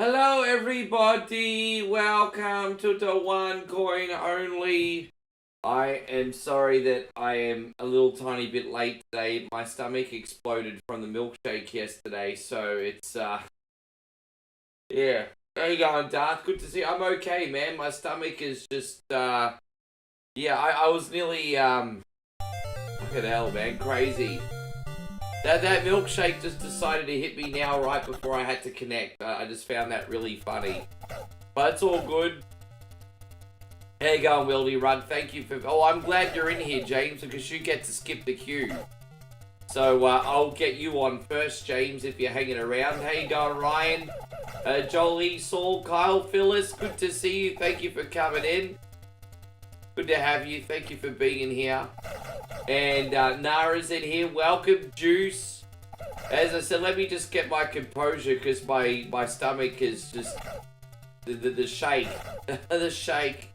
Hello everybody, welcome to the one coin only. I am sorry that I am a little tiny bit late today. My stomach exploded from the milkshake yesterday, so it's yeah. There you going, Darth? Good to see you. I'm okay, man. My stomach is just yeah, I was nearly look at hell, man, crazy. That milkshake just decided to hit me now right before I had to connect. I just found that really funny. But it's all good. How you going, Wildy Run? Thank you for... Oh, I'm glad you're in here, James, because you get to skip the queue. So, I'll get you on first, James, if you're hanging around. How you going, Ryan? Jolie, Saul, Kyle, Phyllis, good to see you. Thank you for coming in. Good to have you. Thank you for being in here. And Nara's in here. Welcome, Juice. As I said, let me just get my composure because my stomach is just the shake. The shake.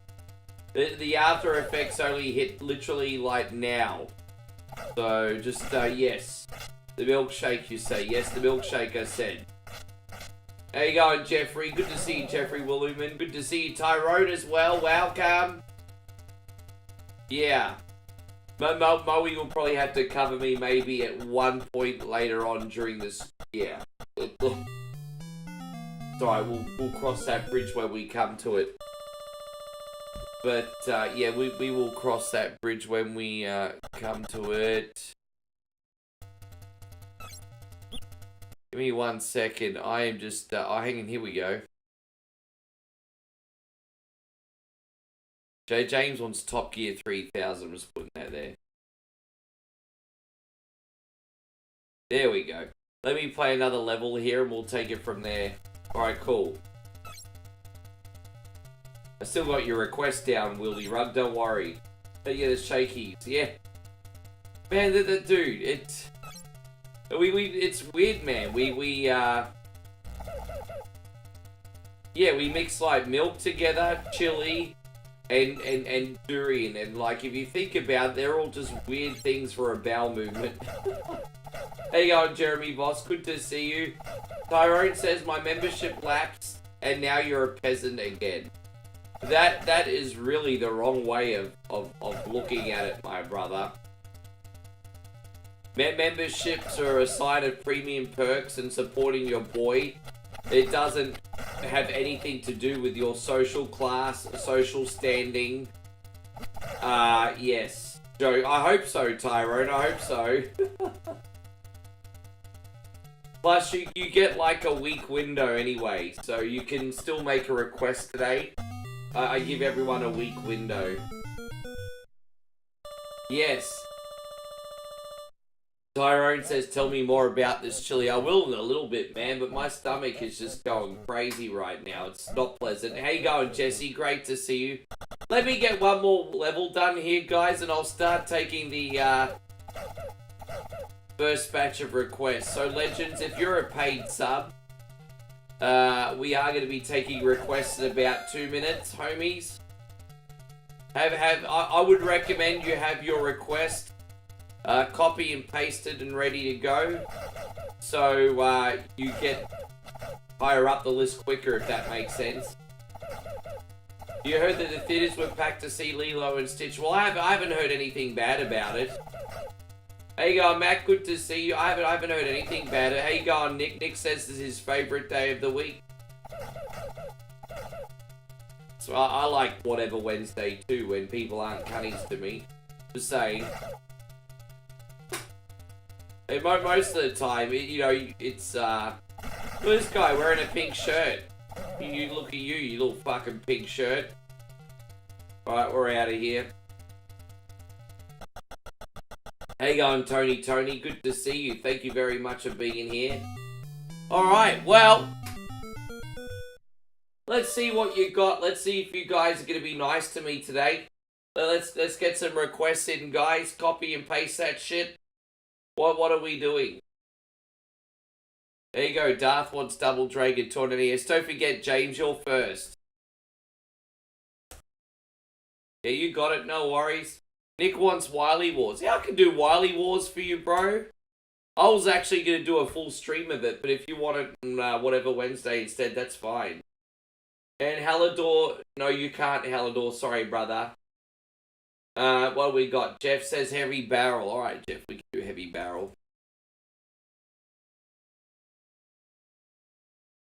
The after effects only hit literally like now. So just yes. The milkshake, you say. Yes, the milkshake, I said. How you going, Jeffrey? Good to see you, Jeffrey Willuman. Good to see you, Tyrone, as well. Welcome. Yeah. Moe will probably have to cover me maybe at one point later on during this. Yeah. Sorry, we'll cross that bridge when we come to it. But yeah, we will cross that bridge when we come to it. Give me 1 second. I am just oh, hang on, here we go. James wants Top Gear 3000. Just putting that there. There we go. Let me play another level here and we'll take it from there. Alright, cool. I still got your request down, Wildy Rug, don't worry. But yeah, the shakies, yeah. Man, the dude, it's weird, man. Yeah, we mix like milk together, chili, and durian, and like if you think about it, they're all just weird things for a bowel movement. How you going, Jeremy Voss? Good to see you. Tyrone says my membership lapsed and now you're a peasant again. That is really the wrong way of looking at it, my brother. Memberships are a sign of premium perks and supporting your boy. It doesn't have anything to do with your social class, social standing. Yes. Joe, I hope so, Tyrone. I hope so. Plus, you get like a week window anyway, so you can still make a request today. I give everyone a week window. Yes. Tyrone says, tell me more about this chili. I will in a little bit, man, but my stomach is just going crazy right now. It's not pleasant. How you going, Jesse? Great to see you. Let me get one more level done here, guys, and I'll start taking the first batch of requests. So, Legends, if you're a paid sub, we are going to be taking requests in about 2 minutes, homies. I would recommend you have your request copy and pasted and ready to go, so you get higher up the list quicker, if that makes sense. You heard that the theaters were packed to see Lilo and Stitch. Well, I haven't heard anything bad about it. How you going, Matt? Good to see you. I haven't heard anything bad. How you going, Nick? Nick says this is his favourite day of the week. So I like whatever Wednesday too, when people aren't cunnies to me. Just saying. And most of the time, you know, it's this guy wearing a pink shirt. You look at you little fucking pink shirt. Alright, we're out of here. How you going, Tony? Tony, good to see you. Thank you very much for being here. Alright, well, let's see what you got. Let's see if you guys are going to be nice to me today. Let's get some requests in, guys. Copy and paste that shit. What are we doing? There you go. Darth wants Double Dragon Tornado. Don't forget, James, you're first. Yeah, you got it. No worries. Nick wants Wily Wars. Yeah, I can do Wily Wars for you, bro. I was actually going to do a full stream of it, but if you want it on whatever Wednesday instead, that's fine. And Hallador, no, you can't, Hallador. Sorry, brother. What we got? Jeff says heavy barrel. All right, Jeff, we can do heavy barrel.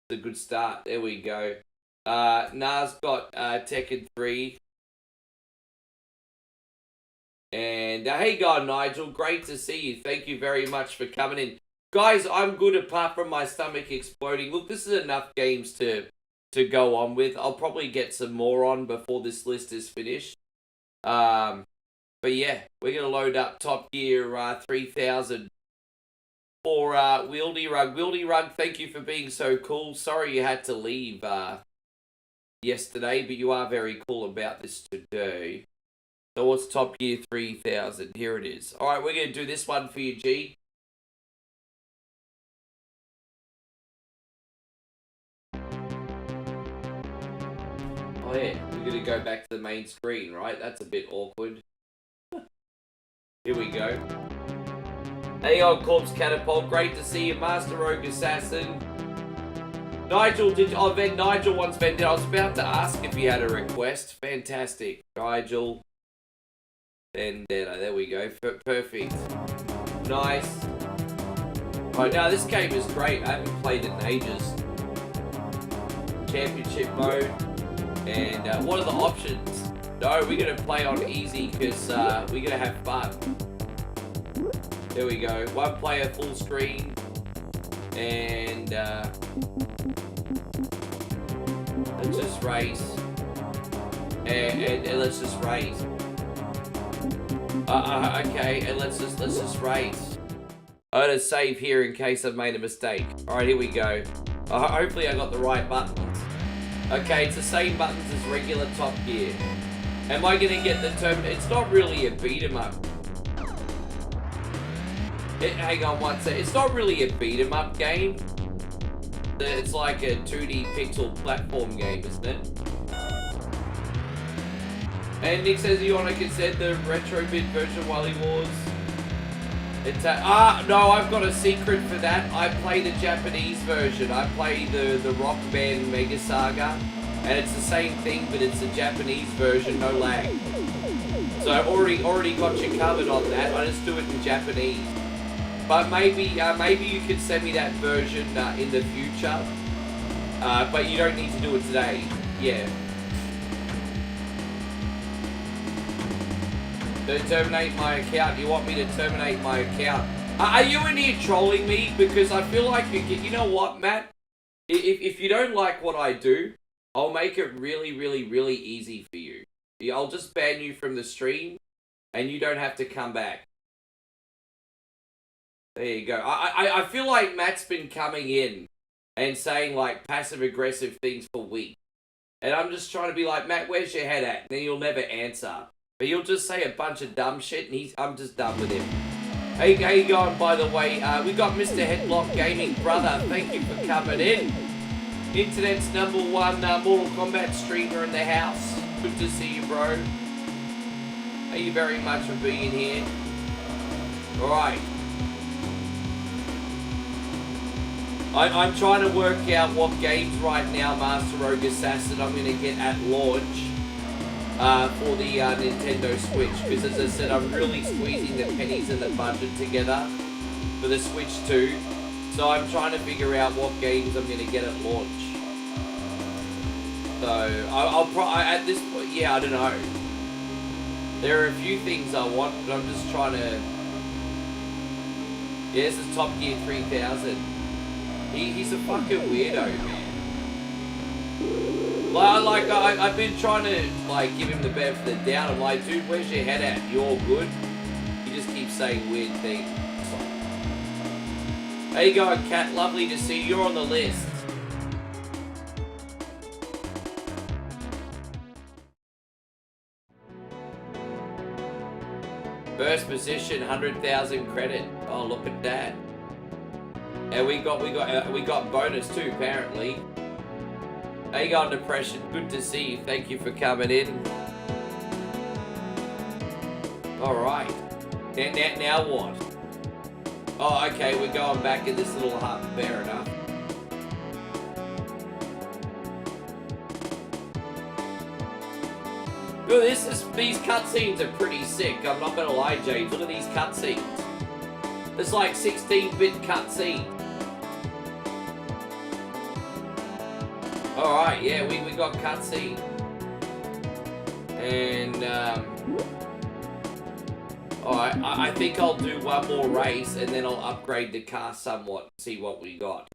It's a good start. There we go. Nas got Tekken 3. And hey, God, Nigel, great to see you. Thank you very much for coming in. Guys, I'm good apart from my stomach exploding. Look, this is enough games to go on with. I'll probably get some more on before this list is finished. But yeah, we're going to load up Top Gear 3000 for Wieldy Rug. Wieldy Rug, thank you for being so cool. Sorry you had to leave yesterday, but you are very cool about this today. So what's Top Gear 3000? Here it is. All right, we're going to do this one for you, G. Oh yeah, we're going to go back to the main screen, right? That's a bit awkward. Here we go. Hey, old Corpse Catapult. Great to see you, Master Rogue Assassin. Nigel, Nigel wants Vendetta. I was about to ask if you had a request. Fantastic. Nigel. Vendetta. There we go. Perfect. Nice. Oh, now this game is great. I haven't played it in ages. Championship mode. And what are the options? No, we're going to play on easy because we're going to have fun. There we go. One player full screen. And let's just race. And let's just race. Okay, and let's just race. I'm gonna save here in case I've made a mistake. Alright, here we go. Hopefully I got the right buttons. Okay, it's the same buttons as regular Top Gear. Am I gonna get the term? It's not really a beat 'em up. Hang on one sec. It's not really a beat 'em up game. It's like a 2D pixel platform game, isn't it? And Nick says you want to consider the retro bit version while he was. It's no, I've got a secret for that. I play the Japanese version. I play the Rock Band Mega Saga, and it's the same thing, but it's the Japanese version, no lag. So I've already got you covered on that. I just do it in Japanese. But maybe you could send me that version in the future. But you don't need to do it today. Yeah. To terminate my account. You want me to terminate my account? Are you in here trolling me? Because I feel like you know what, Matt? If you don't like what I do, I'll make it really, really, really easy for you. I'll just ban you from the stream, and you don't have to come back. There you go. I feel like Matt's been coming in and saying like passive aggressive things for weeks. And I'm just trying to be like, Matt, where's your head at? And then he'll never answer. But he'll just say a bunch of dumb shit and I'm just done with him. Hey, how you going, by the way? We got Mr. Headlock Gaming, brother. Thank you for coming in. Internet's #1 Mortal Kombat streamer in the house. Good to see you, bro. Thank you very much for being here. Alright. I'm trying to work out what games right now, Master Rogue Assassin, I'm going to get at launch for the Nintendo Switch. Because as I said, I'm really squeezing the pennies and the budget together for the Switch 2. So I'm trying to figure out what games I'm going to get at launch. So I'll probably, at this point, yeah, I don't know. There are a few things I want, but I'm just trying to... Yeah, this is Top Gear 3000. He's a fucking weirdo, man. Like I've been trying to like give him the benefit of the doubt. I'm like, dude, where's your head at? You all good? He just keeps saying weird things. How you going, Kat? Lovely to see you. You're on the list. First position, 100,000 credit. Oh, look at that. And we got bonus too, apparently. How you going, Depression? Good to see you. Thank you for coming in. All right. Now what? Oh, okay, we're going back in this little hut. Fair enough. Look, these cutscenes are pretty sick. I'm not gonna lie, James. Look at these cutscenes. It's like 16-bit cutscene. Alright, yeah, we got cutscene. And, alright, I think I'll do one more race and then I'll upgrade the car somewhat and see what we got.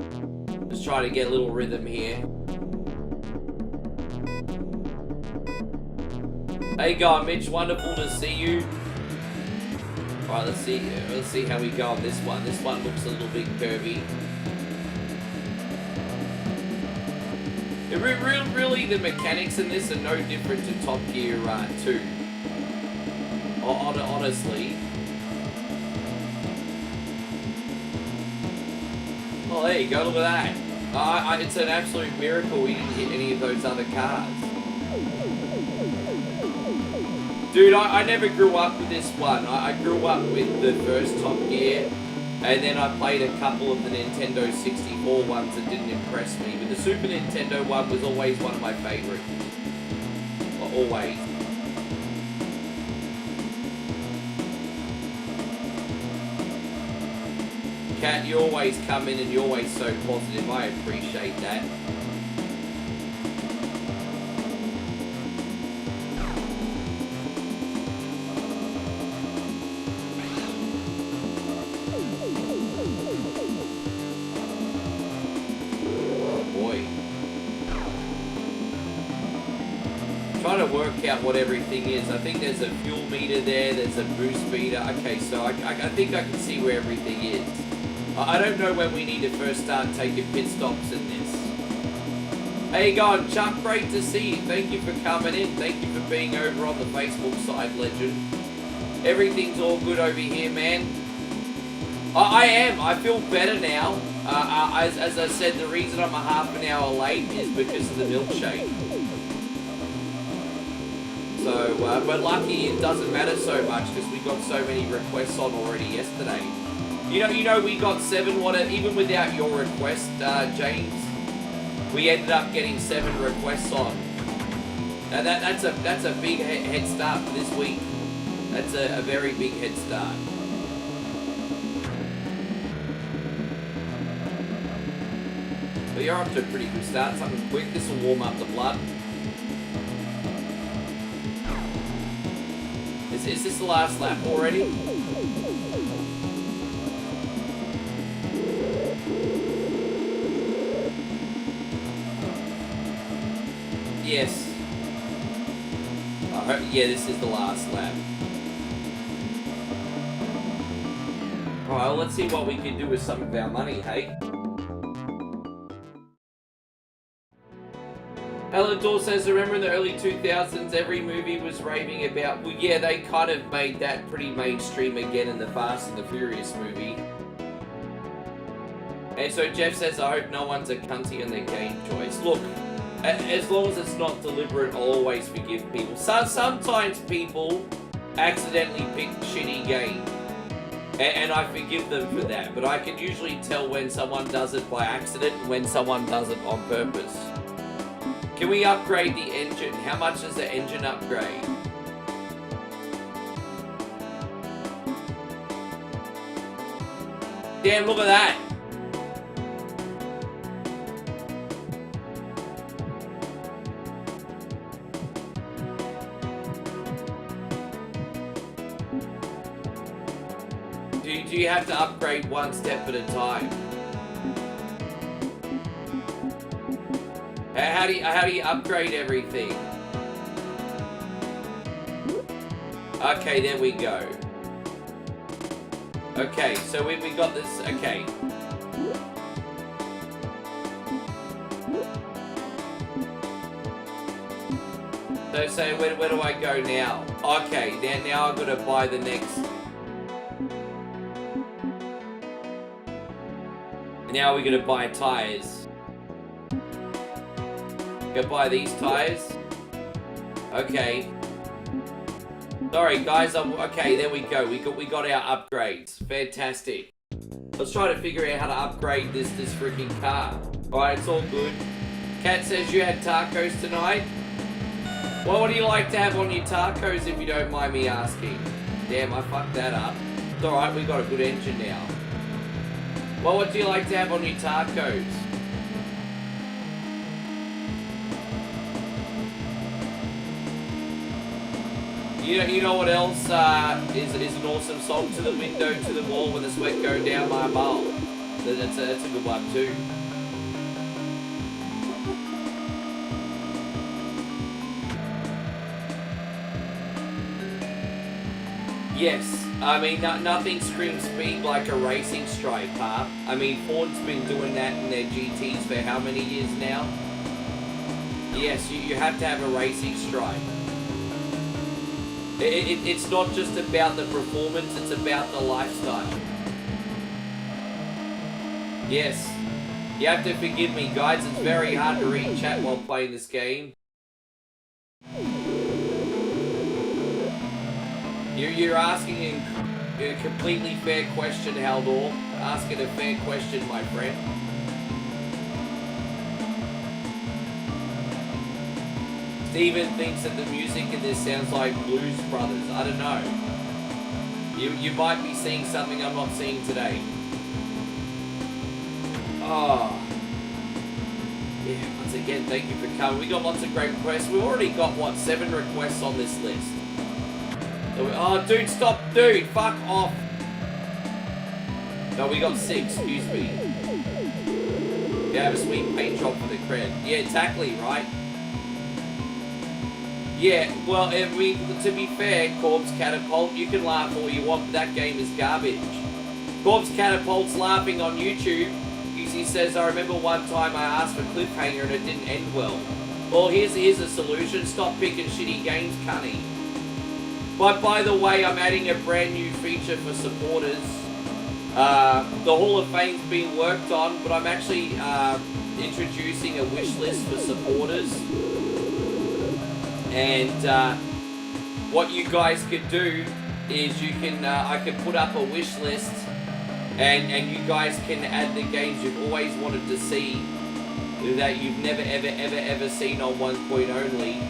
Just try to get a little rhythm here. Hey, guy, Mitch, wonderful to see you. Alright, let's see how we go on this one. This one looks a little bit curvy. Really, the mechanics in this are no different to Top Gear 2. Honestly. Oh, there you go, look at that. It's an absolute miracle we didn't hit any of those other cars. Dude, I never grew up with this one. I grew up with the first Top Gear, and then I played a couple of the Nintendo 64 ones that didn't impress me. But the Super Nintendo one was always one of my favorites. Always. Kat, you always come in and you're always so positive. I appreciate that. Trying to work out what everything is. I think there's a fuel meter there, there's a boost meter. Okay, so I think I can see where everything is. I don't know when we need to first start taking pit stops in this. Hey, God, Chuck, great to see you. Thank you for coming in. Thank you for being over on the Facebook side, legend. Everything's all good over here, man. I am. I feel better now. As I said, the reason I'm a half an hour late is because of the milkshake. So, but lucky it doesn't matter so much because we got so many requests on already yesterday. You know, we got 7. Even without your request, James, we ended up getting 7 requests on. Now that's a big head start for this week. That's a very big head start. But you're up to a pretty good start. Something quick. This will warm up the blood. Is this the last lap already? Yes. Yeah, this is the last lap. Alright, well, let's see what we can do with some of our money, hey? Alador says, remember in the early 2000s, every movie was raving about... Well, yeah, they kind of made that pretty mainstream again in the Fast and the Furious movie. And so Jeff says, I hope no one's a cunty in their game choice. Look, as long as it's not deliberate, I'll always forgive people. So, sometimes people accidentally pick shitty games. And I forgive them for that. But I can usually tell when someone does it by accident and when someone does it on purpose. Can we upgrade the engine? How much is the engine upgrade? Damn, look at that. Do you have to upgrade one step at a time? How do you upgrade everything? Okay, there we go. Okay, so we got this. Okay. So where do I go now? Okay, now I've got to buy the next. Now we're gonna buy tires. Go buy these tires. Okay. Sorry guys, okay, there we go. We got our upgrades. Fantastic. I was trying to figure out how to upgrade this freaking car. Alright, it's all good. Kat says you had tacos tonight. Well, what do you like to have on your tacos, if you don't mind me asking? Damn, I fucked that up. It's alright, we got a good engine now. Well, what do you like to have on your tacos? You know what else is an awesome song? To the window, to the wall, when the sweat go down my bowl. That's a good one too. Yes, I mean, nothing screams speed like a racing stripe, huh? I mean, Ford's been doing that in their GTs for how many years now? Yes, you have to have a racing stripe. It's not just about the performance, it's about the lifestyle. Yes, you have to forgive me, guys, it's very hard to read chat while playing this game. You're asking a completely fair question, Haldor. Asking a fair question, my friend. Steven thinks that the music in this sounds like Blues Brothers. I don't know. You might be seeing something I'm not seeing today. Oh. Yeah, once again, thank you for coming. We got lots of great requests. We've already got, what, 7 requests on this list. Oh, dude, stop. Dude, fuck off. No, we got 6, excuse me. You have a sweet paint job for the cred. Yeah, exactly, right? Yeah, well, to be fair, Corpse Catapult, you can laugh all you want, but that game is garbage. Corpse Catapult's laughing on YouTube because he says, I remember one time I asked for Cliffhanger and it didn't end well. Well, here's a solution. Stop picking shitty games, cunny. But by the way, I'm adding a brand new feature for supporters. The Hall of Fame's being worked on, but I'm actually introducing a wish list for supporters. And what you guys can do is you can, I can put up a wish list, and you guys can add the games you've always wanted to see that you've never ever seen on one point only.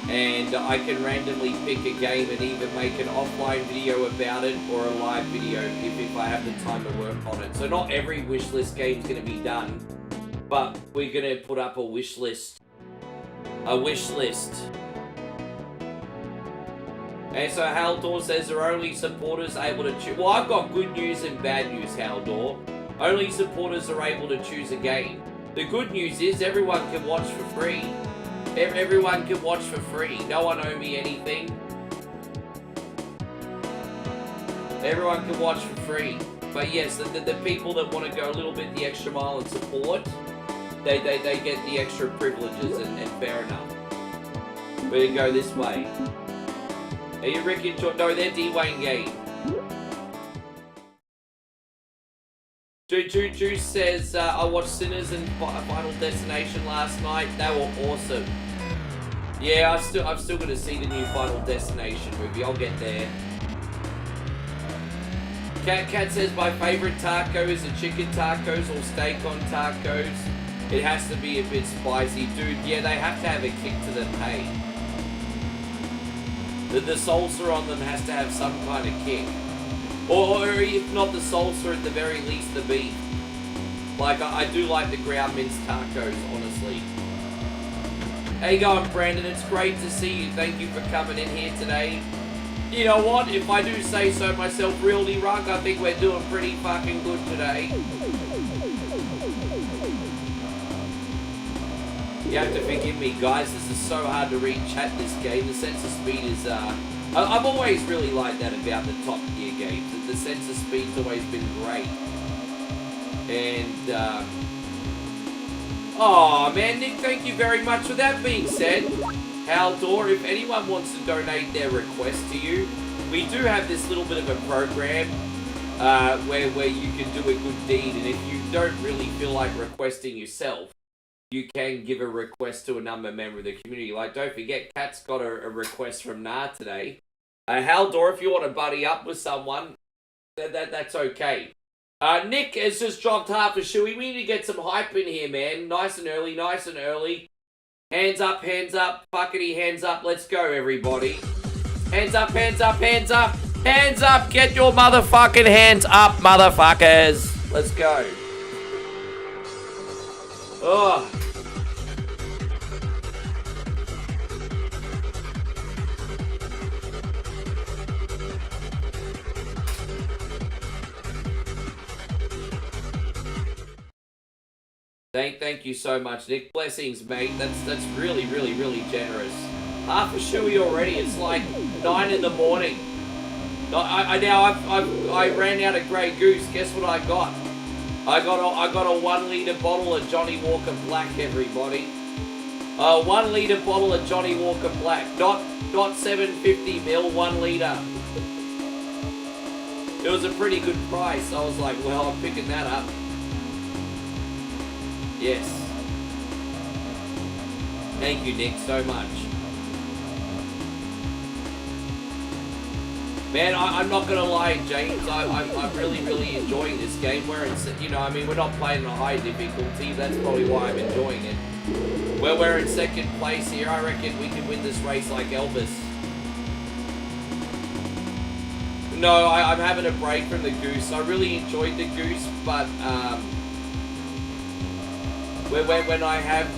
And I can randomly pick a game and either make an offline video about it or a live video if I have the time to work on it. So not every wishlist game is going to be done, but we're going to put up a wish list. A wish list. And so Haldor says there are only supporters able to choose. Well, I've got good news and bad news, Haldor. Only supporters are able to choose a game. The good news is everyone can watch for free. Everyone can watch for free. No one owe me anything. Everyone can watch for free. But yes, the people that want to go a little bit the extra mile and support, they get the extra privileges, and fair enough. We're going to go this way. Are you Rick and George? No, they're Dwayne Game. Juice says, I watched Sinners and Final Destination last night. They were awesome. Yeah, I'm still going to see the new Final Destination movie. I'll get there. Cat says, my favorite tacos are chicken tacos or steak on tacos. It has to be a bit spicy. Dude, yeah, they have to have a kick to the pain. The salsa on them has to have some kind of kick. Or if not the salsa, at the very least the beef. Like, I do like the ground minced tacos, honestly. How you going, Brandon? It's great to see you. Thank you for coming in here today. You know what? If I do say so myself, Realty Rock, I think we're doing pretty fucking good today. You have to forgive me, guys. This is so hard to read chat this game. The sense of speed is, I've always really liked that about the top tier games. The sense of speed's always been great. And, oh man, Nick, thank you very much. With that being said, Haldor, if anyone wants to donate their request to you, we do have this little bit of a program where you can do a good deed. And if you don't really feel like requesting yourself, you can give a request to another member of the community. Like, don't forget, Kat's got a request from Nah today. Haldor, if you want to buddy up with someone, that's okay. Nick has just dropped half a shoey. We need to get some hype in here, man. Nice and early, nice and early. Hands up, fuckity hands up. Let's go, everybody. Hands up, hands up, hands up. Hands up, get your motherfucking hands up, motherfuckers. Let's go. Oh. Thank you so much, Nick. Blessings, mate. That's really, really, really generous. Half a shoey already. It's like 9 in the morning. I ran out of Grey Goose. Guess what I got? I got a 1 litre bottle of Johnny Walker Black, everybody. A 1 litre bottle of Johnny Walker Black. Not 750ml, 1 litre. It was a pretty good price. I was like, well, I'm picking that up. Yes. Thank you, Nick, so much. Man, I'm not gonna lie, James. I'm really, really enjoying this game. We're not playing a high difficulty. That's probably why I'm enjoying it. We're in second place here. I reckon we can win this race like Elvis. No, I'm having a break from the goose. I really enjoyed the goose, but when I have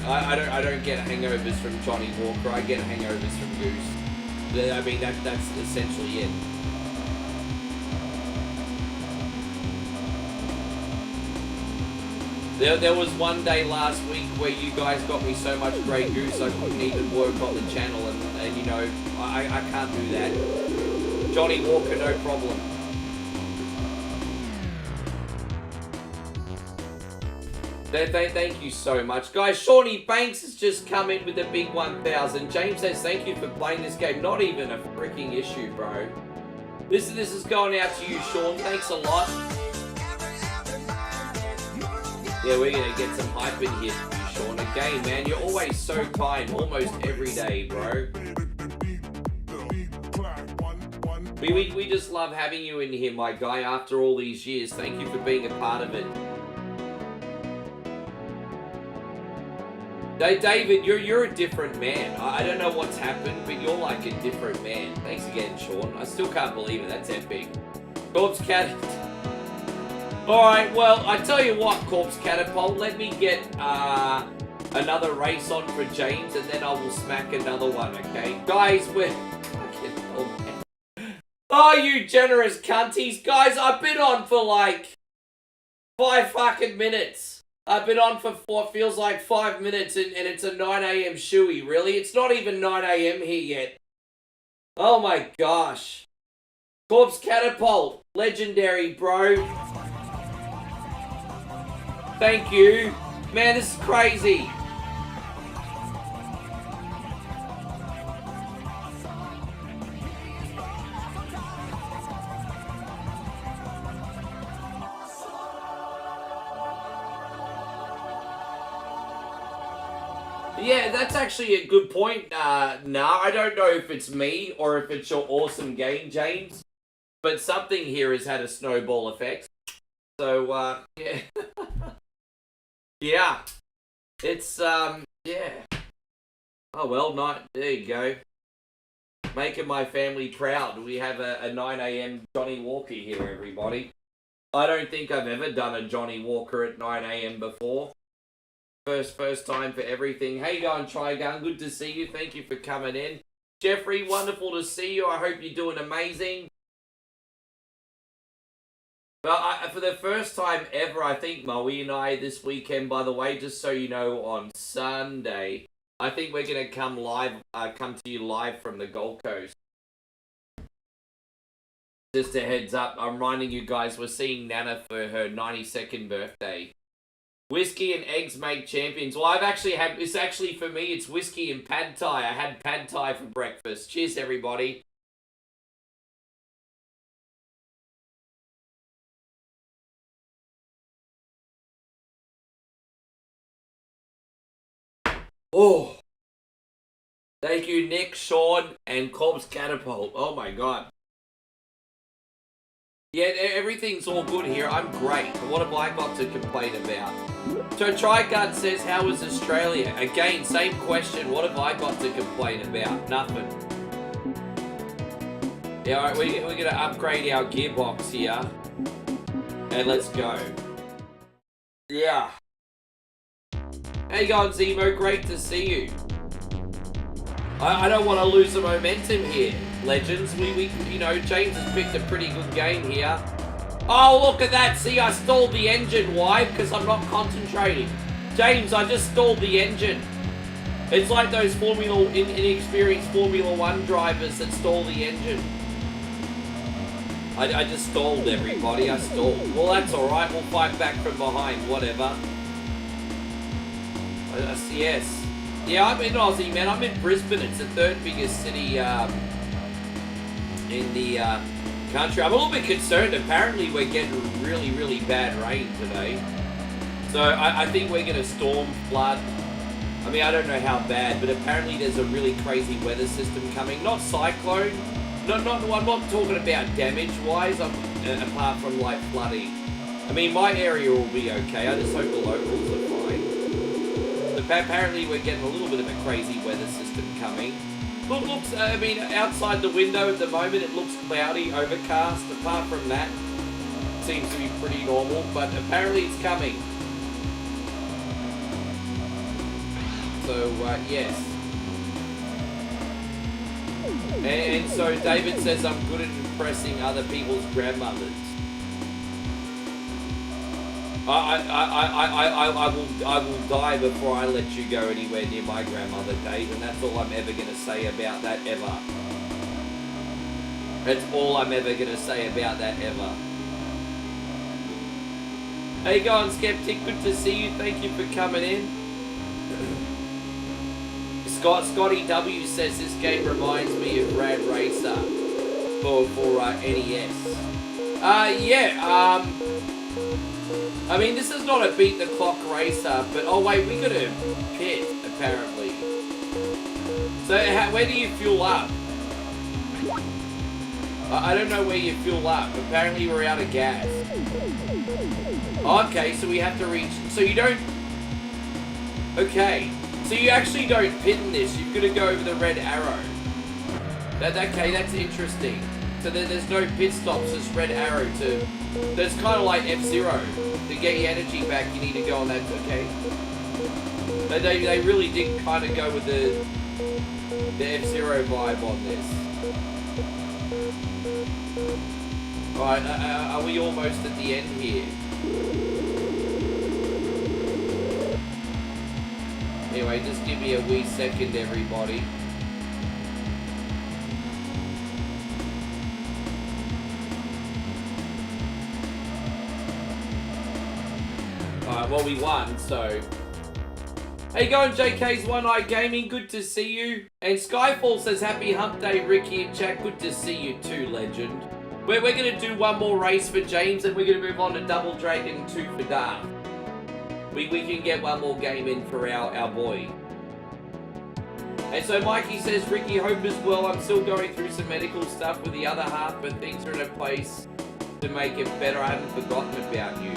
I don't get hangovers from Johnny Walker. I get hangovers from goose. I mean that's essentially it. There was one day last week where you guys got me so much Grey Goose I couldn't even work on the channel, and you know I can't do that. Johnny Walker, no problem. Thank you so much, guys. Shawnee Banks has just come in with a big 1,000. James says thank you for playing this game. Not even a freaking issue, bro. This is going out to you, Sean. Thanks a lot. Yeah, we're gonna get some hype in here for you, Sean. Again, man, you're always so kind, almost every day, bro. We just love having you in here, my guy. After all these years, thank you for being a part of it. David, you're a different man. I don't know what's happened, but you're like a different man. Thanks again, Sean. I still can't believe it. That's epic. Corpse Cat. Alright, well, I tell you what, Corpse Catapult. Let me get another race on for James, and then I will smack another one, okay? Guys, we're... Oh, you generous cunties. Guys, I've been on for like 5 fucking minutes. I've been on for what feels like 5 minutes, and it's a 9 a.m. shoey, really? It's not even 9 a.m. here yet. Oh my gosh. Corpse Catapult. Legendary, bro. Thank you. Man, this is crazy. Yeah, that's actually a good point. Nah, I don't know if it's me or if it's your awesome game, James. But something here has had a snowball effect. So, yeah. Yeah. It's, yeah. Oh, well, there you go. Making my family proud. We have a 9 a.m. Johnny Walker here, everybody. I don't think I've ever done a Johnny Walker at 9 a.m. before. First time for everything. Hey, going Trigun, good to see you. Thank you for coming in. Jeffrey, wonderful to see you. I hope you're doing amazing. But for the first time ever, I think Moe and I this weekend, by the way, just so you know, on Sunday, I think we're gonna come to you live from the Gold Coast. Just a heads up, I'm reminding you guys, we're seeing Nana for her 92nd birthday. Whiskey and eggs make champions. Well, it's actually for me, it's whiskey and pad thai. I had pad thai for breakfast. Cheers, everybody. Oh. Thank you, Nick, Sean, and Corpse Catapult. Oh my god. Yeah, everything's all good here. I'm great. What have I got to complain about? So Trigut says, how is Australia? Again, same question. What have I got to complain about? Nothing. Yeah, alright, we're going to upgrade our gearbox here. And let's go. Yeah. How you going, Zemo? Great to see you. I don't want to lose the momentum here, legends. We you know, James has picked a pretty good game here. Oh, look at that. See, I stalled the engine. Why? Because I'm not concentrating. James, I just stalled the engine. It's like those inexperienced Formula 1 drivers that stall the engine. I just stalled, everybody. I stalled. Well, that's alright. We'll fight back from behind. Whatever. Yes. Yeah, I'm in Aussie, man. I'm in Brisbane. It's the third biggest city in the country. I'm a little bit concerned. Apparently, we're getting really, really bad rain today. So I think we're going to storm, flood. I mean, I don't know how bad, but apparently there's a really crazy weather system coming. Not cyclone. I'm not talking about damage-wise, apart from, like, flooding. I mean, my area will be okay. I just hope the locals are fine. Apparently we're getting a little bit of a crazy weather system coming. Looks, I mean, outside the window at the moment it looks cloudy, overcast. Apart from that, it seems to be pretty normal, but apparently it's coming. So, yes. And so David says I'm good at impressing other people's grandmothers. I will die before I let you go anywhere near my grandmother, Dave, and that's all I'm ever going to say about that ever. That's all I'm ever going to say about that ever. Hey, going Skeptic, good to see you. Thank you for coming in. Scotty W says this game reminds me of Rad Racer for NES. Yeah, I mean, this is not a beat the clock racer, but oh wait, we got a pit apparently. So where do you fuel up? I don't know where you fuel up. Apparently we're out of gas. Okay, so we have to reach. So you don't. Okay, so you actually don't pit in this. You've got to go over the red arrow. Okay, that's interesting. So there's no pit stops. It's red arrow to. That's kind of like F-Zero. To get your energy back, you need to go on that. Okay. They really did kind of go with the F-Zero vibe on this. Alright, are we almost at the end here? Anyway, just give me a wee second, everybody. Alright, well, we won, so. Hey, going JK's One Eye Gaming, good to see you. And Skyfall says, happy hump day, Ricky and Jack, good to see you too, legend. We're going to do one more race for James, and we're going to move on to Double Dragon 2 for Darth. We can get one more game in for our boy. And so Mikey says, Ricky, hope as well. I'm still going through some medical stuff with the other half, but things are in a place to make it better. I haven't forgotten about you.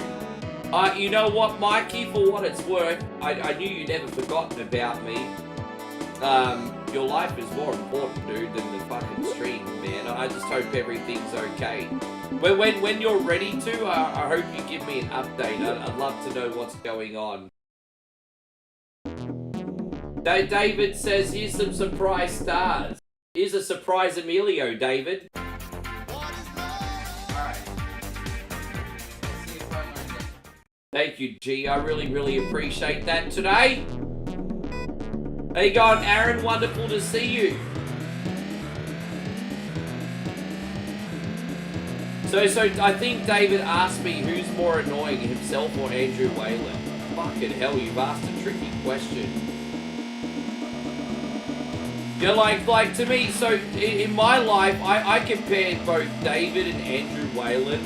You know what, Mikey, for what it's worth, I knew you never forgotten about me. Your life is more important, dude, than the fucking stream, man. I just hope everything's okay. When you're ready to, I hope you give me an update. I'd love to know what's going on. David says, here's some surprise stars. Here's a surprise Emilio, David. Thank you, G. I really, really appreciate that today. How you going, Aaron? Wonderful to see you. So I think David asked me who's more annoying, himself or Andrew Whalen. Fucking hell, you've asked a tricky question. Yeah, like to me, so in my life, I compared both David and Andrew Whalen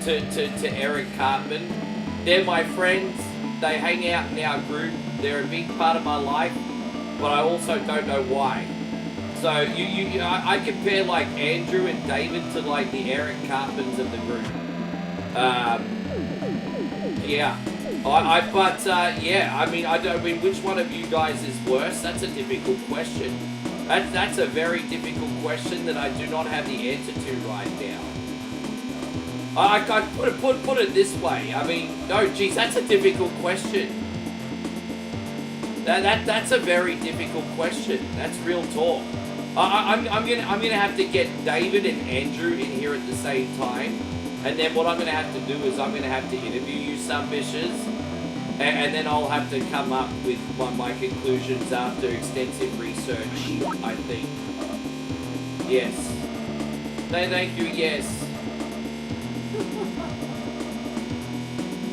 to Eric Cartman. They're my friends, they hang out in our group, they're a big part of my life, but I also don't know why. So I compare like Andrew and David to like the Eric Carpens of the group. Yeah. Yeah. I mean, which one of you guys is worse? That's a difficult question. That's a very difficult question that I do not have the answer to right now. I put it this way. I mean, no, geez, that's a difficult question. That's a very difficult question. That's real talk. I'm gonna have to get David and Andrew in here at the same time, and then what I'm gonna have to do is I'm gonna have to interview you some bitches, and then I'll have to come up with my conclusions after extensive research. I think. Yes. Thank you. Yes.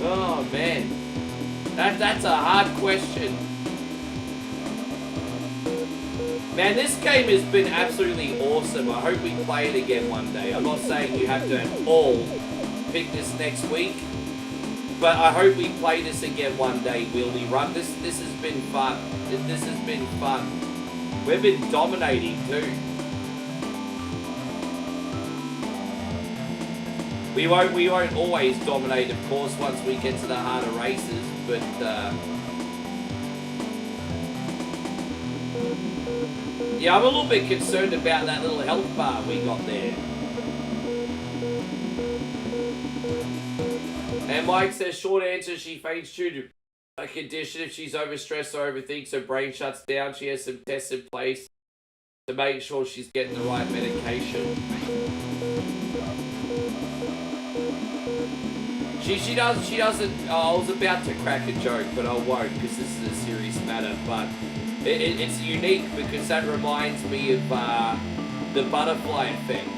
Oh man, that's a hard question. Man, this game has been absolutely awesome. I hope we play it again one day. I'm not saying you have to all pick this next week, but I hope we play this again one day, Wildy Run. This has been fun. This has been fun. We've been dominating too. We won't always dominate, of course, once we get to the harder races, but yeah, I'm a little bit concerned about that little health bar we got there. And Mike says, short answer, she faints due to a condition. If she's overstressed or overthinks, her brain shuts down. She has some tests in place to make sure she's getting the right medication. She doesn't, I was about to crack a joke, but I won't because this is a serious matter, but it's unique because that reminds me of the butterfly effect,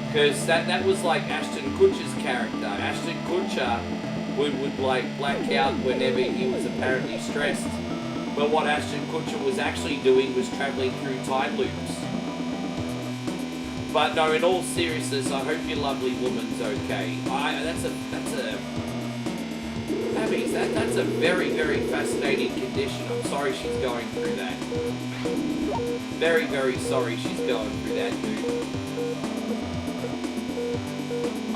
because that was like Ashton Kutcher's character. Ashton Kutcher would like black out whenever he was apparently stressed, but what Ashton Kutcher was actually doing was travelling through time loops. But no, in all seriousness, I hope your lovely woman's okay. That's a very, very fascinating condition. I'm sorry she's going through that. Very, very sorry she's going through that, dude.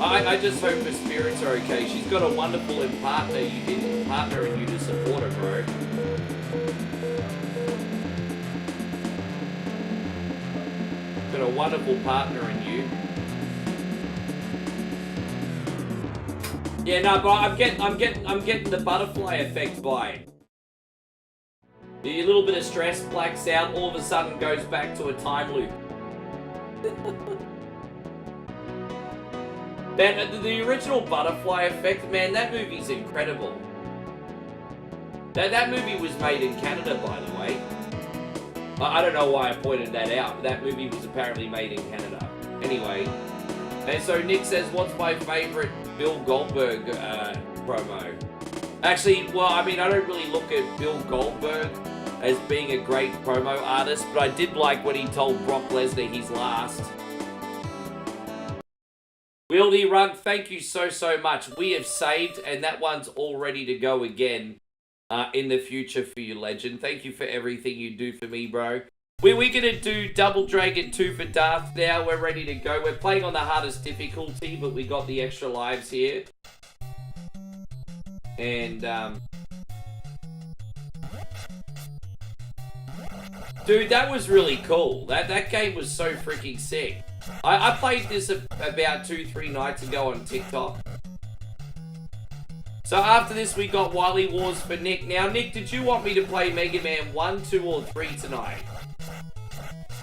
I just hope her spirits are okay. She's got a wonderful partner in you to support her, bro. Got a wonderful partner in you. Yeah, no, but I'm getting the butterfly effect vibe. A little bit of stress, blacks out, all of a sudden goes back to a time loop. Man, the original butterfly effect, man, that movie's incredible. That movie was made in Canada, by the way. I don't know why I pointed that out, but that movie was apparently made in Canada. Anyway, and so Nick says, what's my favorite Bill Goldberg promo? Actually, well, I mean, I don't really look at Bill Goldberg as being a great promo artist, but I did like when he told Brock Lesnar he's last. Wildy Rug, thank you so much. We have saved, and that one's all ready to go again in the future for you, legend. Thank you for everything you do for me, bro. We're going to do Double Dragon 2 for Darth now. We're ready to go. We're playing on the hardest difficulty, but we got the extra lives here. And, dude, that was really cool. That game was so freaking sick. I played this about 2-3 nights ago on TikTok. So after this, we got Wily Wars for Nick. Now, Nick, did you want me to play Mega Man 1, 2, or 3 tonight?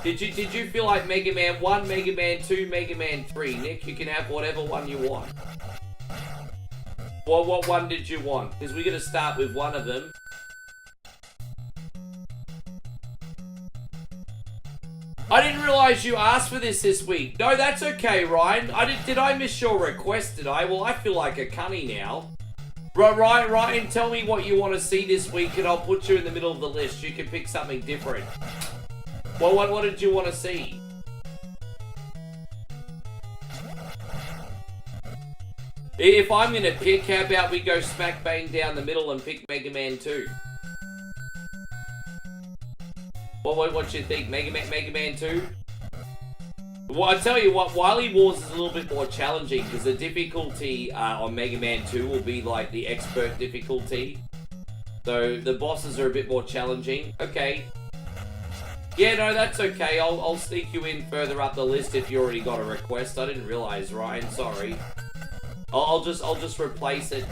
Did you feel like Mega Man 1, Mega Man 2, Mega Man 3? Nick, you can have whatever one you want. Well, what one did you want? Because we're going to start with one of them. I didn't realise you asked for this week. No, that's okay, Ryan. Did I miss your request, did I? Well, I feel like a cunny now. Right, Ryan, tell me what you want to see this week and I'll put you in the middle of the list. You can pick something different. Well, what did you want to see? If I'm going to pick, how about we go smack bang down the middle and pick Mega Man 2? What you think? Mega Man 2? Well, I tell you what, Wily Wars is a little bit more challenging because the difficulty on Mega Man 2 will be like the expert difficulty. So the bosses are a bit more challenging. Okay. Yeah, no, that's okay. I'll sneak you in further up the list if you already got a request. I didn't realize, Ryan. Sorry. I'll just replace it.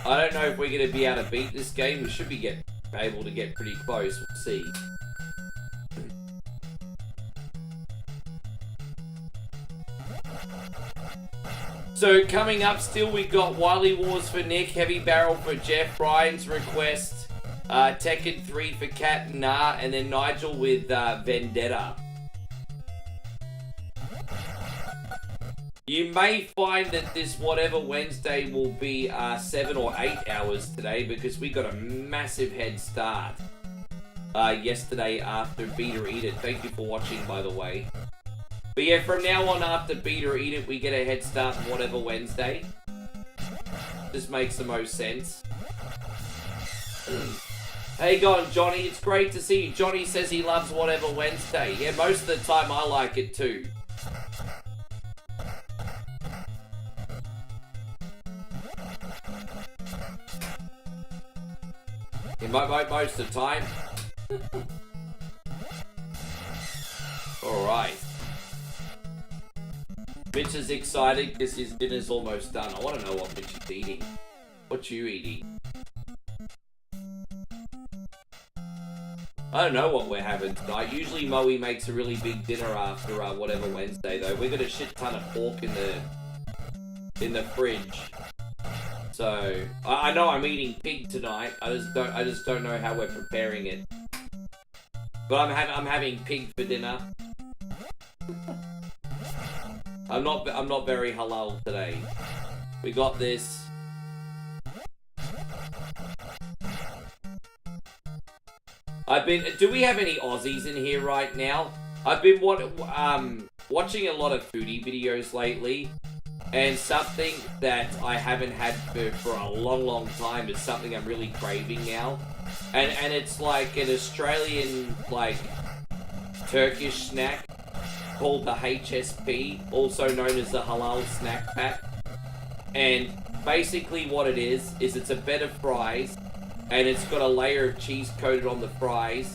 I don't know if we're going to be able to beat this game. We should be able to get pretty close. We'll see. So coming up still, we got Wily Wars for Nick, Heavy Barrel for Jeff, Brian's request, Tekken 3 for Kat and Nah, and then Nigel with Vendetta. You may find that this whatever Wednesday will be 7 or 8 hours today because we got a massive head start yesterday after Beat or Eat It. Thank you for watching, by the way. But yeah, from now on after Beat or Eat It, we get a head start on whatever Wednesday. Just makes the most sense. Hey, going Johnny, it's great to see you. Johnny says he loves whatever Wednesday. Yeah, most of the time I like it too. Most of the time. Alright. Mitch is excited because his dinner's almost done. I want to know what Mitch is eating. What you eating? I don't know what we're having tonight. Usually Moe makes a really big dinner after whatever Wednesday though. We got a shit ton of pork in the fridge. So I know I'm eating pig tonight. I just don't know how we're preparing it. But I'm having pig for dinner. I'm not very halal today. We got this. Do we have any Aussies in here right now? I've been watching a lot of foodie videos lately. And something that I haven't had for a long time is something I'm really craving now. And it's like an Australian, like, Turkish snack called the HSP, also known as the Halal Snack Pack. And basically what it is it's a bed of fries, and it's got a layer of cheese coated on the fries,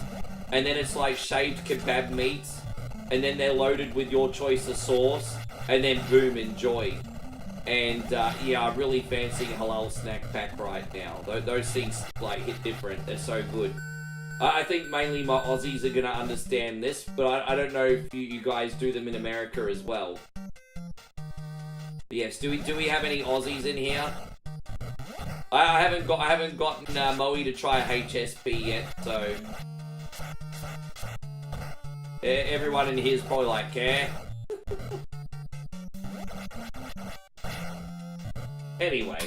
and then it's like shaved kebab meats, and then they're loaded with your choice of sauce. And then boom, enjoy. And yeah, I'm really fancying a halal snack pack right now. Those things like hit different. They're so good. I think mainly my Aussies are gonna understand this, but I don't know if you guys do them in America as well. But yes, do we have any Aussies in here? I haven't gotten Moe to try a HSP yet, so everyone in here is probably like, yeah. Anyway,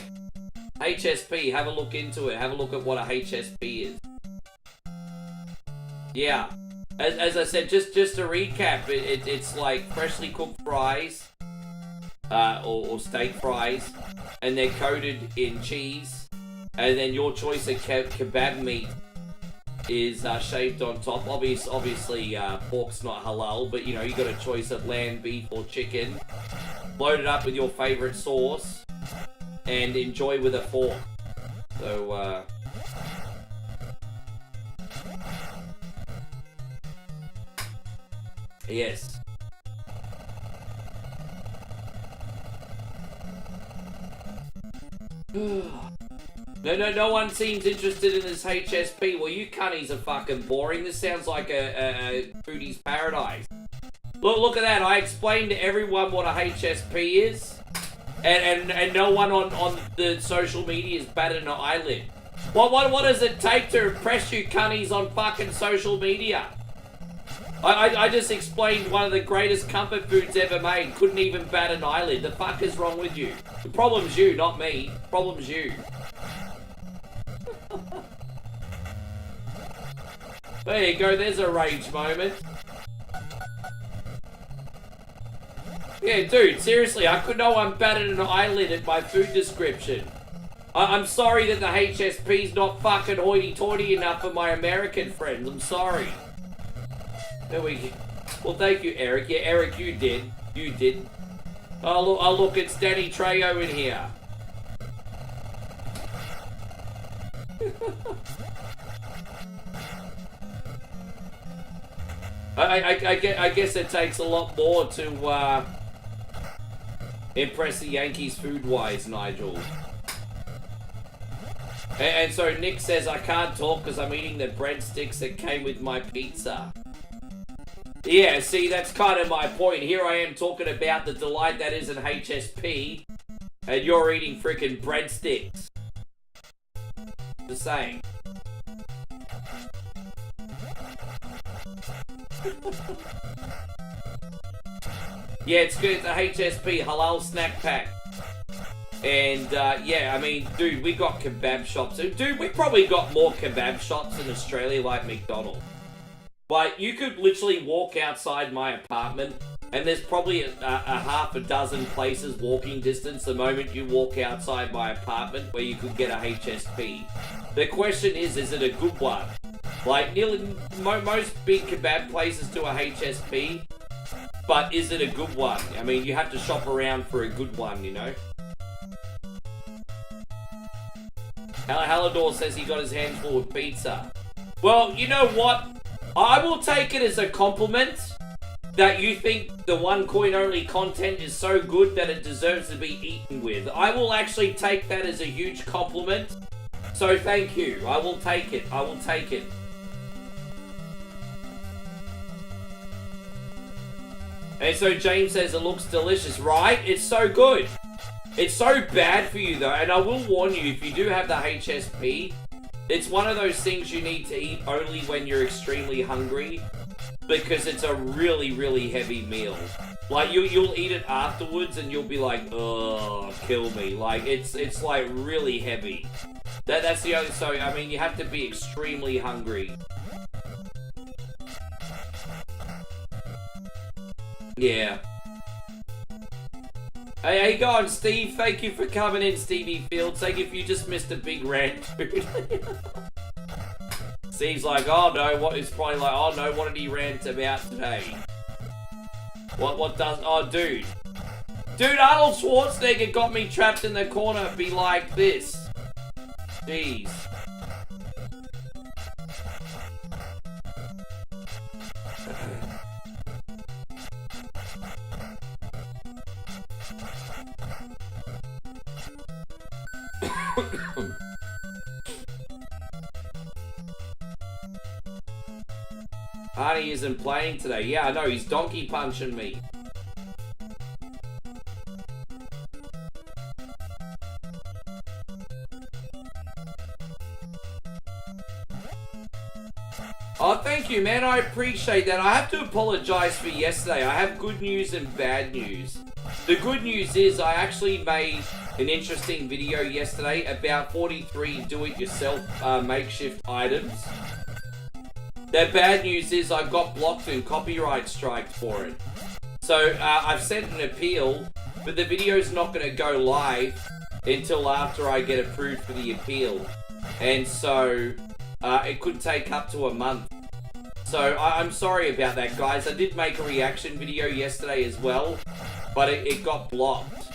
HSP, have a look into it. Have a look at what a HSP is. Yeah, as I said, just to recap, it's like freshly cooked fries, or steak fries, and they're coated in cheese, and then your choice of kebab meat is shaved on top. Obviously, pork's not halal, but you know, you got a choice of lamb, beef, or chicken. Load it up with your favorite sauce, and enjoy with a fork. So, yes. No one seems interested in this HSP. Well, you cunnies are fucking boring. This sounds like a foodie's paradise. Look at that. I explained to everyone what a HSP is. And no one on the social media is batted an eyelid. What does it take to impress you cunnies on fucking social media? I just explained one of the greatest comfort foods ever made. Couldn't even bat an eyelid. The fuck is wrong with you? The problem's you, not me. The problem's you. There you go. There's a rage moment. Yeah, dude, seriously, I could know I'm batted an eyelid at my food description. I'm sorry that the HSP's not fucking hoity-toity enough for my American friends. I'm sorry. There we go. Well, thank you, Eric. Yeah, Eric, you did. You did. Oh, look, it's Danny Trejo in here. I guess it takes a lot more to impress the Yankees food-wise, Nigel. And so Nick says, I can't talk because I'm eating the breadsticks that came with my pizza. Yeah, see, that's kind of my point. Here I am talking about the delight that is an HSP, and you're eating freaking breadsticks. Just saying. Yeah, it's good. It's a HSP halal snack pack. And, yeah, I mean, dude, we got kebab shops. Dude, we probably got more kebab shops in Australia like McDonald's. Like, you could literally walk outside my apartment, and there's probably a half a dozen places walking distance the moment you walk outside my apartment where you could get a HSP. The question is it a good one? Like, nearly most big kebab places do a HSP, but is it a good one? I mean, you have to shop around for a good one, you know? Hallador says he got his hands full of pizza. Well, you know what? I will take it as a compliment that you think the one coin only content is so good that it deserves to be eaten with. I will actually take that as a huge compliment. So thank you. I will take it. I will take it. And so James says it looks delicious, right? It's so good. It's so bad for you though, and I will warn you, if you do have the HSP, it's one of those things you need to eat only when you're extremely hungry, because it's a really, really heavy meal. Like, you'll eat it afterwards and you'll be like, ugh, kill me. Like, it's like really heavy. That's the only, so, I mean, you have to be extremely hungry. Yeah. Hey, how you going, Steve? Thank you for coming in, Stevie Fields. Thank you if you just missed a big rant, dude. Steve's like, oh no, what is probably like, oh no, what did he rant about today? What does, oh dude. Dude, Arnold Schwarzenegger got me trapped in the corner, be like this. Jeez. Arnie isn't playing today. Yeah, I know, he's donkey punching me. Oh, thank you, man. I appreciate that. I have to apologize for yesterday. I have good news and bad news. The good news is I actually made an interesting video yesterday about 43 do-it-yourself makeshift items. The bad news is I got blocked and copyright striked for it. So I've sent an appeal, but the video's not going to go live until after I get approved for the appeal. And so it could take up to a month. So I'm sorry about that, guys. I did make a reaction video yesterday as well, but it got blocked.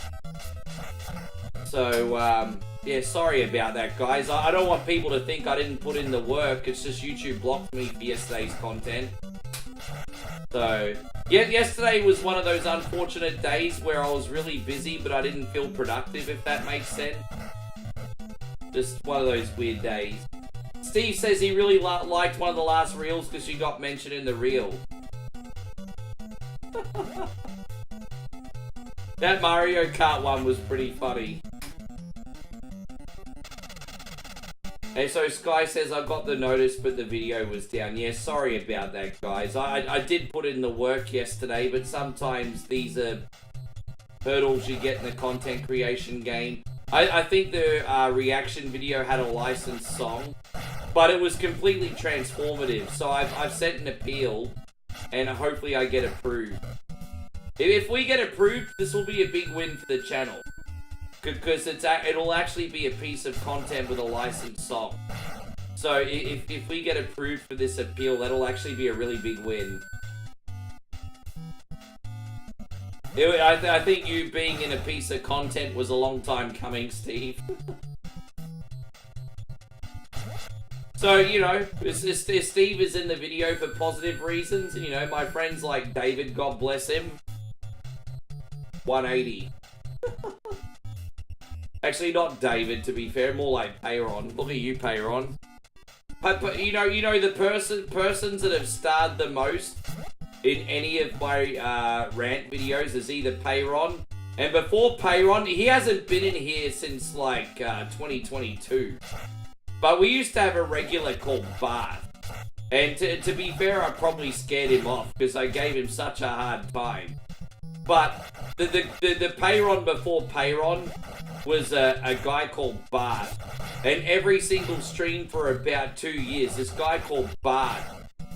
So, yeah, sorry about that, guys. I don't want people to think I didn't put in the work. It's just YouTube blocked me for yesterday's content. So, yeah, yesterday was one of those unfortunate days where I was really busy, but I didn't feel productive, if that makes sense. Just one of those weird days. Steve says he really liked one of the last reels because she got mentioned in the reel. That Mario Kart one was pretty funny. And so Sky says, I got the notice, but the video was down. Yeah, sorry about that, guys. I did put in the work yesterday, but sometimes these are hurdles you get in the content creation game. I think the reaction video had a licensed song, but it was completely transformative. So I've sent an appeal, and hopefully I get approved. If we get approved, this will be a big win for the channel. Because it'll actually be a piece of content with a licensed song. So if we get approved for this appeal, that'll actually be a really big win. I think you being in a piece of content was a long time coming, Steve. So, you know, Steve is in the video for positive reasons. You know, my friends like David, God bless him. 180. Actually, not David, to be fair. More like Payron. Look at you, Payron. But you know the persons that have starred the most in any of my rant videos is either Payron, and before Payron, he hasn't been in here since like 2022. But we used to have a regular called Bart, and to be fair, I probably scared him off because I gave him such a hard time. But the Payron before Payron was a guy called Bart, and every single stream for about 2 years, this guy called Bart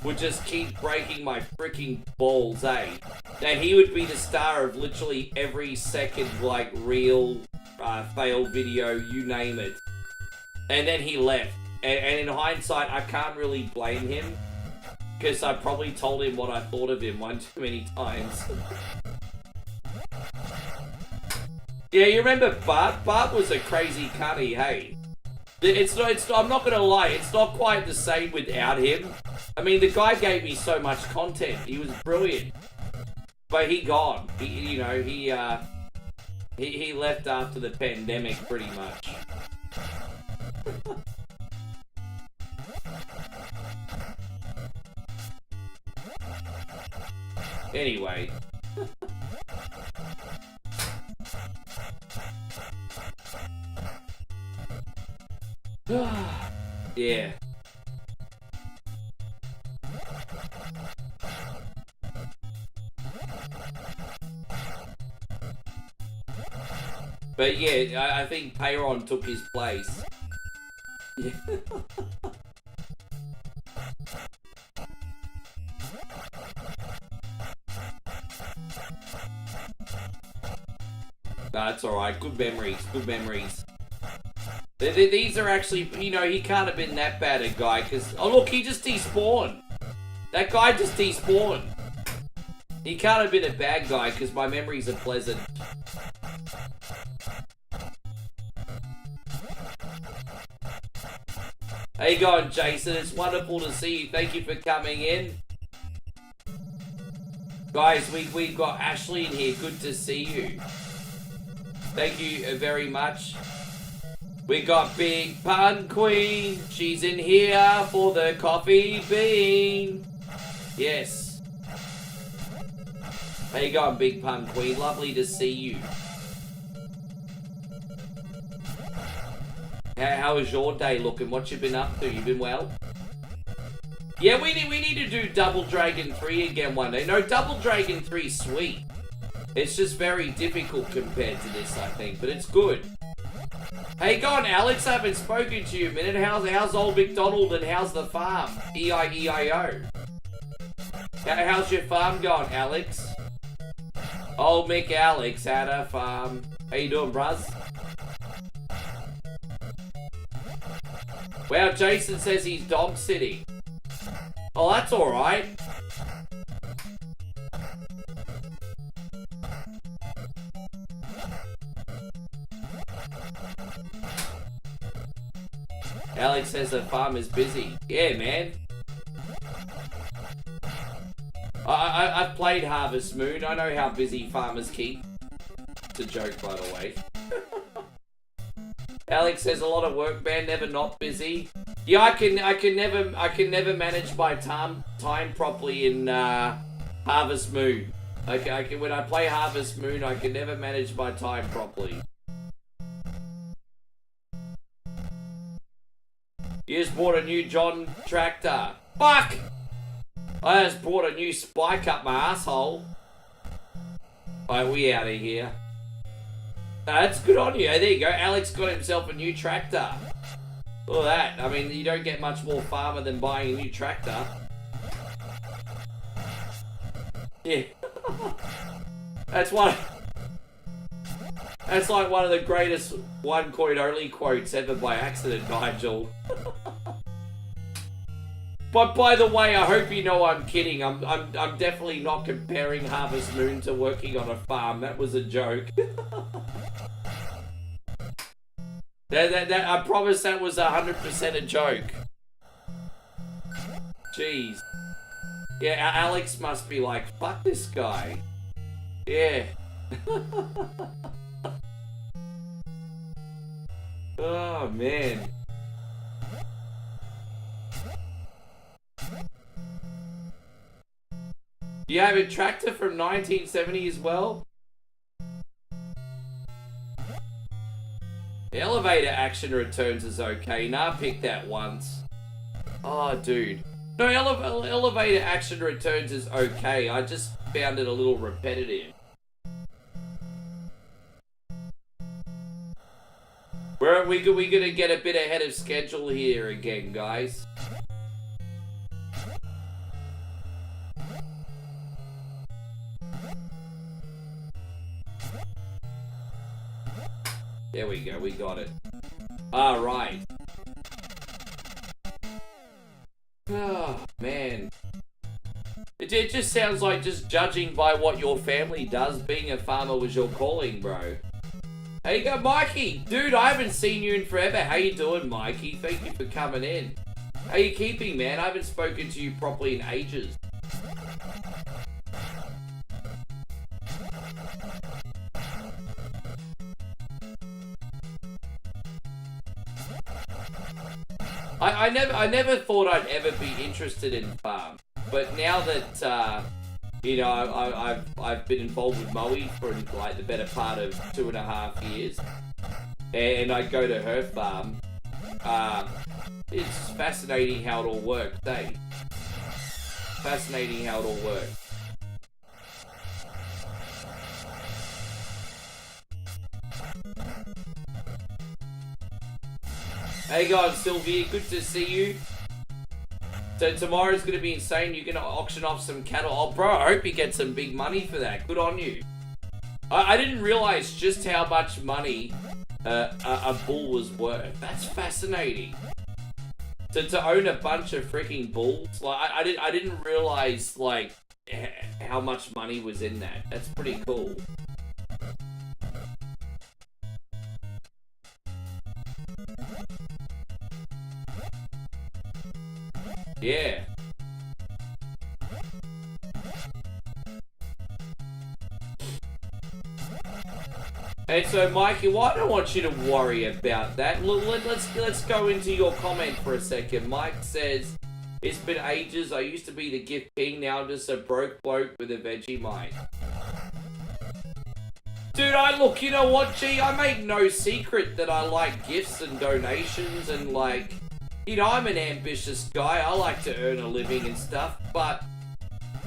would just keep breaking my freaking balls, eh? And he would be the star of literally every second, like, real fail video, you name it. And then he left. And in hindsight, I can't really blame him, because I probably told him what I thought of him one too many times. Yeah, you remember Bart? Bart was a crazy cunny, hey? I'm not gonna lie, it's not quite the same without him. I mean, the guy gave me so much content. He was brilliant. But he gone. He left after the pandemic, pretty much. Anyway. Yeah. But yeah, I think Payron took his place. Yeah. That's alright, good memories, good memories. These are actually, you know, he can't have been that bad a guy, because... Oh, look, he just despawned. That guy just despawned. He can't have been a bad guy, because my memories are pleasant. How you going, Jason? It's wonderful to see you. Thank you for coming in. Guys, we've got Ashley in here. Good to see you. Thank you very much. We got Big Pun Queen. She's in here for the coffee bean. Yes. How you going, Big Pun Queen? Lovely to see you. How is your day looking? What you been up to? You been well? Yeah, we need to do Double Dragon 3 again one day. No, Double Dragon 3's sweet. It's just very difficult compared to this, I think, but it's good. Hey, go on, Alex. I haven't spoken to you in a minute. How's old McDonald and how's the farm? E-I-E-I-O. How's your farm going, Alex? Old Mick Alex had a farm. How you doing, bruz? Wow, Jason says he's dog sitting. Oh, that's alright. Alex says the farm is busy. Yeah, man. I've played Harvest Moon. I know how busy farmers keep. It's a joke, by the way. Alex says a lot of work, man. Never not busy. Yeah, I can never manage my time properly in Harvest Moon. When I play Harvest Moon, I can never manage my time properly. You just bought a new John tractor. Fuck! I just brought a new spike up my asshole. Alright, we out of here. That's good on you. There you go. Alex got himself a new tractor. Look at that. I mean, you don't get much more farmer than buying a new tractor. Yeah. That's one. That's like one of the greatest one coin only quotes ever by accident, Nigel. But by the way, I hope you know I'm kidding. I'm definitely not comparing Harvest Moon to working on a farm. That was a joke. I promise that was 100% a joke. Jeez. Yeah, Alex must be like, fuck this guy. Yeah. Oh, man. You have a tractor from 1970 as well? The elevator action returns is okay. Nah, I picked that once. Oh, dude. No, elevator action returns is okay. I just found it a little repetitive. We're gonna get a bit ahead of schedule here again, guys. There we go, we got it. Alright. Oh, man. It just sounds like just judging by what your family does, being a farmer was your calling, bro. How you go, Mikey? Dude, I haven't seen you in forever. How you doing, Mikey? Thank you for coming in. How you keeping, man? I haven't spoken to you properly in ages. I never thought I'd ever be interested in farm, but now that you know, I've been involved with Moe for like the better part of 2.5 years, and I go to her farm. It's fascinating how it all works, eh? Fascinating how it all works. Hey guys, Sylvia, good to see you. So tomorrow's gonna be insane. You're gonna auction off some cattle. Oh, bro, I hope you get some big money for that. Good on you. I didn't realize just how much money a bull was worth. That's fascinating. To own a bunch of freaking bulls, like I didn't realize like how much money was in that. That's pretty cool. Yeah. Hey, so Mikey, well, I don't want you to worry about that. Look, let's go into your comment for a second. Mike says, it's been ages. I used to be the gift king. Now I'm just a broke bloke with a Vegemite. Dude, look, you know what, G? I make no secret that I like gifts and donations and like... You know, I'm an ambitious guy. I like to earn a living and stuff, but,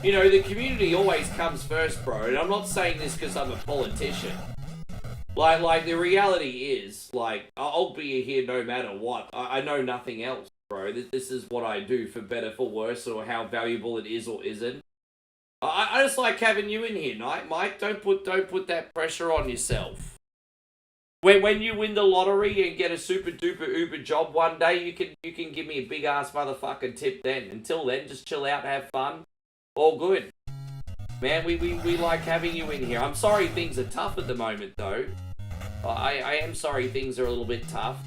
you know, the community always comes first, bro. And I'm not saying this because I'm a politician. Like, the reality is, like, I'll be here no matter what. I know nothing else, bro. This is what I do, for better, for worse, or how valuable it is or isn't. I just like having you in here, Mike. Don't put that pressure on yourself. When you win the lottery and get a super duper uber job one day, you can give me a big ass motherfucking tip then. Until then, just chill out, have fun. All good. Man, we like having you in here. I'm sorry things are tough at the moment though. I am sorry things are a little bit tough.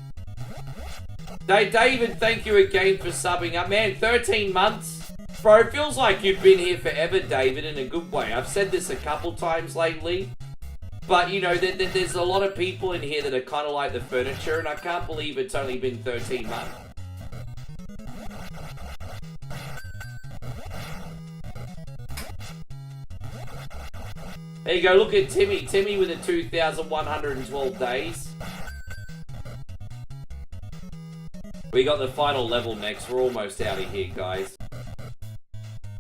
David, thank you again for subbing up. Man, 13 months. Bro, it feels like you've been here forever, David, in a good way. I've said this a couple times lately. But, you know, there's a lot of people in here that are kind of like the furniture, and I can't believe it's only been 13 months. There you go, look at Timmy. Timmy with the 2,112 days. We got the final level next. We're almost out of here, guys.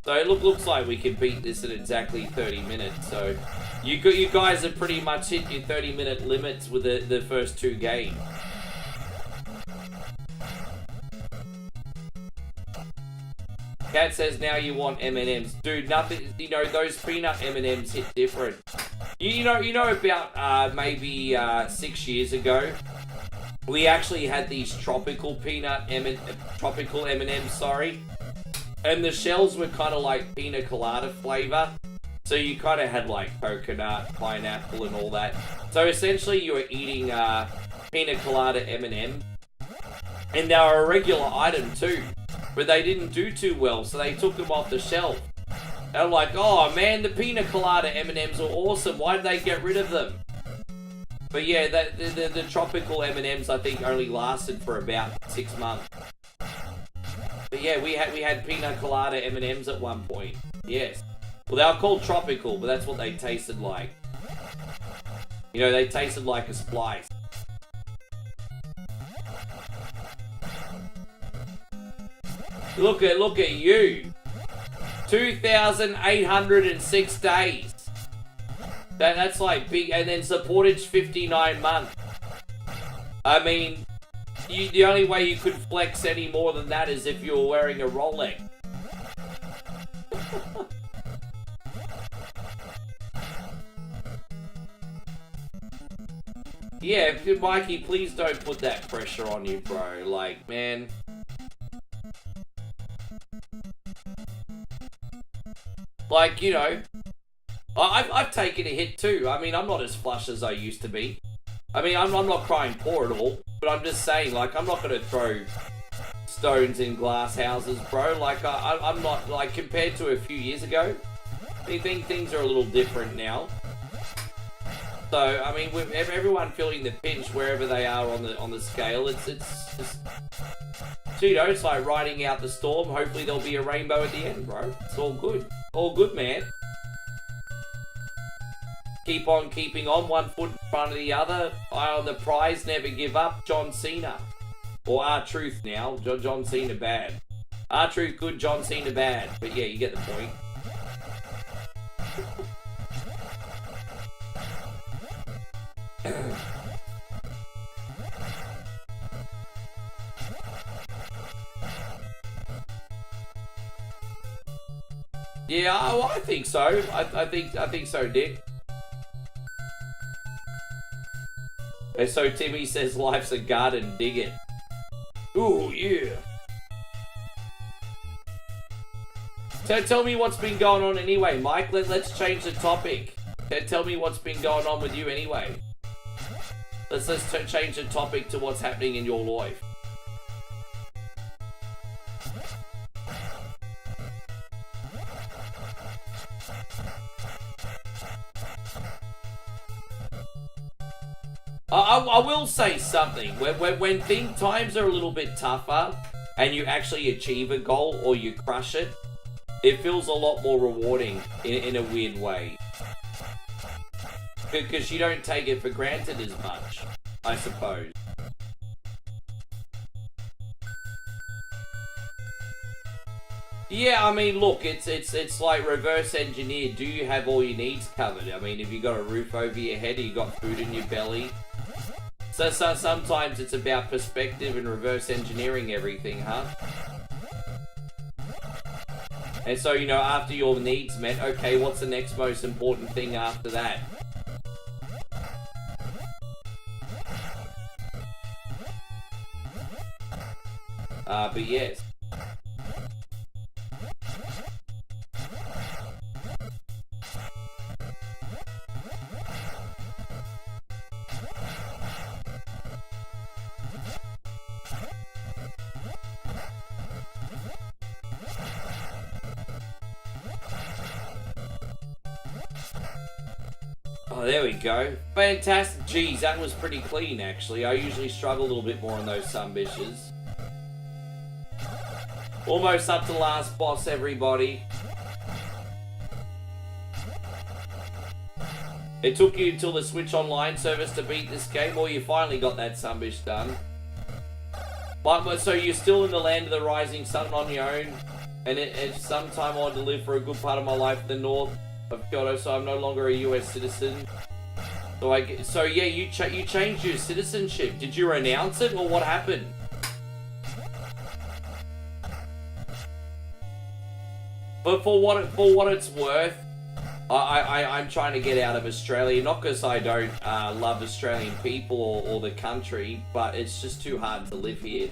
So it looks like we can beat this in exactly 30 minutes. So you guys have pretty much hit your 30-minute limits with the first 2 games. Cat says now you want M&Ms. Dude, nothing, you know, those peanut M&Ms hit different. You know about maybe 6 years ago, we actually had these tropical tropical M&Ms, sorry, and the shells were kind of like pina colada flavor. So you kind of had like coconut, pineapple, and all that. So essentially, you were eating pina colada M&M, and they were a regular item too, but they didn't do too well, so they took them off the shelf. They're like, oh man, the pina colada M&Ms are awesome. Why did they get rid of them? But yeah, the tropical M&Ms I think only lasted for about 6 months. But yeah, we had pina colada M&Ms at one point. Yes. Well, they were called tropical, but that's what they tasted like. You know, they tasted like a splice. Look at you. 2,806 days. That's like big, and then supportage 59 months. I mean, the only way you could flex any more than that is if you were wearing a Rolex. Yeah, Mikey, please don't put that pressure on you, bro. Like, man. Like, you know, I've taken a hit too. I mean, I'm not as flush as I used to be. I mean, I'm not crying poor at all, but I'm just saying, like, I'm not going to throw stones in glass houses, bro. Like, I'm not, like, compared to a few years ago, I think things are a little different now. So, I mean, with everyone feeling the pinch wherever they are on the scale, it's just, so, you know, it's like riding out the storm. Hopefully there'll be a rainbow at the end, bro. It's all good. All good, man. Keep on keeping on, 1 foot in front of the other. Eye on the prize, never give up. John Cena. Or R-Truth now. John Cena bad. R-Truth good, John Cena bad. But yeah, you get the point. Yeah, well, I think so. I think so, Dick. And so Timmy says life's a garden, dig it. Ooh, yeah. So tell me what's been going on anyway, Mike. Let's change the topic. Tell me what's been going on with you anyway. Let's change the topic to what's happening in your life. I will say something. When times are a little bit tougher and you actually achieve a goal or you crush it, it feels a lot more rewarding in a weird way. Because you don't take it for granted as much, I suppose. Yeah, I mean, look, it's like reverse engineered. Do you have all your needs covered? I mean, have you got a roof over your head? Have you got food in your belly? So sometimes it's about perspective and reverse engineering everything, huh? And so, you know, after your needs met, okay, what's the next most important thing after that? But yes. Oh, there we go. Fantastic. Geez, that was pretty clean, actually. I usually struggle a little bit more on those sumbishes. Almost up to last boss, everybody. It took you until the Switch Online service to beat this game, or you finally got that sumbish done. But so you're still in the land of the rising sun on your own, and it's sometime I want to live for a good part of my life in the north of Kyoto, so I'm no longer a US citizen. So yeah, you changed your citizenship. Did you renounce it, or what happened? But for what it's worth, I'm trying to get out of Australia, not because I don't love Australian people or the country, but it's just too hard to live here.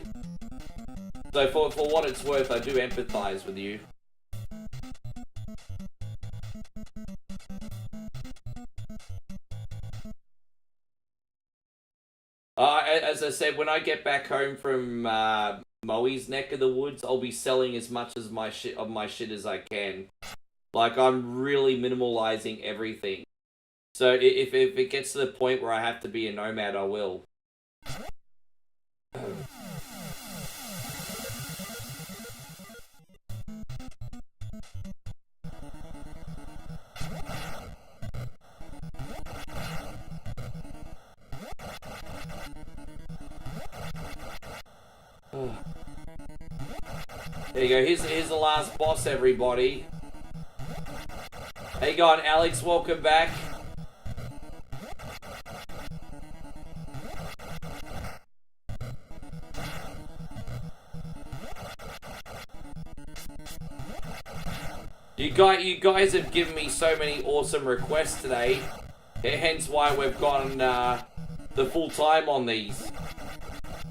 So for what it's worth, I do empathise with you. As I said, when I get back home from Moe's neck of the woods, I'll be selling as much as my shit as I can. Like, I'm really minimalizing everything. So if it gets to the point where I have to be a nomad, I will. There you go. Here's the last boss, everybody. How you going, Alex? Welcome back. You guys have given me so many awesome requests today. Hence why we've gotten the full time on these.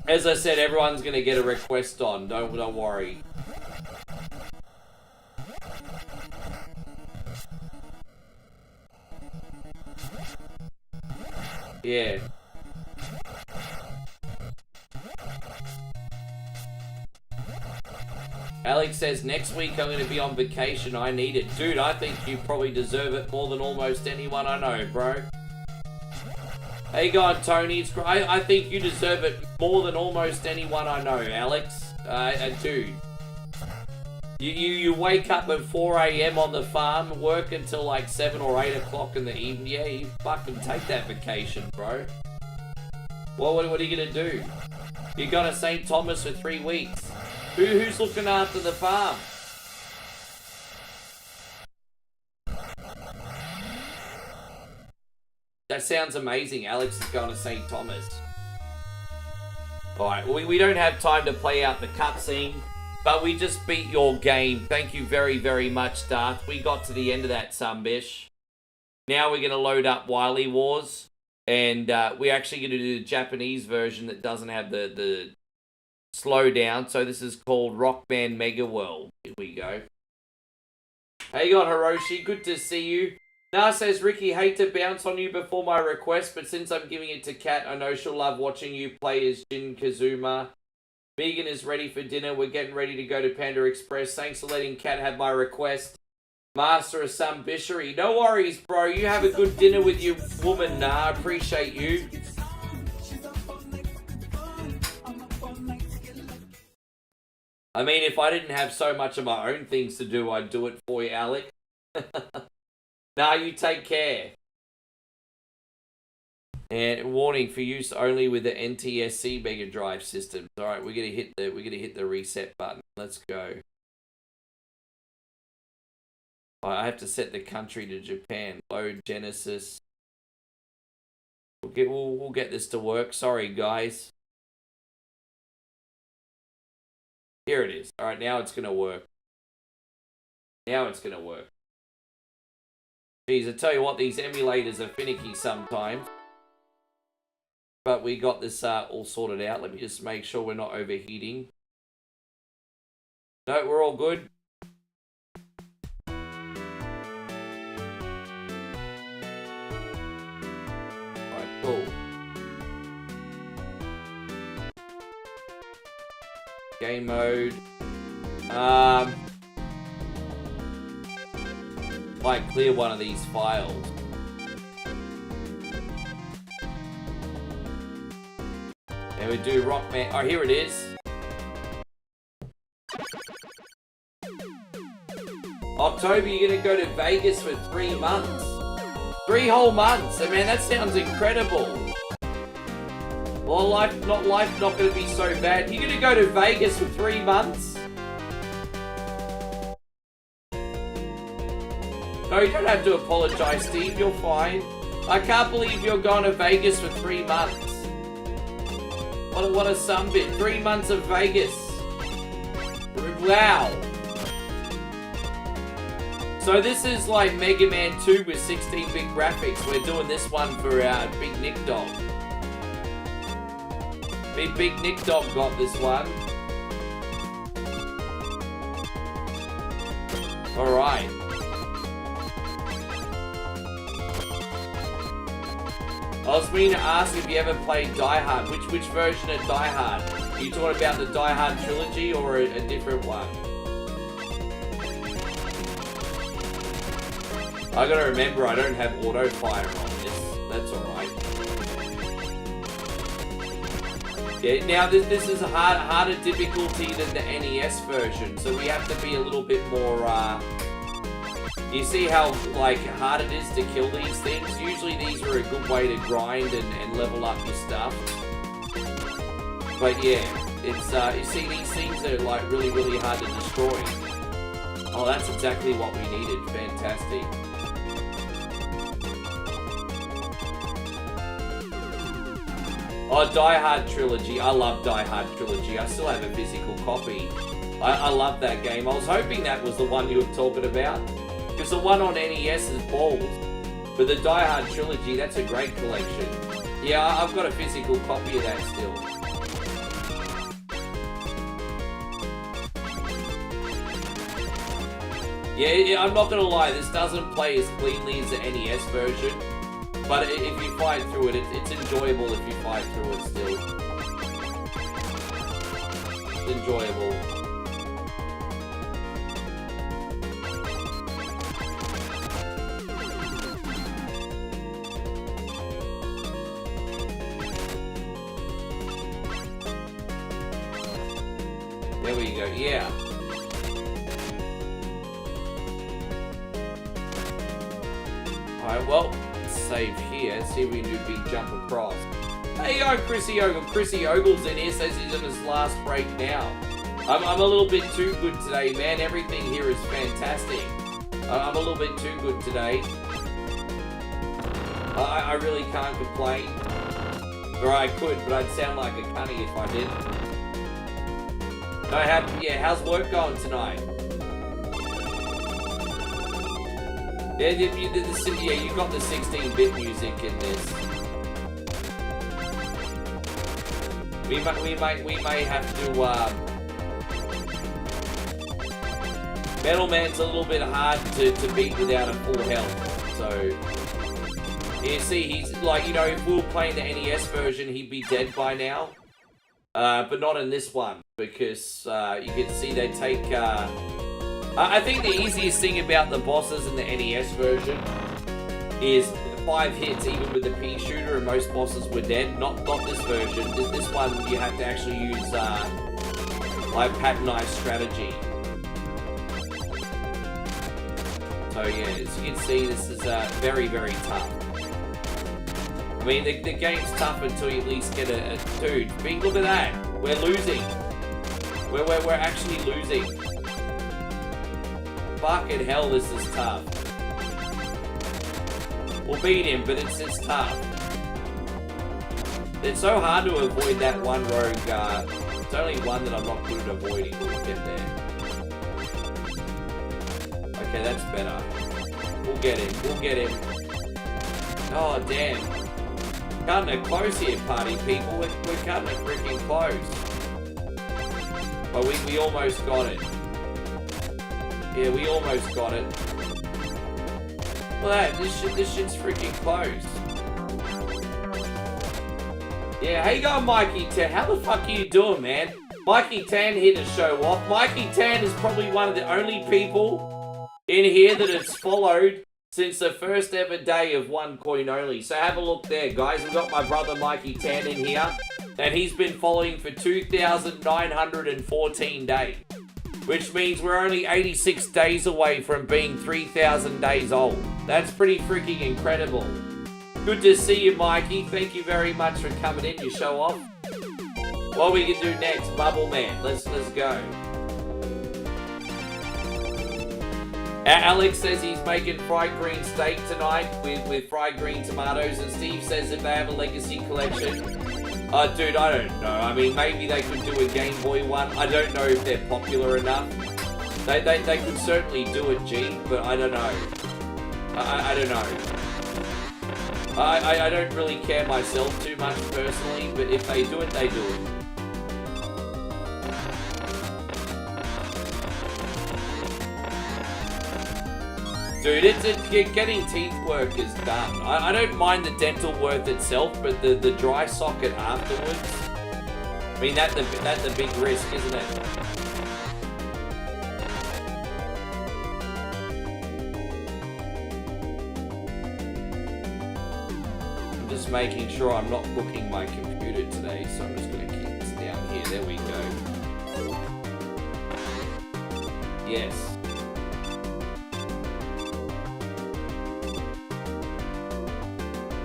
As I said, everyone's gonna get a request on. Don't worry. Yeah. Alex says, next week I'm going to be on vacation. I need it. Dude, I think you probably deserve it more than almost anyone I know, bro. How you going, Tony? I think you deserve it more than almost anyone I know, Alex. Dude. You wake up at 4 AM on the farm, work until like 7 or 8 o'clock in the evening. Yeah, you fucking take that vacation, bro. Well, what are you going to do? You're going to St. Thomas for 3 weeks. Who's looking after the farm? That sounds amazing. Alex is going to St. Thomas. Alright, we don't have time to play out the cutscene, but we just beat your game. Thank you very, very much, Darth. We got to the end of that, Sunbish. Now we're going to load up Wily Wars, and we're actually going to do the Japanese version that doesn't have the slowdown. So this is called Rockman Mega World. Here we go. Hey, you got Hiroshi. Good to see you. Nah, says Ricky, hate to bounce on you before my request, but since I'm giving it to Kat, I know she'll love watching you play as Jin Kazuma. Vegan is ready for dinner. We're getting ready to go to Panda Express. Thanks for letting Kat have my request. Master of some bishery. No worries, bro. You have a good dinner with your woman, nah. I appreciate you. I mean, if I didn't have so much of my own things to do, I'd do it for you, Alec. Nah, you take care. And warning, for use only with the NTSC Mega Drive system. All right, we're gonna hit the reset button. Let's go. I have to set the country to Japan. Load Genesis. We'll get this to work. Sorry, guys. Here it is. All right, now it's gonna work. Now it's gonna work. Geez, I tell you what, these emulators are finicky sometimes. But we got this all sorted out. Let me just make sure we're not overheating. No, we're all good. Alright, cool. Game mode. Might clear one of these files. And we do Rockman. Oh, here it is. October, you're gonna go to Vegas for 3 months. 3 whole months. I mean, that sounds incredible. Well, life's not gonna be so bad. You're gonna go to Vegas for 3 months? No, you don't have to apologize, Steve. You're fine. I can't believe you're going to Vegas for 3 months. What a sunbit. 3 months of Vegas. Wow. So this is like Mega Man 2 with 16-bit graphics. We're doing this one for our Big Nick Dog. Big Nick Dog got this one. Alright. I was meaning to ask if you ever played Die Hard. Which version of Die Hard? Are you talking about the Die Hard trilogy or a different one? I gotta remember I don't have auto fire on this. That's alright. Yeah, now this is a harder difficulty than the NES version, so we have to be a little bit more, you see how, like, hard it is to kill these things? Usually these are a good way to grind and level up your stuff. But yeah, it's, you see these things are, like, really, really hard to destroy. Oh, that's exactly what we needed. Fantastic. Oh, Die Hard Trilogy. I love Die Hard Trilogy. I still have a physical copy. I love that game. I was hoping that was the one you were talking about. Because the one on NES is balls. But the Die Hard Trilogy, that's a great collection. Yeah, I've got a physical copy of that still. Yeah, I'm not gonna lie, this doesn't play as cleanly as the NES version. But if you fight through it, it's enjoyable if you fight through it still. It's enjoyable. There we go, yeah. Alright, well, save here. See if we can do a big jump across. Hey, yo, Chrissy Ogle. Chrissy Ogle's in here, says he's on his last break now. I'm a little bit too good today, man. Everything here is fantastic. I'm a little bit too good today. I really can't complain. Or I could, but I'd sound like a cunny if I did. No, how's work going tonight? Yeah, you got the 16-bit music in this. We may have to, Metal Man's a little bit hard to beat without a full health, so... You see, he's, like, you know, if we were playing the NES version, he'd be dead by now. But not in this one, because, you can see they take, I think the easiest thing about the bosses in the NES version is 5 hits even with the pea shooter and most bosses were dead. Not this version. This one you have to actually use like patternized strategy. So yeah, as you can see, this is very, very tough. I mean, the game's tough until you at least get a dude. Look at that. We're losing. We're actually losing. Fucking hell, this is tough. We'll beat him, but it's tough. It's so hard to avoid that one rogue. It's only one that I'm not good at avoiding. We'll get there. Okay, that's better. We'll get him. We'll get him. Oh, damn. Cutting it close here, party people. We're cutting it freaking close. But we almost got it. Yeah, we almost got it. Look at that, this shit's freaking close. Yeah, how you going, Mikey Tan? How the fuck are you doing, man? Mikey Tan here to show off. Mikey Tan is probably one of the only people in here that has followed since the first ever day of One Coin Only. So have a look there, guys. We've got my brother Mikey Tan in here, and he's been following for 2,914 days. Which means we're only 86 days away from being 3,000 days old. That's pretty freaking incredible. Good to see you, Mikey. Thank you very much for coming in. You show off. What we can do next, Bubble Man. Let's go. Alex says he's making fried green steak tonight with fried green tomatoes, and Steve says if they have a legacy collection. Dude, I don't know. I mean, maybe they could do a Game Boy one. I don't know if they're popular enough. They could certainly do it, G, but I don't know. I don't know. I don't really care myself too much personally, but if they do it, they do it. Dude, it's getting teeth work is done. I don't mind the dental work itself, but the dry socket afterwards. I mean, that's a big risk, isn't it? I'm just making sure I'm not booking my computer today, so I'm just going to keep this down here. There we go. Yes.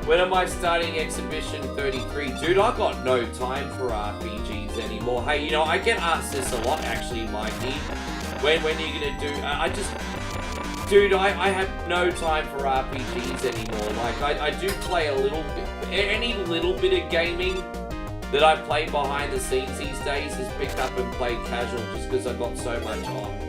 When am I starting Exhibition 33? Dude, I've got no time for RPGs anymore. Hey, you know, I get asked this a lot, actually, Mikey. When are you gonna do... Dude, I have no time for RPGs anymore. Like, I do play a little bit... Any little bit of gaming that I play behind the scenes these days is picked up and played casual just because I've got so much on.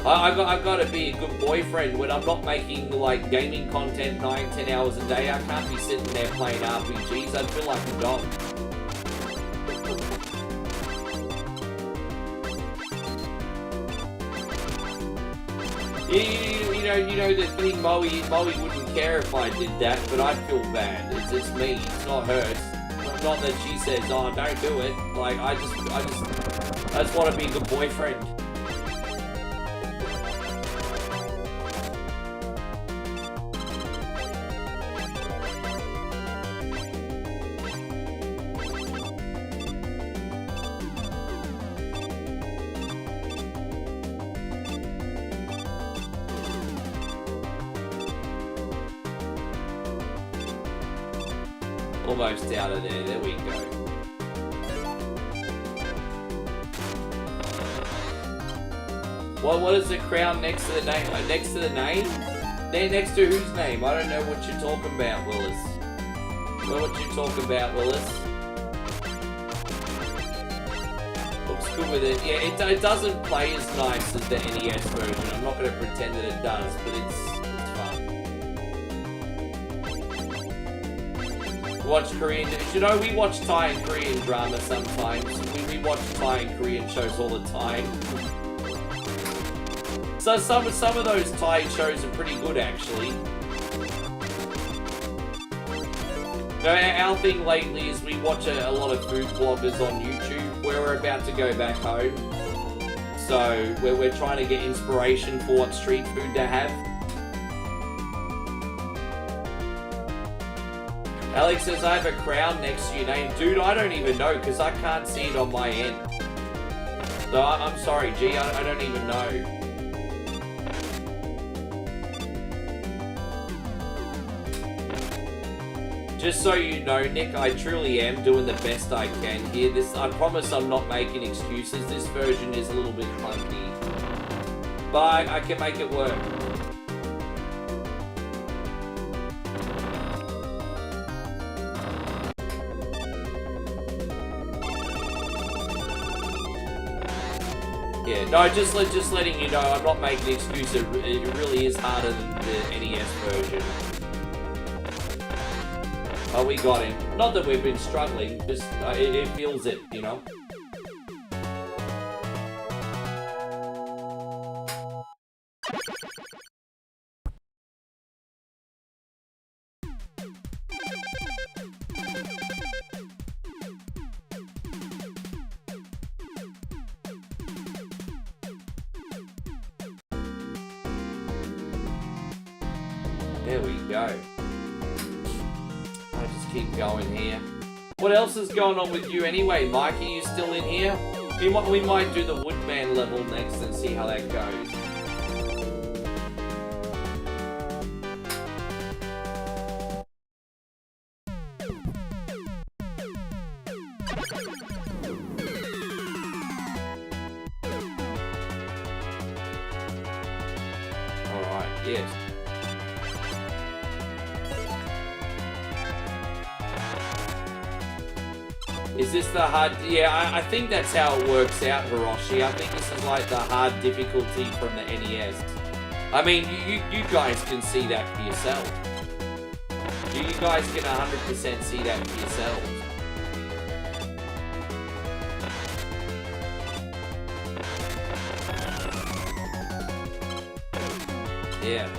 I've got to be a good boyfriend when I'm not making, like, gaming content 9-10 hours a day. I can't be sitting there playing RPGs. I'd feel like a dog. You know the thing, Moe wouldn't care if I did that, but I'd feel bad. It's me. It's not her. It's not that she says, oh, don't do it. Like, I just want to be a good boyfriend. Almost out of there. There we go. What is the crown next to the name? Next to the name? Next to whose name? I don't know what you're talking about, Willis. What you talking about, Willis? Looks good with it. Yeah, it doesn't play as nice as the NES version. I'm not going to pretend that it does, but it's fun. Watch Korean, you know, we watch Thai and Korean drama sometimes. We watch Thai and Korean shows all the time. So some of those Thai shows are pretty good, actually. No, our thing lately is we watch a lot of food bloggers on YouTube where we're about to go back home. So we're trying to get inspiration for what street food to have. Alex says, I have a crown next to your name. Dude, I don't even know because I can't see it on my end. So I'm sorry, G, I don't even know. Just so you know, Nick, I truly am doing the best I can here. I promise I'm not making excuses. This version is a little bit clunky. But I can make it work. Yeah, no, just letting you know, I'm not making an excuse. It really is harder than the NES version. Oh, we got him. Not that we've been struggling, just it feels it, you know. There we go. I'll just keep going here. What else is going on with you anyway, Mike? Are you still in here? We might do the Woodman level next and see how that goes. Alright, yes. Is this the hard... Yeah, I think that's how it works out, Hiroshi. I think this is like the hard difficulty from the NES. I mean, you guys can see that for yourself. You guys can 100% see that for yourselves. Yeah.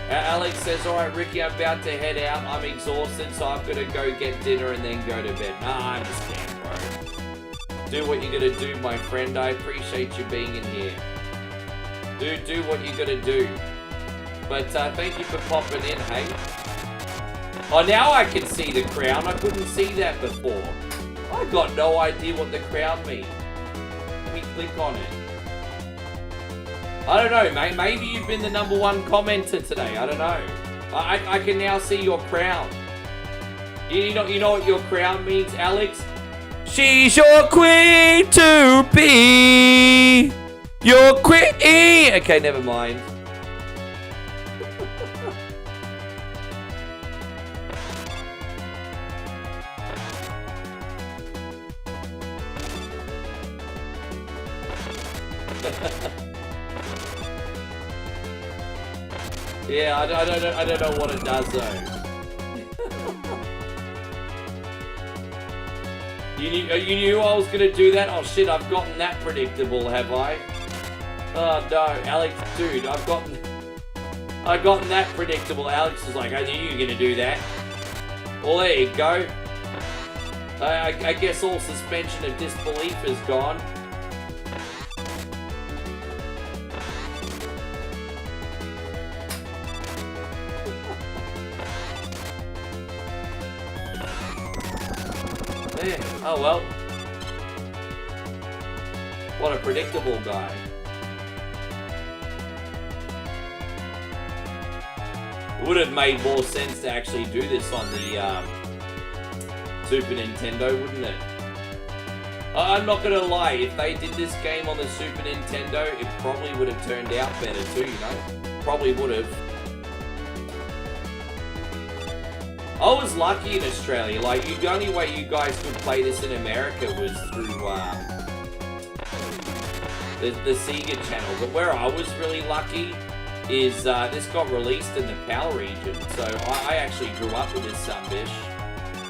Alex says, alright Ricky, I'm about to head out. I'm exhausted, so I'm gonna go get dinner and then go to bed. Nah, I understand, bro. Do what you gotta do, my friend. I appreciate you being in here. Do what you gotta do. But thank you for popping in, hey? Oh, now I can see the crown. I couldn't see that before. I got no idea what the crown means. Let me click on it. I don't know, mate. Maybe you've been the #1 commenter today. I don't know. I can now see your crown. You know what your crown means, Alex? She's your queen to be. Your queen. Okay, never mind. Yeah, I don't know what it does though. You knew I was gonna do that? Oh shit, I've gotten that predictable, have I? Oh no, Alex, dude, I've gotten that predictable. Alex was like, I knew you were gonna do that. Well, there you go. I guess all suspension of disbelief is gone. There. Oh well. What a predictable guy. It would have made more sense to actually do this on the Super Nintendo, wouldn't it? I'm not gonna lie, if they did this game on the Super Nintendo, it probably would have turned out better too, you know? Probably would have. I was lucky in Australia. Like, the only way you guys could play this in America was through the Sega channel. But where I was really lucky is this got released in the PAL region. So I actually grew up with this sumbitch.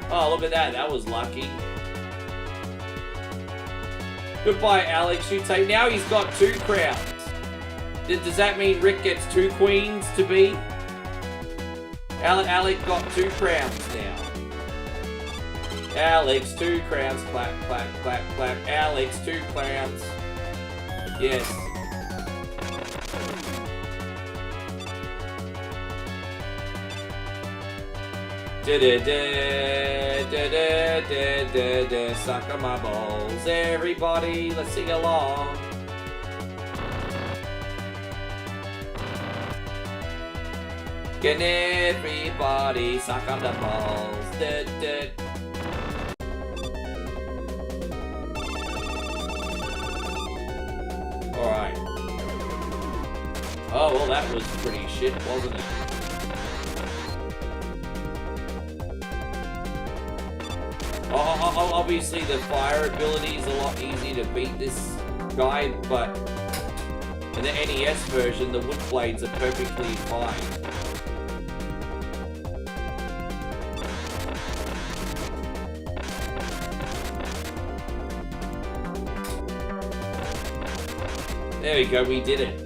Oh, look at that. That was lucky. Goodbye, Alex. You take... Now he's got 2 crowns. Does that mean Rick gets 2 queens to be? Alec got 2 crowns now. Alex, 2 crowns. Clap, clap, clap, clap. Alex, 2 crowns. Yes. Suck on my balls. Everybody, let's sing along. Can everybody suck on the balls? Alright. Oh, well, that was pretty shit, wasn't it? Obviously, the fire ability is a lot easier to beat this guy, but in the NES version, the wood blades are perfectly fine. There we go, we did it.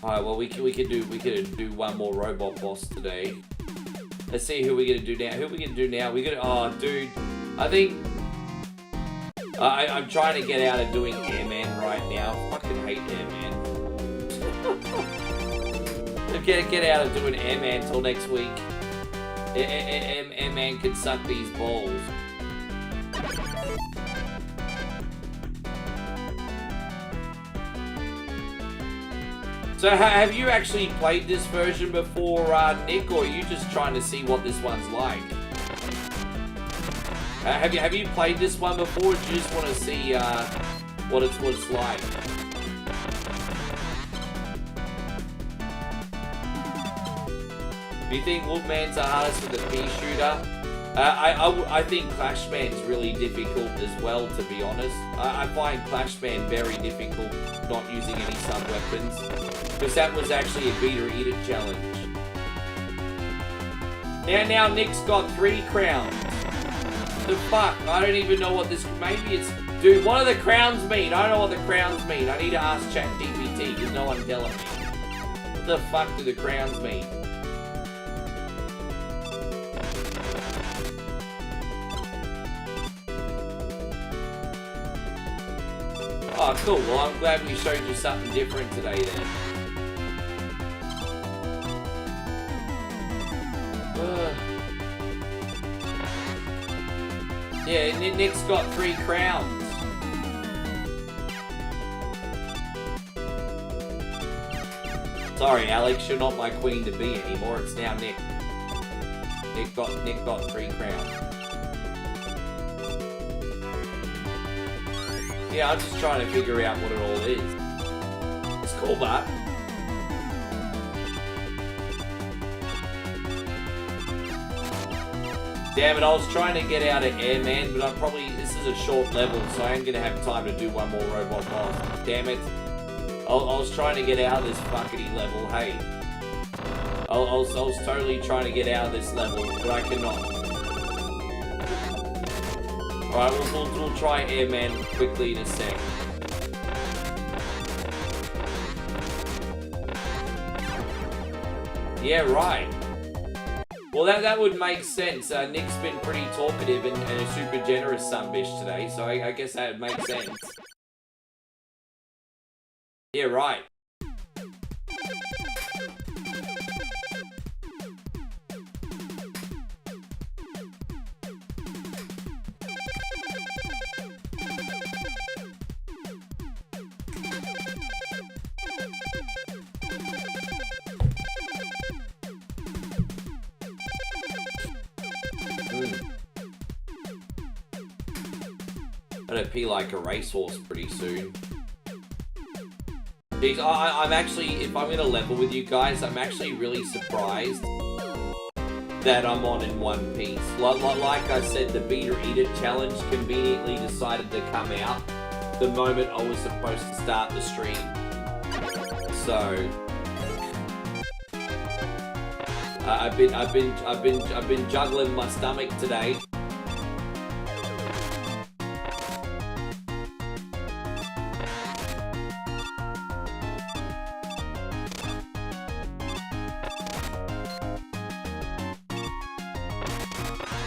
Alright, well we could do one more robot boss today. Let's see who we're gonna do now. Oh dude, I think I'm trying to get out of doing Airman right now. I fucking hate Airman. Get out of doing Airman till next week. Airman can suck these balls. So have you actually played this version before, Nick, or are you just trying to see what this one's like? Have you played this one before? Or do you just want to see what it's like? Do you think Wolfman's the hardest for the pea shooter? I think Clashman's really difficult as well, to be honest. I find Clashman very difficult not using any sub-weapons, because that was actually a beater eat it challenge. Now Nick's got 3 crowns. The fuck? I don't even know what this... Maybe it's... Dude, what do the crowns mean? I don't know what the crowns mean. I need to ask ChatGPT, because no one's telling me. What the fuck do the crowns mean? Oh, cool. Well, I'm glad we showed you something different today, then. Yeah, Nick's got 3 crowns. Sorry, Alex, you're not my queen to be anymore. It's now Nick. Nick got 3 crowns. Yeah, I'm just trying to figure out what it all is. It's cool, but... Damn it, I was trying to get out of Airman, but this is a short level, so I ain't gonna have time to do one more robot boss. Damn it. I was trying to get out of this fuckety level, hey. I was totally trying to get out of this level, but I cannot. Alright, we'll try Airman quickly in a sec. Yeah, right. Well, that would make sense. Nick's been pretty talkative and a super generous sunbish today, so I guess that would make sense. Yeah, right. I'm gonna pee like a racehorse pretty soon. Jeez, I'm actually, if I'm gonna level with you guys, I'm actually really surprised that I'm on in one piece. Like I said, the Beater Eater challenge conveniently decided to come out the moment I was supposed to start the stream. So I've been juggling my stomach today.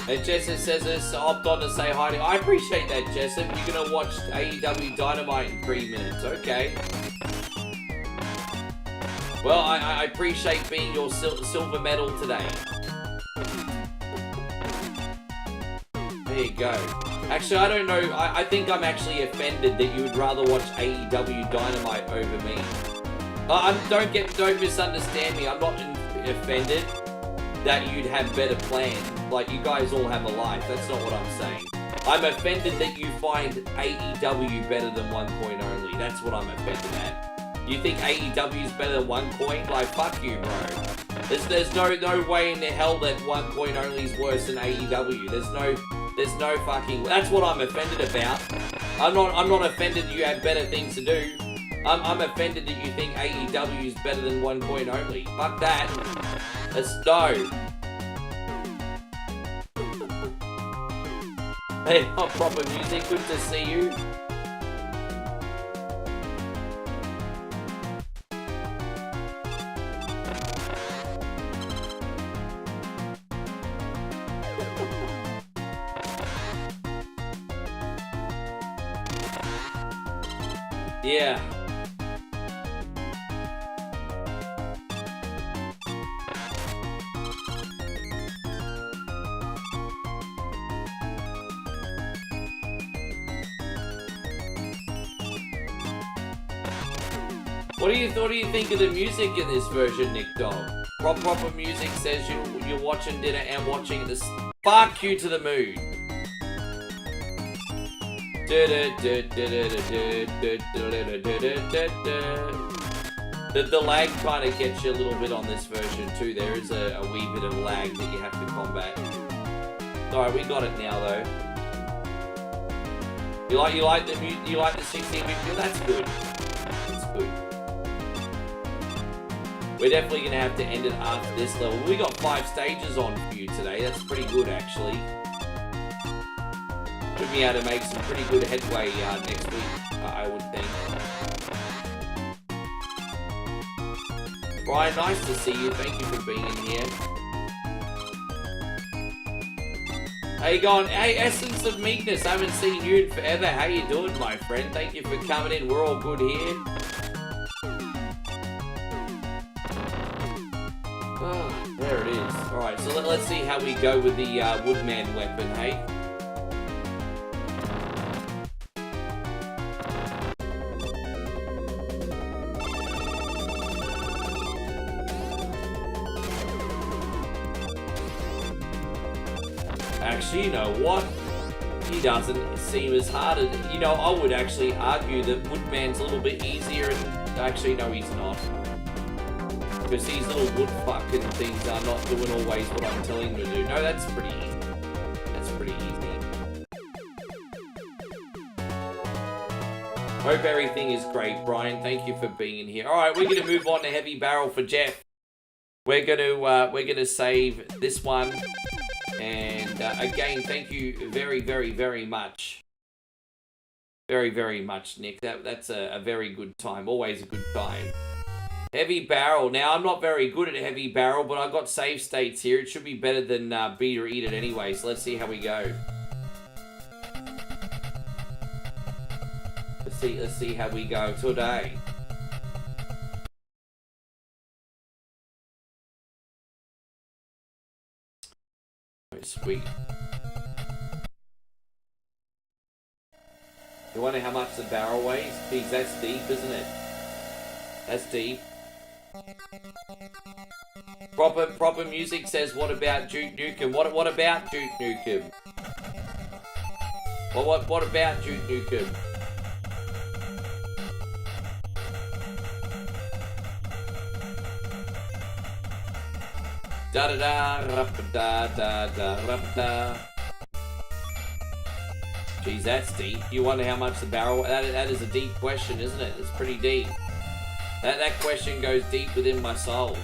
And Jessup says this, opted on to say hi to you. I appreciate that, Jessup. You're going to watch AEW Dynamite in 3 minutes. Okay. Well, I appreciate being your silver medal today. There you go. Actually, I don't know. I think I'm actually offended that you would rather watch AEW Dynamite over me. Don't misunderstand me. I'm not offended that you'd have better plans. Like, you guys all have a life. That's not what I'm saying. I'm offended that you find AEW better than One Coin Only. That's what I'm offended at. You think AEW is better than One Coin? Like, fuck you, bro. There's no way in the hell that One Coin Only is worse than AEW. There's no fucking... That's what I'm offended about. I'm not offended that you have better things to do. I'm offended that you think AEW is better than One Coin Only. Fuck that. Let's go. Hey, not proper music. Good to see you. Yeah. What do you think of the music in this version, Nick Dog? Proper music says you're watching dinner and watching this. Fuck you to the moon. The lag kind of gets you a little bit on this version too. There is a wee bit of lag that you have to combat. Alright, we got it now though. You like the 16-bit feel? That's good. That's good. We're definitely gonna have to end it after this level. We got 5 stages on for you today. That's pretty good actually. Should be able to make some pretty good headway next week, I would think. Brian, nice to see you. Thank you for being in here. How you going? Hey, Essence of Meekness. I haven't seen you in forever. How you doing, my friend? Thank you for coming in. We're all good here. Oh, there it is. Alright, so let's see how we go with the Woodman weapon, hey? Actually, you know what? He doesn't seem as hard as... You know, I would actually argue that Woodman's a little bit easier and... Actually, no, he's not. Because these little wood fucking things are not doing always what I'm telling them to do. No, that's pretty easy. That's pretty easy. Hope everything is great, Brian. Thank you for being in here. Alright, we're going to move on to Heavy Barrel for Jeff. We're gonna save this one. And again, thank you very, very, very much. Very, very much, Nick. That's a very good time. Always a good time. Heavy Barrel. Now, I'm not very good at Heavy Barrel, but I've got save states here. It should be better than Beat or Eat It anyway, so let's see how we go. Let's see how we go today. Sweet. You wonder how much the barrel weighs? Geez, that's deep, isn't it? That's deep. Proper music says, what about Duke Nukem? What about Duke Nukem? What about Duke Nukem? Da da da da da da da. Geez, that's deep. You wonder how much the barrel... That is a deep question, isn't it? It's pretty deep. That question goes deep within my soul.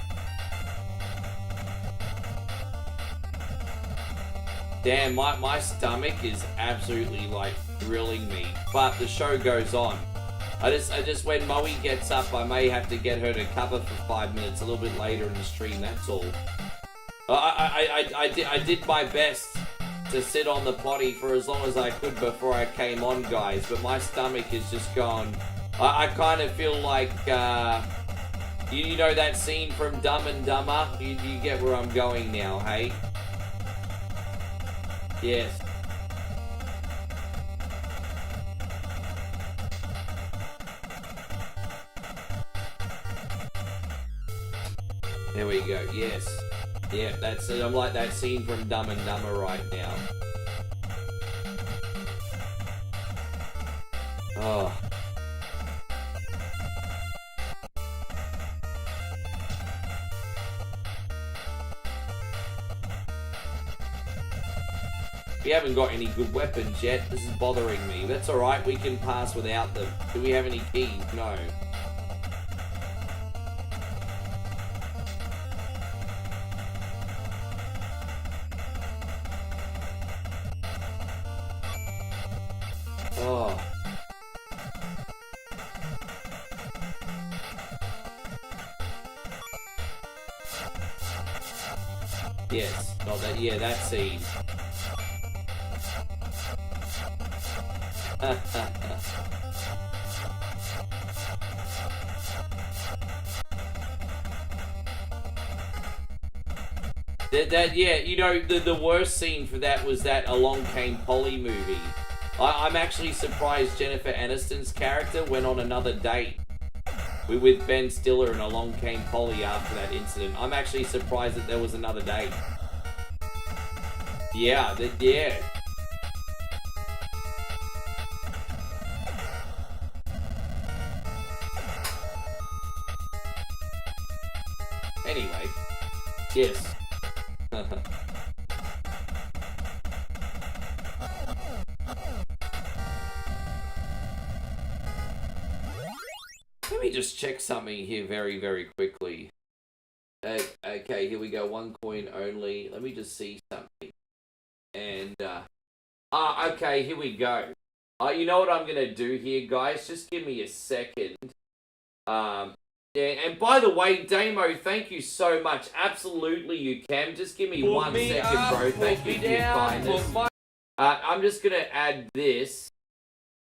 Damn, my stomach is absolutely, like, grilling me. But the show goes on. I just when Moe gets up, I may have to get her to cover for 5 minutes a little bit later in the stream, that's all. I did my best to sit on the potty for as long as I could before I came on, guys, but my stomach is just gone. I kind of feel like, you know that scene from Dumb and Dumber? You get where I'm going now, hey? Yes. There we go, yes. Yeah, that's it. I'm like that scene from Dumb and Dumber right now. Oh. We haven't got any good weapons yet. This is bothering me. That's alright, we can pass without them. Do we have any keys? No. Oh. Yes, not that. Yeah, that scene. Yeah, you know, the worst scene for that was that Along Came Polly movie. I'm actually surprised Jennifer Aniston's character went on another date with Ben Stiller and Along Came Polly after that incident. I'm actually surprised that there was another date. Yeah, yeah. Anyway, yes. Let me just check something here very, very quickly. Okay, here we go. 1 coin only. Let me just see something. And, okay, here we go. You know what I'm going to do here, guys? Just give me a second. Yeah, and by the way, Damo, thank you so much. Absolutely, you can. Just give me 1 second, bro. Thank you for your kindness. I'm just going to add this.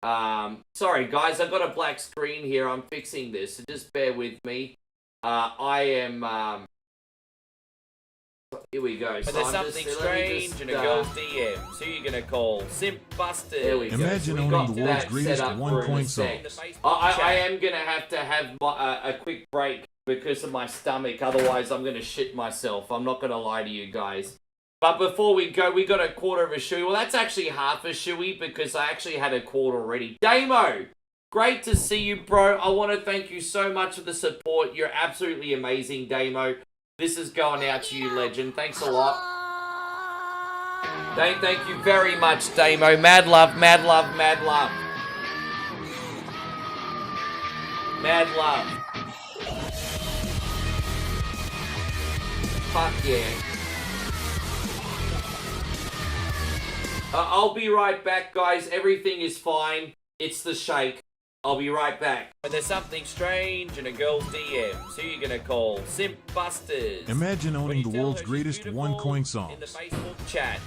Sorry, guys, I've got a black screen here. I'm fixing this, so just bear with me. I am, here we go. But so there's something strange in a girl's DMs. Who are you gonna call? Simp Busters. There we go. Imagine owning the world's greatest one-coin songs. I am gonna have to have a quick break because of my stomach. Otherwise, I'm gonna shit myself. I'm not gonna lie to you guys. But before we go, we got a quarter of a shoey. Well, that's actually half a shoey because I actually had a quarter already. Damo, great to see you, bro. I want to thank you so much for the support. You're absolutely amazing, Damo. This is going out to you, legend. Thanks a lot. Thank you very much, Damo. Mad love, mad love, mad love. Mad love. Fuck yeah. I'll be right back, guys. Everything is fine. It's the shake. I'll be right back. But there's something strange in a girl's DMs. Who are you gonna call? Simp Busters. Imagine owning the world's greatest one-coin in the songs Facebook chat.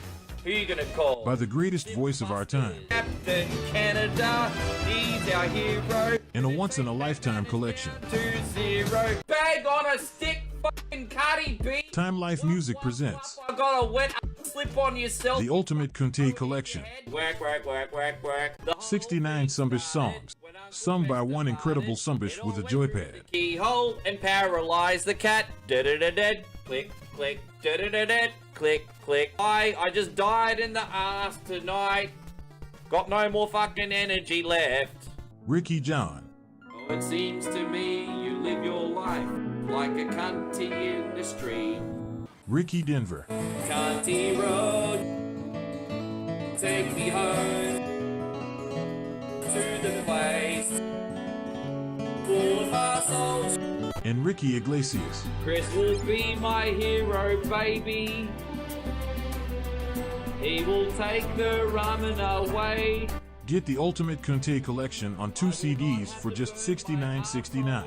Who are you gonna call? by the greatest voice of our time Captain Canada, he's our hero. in a once-in-a-lifetime collection. 2-0. Bag on a stick, fucking Cardi B. Time Life Music presents I got a wet slip on yourself. the Ultimate Kunte Collection. Work, work, work, work, work. 69 Sumbish songs, sung by one incredible Sumbish with a joypad. Keyhole and paralyze the cat. Da-da-da-da. Click, click, da-da-da-da. Click, click. I just died in the ass tonight. Got no more fucking energy left. Ricky John, Oh, it seems to me you live your life like a cunty in the street. Ricky Denver, Cunty road, take me home to the place full of assholes. and Ricky Iglesias. Chris will be my hero, baby. He will take the ramen away. Get the Ultimate Kunte Collection on 2 CDs for just $69.69.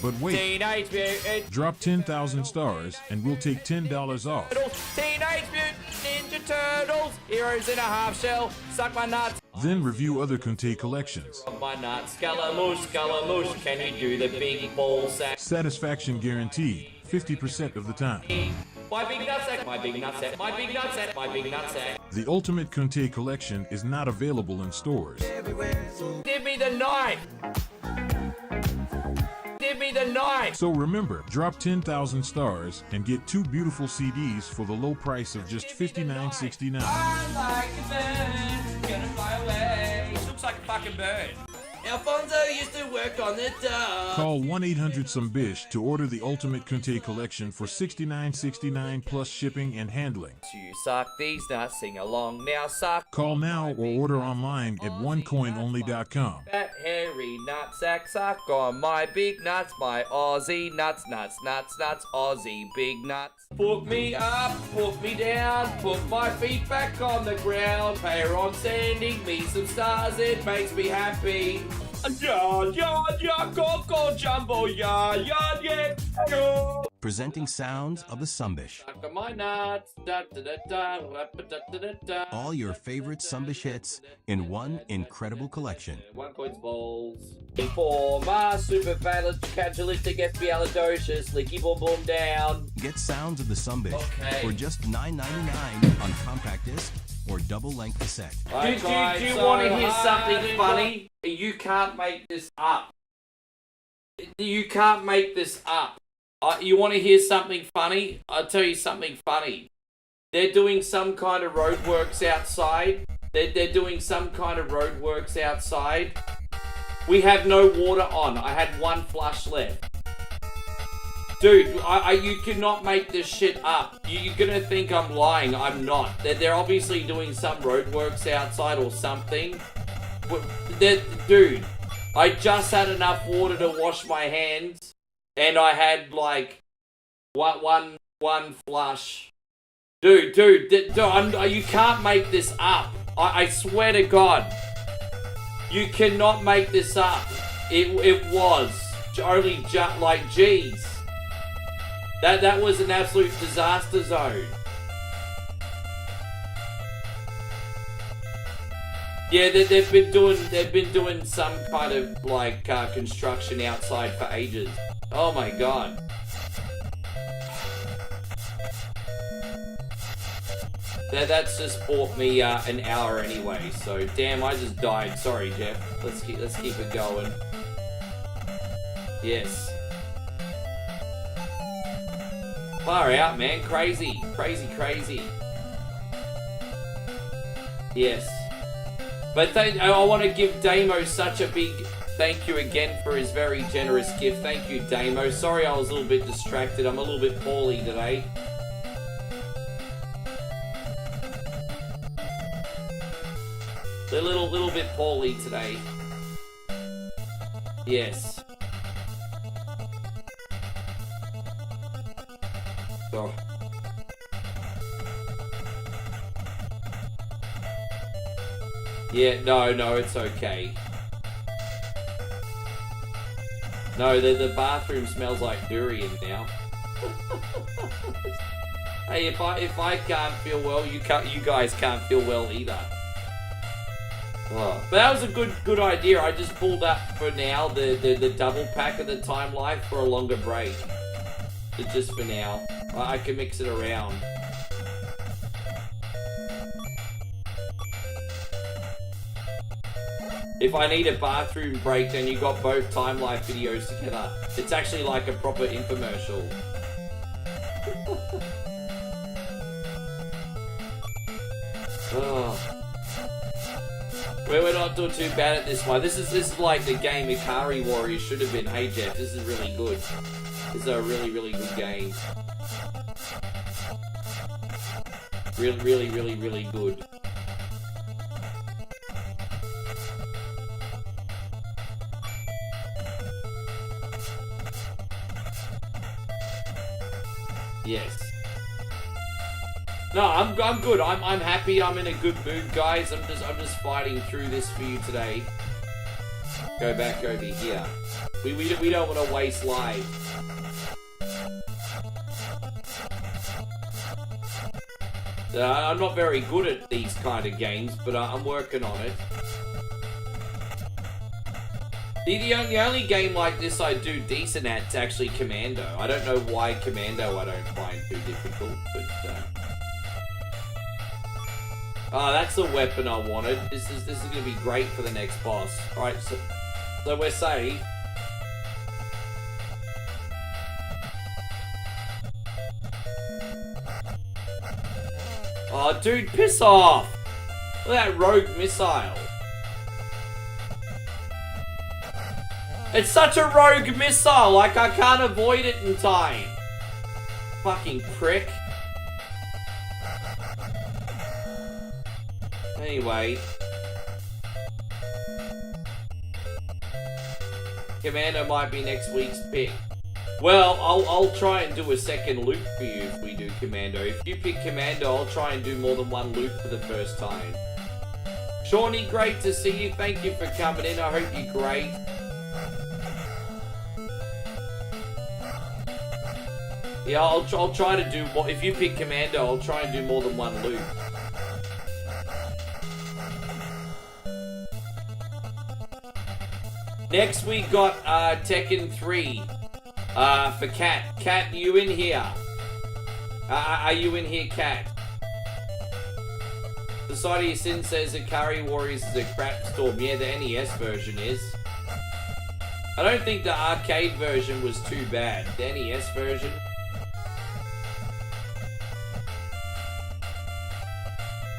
But wait, Teenage Mutant drop 10,000 stars and we'll take $10 off. Turtles. Teenage Mutant Ninja Turtles. Heroes in a half shell. Suck my nuts. Then review other Kunte collections. Suck my nuts. Scaramouche. Can you do the big ball sack? Satisfaction guaranteed, 50% of the time. My big nutsack. My big nutsack. My big nutsack. My big nutsack. The Ultimate Kunte Collection is not available in stores. Give me the knife. Give me the knife. So remember, drop 10,000 stars and get 2 beautiful CDs for the low price of just $59.69. I like a bird, gonna fly away. Looks like a fucking bird. Alfonso used to work on the dock. Call 1-800-SOMEBISH to order the Ultimate Kunte Collection for $69.69 plus shipping and handling. You suck these nuts. Sing along now. Suck. Call now or order online at onecoinonly.com. That hairy nutsack. Suck on my big nuts. My Aussie nuts. Aussie big nuts. Put me up, put me down, put my feet back on the ground. Pay her on sending me some stars, it makes me happy. Yard, go, jumbo, yard, yeah. Presenting sounds of the Sumbish. Suck on my nuts, da-da-da-da. All your favorite Sumbish hits in one incredible collection. 1 coins balls. Informer, super valid, cadulistic, espialidocious, licky boom boom down. Get sounds of the Sumbish Okay. for just $9.99 on compact disc or double-length cassette. Do you want to hear something funny? You can't make this up. You can't make this up. You want to hear something funny? I'll tell you something funny. They're doing some kind of roadworks outside. They're doing some kind of roadworks outside. We have no water on. I had 1 flush left. Dude, you cannot make this shit up. You're gonna think I'm lying. I'm not. They're obviously doing some roadworks outside or something. Dude, I just had enough water to wash my hands, and I had like one flush. Dude, you can't make this up. I swear to God, you cannot make this up. It was only just like, jeez. That was an absolute disaster zone. Yeah, they've been doing some kind of like construction outside for ages. Oh my God. That's just bought me an hour anyway. So damn, I just died. Sorry, Jeff. Let's keep it going. Yes. Far out, man. Crazy. Yes. But I want to give Damo such a big thank you again for his very generous gift. Thank you, Damo. Sorry I was a little bit distracted. I'm a little bit poorly today. A little bit poorly today. Yes. So. Yeah, no, it's okay. No, the bathroom smells like durian now. Hey, if I can't feel well, you guys can't feel well either. Oh. But that was a good idea. I just pulled up for now the double pack of the Time Life for a longer break. Just for now. I can mix it around. If I need a bathroom break, then you got both Time Life videos together. It's actually like a proper infomercial. Oh. We're not doing too bad at this one. This is like the game Atari Warriors should have been. Hey Jeff, this is really good. This is a really good game. Really good. Yes. No, I'm good. I'm happy. I'm in a good mood, guys. I'm just fighting through this for you today. Go back over here. We don't want to waste lives. I'm not very good at these kind of games, but I'm working on it. The only game like this I do decent at is actually Commando. I don't know why Commando I don't find too difficult, but oh, that's the weapon I wanted. This is gonna be great for the next boss. Alright, so we're safe. Oh dude, piss off! Look at that rogue missile. It's such a rogue missile, like I can't avoid it in time. Fucking prick. Anyway. Commando might be next week's pick. Well, I'll try and do a second loop for you if we do Commando. If you pick Commando, I'll try and do more than one loop for the first time. Shawnee, great to see you. Thank you for coming in. I hope you're great. Yeah, I'll try to do more. If you pick Commando, I'll try and do more than one loop. Next we got Tekken 3 for Cat. Cat, you in here? Are you in here, Cat? Society of Sin says Atari Warriors is a crap storm. Yeah, the NES version is. I don't think the arcade version was too bad. The NES version.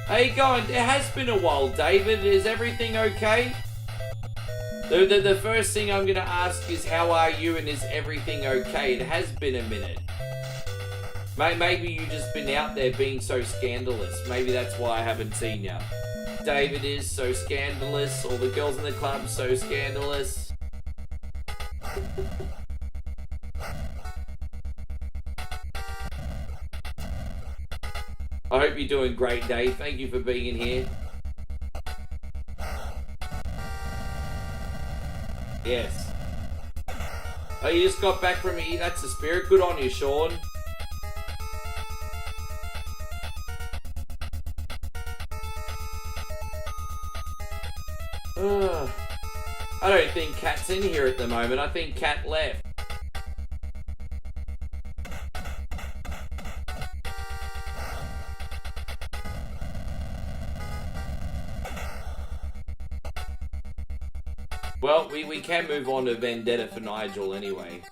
How you going? It has been a while, David. Is everything okay? The first thing I'm gonna ask is how are you and is everything okay? It has been a minute. Maybe you just been out there being so scandalous. Maybe that's why I haven't seen you. David is so scandalous. All the girls in the club so scandalous. I hope you're doing great, Dave. Thank you for being in here. Yes. Oh, you just got back from me. That's the spirit. Good on you, Sean. I don't think Kat's in here at the moment. I think Kat left. Well, we can move on to Vendetta for Nigel anyway.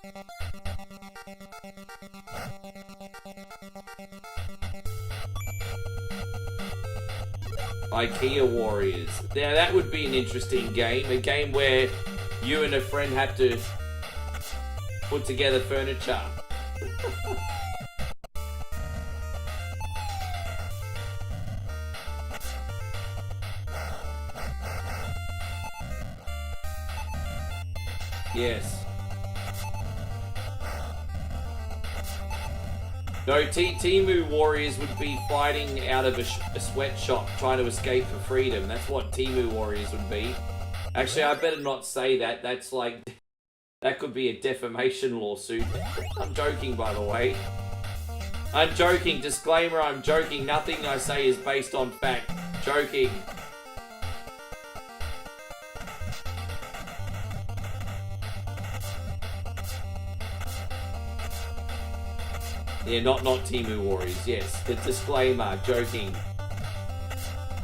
IKEA Warriors. Now that would be an interesting game. A game where you and a friend have to put together furniture. Yes. No, Temu Warriors would be fighting out of a sweatshop trying to escape for freedom. That's what Temu Warriors would be. Actually, I better not say that. That's like... That could be a defamation lawsuit. I'm joking, by the way. I'm joking. Disclaimer, I'm joking. Nothing I say is based on fact. Joking. Yeah, not Temu Warriors, yes. The disclaimer, joking.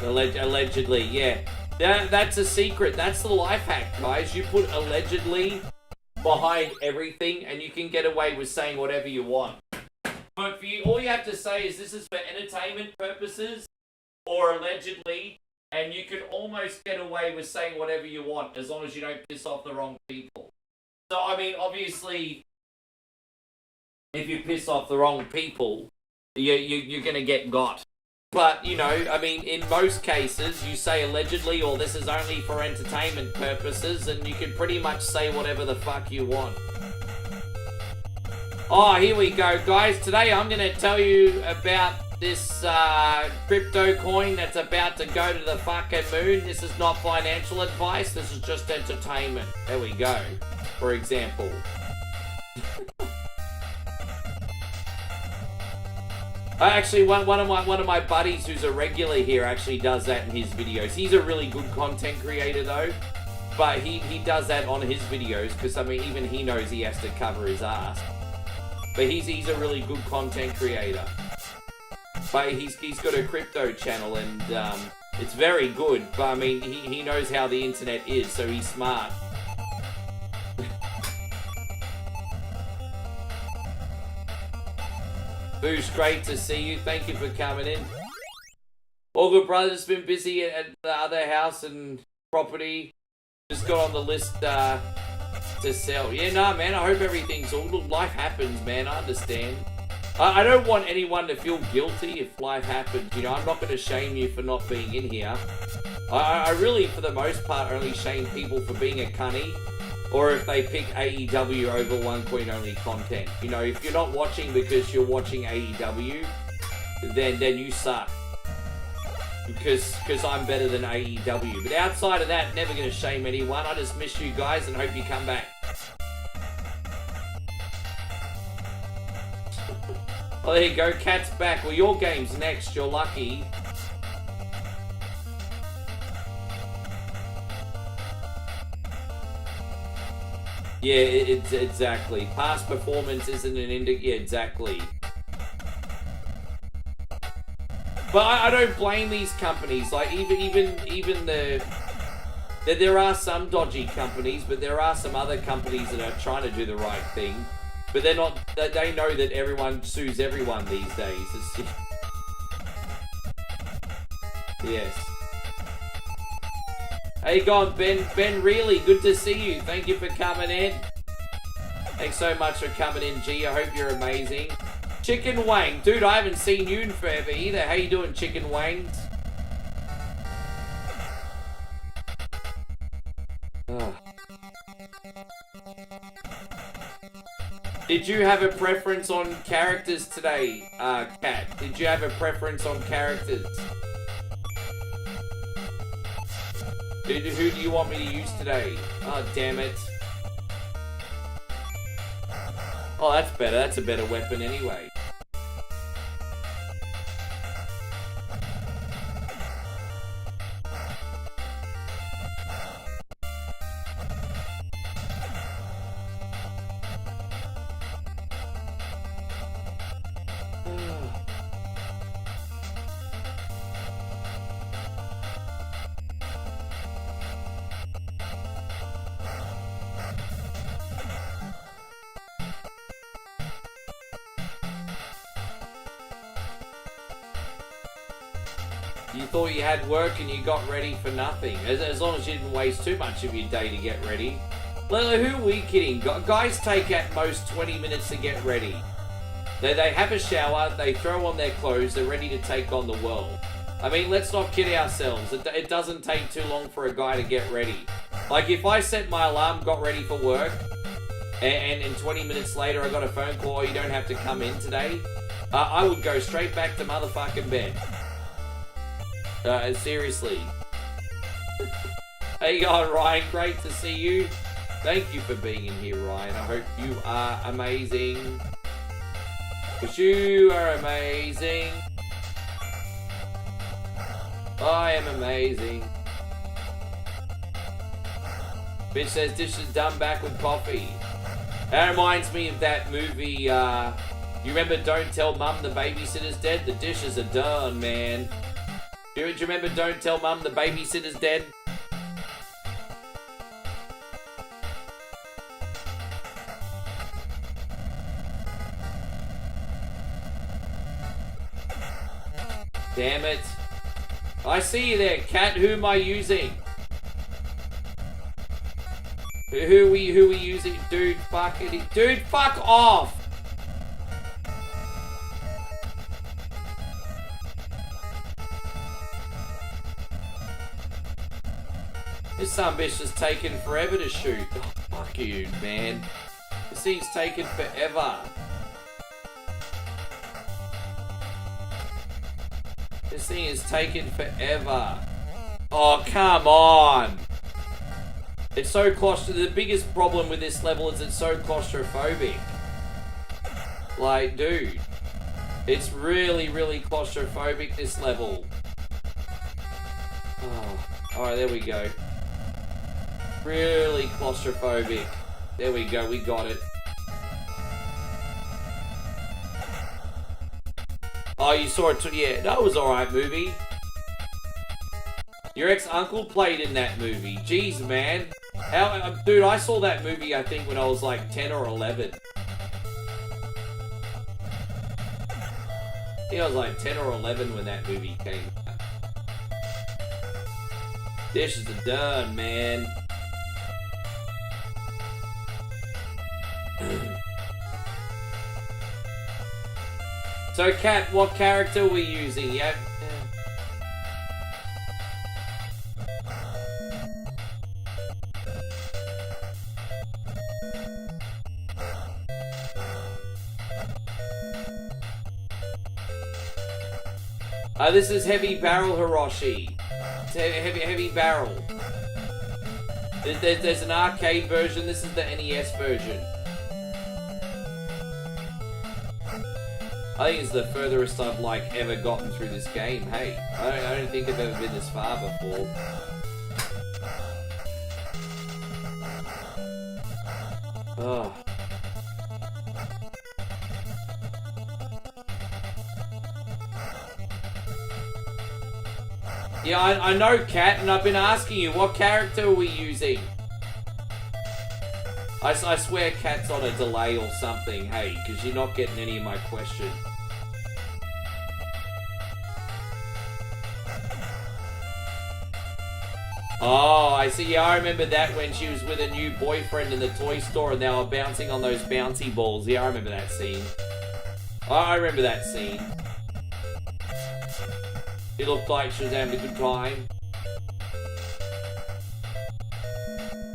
Allegedly, yeah. That's a secret. That's the life hack, guys. You put allegedly behind everything and you can get away with saying whatever you want. But for you, all you have to say is this is for entertainment purposes or allegedly, and you can almost get away with saying whatever you want as long as you don't piss off the wrong people. So, I mean, obviously... If you piss off the wrong people, you're going to get got. But, you know, I mean, in most cases, you say allegedly, or this is only for entertainment purposes, and you can pretty much say whatever the fuck you want. Oh, here we go, guys. Today I'm going to tell you about this crypto coin that's about to go to the fucking moon. This is not financial advice. This is just entertainment. There we go. For example. Actually, one of my buddies who's a regular here actually does that in his videos. He's a really good content creator though, but he does that on his videos because I mean even he knows he has to cover his ass. But he's a really good content creator. But he's got a crypto channel and it's very good. But I mean he knows how the internet is, so he's smart. Boosh, great to see you. Thank you for coming in. All good, brothers. Been busy at the other house and property. Just got on the list to sell. Yeah, nah, man. I hope everything's all good. Life happens, man. I understand. I don't want anyone to feel guilty if life happens. You know, I'm not going to shame you for not being in here. I really, for the most part, only shame people for being a cunny. Or if they pick AEW over one coin only content. You know, if you're not watching because you're watching AEW, then you suck. Because I'm better than AEW. But outside of that, never going to shame anyone. I just miss you guys and hope you come back. Oh, there you go. Cat's back. Well, your game's next. You're lucky. Yeah, it's exactly. Past performance isn't an indicator. Yeah, exactly. But I don't blame these companies. Like even there are some dodgy companies, but there are some other companies that are trying to do the right thing. But they're not. They know that everyone sues everyone these days. It's, yes. How you going, Ben? Ben, really good to see you. Thank you for coming in. Thanks so much for coming in, G. I hope you're amazing. Chicken Wang. Dude, I haven't seen you in forever either. How you doing, Chicken Wangs? Oh. Did you have a preference on characters today, Kat? Did you have a preference on characters? Who do you want me to use today? Oh, damn it. Oh, that's better. That's a better weapon anyway. You thought you had work and you got ready for nothing. As long as you didn't waste too much of your day to get ready. Who are we kidding? Guys take at most 20 minutes to get ready. They have a shower, they throw on their clothes, they're ready to take on the world. I mean, let's not kid ourselves. It doesn't take too long for a guy to get ready. Like, if I set my alarm, got ready for work, and 20 minutes later I got a phone call, oh, you don't have to come in today, I would go straight back to motherfucking bed. Seriously. How you going, Ryan? Great to see you. Thank you for being in here, Ryan. I hope you are amazing. Because you are amazing. I am amazing. Bitch says dishes done back with coffee. That reminds me of that movie, you remember Don't Tell Mum the Babysitter's Dead? The dishes are done, man. Do you remember Don't Tell Mum the Babysitter's Dead? Damn it. I see you there, Cat. Who am I using? Who are we using? Dude, fuck it. Dude, fuck off! This sumbitch is taking forever to shoot. Oh, fuck you, man. This thing's taking forever. This thing is taking forever. Oh, come on. It's so claustrophobic. The biggest problem with this level is it's so claustrophobic. Like, dude. It's really, really claustrophobic, this level. Oh, alright, there we go. Really claustrophobic. There we go, we got it. Oh, you saw it too? Yeah, that was alright movie. Your ex-uncle played in that movie. Jeez, man. How, dude, I saw that movie, I think, when I was like 10 or 11. I think I was like 10 or 11 when that movie came out. Dishes are done, man. So, Kat, what character are we using? Yeah. This is Heavy Barrel Hiroshi. It's heavy Barrel. There's an arcade version. This is the NES version. I think it's the furthest I've like ever gotten through this game. Hey, I don't think I've ever been this far before. Oh. Yeah, I know, Kat, and I've been asking you, what character are we using? I swear Kat's on a delay or something, hey, because you're not getting any of my questions. Oh, I see. Yeah, I remember that when she was with a new boyfriend in the toy store and they were bouncing on those bouncy balls. Yeah, I remember that scene. I remember that scene. It looked like she was having a good time.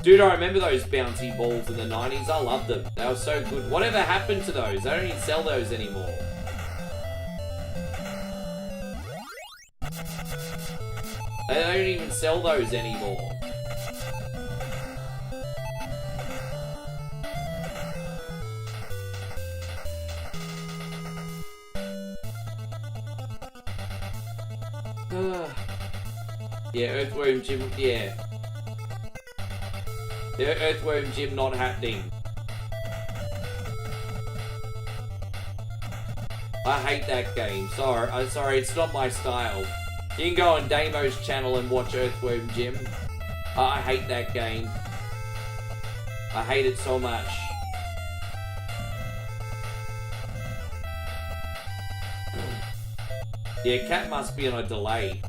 Dude, I remember those bouncy balls in the 90s. I loved them. They were so good. Whatever happened to those? They don't even sell those anymore. They don't even sell those anymore. Yeah, Earthworm Jim, yeah. The Earthworm Jim not happening. I hate that game. Sorry, it's not my style. You can go on Damo's channel and watch Earthworm Jim. I hate that game. I hate it so much. Yeah, Cat must be on a delay.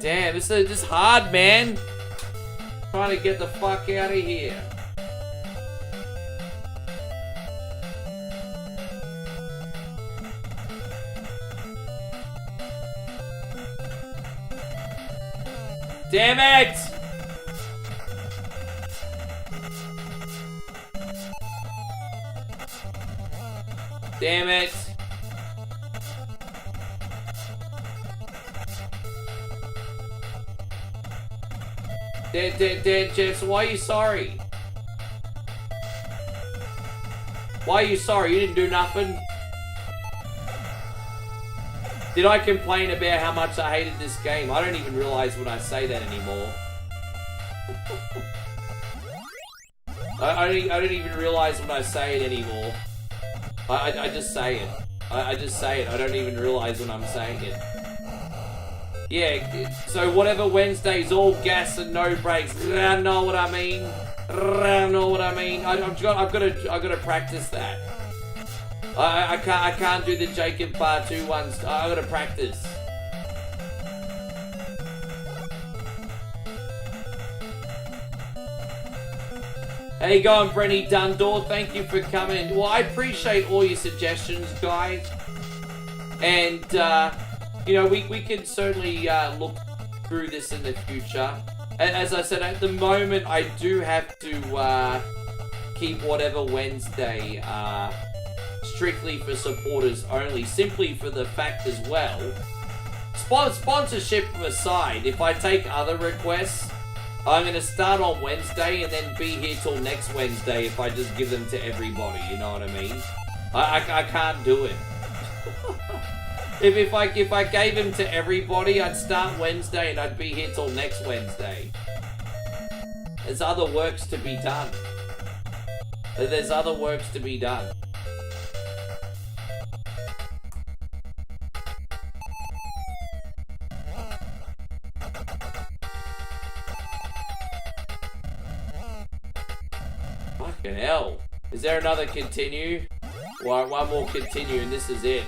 Damn, this is hard, man. Trying to get the fuck out of here. Damn it! Damn it! Dan, Jess, why are you sorry? Why are you sorry? You didn't do nothing. Did I complain about how much I hated this game? I don't even realize when I say that anymore. I don't even realize when I say it anymore. I just say it. I just say it. I don't even realize when I'm saying it. Yeah, so whatever Wednesday's all gas and no brakes. Know what I mean? Know what I mean? I've got to practice that. I can't do the Jacob Bar 2 ones. I got to practice. How you going, Brenny Dundor? Thank you for coming. Well, I appreciate all your suggestions, guys. And you know, we can certainly look through this in the future. As I said, at the moment, I do have to keep whatever Wednesday strictly for supporters only, simply for the fact as well. Sponsorship aside, if I take other requests, I'm going to start on Wednesday and then be here till next Wednesday if I just give them to everybody, you know what I mean? I can't do it. If I gave him to everybody, I'd start Wednesday and I'd be here till next Wednesday. There's other works to be done. There's other works to be done. Fucking hell. Is there another continue? Well, one more continue and this is it.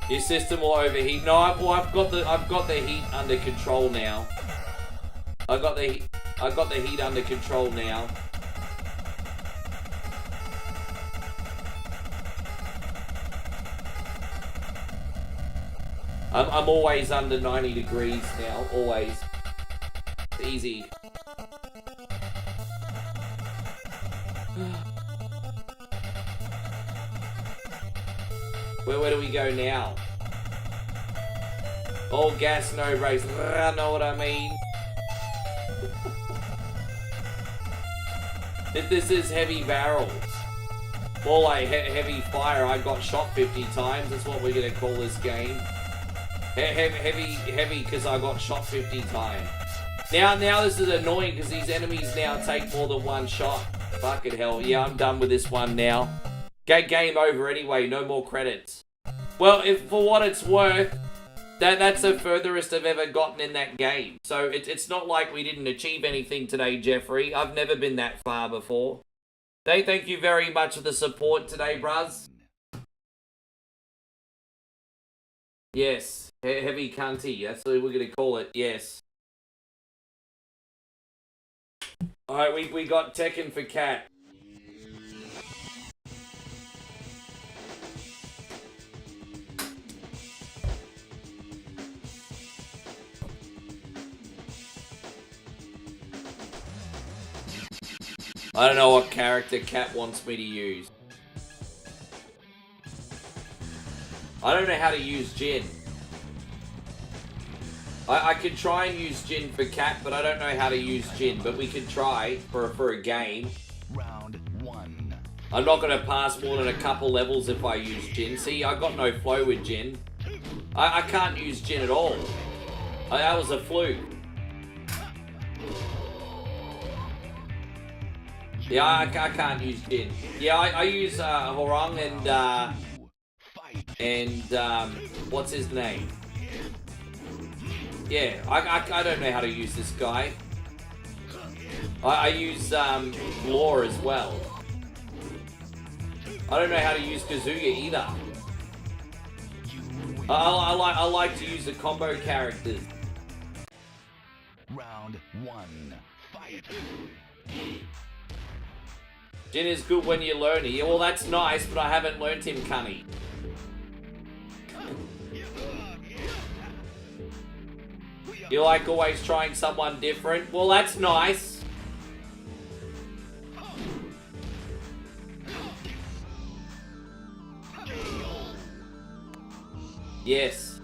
Your system will overheat. No, I've got the heat under control now. I got the heat under control now. I'm always under 90 degrees now. Always. It's easy. Where do we go now? All gas, no brakes. Know what I mean? This is heavy barrels. More like heavy fire. I got shot 50 times. That's what we're gonna call this game. Heavy, because I got shot 50 times. Now this is annoying because these enemies now take more than one shot. Fucking hell. Yeah, I'm done with this one now. Game over anyway. No more credits. Well, for what it's worth, That's the furthest I've ever gotten in that game. So it's not like we didn't achieve anything today, Jeffrey. I've never been that far before. Thank you very much for the support today, bruz. Yes, heavy cunty. That's what we're gonna call it. Yes. All right, we got Tekken for Cat. I don't know what character Cat wants me to use. I don't know how to use Jin. I could try and use Jin for Cat, but I don't know how to use Jin. But we could try for a game. Round 1. I'm not going to pass more than a couple levels if I use Jin. See, I got no flow with Jin. I can't use Jin at all. That was a fluke. Yeah, I can't use Jin. Yeah, I use Horong and what's his name? Yeah, I don't know how to use this guy. I use Law as well. I don't know how to use Kazuya either. I like to use the combo characters. Round 1. Fight. Jin is good when you learn it. Yeah, well, that's nice, but I haven't learnt him, cunny. You like always trying someone different? Well, that's nice. Yes.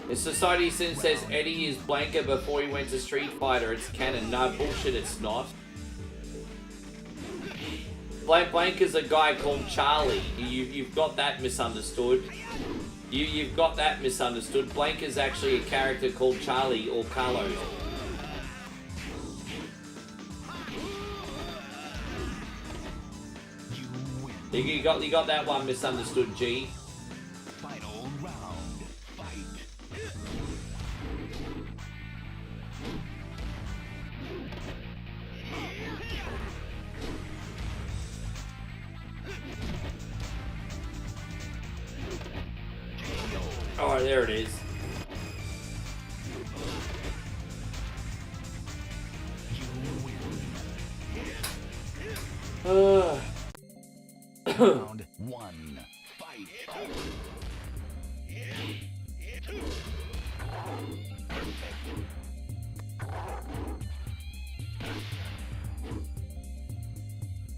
The Society Sin says Eddie is Blanca before he went to Street Fighter. It's canon. No, bullshit, it's not. Blanca's a guy called Charlie. You've got that misunderstood. You've got that misunderstood. Blanca's actually a character called Charlie or Carlos. You got that one misunderstood, G. Final round. Fight. Alright, there it is. Round 1. Fight.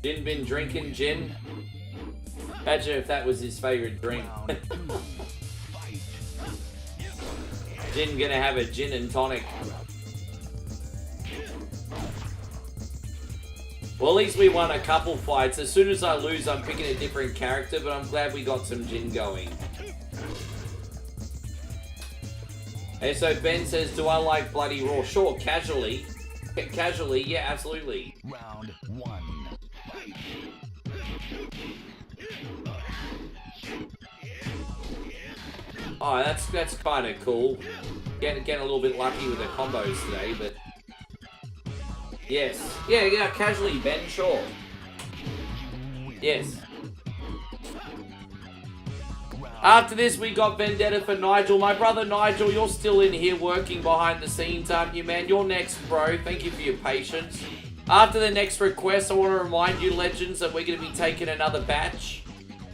Jin been drinking gin? Imagine if that was his favorite drink. Round 2. Fight. Jin gonna have a gin and tonic. Well, at least we won a couple fights. As soon as I lose, I'm picking a different character, but I'm glad we got some Jin going. Hey, so Ben says, do I like Bloody Raw? Sure, casually. Casually, yeah, absolutely. Round 1. Fight. Oh, that's kind of cool. Getting a little bit lucky with the combos today, but... Yes. Yeah, casually, Ben, sure. Yes. After this, we got Vendetta for Nigel. My brother Nigel, you're still in here working behind the scenes, aren't you, man? You're next, bro. Thank you for your patience. After the next request, I want to remind you, legends, that we're going to be taking another batch.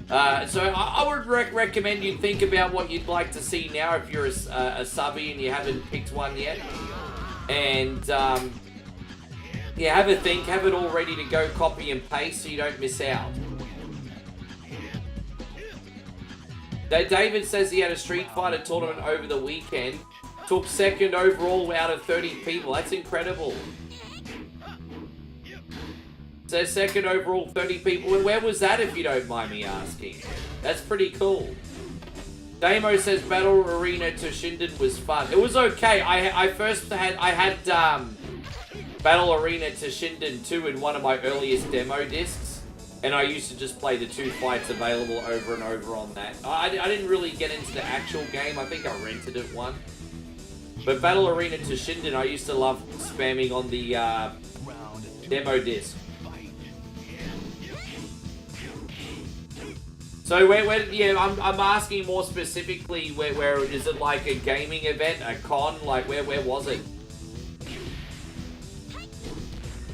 So I would recommend you think about what you'd like to see now if you're a subby and you haven't picked one yet. And, yeah, have a think, have it all ready to go, copy and paste so you don't miss out. David says he had a Street Fighter tournament over the weekend. Took second overall out of 30 people. That's incredible. So second overall, 30 people. Where was that, if you don't mind me asking? That's pretty cool. Damo says Battle Arena to Shinden was fun. It was okay. I had Battle Arena to Shinden 2 in one of my earliest demo discs. And I used to just play the 2 fights available over and over on that. I didn't really get into the actual game. I think I rented it one. But Battle Arena to Shinden, I used to love spamming on the demo disc. So yeah, I'm asking more specifically, where is it like a gaming event, a con? Like where was it?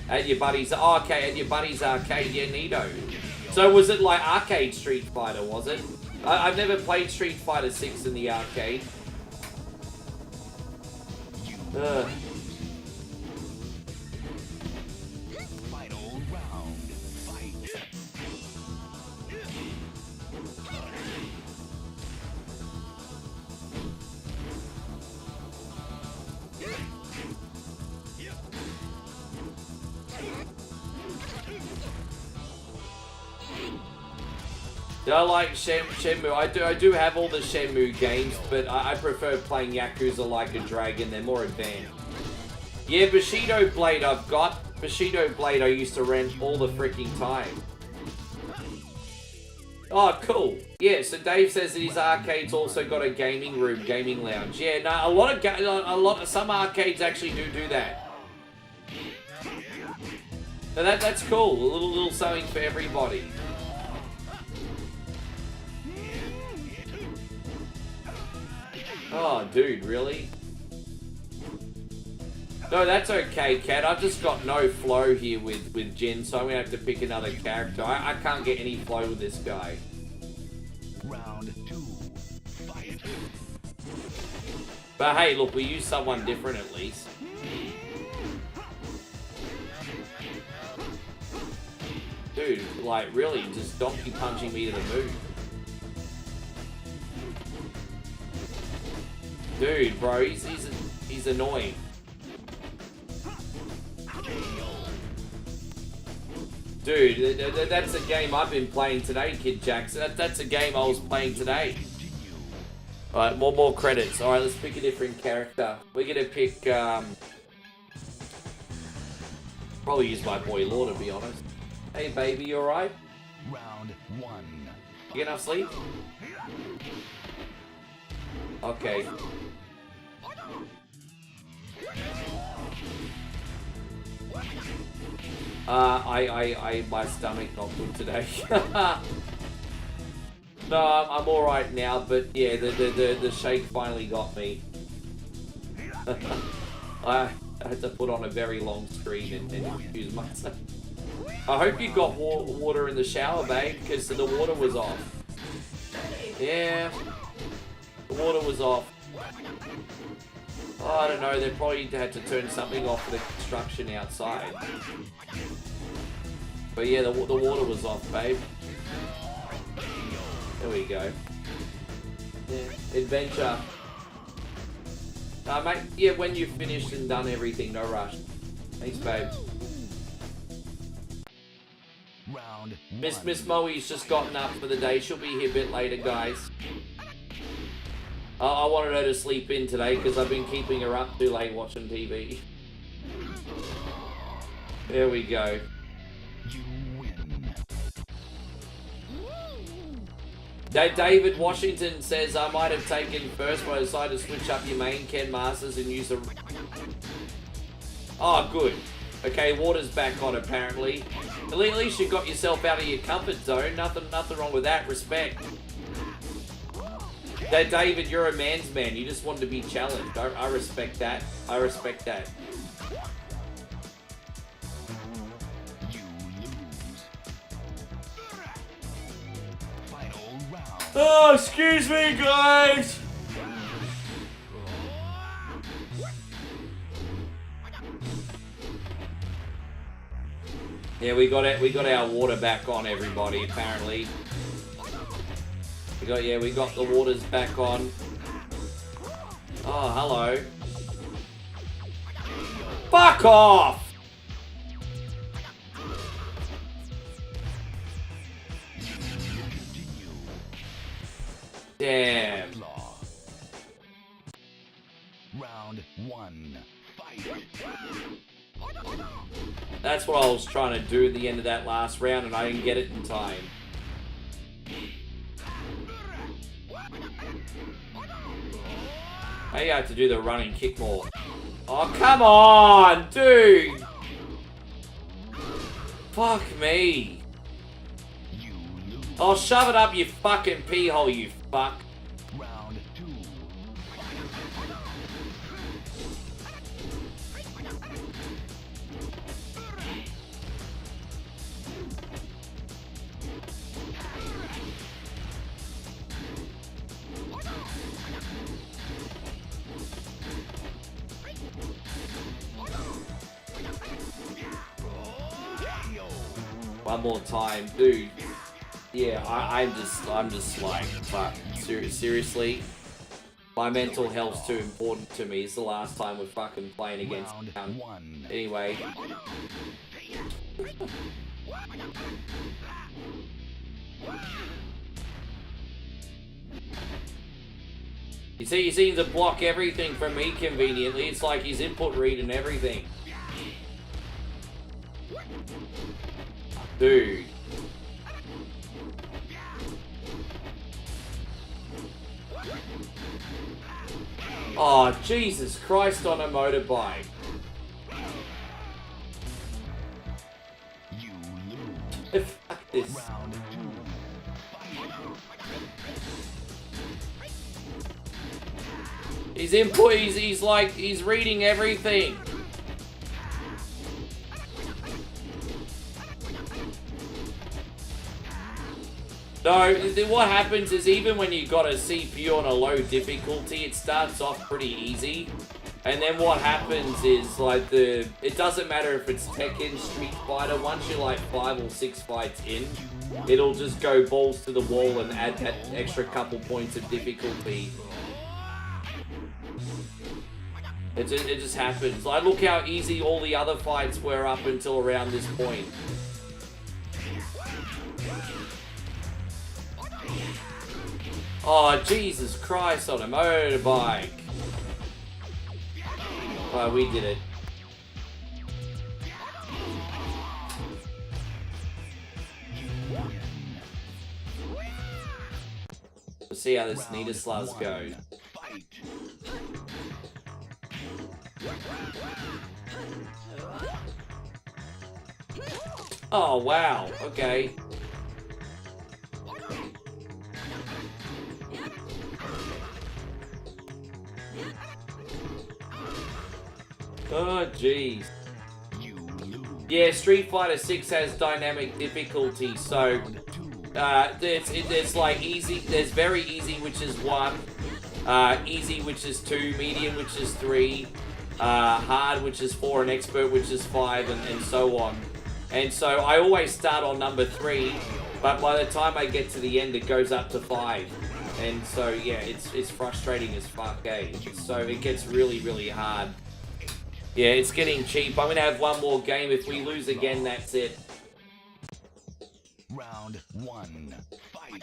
At your buddy's, oh, okay, at your buddy's arcade, yeah, neato. So was it like arcade Street Fighter, was it? I've never played Street Fighter 6 in the arcade. Ugh. Final round, fight. I like Shenmue. I do have all the Shenmue games, but I prefer playing Yakuza Like a Dragon. They're more advanced. Yeah, Bushido Blade I've got. Bushido Blade I used to rent all the freaking time. Oh, cool. Yeah, so Dave says that his arcade's also got a gaming room, gaming lounge. Yeah, no, some arcades actually do that. So that's cool. A little something for everybody. Oh, dude, really? No, that's okay, Cat. I've just got no flow here with Jin, so I'm gonna have to pick another character. I can't get any flow with this guy. Round 2, fight. But hey, look, we use someone different at least. Dude, like, really, just donkey punching me to the moon. Dude, bro, he's annoying. Dude, that's a game I've been playing today, Kid Jackson. That's a game I was playing today. Alright, more credits. Alright, let's pick a different character. We're gonna pick, probably use my boy Law, to be honest. Hey, baby, you alright? Round 1. You get enough sleep? Okay. My stomach not good today. No, I'm all right now, but yeah, the shake finally got me. I had to put on a very long screen and excuse myself. I hope you got water in the shower, babe, because the water was off. Yeah, the water was off. Oh, I don't know, they probably had to turn something off for the construction outside. But yeah, the water was off, babe. There we go. Yeah, adventure. Mate, yeah, when you've finished and done everything, no rush. Thanks, babe. Round Miss Moe's just gotten up for the day. She'll be here a bit later, guys. I wanted her to sleep in today because I've been keeping her up too late watching TV. There we go. You win. David Washington says I might have taken first, but I decided to switch up your main Ken Masters and use the... Oh, good. Okay, water's back on apparently. At least you got yourself out of your comfort zone. Nothing wrong with that. Respect. David, you're a man's man. You just want to be challenged. I respect that. I respect that. You lose. Final round. Oh, excuse me, guys. Yeah, we got our water back on, everybody. Apparently, we got the waters back on. Oh, hello. Fuck off! Damn. Round 1. Fight. That's what I was trying to do at the end of that last round, and I didn't get it in time. Maybe I have to do the run and kick more. Oh, come on, dude! Fuck me. Oh, shove it up your fucking pee hole, you fuck. Round 2. One more time, dude. Yeah, I'm just like, fuck. Seriously, my mental health's too important to me. It's the last time we're fucking playing against Round 1. Anyway. You see, he seems to block everything from me conveniently. It's like his input read and everything. Dude. Oh, Jesus Christ on a motorbike. You lose. Fuck this. Round 2. His input, he's like, he's reading everything. No, what happens is even when you got a CPU on a low difficulty, it starts off pretty easy. And then what happens is, like, it doesn't matter if it's Tekken, Street Fighter, once you're like 5 or 6 fights in, it'll just go balls to the wall and add that extra couple points of difficulty. It just happens. Like, look how easy all the other fights were up until around this point. Oh, Jesus Christ on a motorbike. Oh, we did it. We'll see how this SNES goes. Oh, wow. Okay. Oh, jeez. Yeah, Street Fighter 6 has dynamic difficulty, so it's like easy. There's very easy, which is 1, easy, which is 2, medium, which is 3, hard, which is 4, and expert, which is 5, and so on. And so I always start on number 3, but by the time I get to the end, it goes up to 5. And so yeah, it's frustrating as fuck, eh? So it gets really, really hard. Yeah, it's getting cheap. I'm gonna have one more game. If we lose again, that's it. Round 1. Fight.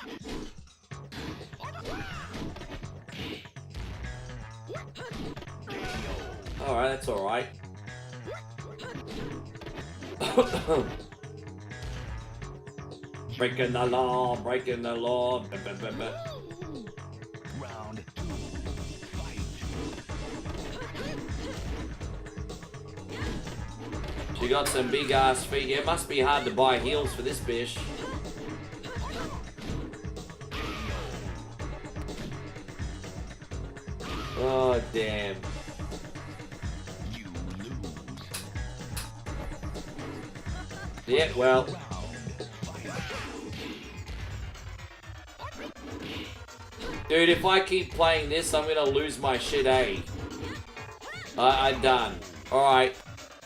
Alright, that's alright. Breaking the law, breaking the law. Round 2. Fight. She got some big ass feet. Yeah, it must be hard to buy heels for this bish. Oh, damn. You lose. Yeah, well. Dude, if I keep playing this, I'm gonna lose my shit, eh? I'm done. Alright.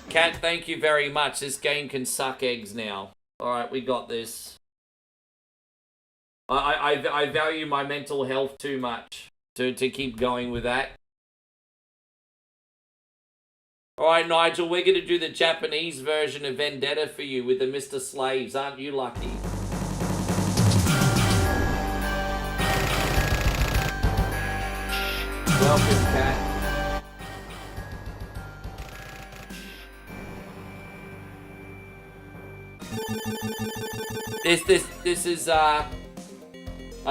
Cat, thank you very much. This game can suck eggs now. Alright, we got this. I value my mental health too much to keep going with that. Alright, Nigel, we're gonna do the Japanese version of Vendetta for you with the Mr. Slaves. Aren't you lucky? Welcome, Cat. This is, I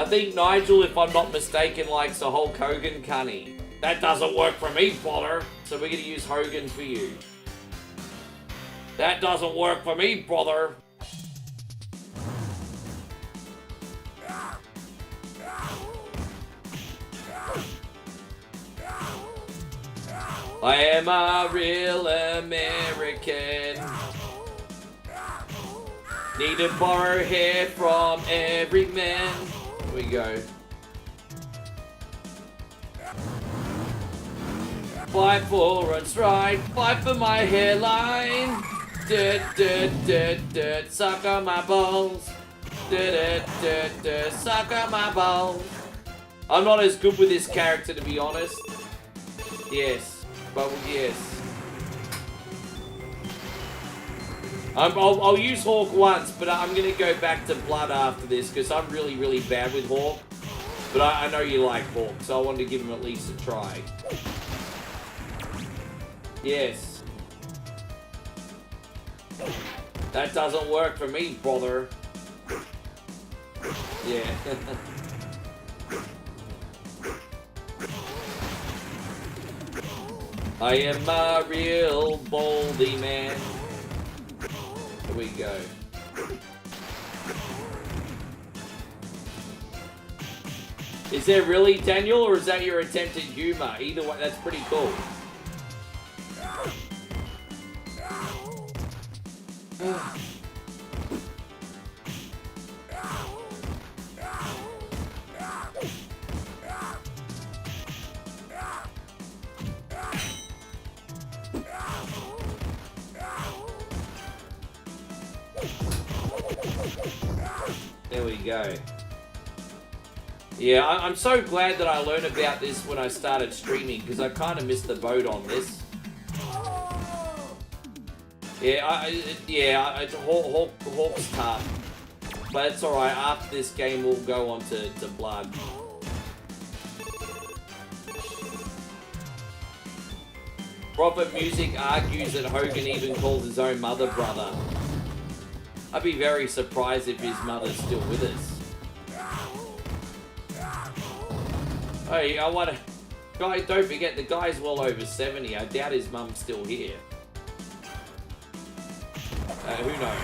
think Nigel, if I'm not mistaken, likes a Hulk Hogan cunny. That doesn't work for me, brother. So we're gonna use Hogan for you. That doesn't work for me, brother. I am a real American. Need to borrow hair from every man. Here we go. Fight for what's right. Fight for my hairline. Suck on my balls. Suck on my balls. I'm not as good with this character, to be honest. Yes. But yes. I'll use Hawk once, but I'm going to go back to Blood after this, because I'm really, really bad with Hawk. But I know you like Hawk, so I wanted to give him at least a try. Yes. That doesn't work for me, brother. Yeah. I am a real baldy man. Here we go. Is there really, Daniel, or is that your attempt at humor? Either way, that's pretty cool. There we go. Yeah, I'm so glad that I learned about this when I started streaming, because I kind of missed the boat on this. Yeah, Hawk's tough. But it's alright, after this game we'll go on to Blood. Prophet Music argues that Hogan even calls his own mother brother. I'd be very surprised if his mother's still with us. Hey, I wanna... Guys, don't forget, the guy's well over 70. I doubt his mum's still here. Who knows?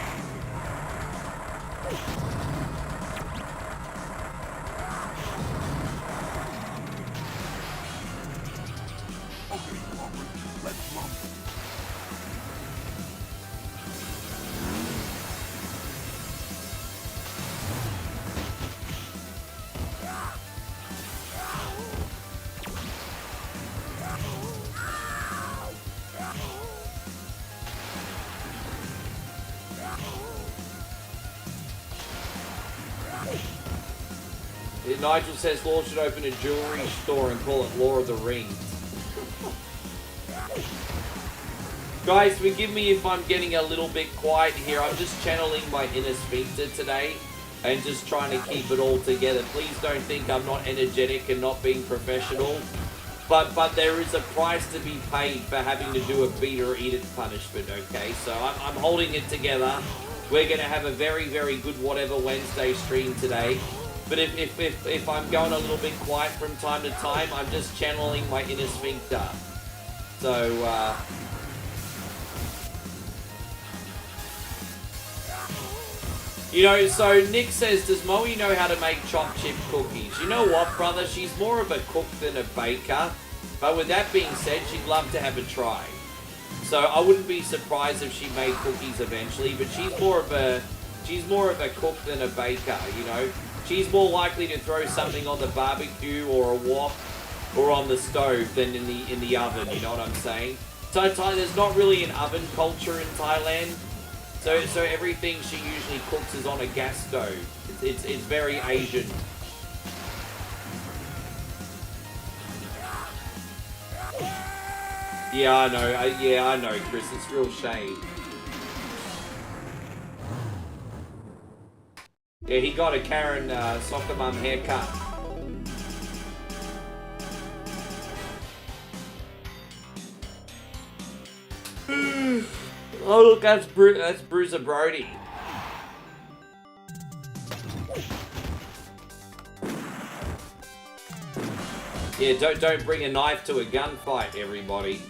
Nigel says Law should open a jewelry store and call it Law of the Rings. Guys, forgive me if I'm getting a little bit quiet here. I'm just channeling my inner sphincter today and just trying to keep it all together. Please don't think I'm not energetic and not being professional. But there is a price to be paid for having to do a beat or eat it punishment, okay? So I'm holding it together. We're going to have a very, very good whatever Wednesday stream today. But if I'm going a little bit quiet from time to time, I'm just channeling my inner sphincter. So, you know, so Nick says, does Moe know how to make chopped chip cookies? You know what, brother? She's more of a cook than a baker. But with that being said, she'd love to have a try. So I wouldn't be surprised if she made cookies eventually. But she's more of a cook than a baker, you know? She's more likely to throw something on the barbecue or a wok or on the stove than in the oven, you know what I'm saying? So there's not really an oven culture in Thailand. So everything she usually cooks is on a gas stove. It's very Asian. Yeah, I know. I know, Chris. It's a real shame. Yeah, he got a Karen soccer mum haircut. Oh look, that's Bruiser Brody. Yeah, don't bring a knife to a gunfight, everybody.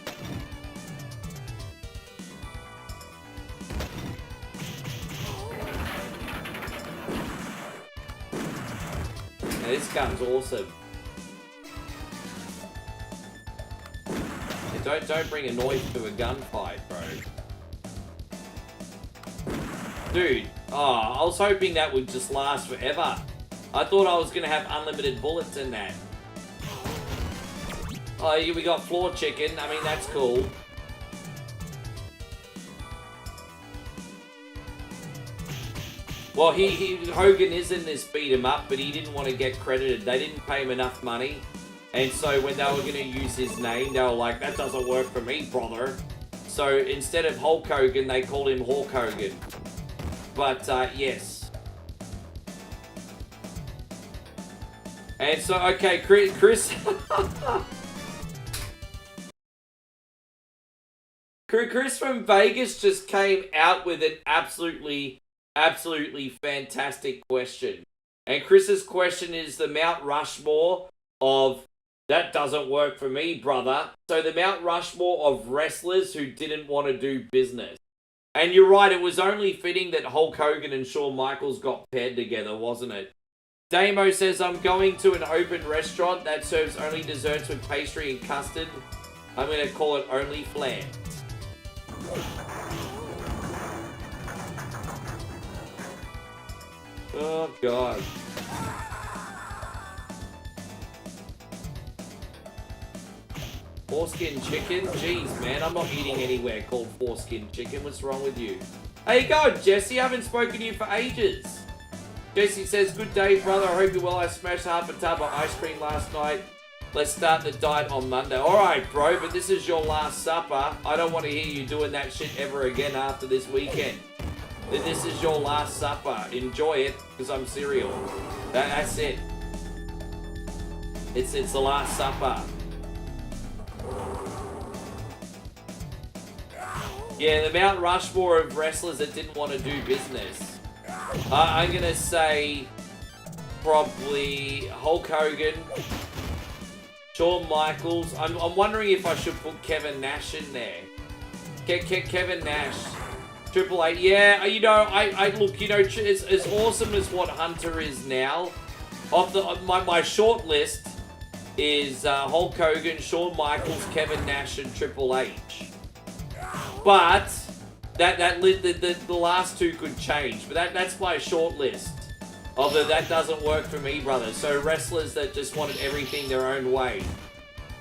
Now, this gun's awesome. Yeah, don't bring a knife to a gunfight, bro. Dude, I was hoping that would just last forever. I thought I was gonna have unlimited bullets in that. Oh, here we got floor chicken. I mean, that's cool. Well, Hogan is in this beat 'em up, but he didn't want to get credited. They didn't pay him enough money. And so when they were going to use his name, they were like, that doesn't work for me, brother. So instead of Hulk Hogan, they called him Hawk Hogan. But, yes. And so, okay, Chris... Chris from Vegas just came out with an absolutely fantastic question. And Chris's question is the Mount Rushmore of, that doesn't work for me, brother. So the Mount Rushmore of wrestlers who didn't want to do business. And you're right, it was only fitting that Hulk Hogan and Shawn Michaels got paired together, wasn't it? Damo says, I'm going to an open restaurant that serves only desserts with pastry and custard. I'm going to call it Only Flan. Oh, God. Foreskin chicken? Jeez, man, I'm not eating anywhere called foreskin chicken. What's wrong with you? How you going, Jesse? I haven't spoken to you for ages. Jesse says, good day, brother. I hope you're well. I smashed half a tub of ice cream last night. Let's start the diet on Monday. Alright, bro, but this is your last supper. I don't want to hear you doing that shit ever again after this weekend. This is your last supper. Enjoy it, because I'm cereal. That's it. It's the last supper. Yeah, the Mount Rushmore of wrestlers that didn't want to do business. I'm going to say probably Hulk Hogan, Shawn Michaels. I'm wondering if I should put Kevin Nash in there. Kevin Nash. Triple H. Yeah, you know, I look, you know, as awesome as what Hunter is now, my short list is Hulk Hogan, Shawn Michaels, Kevin Nash, and Triple H. But the last two could change. But that's my short list. Although that doesn't work for me, brother. So wrestlers that just wanted everything their own way.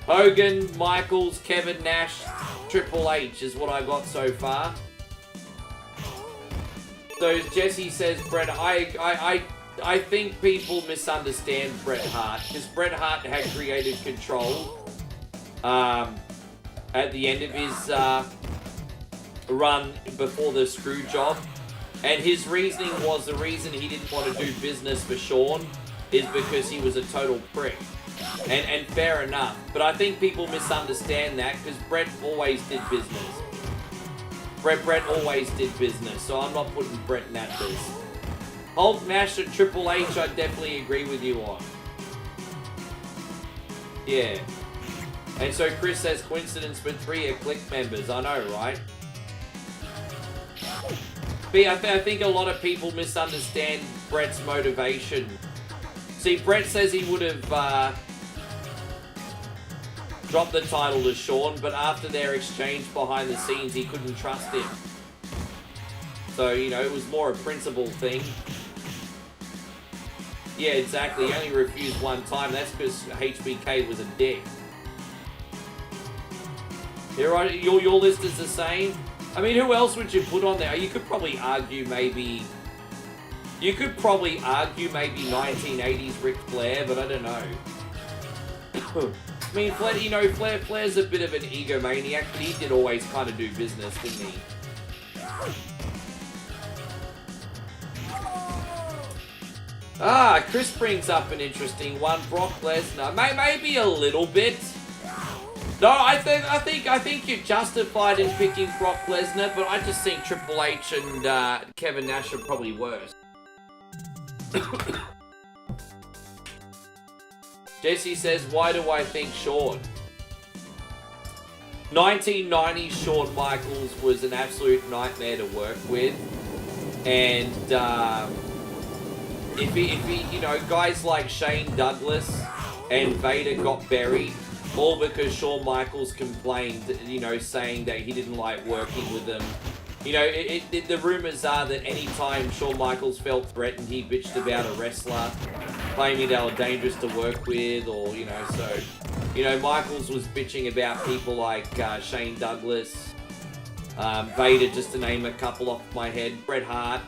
Hogan, Michaels, Kevin Nash, Triple H is what I got so far. So Jesse says, Bret, I think people misunderstand Bret Hart, because Bret Hart had creative control at the end of his run before the screw job. And his reasoning was the reason he didn't want to do business for Shawn is because he was a total prick. And fair enough. But I think people misunderstand that because Bret always did business. Bret always did business, so I'm not putting Bret in that list. Hulk, Nash, and Triple H, I definitely agree with you on. Yeah. And so Chris says, coincidence, but 3 are Click members. I know, right? But I think a lot of people misunderstand Bret's motivation. See, Bret says he would have dropped the title to Shawn, but after their exchange behind the scenes, he couldn't trust him. So, you know, it was more a principle thing. Yeah, exactly. He only refused one time. That's because HBK was a dick. Your list is the same. I mean, who else would you put on there? You could probably argue maybe 1980s Ric Flair, but I don't know. I mean, Flair, you know, Flair's a bit of an egomaniac, but he did always kind of do business, didn't he? Chris brings up an interesting one. Brock Lesnar, maybe a little bit. No, I think you're justified in picking Brock Lesnar, but I just think Triple H and Kevin Nash are probably worse. Jesse says, why do I think Shawn? 1990s Shawn Michaels was an absolute nightmare to work with. And, if he, you know, guys like Shane Douglas and Vader got buried, all because Shawn Michaels complained, you know, saying that he didn't like working with them. You know, the rumors are that anytime Shawn Michaels felt threatened, he bitched about a wrestler, claiming they were dangerous to work with, or, you know, so, you know, Michaels was bitching about people like Shane Douglas, Vader, just to name a couple off my head, Bret Hart.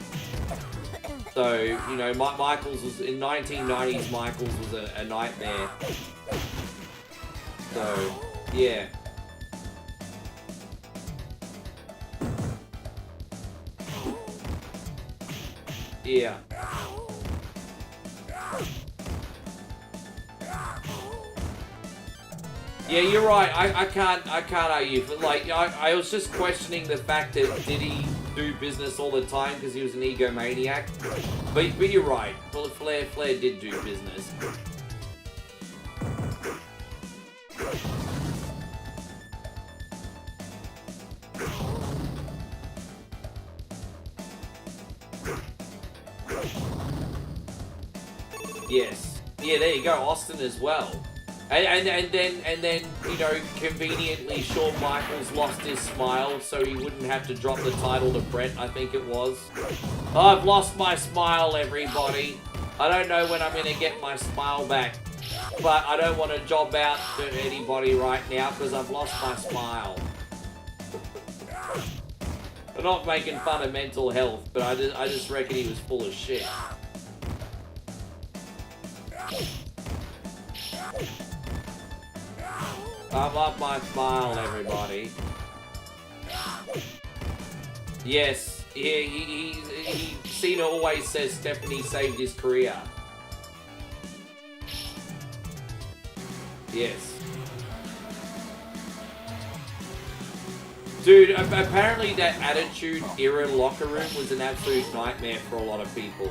So, you know, Michaels was, in 1990s, Michaels was a nightmare. So, yeah. Yeah. Yeah, you're right. I can't argue. But like, I was just questioning the fact that did he do business all the time because he was an egomaniac. But you're right. Well, Flair did do business. Yes. Yeah, there you go. Austin as well. And then, you know, conveniently, Shawn Michaels lost his smile, so he wouldn't have to drop the title to Bret, I think it was. I've lost my smile, everybody. I don't know when I'm gonna get my smile back, but I don't want to job out to anybody right now because I've lost my smile. I'm not making fun of mental health, but I just reckon he was full of shit. I've lost my smile, everybody. Yes, Cena always says Stephanie saved his career. Yes. Dude, apparently that Attitude Era locker room was an absolute nightmare for a lot of people.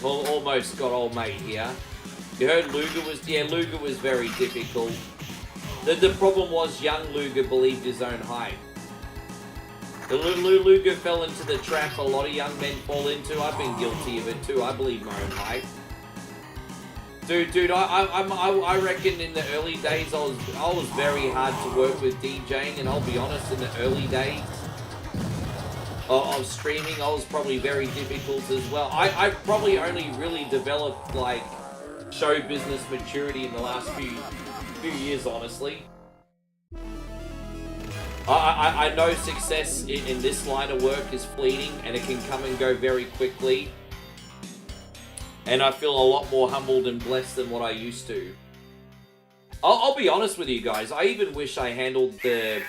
Almost got old mate here. You heard Luger was very difficult. The problem was young Luger believed his own hype. Luger fell into the trap a lot of young men fall into. I've been guilty of it too. I believe my own hype. Dude, I reckon in the early days I was very hard to work with DJing, and I'll be honest, in the early days of streaming, I was probably very difficult as well. I've probably only really developed like show business maturity in the last few years, honestly. I know success in this line of work is fleeting and it can come and go very quickly. And I feel a lot more humbled and blessed than what I used to. I'll be honest with you guys, I even wish I handled the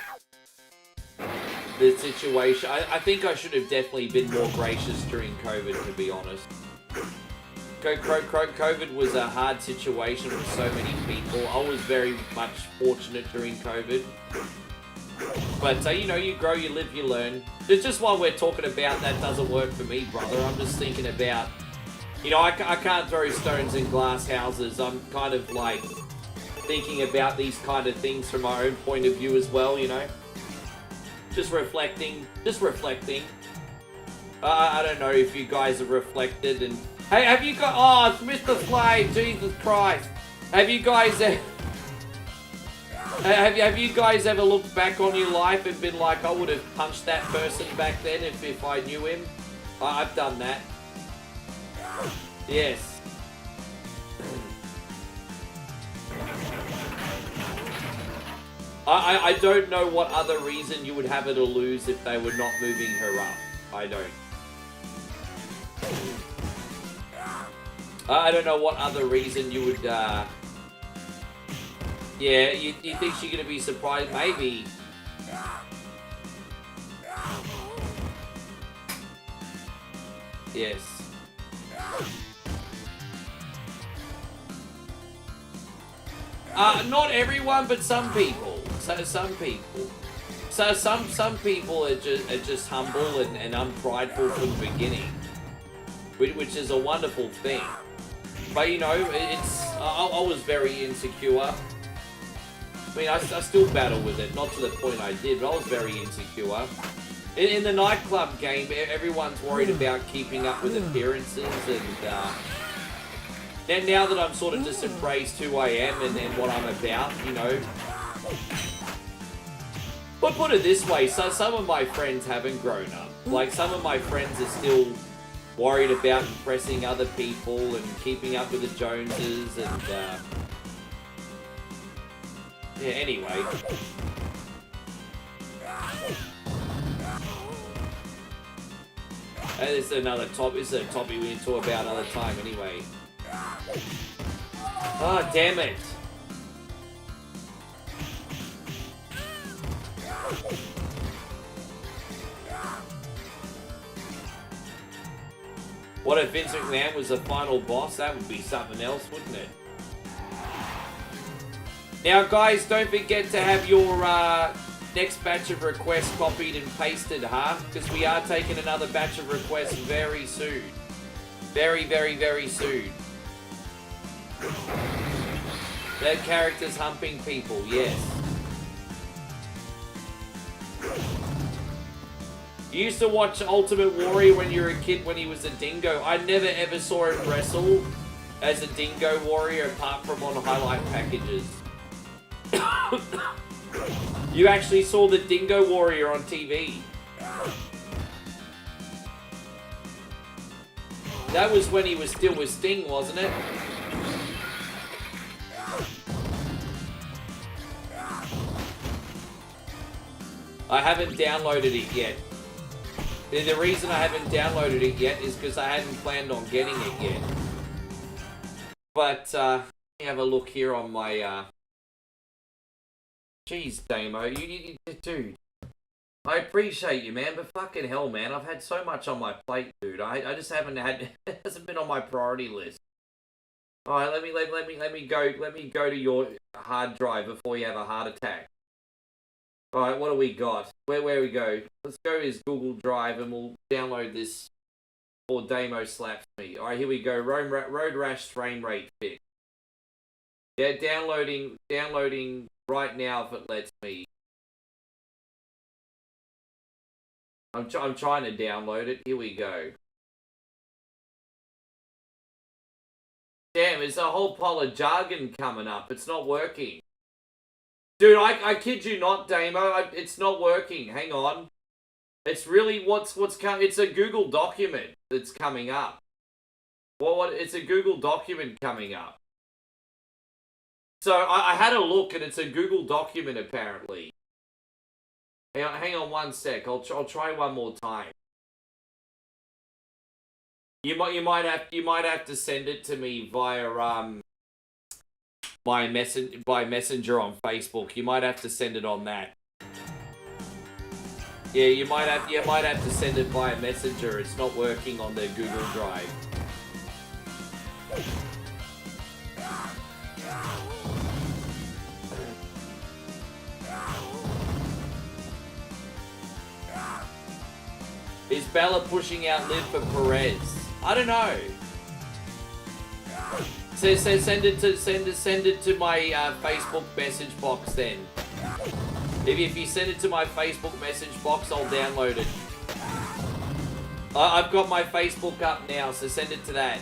situation. I think I should have definitely been more gracious during COVID, to be honest. COVID was a hard situation for so many people. I was very much fortunate during COVID. But, you know, you grow, you live, you learn. It's just while we're talking about that doesn't work for me, brother. I'm just thinking about, you know, I can't throw stones in glass houses. I'm kind of like thinking about these kind of things from my own point of view as well, you know. Just reflecting. I don't know if you guys have reflected and... Hey, have you got... Oh, it's Mr. Slade, Jesus Christ. Have you guys... Have you guys ever looked back on your life and been like, I would have punched that person back then if I knew him? I've done that. Yes. I don't know what other reason you would have her to lose if they were not moving her up. I don't. I don't know what other reason you would, yeah, you think she's gonna be surprised? Maybe. Yes. Not everyone, but some people. So some people. So some people are just humble and unprideful from the beginning, which is a wonderful thing. But you know, I was very insecure. I mean, I still battle with it, not to the point I did, but I was very insecure. In the nightclub game, everyone's worried about keeping up with appearances, and now that I'm sort of just embraced who I am and what I'm about, you know. But put it this way, so some of my friends haven't grown up. Like, some of my friends are still worried about impressing other people and keeping up with the Joneses, and, yeah, anyway. This is another topic. This is a topic we need to talk about another time, anyway. Oh, damn it! What if Vince McMahon was the final boss? That would be something else, wouldn't it? Now, guys, don't forget to have your next batch of requests copied and pasted, huh? Because we are taking another batch of requests very soon. Very, very, very soon. That character's humping people, yes. You used to watch Ultimate Warrior when you were a kid when he was a dingo. I never ever saw him wrestle as a dingo warrior apart from on highlight packages. You actually saw the dingo warrior on TV. That was when he was still with Sting, wasn't it? I haven't downloaded it yet. The reason I haven't downloaded it yet is because I hadn't planned on getting it yet. But, let me have a look here on my, Jeez, Damo, you dude. I appreciate you, man, but fucking hell, man, I've had so much on my plate, dude. I just haven't had, it hasn't been on my priority list. Alright, let me go to your hard drive before you have a heart attack. Alright, what do we got? Where we go? Let's go to his Google Drive and we'll download this before Damo slaps me. Alright, here we go. Road Rash frame rate fix. Yeah, downloading right now if it lets me. I'm trying to download it. Here we go. Damn, there's a whole pile of jargon coming up. It's not working. Dude, I kid you not, Damo. It's not working. Hang on. It's really what's coming. It's a Google document that's coming up. What? It's a Google document coming up. So I had a look, and it's a Google document apparently. Hang on one sec. I'll try one more time. You might have to send it to me via by messenger on Facebook. You might have to send it on that. Yeah, you might have to send it via messenger. It's not working on the Google Drive. Is Bella pushing out Liv for Perez? I don't know. So send it to my Facebook message box then. If you send it to my Facebook message box, I'll download it. I've got my Facebook up now, so send it to that.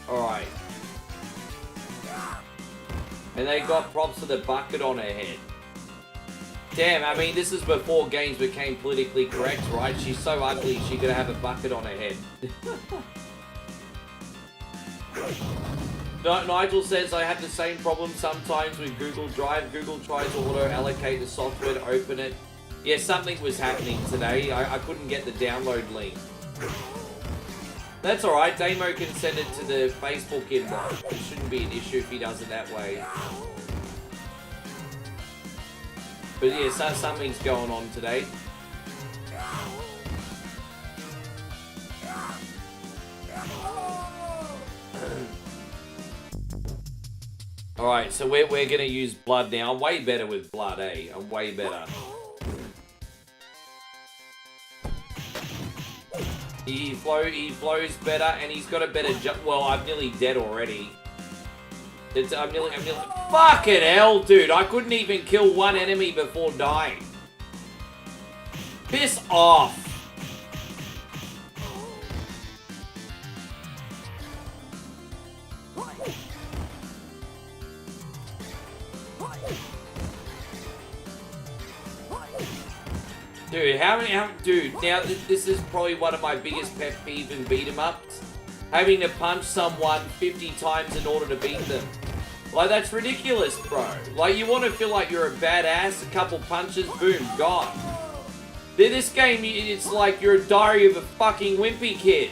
Alright. And they got props for the bucket on her head. Damn, I mean, this is before games became politically correct, right? She's so ugly, she could have a bucket on her head. Nigel says, I have the same problem sometimes with Google Drive. Google tries to auto-allocate the software to open it. Yeah, something was happening today. I couldn't get the download link. That's alright, Damo can send it to the Facebook inbox. It shouldn't be an issue if he does it that way. But yeah, so something's going on today. Alright, so we're gonna use blood now. I'm way better with blood, eh? I'm way better. He flows better, and he's got a better well, I'm nearly dead already. I'm nearly... Fucking hell, dude! I couldn't even kill one enemy before dying. Piss off! Dude, dude, now this is probably one of my biggest pet peeves in beat 'em ups. Having to punch someone 50 times in order to beat them. Like, that's ridiculous, bro. Like, you want to feel like you're a badass, a couple punches, boom, gone. This game, it's like you're a diary of a fucking wimpy kid.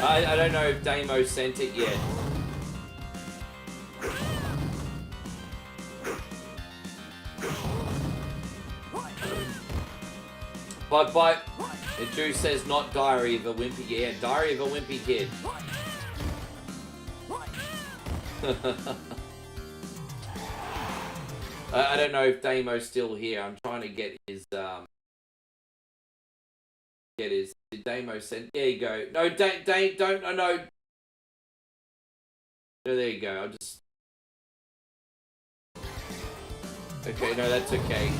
I don't know if Damo sent it yet. But, the juice says not Diary of a Wimpy, yeah, Diary of a Wimpy Kid. I don't know if Damo's still here. I'm trying to get his, did Damo send, there you go. No, don't, no. No, there you go, I'll just, okay, no, that's okay.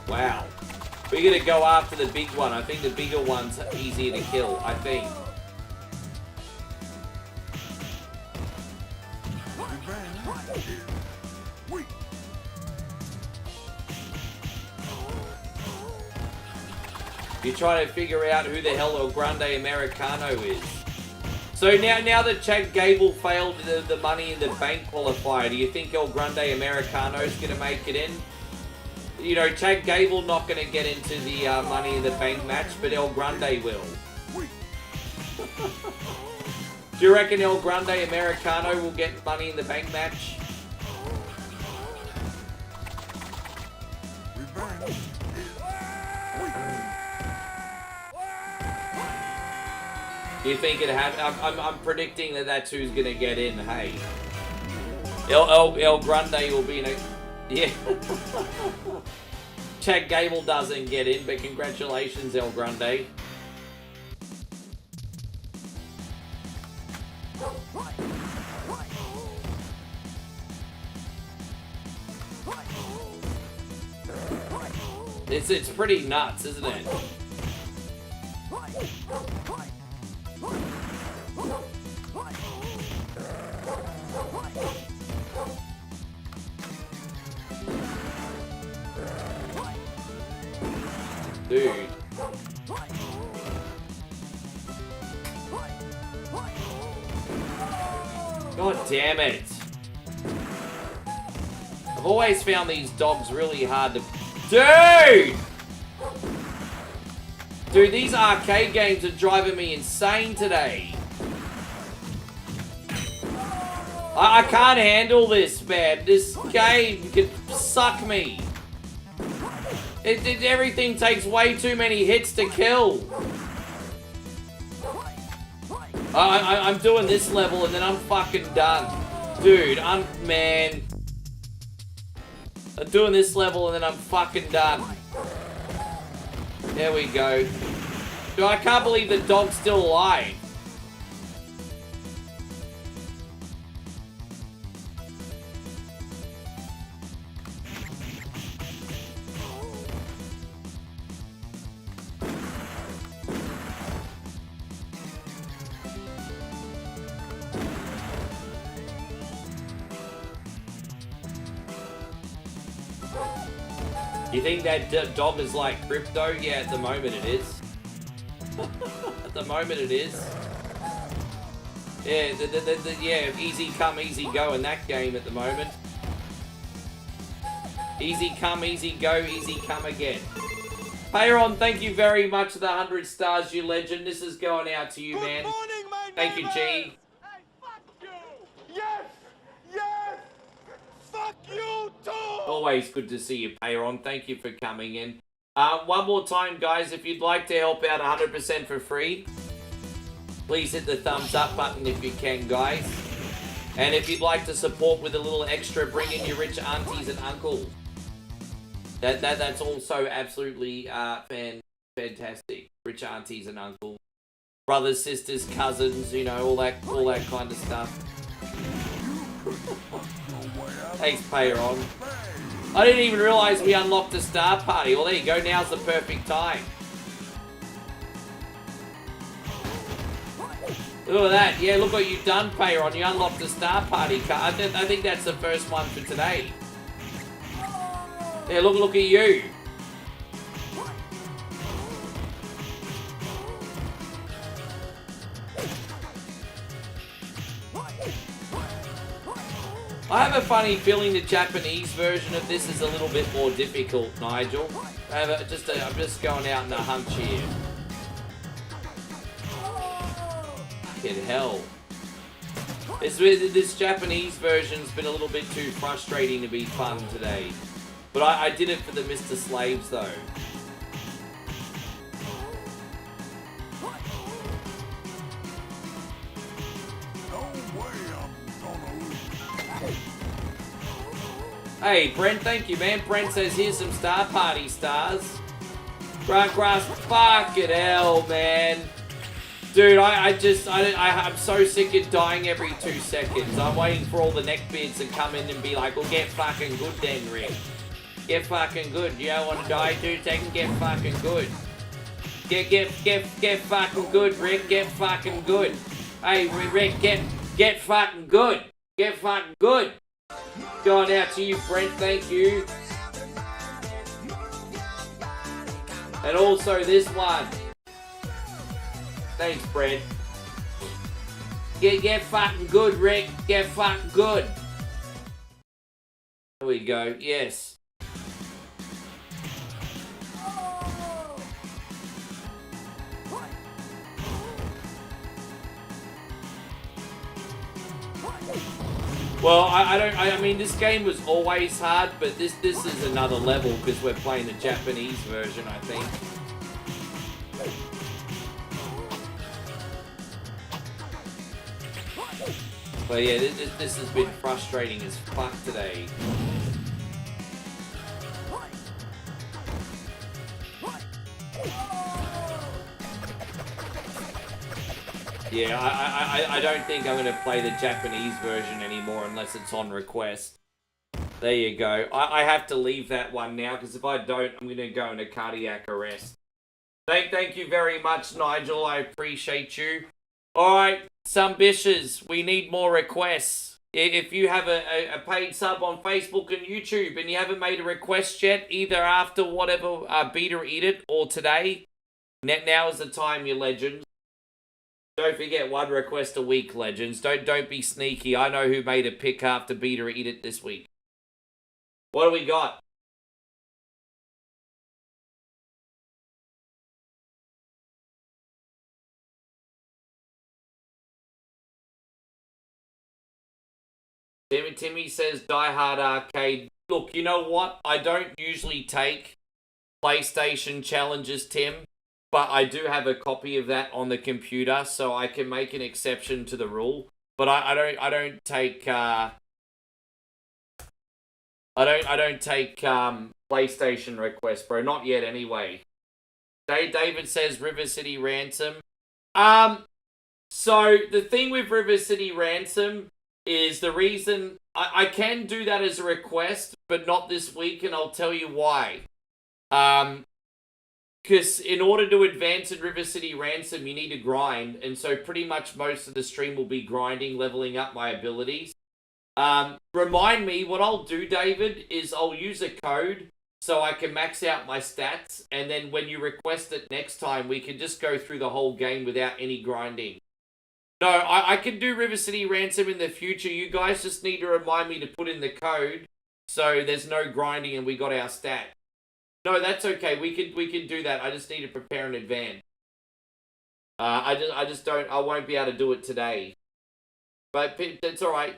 Wow. We're gonna go after the big one. I think the bigger one's easier to kill, I think. You're trying to figure out who the hell El Grande Americano is. So now that Chad Gable failed the Money in the Bank qualifier, do you think El Grande Americano's gonna make it in? You know, Chad Gable not going to get into the Money in the Bank match, but El Grande will. Do you reckon El Grande Americano will get Money in the Bank match? Do you think it I'm predicting that that's who's going to get in, hey. El Grande will be in a... Yeah. Chad Gable doesn't get in, but congratulations, El Grande. It's pretty nuts, isn't it? Dude. God damn it. I've always found these dogs really hard to... Dude! Dude, these arcade games are driving me insane today. I can't handle this, man. This game could suck me. Everything takes way too many hits to kill. I'm doing this level and then I'm fucking done. Dude, man. I'm doing this level and then I'm fucking done. There we go. Dude, I can't believe the dog's still alive. You think that dog is like crypto? Yeah, at the moment it is. At the moment it is. Yeah, yeah, easy come, easy go in that game at the moment. Easy come, easy go, easy come again. Payron, thank you very much for the 100 stars, you legend. This is going out to you, man. Good morning, my Thank you, G. Hey, fuck you! Yes! Yes! Fuck you too! Always good to see you, Payron. Thank you for coming in. One more time, guys, if you'd like to help out 100% for free, please hit the thumbs up button if you can, guys. And if you'd like to support with a little extra, bring in your rich aunties and uncles. That's also absolutely fantastic. Rich aunties and uncles, brothers, sisters, cousins, you know, all that kind of stuff. Thanks, Payron. I didn't even realise we unlocked a star party. Well, there you go. Now's the perfect time. Look at that. Yeah, look what you've done, Payron. You unlocked a star party card. I think that's the first one for today. Yeah, look at you. I have a funny feeling the Japanese version of this is a little bit more difficult, Nigel. I'm just going out in a hunch here. Fucking hell. This Japanese version's been a little bit too frustrating to be fun today. But I did it for the Mr. Slaves, though. Hey, Brent, thank you, man. Brent says, here's some Star Party stars. Grass, fucking hell, man. Dude, I'm so sick of dying every 2 seconds. I'm waiting for all the neckbeards to come in and be like, well, get fucking good then, Rick. Get fucking good. You don't want to die 2 seconds? Get fucking good. Get fucking good, Rick. Get fucking good. Hey, Rick, get fucking good. Get fucking good. Going out to you, Brent, thank you. And also this one. Thanks, Brent. Get fucking good, Rick. Get fucking good. There we go, yes. Well, I mean, this game was always hard, but this is another level because we're playing the Japanese version, I think. But yeah, this has been frustrating as fuck today. Yeah, I don't think I'm going to play the Japanese version anymore unless it's on request. There you go. I have to leave that one now because if I don't, I'm going to go into cardiac arrest. Thank you very much, Nigel. I appreciate you. Alright, some bitches. We need more requests. If you have a paid sub on Facebook and YouTube and you haven't made a request yet, either after whatever Beat or Eat It or today, now is the time, you legends. Don't forget one request a week, legends. Don't be sneaky. I know who made a pick after Beta Eat It this week. What do we got? Timmy says Die Hard Arcade. Look, you know what? I don't usually take PlayStation challenges, Tim, but I do have a copy of that on the computer, so I can make an exception to the rule. But I don't take PlayStation requests, bro. Not yet, anyway. David says River City Ransom. So the thing with River City Ransom is the reason I can do that as a request, but not this week, and I'll tell you why. Because in order to advance in River City Ransom, you need to grind, and so pretty much most of the stream will be grinding, leveling up my abilities. Remind me, what I'll do, David, is I'll use a code so I can max out my stats, and then when you request it next time, we can just go through the whole game without any grinding. No, I can do River City Ransom in the future. You guys just need to remind me to put in the code so there's no grinding and we got our stat. No, that's okay. We can do that. I just need to prepare in advance. I won't be able to do it today. But that's all right.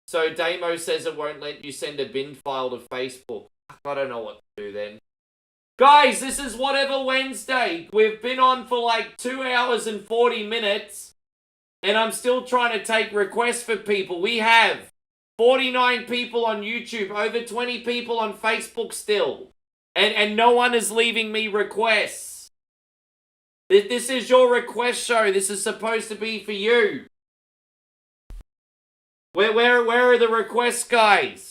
So Damo says it won't let you send a bin file to Facebook. I don't know what to do then. Guys, this is Whatever Wednesday. We've been on for like 2 hours and 40 minutes. And I'm still trying to take requests for people. We have 49 people on YouTube. Over 20 people on Facebook still. And no one is leaving me requests. This is your request show. This is supposed to be for you. Where are the requests, guys?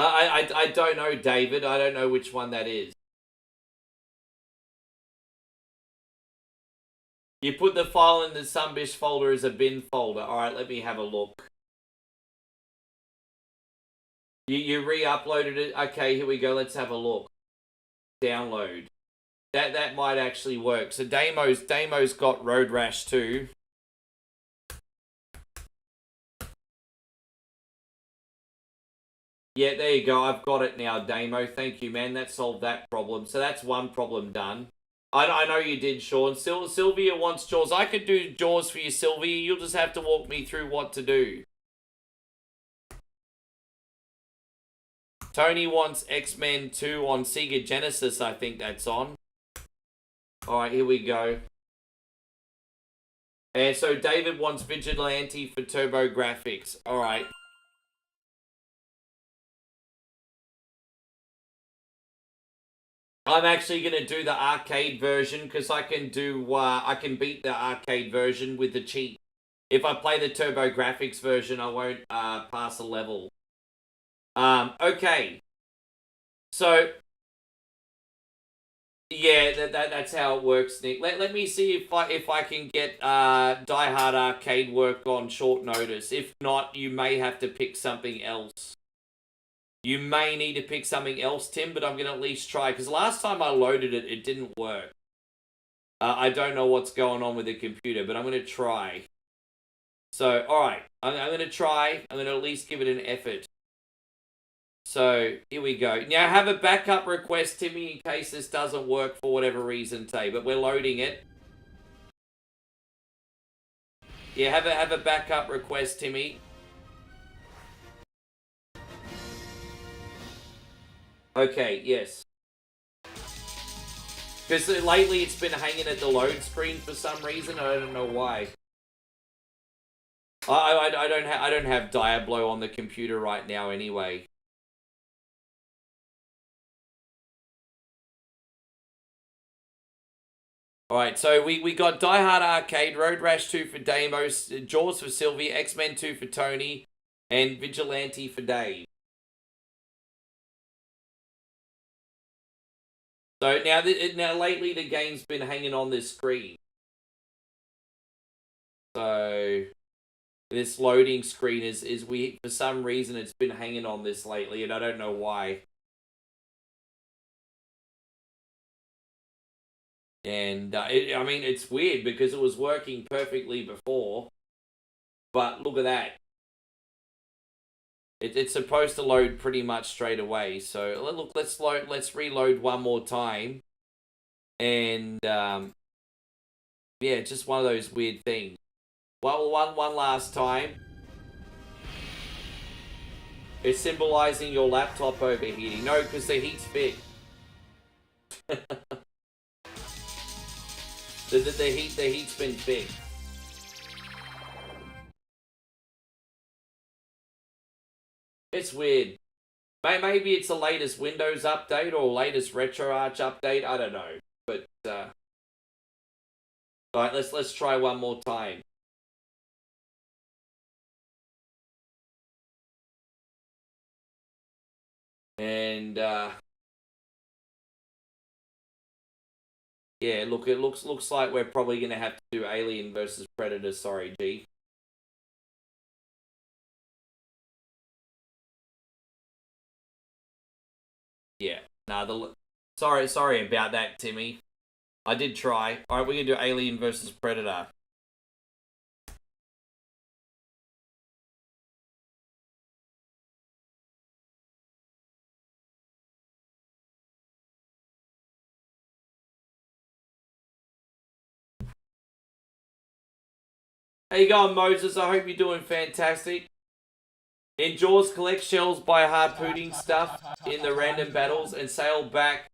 I don't know, David. I don't know which one that is. You put the file in the Sunbish folder as a bin folder. Alright, let me have a look. You re-uploaded it? Okay, here we go. Let's have a look. Download. That might actually work. So Damo's got Road Rash too. Yeah, there you go. I've got it now, Damo. Thank you, man. That solved that problem. So that's one problem done. I know you did, Sean. Sylvia wants Jaws. I could do Jaws for you, Sylvia. You'll just have to walk me through what to do. Tony wants X-Men 2 on Sega Genesis. I think that's on. Alright, here we go. And so David wants Vigilante for Turbografx. Alright. I'm actually going to do the arcade version because I can do, I can beat the arcade version with the cheat. If I play the Turbografx version, I won't pass a level. Okay. So, yeah, that's how it works, Nick. Let me see if I can get Die Hard Arcade work on short notice. If not, you may have to pick something else. You may need to pick something else, Tim, but I'm going to at least try. Because last time I loaded it, it didn't work. I don't know what's going on with the computer, but I'm going to try. So, alright. I'm going to try. I'm going to at least give it an effort. So, here we go. Now, have a backup request, Timmy, in case this doesn't work for whatever reason today. But we're loading it. Yeah, have a backup request, Timmy. Okay, yes. Because lately it's been hanging at the load screen for some reason. I don't know why. I don't have Diablo on the computer right now anyway. Alright, so we got Die Hard Arcade, Road Rash 2 for Damos, Jaws for Sylvie, X-Men 2 for Tony, and Vigilante for Dave. So now lately the game's been hanging on this screen. So This loading screen is we, for some reason, it's been hanging on this lately, and I don't know why. And, I mean, it's weird because it was working perfectly before. But look at that. It's supposed to load pretty much straight away. So, look, let's reload one more time. And, yeah, it's just one of those weird things. Well, one last time. It's symbolizing your laptop overheating. No, because the heat's fixed. the heat's been fixed. It's weird. Maybe it's the latest Windows update or latest RetroArch update. I don't know. But alright, let's try one more time. And yeah, look, it looks like we're probably gonna have to do Alien versus Predator. Sorry, G. Yeah, nah, sorry about that, Timmy. I did try. Alright, we're gonna do Alien versus Predator. How you going, Moses? I hope you're doing fantastic. Jaws, collect shells by harpooning stuff in the random battles and sail back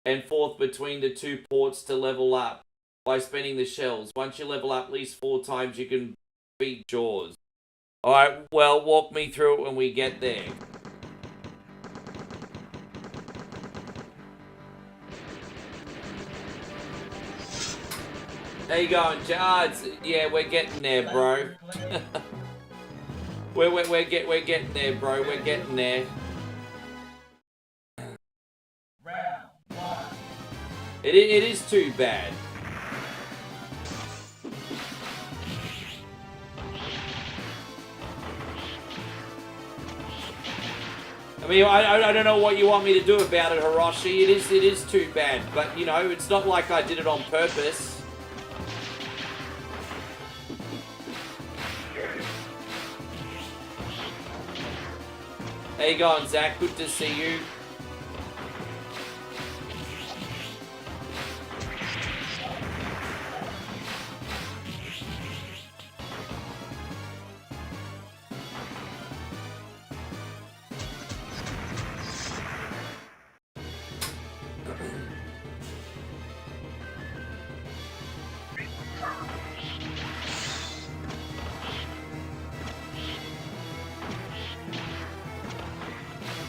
and forth between the two ports to level up by spending the shells. Once you level up at least 4 times, you can beat Jaws. Alright, well, walk me through it when we get there. There you going, Jards? Yeah, we're getting there, bro. we're getting there, bro. We're getting there. It is too bad. I mean, I don't know what you want me to do about it, Hiroshi. It is too bad, but you know, it's not like I did it on purpose. How you going, Zach? Good to see you.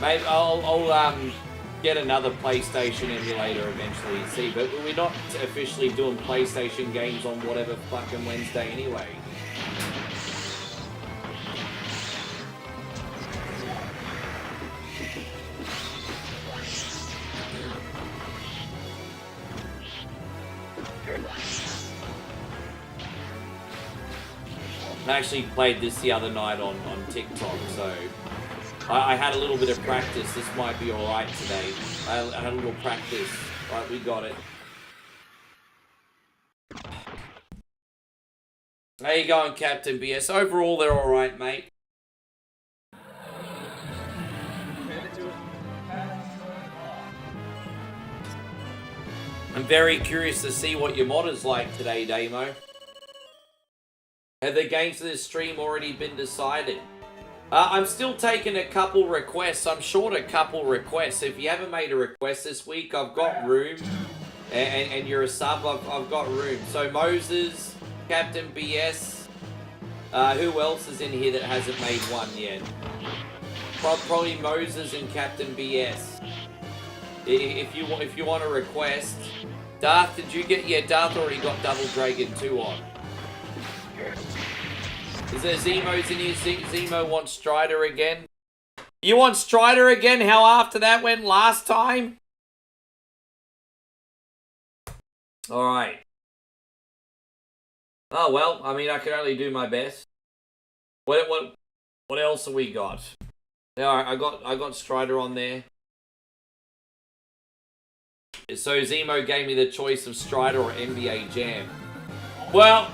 Maybe I'll get another PlayStation emulator eventually, see, but we're not officially doing PlayStation games on whatever fucking Wednesday anyway. I actually played this the other night on TikTok, so I had a little bit of practice. This might be alright today. I had a little practice. Right, we got it. How you going, Captain BS? Overall, they're alright, mate. I'm very curious to see what your mod is like today, Damo. Have the games for this stream already been decided? I'm still taking a couple requests. I'm short a couple requests. If you haven't made a request this week, I've got room. And you're a sub, I've got room. So Moses, Captain BS. Who else is in here that hasn't made one yet? Probably Moses and Captain BS. If you want a request. Darth, did you get... Yeah, Darth already got Double Dragon 2 on. Is there Zemo's in here? Zemo wants Strider again. You want Strider again? How after that went last time? Alright. Oh well, I mean, I can only do my best. What else have we got? All right, I got Strider on there. So Zemo gave me the choice of Strider or NBA Jam. Well,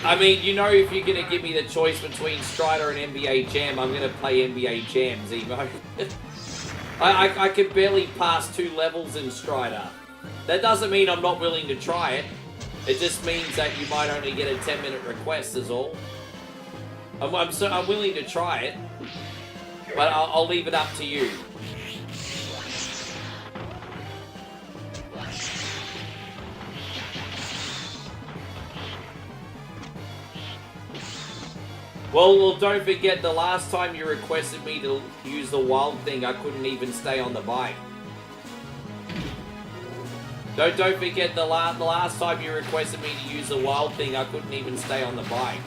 I mean, you know, if you're gonna give me the choice between Strider and NBA Jam, I'm gonna play NBA Jam, Zemo. I could barely pass 2 levels in Strider. That doesn't mean I'm not willing to try it. It just means that you might only get a 10-minute request is all. I'm willing to try it, but I'll leave it up to you. Well, don't forget the last time you requested me to use the wild thing, I couldn't even stay on the bike. Don't forget the last time you requested me to use the wild thing, I couldn't even stay on the bike.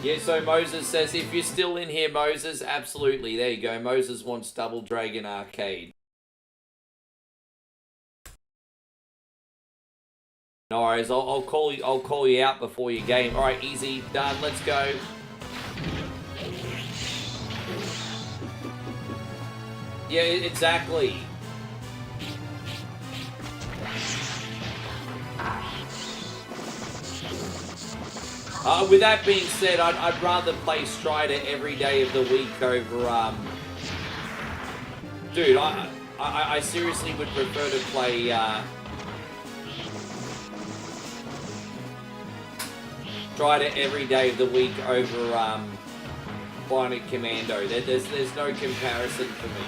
Yeah, so Moses says, if you're still in here, Moses, absolutely. There you go. Moses wants Double Dragon Arcade. No worries, I'll call you out before your game. Alright, easy, done, let's go. Yeah, exactly. With that being said, I'd rather play Strider every day of the week over, dude, I seriously would prefer to play, Strider every day of the week over, Bionic Commando. There's no comparison for me.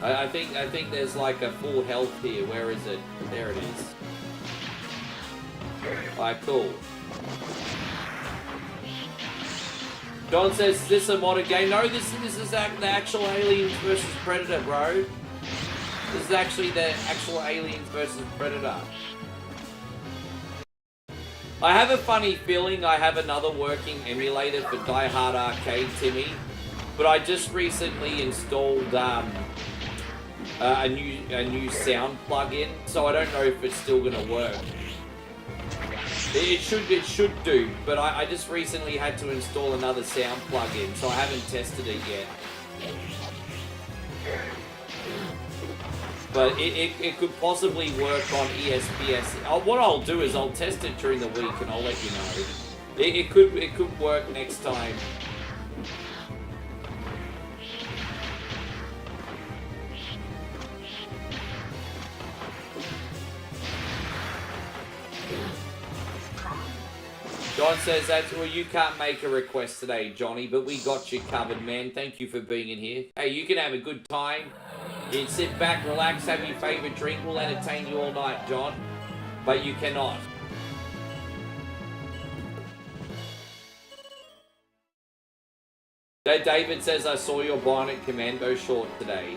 I think there's like a full health here. Where is it? There it is. Alright, cool. Don says, is this a modded game? No, this is the actual Aliens versus Predator, bro. This is actually the actual Aliens versus Predator. I have a funny feeling I have another working emulator for Die Hard Arcade, Timmy. But I just recently installed a new sound plugin, so I don't know if it's still gonna work. It should do, but I just recently had to install another sound plugin, so I haven't tested it yet. But it could possibly work on ESPS. What I'll do is I'll test it during the week and I'll let you know. It could work next time. John says that's, well, you can't make a request today, Johnny, but we got you covered, man. Thank you for being in here. Hey, you can have a good time. You can sit back, relax, have your favorite drink. We'll entertain you all night, John. But you cannot. David says, I saw your Bionic Commando short today.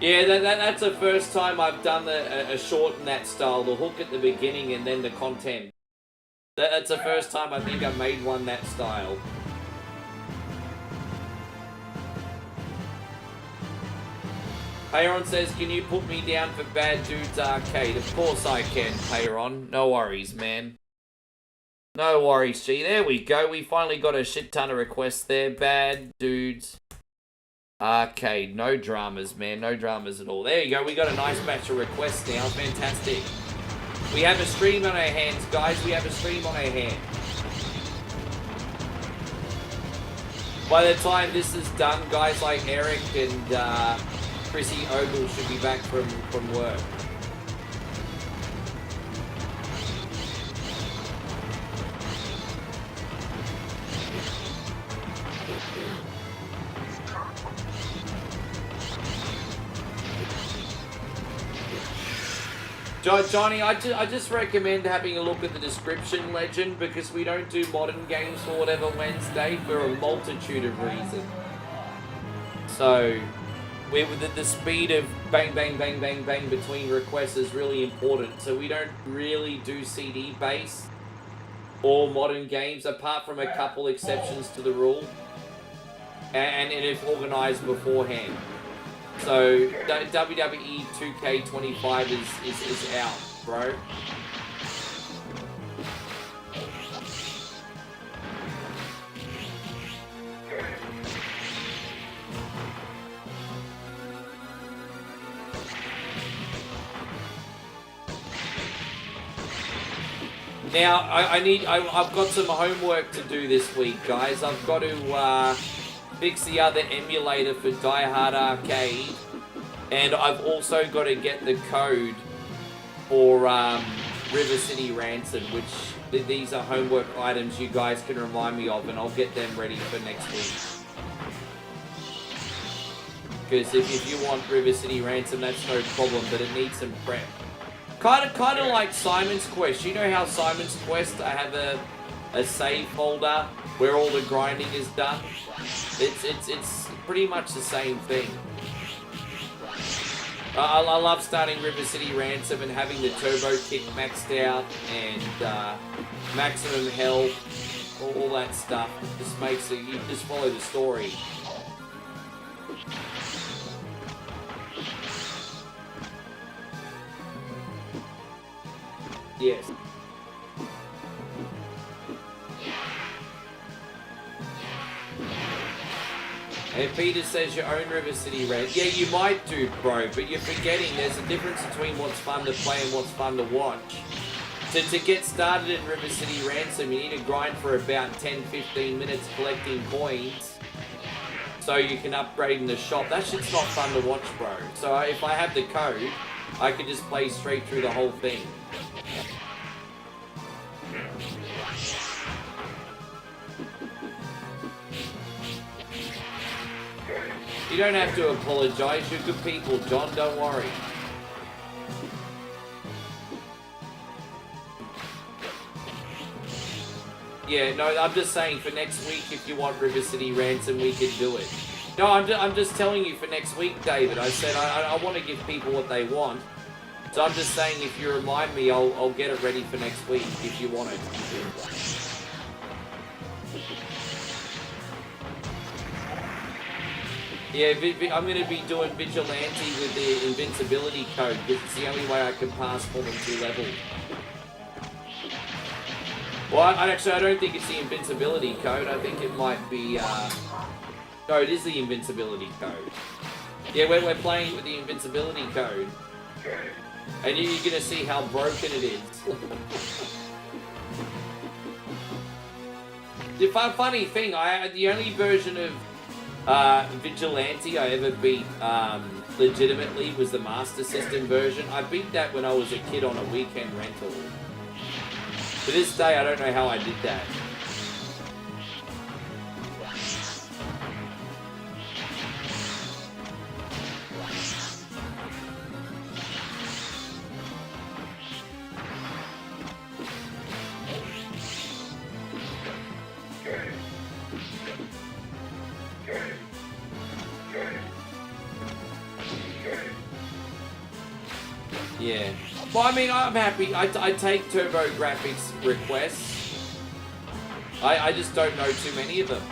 Yeah, that's the first time I've done a short in that style. The hook at the beginning and then the content. That's the first time I think I've made one that style. Payron says, can you put me down for Bad Dudes Arcade? Of course I can, Payron. No worries, man. No worries, G. There we go. We finally got a shit ton of requests there. Bad Dudes Arcade. No dramas, man. No dramas at all. There you go. We got a nice batch of requests now. Fantastic. We have a stream on our hands, guys. We have a stream on our hands. By the time this is done, guys like Eric and Chrissy Ogle should be back from work. Johnny, I just recommend having a look at the description, Legend, because we don't do modern games for whatever Wednesday for a multitude of reasons. So, with the speed of bang, bang, bang, bang, bang between requests is really important. So we don't really do CD based or modern games, apart from a couple exceptions to the rule, and if organized beforehand. So WWE 2K25 is out, bro. Now, I've got some homework to do this week, guys. I've got to fix the other emulator for Die Hard Arcade, and I've also got to get the code for River City Ransom, which these are homework items you guys can remind me of, and I'll get them ready for next week. Because if you want River City Ransom, that's no problem, but it needs some prep. Kind of like Simon's Quest. You know how Simon's Quest, I have a save folder where all the grinding is done. It's pretty much the same thing. I love starting River City Ransom and having the turbo kick maxed out and maximum health, all that stuff. It just makes it, you just follow the story. Yes. And Peter says you own River City Ransom. Yeah, you might do, bro, but you're forgetting there's a difference between what's fun to play and what's fun to watch. To get started in River City Ransom, you need to grind for about 10-15 minutes collecting coins so you can upgrade in the shop. That shit's not fun to watch, bro. So if I have the code, I can just play straight through the whole thing. You don't have to apologize, you're good people, John, don't worry. Yeah, no, I'm just saying for next week, if you want River City Ransom, we can do it. No, I'm just telling you for next week, David. I said I want to give people what they want. So I'm just saying if you remind me, I'll get it ready for next week if you want it. Yeah, I'm going to be doing Vigilante with the invincibility code because it's the only way I can pass more than 2 levels. Well, I don't think it's the invincibility code. I think it might be... No, it is the invincibility code. Yeah, we're playing with the invincibility code. And you're going to see how broken it is. The funny thing, the only version of Vigilante I ever beat legitimately was the Master System version. I beat that when I was a kid on a weekend rental. To this day, I don't know how I did that. Yeah. Well, I mean, I'm happy. I take Turbografx requests. I just don't know too many of them.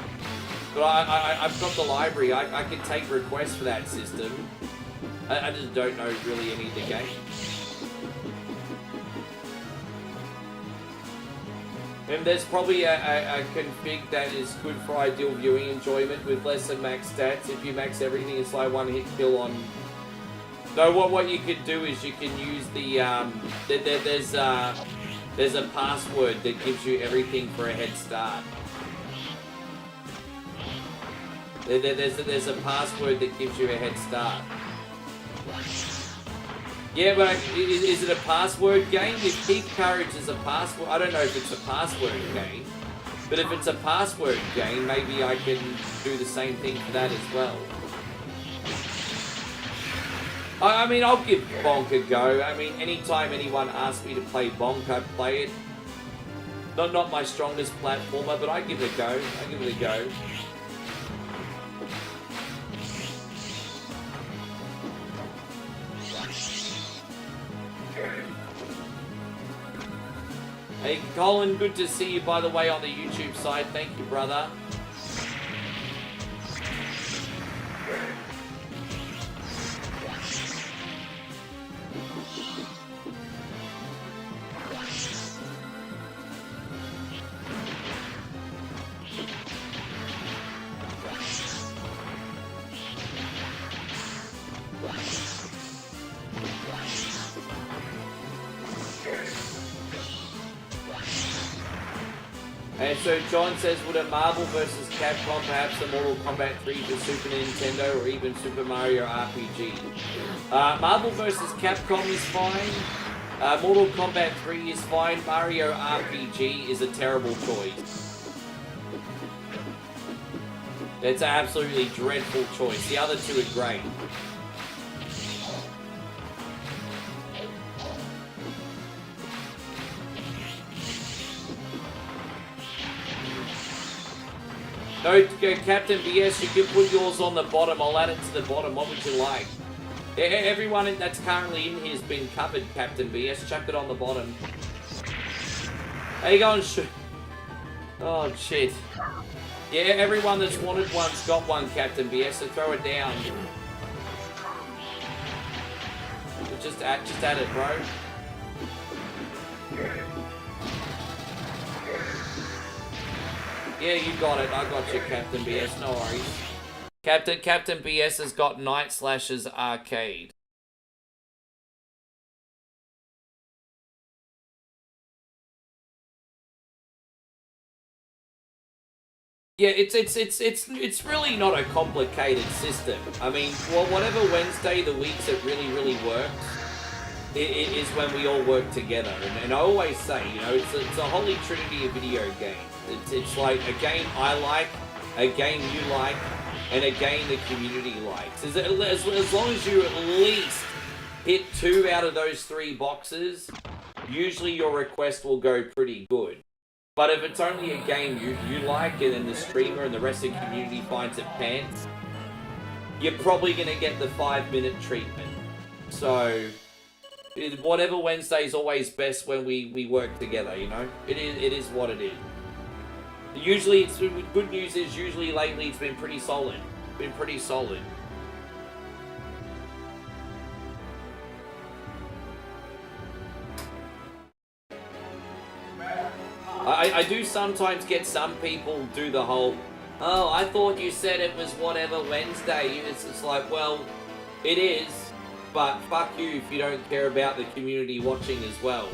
But I've got the library. I can take requests for that system. I just don't know really any of the games. And there's probably a config that is good for ideal viewing enjoyment with less than max stats. If you max everything, it's like one hit kill on... No, what you could do is you can use the, there's a password that gives you everything for a head start. There's a password that gives you a head start. Yeah, but is it a password game? If Keep Courage is a password, I don't know if it's a password game, but if it's a password game, maybe I can do the same thing for that as well. I mean, I'll give Bonk a go. I mean, anytime anyone asks me to play Bonk, I play it. Not my strongest platformer, but I give it a go. I give it a go. Hey, Colin, good to see you, by the way, on the YouTube side. Thank you, brother. And so John says, would a Marvel vs. Capcom, perhaps a Mortal Kombat 3 for Super Nintendo, or even Super Mario RPG? Marvel vs. Capcom is fine. Mortal Kombat 3 is fine. Mario RPG is a terrible choice. It's an absolutely dreadful choice. The other two are great. No, Captain BS, you can put yours on the bottom. I'll add it to the bottom. What would you like? Everyone that's currently in here has been covered, Captain BS. Chuck it on the bottom. How you going? Oh, shit. Yeah, everyone that's wanted one's got one, Captain BS, so throw it down. Just add it, bro. Yeah, you got it. I got you, Captain BS. No worries. Captain BS has got Night Slashers Arcade. Yeah, it's really not a complicated system. I mean, well, whatever Wednesday the weeks it really works, it is when we all work together. And I always say, you know, it's a holy trinity of video games. It's like a game I like, a game you like, and a game the community likes. As long as you at least hit 2 out of those 3 boxes, usually your request will go pretty good. But if it's only a game you like, and then the streamer and the rest of the community finds it pants, you're probably going to get the 5-minute treatment. So, whatever Wednesday is always best when we work together, you know? It is what it is. Usually, good news is usually lately it's been pretty solid. Been pretty solid. I do sometimes get some people do the whole, oh, I thought you said it was whatever Wednesday. It's like, well, it is, but fuck you if you don't care about the community watching as well.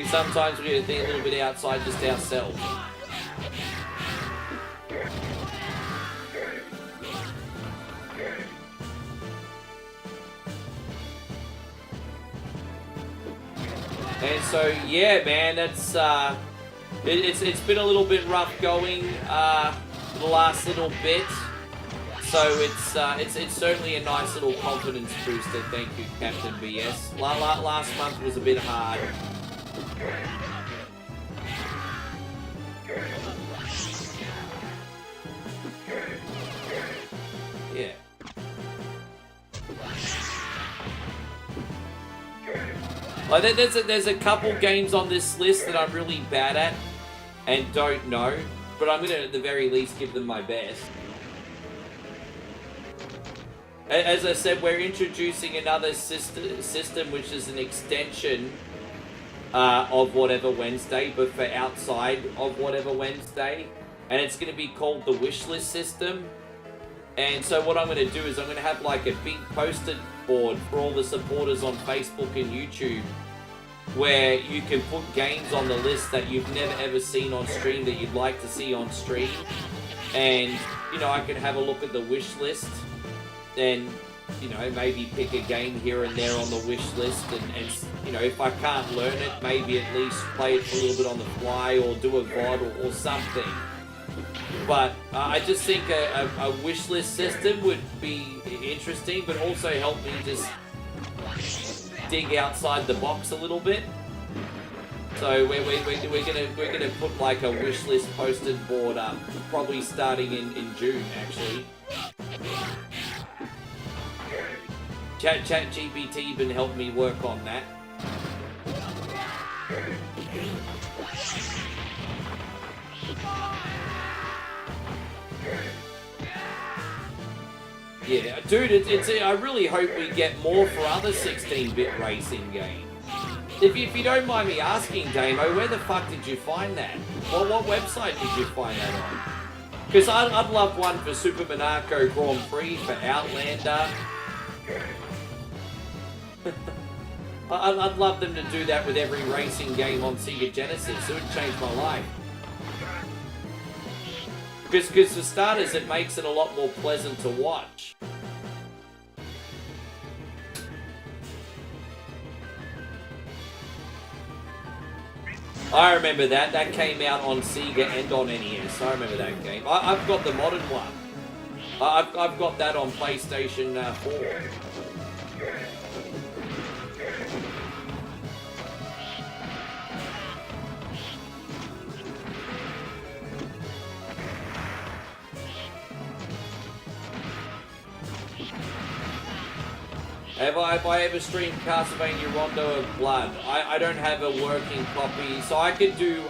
Sometimes we need to think a little bit outside just ourselves. And so, yeah, man, that's it's been a little bit rough going the last little bit. So it's certainly a nice little confidence booster. Thank you, Captain BS. Last month was a bit hard. Yeah. Like there's a couple games on this list that I'm really bad at and don't know, but I'm gonna at the very least give them my best. As I said, we're introducing another system which is an extension of Whatever Wednesday, but for outside of Whatever Wednesday, and it's going to be called the Wishlist system. And so what I'm going to do is I'm going to have like a big poster board for all the supporters on Facebook and YouTube, where you can put games on the list that you've never ever seen on stream that you'd like to see on stream. And, you know, I can have a look at the wish list and, you know, maybe pick a game here and there on the wish list, and you know, if I can't learn it, maybe at least play it for a little bit on the fly, or do a VOD or something. But I just think a wish list system would be interesting, but also help me just dig outside the box a little bit. So we're gonna put like a wish list posted board up, probably starting in June actually. ChatGPT been helping me work on that. Yeah, dude, I really hope we get more for other 16-bit racing games. If you don't mind me asking, Damo, where the fuck did you find that? What website did you find that on? Because I'd love one for Super Monaco Grand Prix, for Outlander. I'd love them to do that with every racing game on Sega Genesis. It would change my life. Because for starters, it makes it a lot more pleasant to watch. I remember that. That came out on Sega and on NES. I remember that game. I've got the modern one. I've got that on PlayStation 4. Have I ever streamed Castlevania Rondo of Blood? I don't have a working copy, so I could do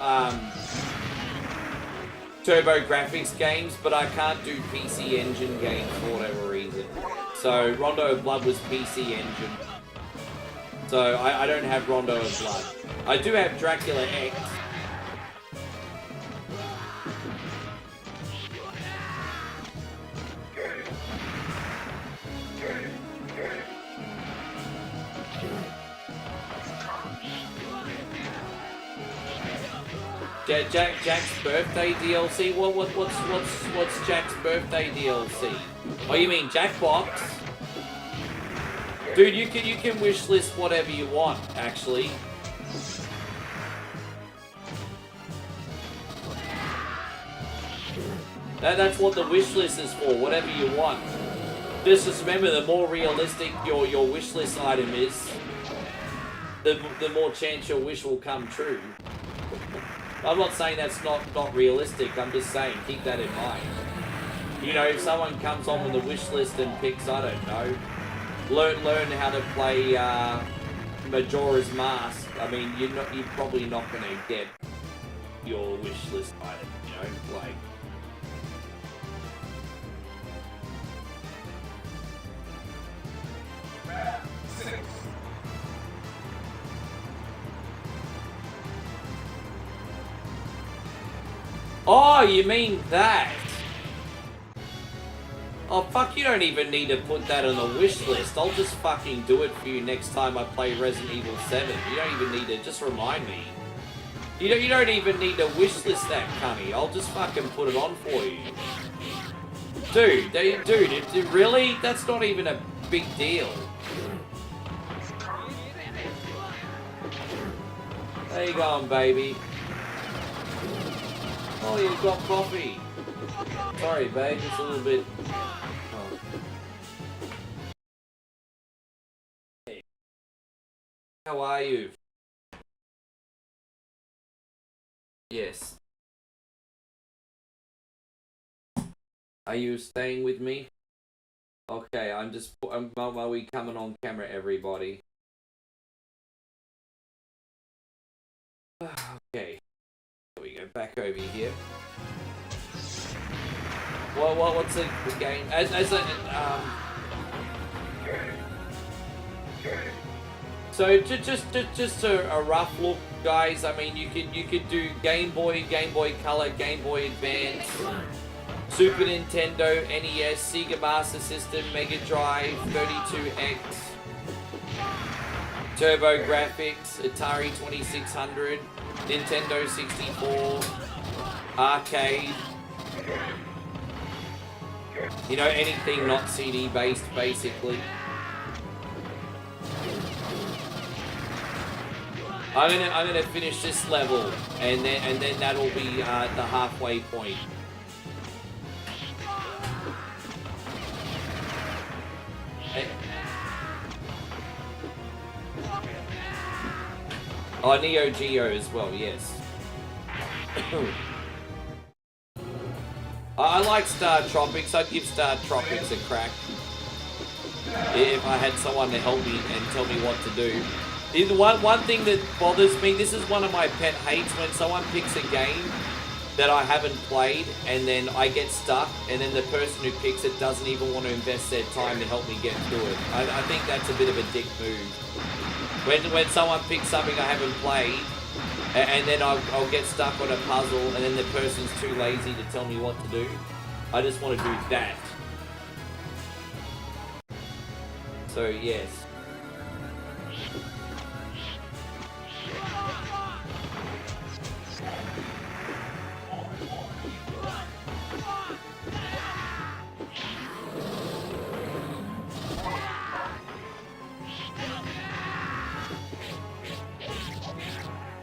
Turbografx games, but I can't do PC Engine games for whatever reason. So Rondo of Blood was PC Engine. So I don't have Rondo of Blood. I do have Dracula X. Jack's birthday DLC? What's Jack's birthday DLC? Oh, you mean Jackbox? Dude, you can wish list whatever you want, actually. That's what the wish list is for, whatever you want. Just remember, the more realistic your wish list item is, the more chance your wish will come true. I'm not saying that's not realistic, I'm just saying, keep that in mind. You know, if someone comes on with a wish list and picks, I don't know, learn how to play Majora's Mask, I mean, you're probably not going to get your wish list item, you know, like... Oh, you mean that? Oh, fuck, you don't even need to put that on the wish list. I'll just fucking do it for you next time I play Resident Evil 7. You don't even need to, just remind me. You don't even need to wish list that, cunny. I'll just fucking put it on for you. Dude, really? That's not even a big deal. There you going, baby. Oh, you've got coffee. Sorry, babe, it's a little bit... Oh. Hey. How are you? Yes. Are you staying with me? Okay, are we coming on camera, everybody? Okay. We go back over here. Well, what's the game? So just a rough look, guys. I mean, you could do Game Boy Color, Game Boy Advance, Super Nintendo, NES, Sega Master System, Mega Drive, 32X, Turbografx, Atari 2600. Nintendo 64, arcade, you know, anything not CD based, basically. I'm gonna finish this level, and then that'll be the halfway point. Oh, Neo Geo as well, yes. I like Star Tropics. I'd give Star Tropics a crack. if I had someone to help me and tell me what to do. One thing that bothers me, this is one of my pet hates, when someone picks a game that I haven't played and then I get stuck and then the person who picks it doesn't even want to invest their time to help me get through it. I think that's a bit of a dick move. When someone picks something I haven't played and then I'll get stuck on a puzzle and then the person's too lazy to tell me what to do, I just want to do that. So yes.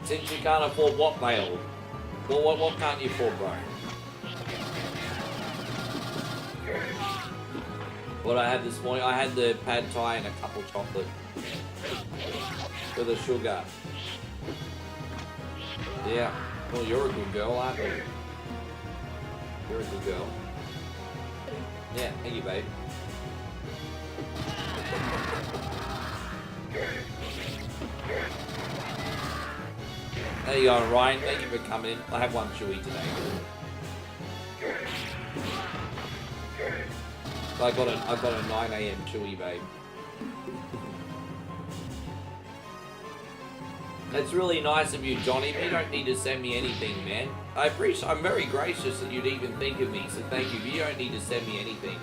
Since you can't afford what, Bale? Well, what can't you afford, bro? What I had this morning, I had the pad thai and a couple chocolate for the sugar. Yeah. Well, you're a good girl, aren't you? You're a good girl. Yeah, thank you, babe. There you go, Ryan. Thank you for coming in. I have one chewy today. So I got a 9 AM chewy, babe. That's really nice of you, Johnny. You don't need to send me anything, man. I'm very gracious that you'd even think of me, so thank you. You don't need to send me anything.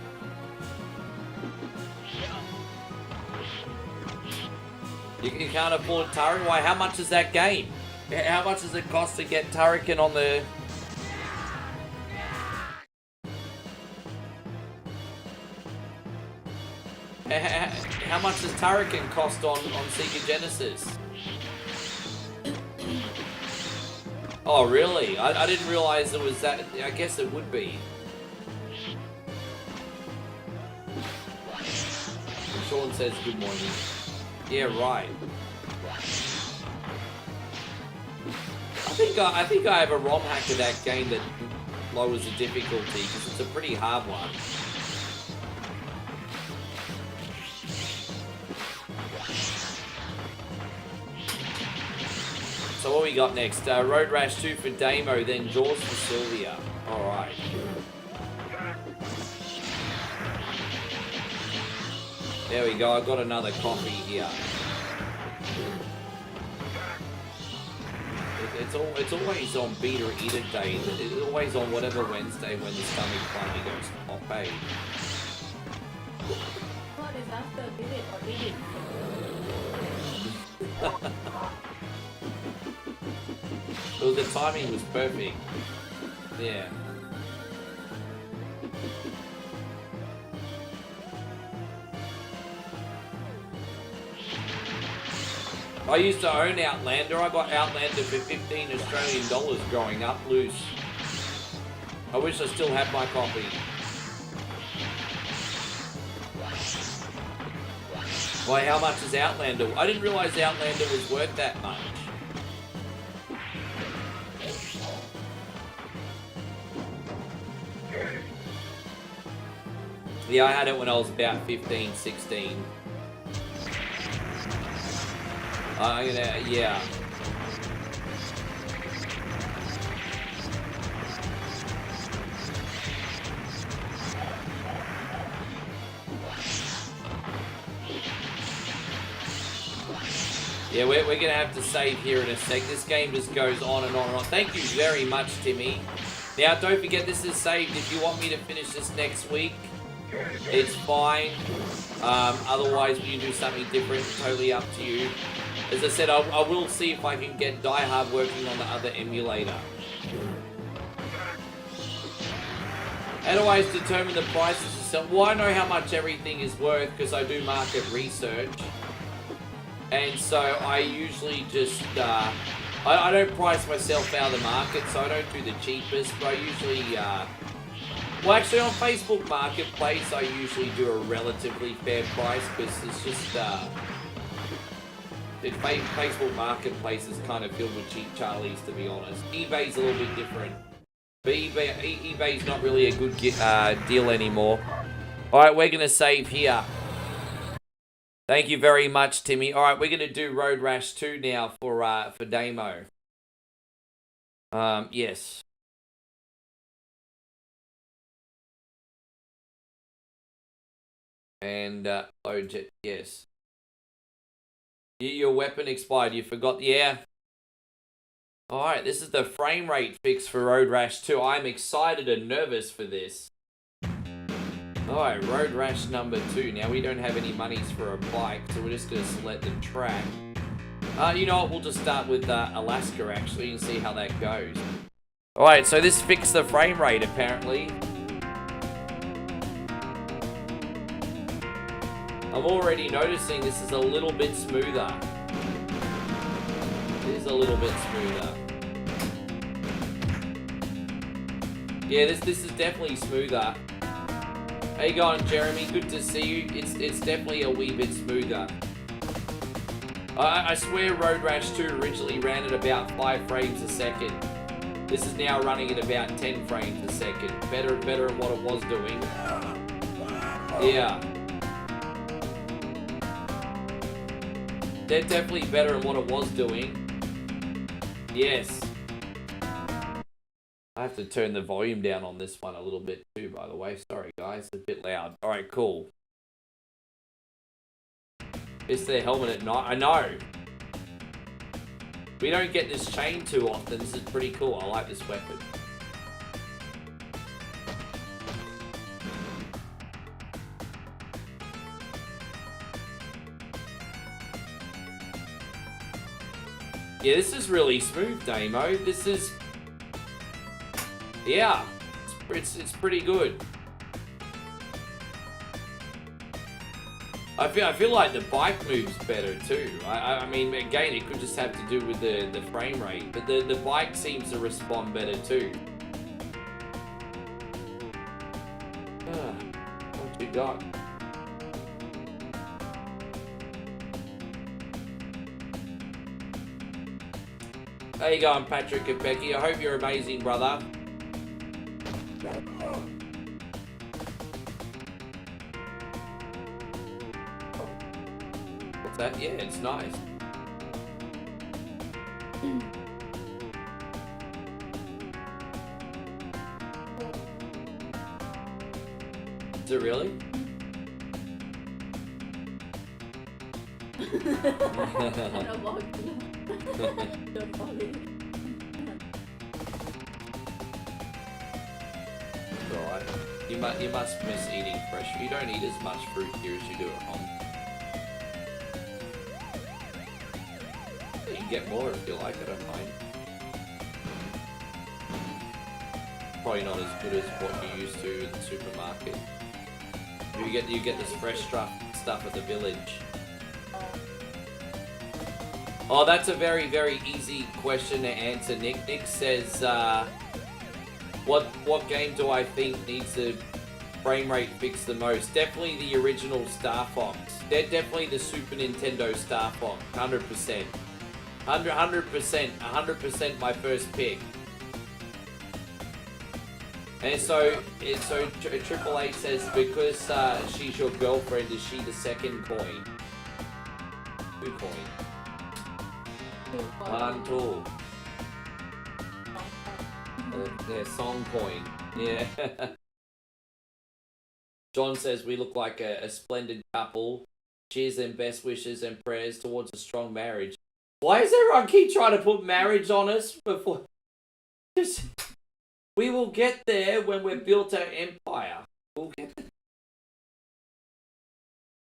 You can't afford Turrican? Why, how much is that game? How much does it cost to get Turrican on the... How much does Turrican cost on Sega Genesis? Oh, really? I didn't realize it was that... I guess it would be. And Sean says good morning. Yeah, right. I think I have a ROM hack of that game that lowers the difficulty because it's a pretty hard one. So what we got next? Road Rash 2 for Damo, then Jaws for Sylvia. Alright. There we go, I got another coffee here. It's always on Beta Eater Day. It's always on whatever Wednesday when the stomach finally goes off page. What is after visit or visit? Well, the timing was perfect. Yeah. I used to own Outlander. I got Outlander for 15 Australian dollars growing up, loose. I wish I still had my copy. Why, how much is Outlander? I didn't realise Outlander was worth that much. Yeah, I had it when I was about 15, 16. Yeah. Yeah, we're gonna have to save here in a sec. This game just goes on and on and on. Thank you very much, Timmy. Now, don't forget this is saved. If you want me to finish this next week, it's fine. Otherwise, we can do something different. Totally up to you. As I said, I will see if I can get Die Hard working on the other emulator. How do I determine the prices of stuff? Well, I know how much everything is worth because I do market research. And so I usually just, I don't price myself out of the market, so I don't do the cheapest, but I usually, well, actually on Facebook Marketplace, I usually do a relatively fair price because it's just, Facebook Marketplace is kind of filled with cheap Charlies, to be honest. eBay's a little bit different. But eBay's not really a good deal anymore. Alright, we're going to save here. Thank you very much, Timmy. All right, we're gonna do Road Rash 2 now for Damo. Yes. And load jet, yes. Your weapon expired. You forgot, yeah. All right, this is the frame rate fix for Road Rash 2. I'm excited and nervous for this. Alright, Road Rash number 2. Now, we don't have any monies for a bike, so we're just going to select the track. You know what, we'll just start with Alaska, actually, and see how that goes. Alright, so this fixed the frame rate, apparently. I'm already noticing this is a little bit smoother. It is a little bit smoother. Yeah, this is definitely smoother. How you going, Jeremy? Good to see you. It's definitely a wee bit smoother. I swear Road Rash 2 originally ran at about 5 frames a second. This is now running at about 10 frames a second. Better than what it was doing. Yeah. They're definitely better than what it was doing. Yes. I have to turn the volume down on this one a little bit too, by the way. Sorry, guys. It's a bit loud. Alright, cool. It's their helmet at night. I know. We don't get this chain too often. This is pretty cool. I like this weapon. Yeah, this is really smooth, Damo. This is... Yeah, it's pretty good. I feel like the bike moves better too. I mean, again, it could just have to do with the frame rate, but the bike seems to respond better too. What you got? How you going, Patrick and Becky? I hope you're amazing, brother. What's that? Yeah, it's nice. Is it really? Don't bother. Don't bother. Alright. You must miss eating fresh. You don't eat as much fruit here as you do at home. You can get more if you like, I don't mind. Probably not as good as what you used to in the supermarket. You get this fresh stuff at the village. Oh, that's a very, very easy question to answer. Nick says, what game do I think needs the frame rate fix the most? Definitely the original Star Fox. Definitely the Super Nintendo Star Fox. 100%. 100% my first pick. And so Triple H says, because she's your girlfriend, is she the second coin? Two coin. One, two. Yeah, song coin. Yeah. John says we look like a splendid couple. Cheers and best wishes and prayers towards a strong marriage. Why does everyone keep trying to put marriage on us before? Just, we will get there when we've built our empire. We'll get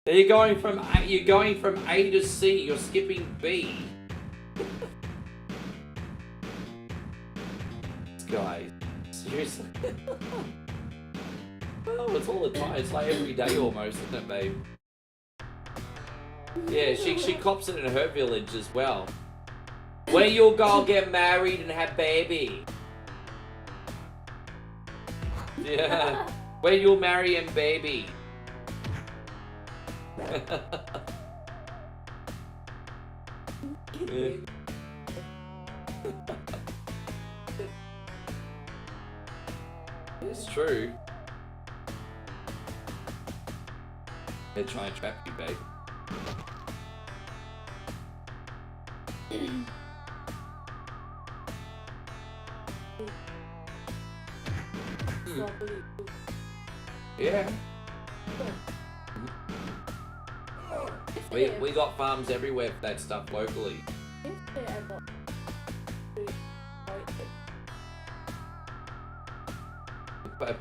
there. You're going from A to C. You're skipping B. Guys, seriously. Oh, it's all the time. It's like every day almost, isn't it, babe? Yeah, she cops it in her village as well. Where you'll go get married and have baby. Yeah. Where you'll marry and baby. Yeah. It's true. They're trying to trap you, babe. Strawberry. Yeah. We got farms everywhere for that stuff locally. Yesterday I got fruit.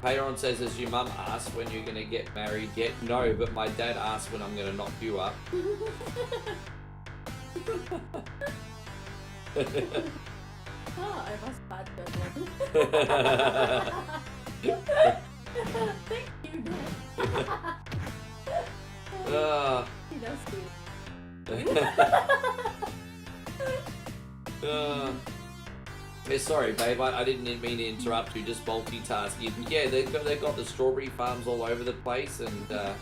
Payron says, as your mum asked when you're gonna get married yet? No, but my dad asked when I'm gonna knock you up. Oh, I must start that one. Thank you, Dad. He does too. Yeah, sorry, babe. I didn't mean to interrupt you. Just multitasking. Yeah, they've got the strawberry farms all over the place, and I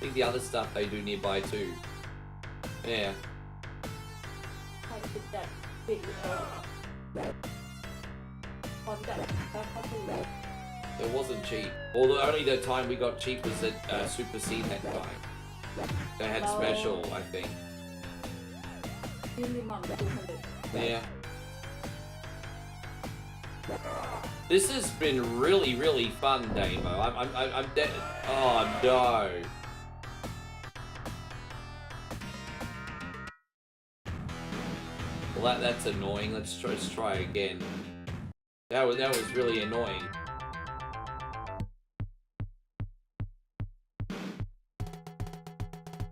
think the other stuff they do nearby too. Yeah. How to get that big on that It wasn't cheap. Although only the time we got cheap was at Super Seed that time. They had special, I think. minimum 200. Yeah. This has been really, really fun, Damo. I'm dead. Oh no. Well, that's annoying. Let's try again. That was really annoying.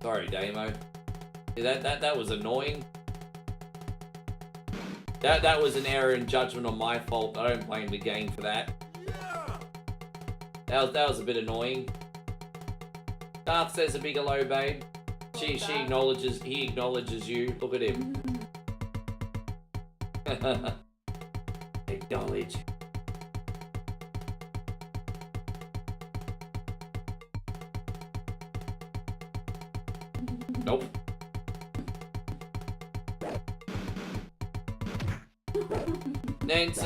Sorry, Damo. Yeah, that was annoying. That was an error in judgment on my fault. I don't blame the game for that. That was a bit annoying. Darth says a big hello, babe. He acknowledges you. Look at him. Acknowledge. Nope.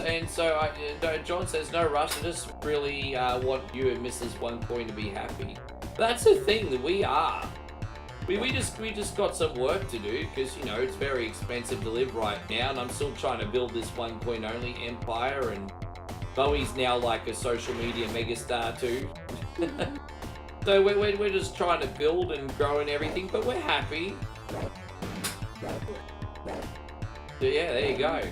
And so John says, no rush, I just really want you and Mrs. OneCoin to be happy. That's the thing, that we are. We just got some work to do, because, you know, it's very expensive to live right now, and I'm still trying to build this OneCoin only empire, and Bowie's now like a social media megastar too. So we're just trying to build and grow and everything, but we're happy. So yeah, there you go.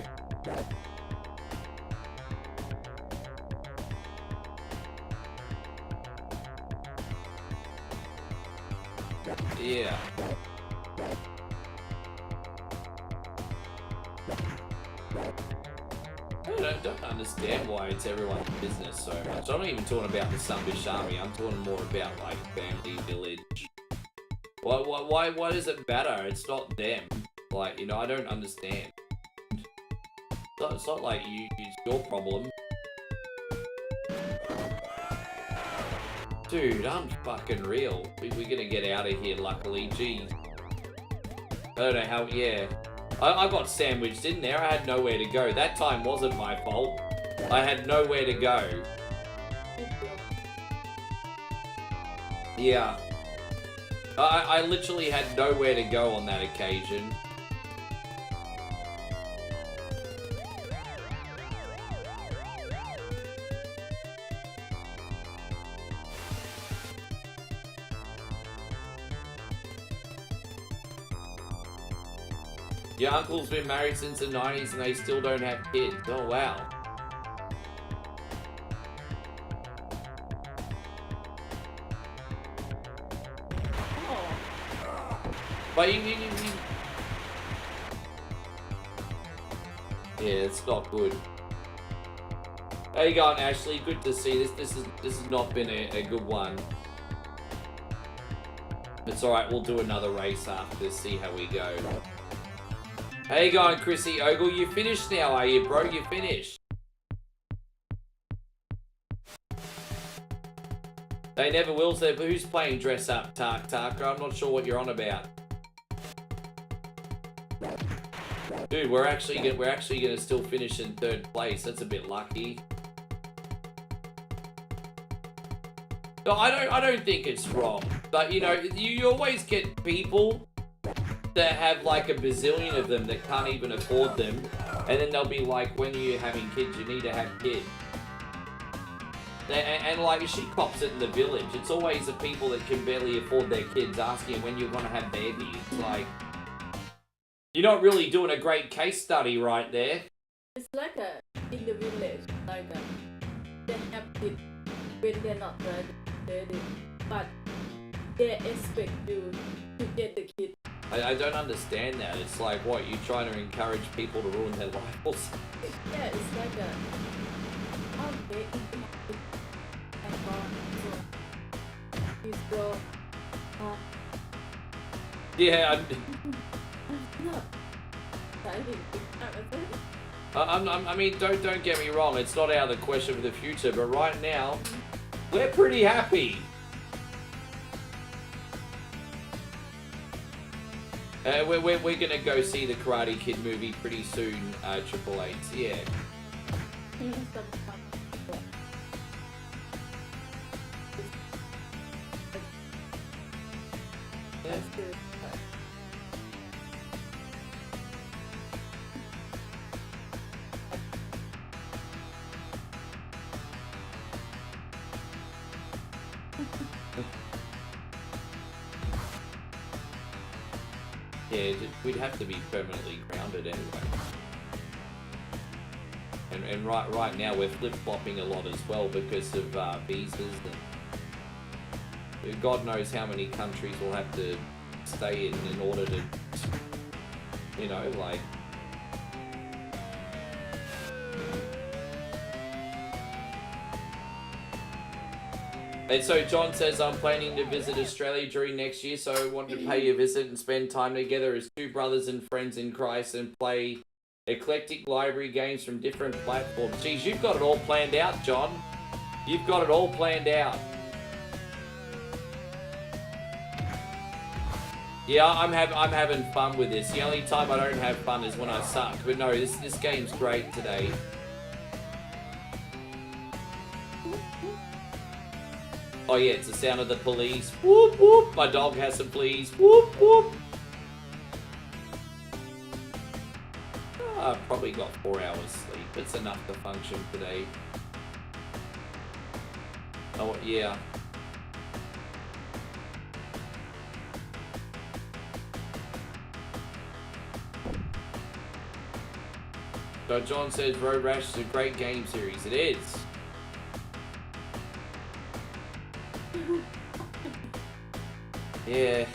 Yeah. I don't understand why it's everyone's business so much. I'm not even talking about the Sunbish army. I'm talking more about like family, village. Why does it matter? It's not them. Like, you know, I don't understand. It's not like it's your problem. Dude, I'm fucking real. We're gonna get out of here, luckily. Geez. I don't know how, yeah. I got sandwiched in there. I had nowhere to go. That time wasn't my fault. I had nowhere to go. Yeah. I literally had nowhere to go on that occasion. Your uncle's been married since the 90s and they still don't have kids. Oh, wow. But you... Yeah, it's not good. How you going, Ashley? Good to see this. This has not been a good one. It's alright, we'll do another race after this, see how we go. How you going, Chrissy Ogle? You finished now, are you, bro? You finished. They never will say, but who's playing dress up, Tarka? I'm not sure what you're on about. Dude, we're actually gonna still finish in 3rd place. That's a bit lucky. No, I don't think it's wrong. But you know, you always get people that have like a bazillion of them that can't even afford them, and then they'll be like, when you're having kids, you need to have kids. And like, she cops it in the village. It's always the people that can barely afford their kids asking when you're gonna have babies. It's like, you're not really doing a great case study right there. It's like a in the village, like they have kids when they're not ready, but they expect you to get the kid. I don't understand that. It's like, what, you trying to encourage people to ruin their lives? Yeah, it's like a okay. Yeah, No. I mean, don't get me wrong. It's not out of the question for the future, but right now, we're pretty happy. We're gonna go see the Karate Kid movie pretty soon. Triple Eights, yeah. Yeah, we'd have to be permanently grounded anyway. And right now we're flip-flopping a lot as well because of visas and God knows how many countries we'll have to stay in order to, you know, like. And so John says, I'm planning to visit Australia during next year, so I wanted to pay a visit and spend time together as two brothers and friends in Christ and play eclectic library games from different platforms. Geez, you've got it all planned out, John. You've got it all planned out. Yeah, I'm having fun with this. The only time I don't have fun is when I suck. But no, this game's great today. Oh yeah, it's the sound of the police. Whoop whoop. My dog has some fleas. Whoop whoop. I've probably got 4 hours sleep. It's enough to function today. Oh yeah. So John says Road Rash is a great game series. It is. Yeah.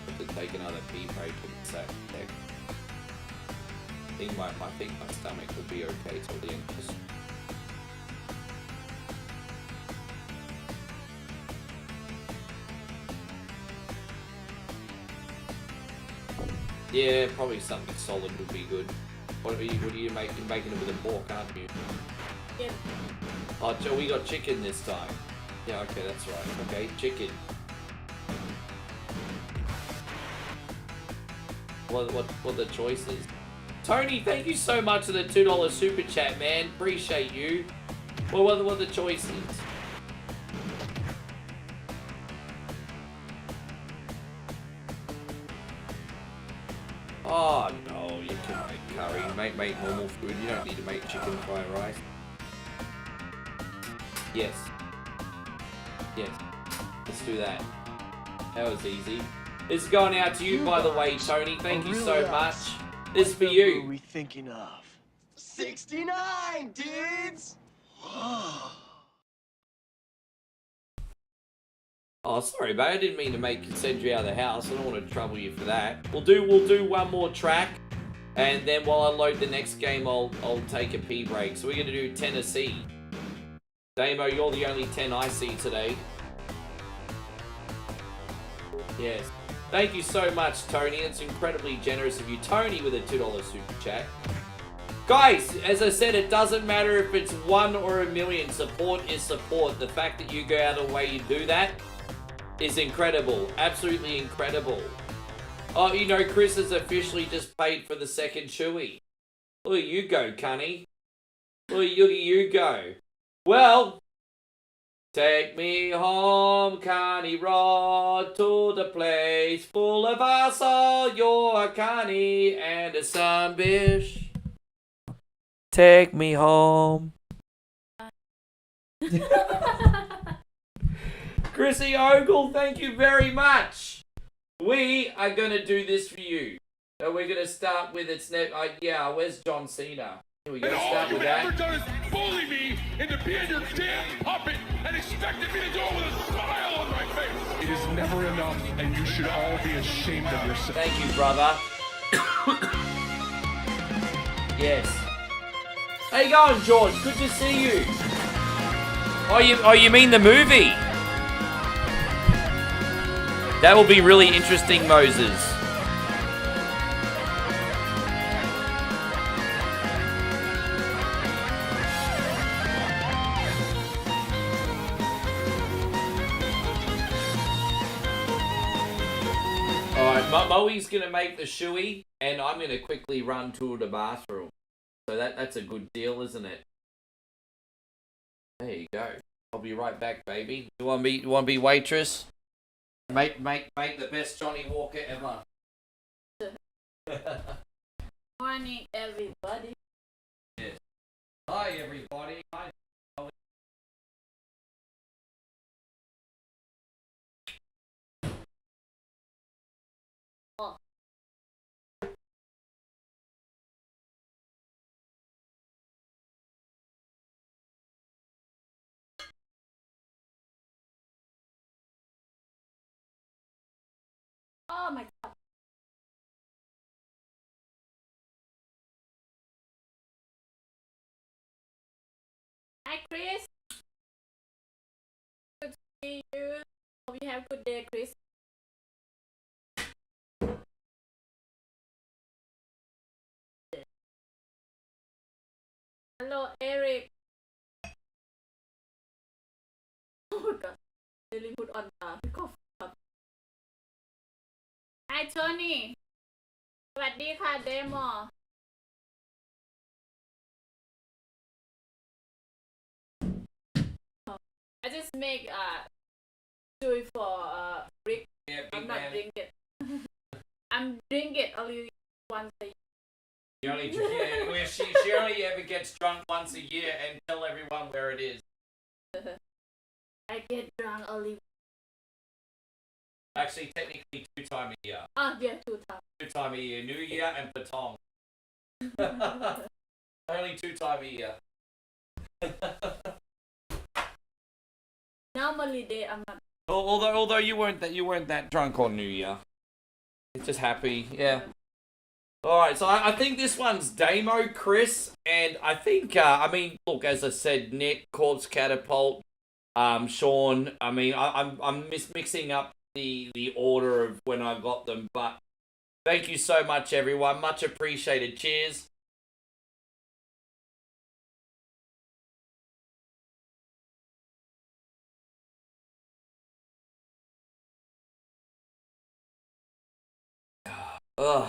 Have to take another pee break in a sec. I think my stomach will be okay till the end of this. Yeah, probably something solid would be good. What are you making? You're making it with a pork, aren't you? Yeah. Oh, Joe, we got chicken this time. Yeah, okay, that's right. Okay, chicken. What the choices? Tony, thank you so much for the $2 super chat, man. Appreciate you. Well, what are the choices? Oh no, you can make curry. Make normal food. You don't need to make chicken fried rice. Yes. Yes. Let's do that. That was easy. This is going out to you, by the way, Tony. Thank you so much. This is for you. What are we thinking of? 69, dudes! Oh, sorry, mate. I didn't mean to send you out of the house. I don't want to trouble you for that. We'll do one more track, and then while I load the next game, I'll take a pee break. So we're gonna do Tennessee. Damo, you're the only 10 I see today. Yes. Thank you so much, Tony. It's incredibly generous of you. Tony with a $2 super chat. Guys, as I said, it doesn't matter if it's 1 or a million. Support is support. The fact that you go out of the way you do that is incredible. Absolutely incredible. Oh, you know, Chris has officially just paid for the second Chewy. Look at you go, Cunny. Look at you go. Well, Take me home, Connie Rod, to the place full of us all. You're a Connie and a sunbish. Take me home. Chrissy Ogle, thank you very much. We are going to do this for you. So we're going to start with yeah, where's John Cena? We're going to start with that. All you've ever done is bully me into being your damn puppet and expected me to do it with a smile on my face. It is never enough, and you should all be ashamed of yourself. Thank you, brother. Yes. How you going, George? Good to see you. Oh, you mean the movie? That will be really interesting, Moses. Moe's gonna make the shoey, and I'm gonna quickly run to the bathroom. So that's a good deal, isn't it? There you go. I'll be right back, baby. You want to be waitress? Make the best Johnny Walker ever. Morning, everybody. Yes. Hi, everybody. Hi. Oh my god. Hi, Chris. Good to see you. Hope you have a good day, Chris. Hello, Eric. Oh my god. Really put on the cough. Hi, Tony. สวัสดีค่ะ Demo. I just make chewy for Rick. Yeah, I'm not drink it. I'm drink it only once a year. You only, where she only ever gets drunk once a year and tell everyone where it is. I get drunk only. Actually, technically 2 times a year. Yeah, 2 times. 2 times a year. New Year and Patong. Only 2 times a year. Normally, I'm not. Although you weren't that drunk on New Year. It's just happy, yeah. Alright, so I think this one's Damo, Chris, and I think, look, as I said, Nick, Corpse Catapult, Sean, I'm mixing up the order of when I got them, but thank you so much, everyone. Much appreciated. Cheers. Ugh.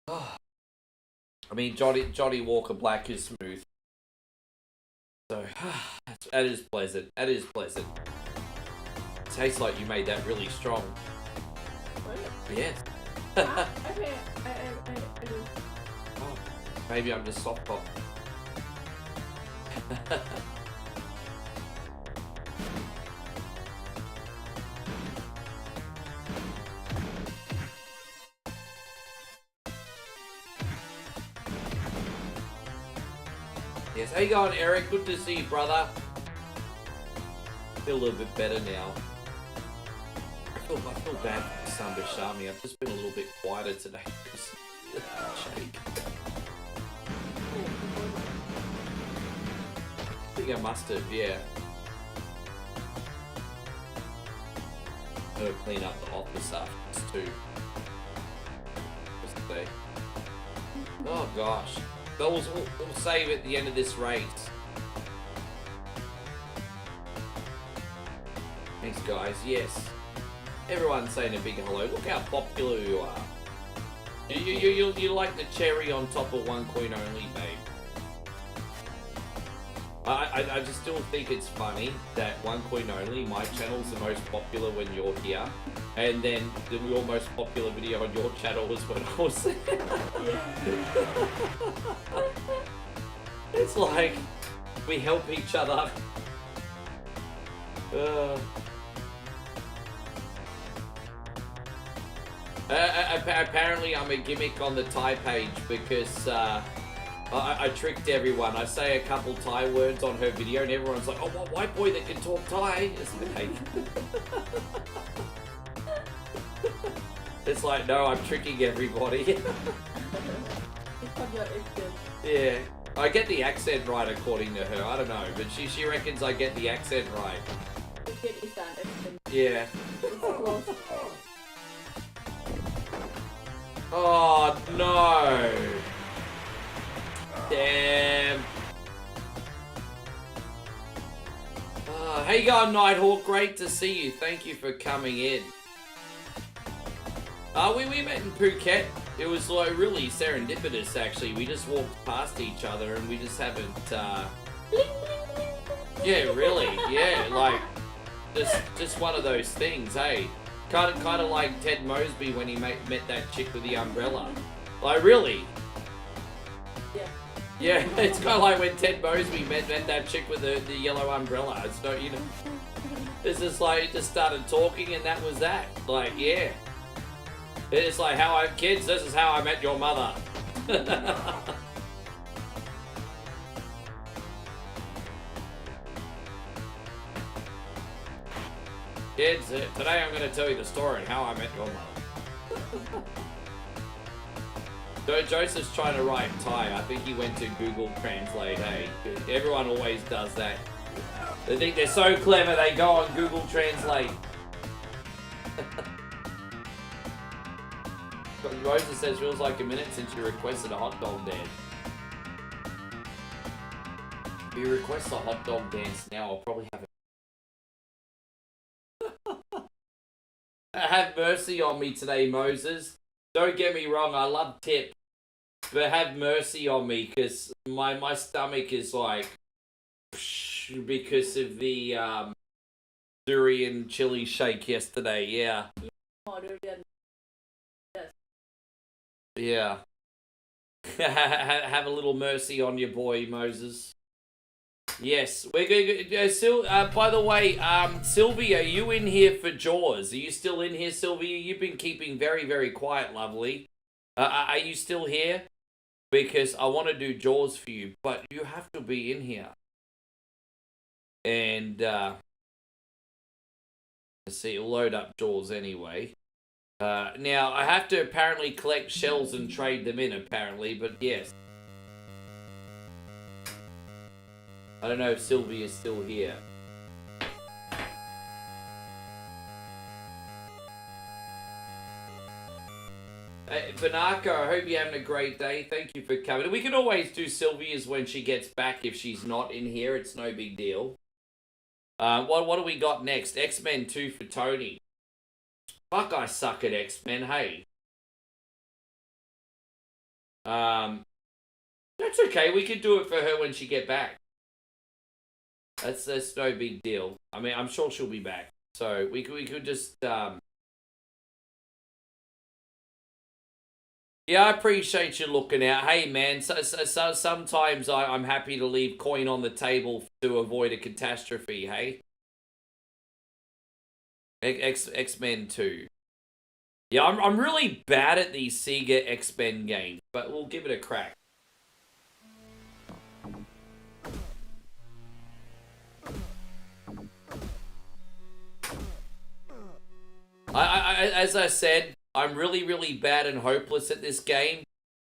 I mean, Johnny Walker Black is smooth. So, that is pleasant. That is pleasant. Tastes like you made that really strong. Really? Yes. Okay, I do. Oh, maybe I'm just soft pop. Yes, how you going, Eric? Good to see you, brother. Feel a little bit better now. I feel bad for the Sunbish Army. I've just been a little bit quieter today because shake. I think I must have, yeah. Gotta clean up the office after too. What's the day? Oh gosh. But we'll save at the end of this race. Thanks, guys. Yes. Everyone's saying a big hello. Look how popular you are. You like the cherry on top of one queen only, babe. I just still think it's funny that one coin only, my channel's the most popular when you're here, and then your most popular video on your channel was when I was there. It's like, we help each other. Apparently I'm a gimmick on the Thai page because I tricked everyone. I say a couple Thai words on her video and everyone's like, oh, what white boy that can talk Thai? It's like, no, I'm tricking everybody. Yeah, I get the accent right according to her. I don't know, but she reckons I get the accent right. Yeah. Oh no! Damn. How you going, Nighthawk? Great to see you. Thank you for coming in. We met in Phuket. It was like really serendipitous actually. We just walked past each other and we just haven't yeah, really. Yeah, like just one of those things, hey. Kind of like Ted Mosby when he met that chick with the umbrella. Like, really? Yeah, it's kind of like when Ted Mosby met that chick with the yellow umbrella. It's no, you know, it's just like, just started talking and that was that. Like, yeah. It's like kids, this is how I met your mother. Kids, today I'm going to tell you the story how I met your mother. Joseph's trying to write Thai. I think he went to Google Translate, hey. Everyone always does that. They think they're so clever, they go on Google Translate. Rosa says, feels like a minute since you requested a hot dog dance. If you request a hot dog dance now, I'll probably have it. Have mercy on me today, Moses. Don't get me wrong, I love tip. But have mercy on me, because my stomach is like... because of the durian chili shake yesterday, yeah. Yeah. Have a little mercy on your boy, Moses. Yes, we're good. By the way, Sylvia, are you in here for Jaws? Are you still in here, Sylvia? You've been keeping very, very quiet, lovely. Are you still here? Because I want to do Jaws for you, but you have to be in here. And, let's see, it'll load up Jaws anyway. Now, I have to apparently collect shells and trade them in, apparently, but yes. I don't know if Sylvia's still here. Hey, Banaka, I hope you're having a great day. Thank you for coming. We can always do Sylvia's when she gets back if she's not in here. It's no big deal. What do we got next? X-Men 2 for Tony. Fuck, I suck at X-Men, hey. That's okay. We can do it for her when she get back. That's no big deal. I mean, I'm sure she'll be back. So we could just yeah, I appreciate you looking out. Hey man, so sometimes I'm happy to leave coin on the table to avoid a catastrophe, hey? X-Men 2. Yeah, I'm really bad at these Sega X-Men games, but we'll give it a crack. As I said, I'm really, really bad and hopeless at this game,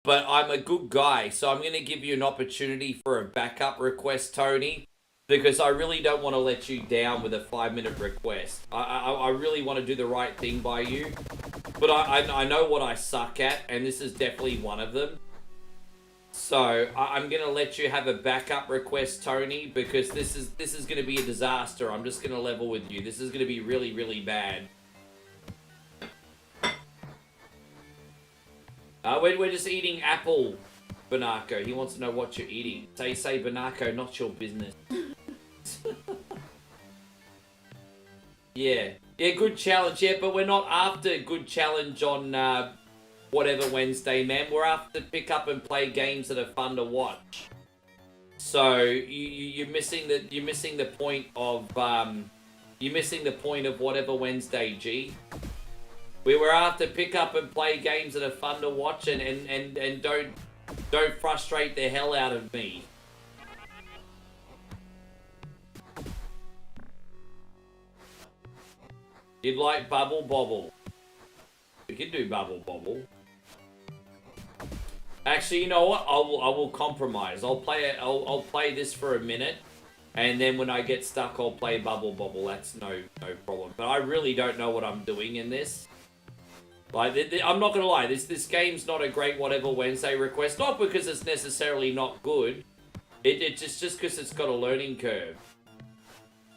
but I'm a good guy, so I'm going to give you an opportunity for a backup request, Tony, because I really don't want to let you down with a 5-minute request. I really want to do the right thing by you, but I know what I suck at, and this is definitely one of them. So I'm going to let you have a backup request, Tony, because this is going to be a disaster. I'm just going to level with you. This is going to be really, really bad. We're just eating apple. Banako. He wants to know what you're eating. Say, Banako, not your business. Yeah. Yeah, good challenge. Yeah, but we're not after good challenge on whatever Wednesday, man. We're after pick up and play games that are fun to watch. So you're missing the point of whatever Wednesday, G. We were after pick up and play games that are fun to watch and don't frustrate the hell out of me. You'd like Bubble Bobble. We can do Bubble Bobble. Actually, you know what? I will compromise. I'll play this for a minute, and then when I get stuck, I'll play Bubble Bobble. That's no problem. But I really don't know what I'm doing in this. Like, I'm not gonna lie. This game's not a great whatever Wednesday request. Not because it's necessarily not good. It's just because it's got a learning curve.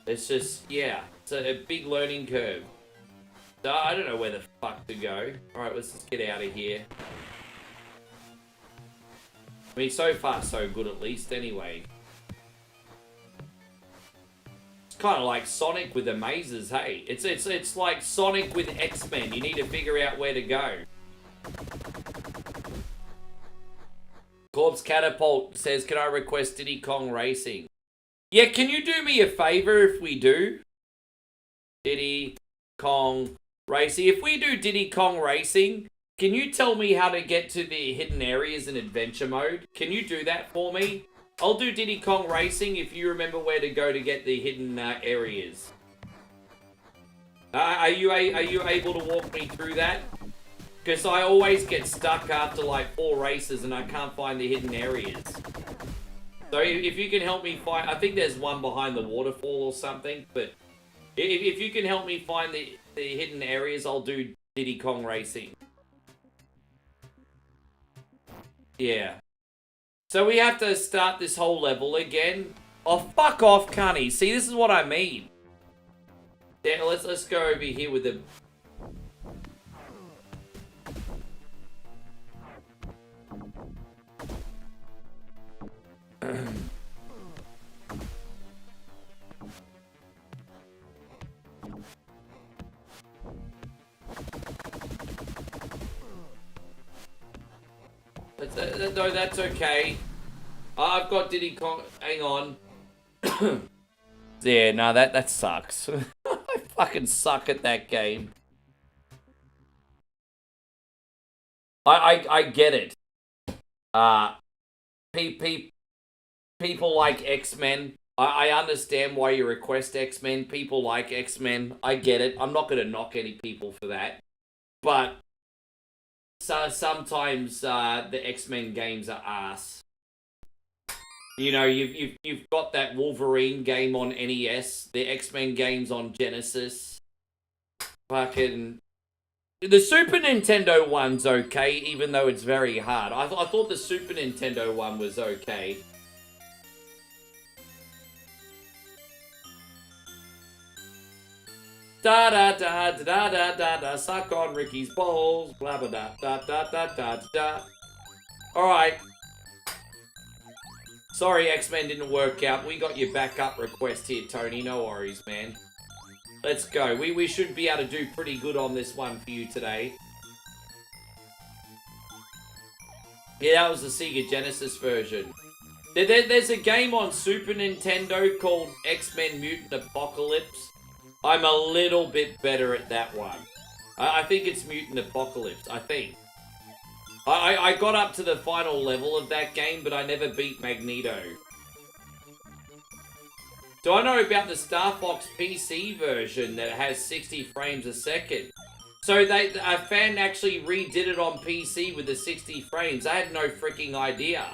It's just, yeah, it's a big learning curve. So I don't know where the fuck to go. Alright, let's just get out of here. I mean, so far so good at least, anyway. It's kind of like Sonic with the mazes, hey? It's like Sonic with X-Men. You need to figure out where to go. Corpse Catapult says, can I request Diddy Kong Racing? Yeah, can you do me a favor if we do? Diddy Kong Racing. If we do Diddy Kong Racing, can you tell me how to get to the hidden areas in adventure mode? Can you do that for me? I'll do Diddy Kong Racing if you remember where to go to get the hidden areas. Are you able to walk me through that? Because I always get stuck after like 4 races and I can't find the hidden areas. So if you can help me find, I think there's one behind the waterfall or something, but if you can help me find the hidden areas, I'll do Diddy Kong Racing. Yeah. So we have to start this whole level again. Oh, fuck off, Cunny. See, this is what I mean. Yeah, let's go over here with the... No, that's okay. I've got Diddy Kong. Hang on. Yeah, no, that sucks. I fucking suck at that game. I get it. People like X-Men. I understand why you request X-Men. People like X-Men. I get it. I'm not gonna knock any people for that. But so sometimes the X-Men games are ass. You know, you've got that Wolverine game on NES, the X-Men games on Genesis. Fucking the Super Nintendo one's okay, even though it's very hard. I thought the Super Nintendo one was okay. Da da da da da da da, suck on Ricky's balls, blah blah da da da da da da. Alright. Sorry X-Men didn't work out. We got your backup request here, Tony. No worries, man. Let's go. We should be able to do pretty good on this one for you today. Yeah, that was the Sega Genesis version. There's a game on Super Nintendo called X-Men Mutant Apocalypse. I'm a little bit better at that one. I think it's Mutant Apocalypse, I think. I got up to the final level of that game, but I never beat Magneto. Do I know about the Star Fox PC version that has 60 frames a second? So a fan actually redid it on PC with the 60 frames. I had no freaking idea.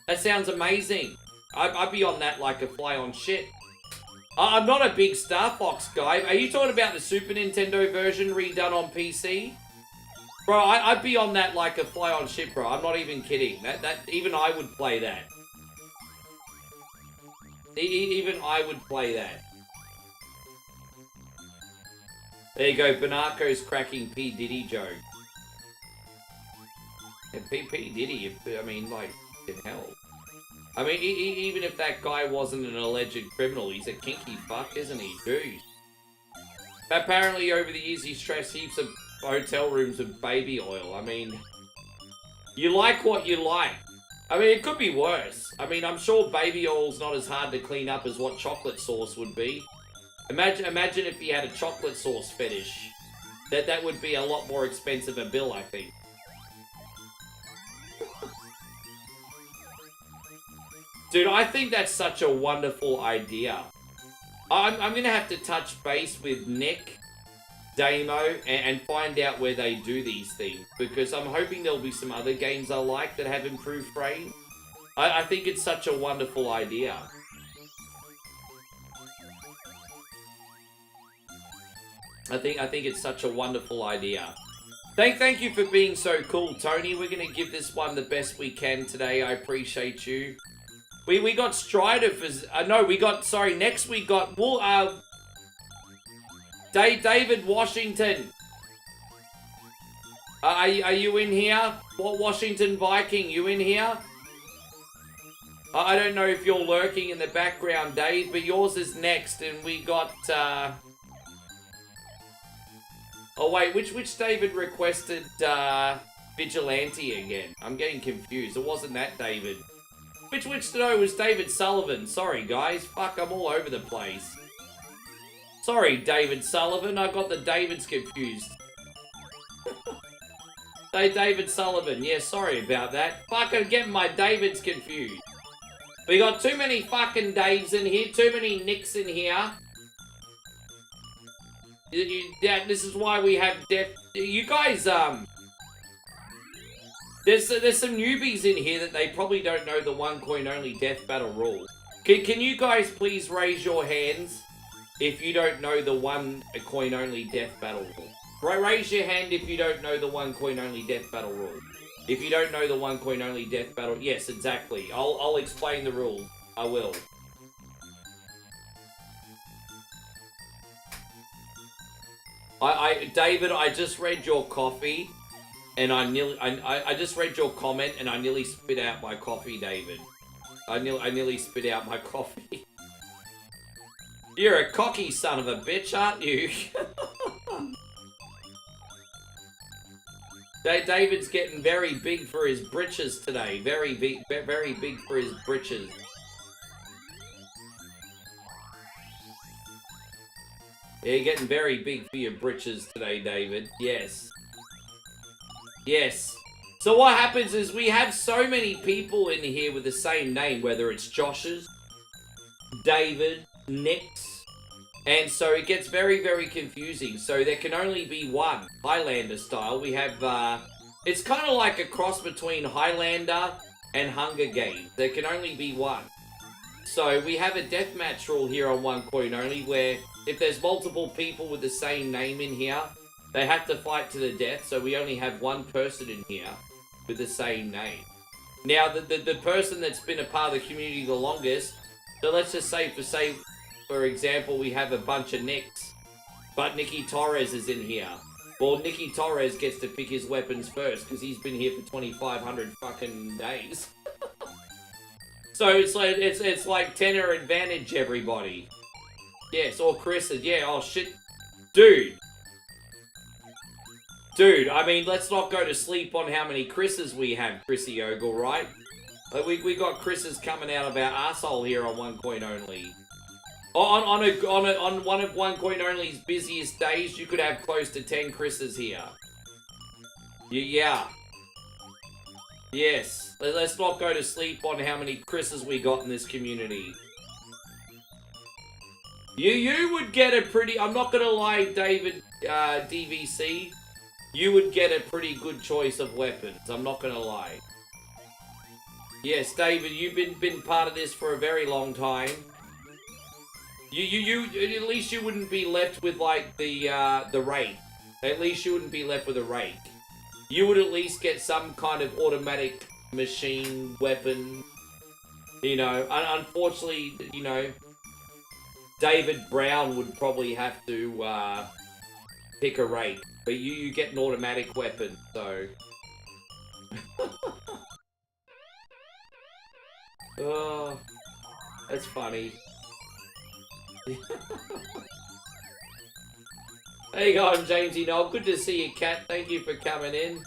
That sounds amazing. I'd be on that like a fly on shit. I'm not a big Star Fox guy. Are you talking about the Super Nintendo version redone on PC? Bro, I'd be on that like a fly on shit, bro. I'm not even kidding. Even I would play that. Even I would play that. There you go, Banaco's cracking P. Diddy joke. Yeah, P. Diddy, I mean, like, Fucking hell. I mean, even if that guy wasn't an alleged criminal, he's a kinky fuck, isn't he? Dude. Apparently, over the years, he's trashed heaps of hotel rooms with baby oil. I mean, you like what you like. I mean, it could be worse. I mean, I'm sure baby oil's not as hard to clean up as what chocolate sauce would be. Imagine if he had a chocolate sauce fetish. That would be a lot more expensive a bill, I think. Dude, I think that's such a wonderful idea. I'm gonna have to touch base with Nick, Damo, and find out where they do these things. Because I'm hoping there'll be some other games I like that have improved frame. I think it's such a wonderful idea. I think it's such a wonderful idea. Thank you for being so cool, Tony. We're gonna give this one the best we can today. I appreciate you. We got Strider for next week got David Washington. Are you in here? What Washington Viking? You in here? I don't know if you're lurking in the background, Dave, but yours is next, and we got oh wait, which David requested Vigilante again? I'm getting confused. It wasn't that David. Which no, it was David Sullivan. Sorry, guys. Fuck, I'm all over the place. Sorry, David Sullivan. I got the Davids confused. David Sullivan. Yeah, sorry about that. Fuck, I'm getting my Davids confused. We got too many fucking Daves in here. Too many Nicks in here. This is why we have death. You guys, There's some newbies in here that they probably don't know the one coin only death battle rule. Can you guys please raise your hands if you don't know the one coin only death battle rule? Raise your hand if you don't know the one coin only death battle rule. If you don't know the one coin only death battle, yes, exactly. I'll explain the rules. I will. David, I just read your coffee. And I just read your comment and I nearly spit out my coffee, David. I nearly spit out my coffee. You're a cocky son of a bitch, aren't you? David's getting very big for his britches today. Very big for his britches. Yeah, you're getting very big for your britches today, David. Yes. Yes. So what happens is we have so many people in here with the same name, whether it's Josh's, David, Nick's, and so it gets very, very confusing. So there can only be one, Highlander style. We have, it's kind of like a cross between Highlander and Hunger Games. There can only be one. So we have a deathmatch rule here on one coin only, where if there's multiple people with the same name in here, they have to fight to the death, so we only have one person in here with the same name. Now, the person that's been a part of the community the longest, so let's just say, for example, we have a bunch of Nicks, but Nicky Torres is in here. Well, Nicky Torres gets to pick his weapons first, because he's been here for 2,500 fucking days. So it's like tenor advantage, everybody. Yes, or Chris is, yeah, oh shit. Dude, I mean, let's not go to sleep on how many Chris's we have, Chrissy Ogle, right? Like, we got Chris's coming out of our arsehole here on one coin only. On one of one coin only's busiest days, you could have close to 10 Chris's here. Yeah. Yes. Let's not go to sleep on how many Chris's we got in this community. You would get a pretty, I'm not gonna lie, David, DVC. You would get a pretty good choice of weapons. I'm not gonna lie. Yes, David, you've been part of this for a very long time. You at least you wouldn't be left with like the rake. At least you wouldn't be left with a rake. You would at least get some kind of automatic machine weapon. You know, unfortunately, you know, David Brown would probably have to pick a rake. But you get an automatic weapon, so... Oh, that's funny. Hey, going, Jamesy Noel. Good to see you, Cat. Thank you for coming in.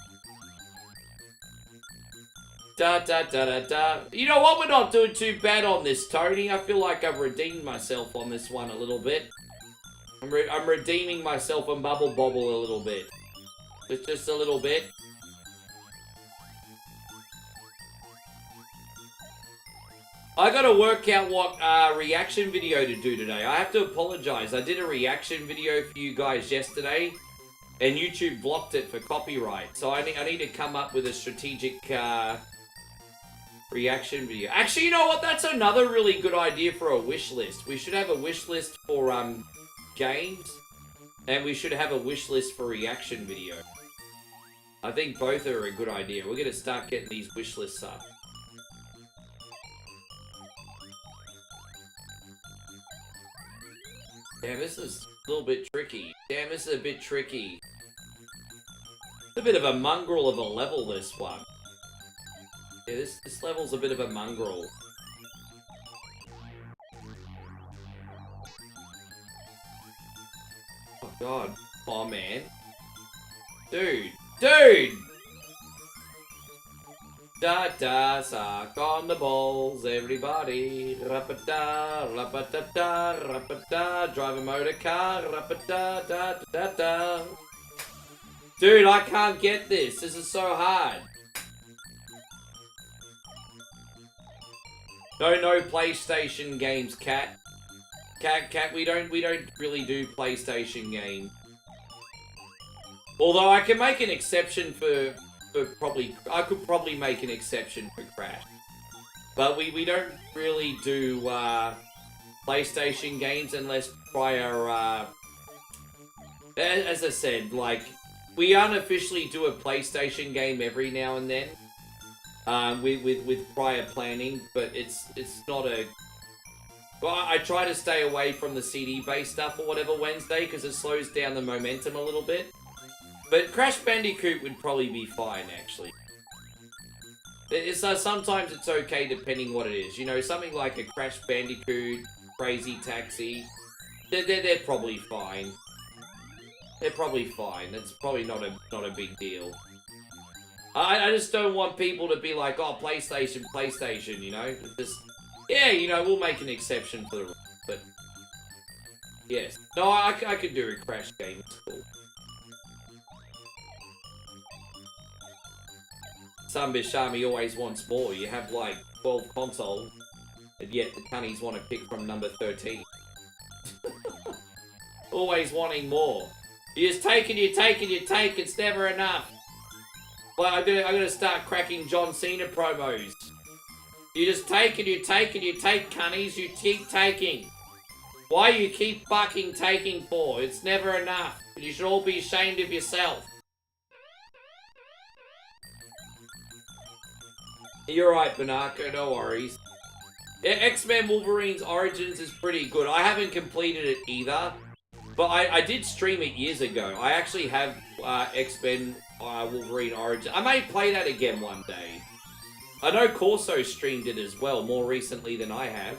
Da da da da da. You know what? We're not doing too bad on this, Tony. I feel like I've redeemed myself on this one a little bit. I'm redeeming myself on Bubble Bobble a little bit. Just a little bit. I gotta work out what reaction video to do today. I have to apologize. I did a reaction video for you guys yesterday, and YouTube blocked it for copyright. So I need to come up with a strategic reaction video. Actually, you know what? That's another really good idea for a wish list. We should have a wish list for games, and we should have a wish list for reaction video. I think both are a good idea. We're gonna start getting these wish lists up. Damn, this is a little bit tricky. Damn, this is a bit tricky. It's a bit of a mongrel of a level, this one. Yeah, this level's a bit of a mongrel. Oh, God. Oh, man. Dude. Dude! Da da, suck on the balls, everybody. Rappa-da, rappa-da-da, rappa-da, drive a motor car, rappa-da, da da da da. Dude, I can't get this. This is so hard. No PlayStation games, Cat. Cat, we don't really do PlayStation games. Although I can make an exception for I could probably make an exception for Crash. But we don't really do PlayStation games unless prior as I said, like, we unofficially do a PlayStation game every now and then. With prior planning, but it's not a... Well, I try to stay away from the CD-based stuff or whatever Wednesday, because it slows down the momentum a little bit. But Crash Bandicoot would probably be fine, actually. Sometimes it's okay depending what it is. You know, something like a Crash Bandicoot, Crazy Taxi, they're probably fine. They're probably fine. That's probably not a big deal. I just don't want people to be like, oh, PlayStation, you know? Just, yeah, you know, we'll make an exception for the rule, but... Yes. No, I could do a Crash game. It's cool. Some Bishami always wants more. You have, like, 12 consoles, and yet the cunnies want to pick from number 13. Always wanting more. You just take and you take and you take. It's never enough. Well, I'm gonna start cracking John Cena promos. You just take and you take and you take, cunnies. You keep taking. Why you keep fucking taking for? It's never enough. You should all be ashamed of yourself. You're right, Banako, no worries. X-Men Wolverine's Origins is pretty good. I haven't completed it either, but I did stream it years ago. I actually have X-Men Wolverine Origins. I may play that again one day. I know Corso streamed it as well, more recently than I have.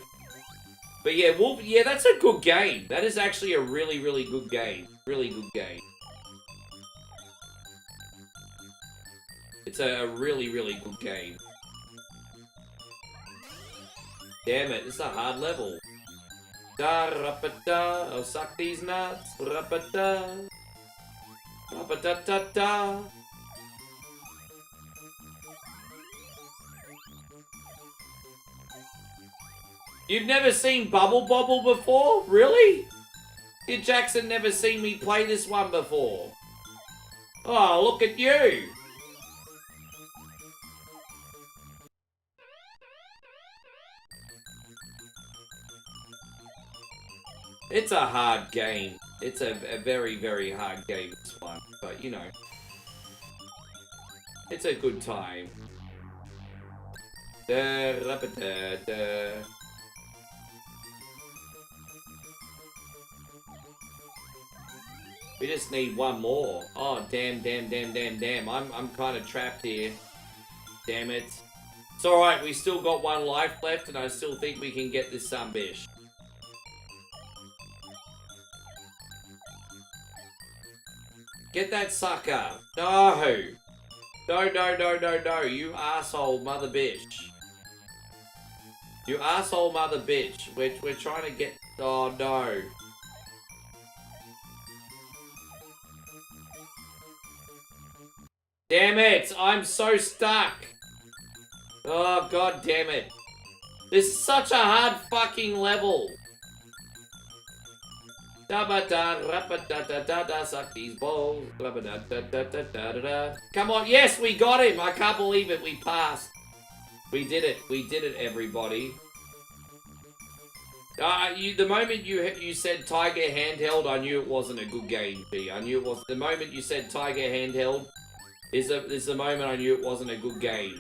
But yeah, yeah, that's a good game. That is actually a really, really good game. Really good game. It's a really, really good game. Damn it, it's a hard level. Da rappa da, I'll suck these nuts. Rappa da, rappa da da da. You've never seen Bubble Bobble before? Really? Did Jackson never seen me play this one before? Oh, look at you. It's a hard game. It's a very, very hard game, this one. But, you know. It's a good time. Da, da, da, da. We just need one more. Oh, damn. I'm kind of trapped here. Damn it. It's alright, we still got 1 life left, and I still think we can get this bish. Get that sucker. No. No, you asshole mother bitch. You asshole mother bitch. We're trying to get... Oh, no. Damn it! I'm so stuck! Oh, god damn it. This is such a hard fucking level. Come on, yes, we got him! I can't believe it, we passed. We did it, everybody. The moment you said Tiger Handheld, I knew it wasn't a good game, B. I knew it was. The moment you said Tiger Handheld is the moment I knew it wasn't a good game.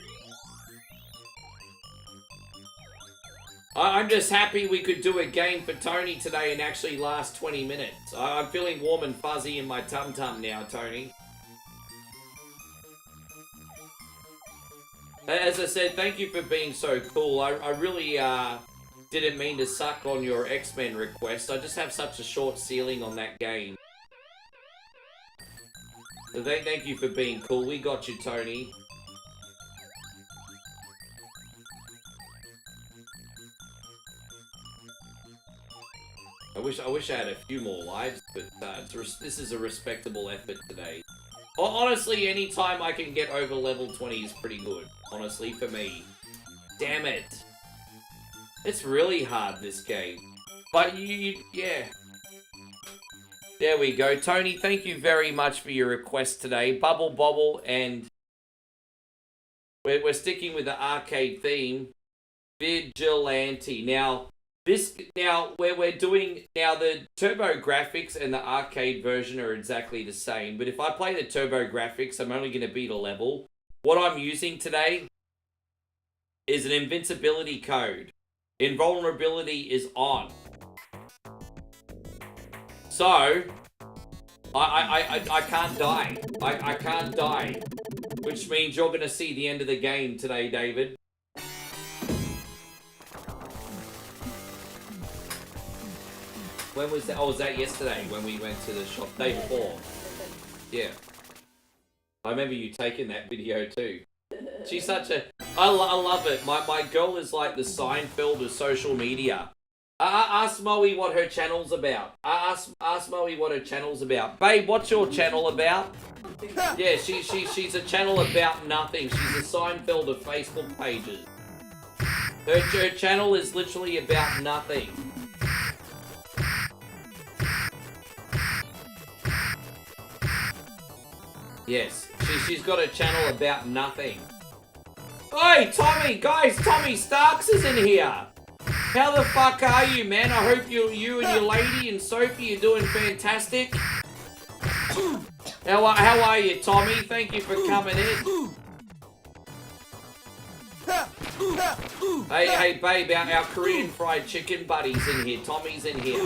I'm just happy we could do a game for Tony today and actually last 20 minutes. I'm feeling warm and fuzzy in my tum-tum now, Tony. As I said, thank you for being so cool. I really didn't mean to suck on your X-Men request. I just have such a short ceiling on that game. So thank you for being cool. We got you, Tony. I wish I had a few more lives, but this is a respectable effort today. Honestly, any time I can get over level 20 is pretty good. Honestly, for me. Damn it. It's really hard, this game. But yeah. There we go. Tony, thank you very much for your request today. Bubble Bobble, and we're sticking with the arcade theme. Vigilante. Now, where we're doing, the Turbografx and the arcade version are exactly the same, but if I play the Turbografx, I'm only going to beat a level. What I'm using today is an invincibility code. Invulnerability is on. So, I can't die. I can't die. Which means you're going to see the end of the game today, David. When was that? Oh, was that yesterday when we went to the shop? Day before. Yeah. I remember you taking that video too. She's such a... I love it. My girl is like the Seinfeld of social media. Ask Moe what her channel's about. Ask Moe what her channel's about. Babe, what's your channel about? Yeah, she's a channel about nothing. She's a Seinfeld of Facebook pages. Her channel is literally about nothing. Yes, she's got a channel about nothing. Oi, Tommy! Guys, Tommy Starks is in here! How the fuck are you, man? I hope you and your lady and Sophie are doing fantastic. How are you, Tommy? Thank you for coming in. Hey, babe, our Korean fried chicken buddy's in here. Tommy's in here.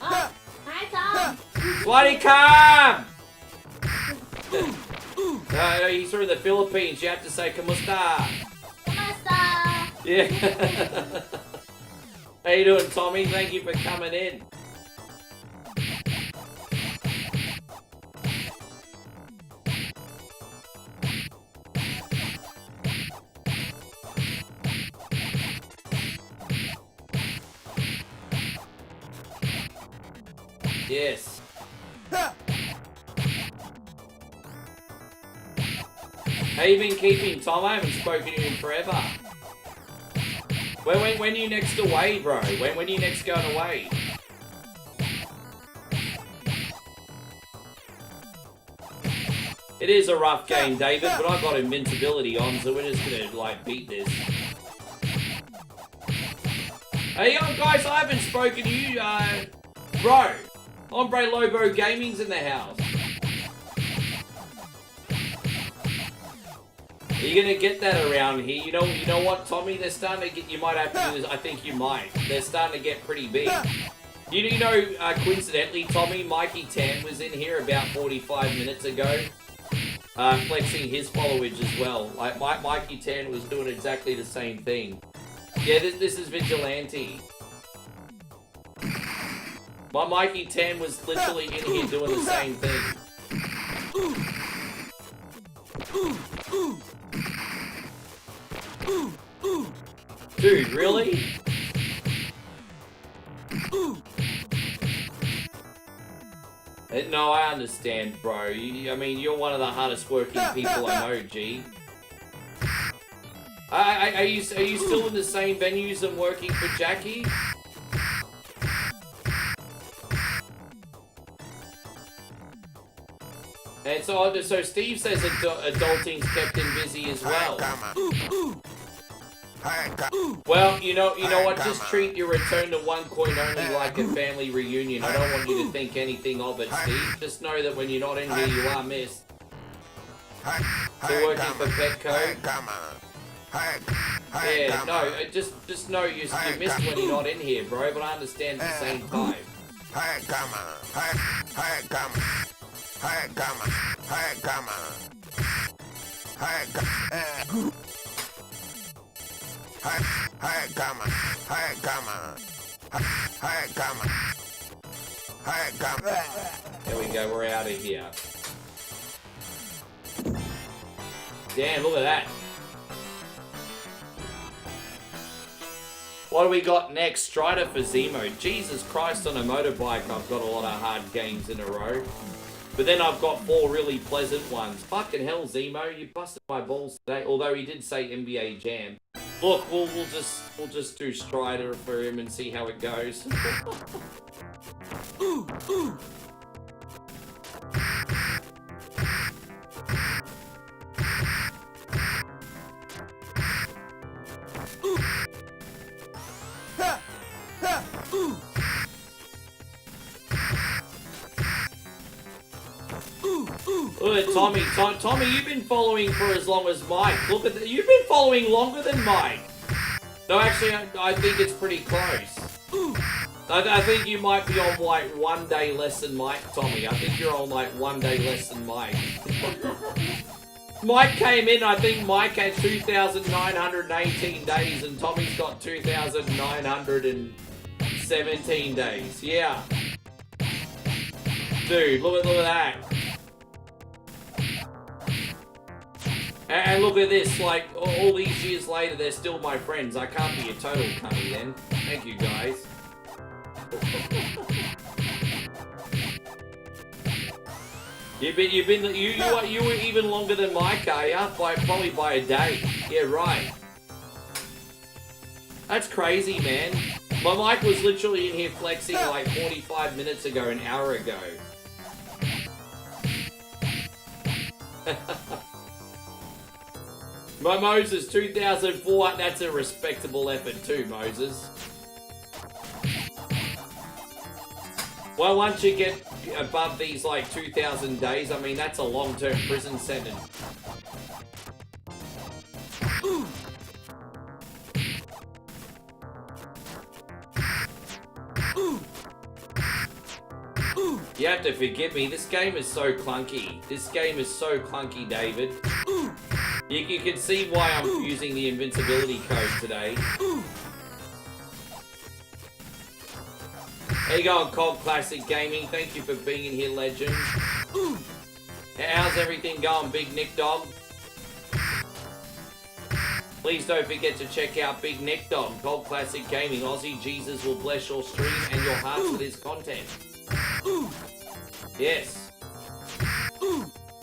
Oh, hi, Tom. Swadikam! He's from the Philippines. You have to say, kamusta? Kamusta? Yeah. How you doing, Tommy? Thank you for coming in. Yes. How you been keeping, Tom? I haven't spoken to you in forever. When are you next away, bro? When are you next going away? It is a rough game, David, but I've got invincibility on, so we're just gonna, like, beat this. Hey, guys, I haven't spoken to you, bro. Hombre Lobo Gaming's in the house. Are you gonna get that around here? You know what, Tommy? They're starting to get. You might have to do this. I think you might. They're starting to get pretty big. You know, coincidentally, Tommy, Mikey Tan was in here about 45 minutes ago. flexing his followage as well. Like Mikey Tan was doing exactly the same thing. Yeah, this is Vigilante. My Mikey Tan was literally in here doing the same thing. Dude, really? No, I understand, bro. I mean, you're one of the hardest working people I know, G. Are you still in the same venues and working for Jackie? And so Steve says adulting's kept him busy as well. Well, you know what? Just treat your return to one coin only like a family reunion. I don't want you to think anything of it, Steve. Just know that when you're not in here, you are missed. Still working for Petco? Yeah, no, just know you're missed when you're not in here, bro. But I understand at the same time. There we go, we're out of here. Damn, look at that. What do we got next? Strider for Zemo. Jesus Christ, on a motorbike I've got a lot of hard games in a row. But then I've got 4 really pleasant ones. Fucking hell, Zemo, you busted my balls today. Although he did say NBA Jam. Look, we'll just do Strider for him and see how it goes. Look at Tommy. Tommy, you've been following for as long as Mike. Look at that. You've been following longer than Mike. No, actually, I think it's pretty close. I think you might be on like 1 day less than Mike, Tommy. I think you're on like 1 day less than Mike. Mike came in, I think Mike had 2,918 days and Tommy's got 2,917 days. Yeah. Dude, look at that. And look at this, like, all these years later, they're still my friends. I can't be a total cunny then. Thank you, guys. You were even longer than Mike, are ya? Probably by a day. Yeah, right. That's crazy, man. My Mike was literally in here flexing like 45 minutes ago, an hour ago. My Moses, 2004, that's a respectable effort too, Moses. Well, once you get above these like 2,000 days, I mean, that's a long-term prison sentence. You have to forgive me, this game is so clunky. This game is so clunky, David. You can see why I'm using the invincibility code today. There you go, Cold Classic Gaming. Thank you for being in here, legend. How's everything going, Big Nick Dog? Please don't forget to check out Big Nick Dog, Cold Classic Gaming. Aussie Jesus will bless your stream and your hearts with his content. Yes.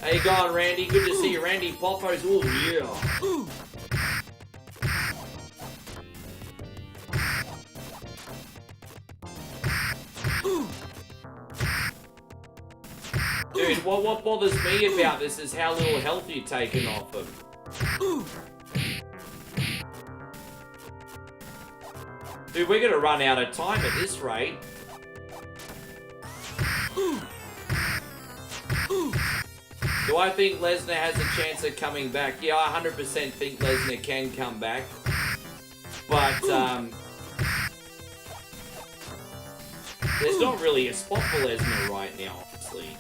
How you going, Randy? Good to see you, Randy Poppos. Oh, yeah. Dude, what bothers me about this is how little health you're taking off him. Dude, we're gonna run out of time at this rate. Do I think Lesnar has a chance of coming back? Yeah, I 100% think Lesnar can come back. But, there's not really a spot for Lesnar right now, honestly.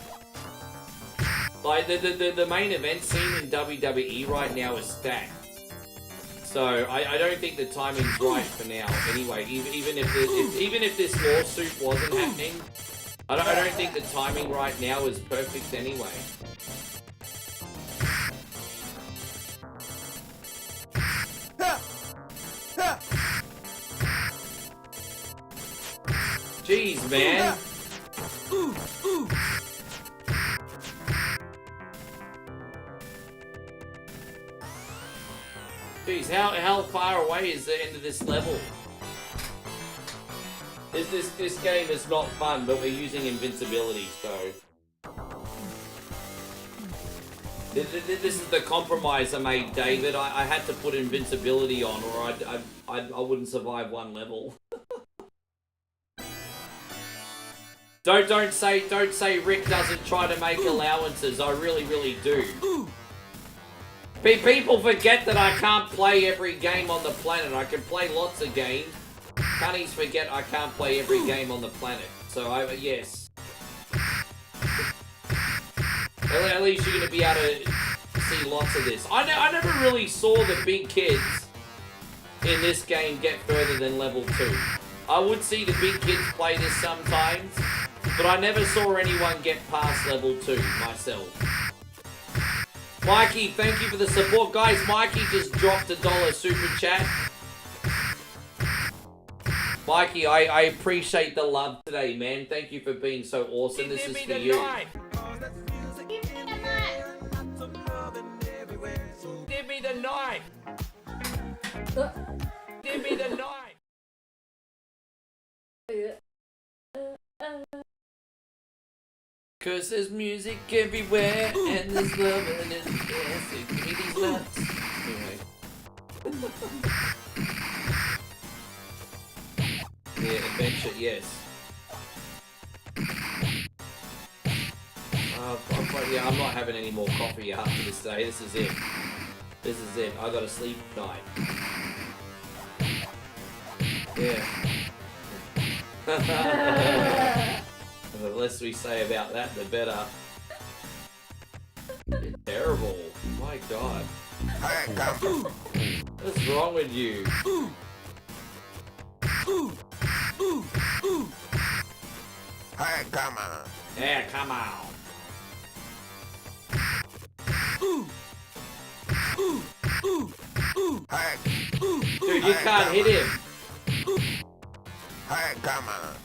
Like, the main event scene in WWE right now is stacked. So, I don't think the timing's right for now. Anyway, even if this lawsuit wasn't happening, I don't think the timing right now is perfect anyway. Jeez, man. Jeez, how far away is the end of this level? This game is not fun, but we're using invincibility, so... This is the compromise I made, David. I had to put invincibility on, or I wouldn't survive one level. Don't say Rick doesn't try to make allowances. I really do. People forget that I can't play every game on the planet. I can play lots of games. Cunnies forget I can't play every game on the planet. So yes. At least you're gonna be able to see lots of this. I never really saw the big kids in this game get further than level 2. I would see the big kids play this sometimes, but I never saw anyone get past level 2 myself. Mikey, thank you for the support. Guys, Mikey just dropped $1 super chat. Mikey, I appreciate the love today, man. Thank you for being so awesome. This is for you. Give me the knife. Give me the knife. Cause there's music everywhere and there's love and it's dancing. Give me these nuts. Anyway. Yeah, adventure, yes. Yeah, I'm not having any more coffee after this day. This is it. This is it. I gotta sleep tonight. Yeah. The less we say about that, the better. You're terrible. My God. What's wrong with you? Hey, come on. Yeah, come on. Dude, you can't hit him. Hey, come on.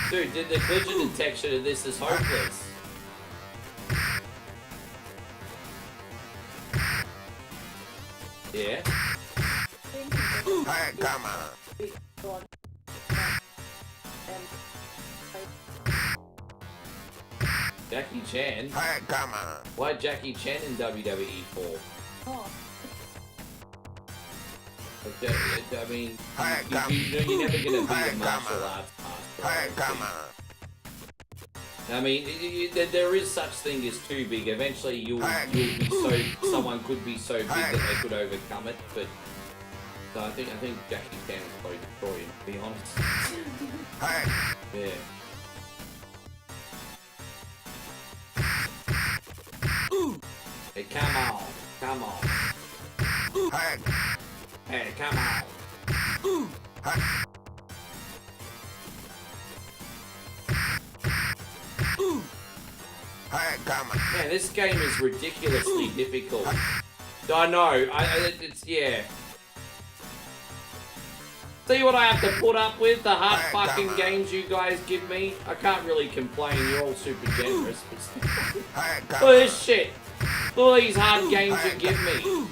Dude, the collision detection of this is hopeless. Yeah. Hey, come on. Jackie Chan? Hey, come on. Why Jackie Chan in WWE for? Oh. I mean, you're never gonna be a martial arts master. Hey, come on. I mean, there is such thing as too big. Eventually, you'll be so someone could be so big that they could overcome it. But so I think Jackie Chan is probably destroy him, to be honest. Yeah. Hey, come on, come on. Hey, come on. Hey, come on. Man, this game is ridiculously difficult. I know. It's yeah. See what I have to put up with? The hard fucking games you guys give me? I can't really complain. You're all super generous. But look at this shit. Look at these hard games you give me.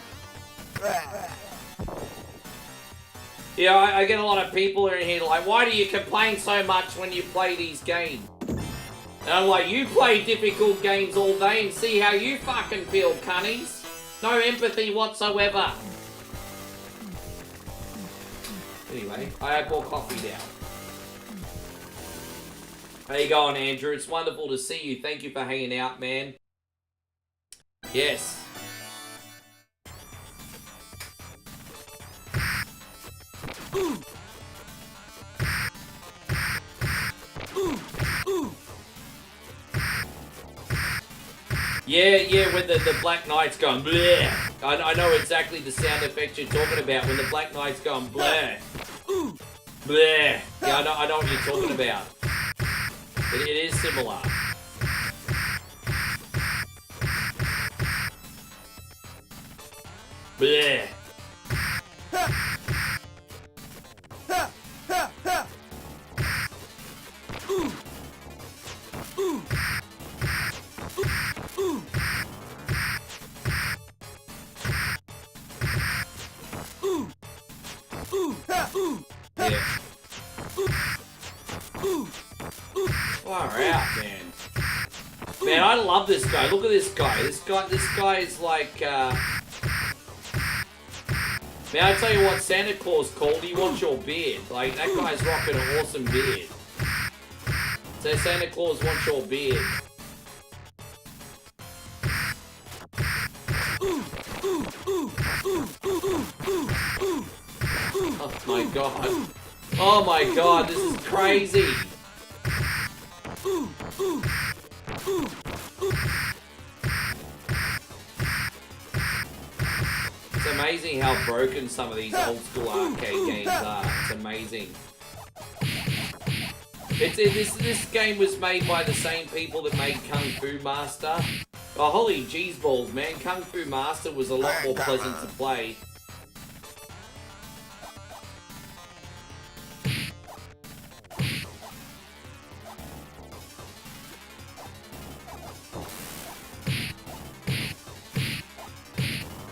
Yeah, I get a lot of people in here like, why do you complain so much when you play these games? And I'm like, you play difficult games all day and see how you fucking feel, cunnies. No empathy whatsoever. Anyway, I had more coffee now. How you going, Andrew? It's wonderful to see you. Thank you for hanging out, man. Yes. Yeah, when the Black Knight's going bleh. I know exactly the sound effect you're talking about when the Black Knight's going bleh. Bleh. Yeah, I know what you're talking about. It is similar. Bleh. Yeah. Far out, man. Man, I love this guy. Look at this guy. This guy is like, Man, I tell you what Santa Claus called. He wants your beard. Like, that guy's rocking an awesome beard. So Santa Claus wants your beard. Oh my god. Oh my god, this is crazy. It's amazing how broken some of these old school arcade games are. It's amazing. This game was made by the same people that made Kung Fu Master. Oh, holy jeez balls, man. Kung Fu Master was a lot more pleasant to play.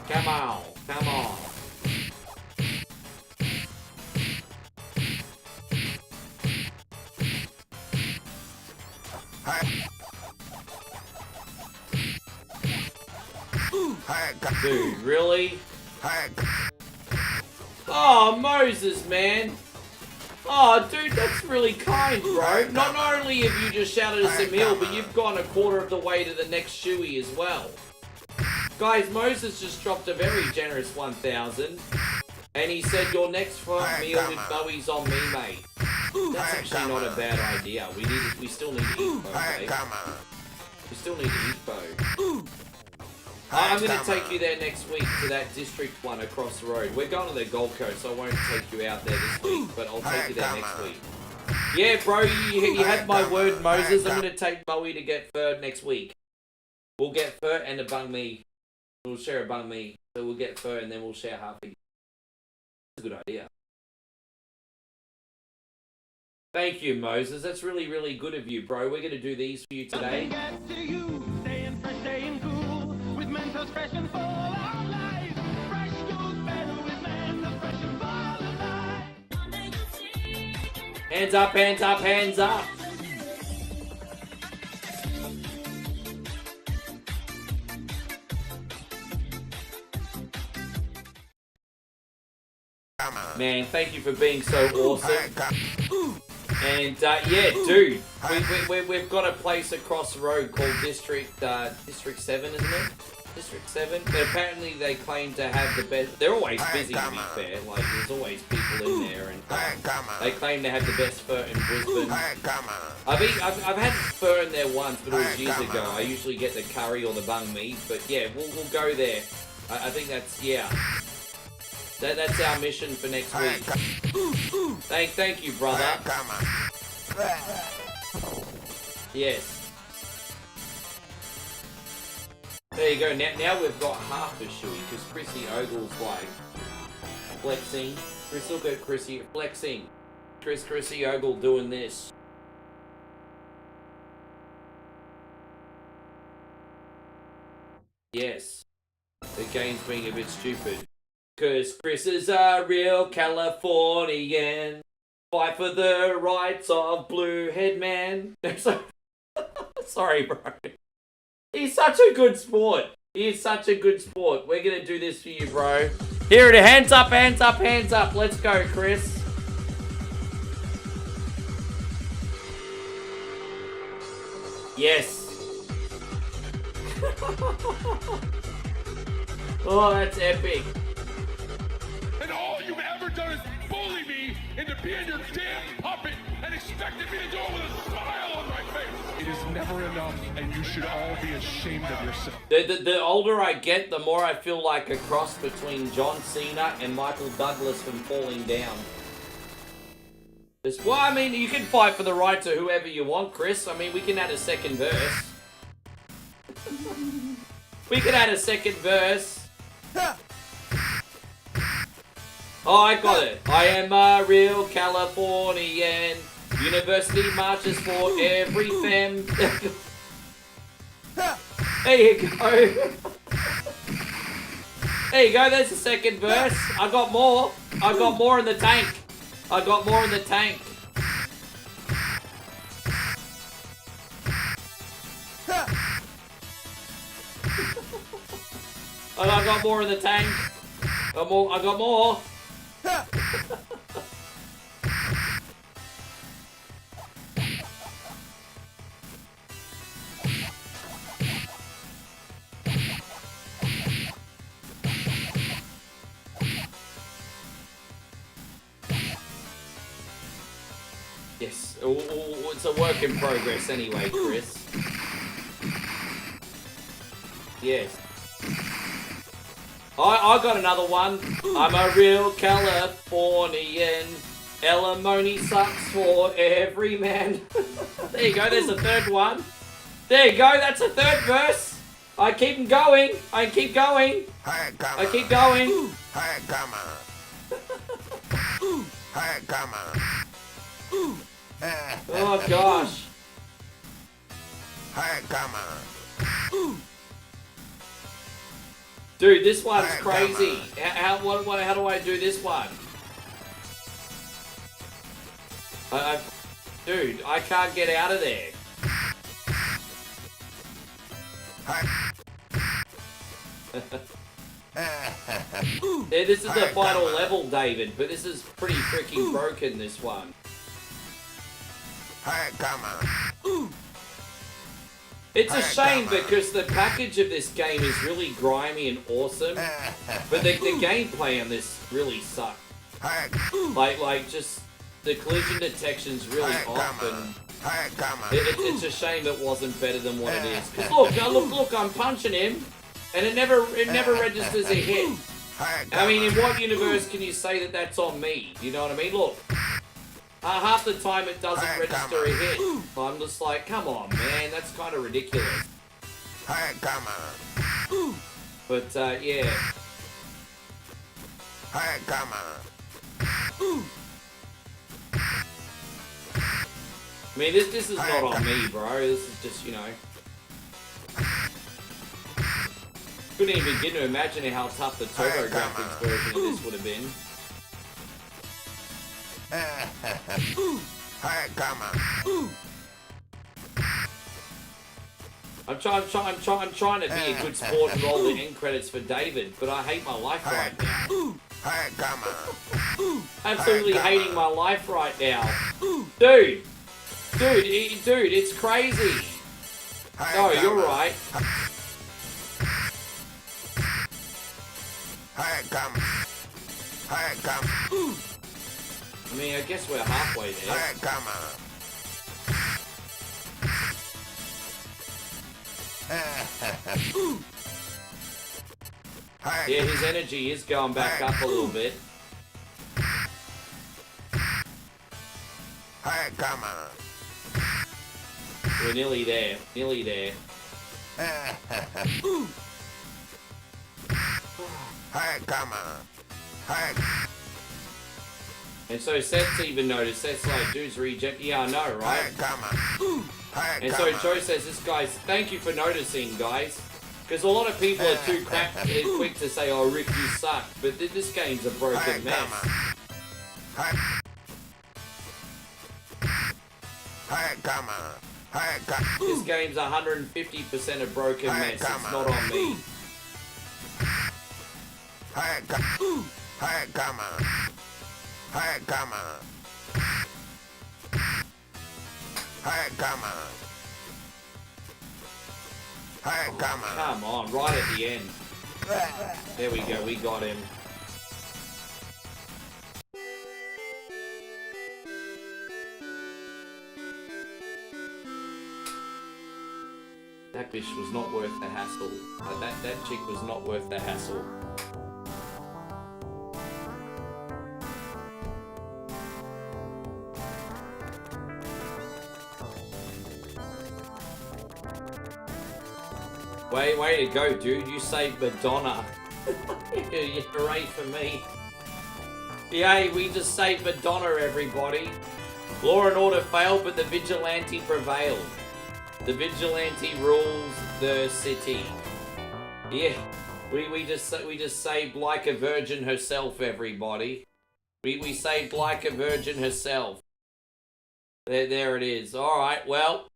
Come on, come on. Dude, really? Oh, Moses, man. Oh, dude, that's really kind, bro. Not only have you just shouted us a meal, but you've gone a quarter of the way to the next shoey as well. Guys, Moses just dropped a very generous 1,000. And he said, your next meal with Bowie's on me, mate. That's actually not a bad idea. We still need to eat, Bo, mate. We still need to eat, Bo. I'm going to take you there next week to that district one across the road. We're going to the Gold Coast, so I won't take you out there this week, but I'll take you there next week. Yeah, bro, you had my word, Moses. I'm going to take Bowie to get fur next week. We'll get fur and a bung me. We'll share a bung me. So we'll get fur and then we'll share half a... That's a good idea. Thank you, Moses. That's really, really good of you, bro. We're going to do these for you today. Hands up, hands up, hands up. Man, thank you for being so awesome. And yeah, dude, we've got a place across the road called District 7, isn't it? District 7. But apparently they claim to have the best. They're always busy, to be fair. Like, there's always people in there, and they claim to have the best fur in Brisbane. I've had fur in there once, but it was years ago. I usually get the curry or the bung meat, but yeah, we'll go there. I think that's, yeah. That's our mission for next week. Thank you, brother. Yes. There you go. Now we've got half a shoey because Chrissy Ogle's like flexing. Chris, look at Chrissy flexing. Chrissy Ogle doing this. Yes. The game's being a bit stupid. Cause Chris is a real Californian. Fight for the rights of Blue Head Man. Sorry, bro. He's such a good sport. He is such a good sport. We're gonna do this for you, bro. Here it is. Hands up, hands up, hands up. Let's go, Chris. Yes. Oh, that's epic. And all you've ever done is bully me into being your damn puppet and and expected me to do it with a smile on my face. It is never enough, and you should all be ashamed of yourself. The older I get, the more I feel like a cross between John Cena and Michael Douglas from Falling Down. Well, I mean, you can fight for the right to whoever you want, Chris. I mean, we can add a second verse. We can add a second verse. Oh, I got it. I am a real Californian. University marches for every femme. There you go. There you go, there's the second verse. I got more. I got more in the tank. I got more in the tank. I got more in the tank. I got more. Yes, it's a work in progress anyway, Chris. Yes. I got another one. I'm a real Californian. Alimony sucks for every man. There you go, there's a third one. There you go, that's a third verse. I keep going. I keep going. Hey, come I on. keep going. Hey, come on. Hey, come on. Oh gosh. Hey, come on. Dude, this one's Hey, come crazy. How do I do this one? Dude, I can't get out of there. Yeah, this is the final level, David, but this is pretty freaking broken, this one. Hey, come on. It's a Hey, shame come on. because the package of this game is really grimy and awesome, but the gameplay on this really sucks. Hey, Like just the collision detection's really Hey, come off, on. and Hey, come on. it's a shame it wasn't better than what it is. 'Cause look, I'm punching him, and it never registers a hit. Hey, I mean, in what universe can you say that that's on me? You know what I mean? Look, half the time it doesn't Hey, register a come hit. I'm just like, come on, man, that's kind of ridiculous. Hey, come on. But yeah, Hey, come on. I mean, this is not on me, bro. This is just, you know. Couldn't even begin to imagine how tough the Turbografx version of this would have been. Hey, come on. I'm trying to be a good sport and roll the end credits for David, but I hate my life right now. Hey, come on. Absolutely hating my life right now. Dude, it's crazy. Hey, No, come you're on. right. Hey, come on. Hey, come on. I mean, I guess we're halfway there. Hey, come on. Hey, Yeah, his energy is going back up a little bit. hey, come on. We're nearly there. Nearly there. Hey, come on. Hey, And so Seth's even noticed. Seth's like, dude's reject. Yeah, I know, right? hey, come on. Hey, And come so Joe says, this guy's, thank you for noticing, guys. Because a lot of people are too quick to say, oh, Rick, you suck. But this game's a Hey, broken come mess. on. Hey, come on. Hey, come on. This game's 150% a broken Hey, mess. It's come not on. on me. Hey, come. Hey, come on. Hey, come on. Hey, come on. Hey, come on. Come on, right at the end. There we go, we got him. That bitch was not worth the hassle. That chick was not worth the hassle. Way to go, dude. You saved Madonna. Yeah, hooray for me. Yay, we just saved Madonna, everybody. Law and order failed, but the Vigilante prevailed. The Vigilante rules the city. Yeah, we just saved like a virgin herself, everybody. We saved like a virgin herself. There it is. All right, well,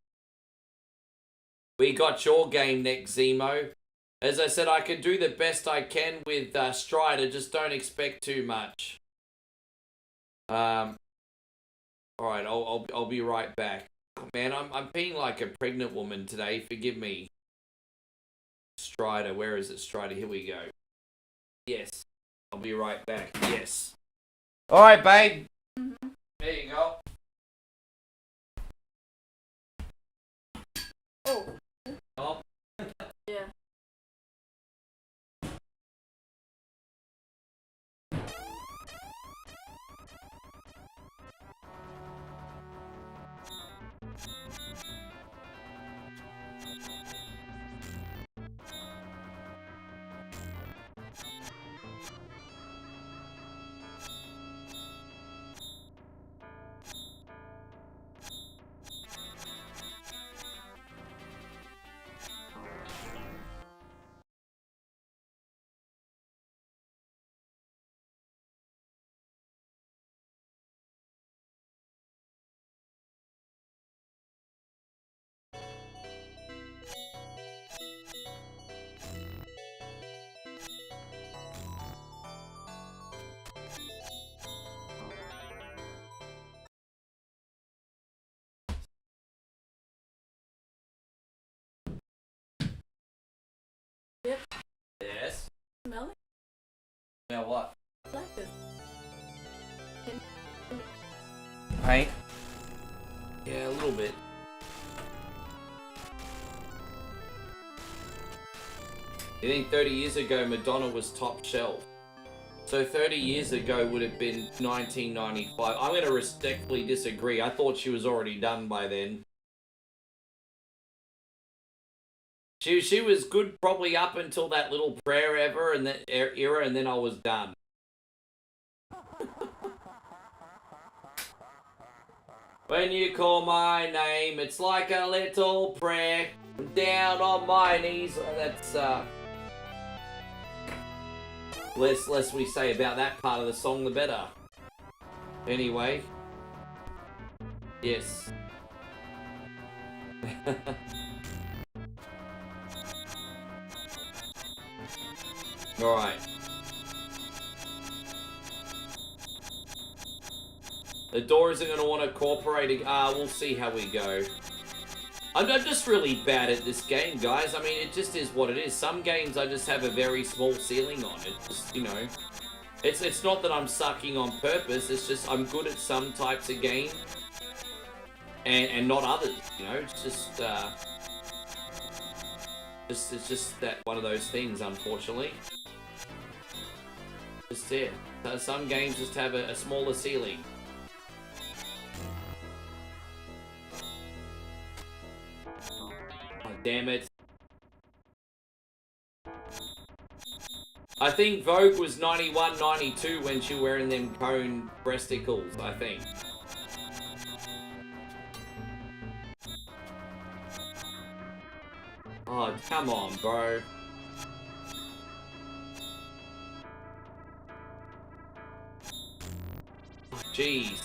we got your game next, Zemo. As I said, I can do the best I can with Strider. Just don't expect too much. All right, I'll be right back. Man, I'm being like a pregnant woman today. Forgive me. Strider, where is it? Strider, here we go. Yes, I'll be right back. Yes. All right, babe. There you go. Oh. Oh. Yeah. Yep. Yes. Smell it? Now what? Like this. Paint? Yeah, a little bit. You think 30 years ago Madonna was top shelf? So 30 years ago would have been 1995. I'm going to respectfully disagree. I thought she was already done by then. She was good probably up until that little prayer era, and then I was done. When you call my name, it's like a little prayer. I'm down on my knees. That's less we say about that part of the song, the better. Anyway, yes. Alright. The door isn't going to want to cooperate. We'll see how we go. I'm just really bad at this game, guys. I mean, it just is what it is. Some games I just have a very small ceiling on. It just, you know... It's not that I'm sucking on purpose. It's just I'm good at some types of game. And not others, you know? It's just, it's just that one of those things, unfortunately. Just it. Some games just have a smaller ceiling. Oh, damn it. I think Vogue was 91, 92 when she was wearing them cone breasticles, I think. Oh, come on, bro. Jeez.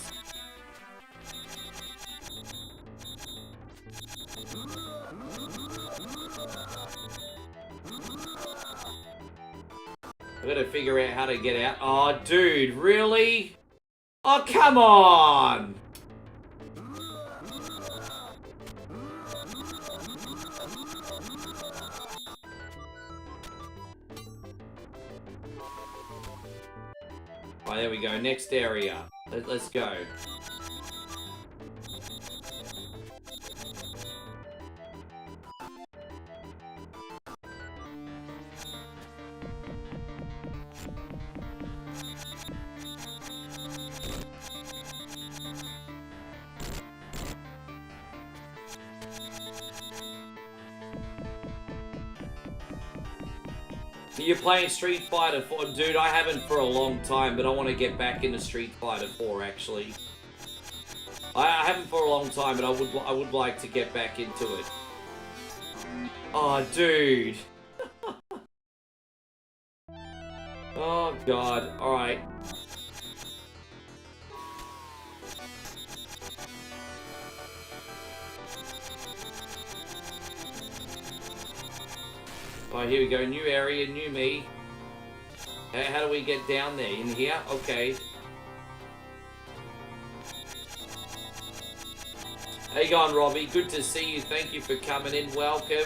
I gotta figure out how to get out. Oh, dude, really? Oh, come on! Oh, there we go. Next area. Let's go. You're playing Street Fighter 4? Dude, I haven't for a long time, but I want to get back into Street Fighter 4, actually. I haven't for a long time, but I would like to get back into it. Oh, dude. Oh, God. Alright. Alright, here we go. New area, new me. How do we get down there? In here? Okay. How you going, Robbie? Good to see you. Thank you for coming in. Welcome.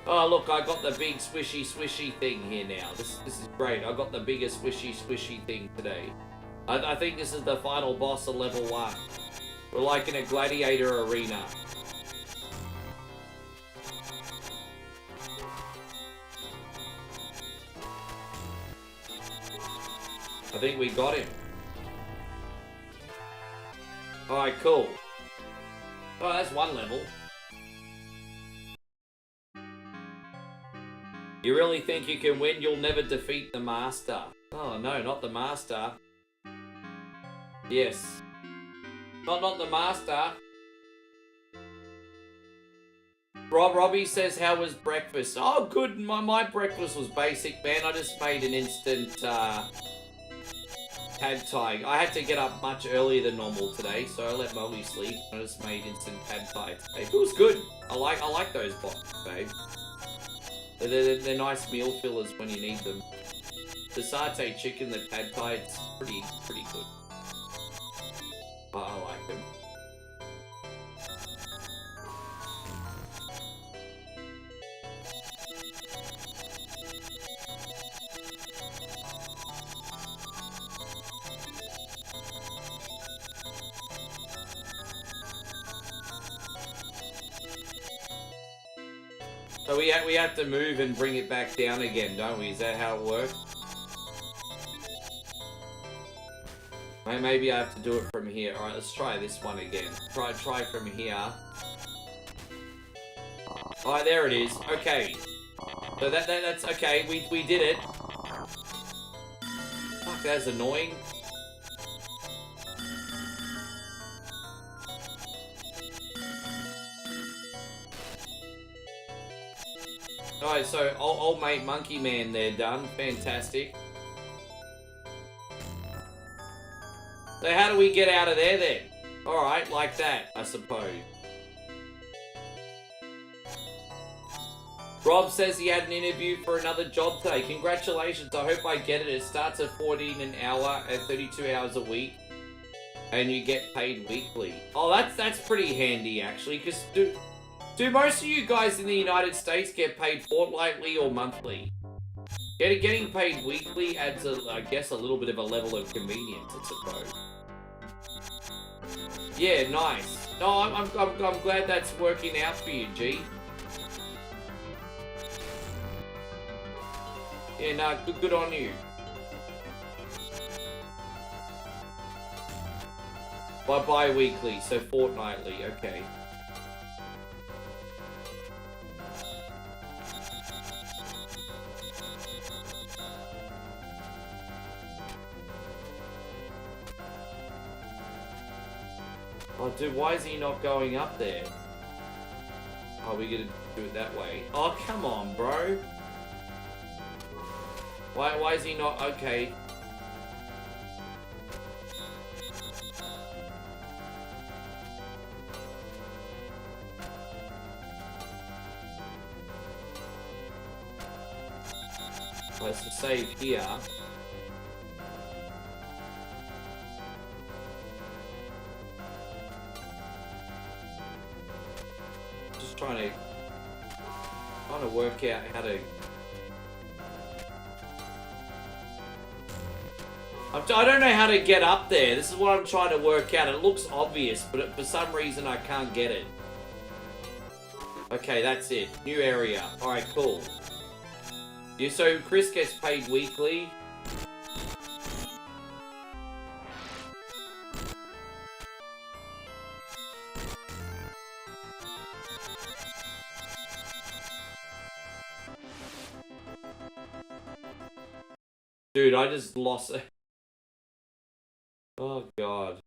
Oh, look, I got the big swishy thing here now. This is great. I got the biggest swishy thing today. I think this is the final boss of level 1. We're like in a gladiator arena. I think we got him. Alright, cool. Oh, that's one level. You really think you can win? You'll never defeat the master. Oh, no, not the master. Yes. Not the master. Robbie says, how was breakfast? Oh, good. My breakfast was basic, man. I just made an instant, pad thai. I had to get up much earlier than normal today, so I let Molly sleep. I just made instant pad thai today. It was good. I like those boxes, babe. They're nice meal fillers when you need them. The satay chicken, the pad thai, it's pretty good. But I like them. So we have to move and bring it back down again, don't we? Is that how it works? Maybe I have to do it from here. Alright, let's try this one again. Try from here. Alright, there it is. Okay. So that's okay. We did it. Fuck, that's annoying. Alright, so old mate Monkey Man there done. Fantastic. So how do we get out of there then? Alright, like that, I suppose. Rob says he had an interview for another job today. Congratulations, I hope I get it. It starts at 14 an hour at 32 hours a week. And you get paid weekly. Oh, that's pretty handy actually, because do most of you guys in the United States get paid fortnightly or monthly? Getting paid weekly adds, I guess, a little bit of a level of convenience, I suppose. Yeah, nice. No, I'm glad that's working out for you, G. Yeah, nah, good on you. Bi-weekly, so fortnightly, okay. Oh, dude, why is he not going up there? Oh, we gotta do it that way. Oh, come on, bro. Why is he not? Okay. Let's save here. Just trying to work out how to. I don't know how to get up there. This is what I'm trying to work out. It looks obvious, but for some reason I can't get it. Okay, that's it. New area. Alright, cool. Yeah, so Chris gets paid weekly. Dude, I just lost it. Oh, God.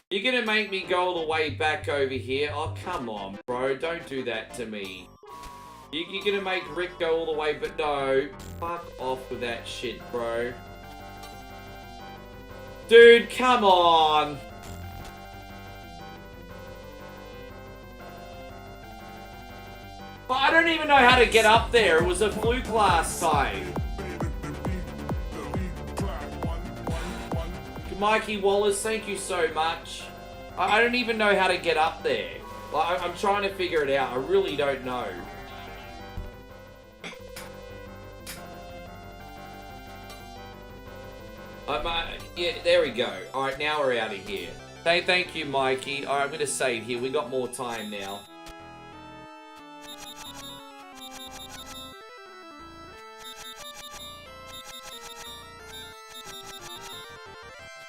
You're gonna make me go all the way back over here? Oh, come on, bro. Don't do that to me. You're gonna make Rick go all the way, but no. Fuck off with that shit, bro. Dude, come on. But I don't even know how to get up there. It was a fluke last time. Mikey Wallace, thank you so much. I don't even know how to get up there. Like, I'm trying to figure it out. I really don't know. Yeah, there we go. Alright, now we're out of here. Hey, thank you, Mikey. Alright, I'm going to save here. We got more time now.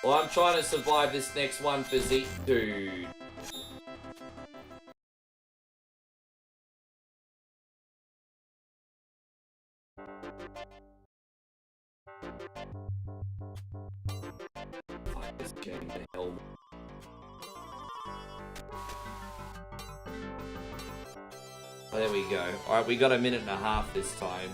Well, I'm trying to survive this next one for Zeke, dude. Fuck this game to hell. Oh, there we go. Alright, we got a minute and a half this time.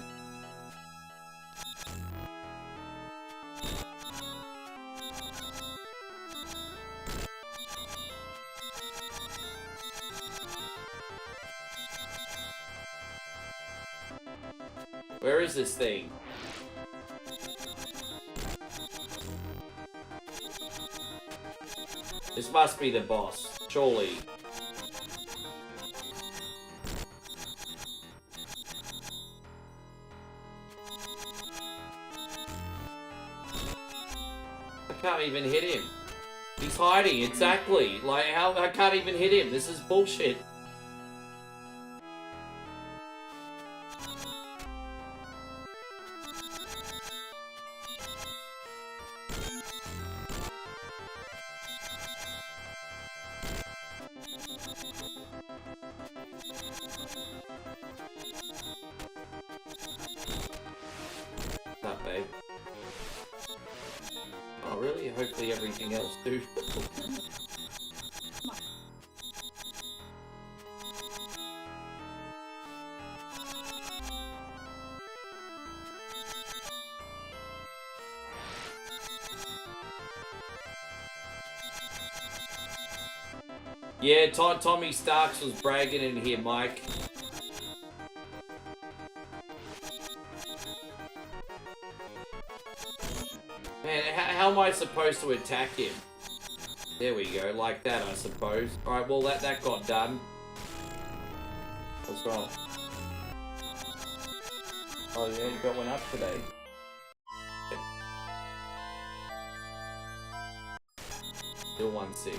Where is this thing? This must be the boss, surely. I can't even hit him. He's hiding, exactly. Like, how I can't even hit him. This is bullshit. Not babe. Oh really? Hopefully everything else too. Yeah, Tommy Starks was bragging in here, Mike. Man, how am I supposed to attack him? There we go, like that, I suppose. Alright, well, that got done. What's wrong? Oh, yeah, you got one up today. Still 1-6.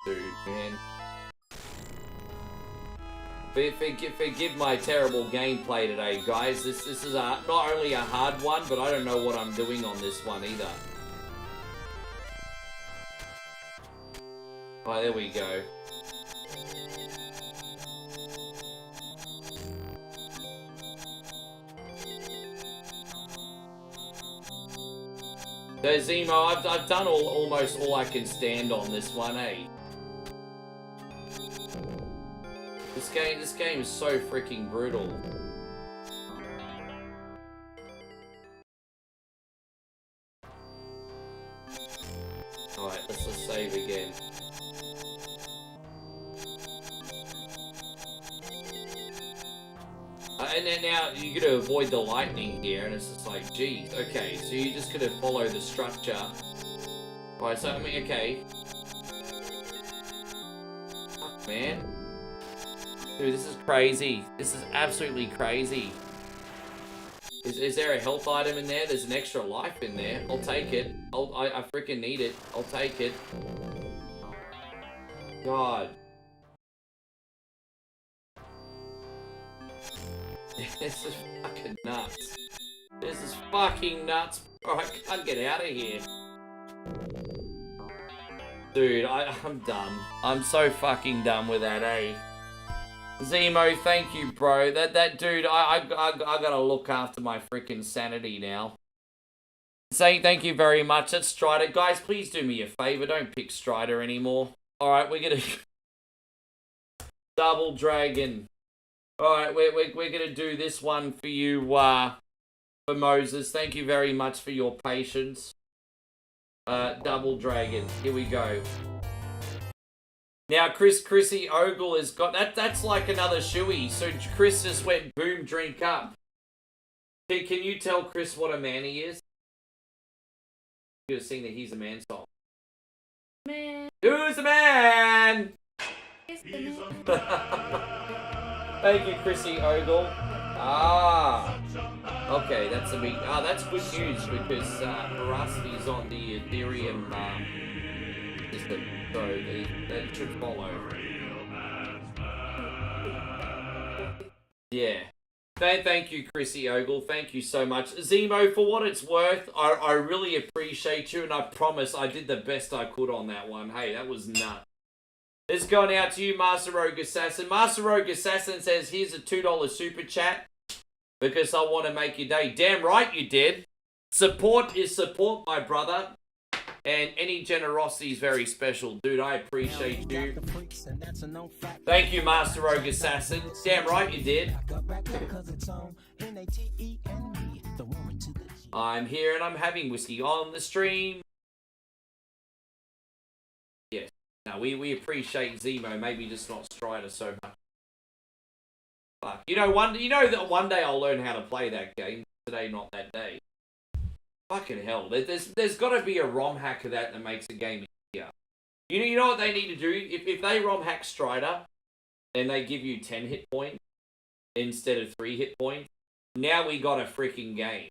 Dude, man. Forgive my terrible gameplay today, guys. This is not only a hard one, but I don't know what I'm doing on this one either. Oh, there we go. So Zemo, I've done almost all I can stand on this one, eh? This game is so freaking brutal. Alright, let's just save again. And then now you gotta avoid the lightning here, and it's just like, geez, okay, so you just gotta follow the structure. Alright, so I mean, okay. Fuck, man. Dude, this is crazy. This is absolutely crazy. Is there a health item in there? There's an extra life in there. I'll take it. I freaking need it. I'll take it. God. This is fucking nuts. This is fucking nuts. Bro, I can't get out of here. Dude, I'm done. I'm so fucking done with that, eh? Zemo, thank you, bro. That dude, I gotta look after my freaking sanity now. Saying thank you very much. That's Strider. Guys, please do me a favor. Don't pick Strider anymore. Alright, we're gonna... Double Dragon. Alright, we're gonna do this one for you, for Moses. Thank you very much for your patience. Double Dragon. Here we go. Now, Chrissy Ogle has got... That's like another shoey. So Chris just went boom, drink up. Can you tell Chris what a man he is? You're sing the He's a Man song. Man. Who's the man? It's the man. Thank you, Chrissy Ogle. Ah. Okay, that's a big... that's good news because veracity is on the Ethereum system. So that should follow. Yeah. Thank you, Chrissy Ogle. Thank you so much. Zemo, for what it's worth, I really appreciate you, and I promise I did the best I could on that one. Hey, that was nuts. This is going out to you, Master Rogue Assassin. Master Rogue Assassin says, here's a $2 super chat because I want to make your day. Damn right you did. Support is support, my brother. And any generosity is very special. Dude, I appreciate you. Thank you, Master Rogue Assassin. Damn right you did. I'm here and I'm having whiskey on the stream. Yes. No, we appreciate Zemo. Maybe just not Strider so much. Fuck. You know that one day I'll learn how to play that game. Today, not that day. Fucking hell. There's got to be a ROM hack of that makes the game easier. You know what they need to do? If they ROM hack Strider and they give you 10 hit points instead of 3 hit points, now we got a freaking game.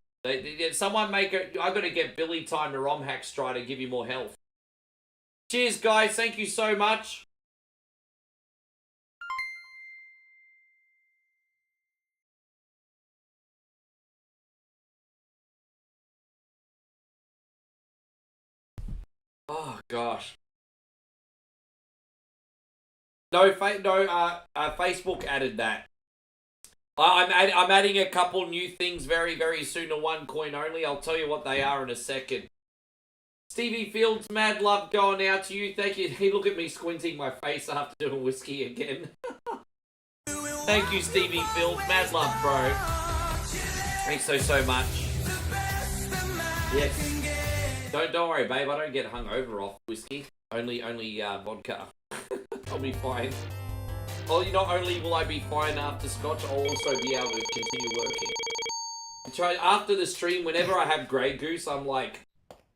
Someone make it. I got to get Billy time to ROM hack Strider, give you more health. Cheers, guys. Thank you so much. Oh gosh. Facebook added that. I'm adding a couple new things very, very soon to one coin only. I'll tell you what they are in a second. Stevie Fields, mad love going out to you. Thank you. Hey, look at me squinting my face after doing whiskey again. Thank you, Stevie Fields. Mad love, bro. Thanks so much. Yes. Don't worry, babe. I don't get hungover off whiskey. Only vodka. I'll be fine. Oh, not only will I be fine after scotch, I'll also be able to continue working. After the stream, whenever I have Grey Goose, I'm like,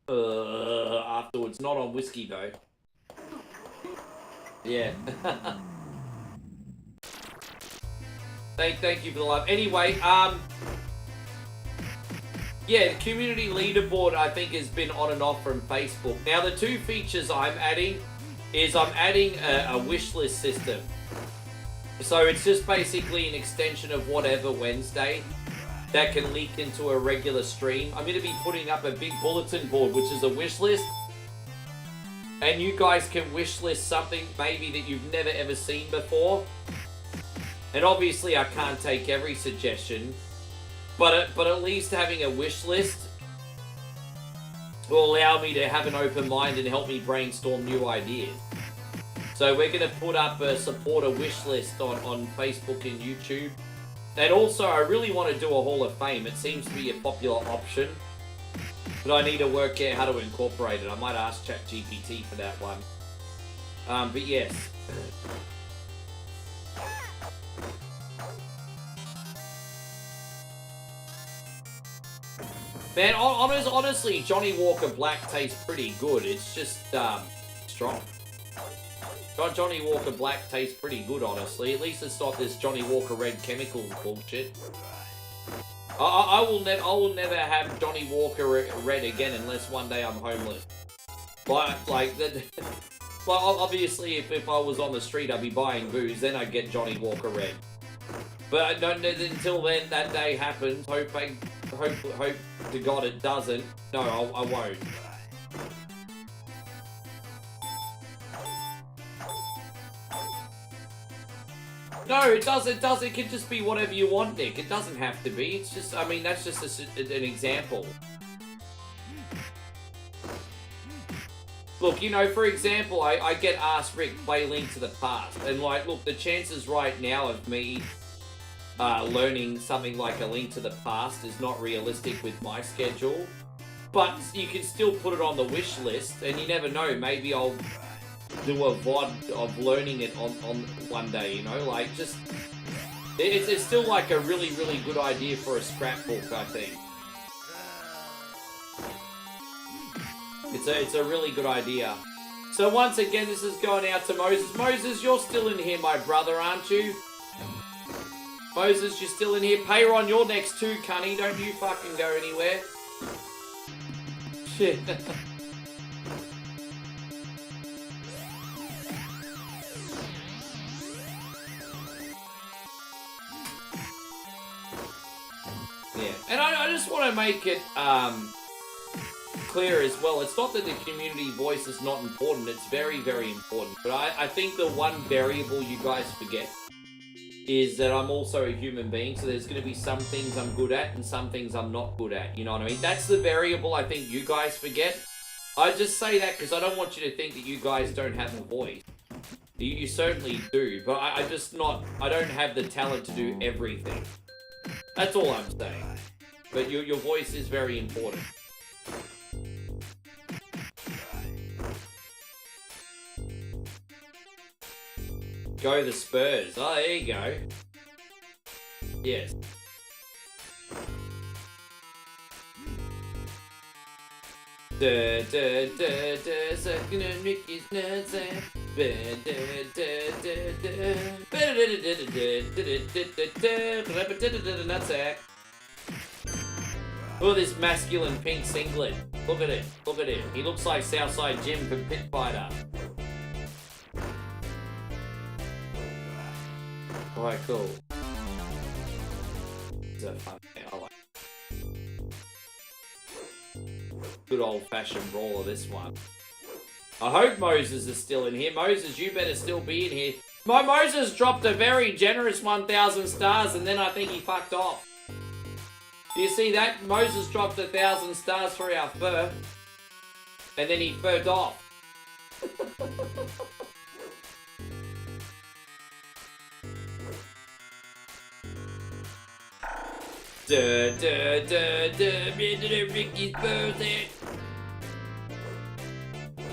afterwards. Not on whiskey though. Yeah. Thank you for the love. Anyway, yeah, the community leaderboard, I think, has been on and off from Facebook. Now, the two features I'm adding is I'm adding a wishlist system. So it's just basically an extension of Whatever Wednesday that can leak into a regular stream. I'm going to be putting up a big bulletin board, which is a wish list. And you guys can wish list something maybe that you've never ever seen before. And obviously I can't take every suggestion. But at least having a wish list will allow me to have an open mind and help me brainstorm new ideas. So we're going to put up a supporter wish list on Facebook and YouTube. And also, I really want to do a Hall of Fame. It seems to be a popular option. But I need to work out how to incorporate it. I might ask ChatGPT for that one. But yes. Man, honestly, Johnny Walker Black tastes pretty good. It's just, strong. Johnny Walker Black tastes pretty good, honestly. At least it's not this Johnny Walker Red chemical bullshit. I will never have Johnny Walker Red again unless one day I'm homeless. But, well, obviously, if I was on the street, I'd be buying booze. Then I'd get Johnny Walker Red. But until then, that day happens. Hope to God it doesn't. No, I won't. No, it does. It does. It can just be whatever you want, Nick. It doesn't have to be. It's just. I mean, that's just an example. Look, you know, for example, I get asked, Rick, play Link to the Past, and like, look, the chances right now of me learning something like a Link to the Past is not realistic with my schedule. But you can still put it on the wish list, and you never know. Maybe I'll do a VOD of learning it on one day, you know? Like, just... It's still like a really, really good idea for a scrapbook, I think. It's a really good idea. So once again, this is going out to Moses. Moses, you're still in here, my brother, aren't you? Moses, you're still in here. Payron, you're next too, cunny. Don't you fucking go anywhere. Shit. Yeah, and I just want to make it clear as well. It's not that the community voice is not important. It's very, very important. But I think the one variable you guys forget is that I'm also a human being, so there's going to be some things I'm good at and some things I'm not good at, you know what I mean? That's the variable I think you guys forget. I just say that because I don't want you to think that you guys don't have a voice. You certainly do, but I don't have the talent to do everything. That's all I'm saying. But your voice is very important. Go the Spurs. Oh, there you go. Yes. Sucking on Ricky's nuts. Look at this masculine pink singlet. Look at it. Look at it. He looks like Southside Jim from Pit Fighter. Alright, cool. It's a fun thing. I like good old-fashioned brawler, this one. I hope Moses is still in here. Moses, you better still be in here. My Moses dropped a very generous 1,000 stars, and then I think he fucked off. Do you see that? Moses dropped 1,000 stars for our fur, and then he furred off. Ricky's birthday.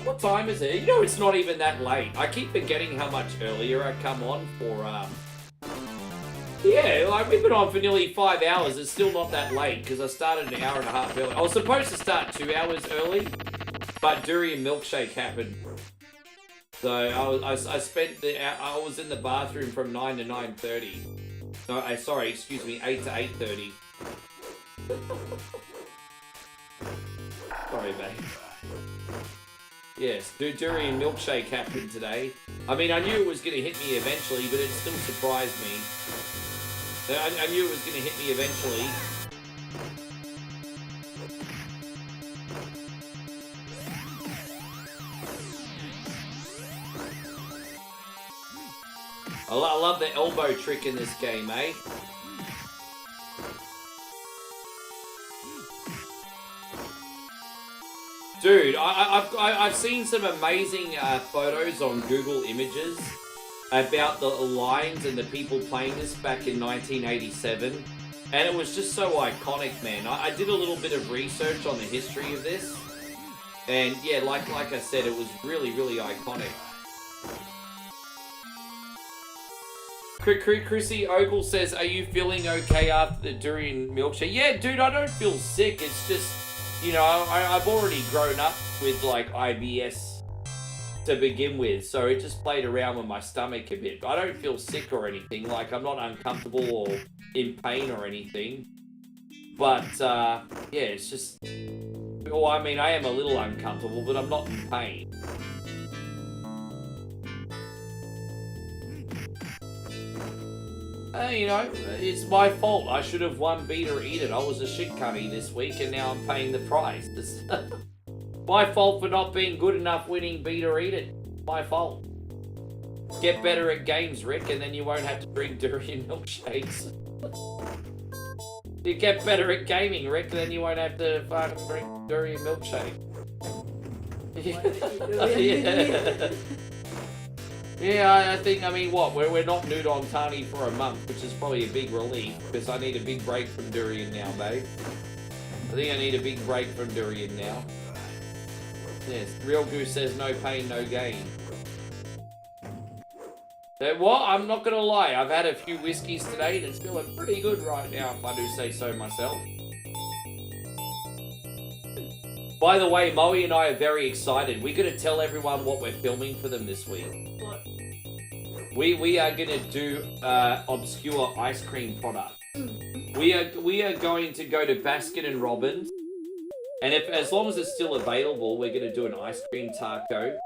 What time is it? You know, it's not even that late. I keep forgetting how much earlier I come on for, yeah, like, we've been on for nearly 5 hours. It's still not that late, because I started an hour and a half early. I was supposed to start 2 hours early, but Durian Milkshake happened. So, I was in the bathroom from 9 to 9:30. No, sorry, excuse me, 8 to 8:30. Sorry, mate. Yes, Durian Milkshake happened today. I mean, I knew it was going to hit me eventually, but it still surprised me. I knew it was going to hit me eventually. I love the elbow trick in this game, eh? Dude, I've seen some amazing photos on Google Images about the lines and the people playing this back in 1987, and it was just so iconic, man. I did a little bit of research on the history of this, and yeah, like I said, it was really, really iconic. Chrissy Ogle says, are you feeling okay after the Durian Milkshake? Yeah, dude, I don't feel sick. It's just, you know, I've already grown up with, like, IBS to begin with, so it just played around with my stomach a bit. I don't feel sick or anything. Like, I'm not uncomfortable or in pain or anything. But, yeah, it's just... Well, I mean, I am a little uncomfortable, but I'm not in pain. You know, it's my fault. I should have won Beat or Eat It. I was a shit cunny this week, and now I'm paying the price. It's my fault for not being good enough winning Beat or Eat It. My fault. Get better at games, Rick, and then you won't have to drink durian milkshakes. You get better at gaming, Rick, then you won't have to fucking drink durian milkshake. Yeah. Yeah, I think, I mean, what? We're not nude on Tani for a month, which is probably a big relief, because I need a big break from durian now, babe. I think I need a big break from durian now. Yes, Real Goose says no pain, no gain. What? I'm not gonna lie, I've had a few whiskeys today and it's feeling pretty good right now, if I do say so myself. By the way, Moe and I are very excited. We're gonna tell everyone what we're filming for them this week. What? We are gonna do obscure ice cream products. We are going to go to Baskin and Robbins, and as long as it's still available, we're gonna do an ice cream taco.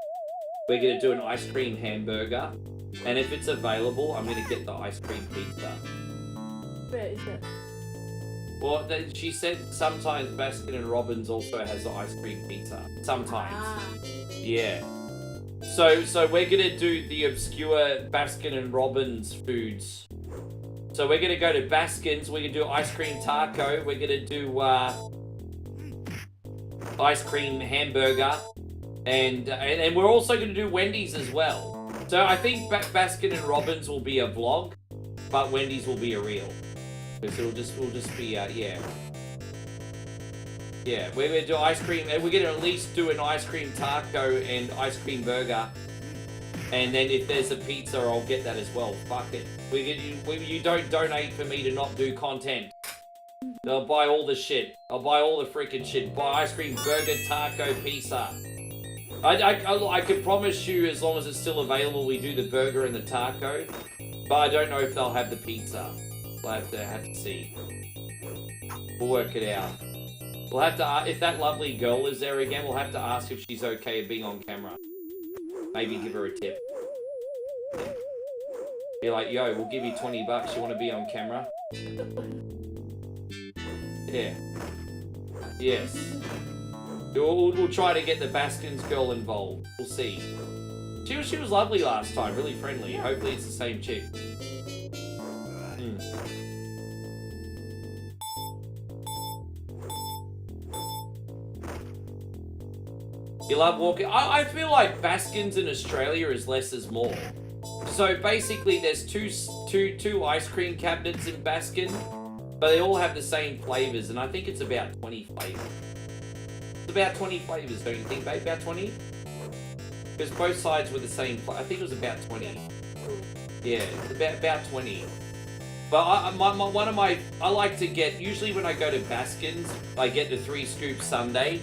We're gonna do an ice cream hamburger. And if it's available, I'm going to get the ice cream pizza. Where is it? Well, she said sometimes Baskin and Robbins also has the ice cream pizza. Sometimes. Ah. Yeah. So we're going to do the obscure Baskin and Robbins foods. So we're going to go to Baskin's, we're going to do ice cream taco, we're going to do ice cream hamburger, and we're also going to do Wendy's as well. So I think Baskin and Robbins will be a vlog, but Wendy's will be a reel. Because we'll just be, yeah. Yeah, we're going to do ice cream, and we're going to at least do an ice cream taco and ice cream burger. And then if there's a pizza, I'll get that as well. Fuck it. You don't donate for me to not do content. I'll buy all the shit. I'll buy all the freaking shit. Buy ice cream, burger, taco, pizza. I can promise you, as long as it's still available, we do the burger and the taco. But I don't know if they'll have the pizza. We'll have to see. We'll work it out. We'll have to, if that lovely girl is there again, we'll have to ask if she's okay with being on camera. Maybe give her a tip. Be like, yo, we'll give you $20. You want to be on camera? Yeah. Yes. We'll try to get the Baskins girl involved. We'll see. She was lovely last time, really friendly. Hopefully it's the same chick. You love walking? I feel like Baskins in Australia is less is more. So basically there's two ice cream cabinets in Baskin, but they all have the same flavors, and I think it's about 20 flavors. It's about 20 flavors, don't you think, babe? About 20? Because both sides were the same. I think it was about 20. Yeah, it's about 20. But I like to get, usually when I go to Baskins, I get the 3 scoop sundae.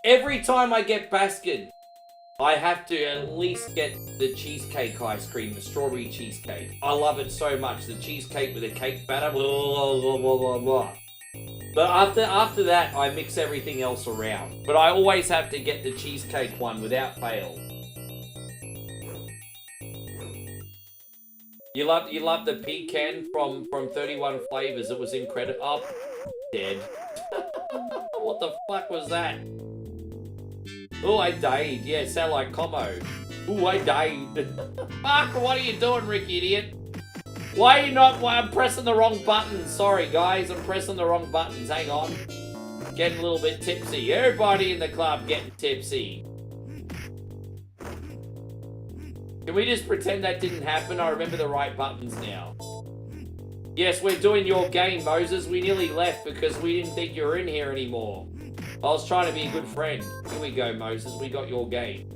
Every time I get Baskin, I have to at least get the cheesecake ice cream, the strawberry cheesecake. I love it so much. The cheesecake with the cake batter, blah, blah, blah, blah, blah. But after that, I mix everything else around. But I always have to get the cheesecake one without fail. You love the pecan from 31 Flavors. It was incredible. Oh, dead. What the fuck was that? Oh, I died. Yeah, sound like Como. Oh, I died. Fuck, what are you doing, Rick, idiot? Why are you not... I'm pressing the wrong buttons. Sorry, guys. I'm pressing the wrong buttons. Hang on. Getting a little bit tipsy. Everybody in the club getting tipsy. Can we just pretend that didn't happen? I remember the right buttons now. Yes, we're doing your game, Moses. We nearly left because we didn't think you were in here anymore. I was trying to be a good friend. Here we go, Moses. We got your game.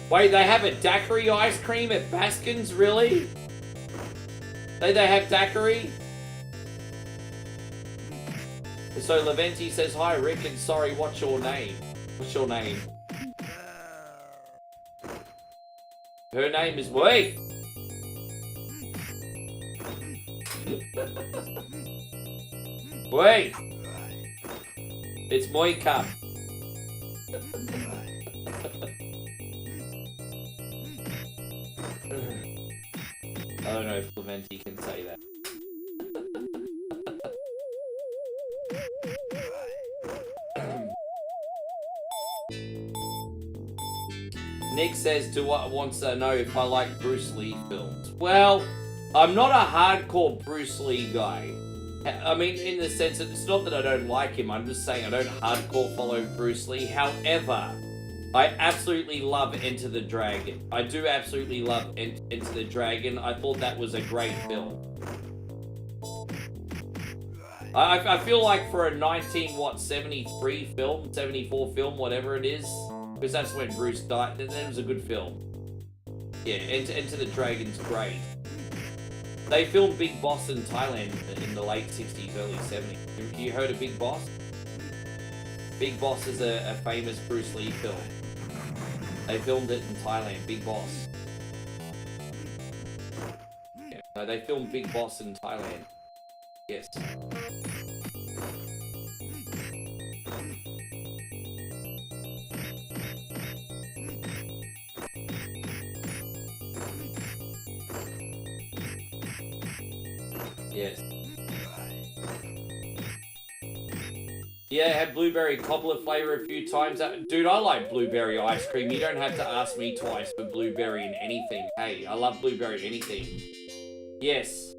Wait, they have a daiquiri ice cream at Baskin's? Really? They have daiquiri? So Leventi says, hi, Rick, and sorry, what's your name? What's your name? Her name is... Wait! Wait! It's Moika. I don't know if Clementi can say that. Nick says wants to know if I like Bruce Lee films. Well, I'm not a hardcore Bruce Lee guy. I mean, in the sense that it's not that I don't like him, I'm just saying I don't hardcore follow Bruce Lee. However, I absolutely love Enter the Dragon. I do absolutely love Enter the Dragon. I thought that was a great film. I feel like for a 73 film, 74 film, whatever it is, because that's when Bruce died, that was a good film. Yeah, Enter the Dragon's great. They filmed Big Boss in Thailand in the late 60s, early 70s. You heard of Big Boss? Big Boss is a famous Bruce Lee film. They filmed it in Thailand, Big Boss. Yeah, no, they filmed Big Boss in Thailand. Yes. Yes. Yeah, I had blueberry cobbler flavor a few times. Dude, I like blueberry ice cream. You don't have to ask me twice for blueberry in anything. Hey, I love blueberry in anything. Yes.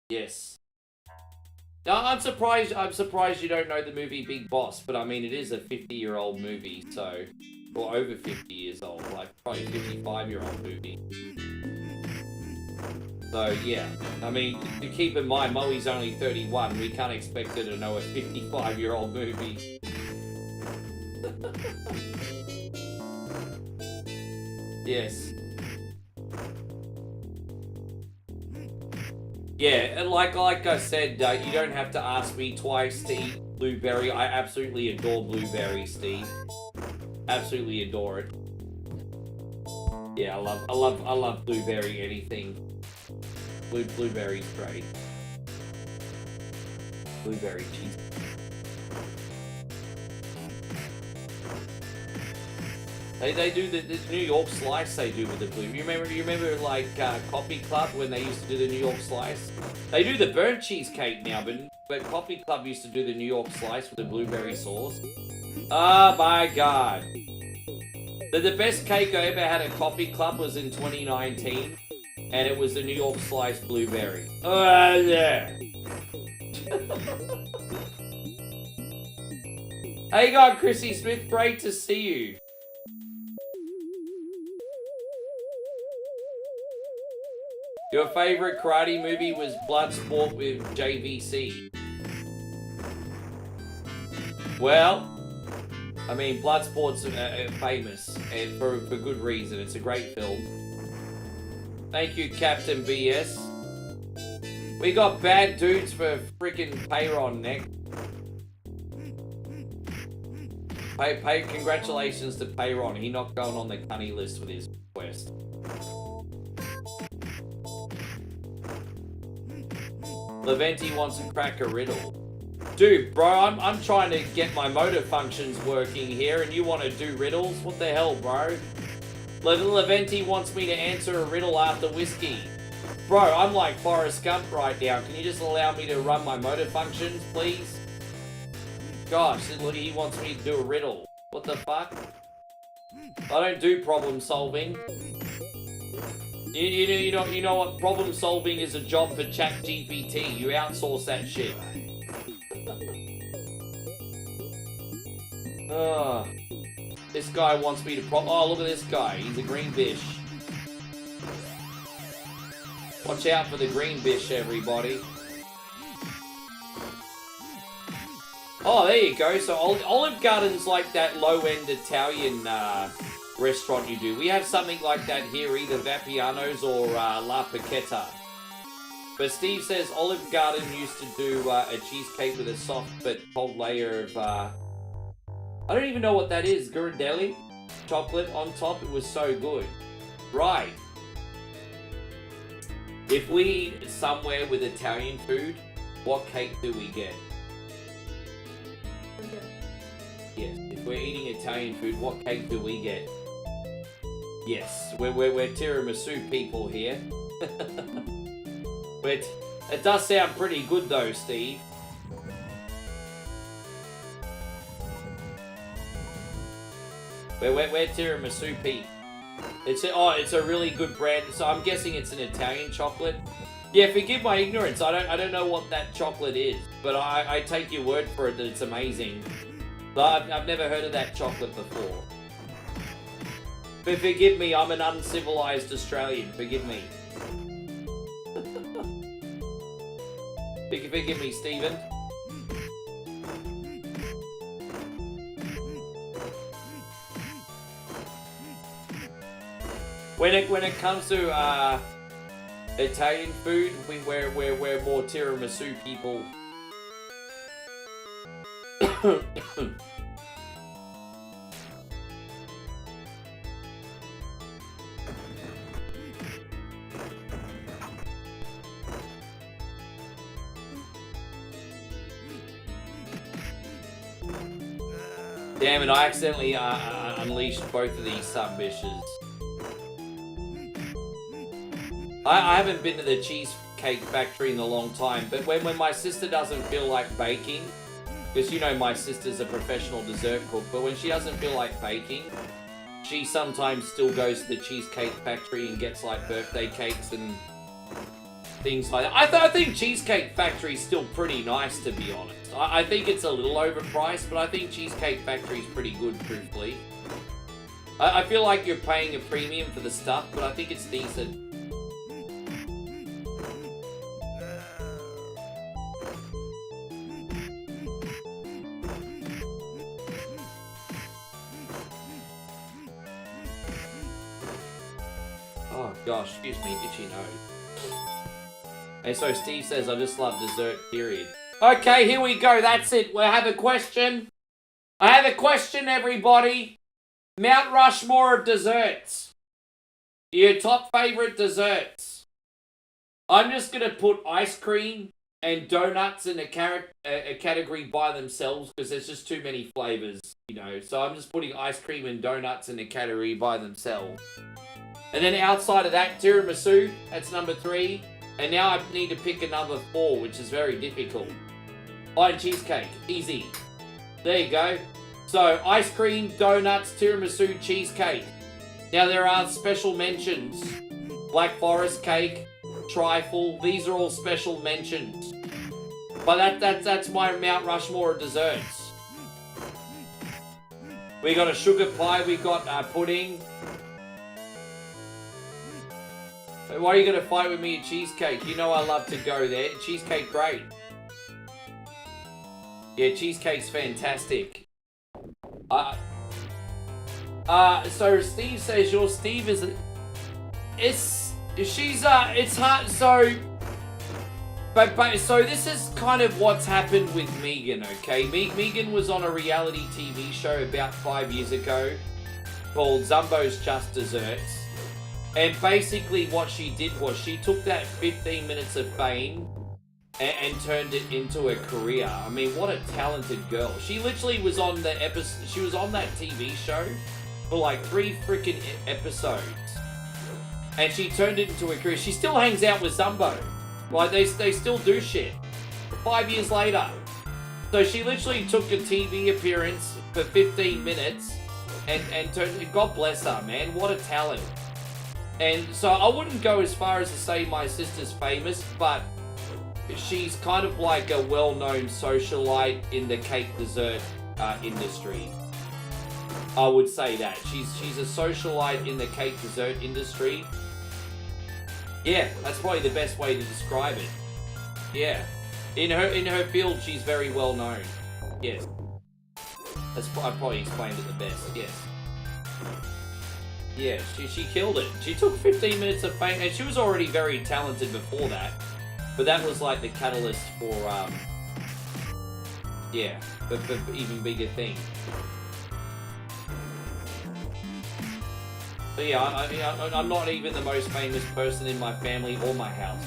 Yes. Now, I'm surprised you don't know the movie Big Boss, but I mean, it is a 50-year-old movie, so... Or over 50 years old, like probably a 55-year-old movie. So, yeah. I mean, to keep in mind, Moe's only 31. We can't expect her to know a 55-year-old movie. Yes. Yeah, and like I said, you don't have to ask me twice to eat blueberry. I absolutely adore blueberry, Steve. Absolutely adore it. Yeah, I love blueberry anything. Blueberry's great. Blueberry cheese. They do the New York slice they do with the blue. You remember like Coffee Club when they used to do the New York slice? They do the burnt cheesecake now, but Coffee Club used to do the New York slice with the blueberry sauce. Oh my god. The best cake I ever had at Coffee Club was in 2019, and it was the New York slice blueberry. Oh yeah. Hey, God, Chrissy Smith, great to see you. Your favorite karate movie was Bloodsport with JVC. Well, I mean, Bloodsport's famous, and for good reason. It's a great film. Thank you, Captain BS. We got bad dudes for freaking Payron, Nick. Congratulations to Payron. He not going on the cunny list with his quest. Leventi wants to crack a riddle. Dude, bro, I'm trying to get my motor functions working here, and you want to do riddles? What the hell, bro? Leventi wants me to answer a riddle after whiskey. Bro, I'm like Forrest Gump right now. Can you just allow me to run my motor functions, please? Gosh, look, he wants me to do a riddle. What the fuck? I don't do problem solving. You know what? Problem solving is a job for ChatGPT. You outsource that shit. Oh, this guy wants me to oh, look at this guy. He's a green bish. Watch out for the green bish, everybody. Oh, there you go. So Olive Garden's like that low-end Italian restaurant you do. We have something like that here, either Vapiano's or La Paqueta. But Steve says Olive Garden used to do a cheesecake with a soft but cold layer of, I don't even know what that is, Ghirardelli? Chocolate on top. It was so good. Right. If we eat somewhere with Italian food, what cake do we get? Yes, if we're eating Italian food, what cake do we get? Yes, we're tiramisu people here. But it does sound pretty good though, Steve. We're tiramisu Pete. It's a really good brand. So I'm guessing it's an Italian chocolate. Yeah, forgive my ignorance. I don't know what that chocolate is, but I take your word for it that it's amazing. But I've never heard of that chocolate before. But forgive me, I'm an uncivilized Australian. Forgive me. Forgive me, Stephen. When it comes to Italian food, we're more tiramisu people. Damn it, I accidentally unleashed both of these submissions. I haven't been to the Cheesecake Factory in a long time, but when my sister doesn't feel like baking, because you know my sister's a professional dessert cook, but when she doesn't feel like baking, she sometimes still goes to the Cheesecake Factory and gets like birthday cakes and things like that. I think Cheesecake Factory's still pretty nice, to be honest. I think it's a little overpriced, but I think Cheesecake Factory's pretty good, truthfully. I feel like you're paying a premium for the stuff, but I think it's decent. Oh gosh, excuse me, itchy nose. And so Steve says, I just love dessert, period. Okay, here we go, that's it. We have a question. I have a question, everybody. Mount Rushmore of desserts. Your top favorite desserts. I'm just gonna put ice cream and donuts in a category by themselves because there's just too many flavors, you know. So I'm just putting ice cream and donuts in a category by themselves. And then outside of that, tiramisu, that's number 3. And now I need to pick a number 4, which is very difficult. Pie cheesecake, easy. There you go. So, ice cream, donuts, tiramisu, cheesecake. Now there are special mentions. Black Forest cake, trifle, these are all special mentions. But that's my Mount Rushmore of desserts. We got a sugar pie, we got pudding. Why are you going to fight with me at cheesecake? You know I love to go there. Cheesecake, great. Yeah, cheesecake's fantastic. So Steve says your Steve is... It's hard, so... But so this is kind of what's happened with Megan, okay? Megan was on a reality TV show about 5 years ago called Zumbo's Just Desserts. And basically what she did was she took that 15 minutes of fame and turned it into a career. I mean, what a talented girl. She literally was on the episode, she was on that TV show for like 3 freaking episodes. And she turned it into a career. She still hangs out with Zumbo. Like, they still do shit. 5 years later. So she literally took a TV appearance for 15 minutes and turned it. God bless her, man. What a talent. And so I wouldn't go as far as to say my sister's famous, but she's kind of like a well-known socialite in the cake dessert industry. I would say that. She's a socialite in the cake dessert industry. Yeah, that's probably the best way to describe it. Yeah. In her field, she's very well known. Yes. I probably explained it the best, yes. Yeah, she killed it. She took 15 minutes of fame, and she was already very talented before that. But that was like the catalyst for, yeah, for even bigger thing. So yeah, I'm not even the most famous person in my family or my house.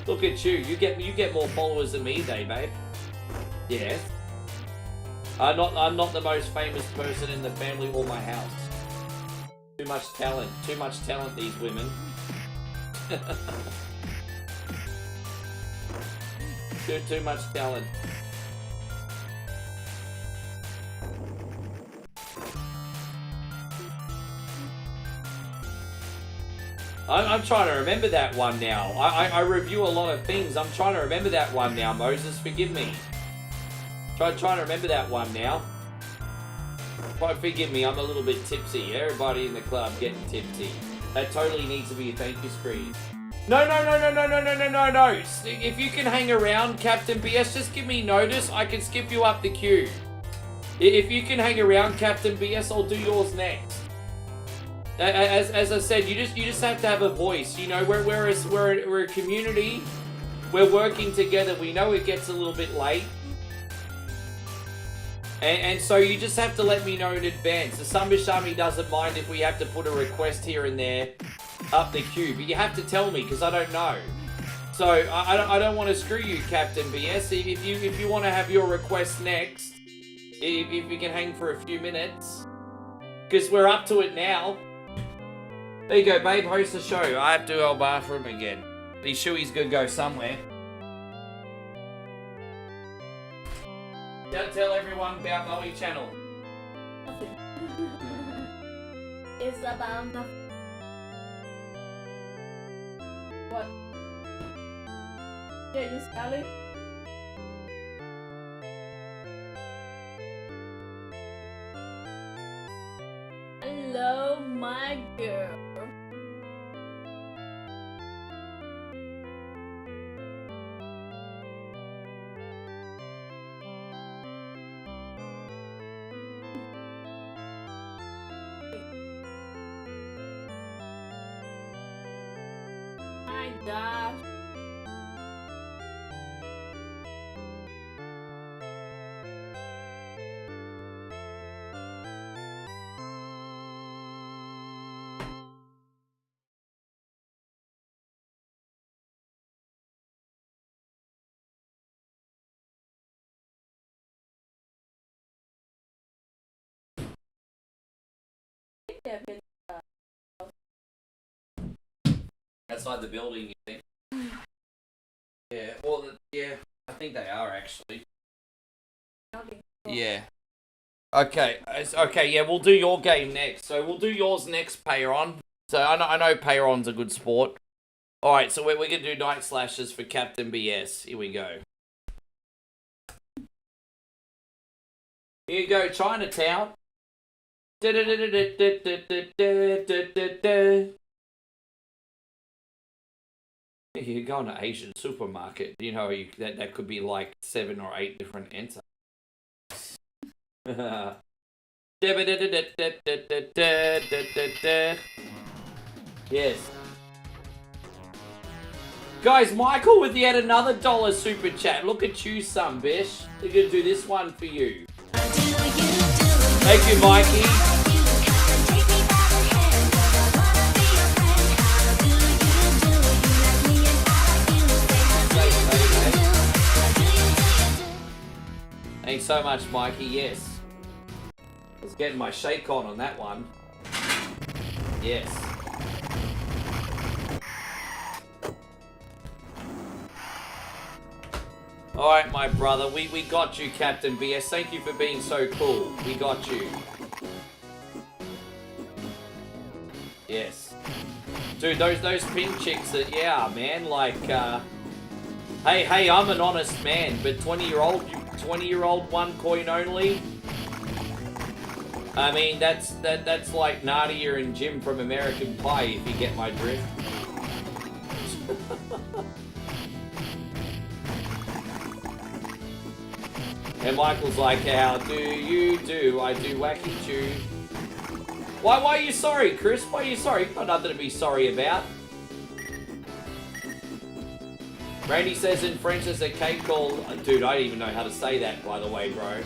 Look at you. You get more followers than me, babe. Yes. I'm not the most famous person in the family or my house. Too much talent. Too much talent, these women. Too much talent. I'm trying to remember that one now. I review a lot of things. I'm trying to remember that one now, Moses. Forgive me. Trying to remember that one now. But forgive me, I'm a little bit tipsy. Everybody in the club getting tipsy. That totally needs to be a thank you screen. No. If you can hang around, Captain BS, just give me notice. I can skip you up the queue. If you can hang around, Captain BS, I'll do yours next. As I said, you just have to have a voice. You know, we're a community. We're working together. We know it gets a little bit late. And so you just have to let me know in advance. The Sambishami doesn't mind if we have to put a request here and there up the queue. But you have to tell me, because I don't know. So I don't want to screw you, Captain BS. If you want to have your request next, if you can hang for a few minutes. Because we're up to it now. There you go, babe. Host the show. I have to go to the bathroom again. He's sure he's going to go somewhere. Tell everyone about Moe channel. It's about nothing. What? Yeah, you spell it? Hello, my girl. My gosh. Outside the building, you think? Yeah, well, yeah, I think they are actually. Yeah. Okay, yeah, we'll do your game next. So we'll do yours next, Payron. So I know Payron's a good sport. Alright, so we're going to do Night Slashes for Captain BS. Here we go. Here you go, Chinatown. You go to Asian supermarket, you know, that could be like 7 or 8 different answers. Yes. Guys, Michael with yet another $1 super chat. Look at you, son, bish. We're gonna do this one for you. Thank you, Mikey. Thanks so much, Mikey. Yes. I was getting my shake on that one. Yes. Alright, my brother. We got you, Captain BS. Thank you for being so cool. We got you. Yes. Dude, those pink chicks that, yeah, man, like, hey, I'm an honest man, but 20-year-old, one coin only. I mean, that's like Nadia and Jim from American Pie, if you get my drift. And Michael's like, how do you do? I do wacky chew. Why are you sorry, Chris? Why are you sorry? You've got nothing to be sorry about. Randy says in French there's a cake called... Dude, I don't even know how to say that, by the way, bro.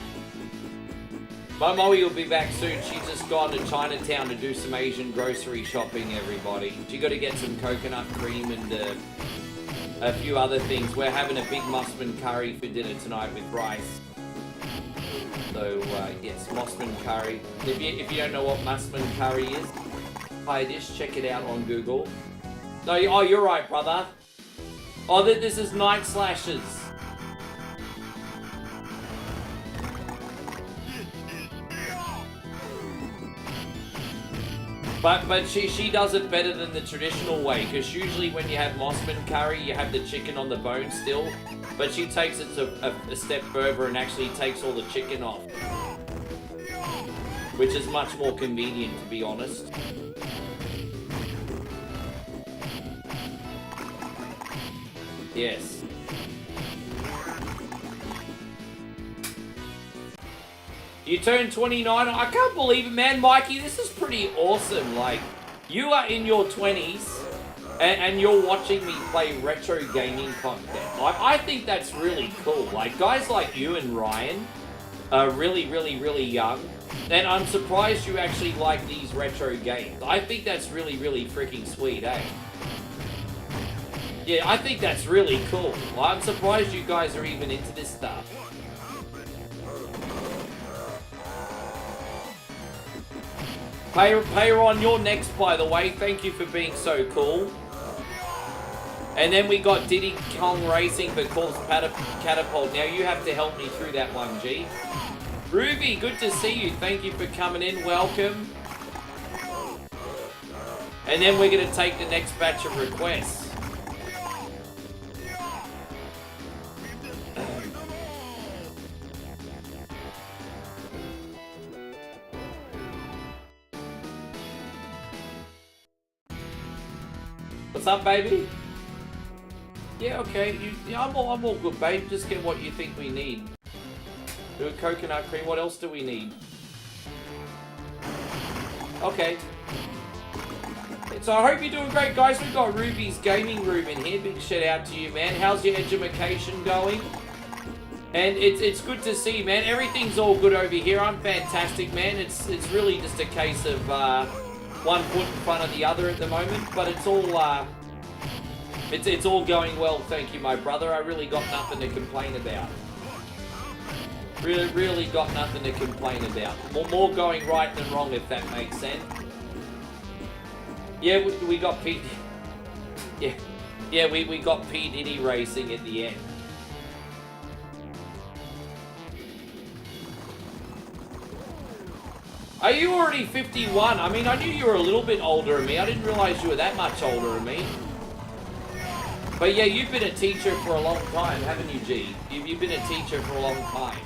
Momo will be back soon. She's just gone to Chinatown to do some Asian grocery shopping, everybody. She got to get some coconut cream and a few other things. We're having a big Mossman curry for dinner tonight with rice. So, yes, Mossman curry. If you don't know what Mossman curry is, buy a dish, check it out on Google. No, oh, you're right, brother. Oh, this is Night Slashes. But she does it better than the traditional way, because usually when you have Mossman curry, you have the chicken on the bone still. But she takes it a step further and actually takes all the chicken off. Which is much more convenient, to be honest. Yes. You turned 29. I can't believe it, man. Mikey, this is pretty awesome. Like, you are in your 20s and you're watching me play retro gaming content. I think that's really cool. Like, guys like you and Ryan are really, really, really young. And I'm surprised you actually like these retro games. I think that's really, really freaking sweet, eh? Yeah, I think that's really cool. I'm surprised you guys are even into this stuff. Payron, you're next, by the way. Thank you for being so cool. And then we got Diddy Kong Racing for Corpse Catapult. Now you have to help me through that one, G. Ruby, good to see you. Thank you for coming in. Welcome. And then we're going to take the next batch of requests. What's up, baby? Yeah, okay. I'm all good, babe. Just get what you think we need. Do a coconut cream. What else do we need? Okay. So I hope you're doing great, guys. We've got Ruby's Gaming Room in here. Big shout out to you, man. How's your education going? And it's good to see you, man. Everything's all good over here. I'm fantastic, man. It's really just a case of one foot in front of the other at the moment, but it's all it's all going well. Thank you, my brother. I really got nothing to complain about. Really got nothing to complain about. More going right than wrong, if that makes sense. Yeah, we got P. Yeah, we got P Diddy Racing at the end. Are you already 51? I mean, I knew you were a little bit older than me. I didn't realize you were that much older than me. But yeah, you've been a teacher for a long time, haven't you, G? You've been a teacher for a long time.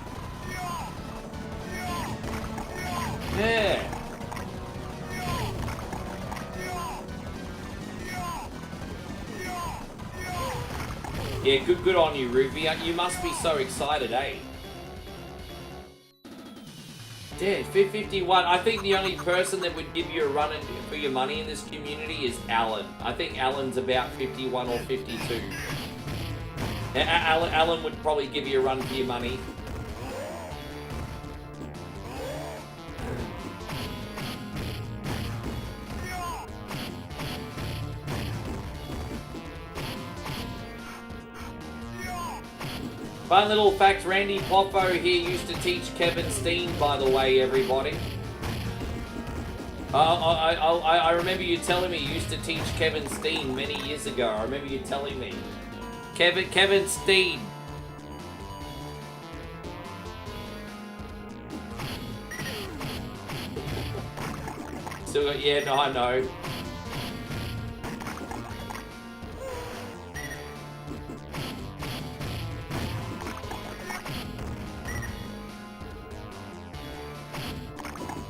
Yeah. Yeah, good on you, Ruby. You must be so excited, eh? Yeah, 51. I think the only person that would give you a run for your money in this community is Alan. I think Alan's about 51 or 52. Alan would probably give you a run for your money. Fun little fact, Randy Popo here used to teach Kevin Steen, by the way, everybody. I remember you telling me you used to teach Kevin Steen many years ago. I remember you telling me. Kevin Steen. Still got, yeah, no, I know.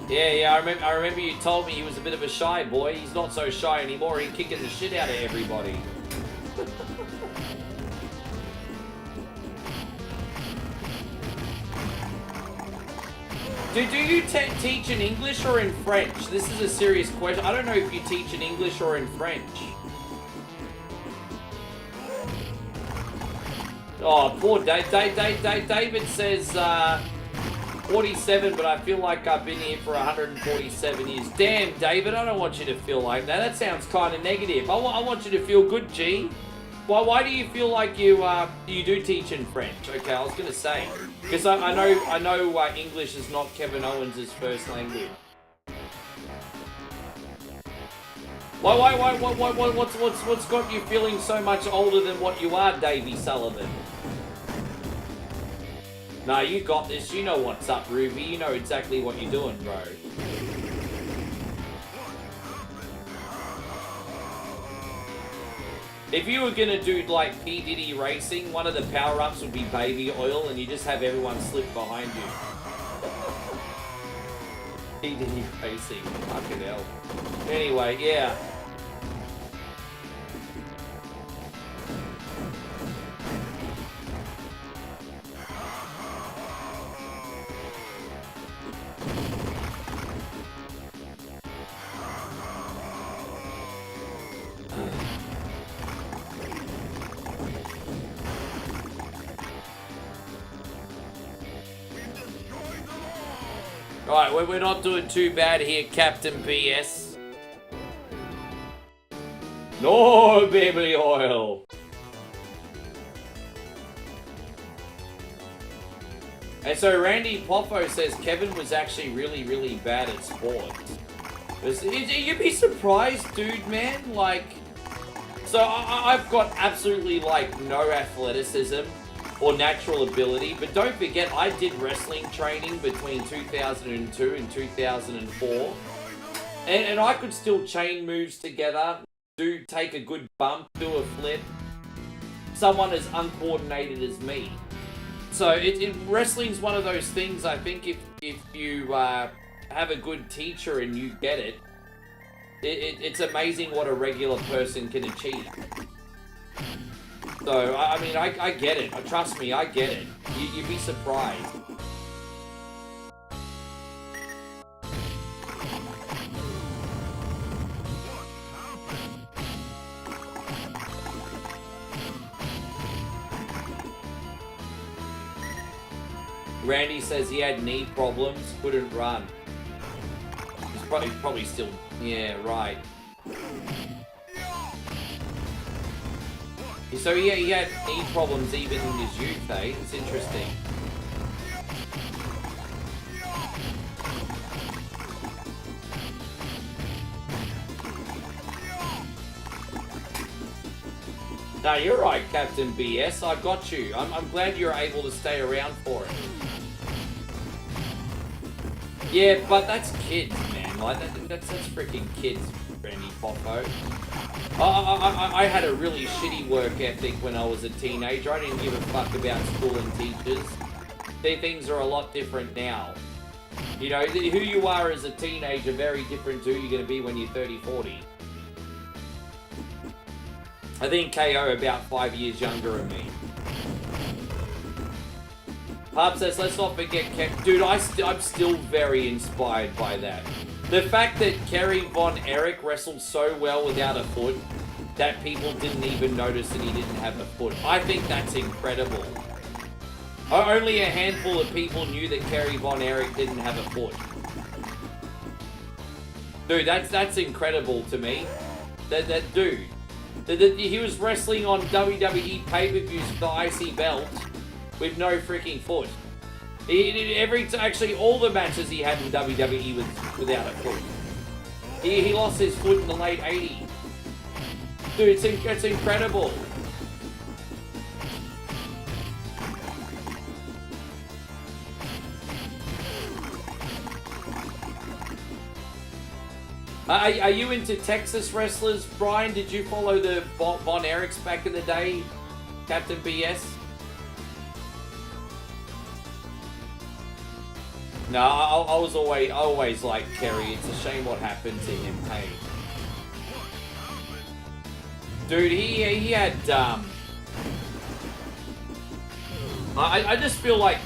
Yeah, I remember you told me he was a bit of a shy boy. He's not so shy anymore. He's kicking the shit out of everybody. Do you teach in English or in French? This is a serious question. I don't know if you teach in English or in French. Oh, poor Dave. David says 47, but I feel like I've been here for 147 years. Damn, David, I don't want you to feel like that. That sounds kind of negative. I want you to feel good, G. Why do you feel like you do teach in French? Okay, I was gonna say, because I know English is not Kevin Owens' first language. What's got you feeling so much older than what you are, Davey Sullivan? No, you got this. You know what's up, Ruby. You know exactly what you're doing, bro. If you were gonna do like P. Diddy racing, one of the power-ups would be baby oil, and you just have everyone slip behind you. P. Diddy racing, fucking hell. Anyway, yeah. Alright, we're not doing too bad here, Captain BS. No baby oil. And so Randy Poffo says Kevin was actually really, really bad at sports. You'd be surprised, dude, man. Like, so I've got absolutely, like, no athleticism or natural ability, but don't forget, I did wrestling training between 2002 and 2004, and I could still chain moves together, take a good bump, do a flip, someone as uncoordinated as me. So wrestling's one of those things, I think, if you have a good teacher and you get it, it's amazing what a regular person can achieve. So, I mean, I get it. Trust me, I get it. You'd be surprised. Randy says he had knee problems, couldn't run. He's probably still... Yeah, right. So yeah, he had knee problems even in his youth, eh? It's interesting. No, you're right, Captain BS. I got you. I'm glad you're able to stay around for it. Yeah, but that's kids, man. Like that's freaking kids, Randy Poffo. I had a really shitty work ethic when I was a teenager. I didn't give a fuck about school and teachers. Things are a lot different now. You know, who you are as a teenager, very different to who you're going to be when you're 30, 40. I think KO about 5 years younger than me. Pub says, let's not forget dude, I'm still very inspired by that. The fact that Kerry Von Erich wrestled so well without a foot that people didn't even notice that he didn't have a foot. I think that's incredible. Only a handful of people knew that Kerry Von Erich didn't have a foot. Dude, that's incredible to me. That dude. He was wrestling on WWE pay-per-views for the IC belt with no freaking foot. Actually, all the matches he had in WWE was without a foot. He lost his foot in the late 80s. Dude, it's incredible. Are you into Texas wrestlers, Brian? Did you follow the Von Erichs back in the day, Captain BS? No, I was always like Kerry. It's a shame what happened to him. Hey, dude, he had I just feel like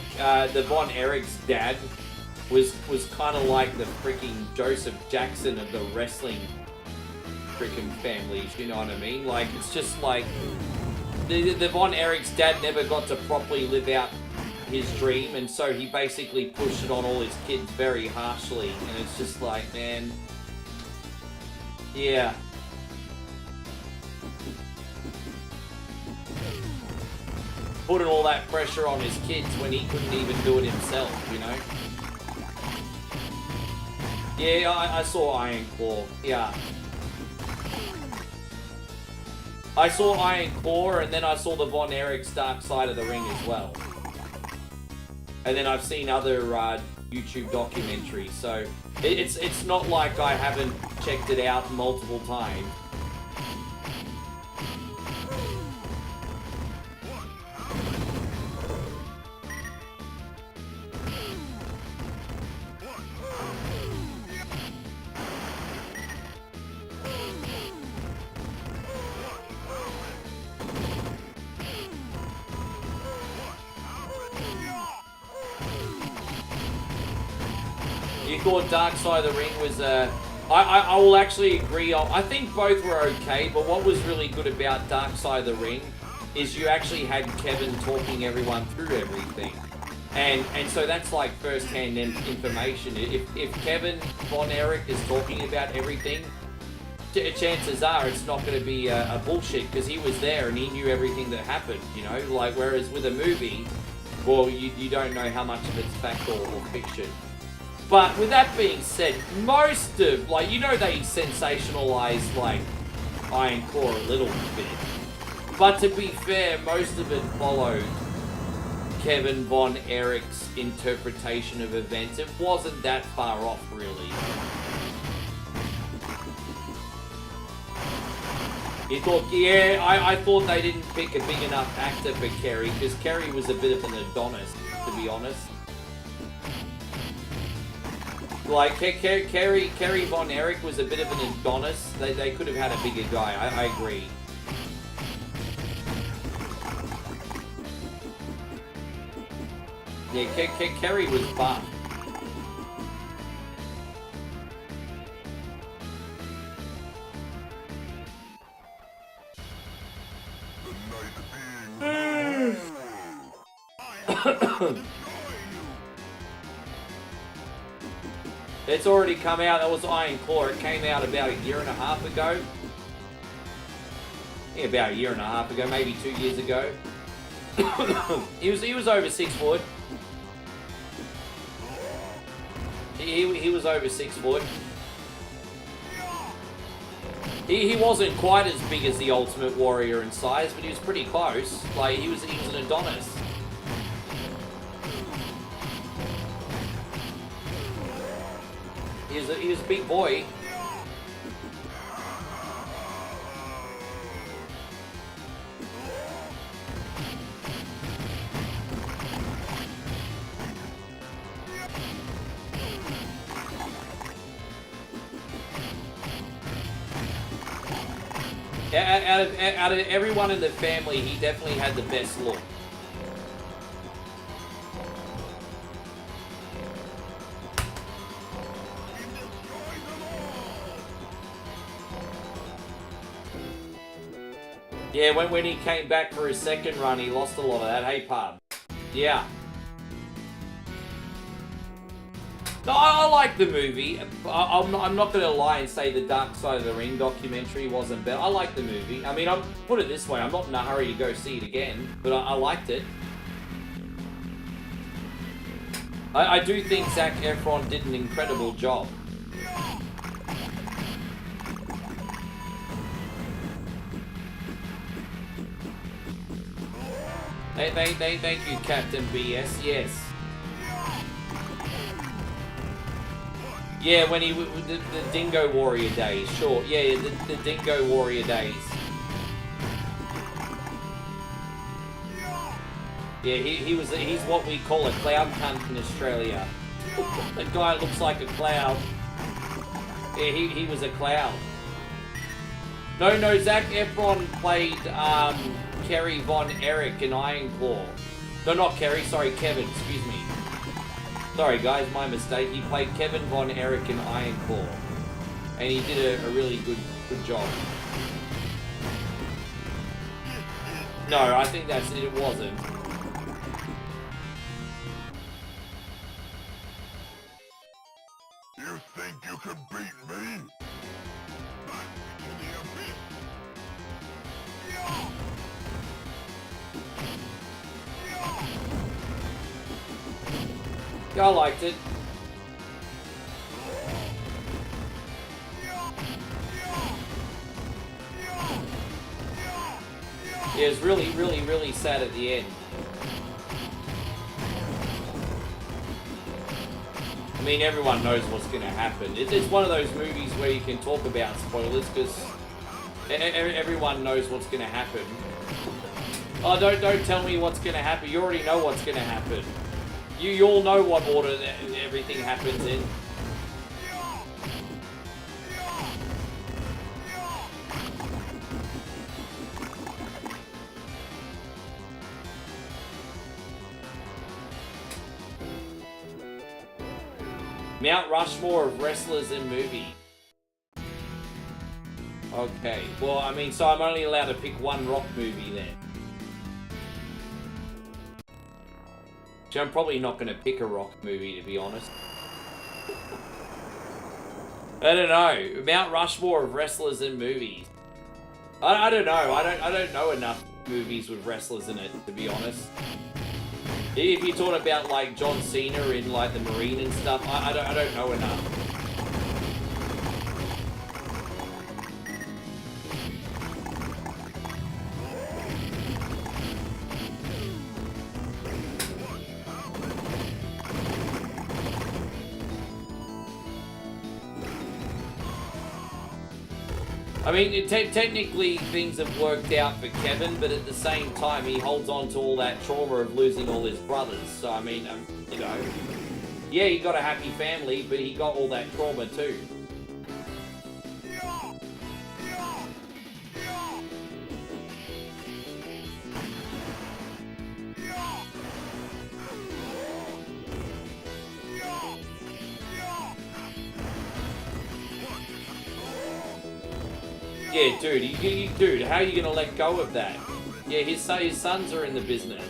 the Von Erich's dad was kind of like the freaking Joseph Jackson of the wrestling freaking families. You know what I mean? Like, it's just like the Von Erich's dad never got to properly live out his dream, and so he basically pushed it on all his kids very harshly, and it's just like, man, yeah. Putting all that pressure on his kids when he couldn't even do it himself, you know? Yeah, I saw Iron Claw, yeah. I saw Iron Claw, and then I saw the Von Erich's Dark Side of the Ring as well. And then I've seen other YouTube documentaries, so it's not like I haven't checked it out multiple times. You thought Dark Side of the Ring was I will actually agree on. I think both were okay, but what was really good about Dark Side of the Ring is you actually had Kevin talking everyone through everything. And so that's like first-hand information. If Kevin Von Erich is talking about everything, chances are it's not going to be a bullshit, because he was there and he knew everything that happened, you know? Like, whereas with a movie, well, you don't know how much of it's fact or fiction. But with that being said, most of, like, you know, they sensationalize, like, Iron Claw a little bit. But to be fair, most of it followed Kevin Von Erich's interpretation of events. It wasn't that far off, really. You thought, yeah, I thought they didn't pick a big enough actor for Kerry, because Kerry was a bit of an Adonis, to be honest. Like, Kerry Von Erich was a bit of an Adonis. They could have had a bigger guy, I agree. Yeah, Kerry was buff. It's already come out. That was Iron Claw. It came out about a year and a half ago. Yeah, about a year and a half ago, maybe 2 years ago. He was over 6 foot. He was over 6 foot. He wasn't quite as big as the Ultimate Warrior in size, but he was pretty close. Like, he was an Adonis. He was a big boy. Out of everyone in the family, he definitely had the best look. Yeah, when he came back for his second run, he lost a lot of that. Hey, pub. Yeah. No, I like the movie. I'm not going to lie and say the Dark Side of the Ring documentary wasn't better. I like the movie. I mean, I'll put it this way. I'm not in a hurry to go see it again, but I liked it. I do think Zac Efron did an incredible job. Thank you, Captain BS. Yes. Yeah, when the Dingo Warrior days, sure. Yeah, the Dingo Warrior days. Yeah, he's what we call a cloud cunt in Australia. That guy looks like a cloud. Yeah, he was a cloud. No, Zac Efron played Kerry Von Erich in Iron Claw. No, not Kerry, sorry, Kevin, excuse me. Sorry guys, my mistake. He played Kevin Von Erich in Iron Claw. And he did a really good job. No, I think that's it, it wasn't. You think you can beat me? Yeah, I liked it. Yeah, it was really sad at the end. I mean, everyone knows what's going to happen. It's one of those movies where you can talk about spoilers, because everyone knows what's going to happen. Oh, don't tell me what's going to happen. You already know what's going to happen. You all know what order everything happens in. Mount Rushmore of wrestlers in movie. Okay, well, I mean, so I'm only allowed to pick one rock movie then. So I'm probably not going to pick a rock movie, to be honest. I don't know. Mount Rushmore of wrestlers in movies. I don't know. I don't know enough movies with wrestlers in it, to be honest. If you're talking about like John Cena in like the Marine and stuff, I don't know enough. I mean, technically things have worked out for Kevin, but at the same time, he holds on to all that trauma of losing all his brothers. So, I mean, you know, yeah, he got a happy family, but he got all that trauma too. Yeah, dude, dude, how are you gonna let go of that? Yeah, his sons are in the business.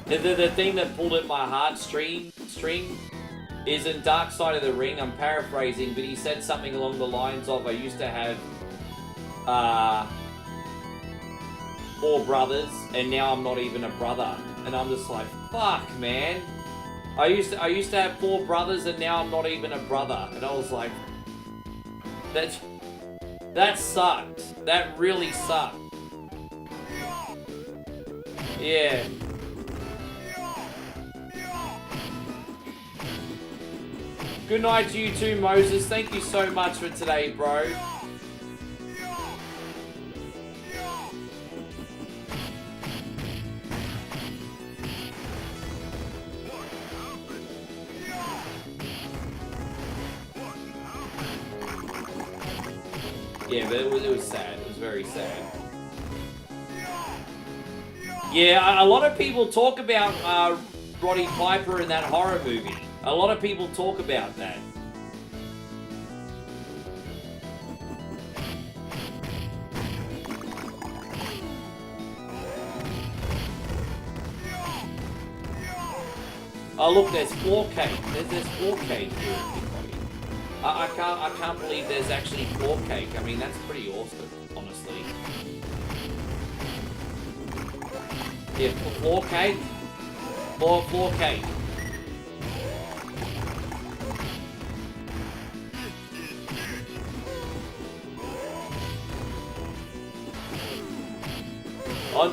The thing that pulled at my heartstring is in Dark Side of the Ring. I'm paraphrasing, but he said something along the lines of, "I used to have 4 brothers, and now I'm not even a brother." And I'm just like, fuck, man. I used to have 4 brothers, and now I'm not even a brother. And I was like, that sucked. That really sucked. Yeah. Good night to you too, Moses. Thank you so much for today, bro. Yeah, but it was sad. It was very sad. Yeah, a lot of people talk about Roddy Piper in that horror movie. A lot of people talk about that. Oh look, there's 4K. There's 4K here. I can't believe there's actually 4K. I mean, that's pretty awesome, honestly. Yeah, 4K. 4K.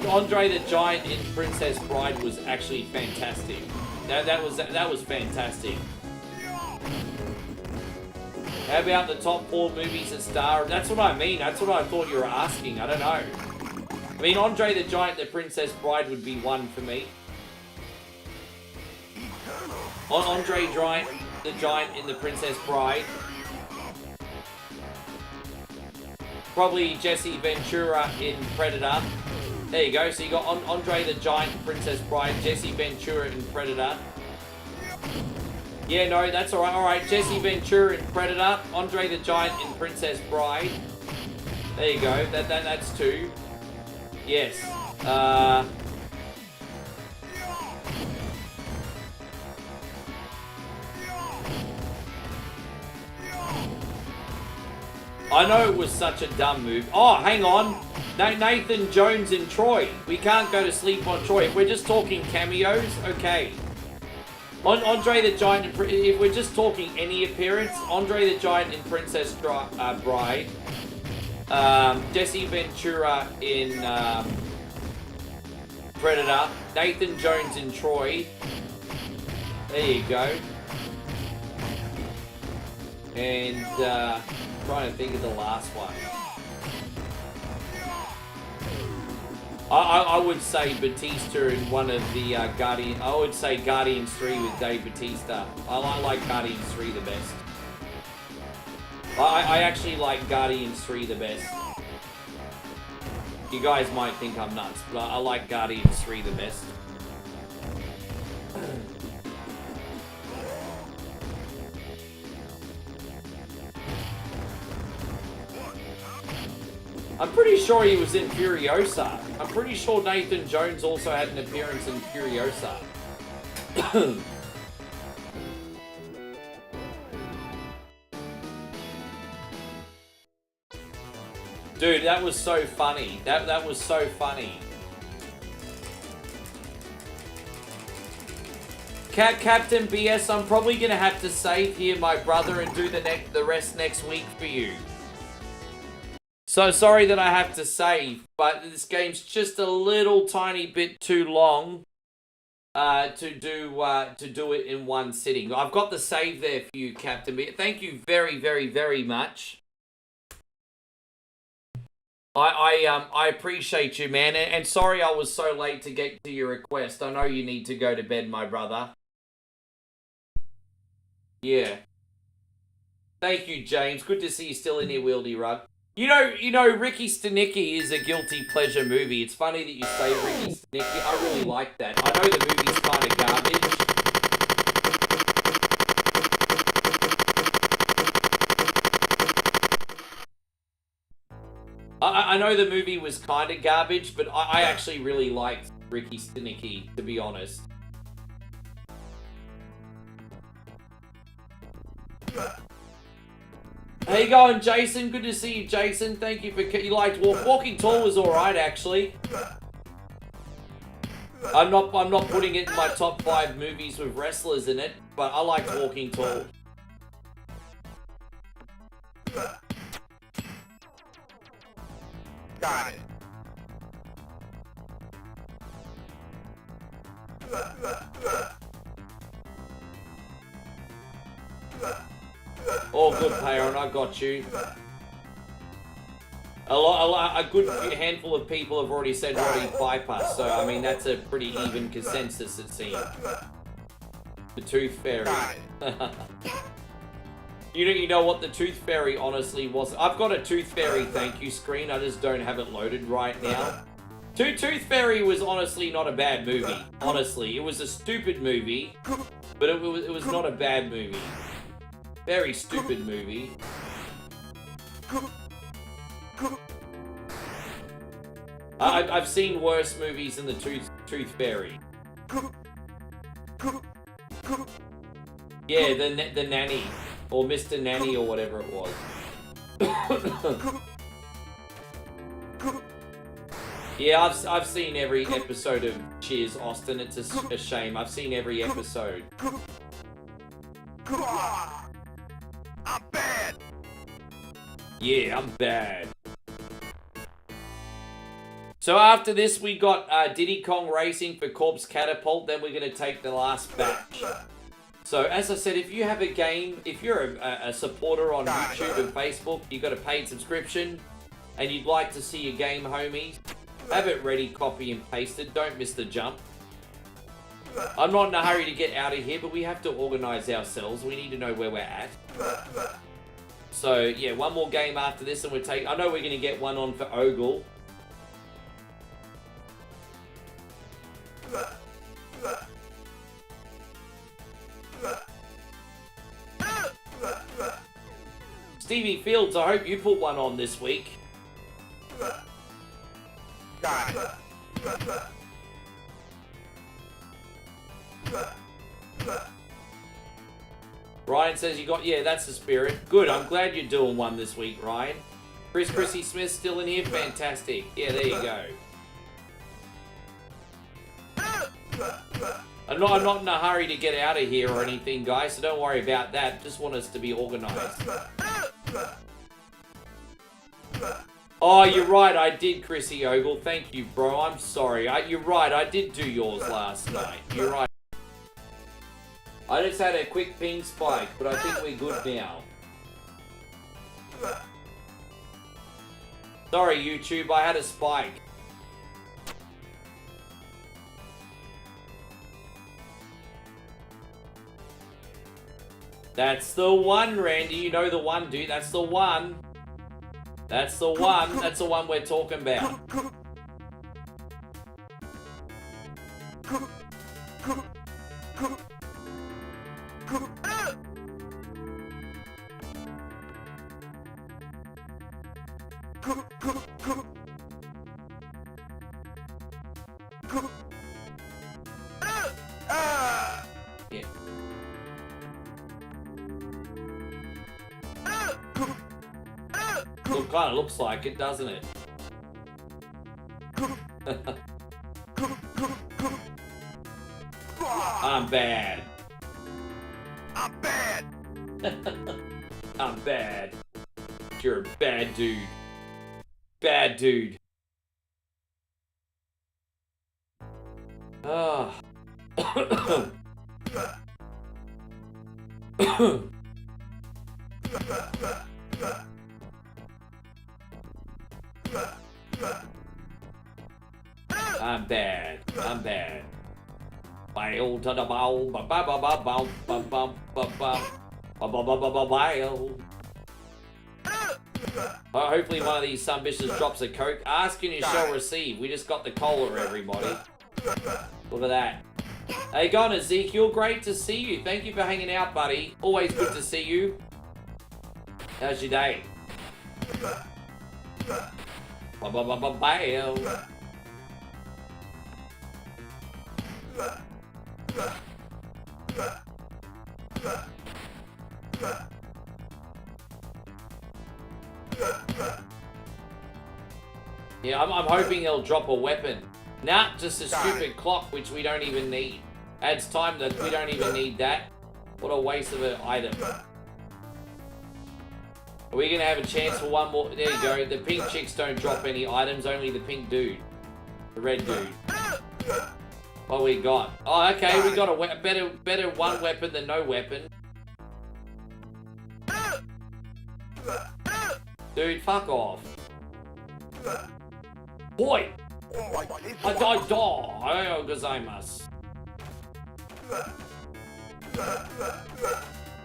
Andre the Giant in Princess Bride was actually fantastic. That was fantastic. How about the top 4 movies that star? That's what I mean. That's what I thought you were asking. I don't know. I mean, Andre the Giant, the Princess Bride would be one for me. Andre the Giant in the Princess Bride. Probably Jesse Ventura in Predator. There you go. So you got Andre the Giant, Princess Bride, Jesse Ventura in Predator. Yeah, no, that's alright. Alright, Jesse Ventura in Predator, Andre the Giant in Princess Bride. There you go. That's 2. Yes. I know it was such a dumb move. Oh, hang on. Nathan Jones in Troy. We can't go to sleep on Troy. If we're just talking cameos, okay. Andre the Giant, if we're just talking any appearance, Andre the Giant in Princess Bride, Jesse Ventura in Predator, Nathan Jones in Troy, there you go, and trying to think of the last one. I would say Batista in one of the Guardian. I would say Guardians 3 with Dave Batista. I like Guardians 3 the best. I actually like Guardians 3 the best. You guys might think I'm nuts, but I like Guardians 3 the best. I'm pretty sure he was in Furiosa. I'm pretty sure Nathan Jones also had an appearance in Furiosa. Dude, that was so funny. That was so funny. Captain BS, I'm probably gonna have to save here, my brother, and do the rest next week for you. So sorry that I have to save, but this game's just a little tiny bit too long to do it in one sitting. I've got the save there for you, Captain BS. Thank you very, very, very much. I appreciate you, man, and sorry I was so late to get to your request. I know you need to go to bed, my brother. Yeah. Thank you, James. Good to see you still in here, Wieldy Rug. You know, Ricky Stenicki is a guilty pleasure movie. It's funny that you say Ricky Stenicki. I really like that. I know the movie's kind of garbage. I know the movie was kind of garbage, but I actually really liked Ricky Stenicki, to be honest. How you going, Jason? Good to see you, Jason. Thank you for... You liked Walking Tall was alright, actually. I'm not putting it in my top 5 movies with wrestlers in it, but I liked Walking Tall. Got it. All good, Payon, I got you. A good handful of people have already said Roddy Piper, so I mean that's a pretty even consensus, it seems. The Tooth Fairy. You know what the Tooth Fairy honestly was? I've got a Tooth Fairy thank you screen, I just don't have it loaded right now. Tooth Fairy was honestly not a bad movie. Honestly, it was a stupid movie, but it was not a bad movie. Very stupid movie. I've seen worse movies than the Tooth Fairy. Yeah, the Nanny. Or Mr. Nanny or whatever it was. Yeah, I've seen every episode of Cheers, Austin. It's a shame. I've seen every episode. I'm bad. Yeah, I'm bad. So after this, we got Diddy Kong Racing for Corpse Catapult. Then we're going to take the last batch. So as I said, if you have a game, if you're a supporter on YouTube and Facebook, you've got a paid subscription, and you'd like to see your game, homies, have it ready, copy and paste it. Don't miss the jump. I'm not in a hurry to get out of here, but we have to organize ourselves. We need to know where we're at. So, yeah, one more game after this, and we'll take... I know we're going to get one on for Ogle. Stevie Fields, I hope you put one on this week. Got it. Ryan says you got... Yeah, that's the spirit. Good, I'm glad you're doing one this week, Ryan. Chrissy Smith still in here? Fantastic. Yeah, there you go. I'm not in a hurry to get out of here or anything, guys, so don't worry about that. Just want us to be organized. Oh, you're right, I did, Chrissy Ogle. Thank you, bro. I'm sorry. You're right, I did do yours last night. You're right. I just had a quick ping spike, but I think we're good now. Sorry, YouTube, I had a spike. That's the one, Randy. You know the one, dude. That's the one. That's the one. That's the one we're talking about. Kind of looks like it, doesn't it? I'm bad. I'm bad. I'm bad. You're a bad dude. Bad dude. Ah. I'm bad. I'm bad. Bail to the bowl. Ba ba ba ba ba ba ba ba ba ba ba ba ba ba bail. Hopefully one of these sumbitches drops a coke. Ask and you shall receive. We just got the cola, everybody. Look at that. Hey, gone Ezekiel. Great to see you. Thank you for hanging out, buddy. Always good to see you. How's your day? Ba ba ba ba bail. Yeah, I'm hoping he'll drop a weapon. Nah, just a stupid clock, which we don't even need. Adds time that we don't even need that. What a waste of an item. Are we gonna have a chance for one more? There you go. The pink chicks don't drop any items, only the pink dude. The red dude. What we got? Oh, okay, we got a better one weapon than no weapon. Dude, fuck off. Boy! I died, gozaimasu.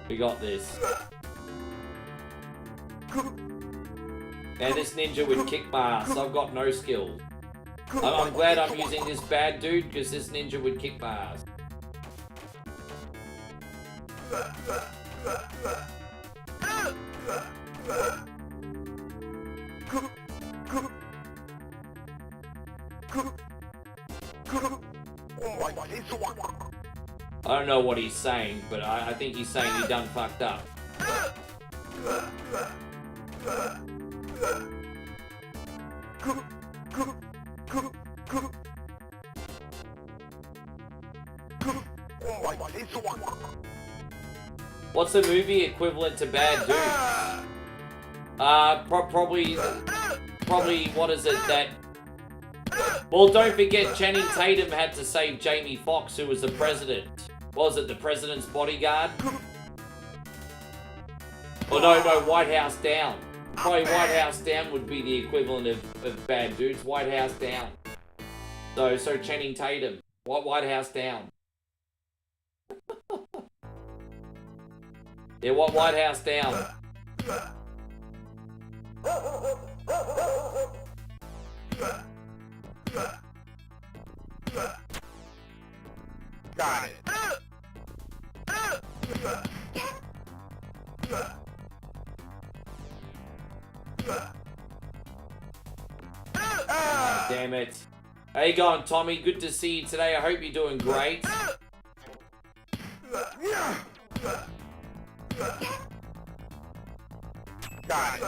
We got this. Now this ninja would kick my ass. I've got no skill. I'm glad I'm using this bad dude because this ninja would kick my ass. I don't know what he's saying, but I think he's saying he done fucked up. What's the movie equivalent to Bad Dudes? Probably, what is it that... Well, don't forget Channing Tatum had to save Jamie Foxx, who was the president. What was it, the president's bodyguard? Oh no, White House Down. Probably White House Down would be the equivalent of Bad Dudes. White House Down. So Channing Tatum. White House Down. Yeah, White House Down. Got it. Damn it. How you going, Tommy? Good to see you today. I hope you're doing great. Got it.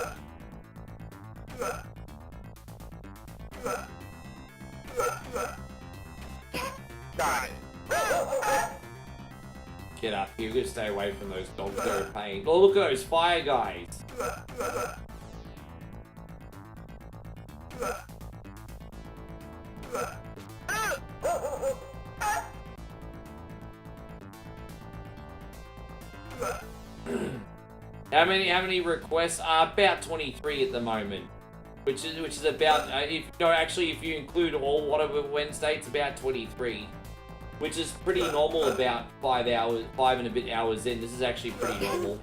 Got it. Get up. You're gonna stay away from those dogs. They're a pain. Oh, look at those fire guys. How many requests? About 23 at the moment, which is about if you include all whatever Wednesday, it's about 23, which is pretty normal. About 5 and a bit hours in, this is actually pretty normal.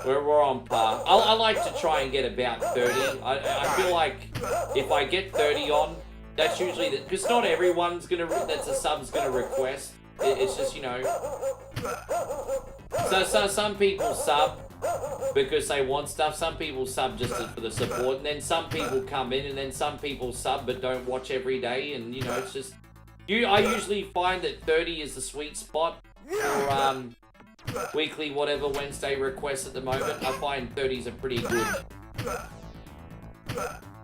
We're on par. I like to try and get about 30. I feel like if I get 30 on, that's usually because not everyone's that's a sub's gonna request. It's just, you know. So some people sub because they want stuff. Some people sub just for the support, and then some people come in, and then some people sub but don't watch every day. And you know, it's just I usually find that 30 is the sweet spot for weekly whatever Wednesday requests at the moment. I find 30s are pretty good.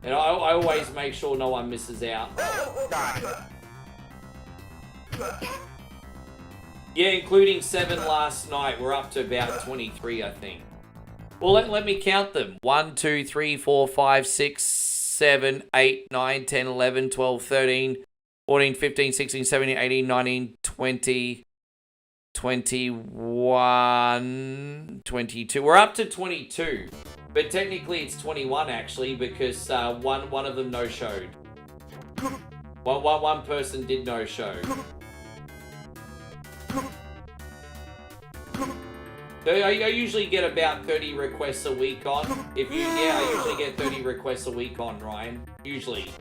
And I always make sure no one misses out. Got it. Yeah, including 7 last night. We're up to about 23, I think. Well, let me count them. 1, 2, 3, 4, 5, 6, 7, 8, 9, 10, 11, 12, 13, 14, 15, 16, 17, 18, 19, 20, 21, 22. We're up to 22. But technically it's 21 actually, because one of them no-showed. One person did no-show. I usually get about 30 requests a week on. I usually get 30 requests a week on, Ryan. Usually.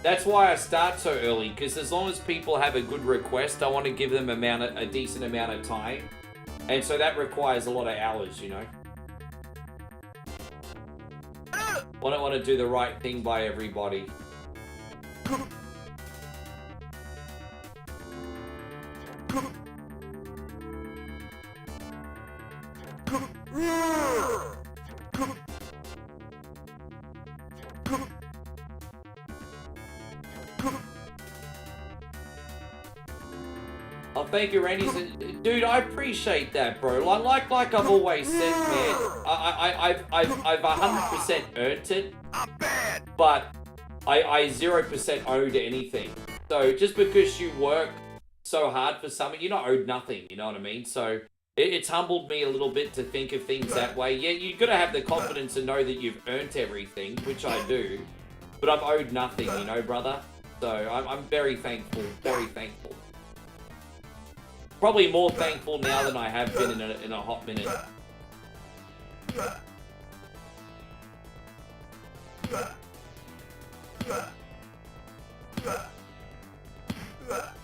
That's why I start so early, because as long as people have a good request, I want to give them a decent amount of time. And so that requires a lot of hours, you know. I want to do the right thing by everybody. Oh, thank you, Randy. Dude, I appreciate that, bro. Like I've always said, man. I've 100% earned it, but I 0% owed anything. So just because you work so hard for something, you're not owed nothing. You know what I mean? So it's humbled me a little bit to think of things that way. Yeah, you've got to have the confidence to know that you've earned everything, which I do. But I'm owed nothing, you know, brother. So I'm very thankful. Very thankful. Probably more thankful now than I have been in a hot minute.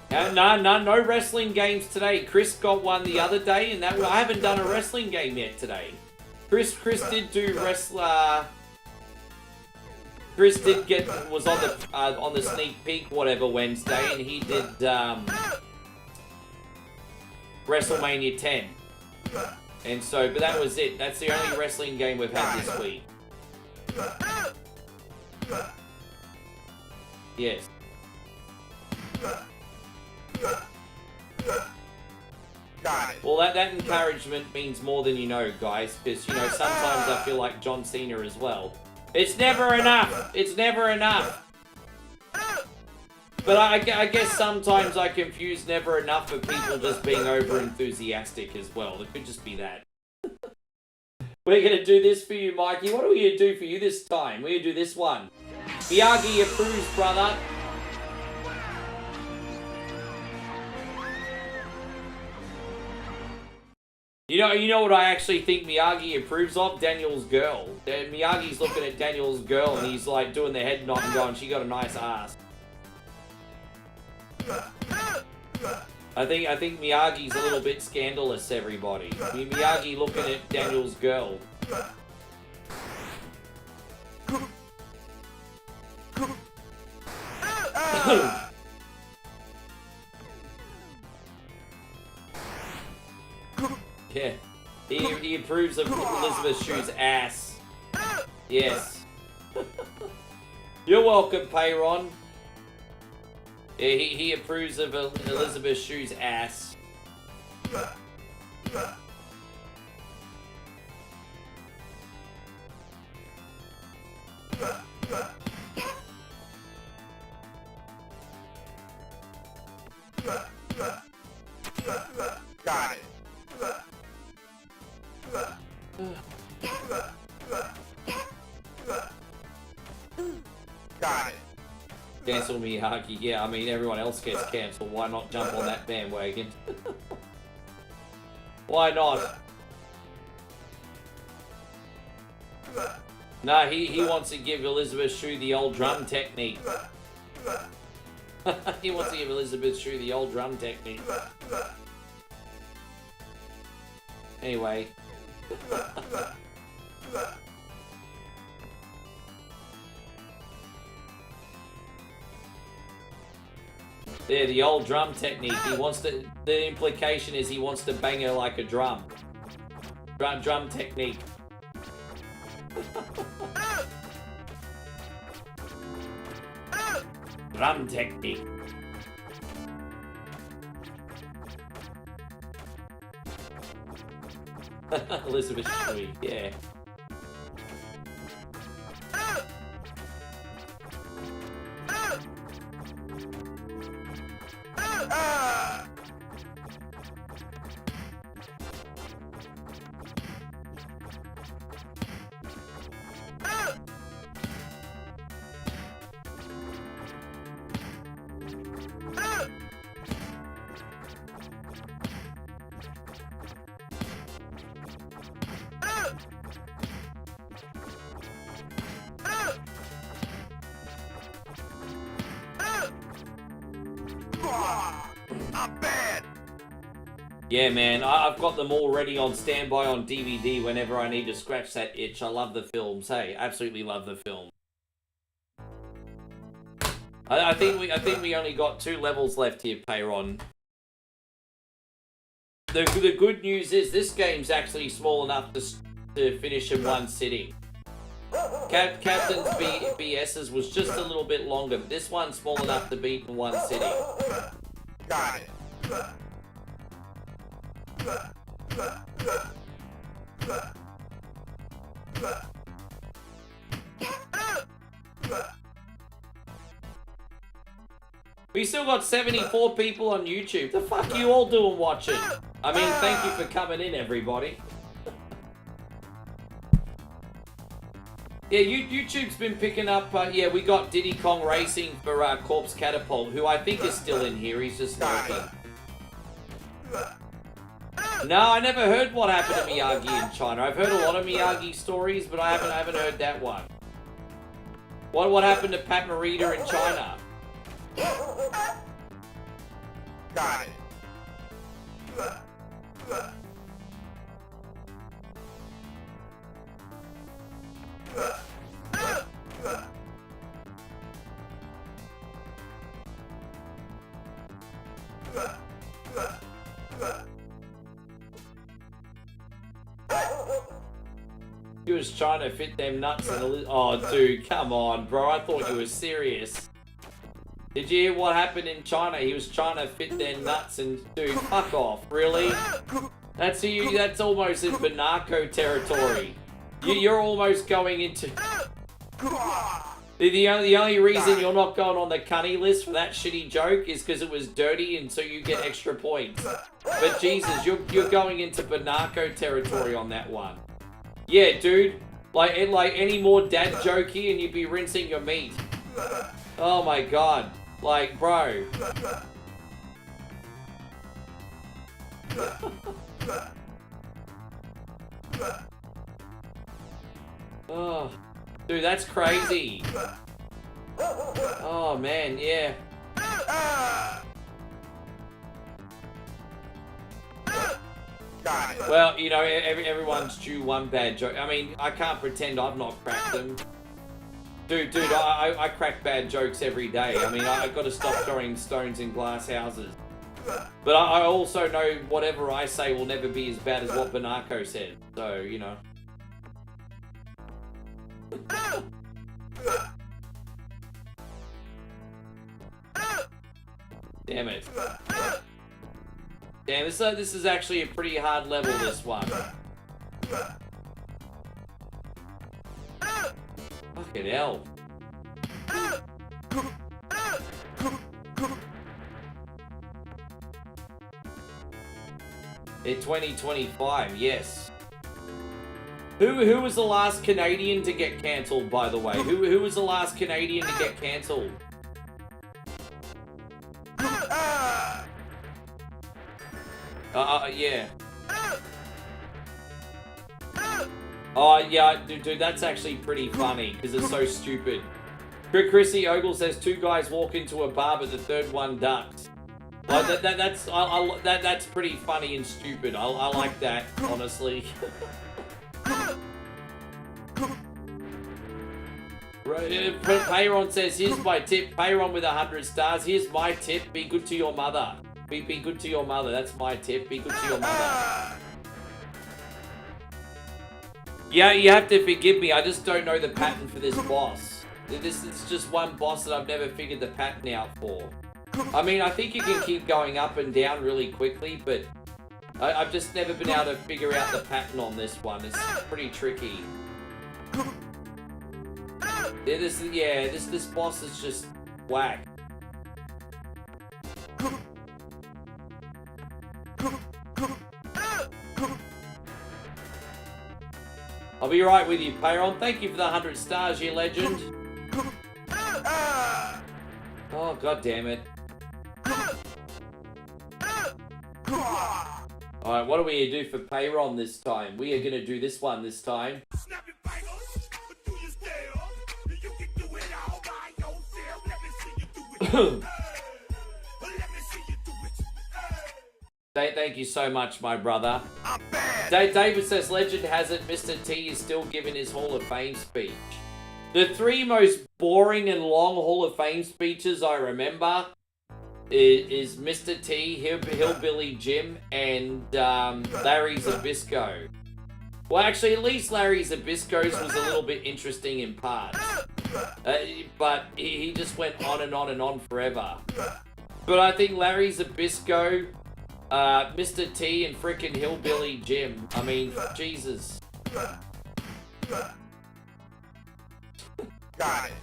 No wrestling games today. Chris got one the other day, and that I haven't done a wrestling game yet today. Chris did do wrestler. Chris was on the sneak peek whatever Wednesday, and he did WrestleMania 10. And so, but that was it. That's the only wrestling game we've had this week. Yes. Well, that encouragement means more than you know, guys, because, you know, sometimes I feel like John Cena as well. It's never enough! It's never enough! But I guess sometimes I confuse never enough for people just being over-enthusiastic as well. It could just be that. We're going to do this for you, Mikey. What are we going to do for you this time? We're going to do this one. Miyagi approves, brother. You know what I actually think Miyagi approves of? Daniel's girl. Miyagi's looking at Daniel's girl and he's like doing the head nod and going, she got a nice ass. I think Miyagi's a little bit scandalous, everybody. Miyagi looking at Daniel's girl. Yeah, he approves of Elizabeth Shue's ass. Yes. You're welcome, Payron. Yeah, he approves of Elizabeth Shue's ass. Got it. Got it. Cancel Miyagi. Yeah, I mean, everyone else gets cancelled. Why not jump on that bandwagon? Why not? Nah, he wants to give Elizabeth Shue the old drum technique. He wants to give Elizabeth Shue the old drum technique. Anyway. Yeah, the old drum technique. He wants to. The implication is he wants to bang her like a drum. Drum technique. Drum technique. Elizabeth Shui, yeah. I'm bad. Yeah, man, I've got them all ready on standby on DVD whenever I need to scratch that itch. I love the films. Hey, absolutely love the film. I think we only got 2 levels left here, Payron. The good news is this game's actually small enough to finish in one sitting. Captain's BS's was just a little bit longer, but this one's small enough to beat in one sitting. Got it. We still got 74 people on YouTube. The fuck you all doing watching? I mean, thank you for coming in, everybody. Yeah, YouTube's been picking up, yeah, we got Diddy Kong Racing for Corpse Catapult, who I think is still in here. He's just lurking. No, I never heard what happened to Miyagi in China. I've heard a lot of Miyagi stories, but I haven't heard that one. What happened to Pat Morita in China? Got it. He was trying to fit them nuts in the oh, dude, come on, bro. I thought you were serious. Did you hear what happened in China? He was trying to fit their nuts and... Dude, fuck off. Really? That's almost in Banako territory. You're almost going into... The only reason you're not going on the cunny list for that shitty joke is because it was dirty and so you get extra points. But Jesus, you're going into Banako territory on that one. Yeah, dude. Like any more dad jokey and you'd be rinsing your meat. Oh my god. Like, bro. Oh, dude, that's crazy. Oh man, yeah. Well, you know, everyone's due one bad joke. I mean, I can't pretend I've not cracked them. Dude, I crack bad jokes every day. I mean, I've got to stop throwing stones in glass houses. But I also know whatever I say will never be as bad as what Banako said. So, you know. Damn it. Damn, this is actually a pretty hard level, this one. Fucking hell. In 2025, yes. Who was the last Canadian to get cancelled, by the way? Who was the last Canadian to get cancelled? Yeah. Oh, yeah, dude, that's actually pretty funny, because it's so stupid. Chrissy Ogle says 2 guys walk into a bar, but the third one ducks. Like, that's pretty funny and stupid. I like that, honestly. Payron says, here's my tip. Payron with 100 stars. Here's my tip. Be good to your mother. Be good to your mother. That's my tip. Be good to your mother. Yeah, you have to forgive me. I just don't know the pattern for this boss. This is just one boss that I've never figured the pattern out for. I mean, I think you can keep going up and down really quickly, but I've just never been able to figure out the pattern on this one. It's pretty tricky. Yeah, this boss is just whack. I'll be right with you, Payron. Thank you for the 100 stars, you legend. Oh, god damn it. Alright, what are we gonna do for Payron this time? We are gonna do this one this time. Thank you so much, my brother. David says, legend has it, Mr. T is still giving his Hall of Fame speech. The 3 most boring and long Hall of Fame speeches I remember is Mr. T, Hillbilly Jim, and Larry Zabisco. Well, actually, at least Larry Zabisco's was a little bit interesting in parts. But he just went on and on and on forever. But I think Larry Zabisco, Mr. T, and frickin' Hillbilly Jim. I mean, Jesus. Got it.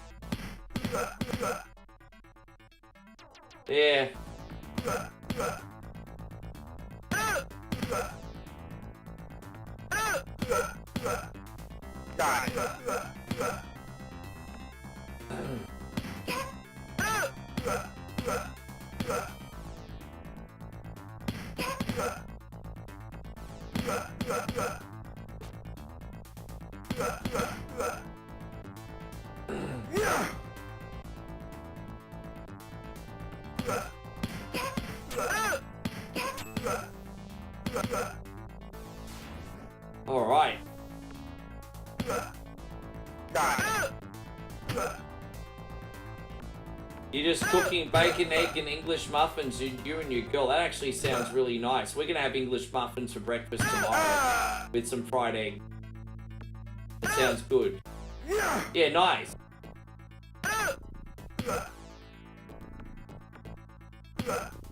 Yeah. Got it. All right. You're just cooking bacon, egg, and English muffins, you and your girl. That actually sounds really nice. We're gonna have English muffins for breakfast tomorrow with some fried egg. That sounds good. Yeah, nice.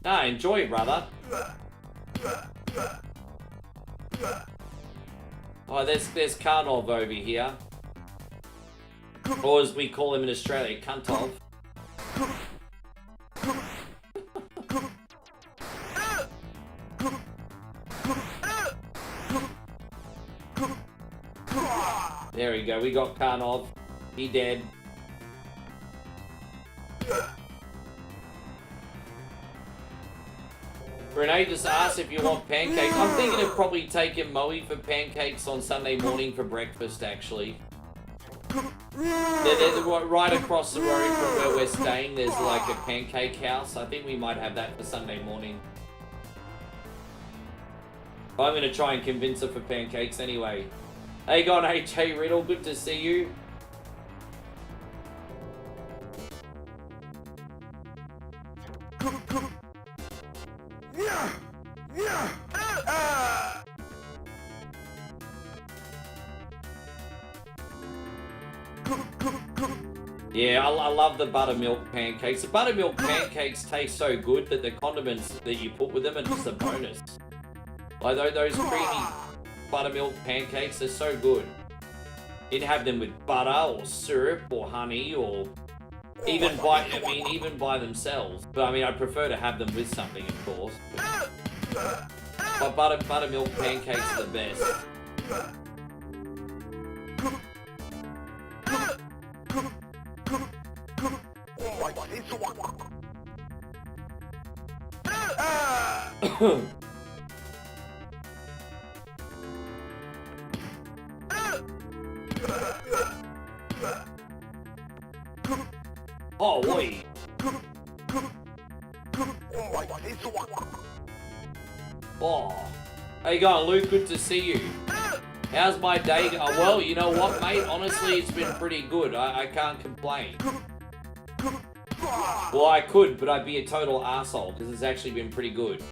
Ah, enjoy, brother. Oh, there's Karnov over here. Or as we call him in Australia, Kuntov. There we go, we got Karnov. He dead. Renee just asked if you want pancakes. I'm thinking of probably taking Moe for pancakes on Sunday morning for breakfast, actually. They're right across the road from where we're staying. There's like a pancake house. I think we might have that for Sunday morning. I'm going to try and convince her for pancakes anyway. Hey, gone H.A. Riddle. Good to see you. Yeah, I love the buttermilk pancakes. The buttermilk pancakes taste so good that the condiments that you put with them are just a bonus. Like those creamy buttermilk pancakes are so good. You'd have them with butter or syrup or honey or even by themselves. But I mean, I prefer to have them with something, of course. But buttermilk pancakes are the best. Oh, boy. Oh. How you going, Luke? Good to see you. How's my day going? Well, you know what, mate? Honestly, it's been pretty good. I can't complain. Well, I could, but I'd be a total asshole because it's actually been pretty good.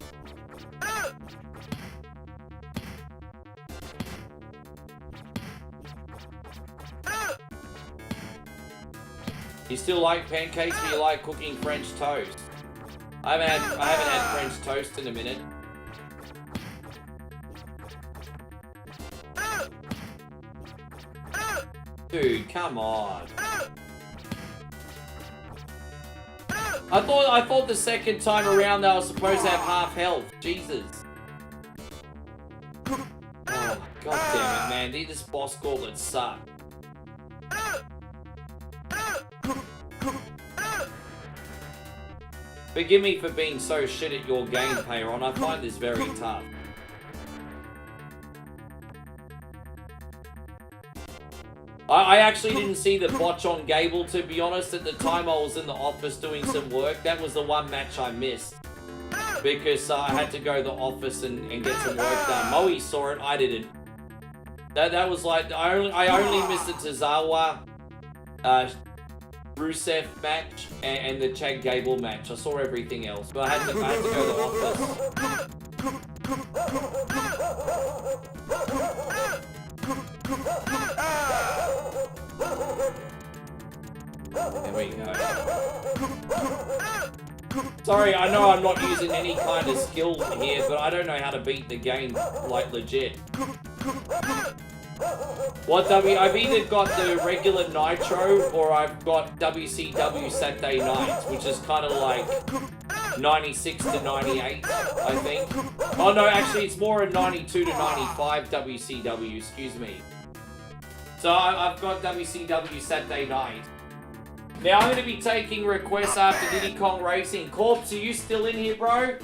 You still like pancakes, but you like cooking French toast. I haven't had French toast in a minute. Dude, come on. I thought the second time around they were supposed to have half health. Jesus. Oh, god damn it, man. These boss gauntlets suck. Forgive me for being so shit at your gameplay, Ron. I find this very tough. I actually didn't see the botch on Gable, to be honest. At the time I was in the office doing some work. That was the one match I missed. Because I had to go to the office and get some work done. Moe saw it, I didn't. That was like, I only missed the Tozawa, Rusev match and the Chad Gable match. I saw everything else, but I had to go to the office. There we go. Sorry, I know I'm not using any kind of skill here, but I don't know how to beat the game, like, legit. What I've either got the regular Nitro, or I've got WCW Saturday Nights, which is kind of like 96 to 98, I think. Oh no, actually it's more a 92 to 95 WCW, excuse me. So I've got WCW Saturday Night. Now I'm going to be taking requests after Diddy Kong Racing. Corpse, are you still in here, bro?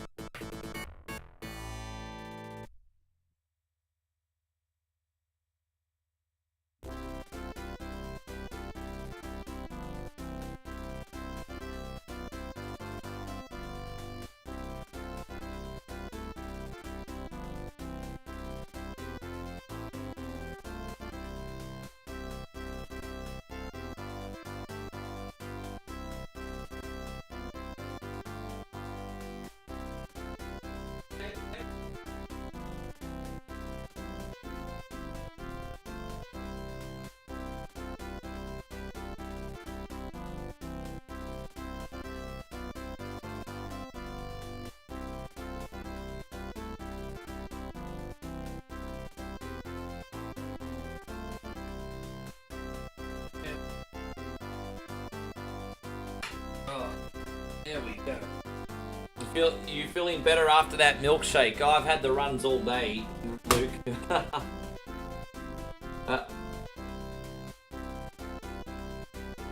There we go. You feeling better after that milkshake? Oh, I've had the runs all day, Luke.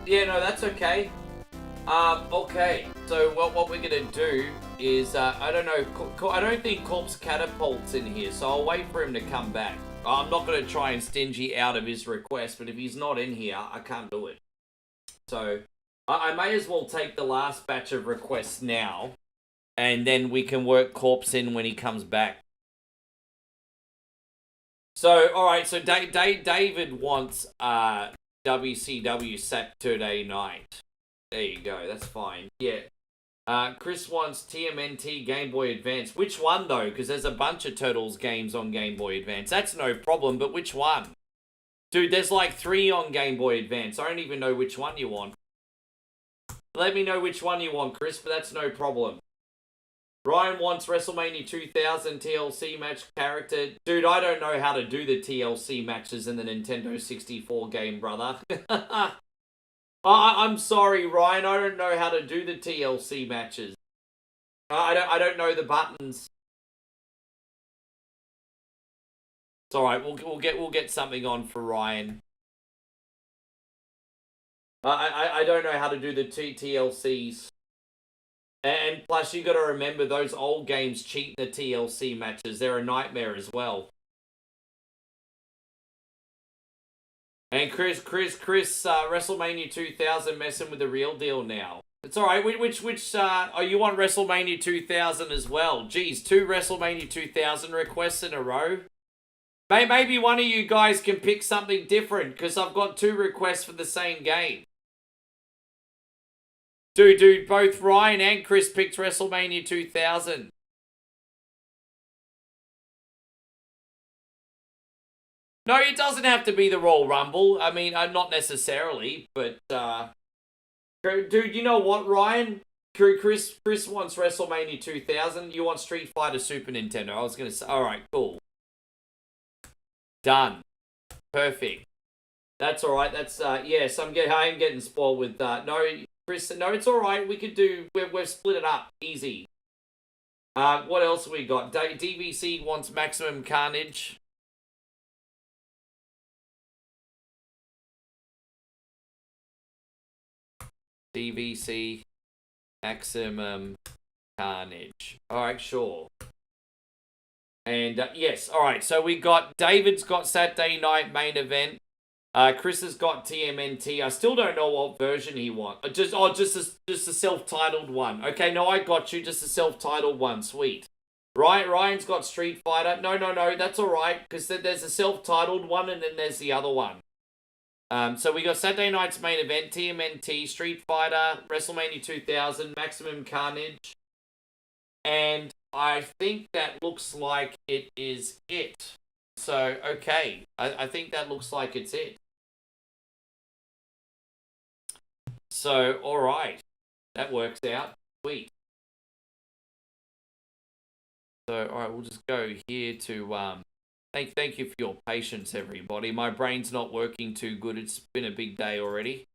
Yeah, no, that's okay. Okay. So what we're gonna do is I don't know. I don't think Corpse Catapult's in here, so I'll wait for him to come back. I'm not gonna try and stingy out of his request, but if he's not in here, I can't do it. So I may as well take the last batch of requests now, and then we can work Corpse in when he comes back. So, alright, so David wants WCW Saturday Night. There you go, that's fine. Yeah. Chris wants TMNT Game Boy Advance. Which one, though? Because there's a bunch of Turtles games on Game Boy Advance. That's no problem, but which one? Dude, there's like 3 on Game Boy Advance. I don't even know which one you want. Let me know which one you want, Chris, but that's no problem. Ryan wants WrestleMania 2000 TLC match character. Dude, I don't know how to do the TLC matches in the Nintendo 64 game, brother. I'm sorry, Ryan. I don't know how to do the TLC matches. I don't know the buttons. It's all right. We'll get something on for Ryan. I don't know how to do the TLCs. And plus, you got to remember, those old games cheat the TLC matches. They're a nightmare as well. And Chris, WrestleMania 2000 messing with the real deal now. It's alright, oh, you want WrestleMania 2000 as well? Geez, 2 WrestleMania 2000 requests in a row? Maybe one of you guys can pick something different, because I've got 2 requests for the same game. Dude, both Ryan and Chris picked WrestleMania 2000. No, it doesn't have to be the Royal Rumble. I mean, not necessarily, but, Dude, you know what, Ryan? Chris wants WrestleMania 2000. You want Street Fighter Super Nintendo. I was going to say, alright, cool. Done. Perfect. That's alright. That's, yes, I am getting spoiled with that. No, Chris, no, it's alright. We could do, we've split it up. Easy. What else we got? DVC wants Maximum Carnage. DVC Maximum Carnage. Alright, sure. And, yes, alright, so we got, David's got Saturday Night Main Event. Chris has got TMNT. I still don't know what version he wants. Just a self-titled one. Okay, no, I got you. Just a self-titled one. Sweet. Right, Ryan's got Street Fighter. No, that's alright, because there's a self-titled one, and then there's the other one. So we got Saturday Night's Main Event, TMNT, Street Fighter, WrestleMania 2000, Maximum Carnage. And I think that looks like it is it. So, okay. I think that looks like it's it. So, alright. That works out. Sweet. So, alright, we'll just go here to, Thank you for your patience, everybody. My brain's not working too good. It's been a big day already.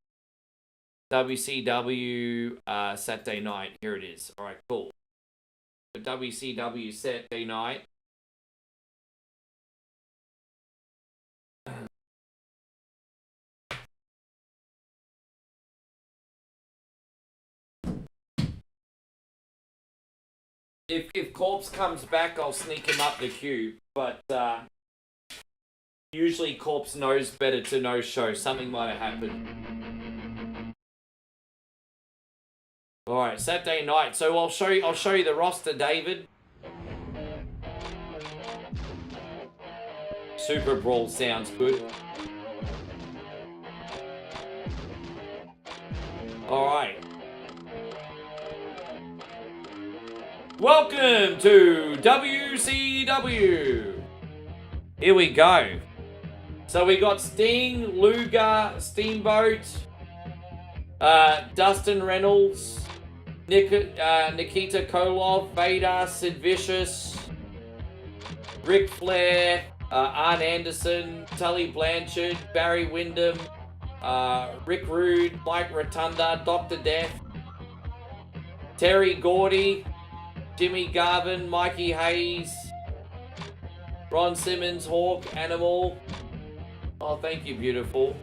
WCW Saturday Night. Here it is. Alright, cool. So WCW Saturday Night. If Corpse comes back, I'll sneak him up the queue. But usually Corpse knows better to no-show. Something might have happened. All right, Saturday Night. So I'll show you the roster, David. Super Brawl sounds good. All right. Welcome to WCW. Here we go. So we got Sting, Luger, Steamboat, Dustin Reynolds, Nikita Koloff, Vader, Sid Vicious, Ric Flair, Arn Anderson, Tully Blanchard, Barry Windham, Rick Rude, Mike Rotunda, Dr. Death, Terry Gordy, Jimmy Garvin, Mikey Hayes, Ron Simmons, Hawk, Animal. Oh, thank you, beautiful.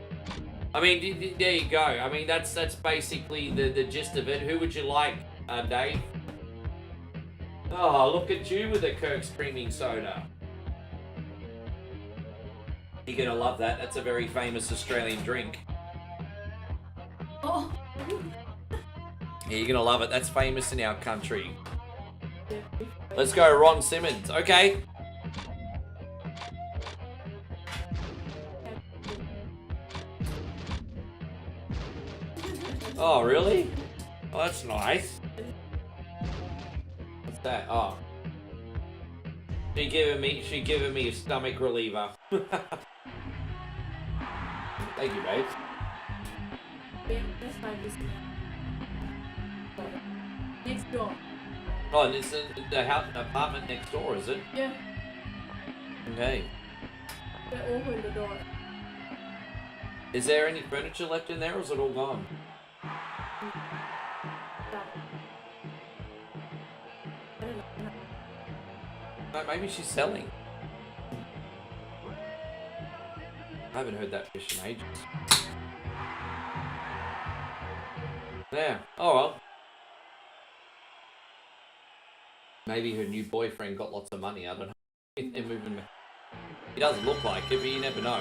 I mean, there you go. I mean, that's basically the gist of it. Who would you like, Dave? Oh, look at you with a Kirk's Creaming Soda. You're gonna love that. That's a very famous Australian drink. Oh. Yeah, you're gonna love it. That's famous in our country. Let's go, Ron Simmons. Okay. Oh, really? Oh, that's nice. What's that? Oh. She giving me a stomach reliever. Thank you, babe. That's my business. Next door. Oh, and it's the apartment next door, is it? Yeah. Okay. They open the door. Is there any furniture left in there, or is it all gone? No, maybe she's selling. I haven't heard that fish in ages. Yeah. Oh well. Maybe her new boyfriend got lots of money. I don't know. They're moving. He doesn't look like it, but you never know.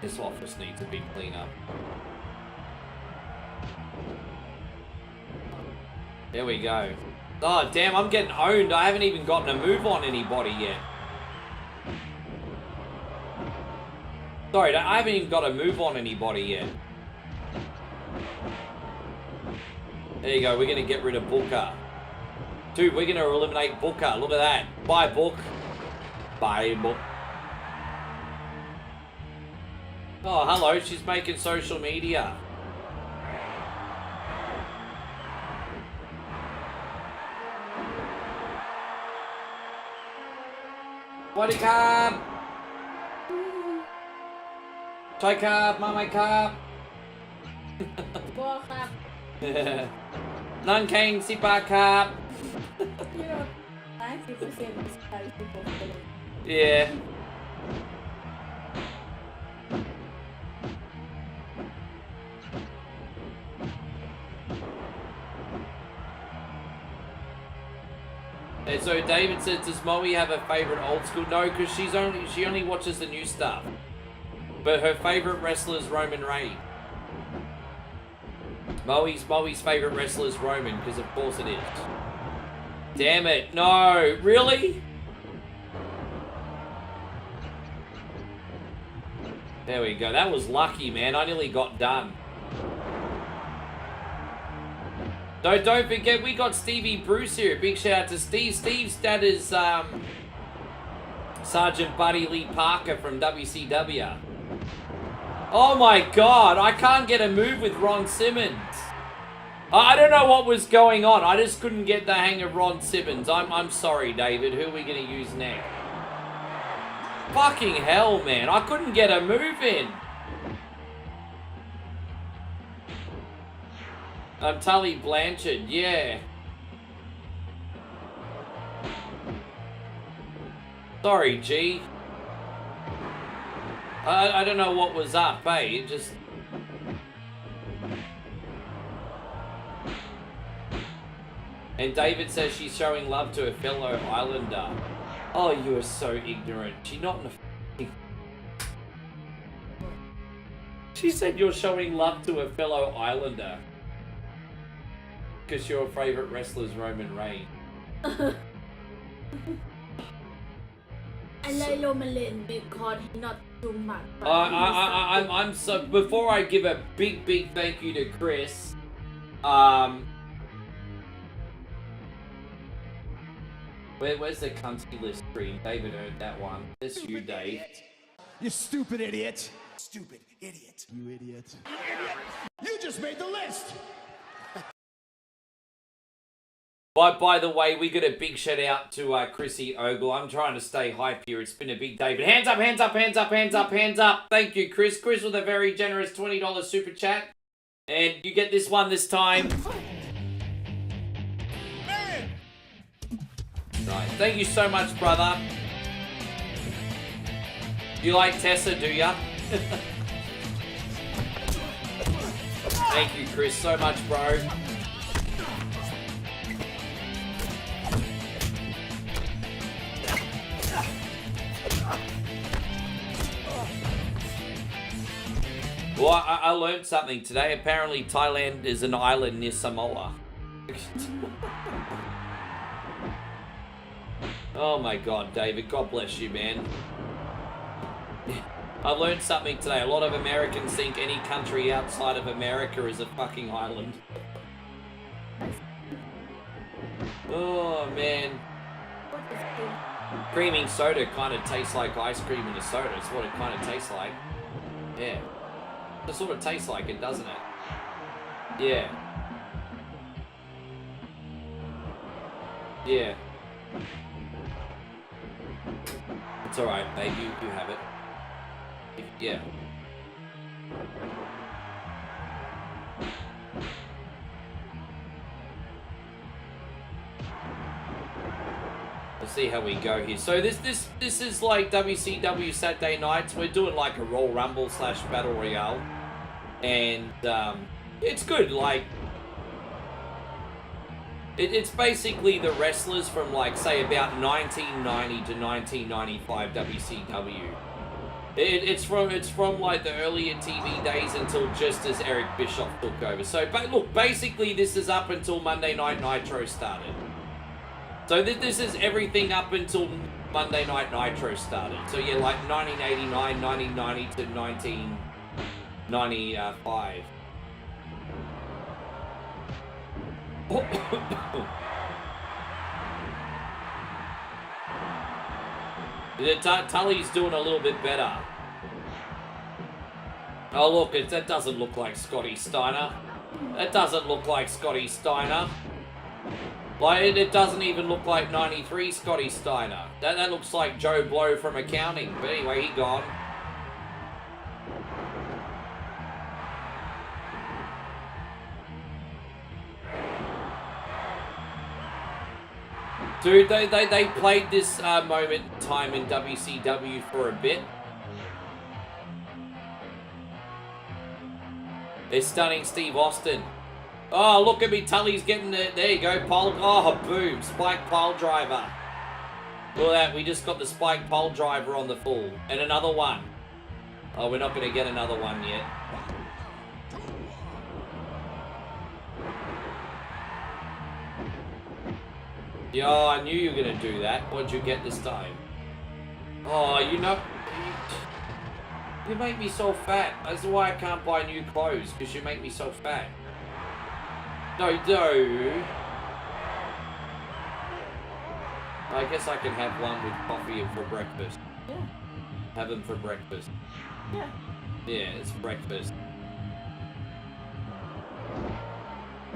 This office needs a big clean-up. There we go. Oh, damn, I'm getting owned. I haven't even gotten a move on anybody yet. Sorry, I haven't even got a move on anybody yet. There you go, we're going to get rid of Booker. Dude, we're going to eliminate Booker. Look at that. Bye, Book. Bye, Book. Oh, hello, she's making social media. Body cab! Chai cab, mama cab! บัวครับ Non cane, sipa cab! ที่เรา90% is 50%. Yeah. And so David says, does Moe have a favorite old school? No, because she only watches the new stuff. But her favorite wrestler is Roman Reigns. Moe's favorite wrestler is Roman, because of course it is. Damn it, no, really? There we go, that was lucky, man. I nearly got done. Don't forget, we got Stevie Bruce here. Big shout out to Steve. Steve's dad is Sergeant Buddy Lee Parker from WCW. Oh my god, I can't get a move with Ron Simmons. I don't know what was going on. I just couldn't get the hang of Ron Simmons. I'm sorry, David. Who are we going to use next? Fucking hell, man. I couldn't get a move in. Tully Blanchard, yeah. Sorry, G. I don't know what was up, hey? It just... And David says she's showing love to a fellow Islander. Oh, you are so ignorant. She's not in a... She said you're showing love to a fellow Islander. Because your favourite wrestler is Roman Reigns. I like Roman Reigns because he's not too much. I'm so... Before I give a big thank you to Chris, where's the country list screen? David earned that one. That's you, Dave. You stupid idiot. Stupid idiot. You idiot. You just made the list. By the way, we got a big shout out to Chrissy Ogle. I'm trying to stay hype here. It's been a big day, but hands up, hands up, hands up, hands up, hands up. Thank you, Chris. Chris with a very generous $20 super chat. And you get this one this time. Man. Right. Thank you so much, brother. You like Tessa, do ya? Thank you, Chris, so much, bro. Well, I learned something today. Apparently, Thailand is an island near Samoa. Oh my god, David. God bless you, man. I learned something today. A lot of Americans think any country outside of America is a fucking island. Oh, man. Creaming soda kind of tastes like ice cream in a soda. It's what it kind of tastes like. Yeah. It sort of tastes like it, doesn't it? Yeah. Yeah. It's alright, babe. You have it. Yeah. Let's see how we go here. So this is like WCW Saturday nights. We're doing like a Royal Rumble / Battle Royale, and it's good. Like it's basically the wrestlers from like say about 1990 to 1995 WCW. It's from like the earlier TV days until just as Eric Bischoff took over. So but look, basically this is up until Monday Night Nitro started. So this is everything up until Monday Night Nitro started. So yeah, like 1989, 1990 to 1995. Tully's doing a little bit better. Oh, look, that doesn't look like Scotty Steiner. That doesn't look like Scotty Steiner. Like, it doesn't even look like 93 Scotty Steiner. That looks like Joe Blow from accounting. But anyway, he gone. Dude, they played this moment in time in WCW for a bit. They're stunning Steve Austin. Oh, look at me, Tully's getting it. There you go, pole. Oh, boom, spike pole driver. Look at that, we just got the spike pole driver on the full. And another one. Oh, we're not going to get another one yet. Yeah, I knew you were going to do that. What'd you get this time? Oh, you know... You make me so fat. That's why I can't buy new clothes, because you make me so fat. No, do. I guess I can have one with coffee for breakfast. Yeah. Have them for breakfast. Yeah. Yeah, it's breakfast.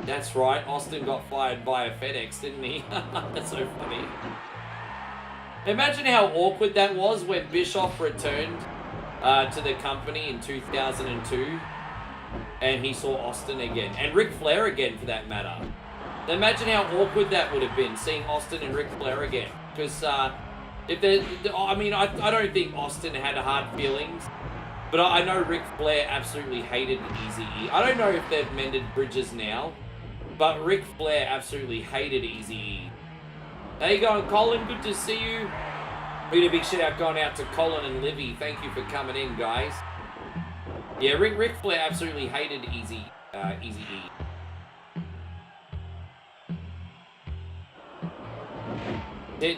That's right, Austin got fired by a FedEx, didn't he? That's so funny. Imagine how awkward that was when Bischoff returned to the company in 2002 and he saw Austin again. And Ric Flair again, for that matter. Imagine how awkward that would have been, seeing Austin and Ric Flair again. Because, if I mean, I don't think Austin had hard feelings. But I know Ric Flair absolutely hated Eazy-E. I don't know if they've mended bridges now. But Ric Flair absolutely hated Eazy-E. How you going, Colin? Good to see you. Really big shout out going out to Colin and Livy. Thank you for coming in, guys. Yeah, Ric Flair absolutely hated Eazy-E.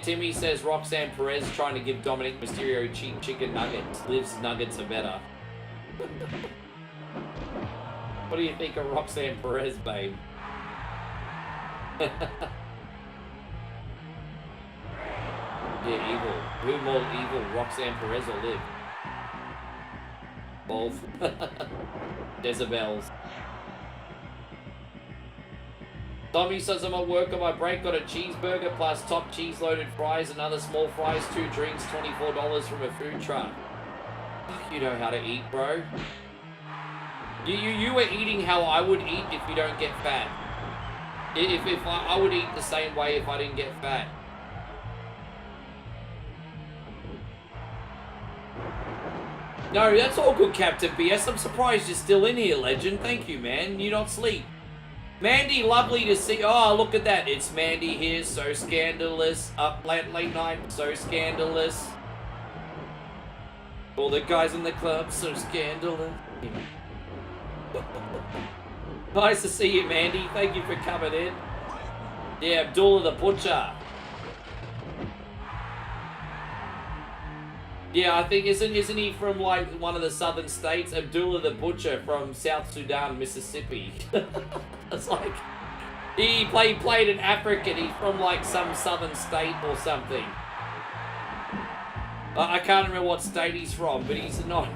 Timmy says Roxanne Perez trying to give Dominic Mysterio cheap chicken nuggets. Liv's nuggets are better. What do you think of Roxanne Perez, babe? Yeah, evil. Who more evil, Roxanne Perez or Liv? Both. Decibels. Tommy says I'm at work on my break, got a cheeseburger plus top cheese loaded fries, another small fries, 2 drinks, $24 from a food truck. Fuck, you know how to eat, bro. You were eating how I would eat if you don't get fat. If I would eat the same way if I didn't get fat. No, that's all good, Captain BS. I'm surprised you're still in here, legend. Thank you, man. You not sleep. Mandy, lovely to see. Oh, look at that. It's Mandy here. So scandalous. Up late night. So scandalous. All the guys in the club. So scandalous. Nice to see you, Mandy. Thank you for coming in. Yeah, Abdullah the Butcher. Yeah, I think, isn't he from, like, one of the southern states? Abdullah the Butcher from South Sudan, Mississippi. It's like, he played an African. He's from, like, some southern state or something. I can't remember what state he's from, but he's not.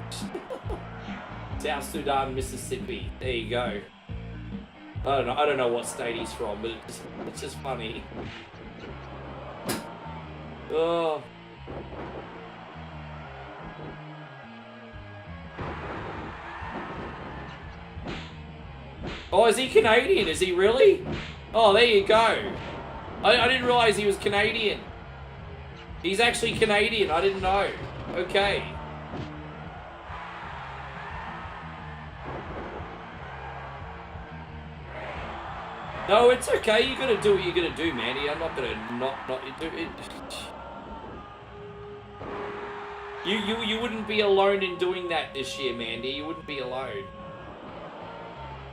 South Sudan, Mississippi. There you go. I don't know what state he's from, but it's just funny. Oh. Oh, is he Canadian? Is he really? Oh, there you go. I didn't realize he was Canadian. He's actually Canadian. I didn't know. Okay. No, it's okay. You gotta do what you gotta do, Mandy. I'm not gonna not do it. You wouldn't be alone in doing that this year, Mandy. You wouldn't be alone.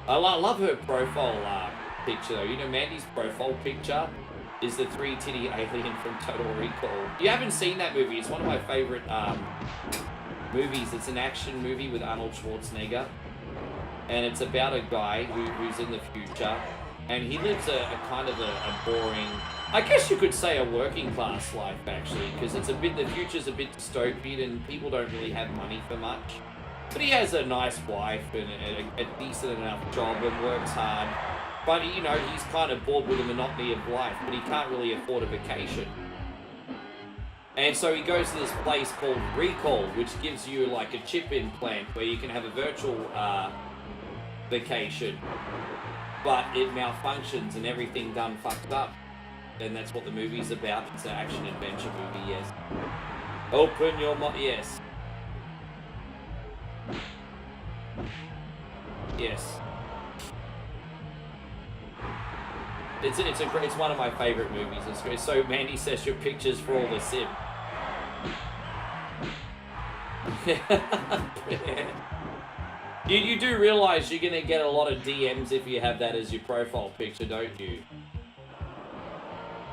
I love her profile picture though. You know, Mandy's profile picture is the 3-titty alien from Total Recall. You haven't seen that movie. It's one of my favorite movies. It's an action movie with Arnold Schwarzenegger. And it's about a guy who's in the future. And he lives a kind of a boring, I guess you could say a working class life actually. Because it's the future's a bit dystopian and people don't really have money for much. But he has a nice wife and a decent enough job and works hard. But, you know, he's kind of bored with the monotony of life, but he can't really afford a vacation. And so he goes to this place called Recall, which gives you like a chip implant where you can have a virtual vacation. But it malfunctions and everything done fucked up. And that's what the movie's about. It's an action-adventure movie, yes. Open your mouth, yes. Yes. It's one of my favorite movies. It's great. So Mandy says your pictures for all the sim. You do realize you're gonna get a lot of DMs if you have that as your profile picture, don't you?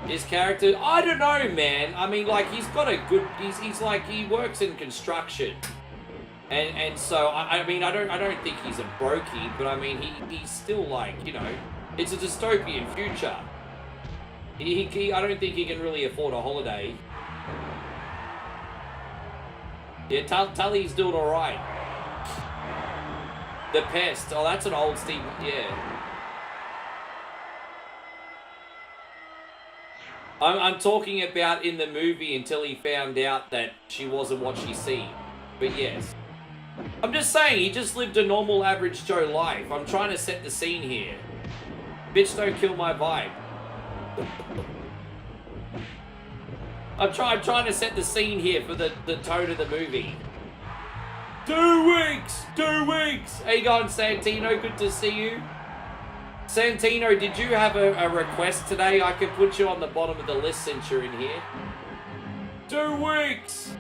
His character, I don't know, man. I mean, like, he's got a good. He's like, he works in construction, and so I mean, I don't think he's a brokey, but I mean, he's still like, you know, it's a dystopian future. I don't think he can really afford a holiday. Yeah, Tully's doing all right. The Pest. Oh, that's an old Steve. Yeah. I'm talking about in the movie until he found out that she wasn't what she seemed. But yes. I'm just saying, he just lived a normal average Joe life. I'm trying to set the scene here. Bitch, don't kill my vibe. I'm trying to set the scene here for the tone of the movie. 2 weeks! 2 weeks! How you going, Santino? Good to see you. Santino, did you have a request today? I could put you on the bottom of the list since you're in here. 2 weeks!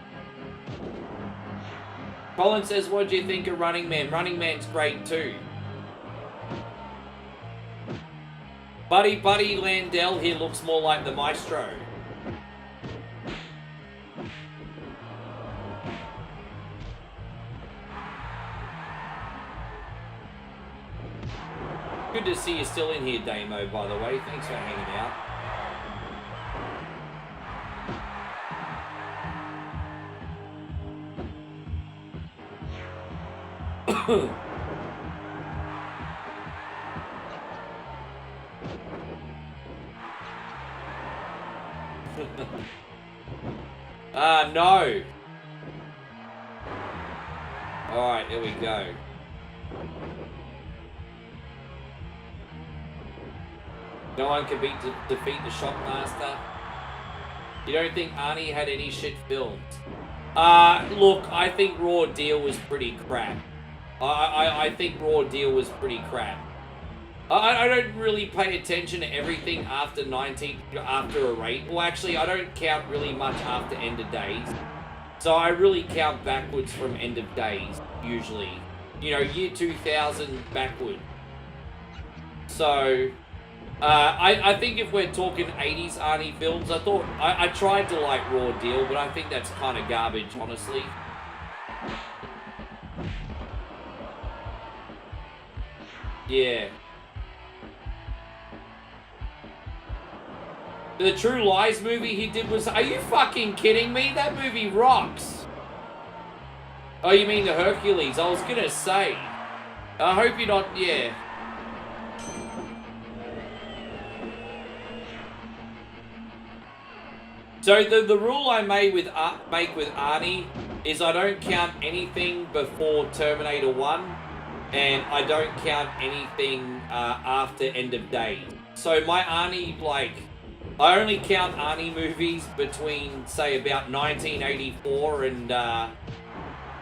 Colin says, what do you think of Running Man? Running Man's great too. Buddy Landell here looks more like the Maestro. Good to see you still in here, Damo, by the way. Thanks for hanging out. No. Alright, here we go. No one can defeat the Shockmaster. You don't think Arnie had any shit filmed? Look, I think Raw Deal was pretty crap. I think Raw Deal was pretty crap. I don't really pay attention to everything after a rate. Well, actually, I don't count really much after End of Days. So I really count backwards from End of Days, usually. You know, year 2000 backward. So, I think if we're talking 80s Arnie films, I tried to like Raw Deal, but I think that's kind of garbage, honestly. Yeah. The True Lies movie he did was... Are you fucking kidding me? That movie rocks. Oh, you mean the Hercules? I was gonna say. I hope you're not... Yeah. So the rule I make with Arnie is I don't count anything before Terminator 1, and I don't count anything after End of Days. So my Arnie, like, I only count Arnie movies between, say, about 1984 and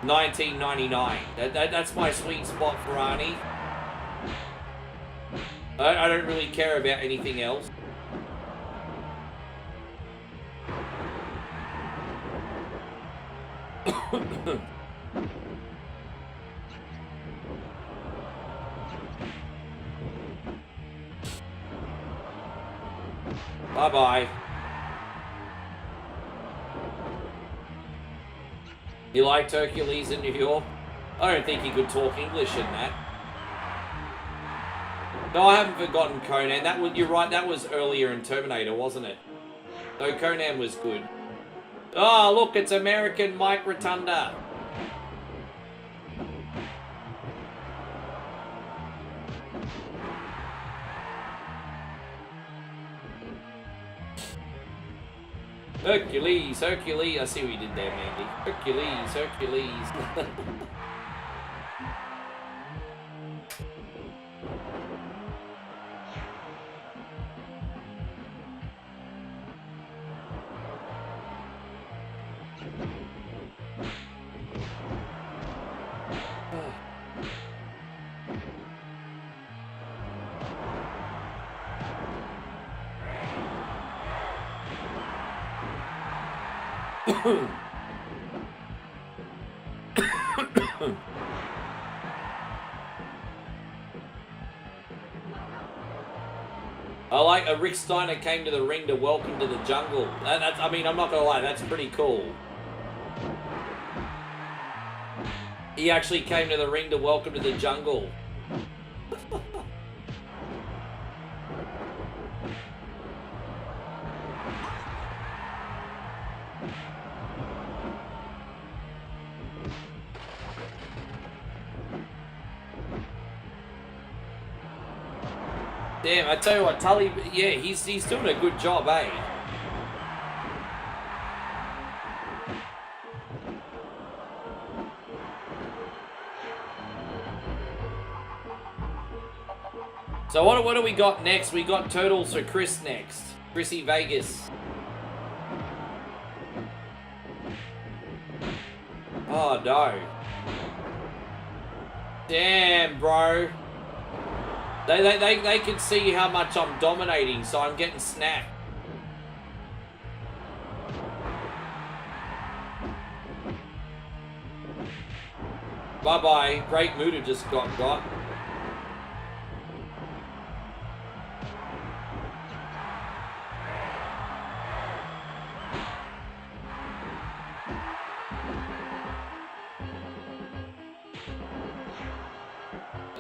1999. That's my sweet spot for Arnie. I don't really care about anything else. Bye-bye. You liked Hercules in New York? I don't think he could talk English in that. No, I haven't forgotten Conan. You're right, that was earlier in Terminator, wasn't it? No, Conan was good. Oh, look, it's American Mike Rotunda. Hercules, Hercules. I see what you did there, Mandy. Hercules, Hercules. I like a Rick Steiner came to the ring to welcome to the jungle. That's, I mean, I'm not gonna lie, that's pretty cool. He actually came to the ring to welcome to the jungle. Damn, I tell you what, Tully, yeah, he's doing a good job, eh? So what do we got next? We got Turtles for Chris next. Chrissy Vegas. Oh no. Damn, bro. They can see how much I'm dominating, so I'm getting snapped. Bye-bye. Great Muda just got.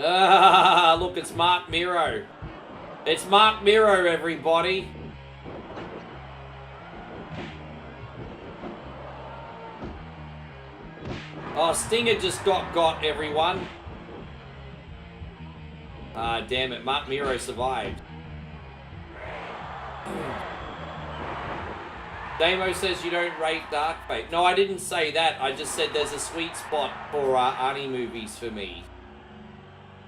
Ah, look, it's Mark Miro. It's Mark Miro, everybody. Oh, Stinger just got everyone. Ah, damn it, Mark Miro survived. Damo says you don't rate Dark Fate. No, I didn't say that. I just said there's a sweet spot for Arnie movies for me.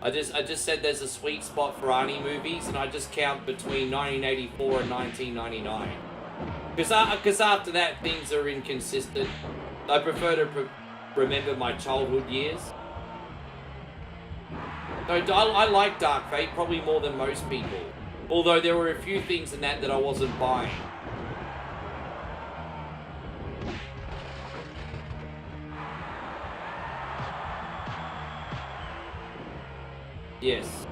I just said there's a sweet spot for Arnie movies, and I just count between 1984 and 1999. Because after that, things are inconsistent. I prefer to remember my childhood years. No, I like Dark Fate, probably more than most people. Although there were a few things in that I wasn't buying. Yes.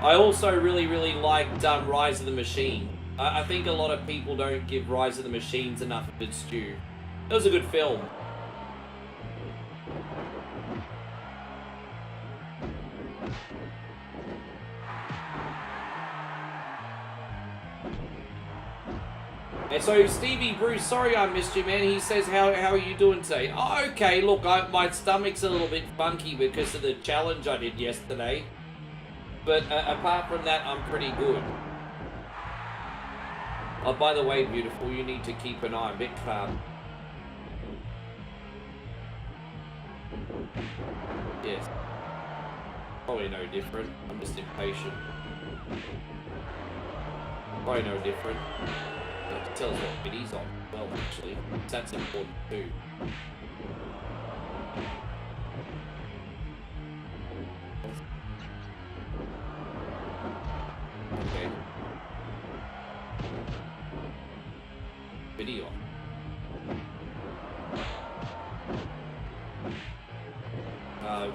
I also really liked Rise of the Machine. I think a lot of people don't give Rise of the Machines enough of its due. It was a good film. And so Stevie Bruce, sorry I missed you, man. He says, how are you doing today? Oh, okay, look, my stomach's a little bit funky because of the challenge I did yesterday. But apart from that, I'm pretty good. Oh, by the way, beautiful, you need to keep an eye on Big Club. Yes. Probably no different. I'm just impatient. Probably no different. It tells what bit he's on. Well, actually, that's important too. Okay. Video.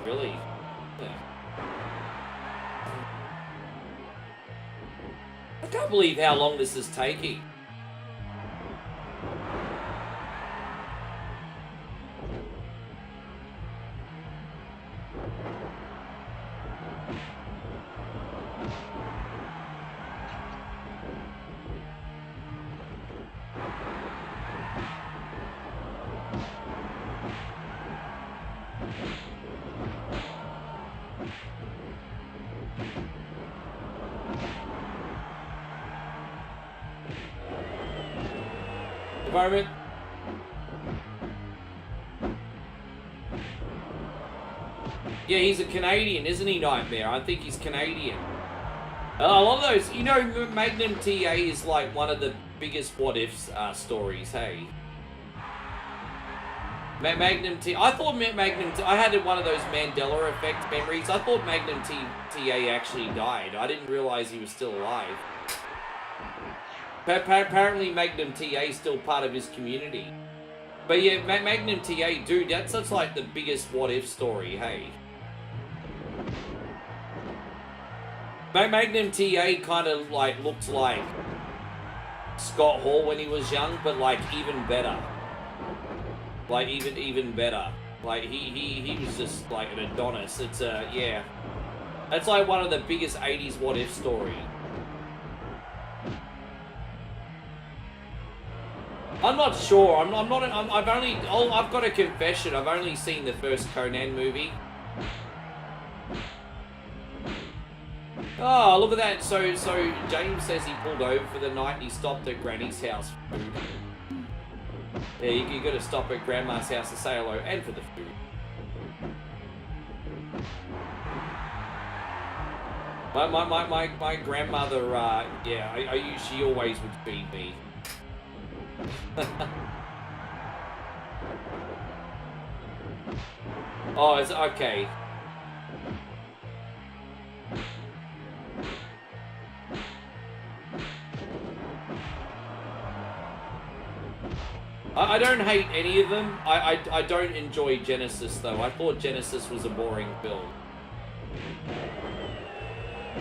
Really? Yeah. I can't believe how long this is taking. moment. Yeah, he's a Canadian, isn't he, Nightmare? I think he's Canadian. I love those. You know, Magnum TA is like one of the biggest what-ifs stories, hey? Magnum T. I thought Magnum T. I had one of those Mandela effect memories. I thought Magnum TA actually died. I didn't realize he was still alive. Apparently, Magnum TA is still part of his community. But yeah, Magnum TA, dude, that's like the biggest what-if story, hey? Magnum TA kind of like looked like Scott Hall when he was young, but like even better. Like even better. Like he was just like an Adonis. It's yeah. That's like one of the biggest 80s what if story. I'm not sure. I've got a confession. I've only seen the first Conan movie. Oh, look at that. So James says he pulled over for the night and he stopped at Granny's house for food. Yeah, you got to stop at Grandma's house to say hello and for the food. My grandmother, yeah, she always would feed me. Oh, it's okay. I don't hate any of them. I don't enjoy Genesis though. I thought Genesis was a boring film.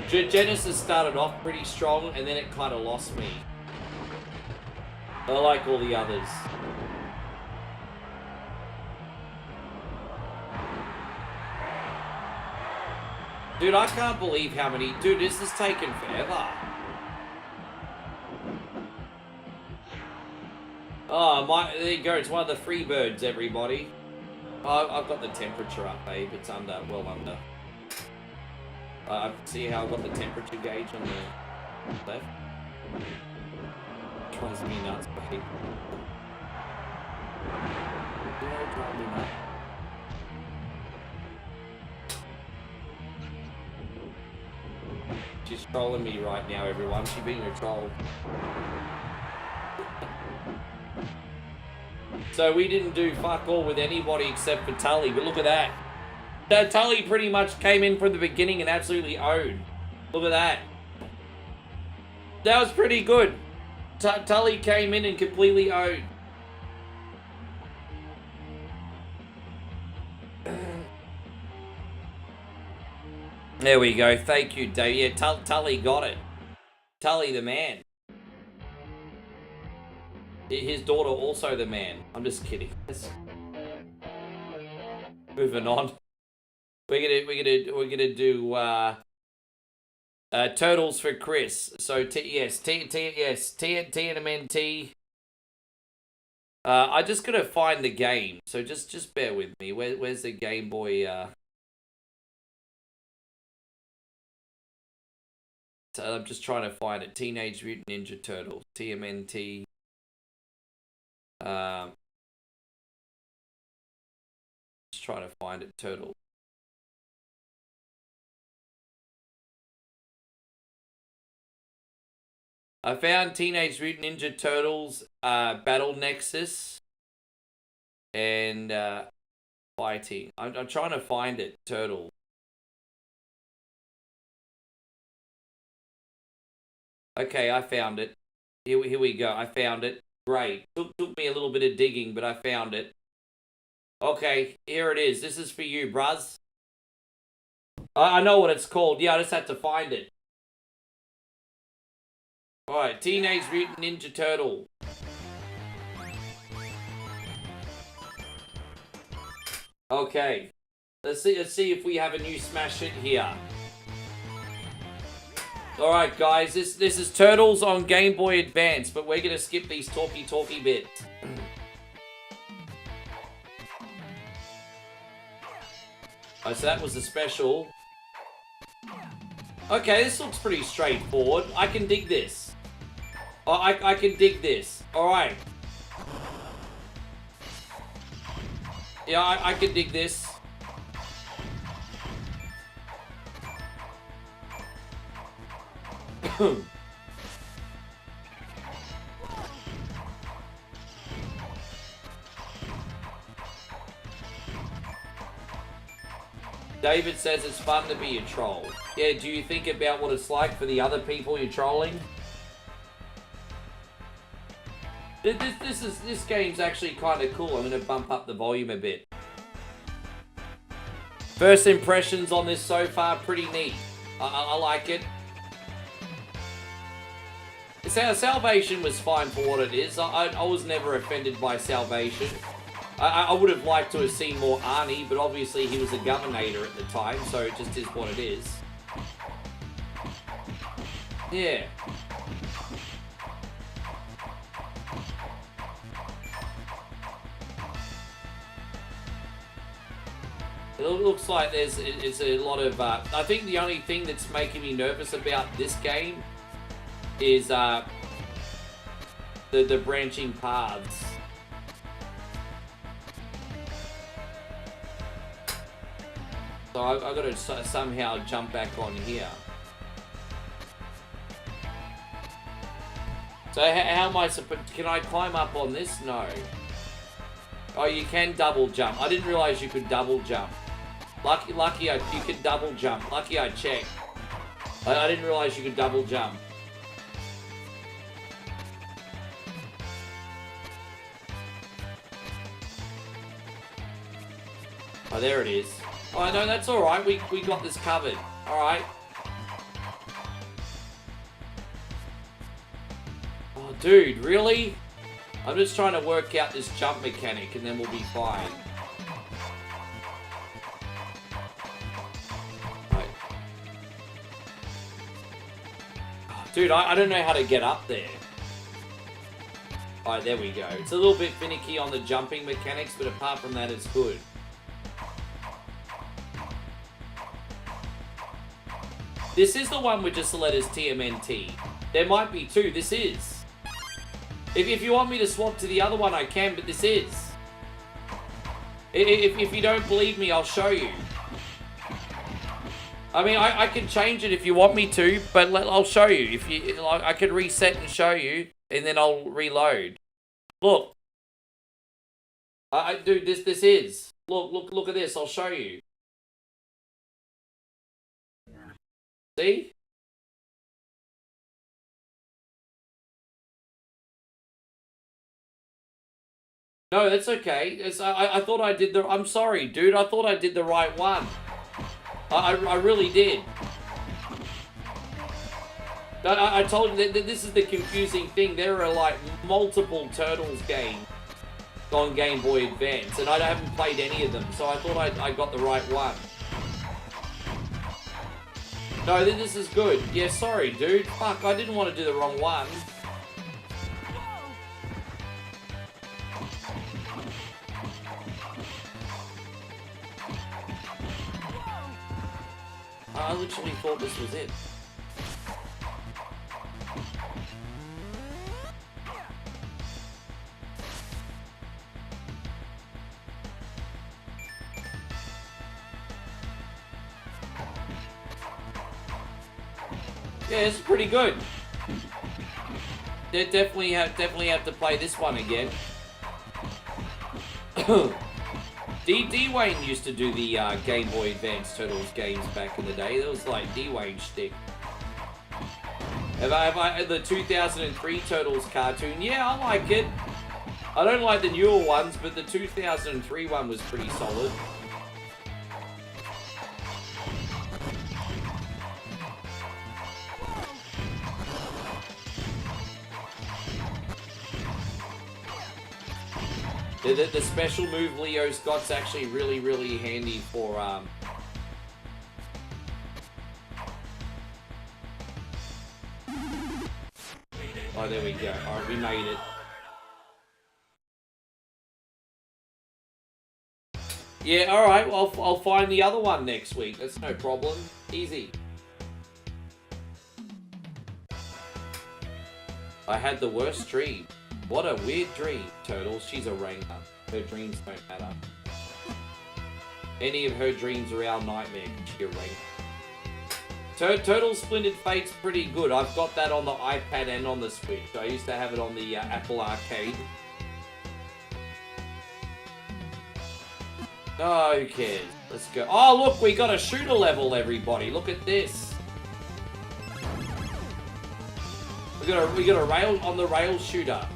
Genesis started off pretty strong and then it kind of lost me. I like all the others. Dude, I can't believe how many... Dude, this has taken forever. Oh, there you go. It's one of the free birds, everybody. Oh, I've got the temperature up, babe. It's under, well under. See how I've got the temperature gauge on the left? Drives me nuts, babe. Yeah, drive me nuts. She's trolling me right now, everyone. She's being a troll. So we didn't do fuck all with anybody except for Tully, but look at that. Tully pretty much came in from the beginning and absolutely owned. Look at that. That was pretty good. Tully came in and completely owned. There we go. Thank you, Dave. Yeah, Tully got it. Tully the man. His daughter also the man. I'm just kidding. Moving on. We're gonna do turtles for Chris. So TNMNT. I just gotta find the game. So just bear with me. Where's the Game Boy? So I'm just trying to find it. Teenage Mutant Ninja Turtles. TMNT. Just trying to find it. Turtle. I found Teenage Mutant Ninja Turtles, Battle Nexus, and fighting. I'm trying to find it. Turtle. Okay, I found it. Here we go. I found it. Great. Took me a little bit of digging, but I found it. Okay, here it is. This is for you, bruz. I know what it's called. Yeah, I just had to find it. Alright, Teenage Mutant Ninja Turtle. Okay. Let's see if we have a new smash hit here. Alright guys, this is Turtles on Game Boy Advance, but we're gonna skip these talky bits. Oh, so that was the special. Okay, this looks pretty straightforward. I can dig this. Oh, I can dig this. Alright. Yeah, I can dig this. David says it's fun to be a troll. Yeah, do you think about what it's like for the other people you're trolling? This game's actually kind of cool. I'm going to bump up the volume a bit. First impressions on this so far, pretty neat. I like it. Salvation was fine for what it is. I was never offended by Salvation. I would have liked to have seen more Arnie, but obviously he was a Governator at the time, so it just is what it is. Yeah. It looks like it's a lot of... I think the only thing that's making me nervous about this game is the branching paths. So I've got to somehow jump back on here. So how am I supposed... Can I climb up on this? No. Oh, you can double jump. I didn't realize you could double jump. Lucky you could double jump. Lucky I checked. I didn't realize you could double jump. Oh, there it is. Oh, no, that's alright. We got this covered. Alright. Oh, dude, really? I'm just trying to work out this jump mechanic and then we'll be fine. Right. Oh, dude, I don't know how to get up there. Alright, there we go. It's a little bit finicky on the jumping mechanics, but apart from that, it's good. This is the one with just the letters TMNT. There might be two. This is. If you want me to swap to the other one, I can, but this is. If you don't believe me, I'll show you. I mean, I can change it if you want me to, but I'll show you. If you, I could reset and show you, and then I'll reload. Look. Dude, this is. Look at this. I'll show you. See? No, that's okay. I thought I did the... I'm sorry, dude. I thought I did the right one. I really did. I told you that this is the confusing thing. There are like multiple Turtles games on Game Boy Advance, and I haven't played any of them, so I thought I got the right one. No, this is good. Yeah, sorry, dude. Fuck, I didn't want to do the wrong one. I literally thought this was it. Yeah, it's pretty good. They definitely have to play this one again. D-Wayne used to do the Game Boy Advance Turtles games back in the day. That was like D-Wayne shtick. Have I the 2003 Turtles cartoon? Yeah, I like it. I don't like the newer ones, but the 2003 one was pretty solid. The special move Leo's got's actually really handy for Oh, there we go. Alright, we made it. Yeah, alright, well, I'll find the other one next week. That's no problem. Easy. I had the worst dream. What a weird dream, Turtles. She's a ranger. Her dreams don't matter. Any of her dreams are our nightmare. Cheering. Turtle Splintered Fate's pretty good. I've got that on the iPad and on the Switch. I used to have it on the Apple Arcade. Oh, who cares? Let's go. Oh, look, we got a shooter level, everybody. Look at this. We got a rail on the rail shooter.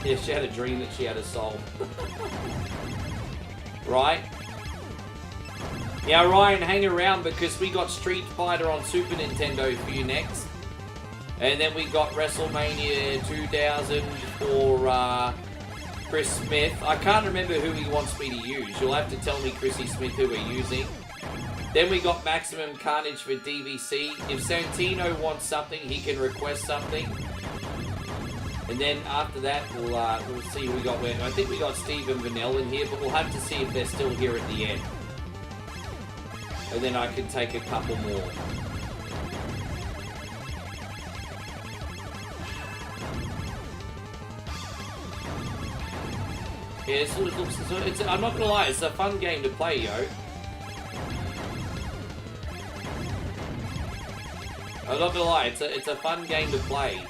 Yeah, she had a dream that she had to solve. Right? Yeah, Ryan, hang around because we got Street Fighter on Super Nintendo for you next. And then we got WrestleMania 2000 for Chris Smith. I can't remember who he wants me to use. You'll have to tell me, Chrissy Smith, who we're using. Then we got Maximum Carnage for DVC. If Santino wants something, he can request something. And then after that, we'll see who we got where. I think we got Steve and Vanell in here, but we'll have to see if they're still here at the end. And then I can take a couple more. Yeah, I'm not gonna lie, it's a fun game to play, yo. I'm not gonna lie, it's a fun game to play.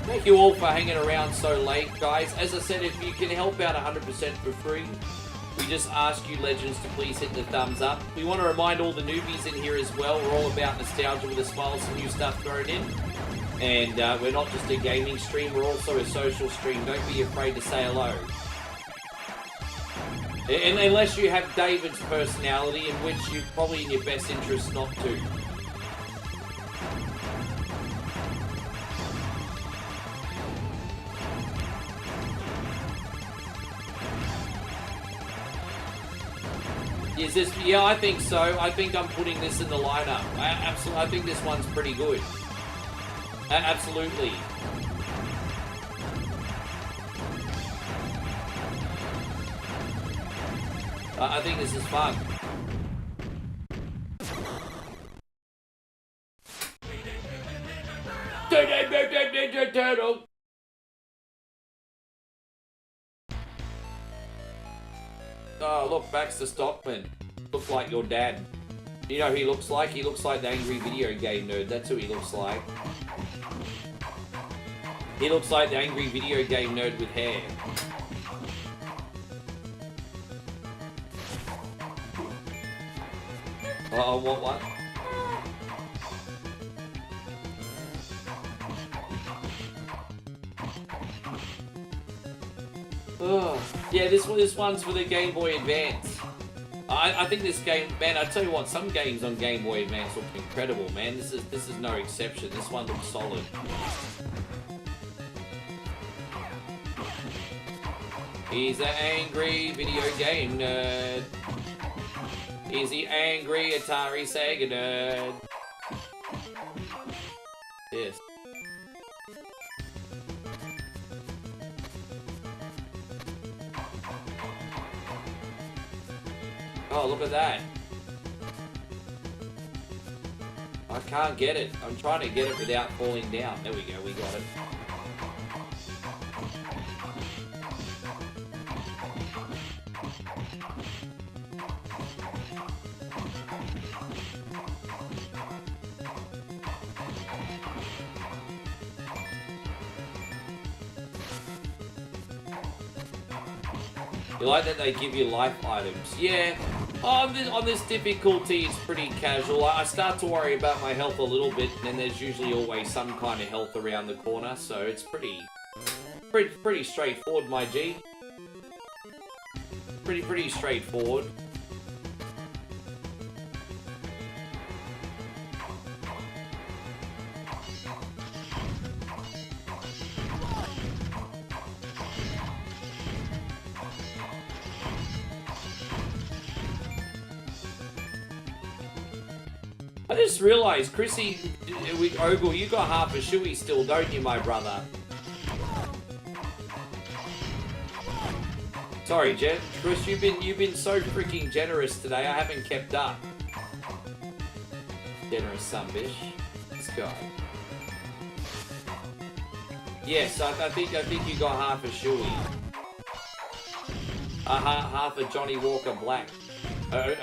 Thank you all for hanging around so late, guys. As I said, if you can help out 100% for free, we just ask you legends to please hit the thumbs up. We want to remind all the newbies in here as well, we're all about nostalgia with a smile, some new stuff thrown in. And we're not just a gaming stream, we're also a social stream. Don't be afraid to say hello. And unless you have David's personality, in which you're probably in your best interest not to. Is this? Yeah, I think so. I think I'm putting this in the lineup. I think this one's pretty good. Absolutely. I think this is fun. Turtle. Oh, look, Baxter Stockman. Look like your dad. You know who he looks like? He looks like the angry video game nerd. That's who he looks like. He looks like the angry video game nerd with hair. Oh, what? Oh, yeah, this one's for the Game Boy Advance. I think this game, man, I tell you what, some games on Game Boy Advance look incredible, man. This is no exception. This one looks solid. He's an angry video game nerd. He's the angry Atari Sega nerd. Yes. Oh, look at that. I can't get it. I'm trying to get it without falling down. There we go, we got it. You like that they give you life items? Yeah. On this difficulty, it's pretty casual. I start to worry about my health a little bit, and then there's usually always some kind of health around the corner, so it's pretty straightforward, my G. Pretty straightforward. I just realised, Chrissy, Ogle, you got half a shoey still, don't you, my brother? Sorry, Chris, you've been so freaking generous today. I haven't kept up. Generous son bitch. This guy. Yes, I think you got half a shoey. Half a Johnny Walker Black.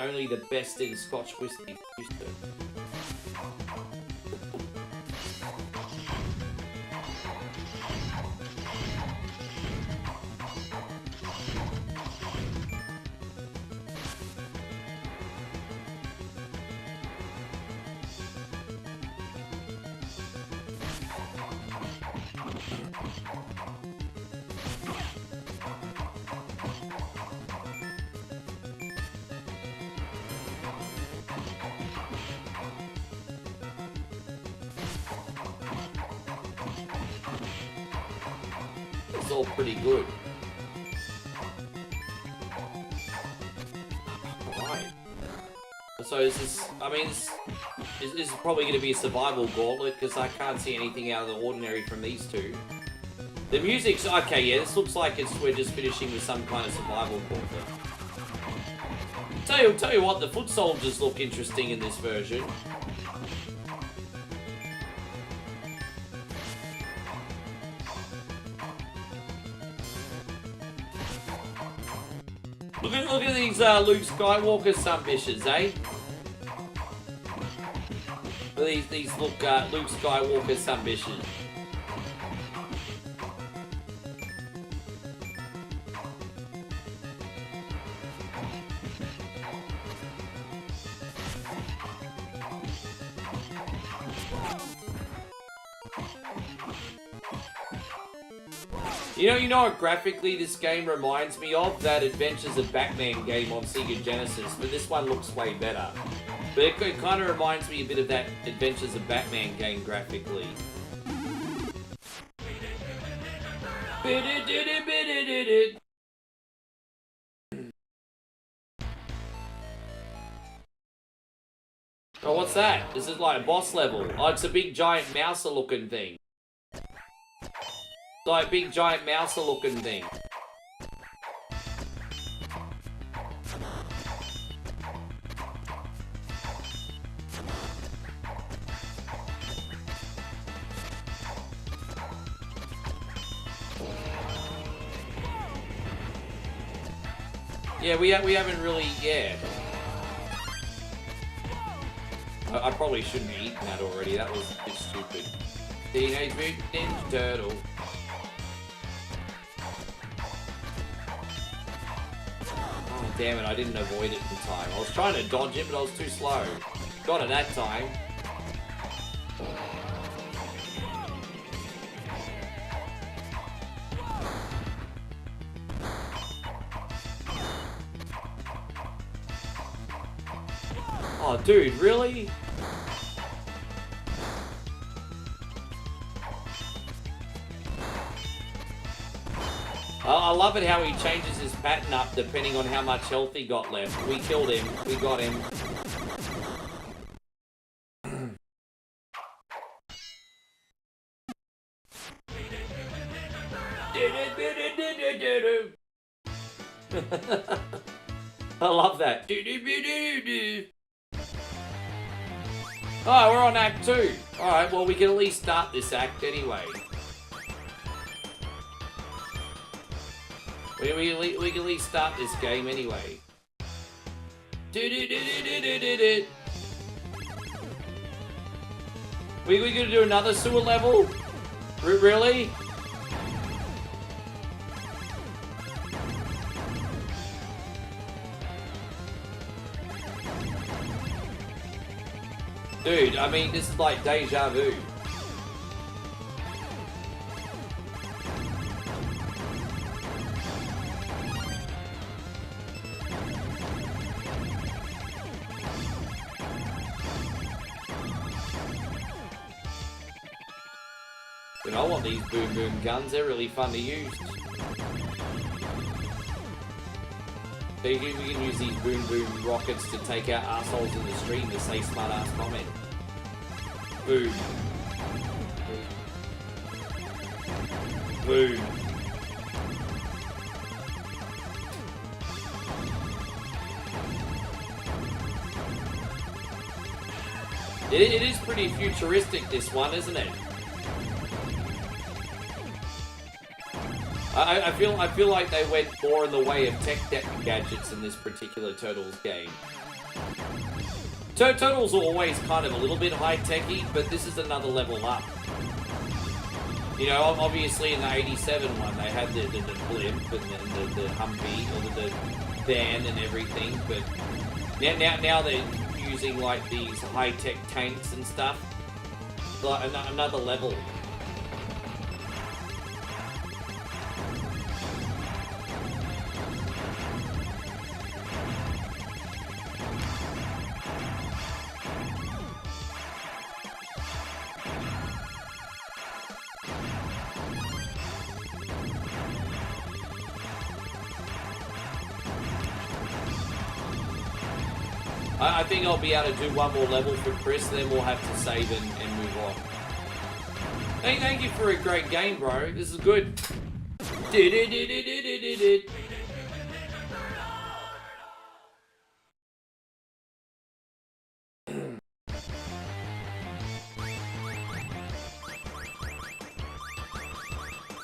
Only the best in Scotch whiskey. It's all pretty good. Alright. So this is, I mean, this is probably going to be a survival gauntlet because I can't see anything out of the ordinary from these two. The music's, okay, yeah, this looks like we're just finishing with some kind of survival gauntlet. Tell you what, the foot soldiers look interesting in this version. Look at these Luke Skywalker sumbitches, eh? These look Luke Skywalker sumbitches. You know what graphically this game reminds me of? That Adventures of Batman game on Sega Genesis, but this one looks way better. But it kind of reminds me a bit of that Adventures of Batman game graphically. Oh, what's that? This is like a boss level. Oh, it's a big giant mouser looking thing. It's like a big giant mouser looking thing. Yeah, we haven't really, yeah. I probably shouldn't have eaten that already. That was a bit stupid. Teenage Mutant Ninja Turtle. Oh, damn it, I didn't avoid it in time. I was trying to dodge it, but I was too slow. Got it that time. Oh, dude, really? I love it how he changes his pattern up depending on how much health he got left. We killed him. We got him. I love that. Oh, we're on Act 2. Alright, well, we can at least start this act anyway. We can at least start this game anyway. We gonna do another sewer level? Really? Dude, I mean, this is like deja vu. Dude, I want these boom boom guns. They're really fun to use. We can use these boom boom rockets to take out assholes in the stream to say smart ass comment. Boom. Boom. It is pretty futuristic, this one, isn't it? I feel like they went more in the way of tech gadgets in this particular Turtles game. Turtles are always kind of a little bit high-techy, but this is another level up. You know, obviously in the 87 one, they had the blimp and the Humvee, or the van and everything, but now they're using, like, these high-tech tanks and stuff. Like, another level. I think I'll be able to do one more level for Chris, then we'll have to save and move on. Thank you for a great game, bro. This is good.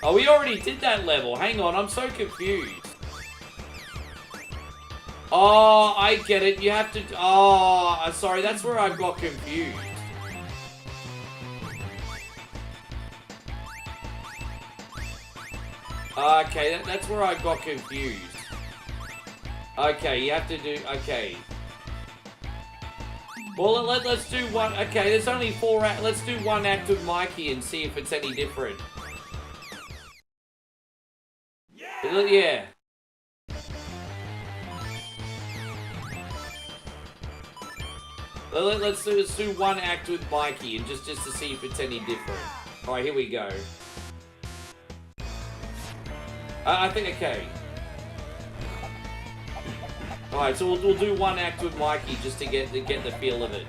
Oh, we already did that level. Hang on, I'm so confused. Oh, I get it. You have to... Oh, sorry. That's where I got confused. Okay, that's where I got confused. Okay, you have to do... Okay. Well, let's do one... Okay, there's only 4... Let's do one act with Mikey and see if it's any different. Yeah. Let's do one act with Mikey and just to see if it's any different. Alright, here we go. I think okay. Alright, so we'll do one act with Mikey just to get the feel of it.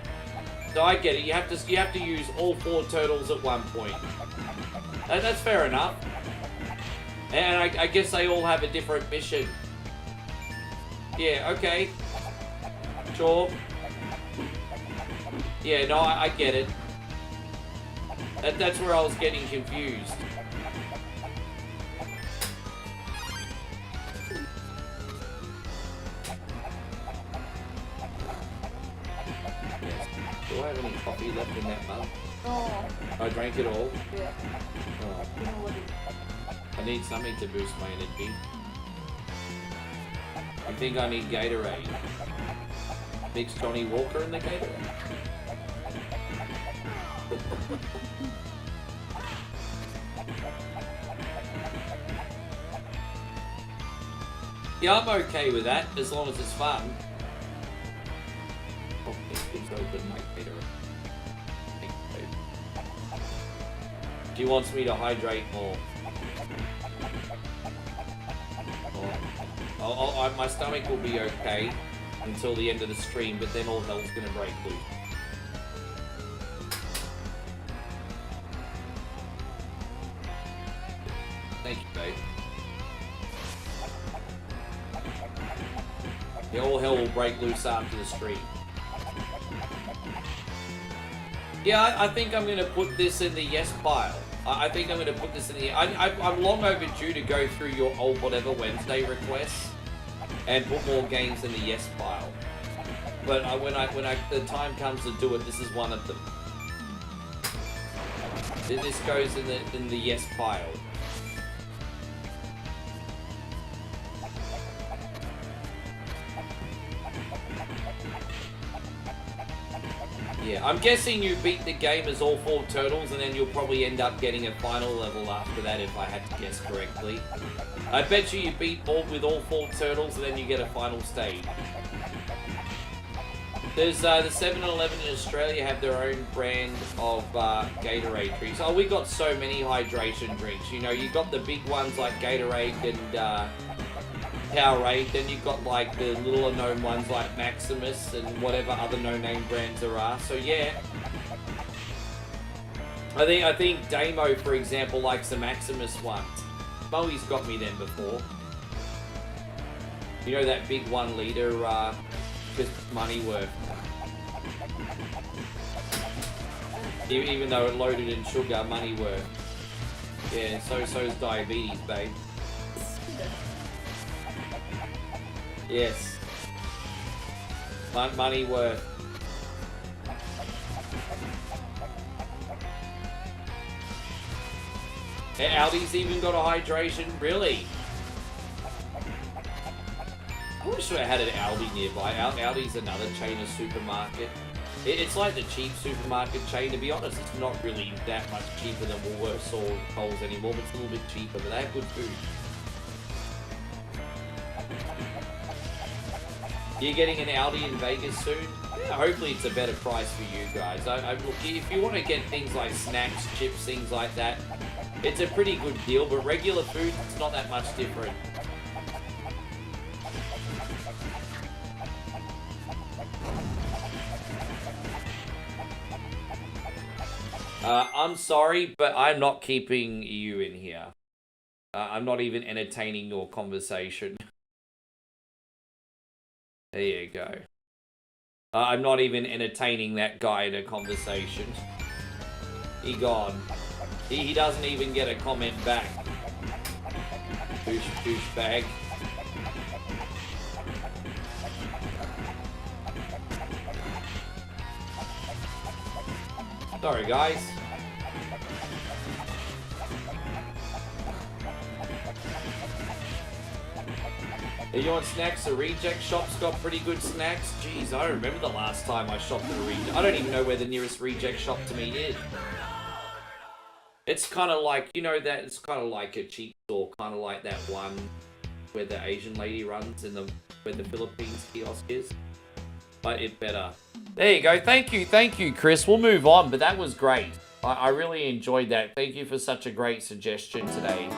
So I get it. You have to use all 4 turtles at one point. That's fair enough. And I guess they all have a different mission. Yeah, okay. Sure. Yeah, no, I get it. That's where I was getting confused. Do I have any coffee left in that mug? No. I drank it all? Yeah. Oh. I need something to boost my energy. I think I need Gatorade. Mix Johnny Walker in the Gatorade. Yeah, I'm okay with that, as long as it's fun. Oh, it's open, my Gatorade. She wants me to hydrate more. My stomach will be okay until the end of the stream, but then all hell's gonna break loose. Thank you, babe. Yeah, all hell will break loose after the stream. Yeah, I think I'm gonna put this in the yes pile. I think I'm gonna put this in the... I'm long overdue to go through your old whatever Wednesday requests and put more games in the yes pile. But when the time comes to do it, this is one of them. This goes in the yes pile. Yeah, I'm guessing you beat the game as all 4 turtles, and then you'll probably end up getting a final level after that if I had to guess correctly. I bet you beat with all 4 turtles, and then you get a final stage. There's the 7-Eleven in Australia have their own brand of Gatorade drinks. Oh, we got so many hydration drinks. You know, you got the big ones like Gatorade and Powerade, then you've got like the little known ones like Maximus and whatever other no-name brands there are. So yeah, I think Damo, for example, likes the Maximus ones. Moe's got me them before. You know that big 1 liter, just money worth. Even though it loaded in sugar, money worth. Yeah, so's diabetes, babe. Yes. Money worth. And Aldi's even got a hydration? Really? I wish I had an Aldi nearby. Aldi's another chain of supermarket. It's like the cheap supermarket chain. To be honest, it's not really that much cheaper than Woolworths or Coles anymore, but it's a little bit cheaper, but they have good food. You're getting an Aldi in Vegas soon? Yeah, hopefully it's a better price for you guys. Look, if you want to get things like snacks, chips, things like that, it's a pretty good deal, but regular food, it's not that much different. I'm sorry, but I'm not keeping you in here. I'm not even entertaining your conversation. There you go. I'm not even entertaining that guy in a conversation. He gone. He doesn't even get a comment back. Douchebag. Sorry, guys. Are you on snacks? The reject shop's got pretty good snacks. Jeez, I don't remember the last time I shopped at a reject. I don't even know where the nearest reject shop to me is. It's kind of like, you know, that it's kind of like a cheap store, kind of like that one where the Asian lady runs in the where the Philippines kiosk is. But it better. There you go. Thank you, Chris. We'll move on, but that was great. I really enjoyed that. Thank you for such a great suggestion today.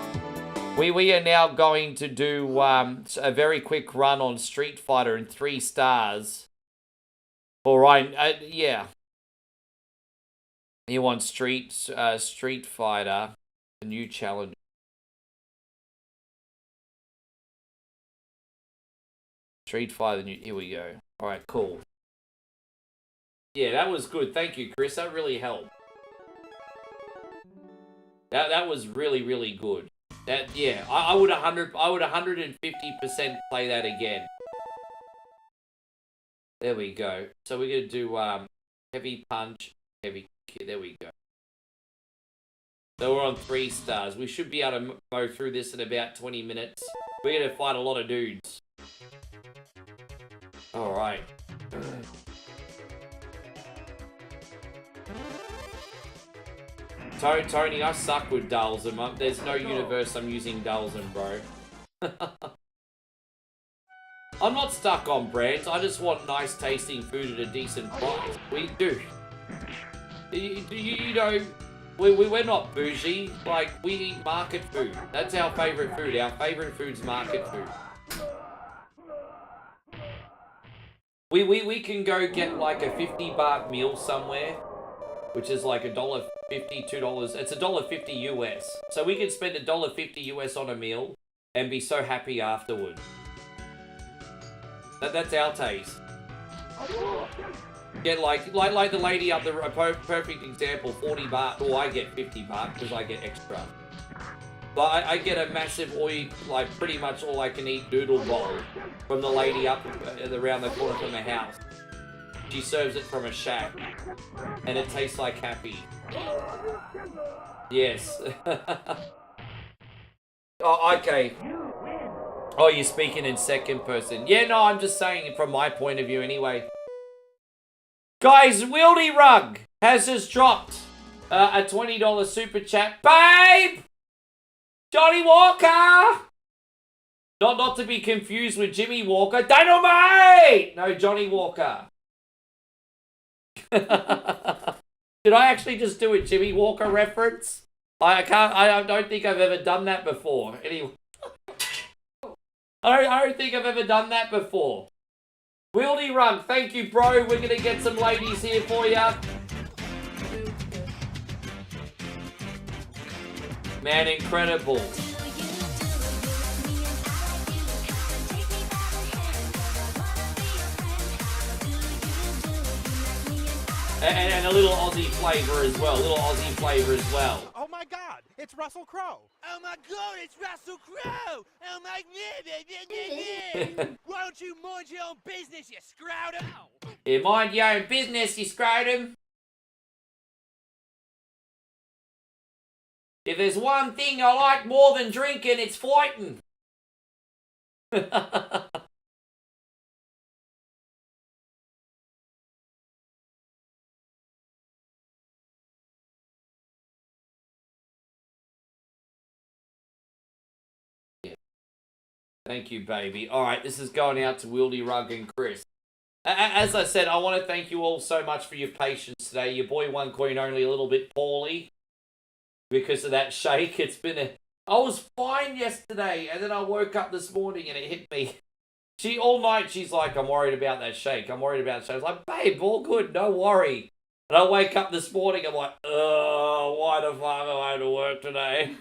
We are now going to do a very quick run on Street Fighter in 3 stars. All right, yeah. You want Street Fighter, a new challenge. Street Fighter, here we go. All right, cool. Yeah, that was good. Thank you, Chris. That really helped. That was really, really good. That, yeah, I would 150% play that again. There we go. So we're gonna do heavy punch, heavy kick. There we go. So we're on 3 stars. We should be able to go through this in about 20 minutes. We're gonna fight a lot of dudes. All right. Tony, I suck with Dalsum. There's no universe I'm using Dalsum, bro. I'm not stuck on brands. I just want nice tasting food at a decent price. We do. You know, we're not bougie. Like, we eat market food. That's our favourite food. Our favourite food's market food. We can go get like a 50-baht meal somewhere, which is like $1.50, $2. It's $1.50 US. So we can spend $1.50 US on a meal and be so happy afterward. That's our taste. Get like the lady up the perfect example, 40 baht. Or I get 50 baht because I get extra. But I get a massive like pretty much all I can eat noodle bowl from the lady up around the corner from the house. She serves it from a shack, and it tastes like happy. Yes. Oh, okay. Oh, you're speaking in second person. Yeah, no, I'm just saying it from my point of view anyway. Guys, Wieldy Rug has just dropped a $20 super chat. Babe! Johnny Walker! Not to be confused with Jimmy Walker. Dynamite! No, Johnny Walker. Did I actually just do a Jimmy Walker reference? I don't think I've ever done that before. Anyway. I don't think I've ever done that before. Wieldy Run, thank you, bro. We're gonna get some ladies here for ya. Man, incredible. And a little Aussie flavour as well. A little Aussie flavour as well. Oh my God, it's Russell Crowe. Oh my God, it's Russell Crowe. Oh my God. Why don't you mind your own business, you scrotum? You mind your own business, you scrotum. If there's one thing I like more than drinking, it's fighting. Thank you, baby. All right, this is going out to Wildy, Rug, and Chris. As I said, I want to thank you all so much for your patience today. Your boy One Coin only a little bit poorly because of that shake. It's been I was fine yesterday, and then I woke up this morning and it hit me. All night she's like, I'm worried about that shake. I'm worried about that shake. I was like, babe, all good, don't worry. And I wake up this morning, I'm like, oh, why the fuck am I to work today?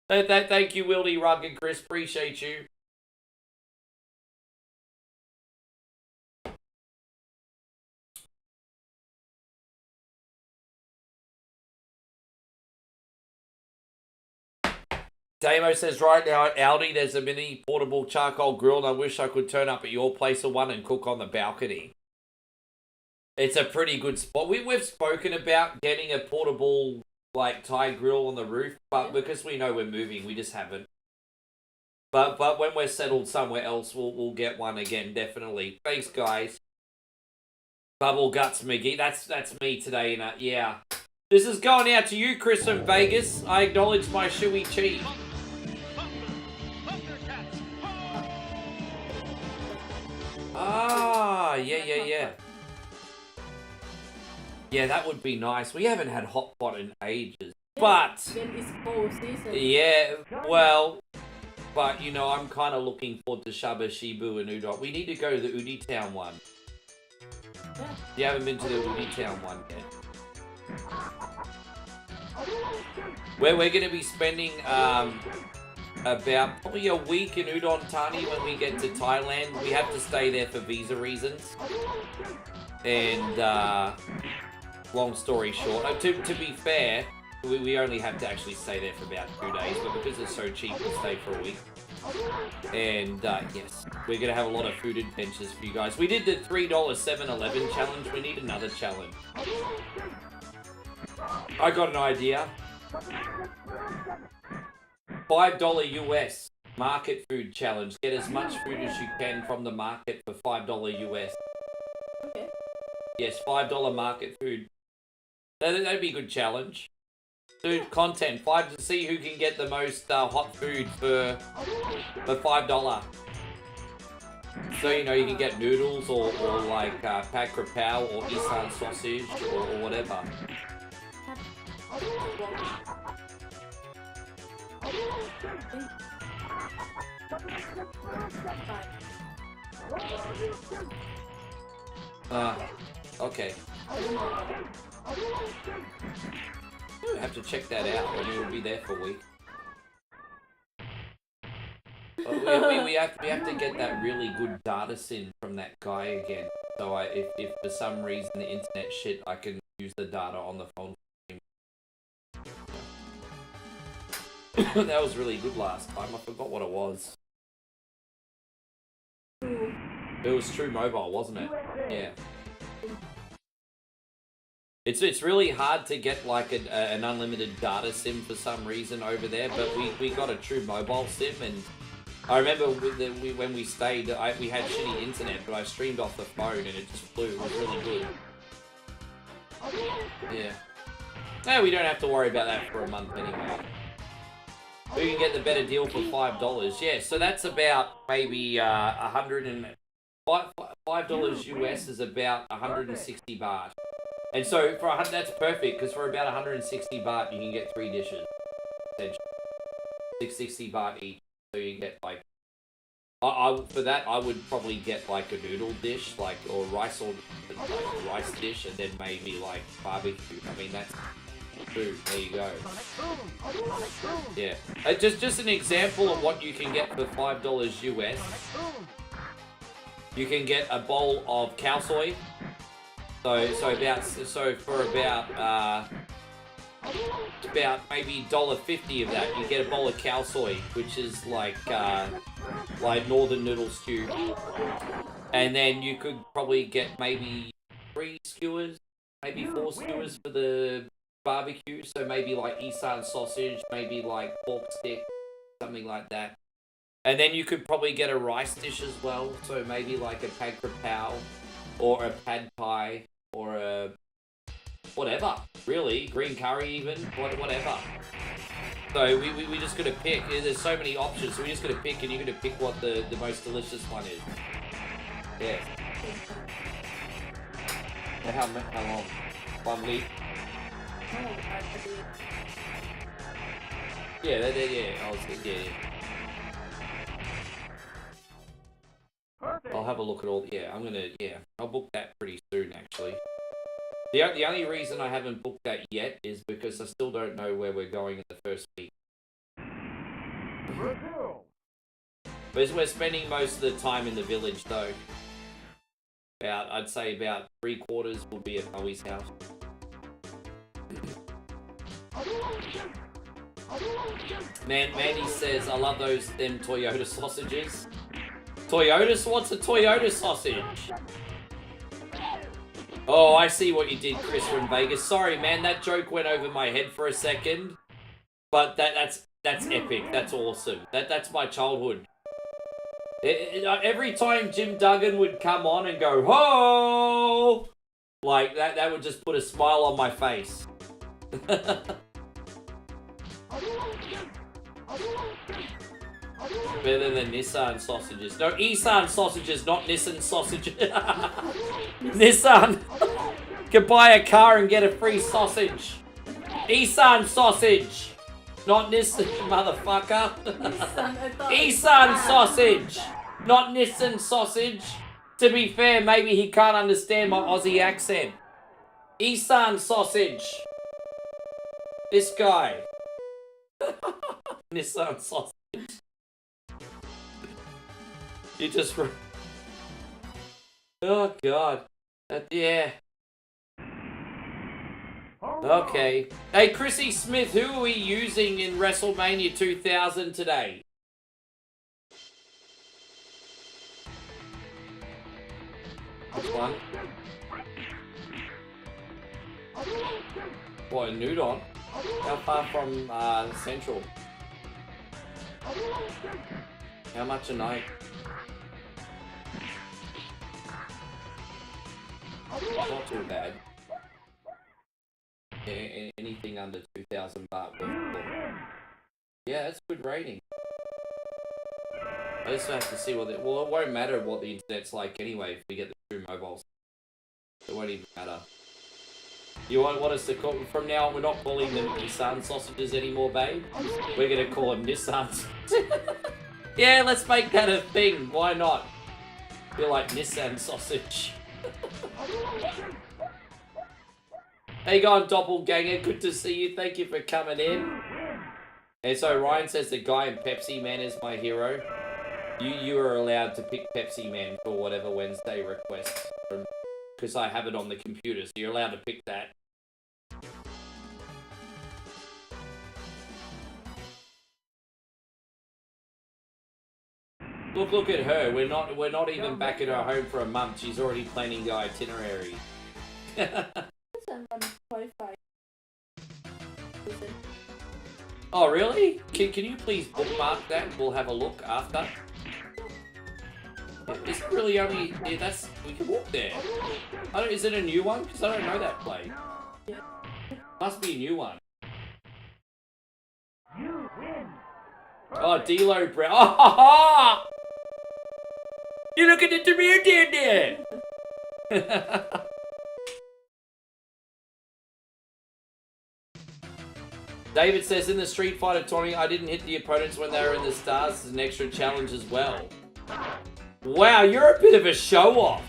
Thank you, Wildy, Rug, and Chris. Appreciate you. Damo says, right now at Aldi, there's a mini portable charcoal grill, and I wish I could turn up at your place of one and cook on the balcony. It's a pretty good spot. We've spoken about getting a portable, like, Thai grill on the roof, but because we know we're moving, we just haven't. But when we're settled somewhere else, we'll get one again, definitely. Thanks, guys. Bubble Guts McGee, that's me today, yeah. This is going out to you, Chris from Vegas. I acknowledge my shoey cheese. Ah, yeah. Yeah, that would be nice. We haven't had hot pot in ages. But Then it's cold season. yeah, well, but you know, I'm kind of looking forward to Shaba Shibu and Udon. We need to go to the Udi Town one. Yeah. You haven't been to the Udi Town one yet. Where we're going to be spending about probably a week in Udon Thani when we get to Thailand. We have to stay there for visa reasons. And long story short, to be fair, we only have to actually stay there for about 2 days, but because it's so cheap, we'll stay for a week. And yes, we're going to have a lot of food adventures for you guys. We did the $3 7-Eleven challenge. We need another challenge. I got an idea. $5 US market food challenge. Get as much food as you can from the market for $5 US. Okay. Yes, $5 market food. That'd be a good challenge. Dude, content. 5 to see who can get the most hot food for $5. So, you know, you can get noodles or like pad krapao or isan sausage or whatever. Okay. I have to check that out. I mean, we'll be there for a week. We have to get that really good data sim from that guy again. So if for some reason the internet shit, I can use the data on the phone. That was really good last time. I forgot what it was. It was True Mobile, wasn't it? Yeah. It's really hard to get like an unlimited data sim for some reason over there, but we got a True Mobile sim, and I remember when we stayed, we had shitty internet, but I streamed off the phone and it just flew. It was really good. Yeah. No, we don't have to worry about that for a month anyway. We can get the better deal for $5. Yeah, so that's about maybe $5 US is about 160 baht. And so for that's perfect, because for about 160 baht you can get 3 dishes. 660 baht each. So you get like, for that I would probably get like a noodle dish, like or rice or like a rice dish, and then maybe like barbecue. I mean that's food. There you go. Yeah, just an example of what you can get for $5 US. you can get a bowl of cow soy. So for about maybe $1.50 of that, you get a bowl of cow soy, which is like northern noodle stew. And then you could probably get maybe 3 skewers, maybe 4 skewers for the barbecue. So maybe like Isan sausage, maybe like pork stick, something like that. And then you could probably get a rice dish as well. So maybe like a pad krapao or a pad thai or a whatever, really, green curry even, whatever. So we just gotta pick. There's so many options, so we just gotta pick, and you're gonna pick what the most delicious one is. Yeah. How long? 1 week? Yeah, yeah. I'll have a look at all. Yeah, I'll book that pretty soon, actually. The only reason I haven't booked that yet is because I still don't know where we're going in the first week. But we're spending most of the time in the village, though. I'd say about 3/4 will be at Moe's house. Mandy says, I love them Toyota sausages. Toyota? What's a Toyota sausage? Oh, I see what you did, Chris from Vegas. Sorry, man, that joke went over my head for a second. But that's epic. That's awesome. That's my childhood. Every time Jim Duggan would come on and go, ho! Like, that would just put a smile on my face. Better than Nissan sausages. No, Isan sausages, not Nissan sausages. Nissan can buy a car and get a free sausage. Isan sausage, not Nissan, motherfucker. Isan sausage, not Nissan sausage. To be fair, maybe he can't understand my Aussie accent. Isan sausage. This guy. Nissan sausage. You just... Oh, God. Yeah. Okay. Hey, Chrissy Smith, who are we using in WrestleMania 2000 today? Which one? What, a Nudon? How far from Central? How much a night? Not too bad. Yeah, anything under 2,000 baht. Yeah, that's good rating. I just have to see what well, it won't matter what the internet's like anyway if we get the 2 mobiles. It won't even matter. You want us to call from now on? We're not calling them Nissan sausages anymore, babe. We're gonna call them Nissan. Yeah, let's make that a thing. Why not? Feel like Nissan sausage. Hey, going Doppelganger, good to see you. Thank you for coming in. And so Ryan says the guy in Pepsi Man is my hero. You are allowed to pick Pepsi Man for whatever Wednesday request, because I have it on the computer, so you're allowed to pick that. Look at her. We're not even back at her home for a month. She's already planning the itinerary. Oh, really? Can you please bookmark that? We'll have a look after. Is it really only... Yeah, we can walk there. Is it a new one? Because I don't know that place. Must be a new one. Oh, D-Lo Brown. Oh, ha, ha! You're looking at the rear down there! David says, in the Street Fighter tournament, I didn't hit the opponents when they were in the stars as an extra challenge as well. Wow, you're a bit of a show-off.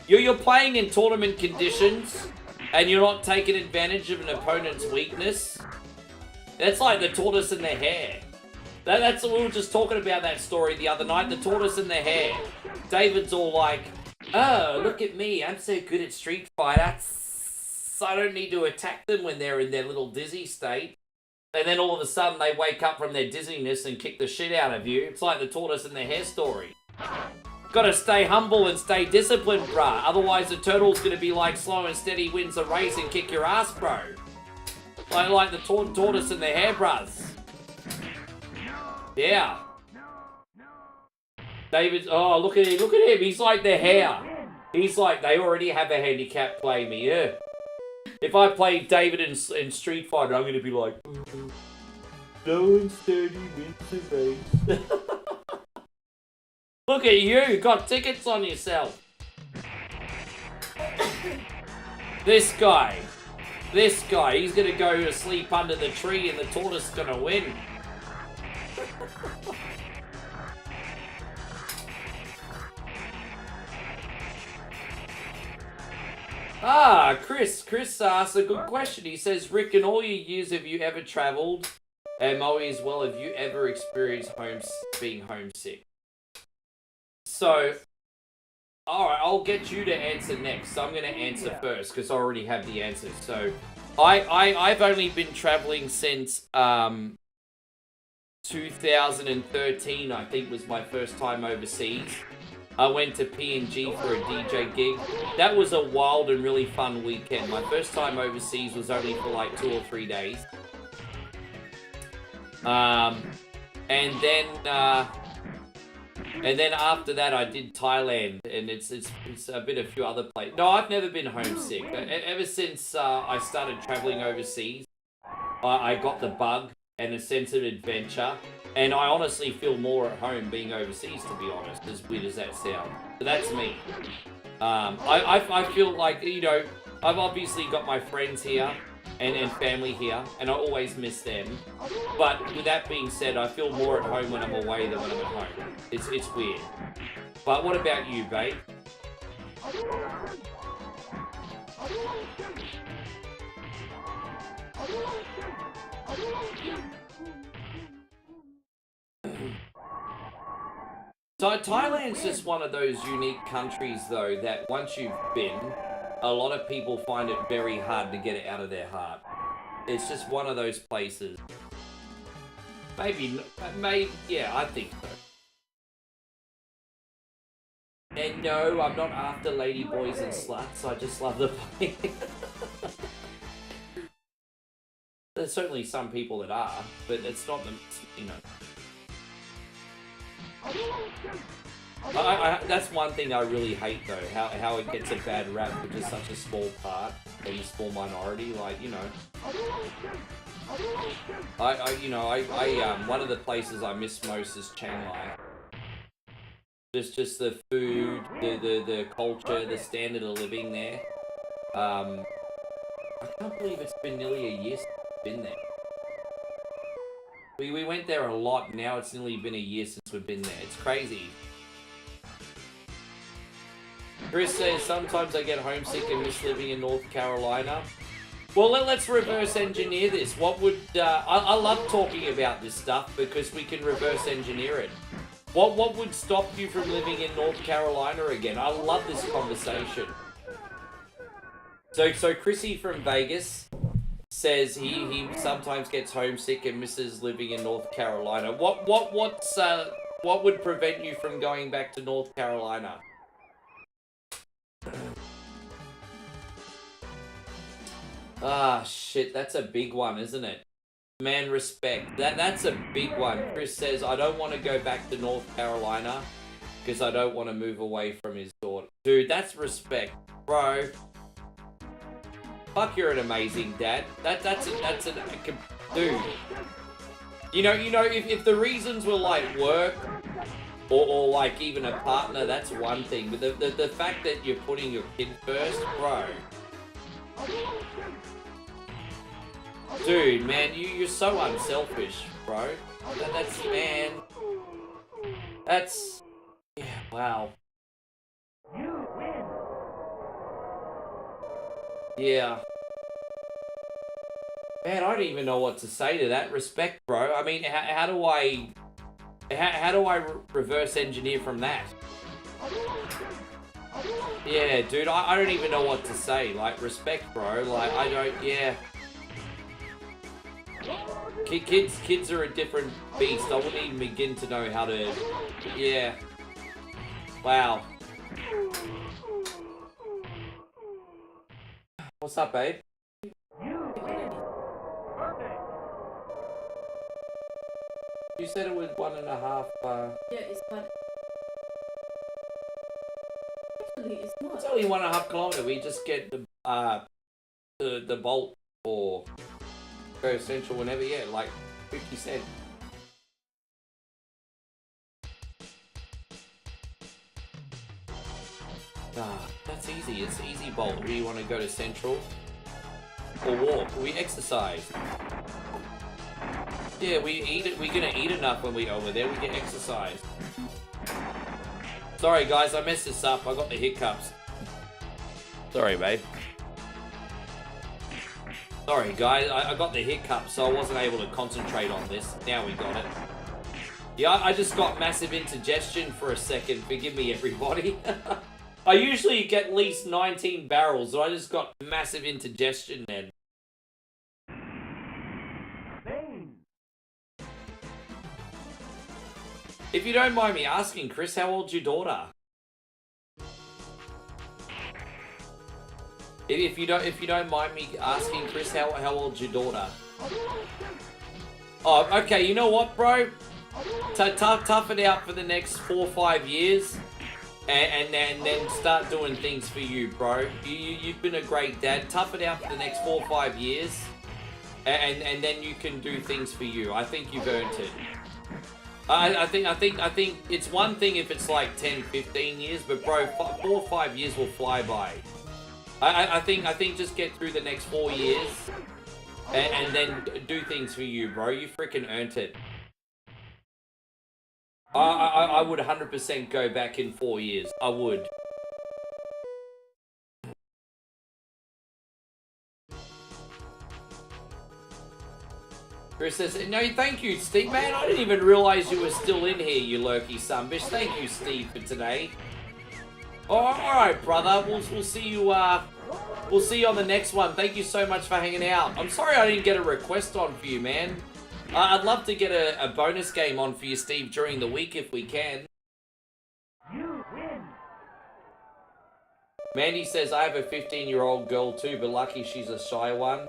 You're playing in tournament conditions, and you're not taking advantage of an opponent's weakness. That's like the tortoise and the hare. That's we were just talking about that story the other night. The tortoise and the hare. David's all like, "Oh, look at me! I'm so good at Street Fighter. I don't need to attack them when they're in their little dizzy state." And then all of a sudden they wake up from their dizziness and kick the shit out of you. It's like the tortoise and the hare story. Gotta stay humble and stay disciplined, bruh. Otherwise the turtle's gonna be like slow and steady wins the race and kick your ass, bro. Like the tortoise and the hare, bruhs. Yeah. David, oh, look at him. He's like the hare. He's like, they already have a handicap, play me, yeah. If I play David in Street Fighter, I'm going to be like, slow and steady wins the race. Look at you, got tickets on yourself. This guy, he's going to go to sleep under the tree and the tortoise is going to win. Chris asked a good question. He says, Rick, in all your years, have you ever travelled? And Moe as well, have you ever experienced being homesick? So, alright, I'll get you to answer next. So I'm going to answer first, because I already have the answer. So, I've only been travelling since 2013, I think, was my first time overseas. I went to PNG for a DJ gig. That was a wild and really fun weekend. My first time overseas was only for like 2 or 3 days. And then after that I did Thailand, and it's a bit a few other places. No, I've never been homesick. Ever since I started traveling overseas, I got the bug and a sense of adventure. And I honestly feel more at home being overseas, to be honest, as weird as that sounds. But that's me. I feel like, you know, I've obviously got my friends here and family here, and I always miss them. But with that being said, I feel more at home when I'm away than when I'm at home. It's weird. But what about you, babe? So Thailand's just one of those unique countries, though, that once you've been, a lot of people find it very hard to get it out of their heart. It's just one of those places. Maybe, yeah, I think so. And no, I'm not after ladyboys and sluts, I just love the place. There's certainly some people that are, but it's not the, you know. That's one thing I really hate, though, how it gets a bad rap for just such a small part and a small minority. Like, you know, one of the places I miss most is Chiang Mai. Just the food, the culture, the standard of living there. I can't believe it's been nearly a year since I've been there. We went there a lot, now it's nearly been a year since we've been there. It's crazy. Chris says, sometimes I get homesick and miss living in North Carolina. Well, let's reverse engineer this. What would... I love talking about this stuff because we can reverse engineer it. What would stop you from living in North Carolina again? I love this conversation. So Chrissy from Vegas says he sometimes gets homesick and misses living in North Carolina. What would prevent you from going back to North Carolina? Ah, shit, that's a big one, isn't it? Man, respect. That's a big one. Chris says, I don't want to go back to North Carolina because I don't want to move away from his daughter. Dude, that's respect, bro. Fuck, you're an amazing dad. That's dude. You know, if the reasons were like work or like even a partner, that's one thing. But the fact that you're putting your kid first, bro. Dude, man, you're so unselfish, bro. That's yeah, wow. Yeah. Man, I don't even know what to say to that. Respect, bro. I mean, how do I reverse engineer from that? Yeah, dude, I don't even know what to say. Like, respect, bro. Like, I don't, yeah. Kids are a different beast. I wouldn't even begin to know how to, yeah. Wow. What's up, babe? You said it was 1.5, Yeah, it's one. Actually, it's not. It's only 1.5 kilometer. We just get the bolt or go central whenever. Yeah, like 50 cents. That's easy. It's easy bolt. Do you want to go to central or walk? We exercise. Yeah, we eat it. We're gonna eat enough when we over there. We get exercise. Sorry, guys, I messed this up. I got the hiccups. Sorry, babe. Sorry, guys, I got the hiccups, so I wasn't able to concentrate on this. Now we got it. Yeah, I just got massive indigestion for a second. Forgive me, everybody. I usually get at least 19 barrels, so I just got massive indigestion then. If you don't mind me asking, Chris, how old's your daughter? If you don't mind me asking, Chris, how old's your daughter? Oh, okay. You know what, bro? Tough it out for the next 4 or 5 years, and then start doing things for you, bro. You've been a great dad. Tough it out for the next 4 or 5 years, and then you can do things for you. I think you've earned it. I think it's one thing if it's like 10, 15 years, but bro, 4 or 5 years will fly by. I think just get through the next 4 years and then do things for you, bro. You freaking earned it. I would 100% go back in 4 years. I would. Chris says, no, thank you, Steve. Man, I didn't even realize you were still in here, you lurky sunbish. Thank you, Steve, for today. Alright, brother. We'll see you, we'll see you on the next one. Thank you so much for hanging out. I'm sorry I didn't get a request on for you, man. I'd love to get a bonus game on for you, Steve, during the week if we can. You win. Mandy says, I have a 15-year-old girl too, but lucky she's a shy one.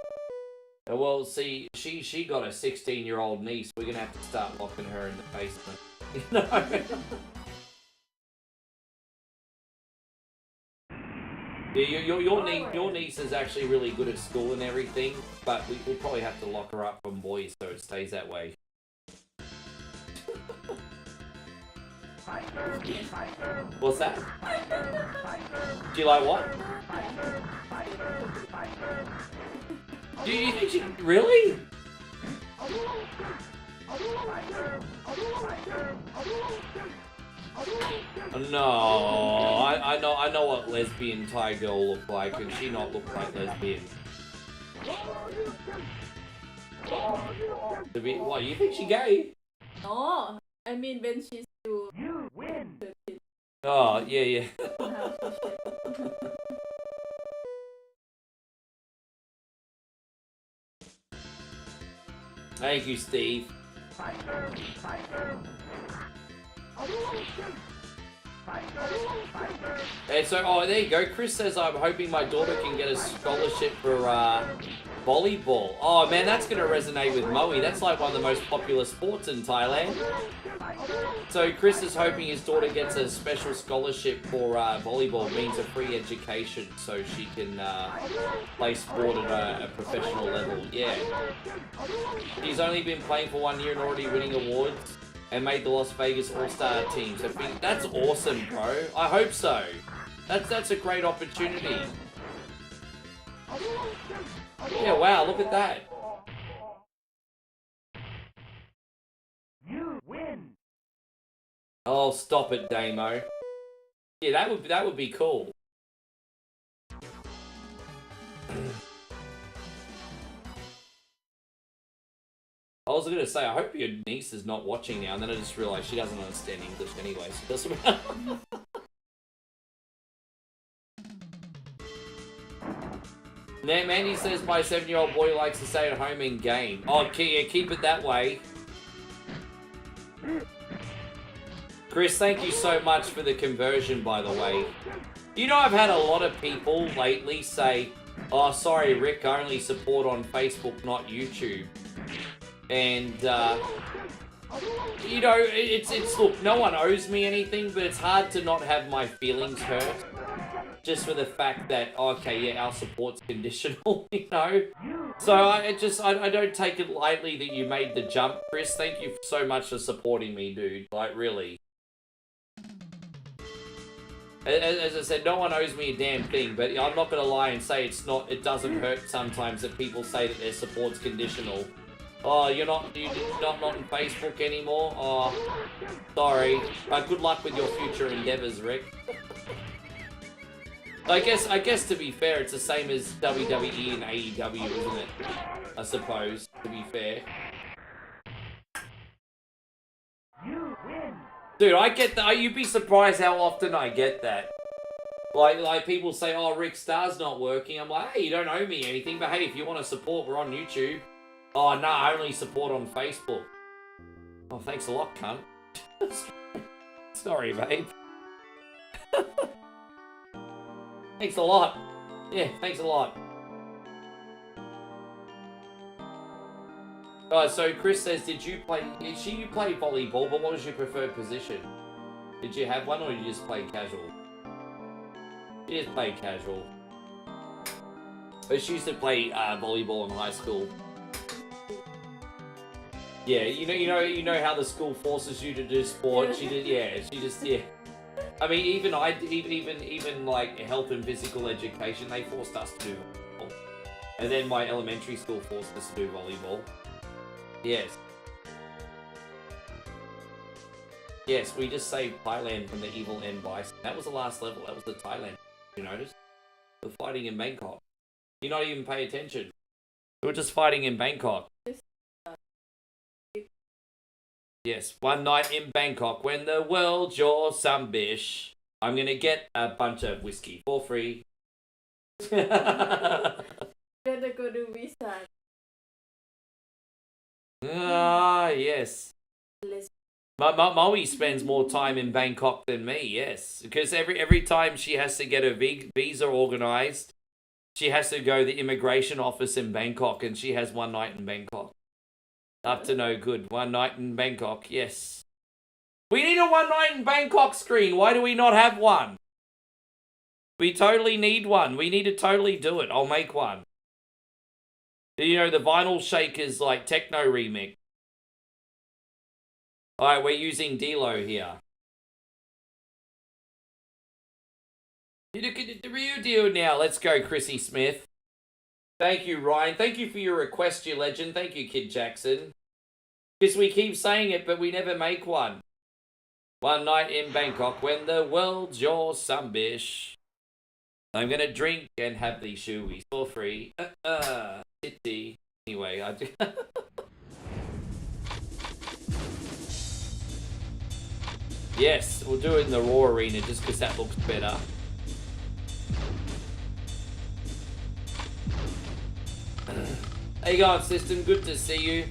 Well, see, she got a 16-year-old niece. We're gonna have to start locking her in the basement. You know? Yeah, your niece is actually really good at school and everything, but we'll probably have to lock her up from boys so it stays that way. What's that? Do you like what? Do you think she... Really? No, I know what lesbian Thai girl look like, and she not look like lesbian. What, you think she gay? No, I mean when she's still... You win! Oh, yeah. Thank you, Steve. And so, oh, there you go. Chris says, I'm hoping my daughter can get a scholarship for volleyball. Oh, man, that's going to resonate with Moe. That's like one of the most popular sports in Thailand. So Chris is hoping his daughter gets a special scholarship for volleyball. It means a free education so she can play sport at a professional level. Yeah. He's only been playing for 1 year and already winning awards and made the Las Vegas All-Star team. So that's awesome, bro. I hope so. That's a great opportunity. Yeah, wow, look at that. You win! Oh, stop it, Damo. Yeah, that would be cool. was going to say, I hope your niece is not watching now, and then I just realised she doesn't understand English anyway, so it doesn't matter. Mandy says my 7-year-old boy likes to stay at home and game. Oh, yeah, keep it that way. Chris, thank you so much for the conversion, by the way. You know, I've had a lot of people lately say, oh, sorry, Rick, I only support on Facebook, not YouTube. And, you know, it's, look, no one owes me anything, but it's hard to not have my feelings hurt. Just for the fact that, okay, yeah, our support's conditional, you know? So I don't take it lightly that you made the jump, Chris. Thank you so much for supporting me, dude. Like, really. As I said, no one owes me a damn thing, but I'm not gonna lie and say it doesn't hurt sometimes that people say that their support's conditional. Oh, you're not on Facebook anymore? Oh, sorry. Good luck with your future endeavors, Rick. I guess to be fair, it's the same as WWE and AEW, isn't it? I suppose, to be fair. Dude, I get that. You'd be surprised how often I get that. Like people say, oh, Rick Star's not working. I'm like, hey, you don't owe me anything, but hey, if you want to support, we're on YouTube. Oh, no, I only support on Facebook. Oh, thanks a lot, cunt. Sorry, babe. Thanks a lot. Yeah, thanks a lot. So Chris says, you play volleyball, but what was your preferred position? Did you have one, or did you just play casual? You just played casual. But she used to play volleyball in high school. Yeah, you know how the school forces you to do sport. She did, yeah. I mean, even like health and physical education, they forced us to do volleyball. And then my elementary school forced us to do volleyball. Yes. Yes, we just saved Thailand from the evil N Bison. That was the last level. That was the Thailand. You notice? We're fighting in Bangkok. You not even pay attention. We were just fighting in Bangkok. Yes, one night in Bangkok when the world's your some bish. I'm gonna get a bunch of whiskey for free. Better go do visa. Ah, yes. Maui spends more time in Bangkok than me, yes. Because every time she has to get her visa organised, she has to go to the immigration office in Bangkok, and she has one night in Bangkok. Up to no good. One night in Bangkok, yes. We need a one night in Bangkok screen. Why do we not have one? We totally need one. We need to totally do it. I'll make one. You know, the Vinyl Shakers, like, techno remix. Alright, we're using D-Lo here. You look at the real deal now. Let's go, Chrissy Smith. Thank you, Ryan. Thank you for your request, you legend. Thank you, Kid Jackson. Because we keep saying it, but we never make one. One night in Bangkok when the world's your some bish. I'm gonna drink and have these shoeies for free. City. Anyway, I do. Yes, we'll do it in the Raw Arena just because that looks better. How you going, system? Good to see you.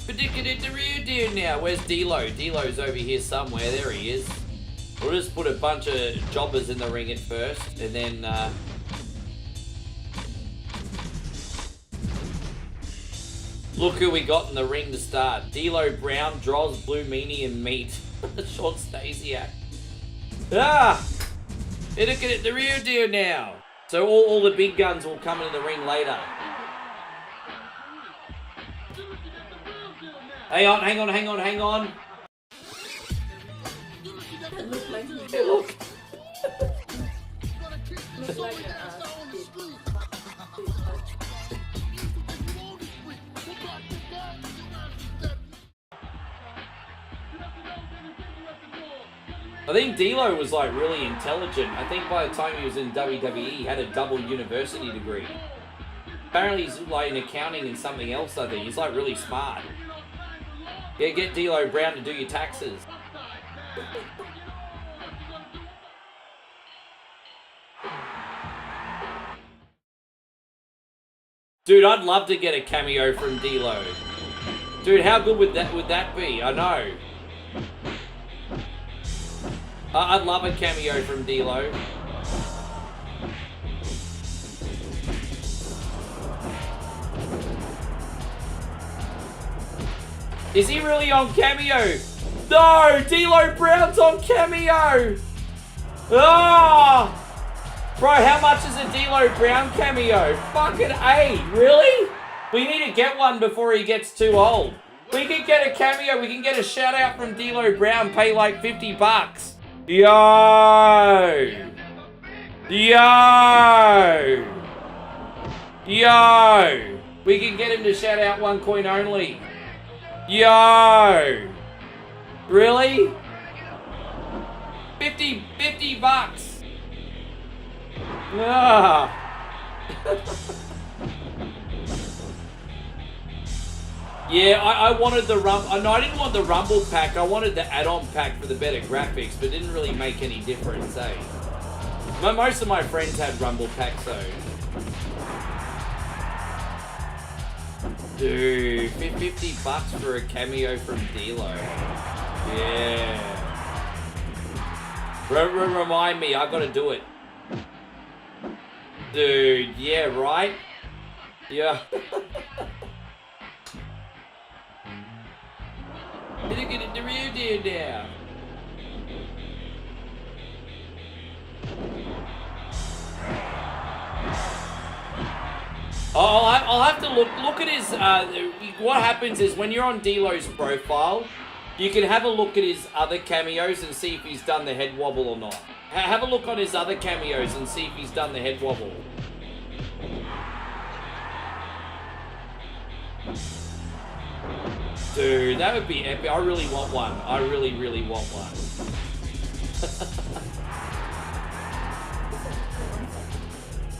Predicted the real deal now. Where's D-Lo? D-Lo's over here somewhere. There he is. We'll just put a bunch of jobbers in the ring at first, and then look who we got in the ring to start. D-Lo, Brown, Droz, Blue Meanie, and Meat. Short Stasiak. Ah! Look at the real deal now. So all the big guns will come in the ring later. Hang on. Hey, look. I think D-Lo was like really intelligent. I think by the time he was in WWE, he had a double university degree. Apparently he's like in accounting and something else, I think. He's like really smart. Yeah, get D'Lo Brown to do your taxes. Dude, I'd love to get a cameo from D'Lo. Dude, how good would that be? I know. I'd love a cameo from D'Lo. Is he really on Cameo? No! D'Lo Brown's on Cameo! Ah! Bro, how much is a D'Lo Brown cameo? Fucking A, really? We need to get one before he gets too old. We can get a cameo, we can get a shout out from D'Lo Brown, pay like 50 bucks. Yo! Yo! Yo! We can get him to shout out 1 coin only. Yo! Really? 50 bucks. Ah. Yeah, I wanted the no, I didn't want the Rumble pack. I wanted the add-on pack for the better graphics, but it didn't really make any difference, eh? Most of my friends had Rumble packs, though. Dude, 50 bucks for a cameo from D'Lo. Yeah. Remind me, I gotta do it. Dude, yeah, right? Yeah. Look at the real deal now. I'll have to look at his, what happens is when you're on D'Lo's profile, you can have a look at his other cameos and see if he's done the head wobble or not. Have a look on his other cameos and see if he's done the head wobble. Dude, that would be epic. I really want one. I really, really want one.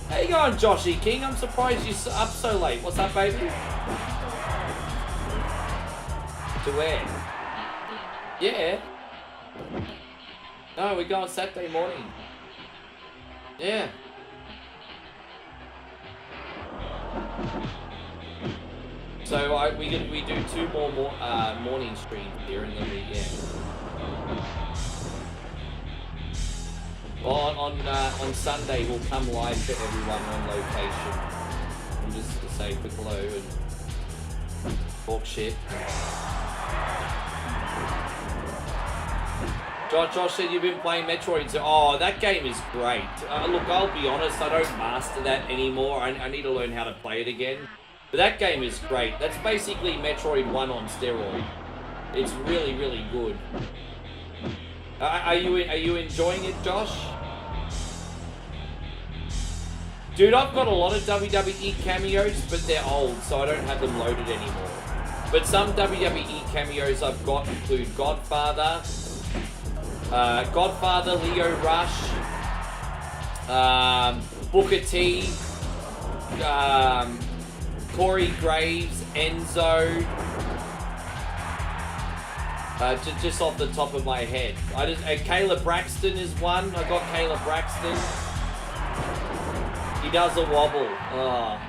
How you going, Joshy King? I'm surprised you're up so late. What's up, baby? To where? Yeah. No, we're going Saturday morning. Yeah. So we do 2 more morning streams here and then we on Sunday we'll come live for everyone on location. And just to say quick hello and talk shit. Josh said you've been playing Metroid. So, oh, that game is great. Look, I'll be honest, I don't master that anymore. I need to learn how to play it again. But that game is great. That's basically Metroid 1 on steroid. It's really, really good. Are you enjoying it, Josh? Dude, I've got a lot of WWE cameos, but they're old, so I don't have them loaded anymore. But some WWE cameos I've got include Godfather, Leo Rush, Booker T, Corey Graves, Enzo. Just off the top of my head. Kayla Braxton is one. I got Kayla Braxton. He does a wobble. Oh.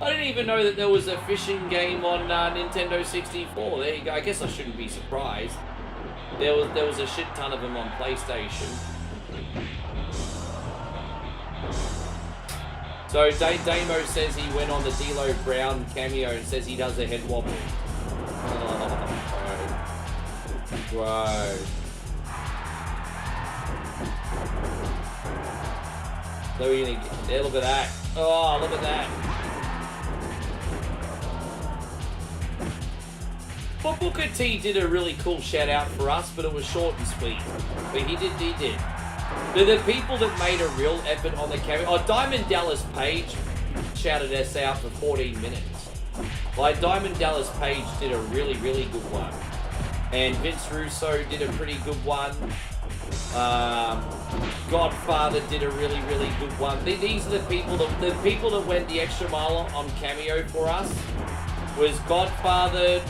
I didn't even know that there was a fishing game on Nintendo 64. There you go. I guess I shouldn't be surprised. There was a shit ton of them on PlayStation. So Damo says he went on the D'Lo Brown cameo and says he does a head wobble. Oh, bro. So we're gonna get there. Look at that. Oh, look at that. But Booker T did a really cool shout out for us, but it was short and sweet. But he did. The people that made a real effort on the cameo. Oh, Diamond Dallas Page shouted us out for 14 minutes. Like, Diamond Dallas Page did a really, really good one. And Vince Russo did a pretty good one. Godfather did a really, really good one. These are the people that went the extra mile on Cameo for us. Was Godfather,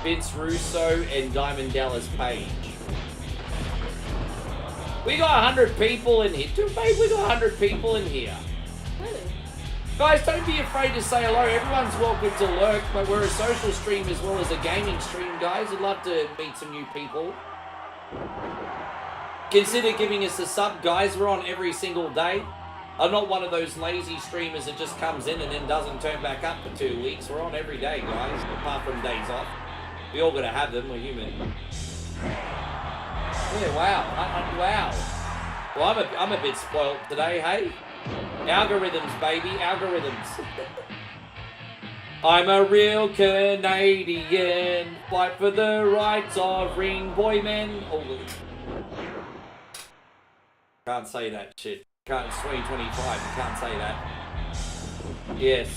Vince Russo, and Diamond Dallas Page. We got 100 people in here. Dude, babe, we got 100 people in here. Really? Guys, don't be afraid to say hello. Everyone's welcome to lurk, but we're a social stream as well as a gaming stream, guys. I'd love to meet some new people. Consider giving us a sub, guys. We're on every single day. I'm not one of those lazy streamers that just comes in and then doesn't turn back up for 2 weeks. We're on every day, guys, apart from days off. We all gotta have them. We're human. Yeah, wow. Wow. Well, I'm a bit spoiled today, hey? Algorithms, baby. Algorithms. I'm a real Canadian. Fight for the rights of ring boy men. Oh, can't say that shit. Can't, it's 2025. You can't say that. Yes.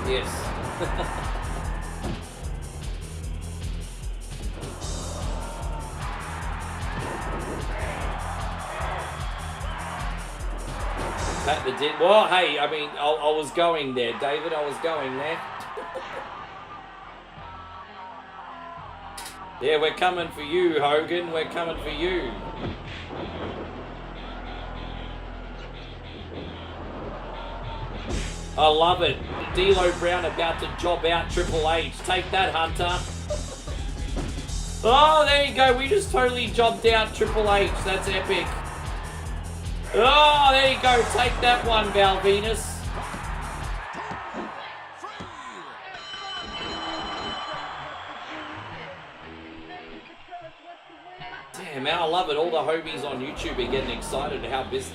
Yes. Pat the did. Well, hey, I mean, I was going there, David. I was going there. Yeah, we're coming for you, Hogan. We're coming for you. I love it. D'Lo Brown about to job out Triple H. Take that, Hunter. Oh, there you go. We just totally jobbed out Triple H. That's epic. Oh, there you go. Take that one, Val Venus. Damn, man, I love it. All the homies on YouTube are getting excited at how busy.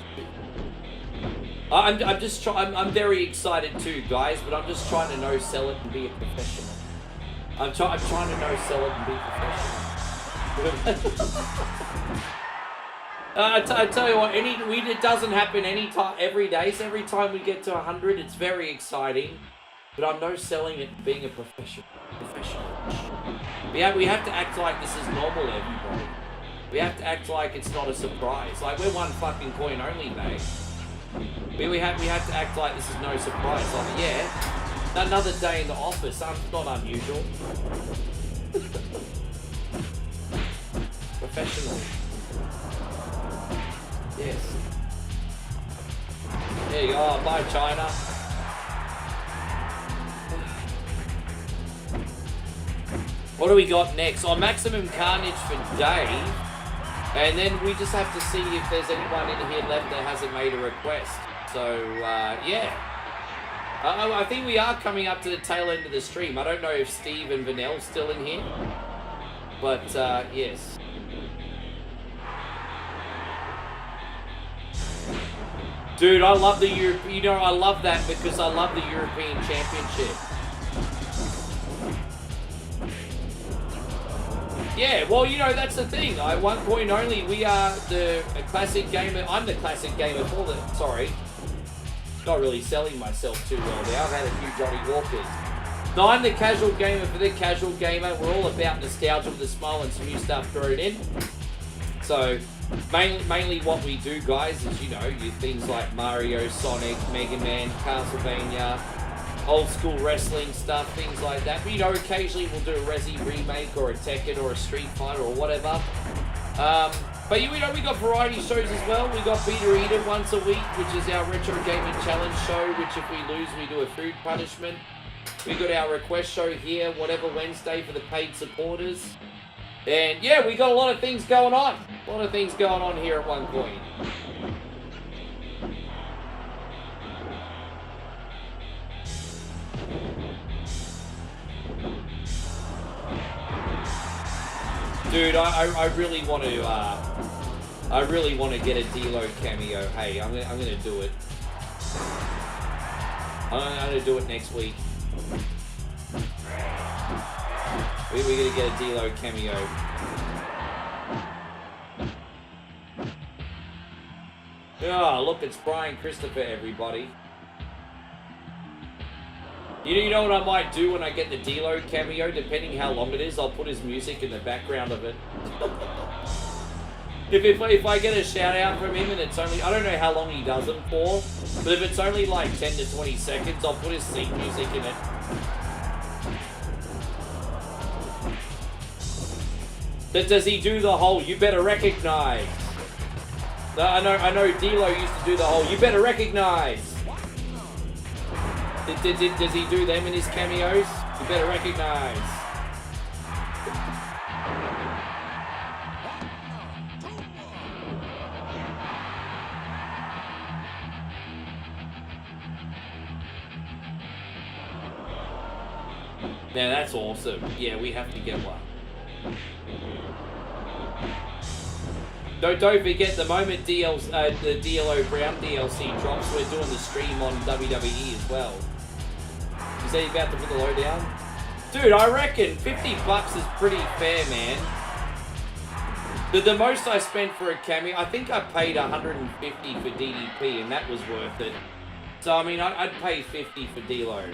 I'm very excited too, guys, but I'm just trying to no-sell it and be a professional. I'm trying to no-sell it and be professional. I tell you what, it doesn't happen every day. So every time we get to 100, it's very exciting. But I'm no-selling it and being a professional. We have to act like this is normal, everybody. We have to act like it's not a surprise. Like, we're one fucking coin only, mate. We have to act like this is no surprise. Like, yeah, another day in the office. Not unusual. Professional. Yes. There you go. Oh, bye, China. What do we got next? Oh, Maximum Carnage for Dave. And then we just have to see if there's anyone in here left that hasn't made a request. So, yeah. I think we are coming up to the tail end of the stream. I don't know if Steve and Vanelle's still in here. But, yes. Dude, I love the I love that because I love the European Championship. Yeah, well, that's the thing. One point only. We are a classic gamer. I'm the classic gamer for the. Sorry, not really selling myself too well now. I've had a few Johnny Walkers. No, I'm the casual gamer for the casual gamer. We're all about nostalgia with a smile and some new stuff thrown in. So, mainly what we do, guys, is things like Mario, Sonic, Mega Man, Castlevania. Old school wrestling stuff, things like that. But, occasionally we'll do a Resi remake or a Tekken or a Street Fighter or whatever. But we got variety shows as well. We got Beta Eater once a week, which is our Retro Gaming Challenge show, which if we lose, we do a food punishment. We got our request show here, whatever Wednesday for the paid supporters. And yeah, we got a lot of things going on. A lot of things going on here at One Coin. Dude, I really want to get a D-Lo cameo. Hey, I'm gonna do it. I'm gonna do it next week. We're gonna get a D-Lo cameo. Oh, look, it's Brian Christopher, everybody. You know what I might do when I get the D-Lo cameo, depending how long it is, I'll put his music in the background of it. if I get a shout out from him and it's only, I don't know how long he does them for, but if it's only like 10 to 20 seconds, I'll put his theme music in it. Does he do the whole, you better recognize? I know D-Lo used to do the whole, you better recognize. Does he do them in his cameos? You better recognize. Now that's awesome. Yeah, we have to get one. Don't forget, the moment the DLO Brown DLC drops, we're doing the stream on WWE as well. Is he about to put the low down? Dude, I reckon 50 bucks is pretty fair, man. The most I spent for a cameo, I think I paid 150 for DDP, and that was worth it. So, I mean, I'd pay 50 for D-Lo.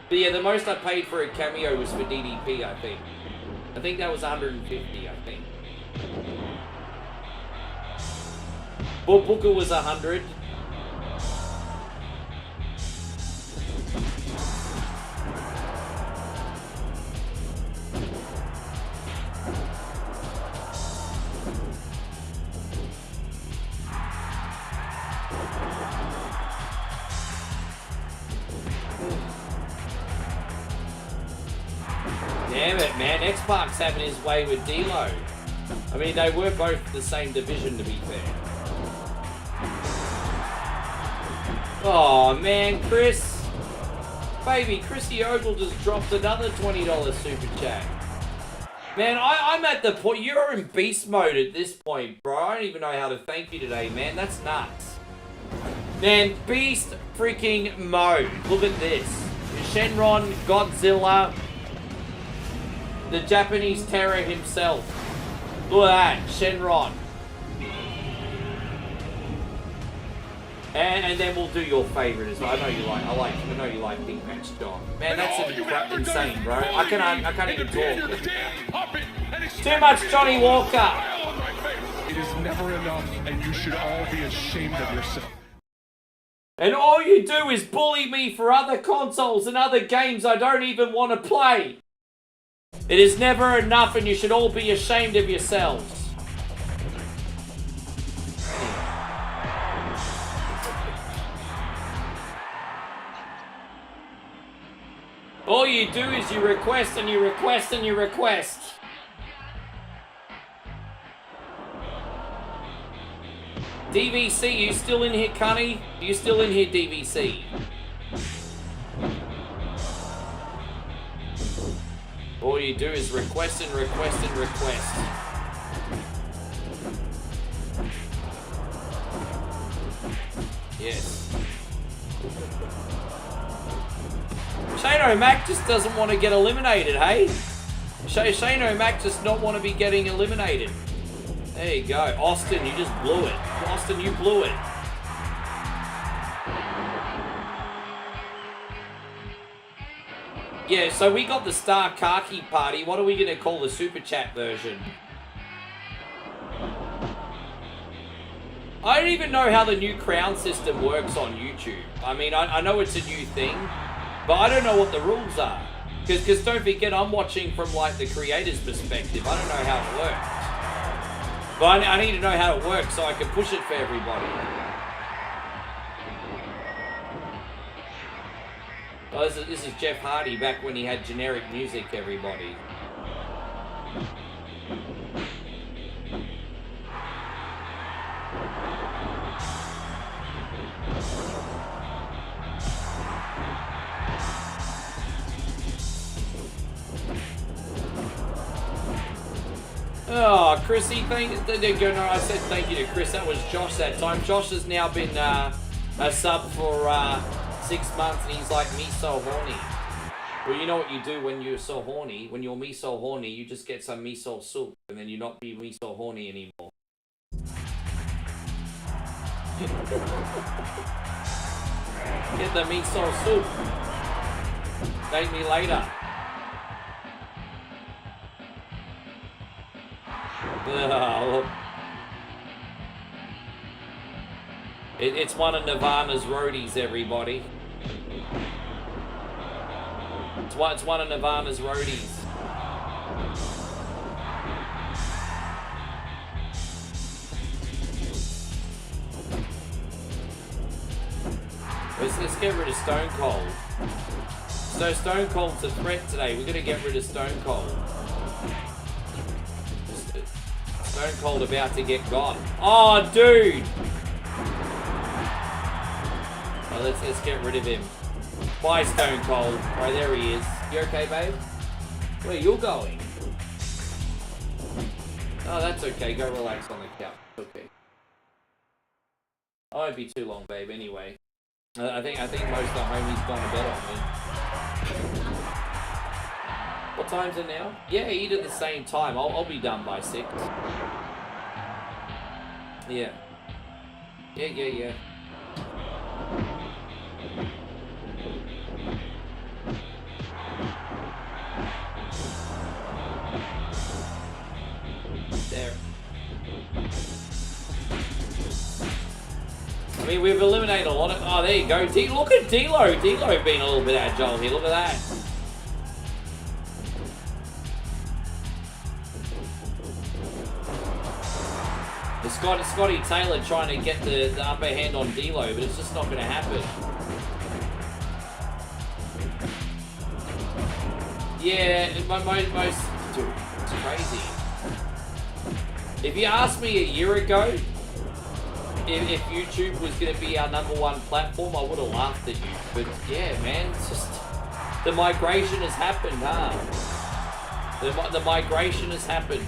But yeah, the most I paid for a cameo was for DDP, I think. I think that was 150, I think. Booker was 100. Damn it, man. X-Park's having his way with D-Lo. I mean, they were both the same division, to be fair. Oh man, Chris. Baby, Chrissy Ogle just dropped another $20 super chat. Man, I'm at the point, you're in beast mode at this point, bro. I don't even know how to thank you today, man. That's nuts. Man, beast freaking mode. Look at this. Shenron, Godzilla, the Japanese terror himself. Look at that, Shenron. And then we'll do your favorite as well. I know you like Big Match John. Man, that's insane, bro. I can't even talk. Too much Johnny Walker. It is never enough, and you should all be ashamed of yourself. And all you do is bully me for other consoles and other games I don't even want to play. It is never enough, and you should all be ashamed of yourselves. All you do is you request and you request and you request. DVC, you still in here, Cunny? You still in here, DVC? All you do is request and request and request. Yes. Shane O'Mac just doesn't want to get eliminated, hey? Shane O'Mac just not want to be getting eliminated. There you go. Austin, you just blew it. Austin, you blew it. Yeah, so we got the Star Khaki Party. What are we going to call the Super Chat version? I don't even know how the new crown system works on YouTube. I mean, I know it's a new thing, but I don't know what the rules are. Because don't forget, I'm watching from like the creator's perspective. I don't know how it works. But I need to know how it works so I can push it for everybody. Oh, this is Jeff Hardy back when he had generic music, everybody. Oh, Chrissy, I said thank you to Chris. That was Josh that time. Josh has now been a sub for 6 months, and he's like, me so horny. Well, you know what you do when you're so horny? When you're me so horny, you just get some miso soup, and then you're not be me so horny anymore. Get the miso soup. Thank me later. Oh, look. It's one of Nirvana's roadies, everybody. It's one of Nirvana's roadies. Let's get rid of Stone Cold. So Stone Cold's a threat today. We're gonna get rid of Stone Cold. Stone Cold about to get gone. Oh, dude! Oh, let's get rid of him. Bye, Stone Cold. Right, there he is. You okay, babe? Where you going? Oh, that's okay. Go relax on the couch. Okay. I won't be too long, babe. Anyway, I think most of the homies gone to bed on me. What time's it now? Yeah, eat at the same time. I'll be done by 6. Yeah. Yeah. There. I mean, we've eliminated a lot of... Oh, there you go. Look at D-Lo. D-Lo being a little bit agile here. Look at that. Scotty Taylor trying to get the upper hand on D-Lo, but it's just not going to happen. Yeah, most... Dude, it's crazy. If you asked me a year ago if YouTube was going to be our #1 platform, I would have laughed at you. But yeah, man, it's just... The migration has happened, huh? The migration has happened.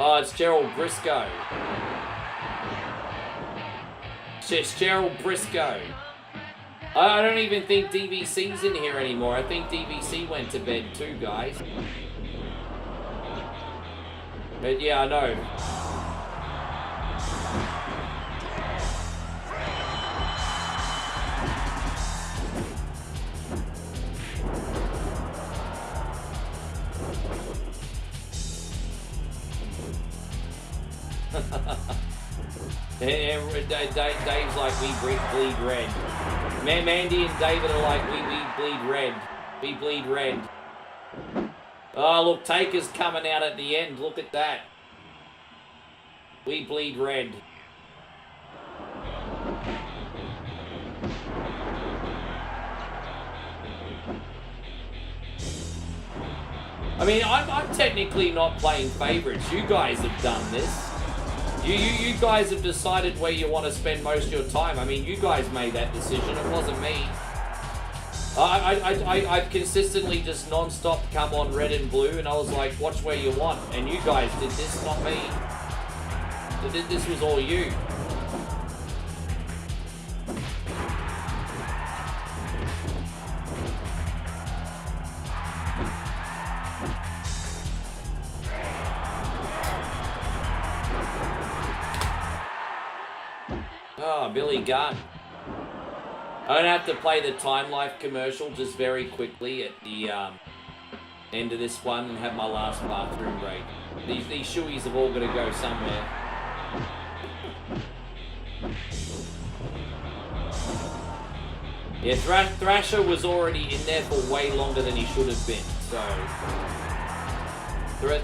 Oh, it's Gerald Briscoe. It's Gerald Briscoe. I don't even think DVC's in here anymore. I think DVC went to bed too, guys. But yeah, I know. Dave's like, we bleed red. Mandy and David are like, we bleed red. We bleed red. Oh, look, Taker's coming out at the end. Look at that. We bleed red. I mean, I'm technically not playing favorites. You guys have done this. You guys have decided where you want to spend most of your time. I mean, you guys made that decision. It wasn't me. I've consistently just non-stop come on red and blue, and I was like, watch where you want. And you guys did this, not me. This was all you. Oh, Billy Gunn. I don't have to play the Time Life commercial just very quickly at the end of this one and have my last bathroom break. These shoeies have all got to go somewhere. Yeah, Thrasher was already in there for way longer than he should have been, so...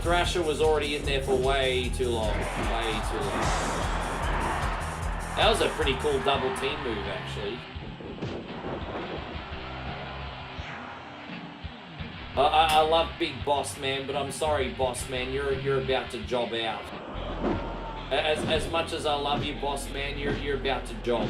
Thrasher was already in there for way too long. Way too long. That was a pretty cool double team move, actually. I love Big Boss Man, but I'm sorry, Boss Man, you're about to job out. As much as I love you, Boss Man, you're about to job.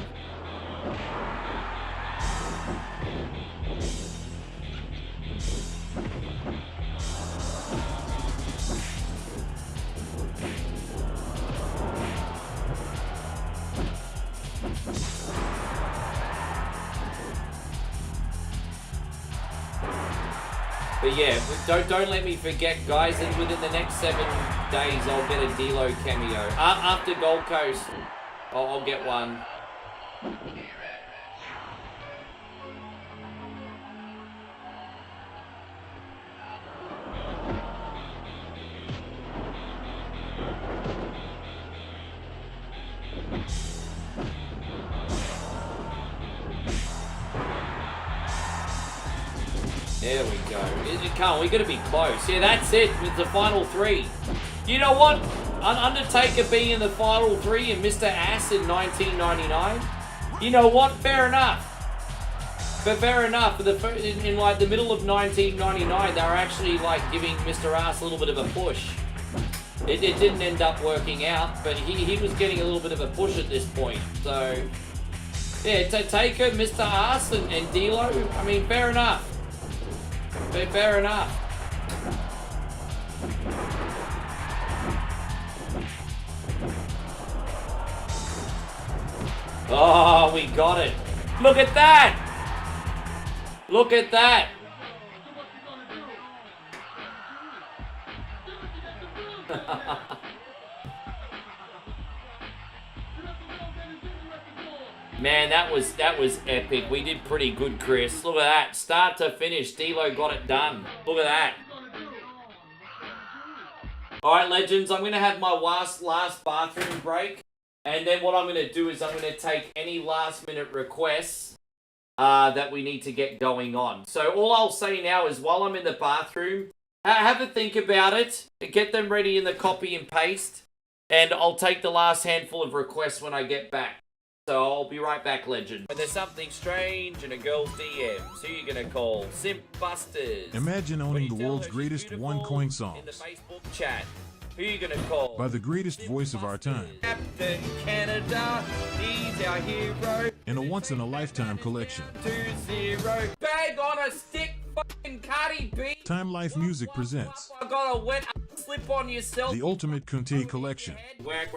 But yeah, don't let me forget, guys, and within the next 7 days I'll get a D-Lo cameo. After Gold Coast. I'll get one. There we go. We gotta be close. Yeah, that's it with the final three. You know what? Undertaker being in the final three and Mr. Ass in 1999. You know what? Fair enough. But fair enough. In like the middle of 1999, they were actually like giving Mr. Ass a little bit of a push. It didn't end up working out, but he was getting a little bit of a push at this point. So yeah, Taker, Mr. Ass, and D-Lo. I mean, fair enough. Fair enough. Oh, we got it. Look at that. Look at that. Man, that was epic. We did pretty good, Chris. Look at that. Start to finish, D-Lo got it done. Look at that. Alright, legends, I'm going to have my last bathroom break. And then what I'm going to do is I'm going to take any last-minute requests that we need to get going on. So all I'll say now is while I'm in the bathroom, have a think about it. Get them ready in the copy and paste. And I'll take the last handful of requests when I get back. So I'll be right back, legend. When there's something strange in a girl's DMs, who you gonna call? Simp Busters. Imagine owning the world's greatest one-coin songs. In the Facebook chat, who you gonna call? By the greatest voice of our time. Captain Canada, he's our hero. In a once-in-a-lifetime collection. 2-0. Bag on a stick, fucking Cardi B. Time Life Music presents I got a wet slip on yourself. the Ultimate Kunte Collection. Work.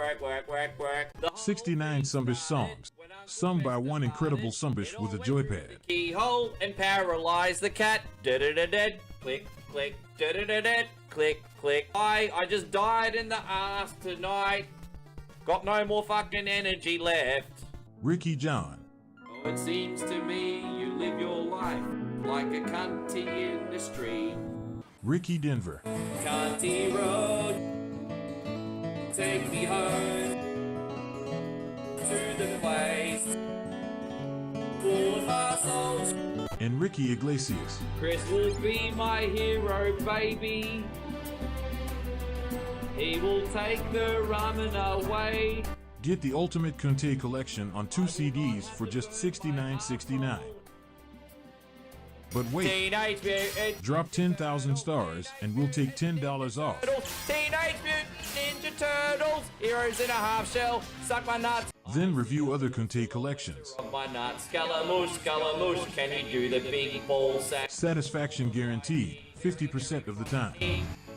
69 Sumbish songs, sung by one incredible Sumbish with a joypad. Keyhole and paralyze the cat. Dead. Click. Dead. Click. I just died in the ass tonight. Got no more fucking energy left. Ricky John. Oh, it seems to me you live your life like a cunty in the street. Ricky Denver. Cunty road, take me home to the place full of assholes. And Ricky Iglesias. Chris will be my hero, baby. He will take the ramen away. Get the Ultimate Kunte Collection on 2 CDs for just $69.69. But wait, Teenage Mutant drop 10,000 stars and we'll take $10 off. Teenage Mutant Ninja Turtles, Heroes in a Half Shell, Suck My Nuts. Then review other Kunte collections. Suck My Nuts, Scaramouche, can you do the big ball sack? Satisfaction guaranteed, 50% of the time.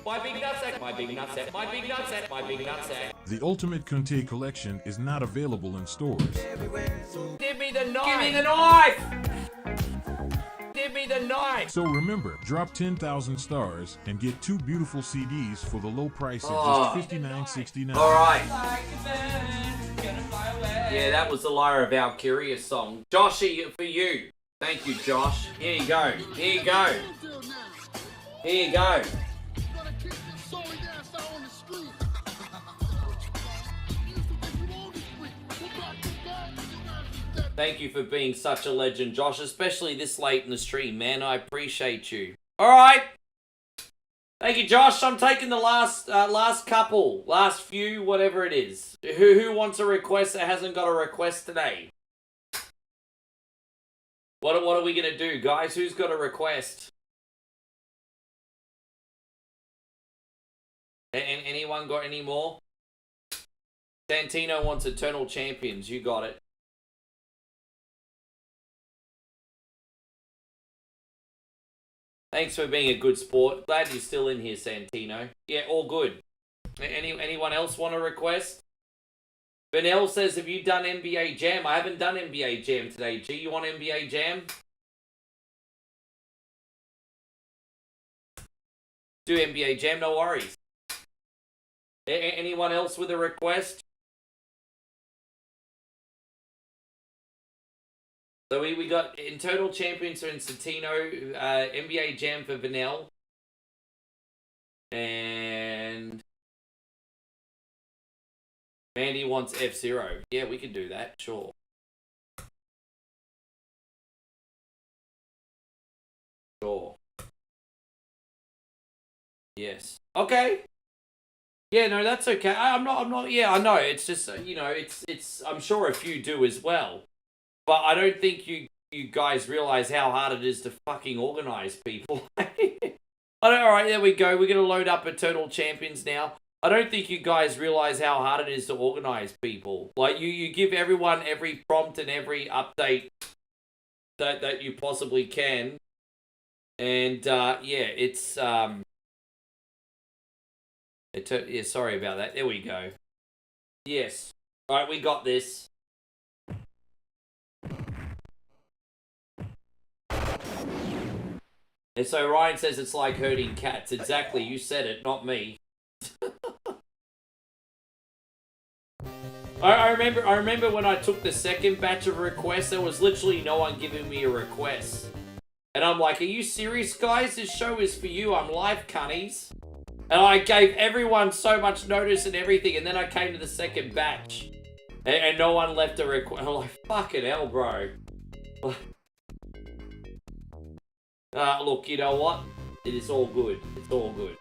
My big nutsack, my big nutsack, my big nutsack, my big nutsack. The Ultimate Kunte Collection is not available in stores. Give me the knife! Give me the knife! Give me the knife! So remember, drop 10,000 stars and get 2 beautiful CDs for the low price of just $59.69. Alright. Yeah, that was the Lyra Valkyria song. Joshy, for you. Thank you, Josh. Here you go. Here you go. Here you go. Thank you for being such a legend, Josh, especially this late in the stream, man. I appreciate you. Alright. Thank you, Josh. I'm taking the last few, whatever it is. Who wants a request that hasn't got a request today? What are we going to do, guys? Who's got a request? Anyone got any more? Santino wants Eternal Champions. You got it. Thanks for being a good sport. Glad you're still in here, Santino. Yeah, all good. Anyone else want a request? Benel says, have you done NBA Jam? I haven't done NBA Jam today. G, you want NBA Jam? Do NBA Jam, no worries. Anyone else with a request? So we got internal champions for Santino, NBA Jam for Vanel. And Mandy wants F-Zero. Yeah, we can do that, sure. Sure. Yes. Okay. Yeah, no, that's okay. I'm not, yeah, I know. It's just, you know, it's, I'm sure a few do as well. But I don't think you guys realize how hard it is to fucking organize people. Alright, there we go. We're going to load up Eternal Champions now. I don't think you guys realize how hard it is to organize people. Like, you give everyone every prompt and every update that you possibly can. And, yeah, it's, yeah, sorry about that. There we go. Yes. Alright, we got this. And so Ryan says it's like herding cats. Exactly, you said it, not me. I remember when I took the second batch of requests, there was literally no one giving me a request. And I'm like, are you serious, guys? This show is for you. I'm live, cunnies. And I gave everyone so much notice and everything, and then I came to the second batch. And no one left a request. I'm like, fucking hell, bro. Look, you know what? It is all good. It's all good.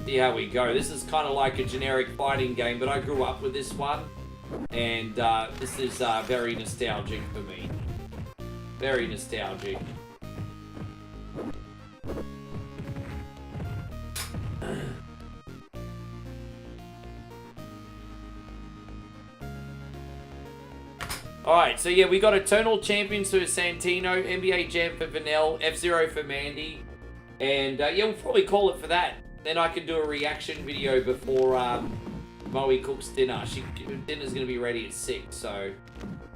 See how we go. This is kind of like a generic fighting game, but I grew up with this one. And this is very nostalgic for me. Very nostalgic. Alright, so yeah, we got Eternal Champions for Santino, NBA Jam for Vanel, F-Zero for Mandy, and yeah, we'll probably call it for that. Then I can do a reaction video before Moe cooks dinner. Dinner's going to be ready at 6, so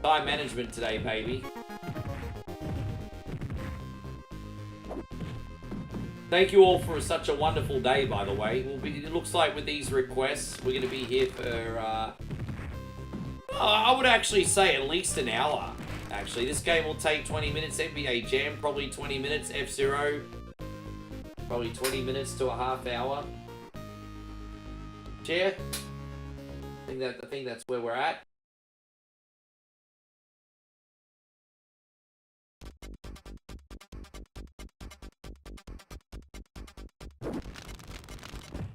time management today, baby. Thank you all for such a wonderful day, by the way. It looks like with these requests, we're going to be here for... I would actually say at least an hour. Actually, this game will take 20 minutes. NBA Jam, probably 20 minutes. F-Zero, probably 20 minutes to a half hour. Chair? I think that's where we're at.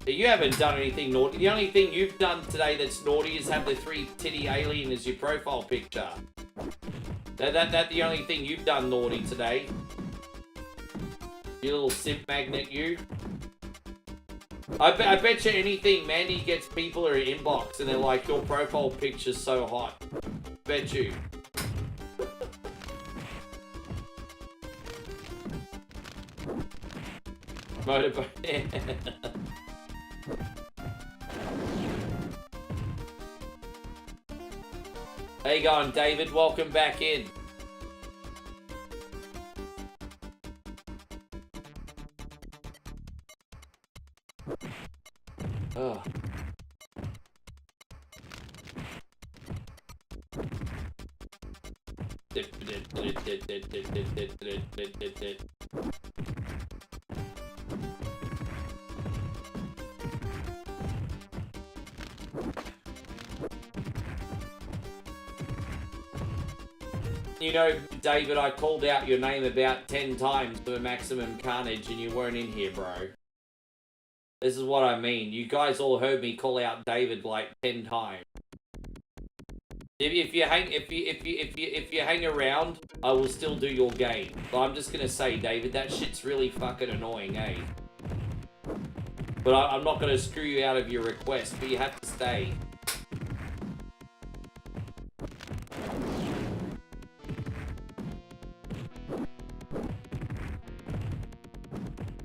You haven't done anything naughty. The only thing you've done today that's naughty is have the 3-titty alien as your profile picture. That's the only thing you've done naughty today. You little simp magnet, you. I bet you anything, Mandy gets people in her inbox and they're like, your profile picture's so hot. Bet you. Motorbike. How you going, David? Welcome back in. Oh. You know, David, I called out your name about 10 times for maximum carnage and you weren't in here, bro. This is what I mean. You guys all heard me call out David like 10 times. If you hang around, I will still do your game. But I'm just gonna say, David, that shit's really fucking annoying, eh? But I'm not gonna screw you out of your request, but you have to stay.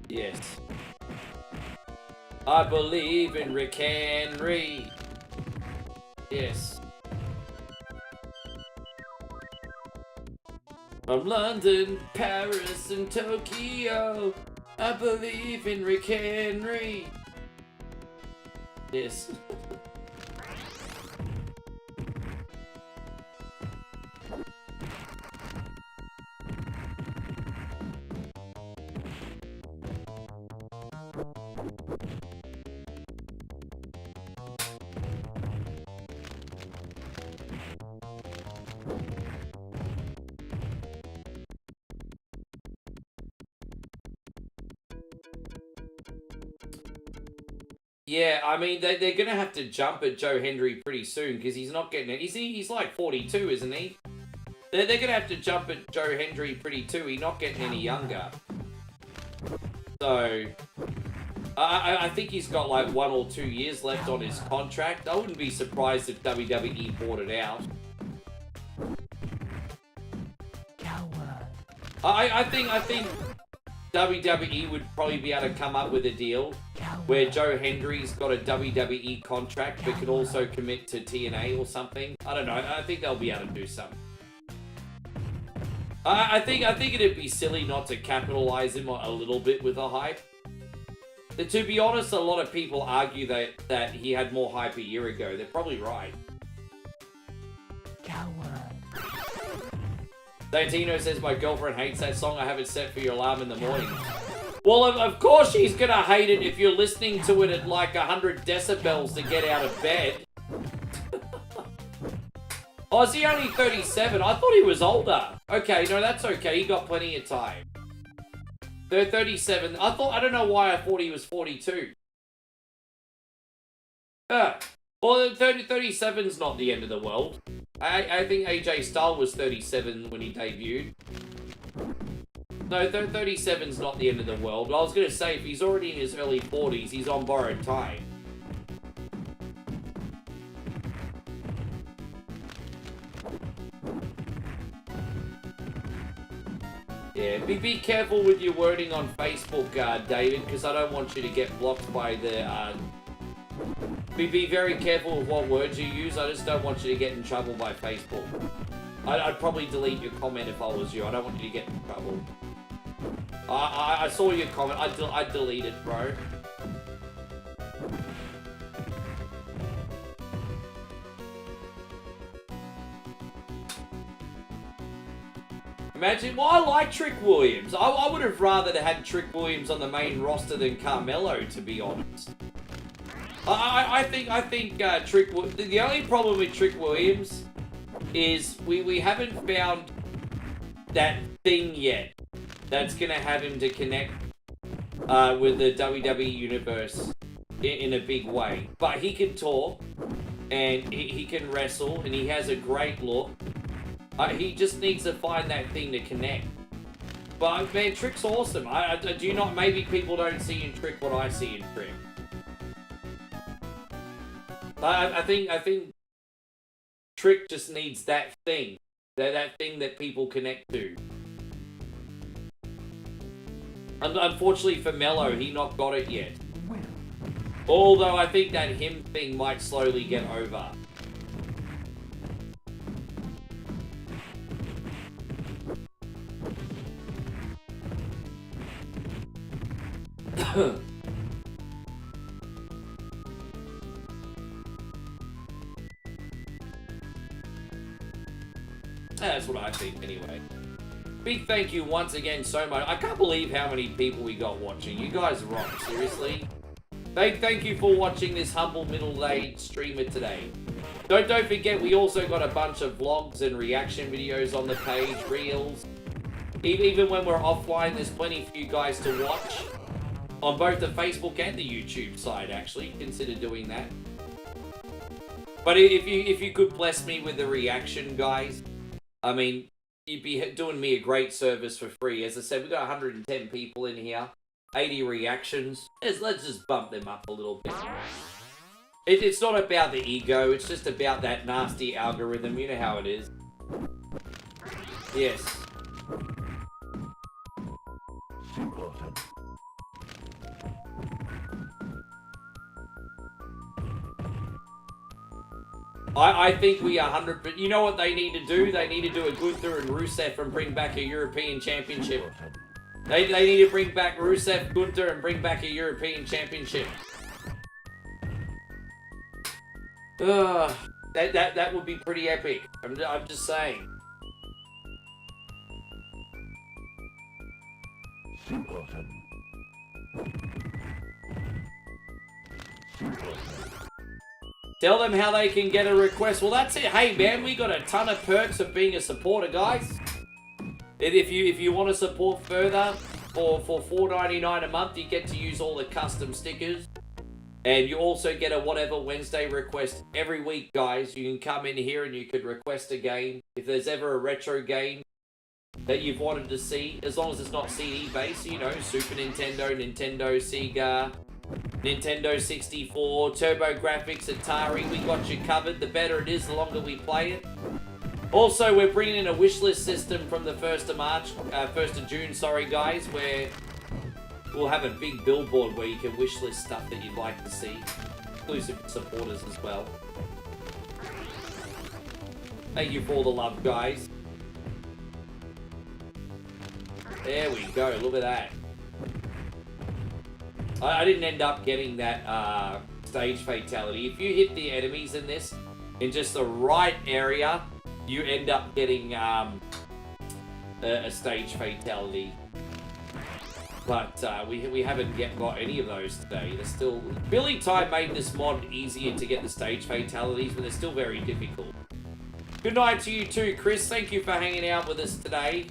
Yes. I believe in Rick Henry. Yes. From London, Paris, and Tokyo, I believe in Rick Henry. Yes. Yeah, I mean, they're going to have to jump at Joe Hendry pretty soon because he's not getting it. He's like 42, isn't he? They're going to have to jump at Joe Hendry pretty too. He's not getting any younger. So, I think he's got like 1 or 2 years left on his contract. I wouldn't be surprised if WWE bought it out. I think WWE would probably be able to come up with a deal where Joe Hendry's got a WWE contract but could also commit to TNA or something. I don't know. I think they'll be able to do something. I think it'd be silly not to capitalize him a little bit with a hype. To be honest, a lot of people argue that he had more hype a year ago. They're probably right. Santino says, my girlfriend hates that song. I have it set for your alarm in the morning. Well, of course she's gonna hate it if you're listening to it at like 100 decibels to get out of bed. Oh, is he only 37? I thought he was older. Okay, no, that's okay. He got plenty of time. They're 37. I don't know why I thought he was 42. Well, 37's not the end of the world. I think AJ Styles was 37 when he debuted. No, 37's not the end of the world. But I was going to say, if he's already in his early 40s, he's on borrowed time. Yeah, be careful with your wording on Facebook, David, because I don't want you to get blocked by the... Be very careful with what words you use. I just don't want you to get in trouble by Facebook. I'd probably delete your comment if I was you. I don't want you to get in trouble. I saw your comment. I'd delete it, bro. Imagine, well, I like Trick Williams. I would have rather had Trick Williams on the main roster than Carmelo, to be honest. I think the only problem with Trick Williams is we haven't found that thing yet that's gonna have him to connect with the WWE universe in a big way. But he can talk and he can wrestle and he has a great look. He just needs to find that thing to connect. But man, Trick's awesome. Do you not? Maybe people don't see in Trick what I see in Trick. I think Trick just needs that thing. That thing that people connect to. Unfortunately for Mello, he not got it yet. Although I think that him thing might slowly get over. That's what I think, anyway. Big thank you once again so much. I can't believe how many people we got watching. You guys rock, seriously. Thank you for watching this humble middle-aged streamer today. Don't forget, we also got a bunch of vlogs and reaction videos on the page, reels. Even when we're offline, there's plenty for you guys to watch. On both the Facebook and the YouTube side, actually. Consider doing that. But if you could bless me with the reaction, guys, I mean, you'd be doing me a great service for free. As I said, we got 110 people in here, 80 reactions. Let's just bump them up a little bit. It's not about the ego, it's just about that nasty algorithm. You know how it is. Yes. I think we 100, but you know what they need to do? They need to do a Gunther and Rusev and bring back a European Championship. They need to bring back Rusev, Gunther, and bring back a European Championship. That would be pretty epic. I'm just saying. Tell them how they can get a request. Well, that's it. Hey, man, we got a ton of perks of being a supporter, guys. If you want to support further, for $4.99 a month, you get to use all the custom stickers. And you also get a whatever Wednesday request every week, guys. You can come in here and you could request a game. If there's ever a retro game that you've wanted to see, as long as it's not CD-based, you know, Super Nintendo, Sega, Nintendo 64, Turbografx, Atari, we got you covered. The better it is, the longer we play it. Also, we're bringing in a wishlist system from the 1st of June, sorry guys, where we'll have a big billboard where you can wishlist stuff that you'd like to see. Exclusive supporters as well. Thank you for all the love, guys. There we go, look at that. I didn't end up getting that stage fatality. If you hit the enemies in this, in just the right area, you end up getting a stage fatality. But we haven't yet got any of those today. They're still... Billy Time made this mod easier to get the stage fatalities, but they're still very difficult. Good night to you too, Chris. Thank you for hanging out with us today.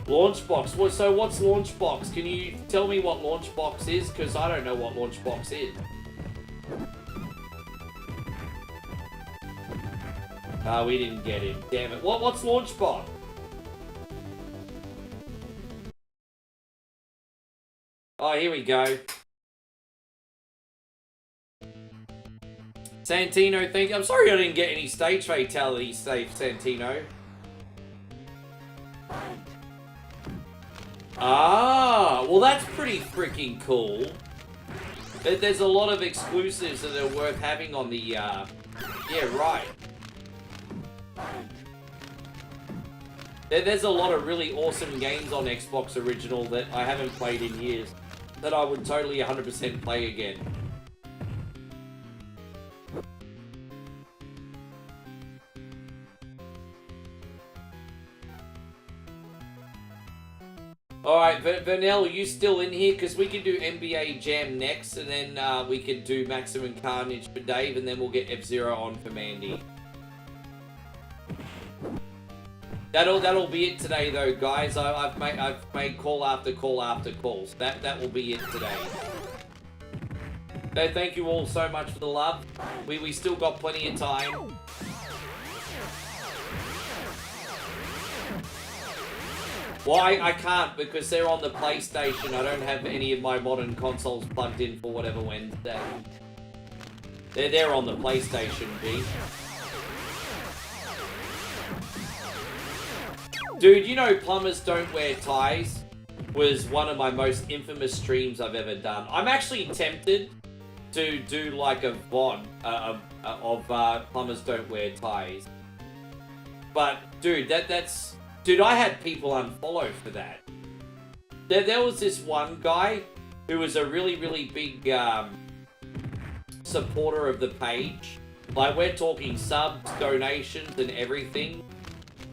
Launchbox. So what's Launchbox? Can you tell me what Launchbox is? Because I don't know what Launchbox is. We didn't get him. Damn it. What's Launchbox? Oh, here we go. Santino, thank you. I'm sorry I didn't get any stage fatalities, Santino. Ah, well that's pretty freaking cool. There's a lot of exclusives that are worth having on the, yeah, right. There's a lot of really awesome games on Xbox Original that I haven't played in years, that I would totally 100% play again. Alright, Vernell, are you still in here? Because we can do NBA Jam next, and then we can do Maximum Carnage for Dave, and then we'll get F-Zero on for Mandy. That'll be it today, though, guys. I've made call after call after calls. That will be it today. So thank you all so much for the love. We still got plenty of time. Well, I can't because they're on the PlayStation. I don't have any of my modern consoles plugged in for whatever Wednesday. They're on the PlayStation, G. Dude, you know Plumbers Don't Wear Ties was one of my most infamous streams I've ever done. I'm actually tempted to do like a VOD of Plumbers Don't Wear Ties. But, dude, that's... Dude, I had people unfollow for that. There was this one guy who was a really, really big supporter of the page. Like, we're talking subs, donations, and everything.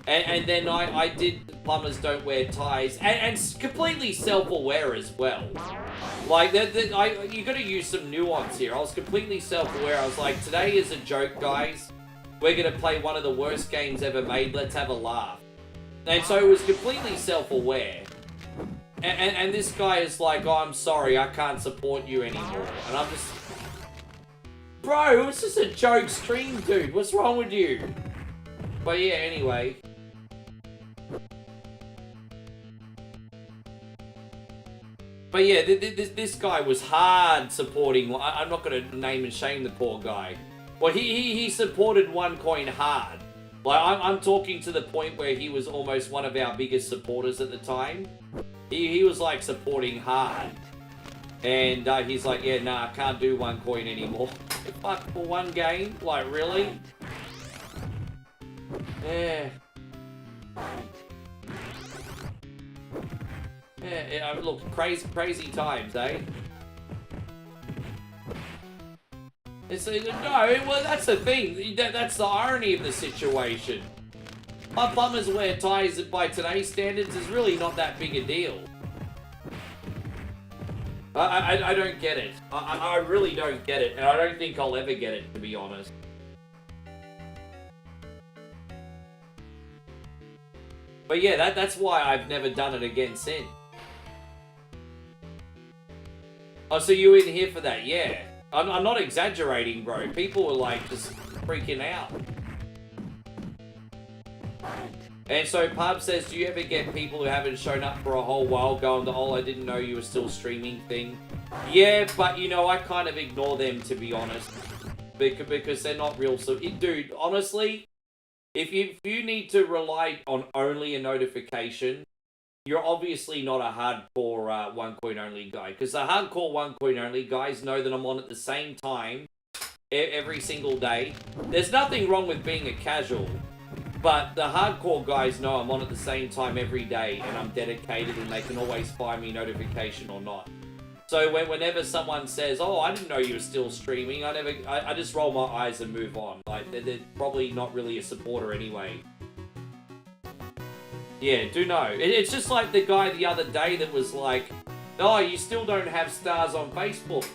And then I did Plumbers Don't Wear Ties, and completely self-aware as well. Like, you gotta use some nuance here. I was completely self-aware. I was like, today is a joke, guys. We're gonna play one of the worst games ever made. Let's have a laugh. And so it was completely self-aware. And this guy is like, oh, I'm sorry, I can't support you anymore. And I'm just... Bro, it's just a joke stream, dude. What's wrong with you? But yeah, anyway. But yeah, this guy was hard supporting... I'm not going to name and shame the poor guy. Well, he supported OneCoin hard. Like, I'm talking to the point where he was almost one of our biggest supporters at the time. He was, like, supporting hard. And he's like, yeah, nah, I can't do OneCoin anymore. Fuck, for one game? Like, really? Yeah. Yeah, Yeah, look, crazy times, eh? Well, that's the thing. That's the irony of the situation. My plumbers wear ties by today's standards is really not that big a deal. I don't get it. I really don't get it, and I don't think I'll ever get it, to be honest. But yeah, that's why I've never done it again since. Oh, so you were in here for that? Yeah. I'm not exaggerating, bro. People were like just freaking out. And so Pub says, do you ever get people who haven't shown up for a whole while going to, oh, I didn't know you were still streaming thing? Yeah, but you know, I kind of ignore them, to be honest. Because they're not real. So, dude, honestly, if you need to rely on only a notification, you're obviously not a hardcore one coin only guy. Because the hardcore one coin only guys know that I'm on at the same time every single day. There's nothing wrong with being a casual. But the hardcore guys know I'm on at the same time every day and I'm dedicated and they can always find me notification or not. So whenever someone says, oh, I didn't know you were still streaming, I just roll my eyes and move on. Like, they're probably not really a supporter anyway. Yeah, do know. It's just like the guy the other day that was like, oh, you still don't have stars on Facebook.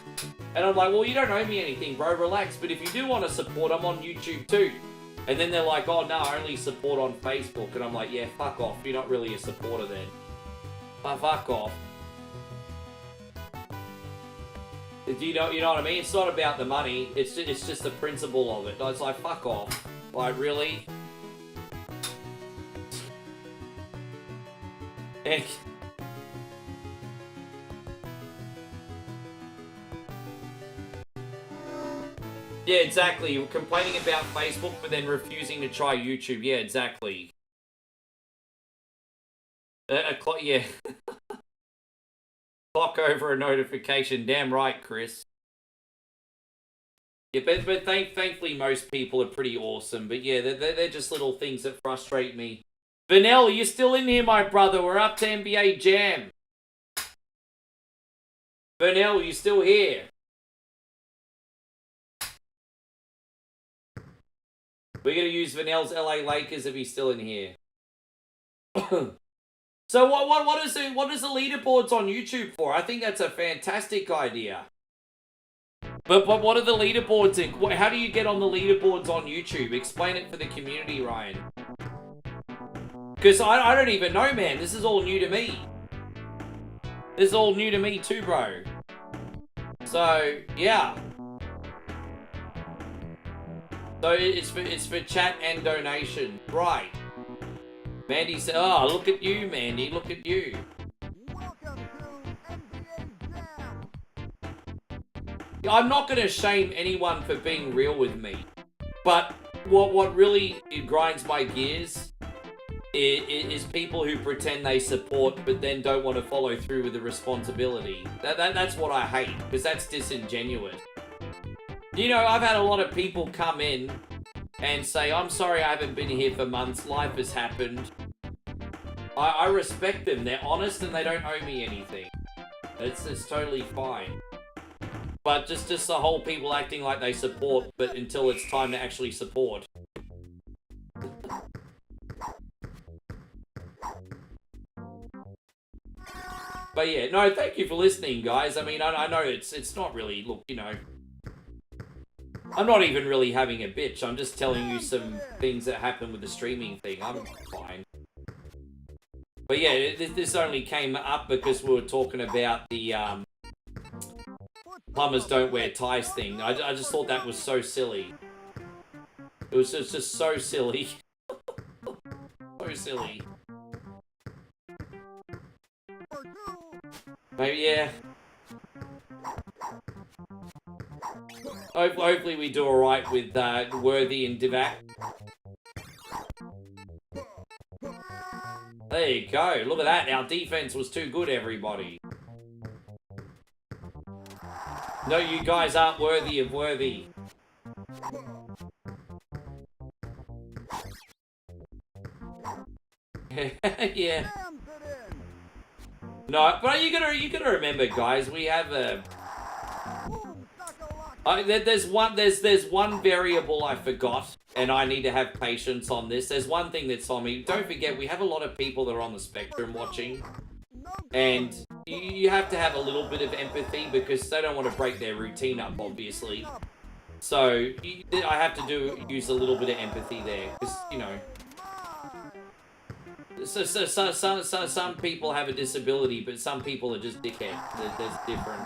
And I'm like, well, you don't owe me anything, bro, relax. But if you do want to support, I'm on YouTube too. And then they're like, oh, no, I only support on Facebook. And I'm like, yeah, fuck off. You're not really a supporter then. But fuck off. You know what I mean? It's not about the money. It's just the principle of it. It's like, fuck off. Like, really? And... yeah, exactly. You're complaining about Facebook, but then refusing to try YouTube. Yeah, exactly. Yeah. Clock over a notification. Damn right, Chris. Yeah, but thankfully most people are pretty awesome. But yeah, they're just little things that frustrate me. Vanel, you're still in here, my brother. We're up to NBA Jam. Vanel, you still here? We're going to use Vanel's LA Lakers if he's still in here. So what is the leaderboards on YouTube for? I think that's a fantastic idea. But what are the leaderboards in? How do you get on the leaderboards on YouTube? Explain it for the community, Ryan. Because I don't even know, man. This is all new to me. This is all new to me too, bro. So, yeah. So it's for chat and donation. Right. Mandy said, oh, look at you, Mandy. Look at you. I'm not going to shame anyone for being real with me. But what really grinds my gears is people who pretend they support but then don't want to follow through with the responsibility. That's what I hate, because that's disingenuous. You know, I've had a lot of people come in and say, I'm sorry I haven't been here for months, life has happened. I respect them, they're honest and they don't owe me anything. It's totally fine. But just the whole people acting like they support, but until it's time to actually support. But yeah, no, thank you for listening, guys. I mean, I know it's not really, look, you know, I'm not even really having a bitch. I'm just telling you some things that happen with the streaming thing. I'm fine. But yeah, this only came up because we were talking about the plumbers don't wear ties thing. I just thought that was so silly. It was just so silly. So silly. Maybe, yeah. Hopefully we do alright with Worthy and Divac. There you go. Look at that. Our defense was too good, everybody. No, you guys aren't worthy of Worthy. Yeah. No, but you gotta remember, guys. We have a. There's one variable I forgot, and I need to have patience on this. There's one thing that's on me. Don't forget, we have a lot of people that are on the spectrum watching, and you have to have a little bit of empathy because they don't want to break their routine up, obviously. So I have to use a little bit of empathy there, because you know. So some people have a disability, but some people are just dickheads. There's different.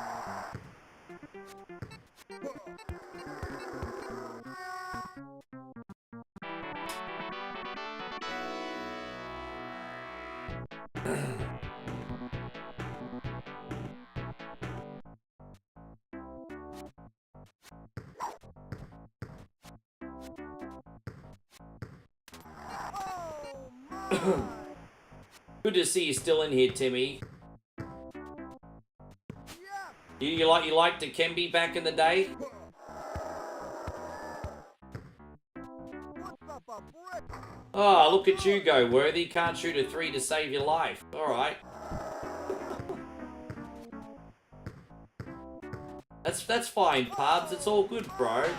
Good to see you still in here, Timmy. You liked Dikembe back in the day? Oh, look at you go, Worthy. Can't shoot a 3 to save your life. Alright. That's fine, Pubs. It's all good, bro.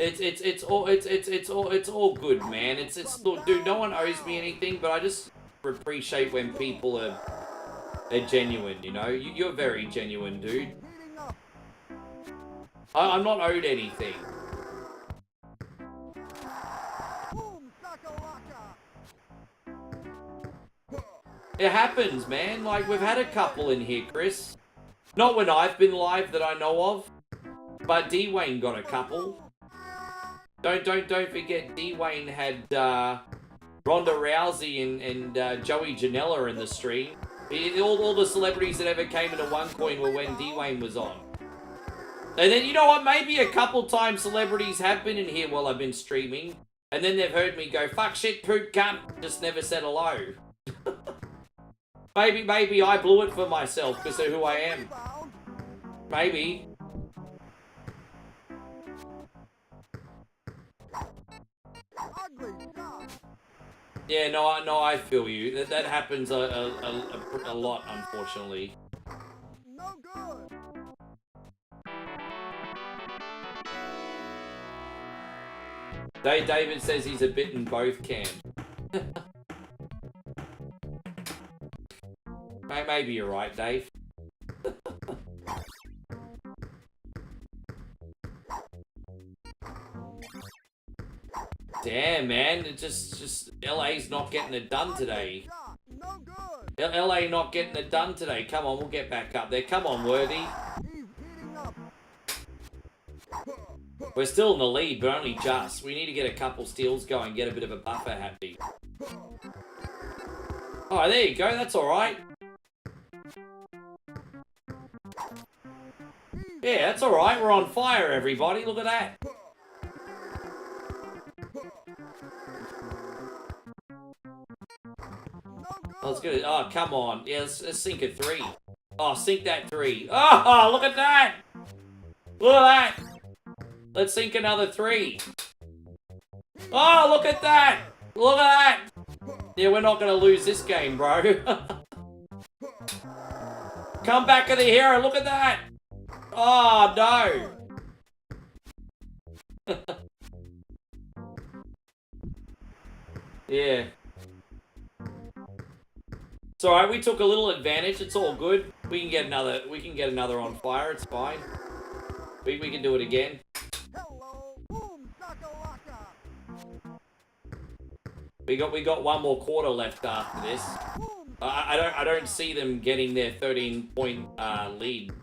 It's all good, man. Look, dude, no one owes me anything, but I just appreciate when people are genuine, you know? You're very genuine, dude. I'm not owed anything. It happens, man. Like, we've had a couple in here, Chris. Not when I've been live that I know of, but D-Wayne got a couple. Don't forget, D-Wayne had Ronda Rousey and Joey Janela in the stream. All the celebrities that ever came into OneCoin were when D-Wayne was on. And then, you know what, maybe a couple times celebrities have been in here while I've been streaming, and then they've heard me go, fuck, shit, poop, cunt, just never said hello. Maybe I blew it for myself because of who I am. Maybe. Yeah, no, I feel you. That happens a lot, unfortunately. No good. David says he's a bit in both camps. Maybe you're right, Dave. Damn, man, it just LA's not getting it done today. LA not getting it done today. Come on, we'll get back up there. Come on, Worthy. We're still in the lead, but only just. We need to get a couple steals going, get a bit of a buffer happy. Oh, there you go. That's all right. Yeah, that's all right. We're on fire, everybody. Look at that. Let's get it. Oh, come on. Yeah, let's sink a 3. Oh, sink that 3. Oh, look at that. Look at that. Let's sink another 3. Oh, look at that. Look at that. Yeah, we're not going to lose this game, bro. Come back of the hero. Look at that. Oh, no. Yeah. It's alright, we took a little advantage, it's all good. We can get another on fire, it's fine. We can do it again. We got one more quarter left after this. I don't see them getting their 13-point lead.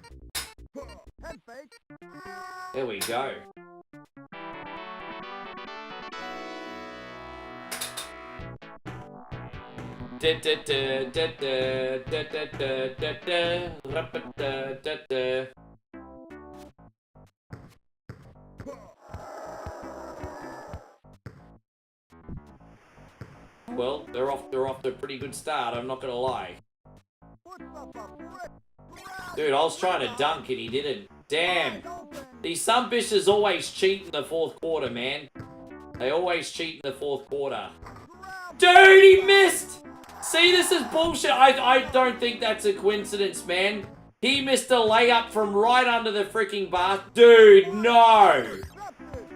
There we go. Well, they're off to a pretty good start, I'm not gonna lie. Dude, I was trying to dunk and he didn't. Damn. These sumbitches always cheat in the 4th quarter, man. They always cheat in the 4th quarter. Dude, he missed! See, this is bullshit. I don't think that's a coincidence, man. He missed a layup from right under the freaking bar. Dude, no.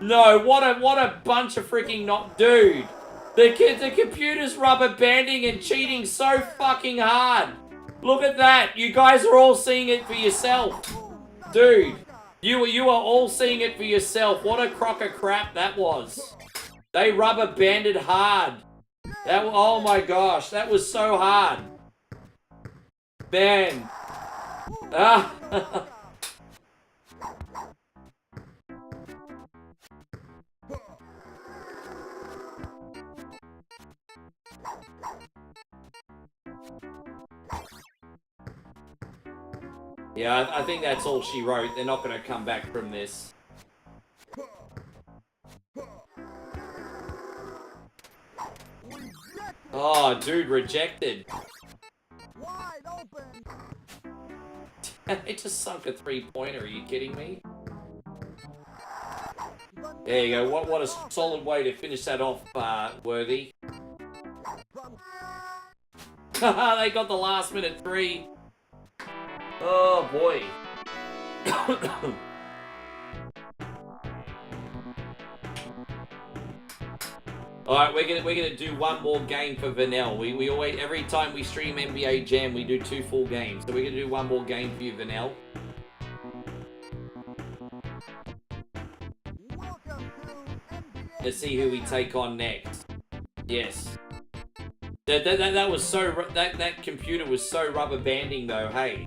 No, what a bunch of freaking not... Dude. The computer's rubber banding and cheating so fucking hard. Look at that. You guys are all seeing it for yourself. Dude, you are all seeing it for yourself. What a crock of crap that was. They rubber banded hard. Oh my gosh, that was so hard. Man. Ah. Yeah, I think that's all she wrote. They're not going to come back from this. Oh, dude, rejected. Wide open. It just sunk a three-pointer. Are you kidding me? There you go. What a solid way to finish that off, Worthy. They got the last-minute three. Oh boy. Alright, we're gonna do one more game for Vanel. We always, every time we stream NBA Jam, we do 2 full games. So we're gonna do one more game for you, Vanel. Let's see who we take on next. Yes. That was so, that computer was so rubber banding though, hey.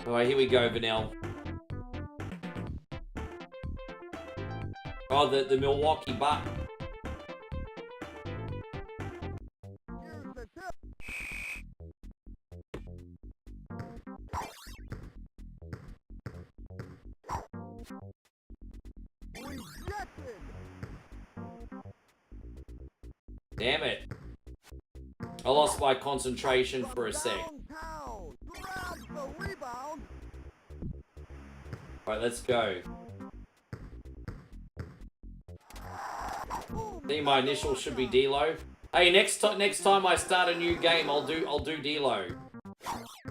Alright, here we go, Vanel. Oh, the Milwaukee Buck. Damn it. I lost my concentration for a sec. Alright, let's go. I think my initials should be D-Lo. Hey, next time I start a new game, I'll do D-Lo.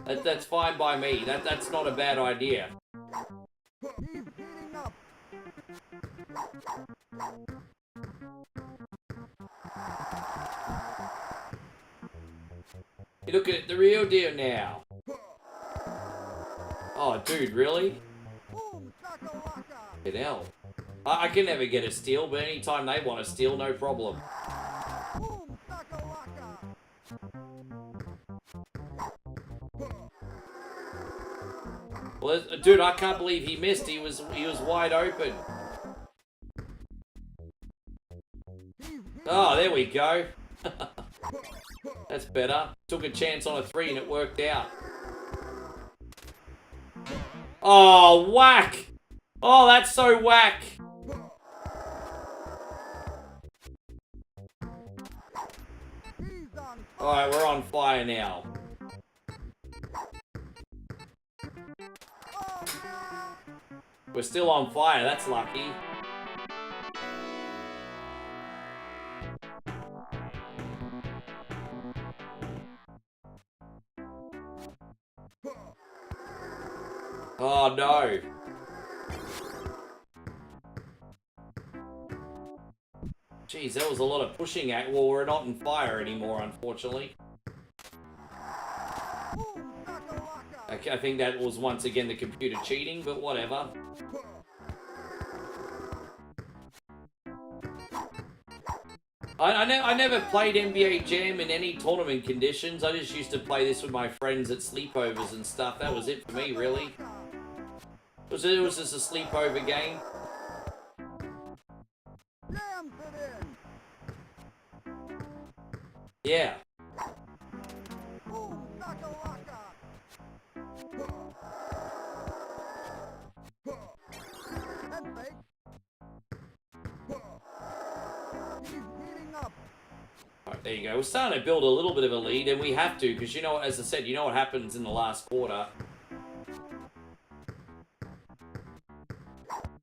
That's fine by me. That's not a bad idea. You look at the real deal now. Oh, dude, really? Get out. I can never get a steal, but anytime they want to steal, no problem. Well, dude, I can't believe he missed. He was wide open. Oh, there we go. That's better. Took a chance on a 3 and it worked out. Oh, whack! Oh, that's so whack. Alright, we're on fire now. We're still on fire, that's lucky. Oh no. Jeez, that was a lot of pushing at. Well, we're not in fire anymore, unfortunately. I think that was once again the computer cheating, but whatever. I never played NBA Jam in any tournament conditions. I just used to play this with my friends at sleepovers and stuff. That was it for me, really. It was just a sleepover game. Yeah. Alright, there you go. We're starting to build a little bit of a lead, and we have to, because you know, as I said, you know what happens in the last quarter.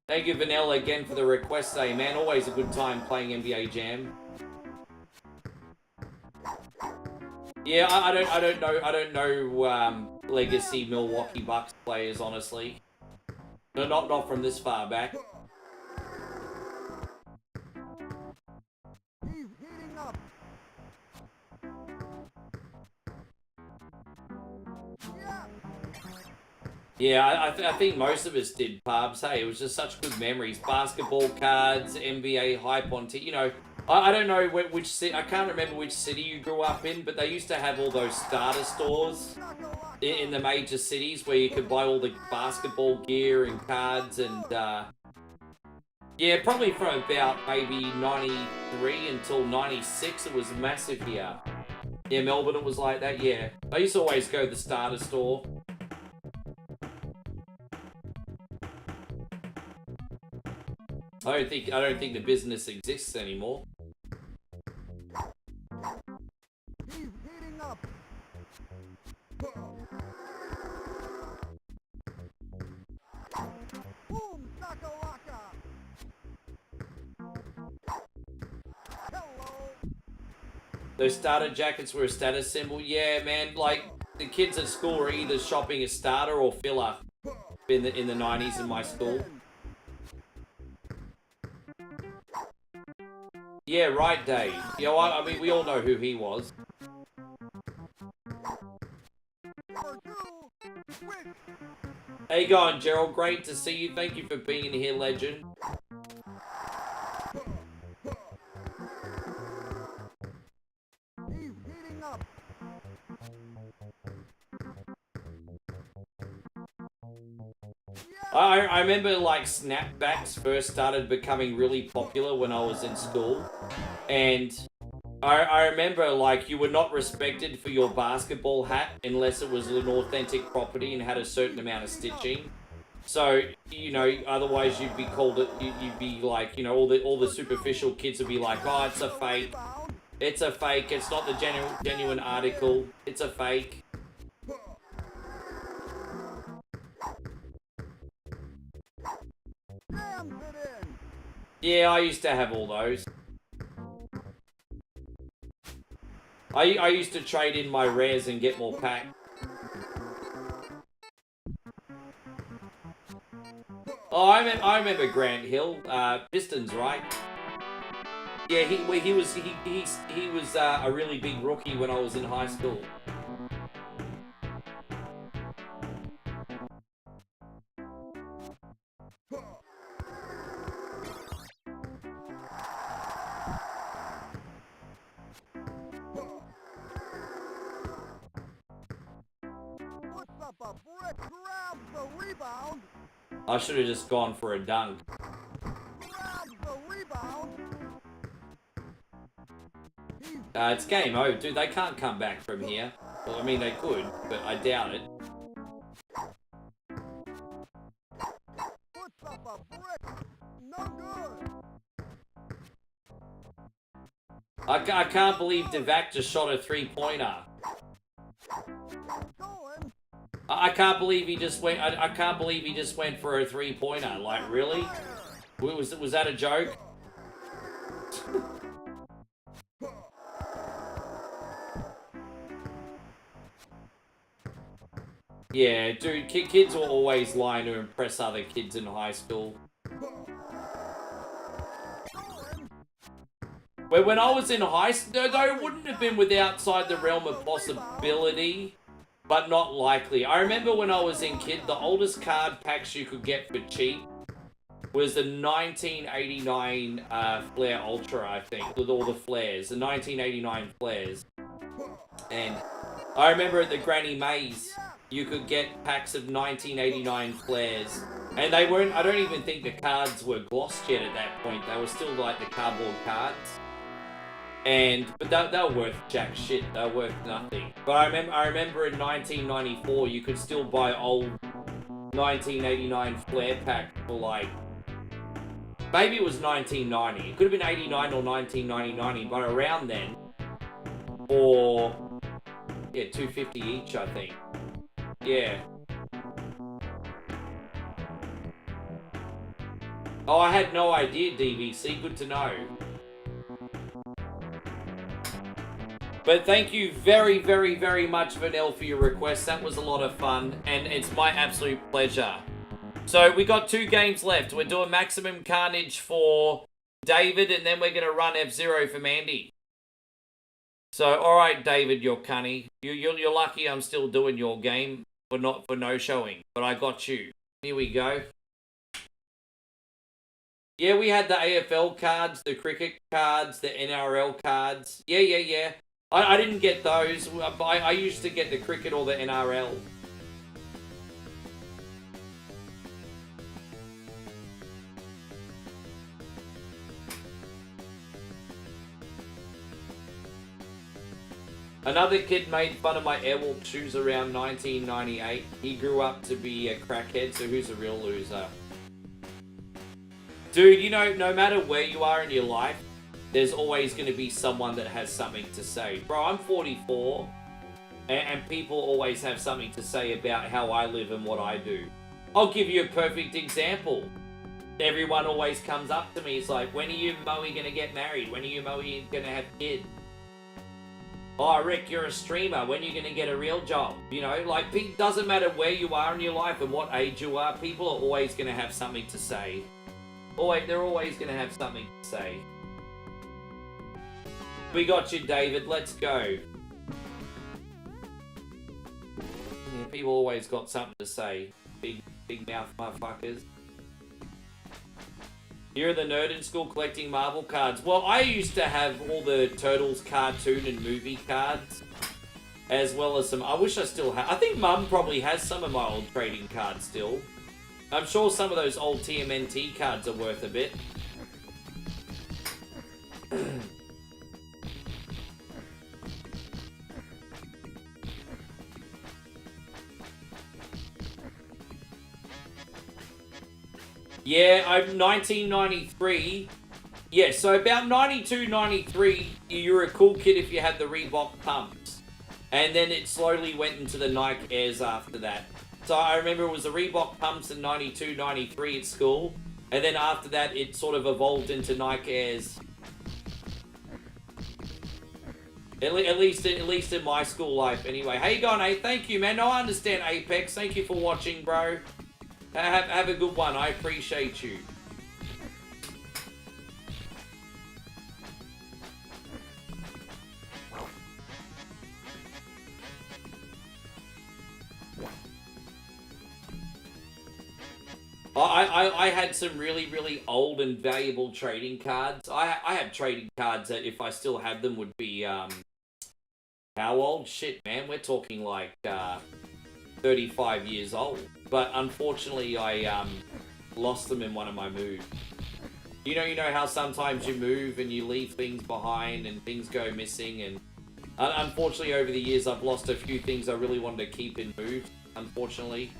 Thank you, Vanilla, again for the request. Hey, man, always a good time playing NBA Jam. Yeah, I don't know legacy Milwaukee Bucks players, honestly. No, not from this far back. Yeah, I think most of us did, Pubs. Hey, it was just such good memories. Basketball cards, NBA hype on you know, I don't know which city, I can't remember which city you grew up in, but they used to have all those starter stores in the major cities where you could buy all the basketball gear and cards and, yeah, probably from about maybe 93 until 96, it was massive here. Yeah, Melbourne, it was like that, yeah. I used to always go to the starter store. I don't think the business exists anymore. Those starter jackets were a status symbol. Yeah, man, like the kids at school were either shopping a starter or filler in the 90s in my school. Yeah, right, Dave. You know, I mean, we all know who he was. How you going, Gerald? Great to see you. Thank you for being here, legend. I remember, like, snapbacks first started becoming really popular when I was in school. And I remember, like, you were not respected for your basketball hat unless it was an authentic property and had a certain amount of stitching. So, you know, otherwise you'd be called it, you'd be like, you know, all the superficial kids would be like, oh, it's a fake. It's a fake. It's not the genuine article. It's a fake. Yeah, I used to have all those. I used to trade in my rares and get more pack. Oh, I remember Grant Hill, Pistons, right? Yeah, he was a really big rookie when I was in high school. I should have just gone for a dunk. It's game over, dude. They can't come back from here. Well, I mean, they could, but I doubt it. I can't believe Divac just shot a three-pointer. I can't believe he just went. I can't believe he just went for a three-pointer. Like, really? Was that a joke? Yeah, dude. Kids were always lying to impress other kids in high school. When I was in high school, though, it wouldn't have been outside the realm of possibility. But not likely. I remember when I was in kid, the oldest card packs you could get for cheap was the 1989 Flare Ultra, I think, with all the flares. The 1989 flares. And I remember at the Granny Maze, you could get packs of 1989 flares. And they weren't, I don't even think the cards were glossed yet at that point. They were still like the cardboard cards. But they were worth jack shit. They were worth nothing. But I remember in 1994, you could still buy old 1989 flare pack for like, maybe it was 1990. It could have been 89 or 1990, but around then, for yeah, $250 each, I think. Yeah. Oh, I had no idea, DVC. Good to know. But thank you very, very, very much, Vanel, for your request. That was a lot of fun, and it's my absolute pleasure. So we got 2 games left. We're doing Maximum Carnage for David, and then we're going to run F-Zero for Mandy. So, all right, David, you're cunny. You're lucky I'm still doing your game for no showing, but I got you. Here we go. Yeah, we had the AFL cards, the cricket cards, the NRL cards. Yeah. I didn't get those. I used to get the cricket or the NRL. Another kid made fun of my Airwalk shoes around 1998. He grew up to be a crackhead, so who's a real loser? Dude, you know, no matter where you are in your life, there's always going to be someone that has something to say. Bro, I'm 44, and people always have something to say about how I live and what I do. I'll give you a perfect example. Everyone always comes up to me, it's like, when are you, Moe, going to get married? When are you, Moe, going to have kids? Oh, Rick, you're a streamer. When are you going to get a real job? You know, like, it doesn't matter where you are in your life and what age you are, people are always going to have something to say. They're always going to have something to say. We got you, David. Let's go. Yeah, people always got something to say. Big mouth motherfuckers. You're the nerd in school collecting Marvel cards. Well, I used to have all the Turtles cartoon and movie cards. As well as some... I wish I still had... I think Mum probably has some of my old trading cards still. I'm sure some of those old TMNT cards are worth a bit. Yeah, I'm 1993. Yeah, so about 92, 93, you were a cool kid if you had the Reebok pumps. And then it slowly went into the Nike Airs after that. So I remember it was the Reebok pumps in 92, 93 at school. And then after that, it sort of evolved into Nike Airs. At least in my school life, anyway. How you going, A? Thank you, man. No, I understand, Apex. Thank you for watching, bro. Have a good one. I appreciate you. I had some really old and valuable trading cards. I have trading cards that if I still have them would be, how old? Shit, man. We're talking like, 35 years old. But unfortunately, I lost them in one of my moves. You know how sometimes you move and you leave things behind and things go missing. And unfortunately, over the years, I've lost a few things I really wanted to keep in moves. Unfortunately.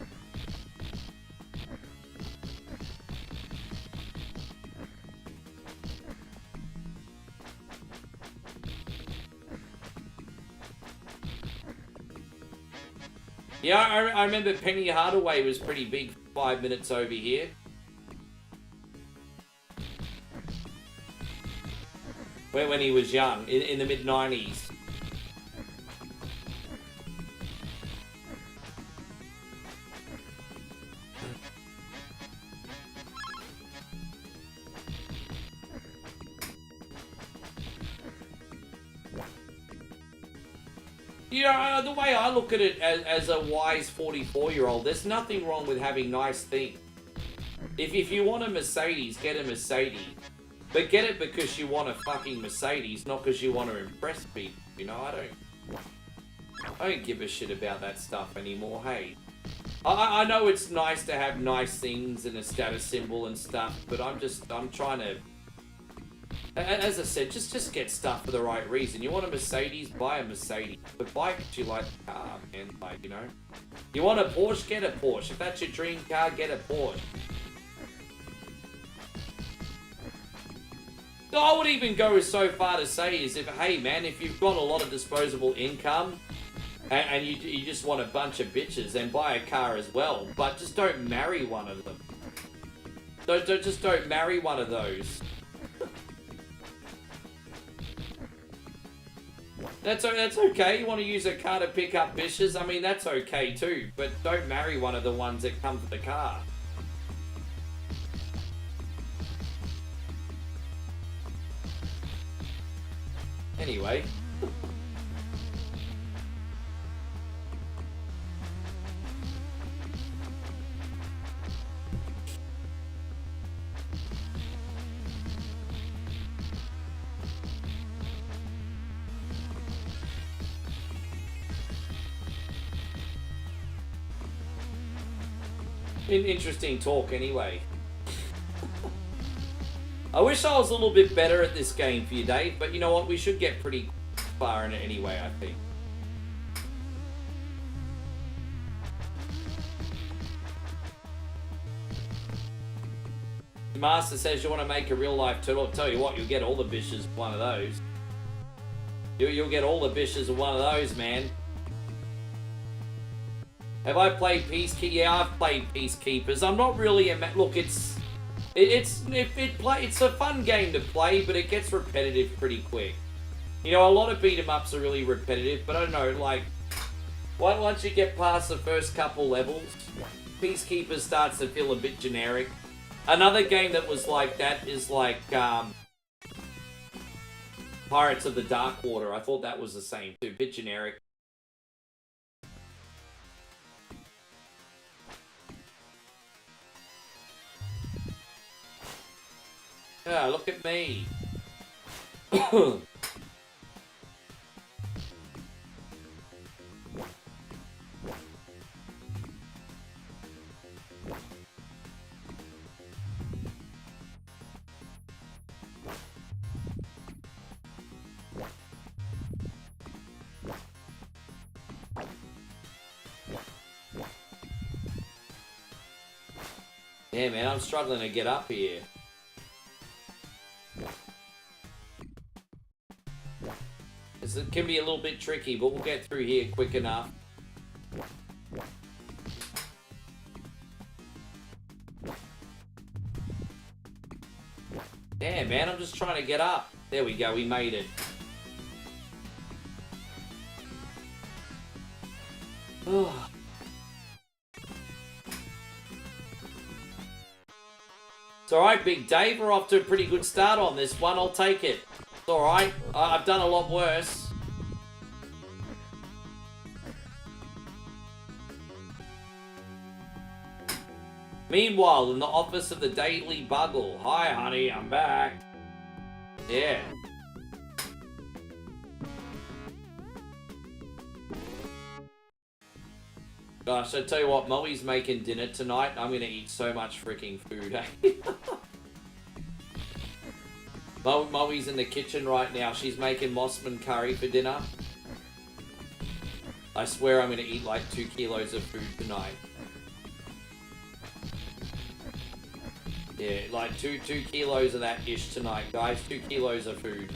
Yeah, I remember Penny Hardaway was pretty big 5 minutes over here. When he was young, in the mid-90s. You know, the way I look at it as a wise 44-year-old, there's nothing wrong with having nice things. If you want a Mercedes, get a Mercedes. But get it because you want a fucking Mercedes, not because you want to impress people. You know, I don't give a shit about that stuff anymore, hey. I know it's nice to have nice things and a status symbol and stuff, but I'm trying to... As I said, just get stuff for the right reason. You want a Mercedes, buy a Mercedes. But buy because you like the car, man. Like, you know. You want a Porsche, get a Porsche. If that's your dream car, get a Porsche. I would even go so far to say is hey man, if you've got a lot of disposable income and you just want a bunch of bitches, then buy a car as well. But just don't marry one of them. Don't marry one of those. That's okay. You want to use a car to pick up fishes? I mean, that's okay too. But don't marry one of the ones that come with the car. Anyway. Interesting talk anyway. I wish I was a little bit better at this game for you, Dave, but you know what? We should get pretty far in it anyway, I think. Master says you want to make a real life turtle. I'll tell you what, you'll get all the bishes of one of those. You'll get all the bishes of one of those, man. Have I played Peacekeeper? Yeah, I've played Peacekeepers. I'm not really a look. It's a fun game to play, but it gets repetitive pretty quick. You know, a lot of beat 'em ups are really repetitive, but I don't know, like once you get past the first couple levels, Peacekeeper starts to feel a bit generic. Another game that was like that is like Pirates of the Dark Water. I thought that was the same too, a bit generic. Yeah, look at me. Yeah, man, I'm struggling to get up here. It can be a little bit tricky, but we'll get through here quick enough. Damn, man, I'm just trying to get up. There we go, we made it. It's alright, Big Dave. We're off to a pretty good start on this one. I'll take it. It's alright. I've done a lot worse. Meanwhile, in the office of the Daily Bugle. Hi, honey, I'm back. Yeah. Gosh, I tell you what, Moe's making dinner tonight. I'm gonna eat so much freaking food, eh? Moe's in the kitchen right now. She's making Mossman curry for dinner. I swear I'm gonna eat like 2 kilos of food tonight. Yeah, like 2 kilos of that ish tonight, guys. 2 kilos of food.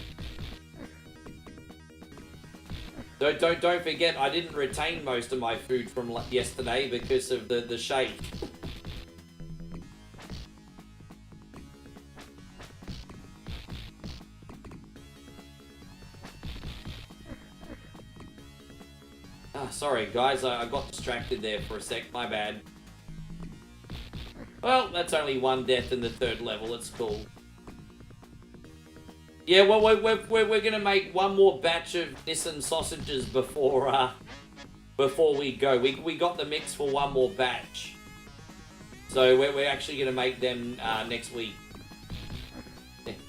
Don't forget, I didn't retain most of my food from yesterday because of the shake. Sorry guys, I got distracted there for a sec, my bad. Well, that's only one death in the 3rd level, it's cool. Yeah, well, we're gonna make one more batch of Nissan sausages before we go. We got the mix for one more batch, so we're actually gonna make them next week.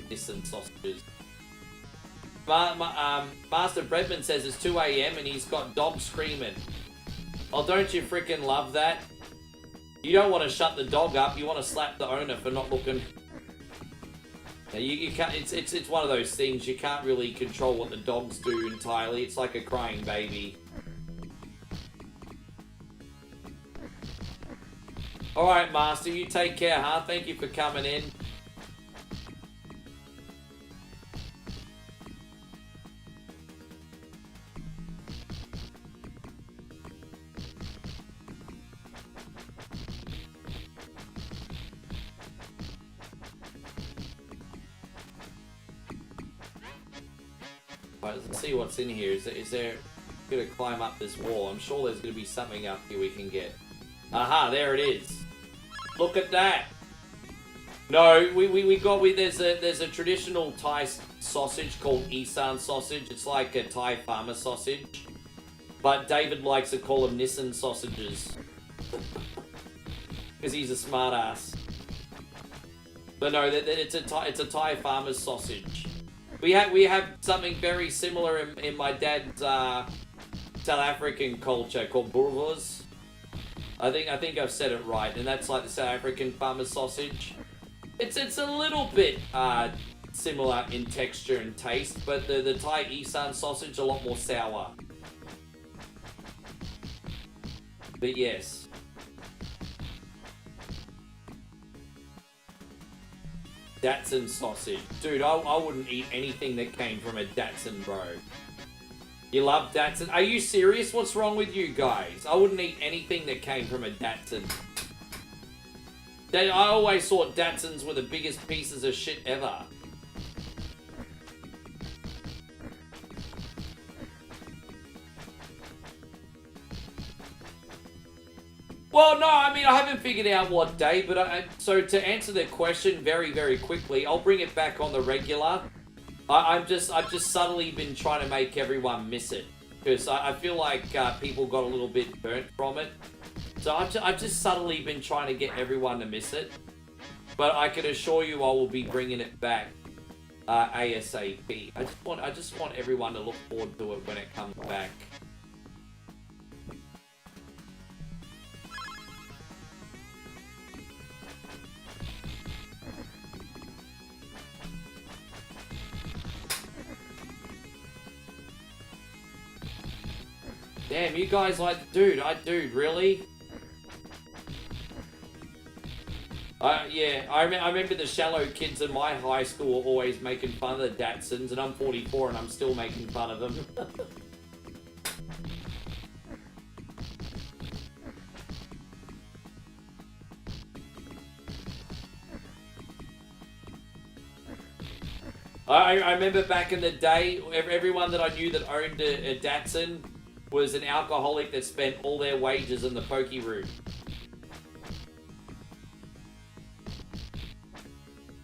Nissan sausages. Master Bredman says it's 2 AM and he's got dogs screaming. Oh, don't you freaking love that? You don't want to shut the dog up. You want to slap the owner for not looking. You can't. It's one of those things. You can't really control what the dogs do entirely. It's like a crying baby. All right, Master. You take care, huh? Thank you for coming in. let's see what's in here. Is there gonna climb up this wall? I'm sure there's gonna be something up here we can get. Aha, there it is. Look at that. No, there's a traditional Thai sausage called Isan sausage. It's like a Thai farmer sausage. But David likes to call them Nissan sausages. Because he's a smart ass. But no, it's a Thai farmer's sausage. We have something very similar in my dad's South African culture called burgers. I think I've said it right, and that's like the South African farmer's sausage. It's a little bit similar in texture and taste, but the Thai Isan sausage a lot more sour. But yes. Datsun sausage. Dude, I wouldn't eat anything that came from a Datsun, bro. You love Datsun? Are you serious? What's wrong with you guys? I wouldn't eat anything that came from a Datsun. I always thought Datsuns were the biggest pieces of shit ever. Well, no, I mean, I haven't figured out what day, but so to answer the question very, very quickly, I'll bring it back on the regular. I've just subtly been trying to make everyone miss it, because I feel like people got a little bit burnt from it. So I've just subtly been trying to get everyone to miss it, but I can assure you I will be bringing it back ASAP. I just want everyone to look forward to it when it comes back. Damn, you guys like, dude, really? Yeah, I remember the shallow kids in my high school were always making fun of the Datsuns, and I'm 44 and I'm still making fun of them. I remember back in the day, everyone that I knew that owned a Datsun was an alcoholic that spent all their wages in the pokey room.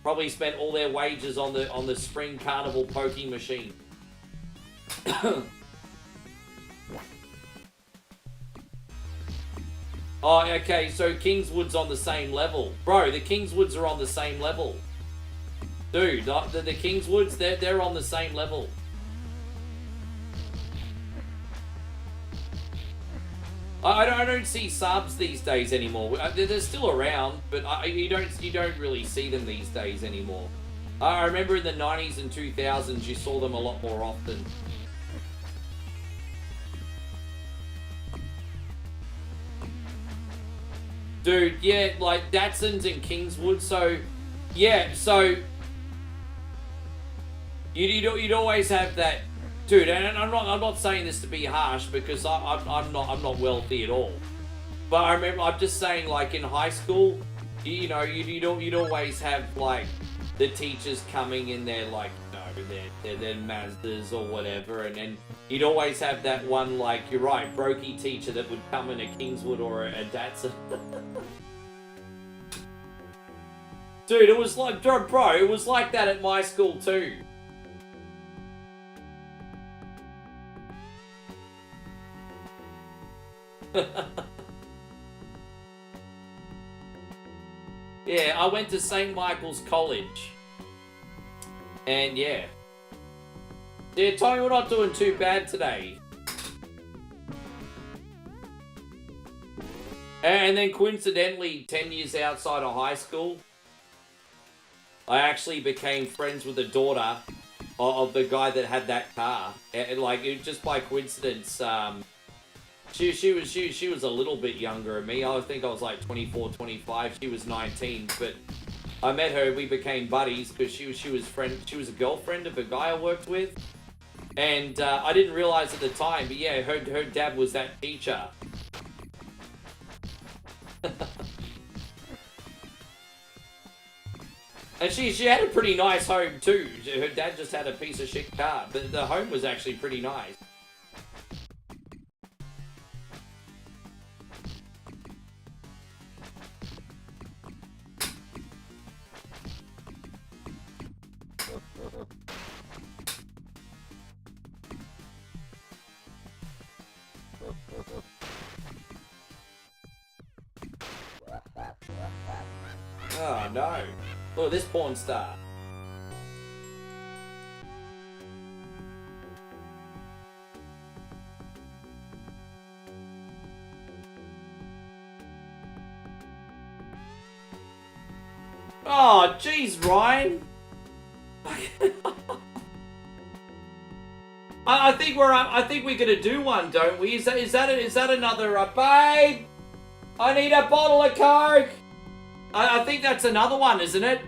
Probably spent all their wages on the Spring Carnival pokey machine. Oh, okay, so Kingswood's on the same level. Bro, the Kingswoods are on the same level. Dude, the Kingswoods, they're on the same level. I don't see subs these days anymore. They're still around, but you don't really see them these days anymore. I remember in the 90s and 2000s you saw them a lot more often. Dude, yeah, like Datsuns and Kingswood. So, yeah, so you'd always have that. Dude, and I'm not saying this to be harsh because I'm not wealthy at all. But I remember, I'm just saying, like in high school, you'd always have like the teachers coming in there like, they're Mazdas or whatever, and then you'd always have that one, like, you're right, brokey teacher that would come in a Kingswood or a Datsun. Dude, it was like, bro, it was like that at my school too. Yeah, I went to St. Michael's College. And yeah. Yeah, Tommy, we're not doing too bad today. And then coincidentally, 10 years outside of high school, I actually became friends with the daughter of the guy that had that car. And like, it, just by coincidence, she was a little bit younger than me. I think I was like 24, 25. She was 19, but I met her. We became buddies because she was a girlfriend of a guy I worked with, and I didn't realize at the time. But yeah, her dad was that teacher. And she had a pretty nice home too. Her dad just had a piece of shit car, but the home was actually pretty nice. Oh no. Look at this porn star. Oh, jeez, Ryan. I think we're gonna do one, don't we? Is that another babe? I need a bottle of Coke. I think that's another one, isn't it?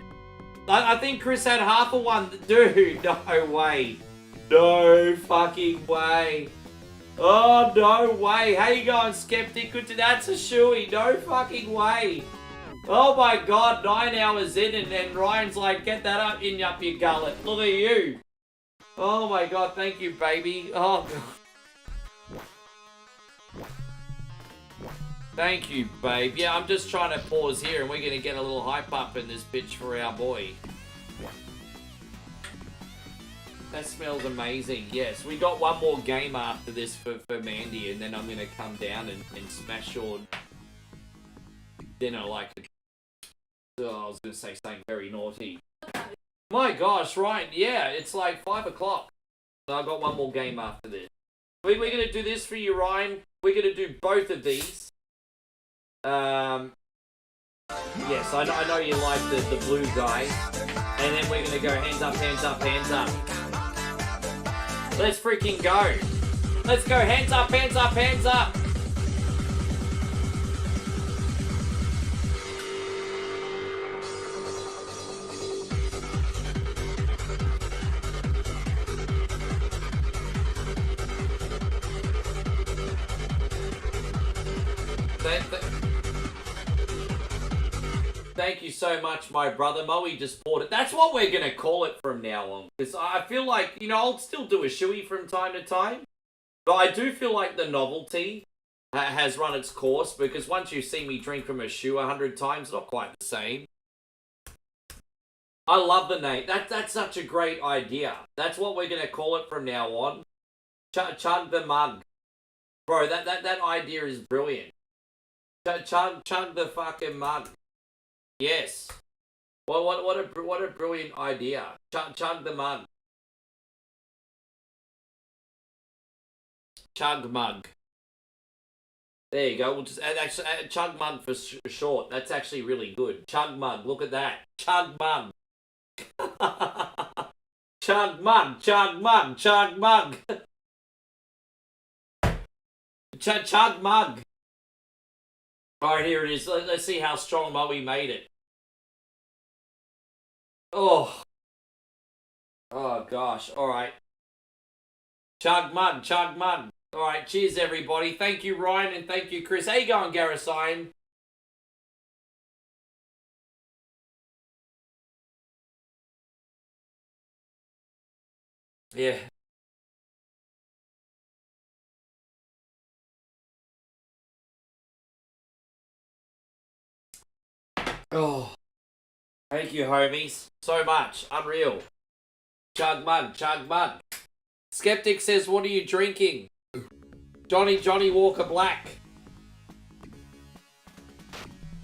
I think Chris had half a one. Dude, no way. No fucking way. Oh, no way. How you going, Skeptic? That's a shoey. No fucking way. Oh my god, 9 hours in and then Ryan's like, get that up your gullet. Look at you. Oh my god, thank you, baby. Oh god. Thank you, babe. Yeah, I'm just trying to pause here and we're going to get a little hype up in this bitch for our boy. That smells amazing. Yes, we got one more game after this for Mandy and then I'm going to come down and smash your dinner like a... Oh, I was going to say something very naughty. My gosh, right. Yeah, it's like 5 o'clock. So I've got one more game after this. We're going to do this for you, Ryan. We're going to do both of these. Yes, I know you like the blue guy. And then we're gonna go hands up, hands up, hands up. Let's freaking go. Let's go hands up, hands up, hands up. Thank you so much, my brother. Moe just bought it. That's what we're going to call it from now on. Because I feel like, you know, I'll still do a shoey from time to time. But I do feel like the novelty has run its course. Because once you see me drink from a shoe 100 times, not quite the same. I love the name. That's such a great idea. That's what we're going to call it from now on. Chug the mug. Bro, that idea is brilliant. Chug the fucking mug. Yes. Well, what a brilliant idea. Chug the mug. Chug mug. There you go. We'll just add chug mug for short. That's actually really good. Chug mug. Look at that. Chug mug. Chug mug. Chug mug. Chug mug. Chug mug. Alright, here it is. Let's see how strong Moe made it. Oh. Oh, gosh. Alright. Chug mug, chug mug. Alright, cheers, everybody. Thank you, Ryan, and thank you, Chris. How you going, Garrison? Yeah. Oh, thank you, homies. So much. Unreal. Chug mug, chug mug. Skeptic says, what are you drinking? Johnny Walker Black.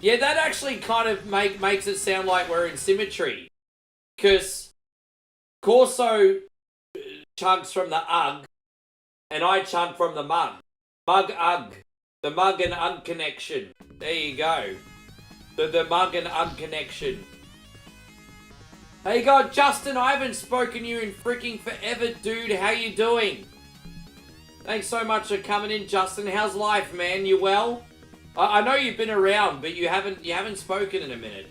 Yeah, that actually kind of makes it sound like we're in symmetry. Because Corso chugs from the Ugg, and I chug from the mug. Mug Ugg. The mug and Ugg connection. There you go. The mug and Ugg connection. Hey God, Justin, I haven't spoken to you in freaking forever, dude. How you doing? Thanks so much for coming in, Justin. How's life, man? You well? I know you've been around, but you haven't spoken in a minute.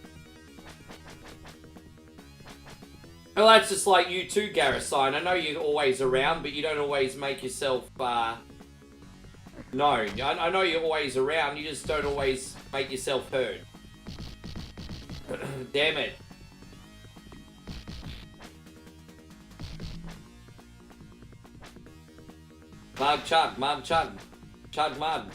Well, that's just like you too, Garrison. I know you're always around, but you don't always make yourself, No, I know you're always around, you just don't always make yourself heard. Damn it. Mug chug, mug chug. Chug mug.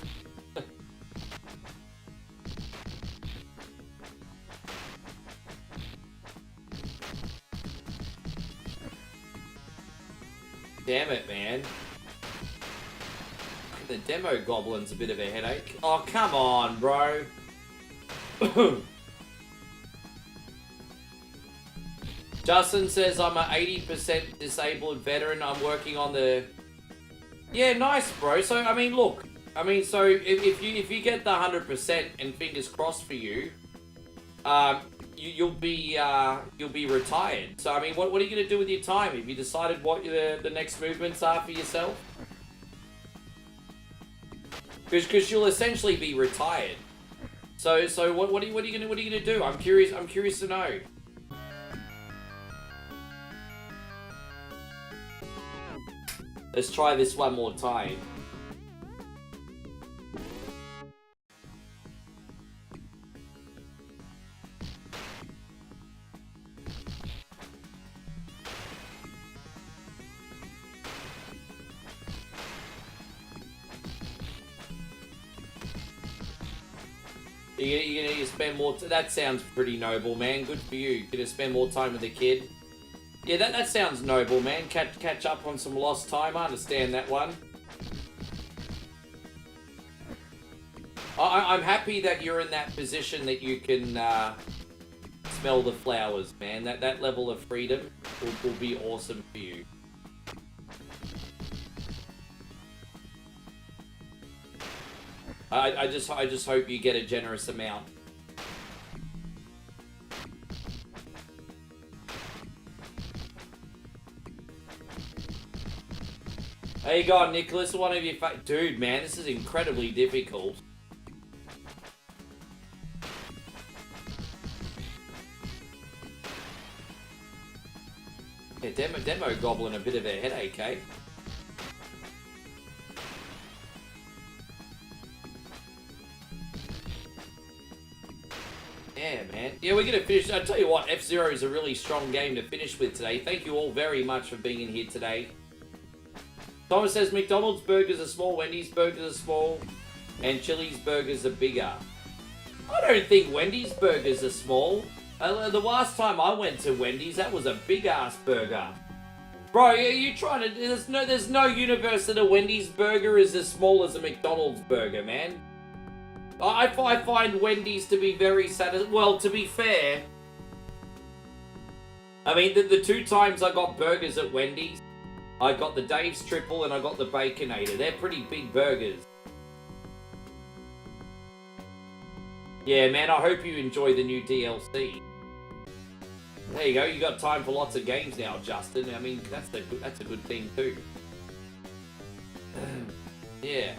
Damn it, man. The demo goblin's a bit of a headache. Oh, come on, bro. Justin says I'm an 80% disabled veteran. I'm working on the... Yeah, nice, bro. So, I mean, look. I mean, so if you get the 100% and fingers crossed for you, you'll be retired. So, I mean, what are you going to do with your time? Have you decided what the next movements are for yourself? Because you'll essentially be retired. So what are you gonna do? I'm curious to know. Let's try this one more time. You're gonna spend more... That sounds pretty noble, man. Good for you. You're gonna spend more time with the kid. Yeah, that sounds noble, man. Catch up on some lost time. I understand that one. I'm happy that you're in that position that you can smell the flowers, man. That level of freedom will be awesome for you. I just hope you get a generous amount. There you go, Nicholas. One of your dude, man, this is incredibly difficult. Yeah, demo goblin a bit of a headache, eh? Yeah, man. Yeah, we're going to finish. I'll tell you what, F-Zero is a really strong game to finish with today. Thank you all very much for being in here today. Thomas says, McDonald's burgers are small, Wendy's burgers are small, and Chili's burgers are bigger. I don't think Wendy's burgers are small. The last time I went to Wendy's, that was a big-ass burger. Bro, are you trying to... There's no universe that a Wendy's burger is as small as a McDonald's burger, man. I find Wendy's to be very satisfying. Well, to be fair, I mean, the two times I got burgers at Wendy's, I got the Dave's Triple and I got the Baconator. They're pretty big burgers. Yeah, man, I hope you enjoy the new DLC. There you go, you got time for lots of games now, Justin. I mean, that's a good thing too. Yeah.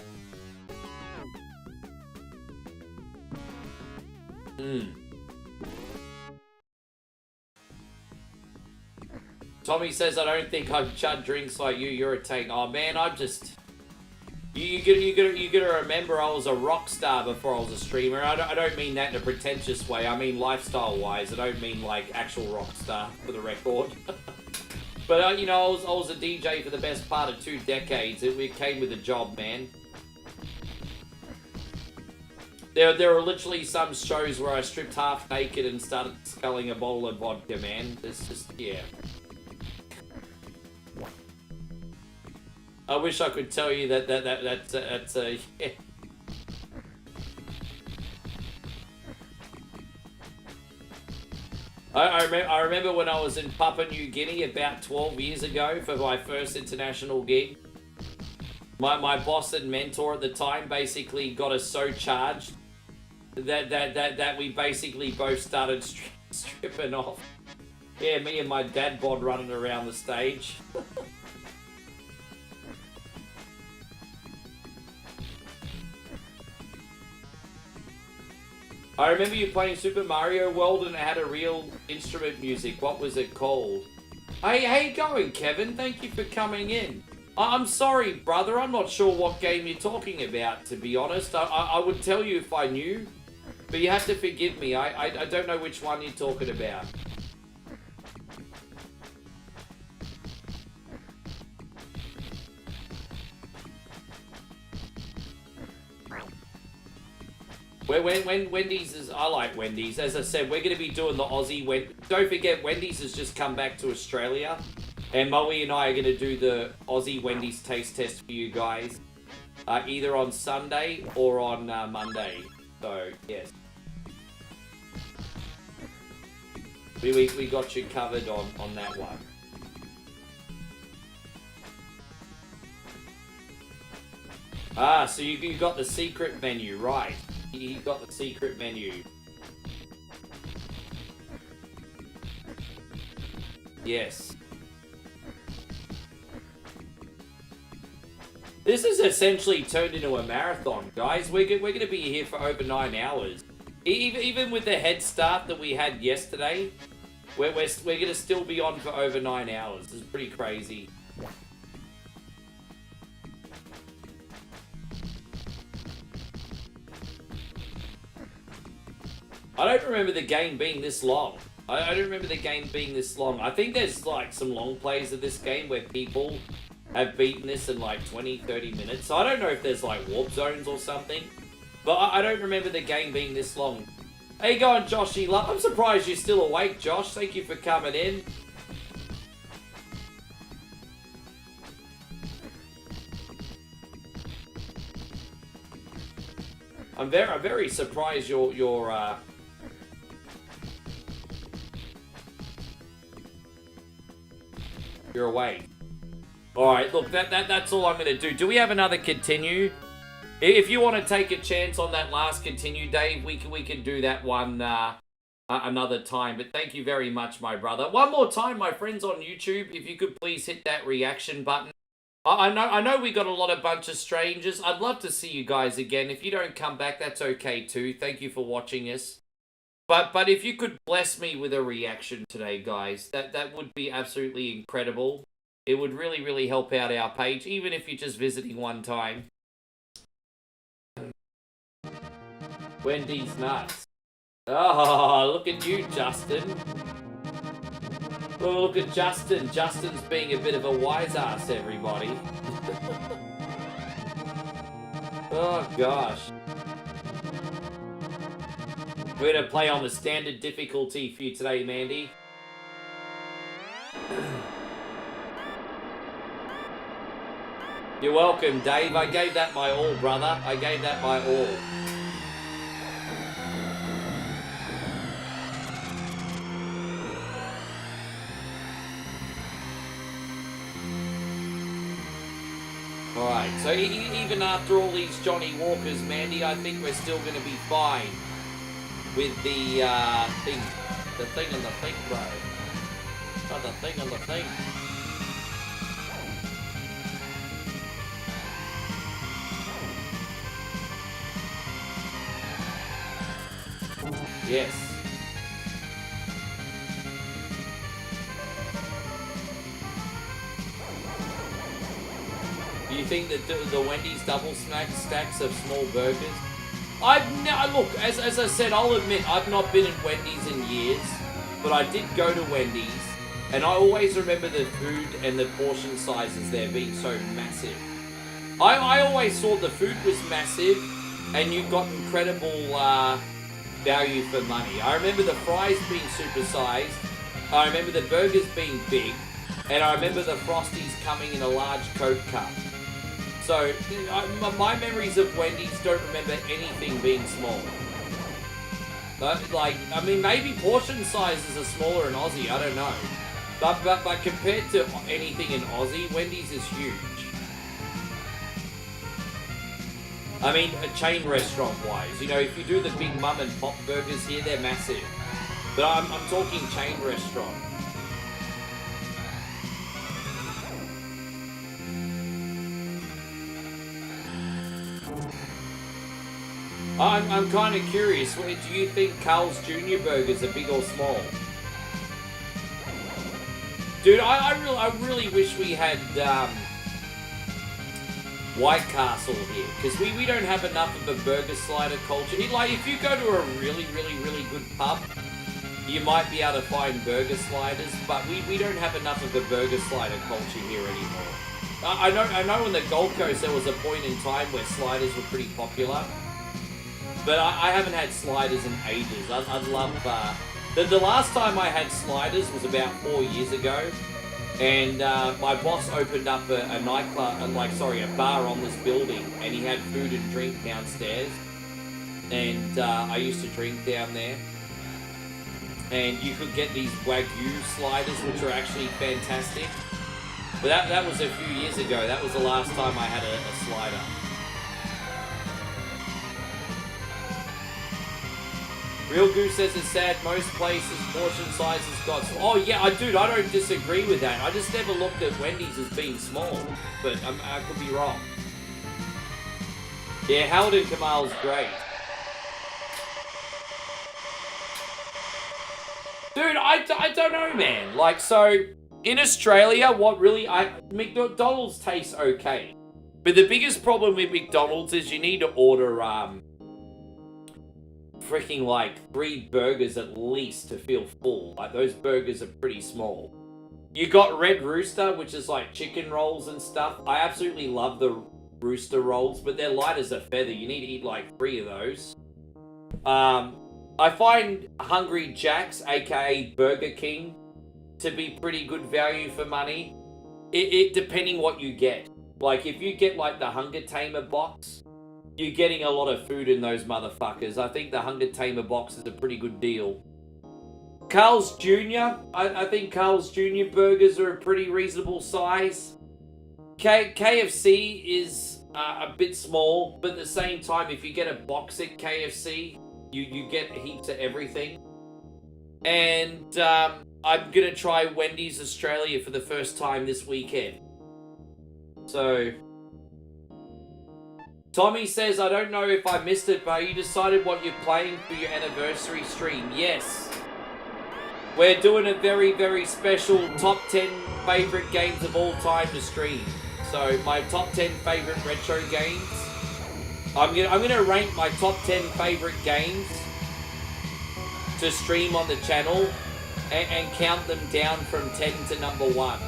Tommy says, I don't think I've chud drinks like you. You're a tank. Oh man, I'm just... You gotta remember I was a rock star before I was a streamer. I don't mean that in a pretentious way. I mean lifestyle wise. I don't mean like actual rock star, for the record. But you know, I was a DJ for the best part of 2 decades. It came with a job, man. There were literally some shows where I stripped half naked and started sculling a bottle of vodka, man. It's just, yeah. I wish I could tell you that's a yeah. I remember when I was in Papua New Guinea about 12 years ago for my first international gig. My boss and mentor at the time basically got us so charged that we basically both started stripping off. Yeah, me and my dad bod running around the stage. I remember you playing Super Mario World and it had a real instrument music. What was it called? Hey, how you going, Kevin? Thank you for coming in. I'm sorry, brother. I'm not sure what game you're talking about, to be honest. I would tell you if I knew, but you have to forgive me. I don't know which one you're talking about. When Wendy's is, I like Wendy's. As I said, we're going to be doing the Aussie. Don't forget, Wendy's has just come back to Australia. And Moe and I are going to do the Aussie Wendy's taste test for you guys. Either on Sunday or on Monday. So, yes. We got you covered on that one. So you got the secret menu, right. You got the secret menu. Yes. This is essentially turned into a marathon, guys. We're going to be here for over 9 hours. Even with the head start that we had yesterday, we're going to still be on for over 9 hours. It's pretty crazy. I don't remember the game being this long. I don't remember the game being this long. I think there's like some long plays of this game where people have beaten this in like 20, 30 minutes. So I don't know if there's like warp zones or something. But I don't remember the game being this long. How you going, Joshy? I'm surprised you're still awake, Josh. Thank you for coming in. I'm very surprised you're awake. Alright, look, that's all I'm going to do. Do we have another continue? If you want to take a chance on that last continue, Dave, we can do that one another time. But thank you very much, my brother. One more time, my friends on YouTube, if you could please hit that reaction button. I know we got a bunch of strangers. I'd love to see you guys again. If you don't come back, that's okay too. Thank you for watching us. But if you could bless me with a reaction today, guys, that would be absolutely incredible. It would really, really help out our page, even if you're just visiting one time. Wendy's nuts. Oh, look at you, Justin. Oh, look at Justin. Justin's being a bit of a wise ass, everybody. Oh, gosh. We're going to play on the standard difficulty for you today, Mandy. You're welcome, Dave. I gave that my all, brother. I gave that my all. Alright, so even after all these Johnny Walkers, Mandy, I think we're still going to be fine with the thing. The thing and the thing, bro. Oh, the thing and the thing. Yes. Do you think that the Wendy's double stacks of small burgers? Look, as I said, I'll admit, I've not been in Wendy's in years, but I did go to Wendy's, and I always remember the food and the portion sizes there being so massive. I always saw the food was massive, and you got incredible value for money. I remember the fries being supersized, I remember the burgers being big, and I remember the Frosties coming in a large Coke cup. So, my memories of Wendy's don't remember anything being small. I mean, maybe portion sizes are smaller in Aussie, I don't know. But compared to anything in Aussie, Wendy's is huge. I mean, chain restaurant-wise, you know, if you do the big mum and pop burgers here, they're massive. But I'm talking chain restaurant. I'm kind of curious. Do you think Carl's Jr. burgers are big or small? Dude, I really wish we had White Castle here, because we don't have enough of a burger slider culture. Like, if you go to a really good pub, you might be able to find burger sliders, but we don't have enough of a burger slider culture here anymore. I know in the Gold Coast there was a point in time where sliders were pretty popular. But I haven't had sliders in ages. I'd love... The last time I had sliders was about 4 years ago. And my boss opened up a nightclub, a bar on this building. And he had food and drink downstairs. And I used to drink down there. And you could get these Wagyu sliders, which are actually fantastic. But that was a few years ago. That was the last time I had a slider. Real Goose says it's sad most places portion sizes got... Oh yeah, dude, I don't disagree with that. I just never looked at Wendy's as being small. But I could be wrong. Yeah, Howard and Kamal's great. Dude, I don't know, man. Like, so, in Australia, what really... McDonald's tastes okay. But the biggest problem with McDonald's is you need to order, freaking, like, 3 burgers at least to feel full. Like, those burgers are pretty small. You got Red Rooster, which is, like, chicken rolls and stuff. I absolutely love the Rooster rolls, but they're light as a feather. You need to eat, like, 3 of those. I find Hungry Jack's, aka Burger King, to be pretty good value for money. It depending what you get. Like, if you get, like, the Hunger Tamer box, you're getting a lot of food in those motherfuckers. I think the Hunger Tamer box is a pretty good deal. Carl's Jr. I think Carl's Jr. burgers are a pretty reasonable size. KFC is a bit small, but at the same time, if you get a box at KFC, you get heaps of everything. And I'm going to try Wendy's Australia for the first time this weekend. So... Tommy says, I don't know if I missed it, but you decided what you're playing for your anniversary stream. Yes. We're doing a very, very special top 10 favorite games of all time to stream. So, my top 10 favorite retro games. I'm gonna rank my top 10 favorite games to stream on the channel and count them down from 10 to number 1.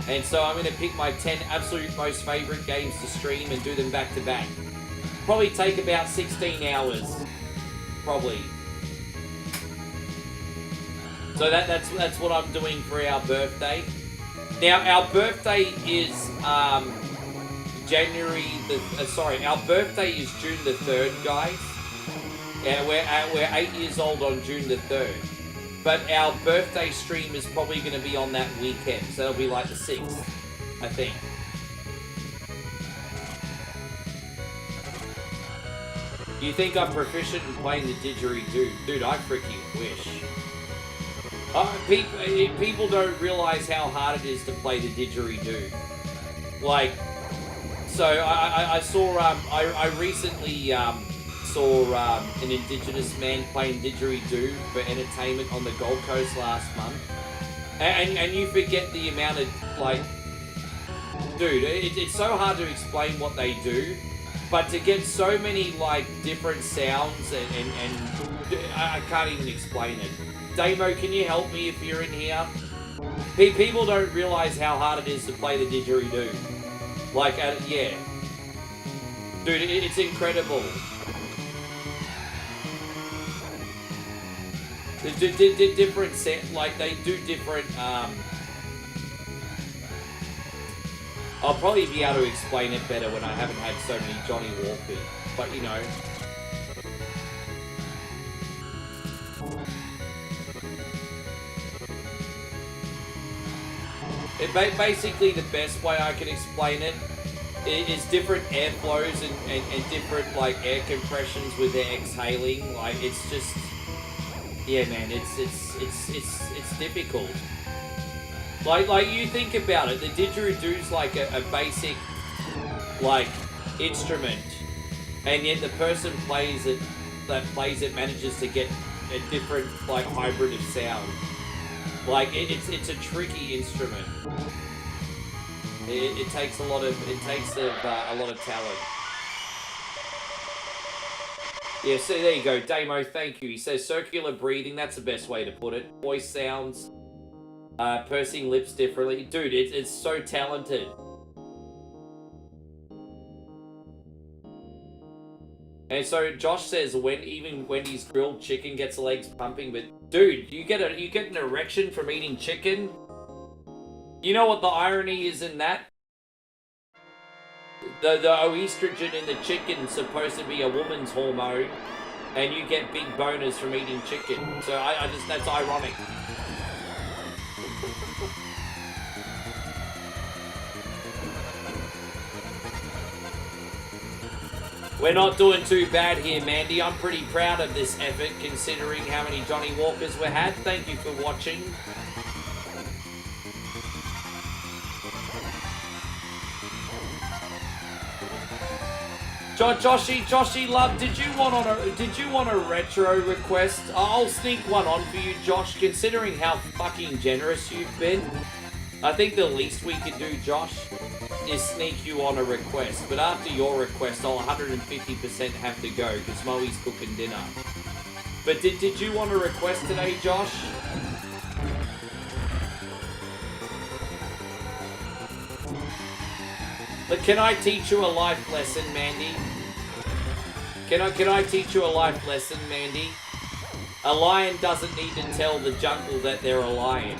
And so I'm going to pick my 10 absolute most favorite games to stream and do them back to back. Probably take about 16 hours. Probably. So that's what I'm doing for our birthday. Now our birthday is our birthday is June the 3rd, guys. And we're 8 years old on June the 3rd. But our birthday stream is probably going to be on that weekend. So it'll be like the 6th, I think. Do you think I'm proficient in playing the didgeridoo? Dude, I freaking wish. People don't realize how hard it is to play the didgeridoo. Like, so I saw, I recently, saw an Indigenous man playing didgeridoo for entertainment on the Gold Coast last month. And you forget the amount of, like... Dude, it's so hard to explain what they do. But to get so many, like, different sounds and I can't even explain it. Damo, can you help me if you're in here? People don't realize how hard it is to play the didgeridoo. Like, yeah. Dude, it's incredible. Different set, like they do different. I'll probably be able to explain it better when I haven't had so many Johnny Walkers, but you know. Basically, the best way I can explain it is different airflows and different like air compressions with their exhaling. Like it's just. Yeah, man, it's difficult. Like you think about it, the didgeridoo's like a basic, like, instrument, and yet the person that plays it manages to get a different, like, hybrid of sound. Like it's a tricky instrument. It takes a lot of talent. Yeah, so there you go, Damo, thank you. He says circular breathing, that's the best way to put it. Voice sounds, pursing lips differently. Dude, it's so talented. And so Josh says even Wendy's grilled chicken gets the legs pumping, but dude, you get an erection from eating chicken? You know what the irony is in that? The estrogen in the chicken is supposed to be a woman's hormone, and you get big boners from eating chicken. So I just, that's ironic. We're not doing too bad here, Mandy. I'm pretty proud of this effort, considering how many Johnny Walkers we had. Thank you for watching. Joshy, love, did you want a retro request? I'll sneak one on for you, Josh. Considering how fucking generous you've been, I think the least we could do, Josh, is sneak you on a request. But after your request, I'll 150% have to go because Moe's cooking dinner. But did you want a request today, Josh? But can I teach you a life lesson, Mandy? Can I teach you a life lesson, Mandy? A lion doesn't need to tell the jungle that they're a lion.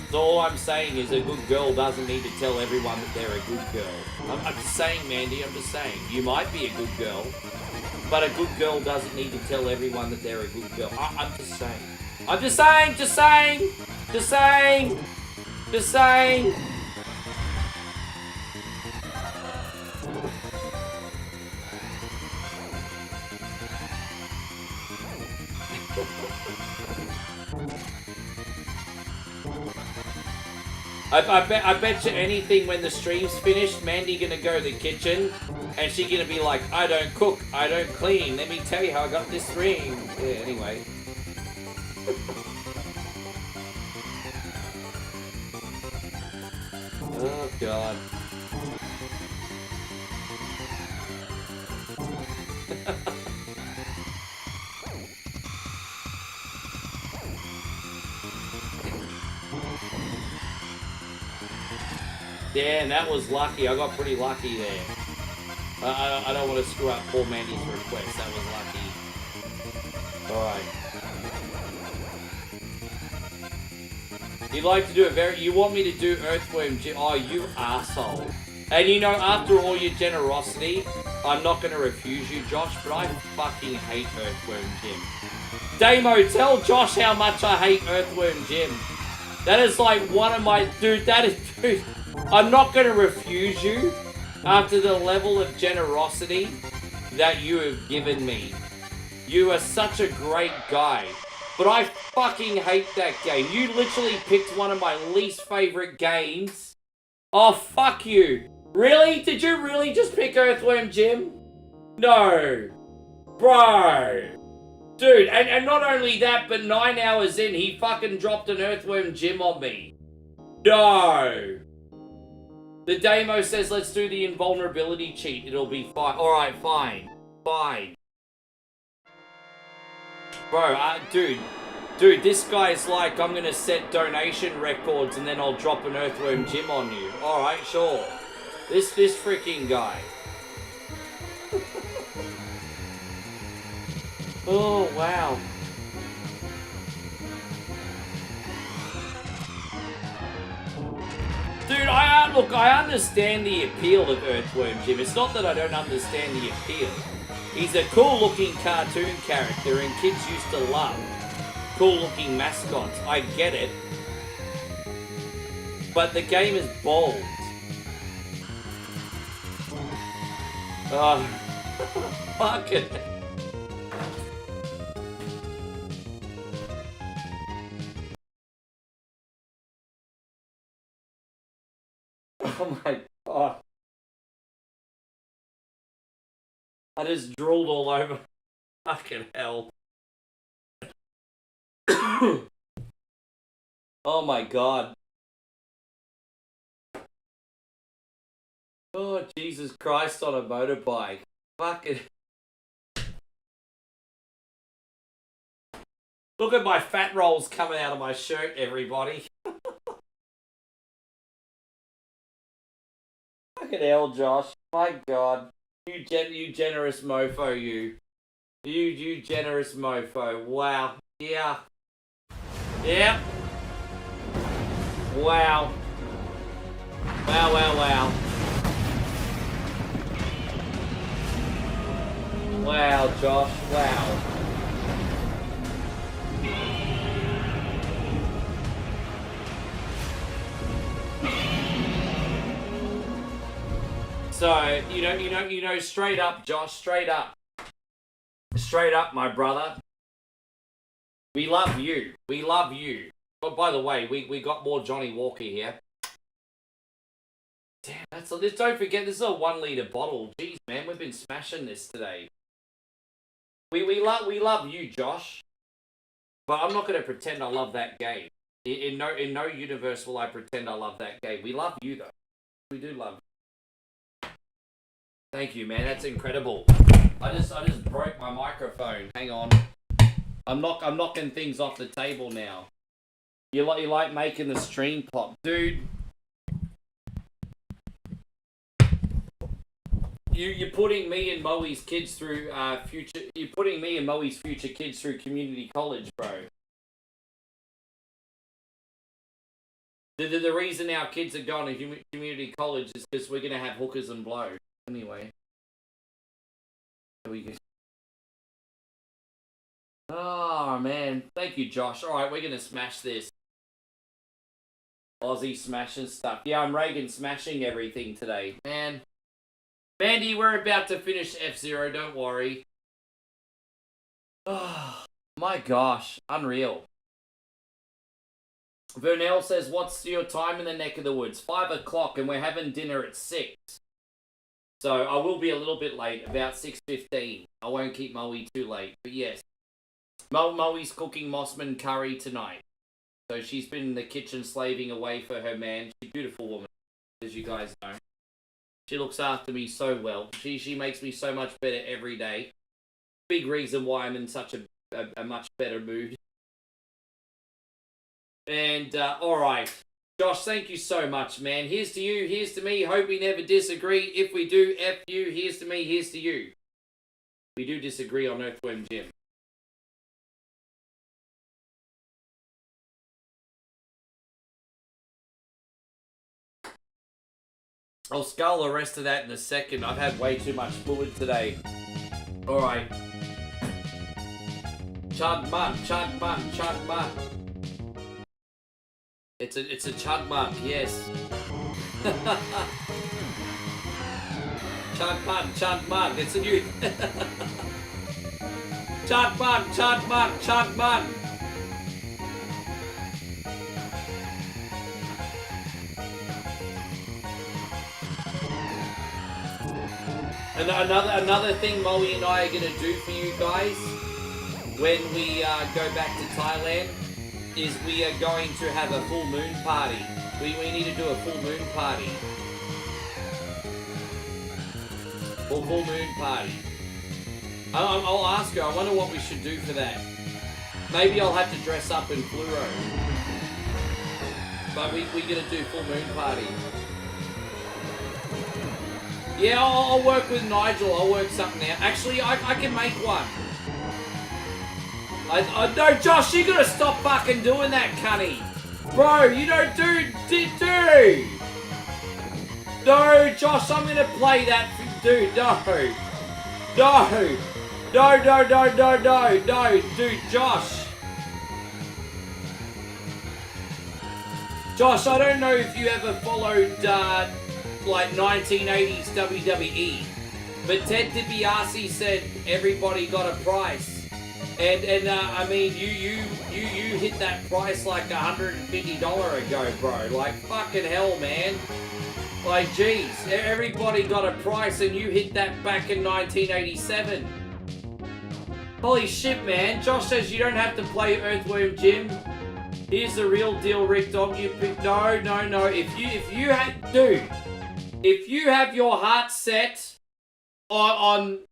So all I'm saying is a good girl doesn't need to tell everyone that they're a good girl. I'm just saying, Mandy, I'm just saying. You might be a good girl, but a good girl doesn't need to tell everyone that they're a good girl. I'm just saying. I'm just saying, just saying, just saying, just saying. I bet you anything when the stream's finished, Mandy gonna go to the kitchen and she gonna be like, I don't cook, I don't clean, let me tell you how I got this ring. Yeah, anyway. Oh, God. Yeah, and that was lucky. I got pretty lucky there. I don't want to screw up poor Mandy's request. That was lucky. Alright. You'd like to do you want me to do Earthworm Jim? Oh, you asshole. And you know, after all your generosity, I'm not going to refuse you, Josh, but I fucking hate Earthworm Jim. Damo, tell Josh how much I hate Earthworm Jim. That is like one of my... Dude, I'm not going to refuse you after the level of generosity that you have given me. You are such a great guy. But I fucking hate that game. You literally picked one of my least favorite games. Oh, fuck you. Really? Did you really just pick Earthworm Jim? No. Bro. Dude, and not only that, but 9 hours in, he fucking dropped an Earthworm Jim on me. No. The Damo says, let's do the invulnerability cheat. It'll be fine. Alright, fine. Fine. Bro, dude, this guy's like, I'm gonna set donation records and then I'll drop an Earthworm Jim on you. Alright, sure. This freaking guy. Oh, wow. Dude, I understand the appeal of Earthworm Jim. It's not that I don't understand the appeal. He's a cool-looking cartoon character and kids used to love cool-looking mascots. I get it. But the game is bold. Oh, fuck it. Oh my god. I just drooled all over. Fucking hell. Oh my god. Oh, Jesus Christ on a motorbike. Fucking. Look at my fat rolls coming out of my shirt, everybody. Fucking hell, Josh. My god. You generous mofo, you. You generous mofo. Wow. Yeah. Yeah. Wow. Wow, wow, wow. Wow, Josh. Wow. So, you know, straight up, Josh, straight up. Straight up, my brother. We love you. We love you. But by the way, we got more Johnny Walker here. Damn, that's this. Don't forget, this is a 1 litre bottle. Jeez, man, we've been smashing this today. We love you, Josh. But I'm not going to pretend I love that game. In no universe will I pretend I love that game. We love you, though. We do love you. Thank you, man. That's incredible. I just broke my microphone. Hang on. I'm knocking things off the table now. You like making the stream pop, dude. You're putting me and Moe's kids through future. You're putting me and Moe's future kids through community college, bro. The reason our kids are going to community college is because we're gonna have hookers and blow. Anyway, there we go. Oh man, thank you, Josh. All right, we're gonna smash this. Aussie smashing stuff. Yeah, I'm Reagan smashing everything today, man. Mandy, we're about to finish F-Zero. Don't worry. Oh my gosh, unreal. Vernell says, "What's your time in the neck of the woods?" 5 o'clock, and we're having dinner at 6. So I will be a little bit late, about 6:15. I won't keep Moe too late, but yes. Moe's cooking Mossman curry tonight. So she's been in the kitchen slaving away for her man. She's a beautiful woman, as you guys know. She looks after me so well. She makes me so much better every day. Big reason why I'm in such a much better mood. And, alright. Josh, thank you so much, man. Here's to you, here's to me. Hope we never disagree. If we do, F you. Here's to me, here's to you. We do disagree on Earthworm Jim. I'll scull the rest of that in a second. I've had way too much fluid today. Alright. Chug mug, chug mug, chug mug. It's a chug mug, yes. Chug mug, it's a new chug mug, chug mug, chug mug. And another thing Molly and I are going to do for you guys when we go back to Thailand is we are going to have a full moon party. We need to do a full moon party. Full moon party. I'll ask her. I wonder what we should do for that. Maybe I'll have to dress up in fluoro. But we're going to do full moon party. Yeah, I'll work with Nigel. I'll work something out. Actually, I can make one. No, Josh, you gotta stop fucking doing that, cunny. Bro, you don't do. No, Josh, I'm gonna play that. Dude, no. No, dude, Josh. Josh, I don't know if you ever followed, like 1980s WWE, but Ted DiBiase said everybody got a price, and I mean you hit that price like $150 ago, bro. Like fucking hell, man. Like geez, everybody got a price, and you hit that back in 1987. Holy shit, man. Josh says you don't have to play Earthworm Jim. Here's the real deal, Rick Dog. You pick no. If you had, dude. If you have your heart set on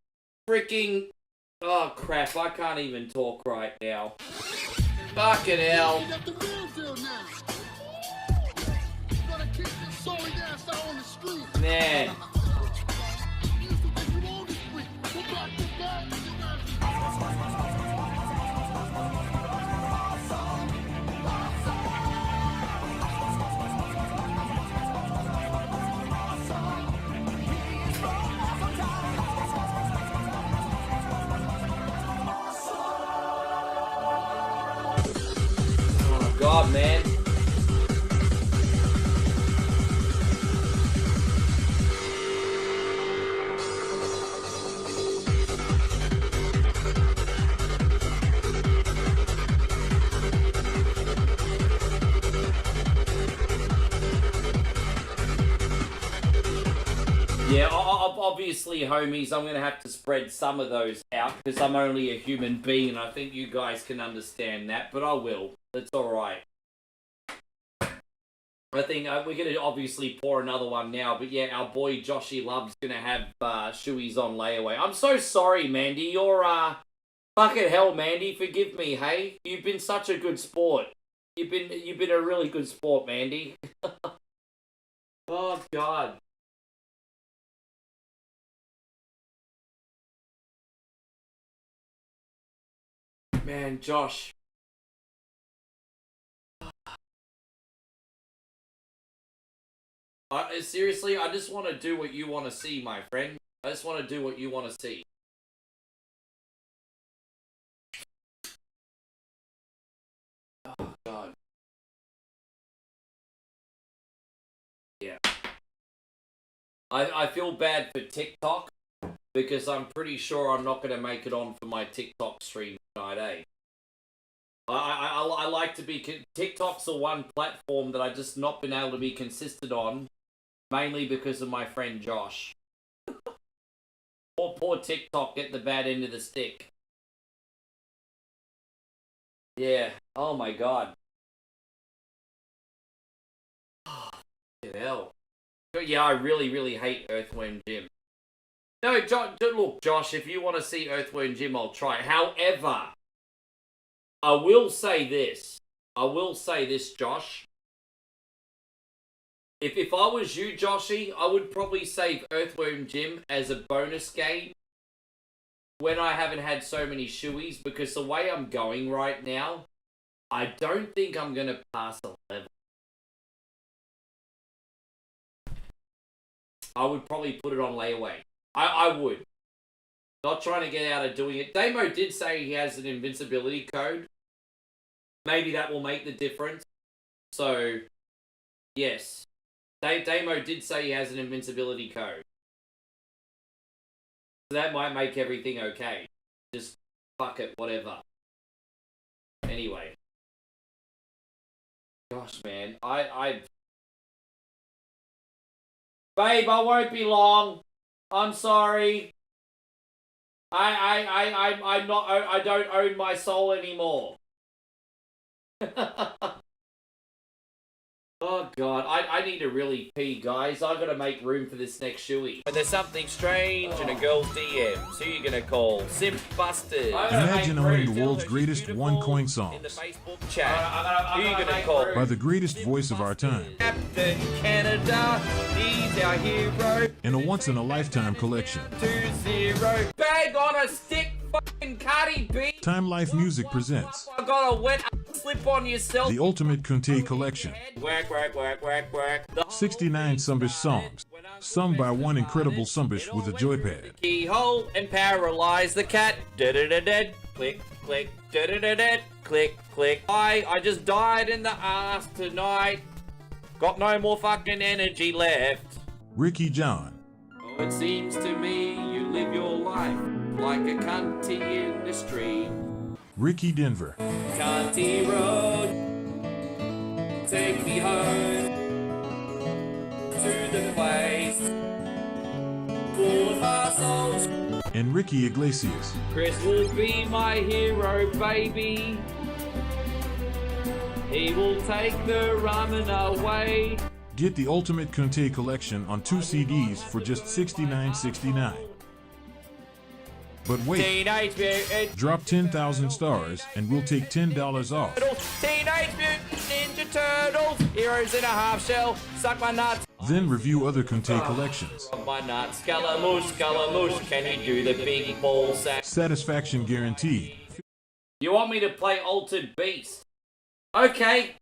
freaking... Oh, crap. I can't even talk right now. Fucking hell. Man. man. Yeah, obviously, homies, I'm going to have to spread some of those out because I'm only a human being, and I think you guys can understand that, but I will. That's alright. I think we're going to obviously pour another one now, but yeah, our boy Joshy Love's going to have shoeies on layaway. I'm so sorry, Mandy. You're, fucking hell, Mandy, forgive me, hey? You've been such a good sport. You've been a really good sport, Mandy. Oh, God. Man, Josh. Seriously, I just want to do what you want to see, my friend. I just want to do what you want to see. Oh, God. Yeah. I feel bad for TikTok because I'm pretty sure I'm not going to make it on for my TikTok stream tonight, eh? I like to be... TikTok's the one platform that I've just not been able to be consistent on, mainly because of my friend Josh. Poor TikTok get the bad end of the stick. Yeah. Oh my God. Hell. Yeah, I really hate Earthworm Jim. No, look, Josh, if you want to see Earthworm Jim, I'll try. However, I will say this. Josh. If I was you, Joshy, I would probably save Earthworm Jim as a bonus game when I haven't had so many shoeies, because the way I'm going right now, I don't think I'm going to pass a level. I would probably put it on layaway. I would. Not trying to get out of doing it. Damo did say he has an invincibility code. Maybe that will make the difference. So, yes. Damo did say he has an invincibility code. So that might make everything okay. Just fuck it, whatever. Anyway. Gosh, man. Babe, I won't be long. I'm sorry. I don't own my soul anymore. Oh God, I need to really pee, guys. I gotta make room for this next shoey. When there's something strange in a girl's DMs, who you gonna call? Simp Busters. Imagine owning the world's greatest one-coin songs In the Facebook chat. Who you gonna call? by the greatest voice of our time Captain Canada, he's our hero. in a once-in-a-lifetime collection. 2-0. Bag on a stick, fucking Cardi B. Time Life Music presents I got a wet slip on yourself. the Ultimate Kunte Collection. Work. 69 Sumbish songs, sung by one incredible Sumbish with a joypad. Keyhole and paralyze the cat. Dead. Click. Dead. Click. I just died in the ass tonight. Got no more fucking energy left. Ricky John, Oh, it seems to me you live your life like a cunty in the stream. Ricky Denver, Cunty road, take me home to the place full of assholes. and Ricky Iglesias. Chris will be my hero, baby. He will take the ramen away. Get the Ultimate Kunte Collection on 2 CDs for just $69.69. But wait, Teenage Mutant drop 10,000 stars and we'll take $10 off. Turtles, Teenage Mutant Ninja Turtles, heroes in a half shell, suck my nuts. Then review other Kunte collections. Suck my nuts, Scaramouche, can you do the big ball sack? Satisfaction guaranteed. You want me to play Altered Beast? Okay.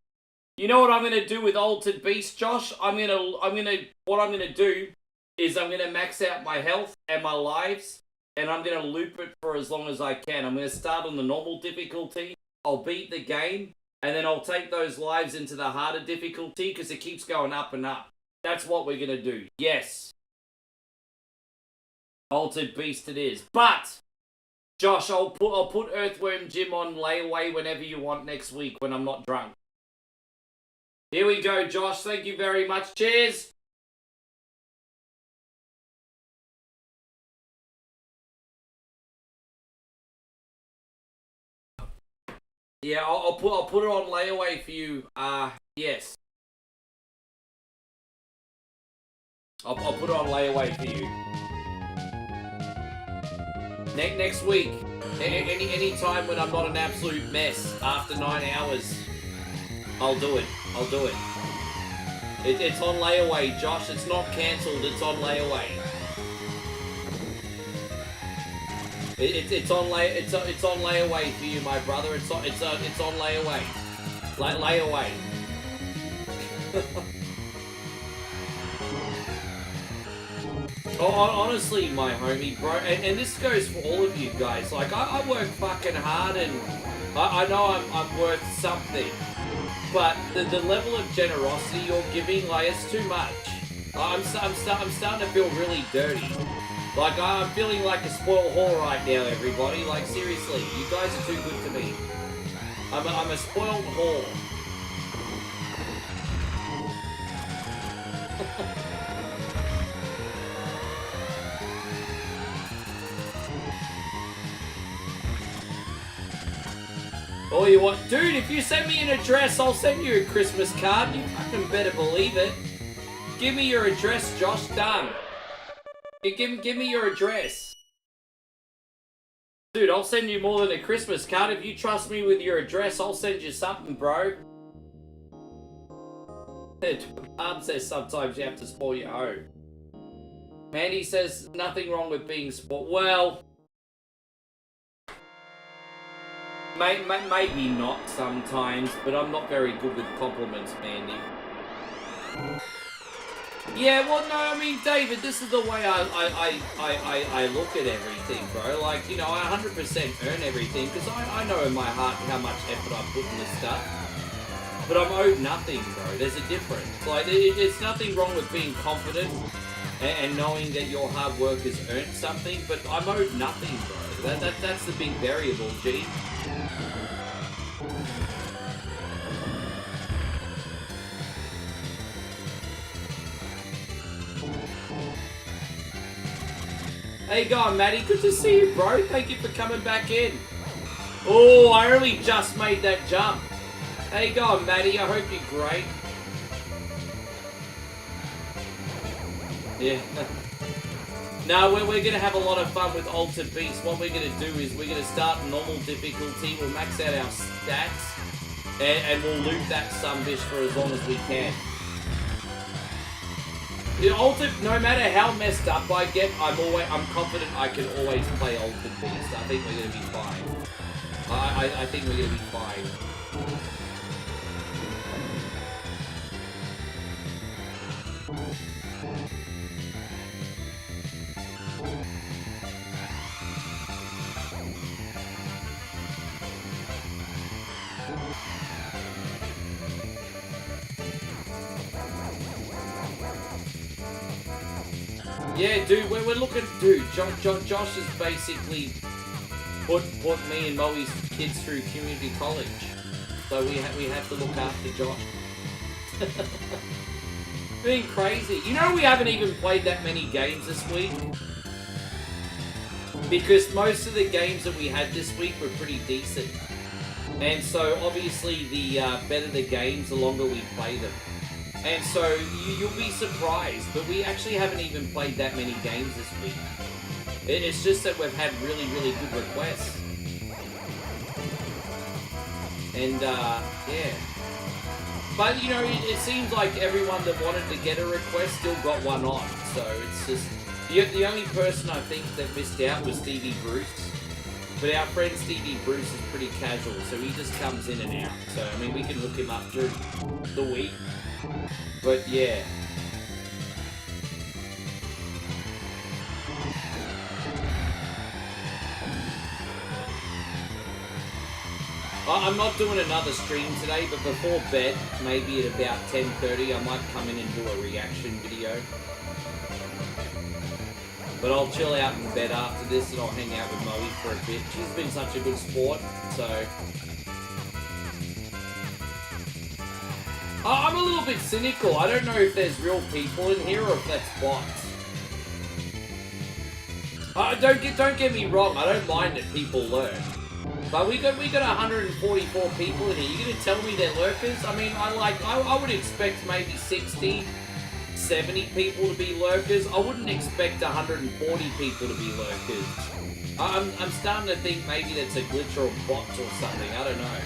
You know what I'm gonna do with Altered Beast, Josh? What I'm gonna do is I'm gonna max out my health and my lives, and I'm gonna loop it for as long as I can. I'm gonna start on the normal difficulty. I'll beat the game, and then I'll take those lives into the harder difficulty because it keeps going up and up. That's what we're gonna do. Yes. Altered Beast it is. But Josh, I'll put Earthworm Jim on layaway whenever you want next week when I'm not drunk. Here we go, Josh. Thank you very much. Cheers. Yeah, I'll put it on layaway for you. Yes. I'll put it on layaway for you. Next week, any time when I'm not an absolute mess after 9 hours, I'll do it. It's on layaway, Josh. It's not cancelled. It's on layaway. It's on layaway for you, my brother. It's on layaway. Layaway. Honestly, my homie, bro, and this goes for all of you guys. Like, I work fucking hard, and I know I'm worth something, but the level of generosity you're giving, like, it's too much. I'm starting to feel really dirty. Like, I'm feeling like a spoiled whore right now, everybody. Like, seriously, you guys are too good to me. I'm a spoiled whore. Oh, you want, dude? If you send me an address, I'll send you a Christmas card. You fucking better believe it. Give me your address, Josh. Done. Give me your address. Dude, I'll send you more than a Christmas card. If you trust me with your address, I'll send you something, bro. Mom says sometimes you have to spoil your own. Mandy says nothing wrong with being spoiled. Well, maybe not sometimes, but I'm not very good with compliments, Mandy. Yeah, well, no, I mean, David, this is the way I look at everything, bro. Like, you know, I 100% earn everything, because I know in my heart how much effort I put in this stuff. But I'm owed nothing, bro. There's a difference. Like, it's nothing wrong with being confident and knowing that your hard work has earned something, but I'm owed nothing, bro. That's the big variable, G. How you going, Matty? Good to see you, bro. Thank you for coming back in. Oh, I only just made that jump. How you going, Matty? I hope you're great. Yeah. No, we're going to have a lot of fun with Altered Beast. What we're going to do is we're going to start normal difficulty. We'll max out our stats. And we'll loop that sumbitch for as long as we can. The Altered, no matter how messed up I get, I'm confident I can always play Altered Beast. I think we're going to be fine. I think we're going to be fine. Yeah, dude, we're looking, dude, Josh has basically put me and Moe's kids through community college. So we have to look after Josh. Being crazy. You know, we haven't even played that many games this week. Because most of the games that we had this week were pretty decent. And so, obviously, the better the games, the longer we play them. And so, you'll be surprised, but we actually haven't even played that many games this week. It's just that we've had really, really good requests. And, yeah. But, you know, it seems like everyone that wanted to get a request still got one on. So, it's just... The only person I think that missed out was Stevie Bruce. But our friend Stevie Bruce is pretty casual, so he just comes in and out. So, I mean, we can hook him up during the week. But, yeah. I'm not doing another stream today, but before bed, maybe at about 10:30, I might come in and do a reaction video. But I'll chill out in bed after this and I'll hang out with Moe for a bit. She's been such a good sport, so... I'm a little bit cynical. I don't know if there's real people in here or if that's bots. Don't get me wrong, I don't mind that people lurk. But we got 144 people in here. You gonna tell me they're lurkers? I mean, I would expect maybe 60, 70 people to be lurkers. I wouldn't expect 140 people to be lurkers. I'm starting to think maybe that's a glitch or a bot or something. I don't know.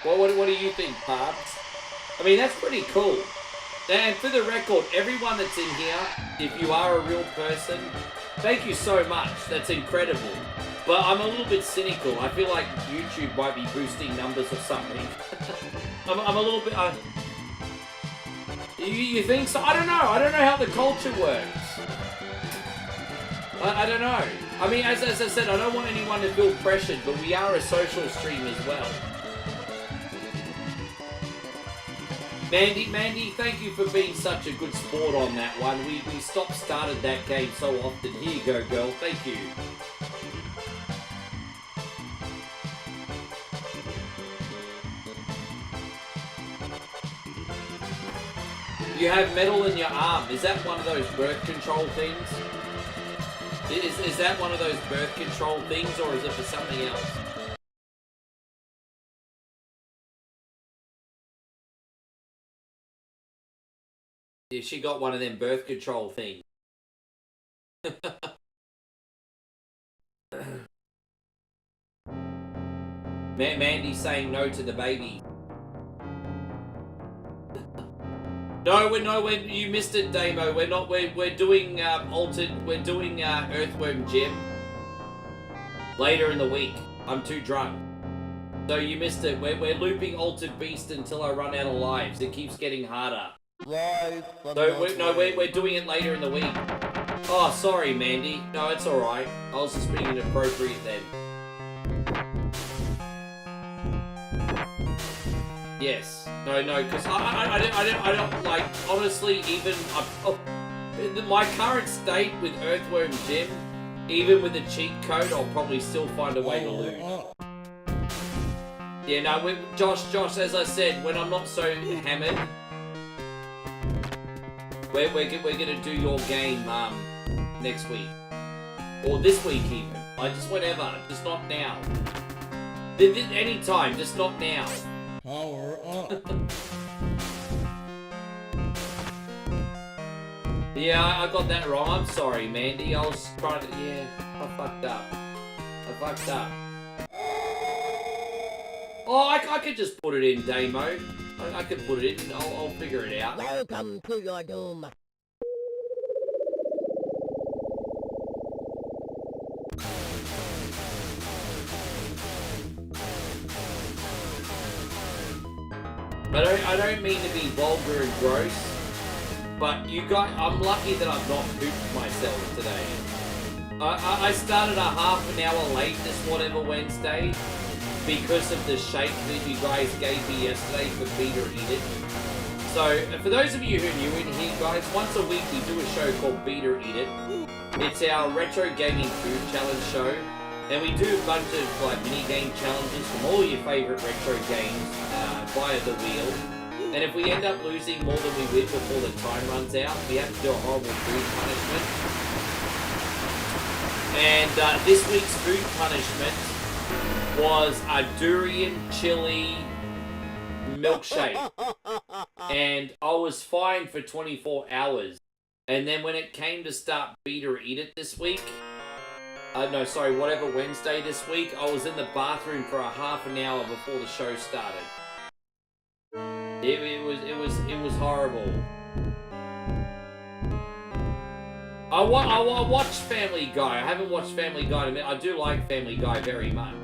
Well, what do you think, Parbs? I mean, that's pretty cool. And for the record, everyone that's in here, if you are a real person, thank you so much. That's incredible. But I'm a little bit cynical. I feel like YouTube might be boosting numbers or something. I'm a little bit... You think so? I don't know. I don't know how the culture works. I don't know. I mean, as I said, I don't want anyone to feel pressured, but we are a social stream as well. Mandy, thank you for being such a good sport on that one. We started that game so often. Here you go, girl. Thank you. You have metal in your arm. Is that one of those birth control things? Is that one of those birth control things, or is it for something else? Yeah, she got one of them birth control things. Mandy's saying no to the baby. No, you missed it, Damo. We're doing Earthworm Jim later in the week. I'm too drunk. So you missed it. We're looping Altered Beast until I run out of lives. It keeps getting harder. So we're doing it later in the week. Oh, sorry, Mandy. No, it's alright. I was just being inappropriate then. Yes. No, because I don't like, honestly, even my current state with Earthworm Jim, even with the cheat code, I'll probably still find a way to lose. Yeah, no, Josh, as I said, when I'm not so hammered, we're gonna do your game next week, or this week even. Just whatever, just not now. Anytime, just not now. Power up. Yeah, I got that wrong. I'm sorry, Mandy. I was trying to. Yeah, I fucked up. Oh, I could just put it in, Damo. I could put it in. I'll figure it out. Welcome to your doom. I don't mean to be vulgar and gross, but I'm lucky that I've not pooped myself today. I started a half an hour late this whatever Wednesday because of the shake that you guys gave me yesterday for me to eat it. So, for those of you who are new in here, guys, once a week we do a show called Beat or Eat It. It's our retro gaming food challenge show, and we do a bunch of mini game challenges from all your favorite retro games via the wheel. And if we end up losing more than we win before the time runs out, we have to do a horrible food punishment. And this week's food punishment was a durian chili milkshake. And I was fined for 24 hours. And then when it came to start Beat or Eat It this week, whatever Wednesday this week, I was in the bathroom for a half an hour before the show started. It was horrible. I watched Family Guy. I haven't watched Family Guy in a minute. I do like Family Guy very much.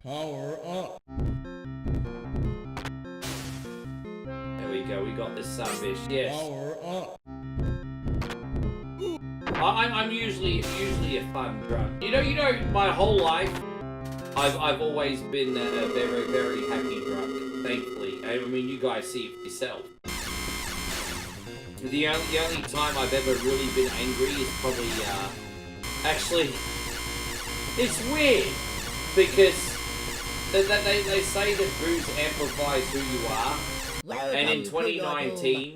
Power up. got this sunfish. Yes. I'm usually a fun drunk. You know, my whole life, I've always been a very, very happy drunk. Thankfully, I mean, you guys see it yourself. The only time I've ever really been angry is probably, actually, it's weird because they say that booze amplifies who you are, and in 2019,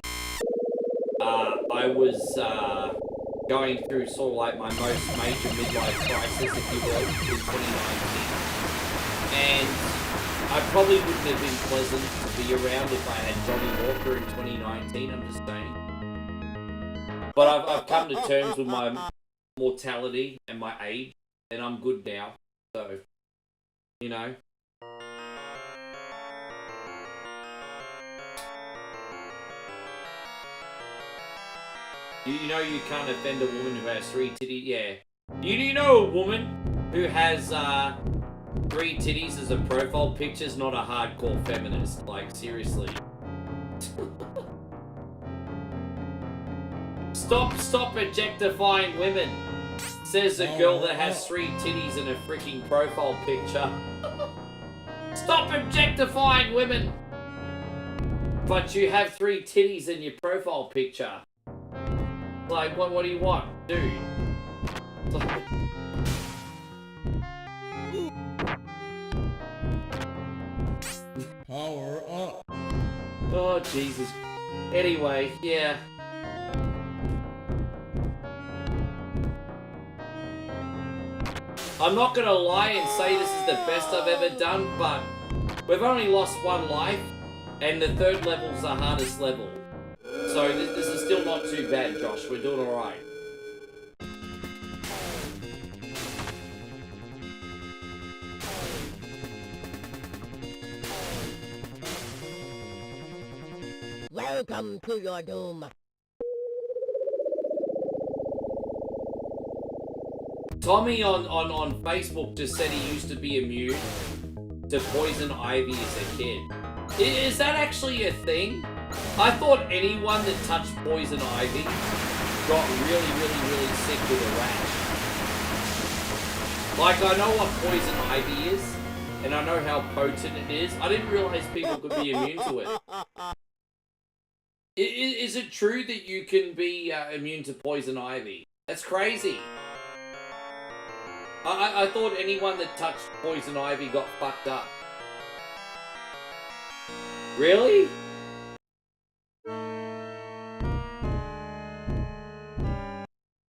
I was going through sort of like my most major midlife crisis, if you will, in 2019, and I probably wouldn't have been pleasant to be around if I had Johnny Walker in 2019, I'm just saying. But I've come to terms with my mortality and my age, and I'm good now, so, you know. You know you can't offend a woman who has 3 titties, yeah. You know a woman who has 3 titties as a profile picture is not a hardcore feminist, like, seriously. Stop objectifying women, says a girl that has 3 titties in a freaking profile picture. Stop objectifying women! But you have 3 titties in your profile picture. Like, what do you want, dude? Like... Power up. Oh, Jesus. Anyway, yeah. I'm not gonna lie and say this is the best I've ever done, but we've only lost 1 life, and the 3rd level's the hardest level. So this is still not too bad, Josh. We're doing alright. Welcome to your doom. Tommy on Facebook just said he used to be immune to poison ivy as a kid. Is that actually a thing? I thought anyone that touched poison ivy got really, really, really sick with a rash. Like, I know what poison ivy is, and I know how potent it is. I didn't realize people could be immune to it. Is it true that you can be immune to poison ivy? That's crazy. I thought anyone that touched poison ivy got fucked up. Really?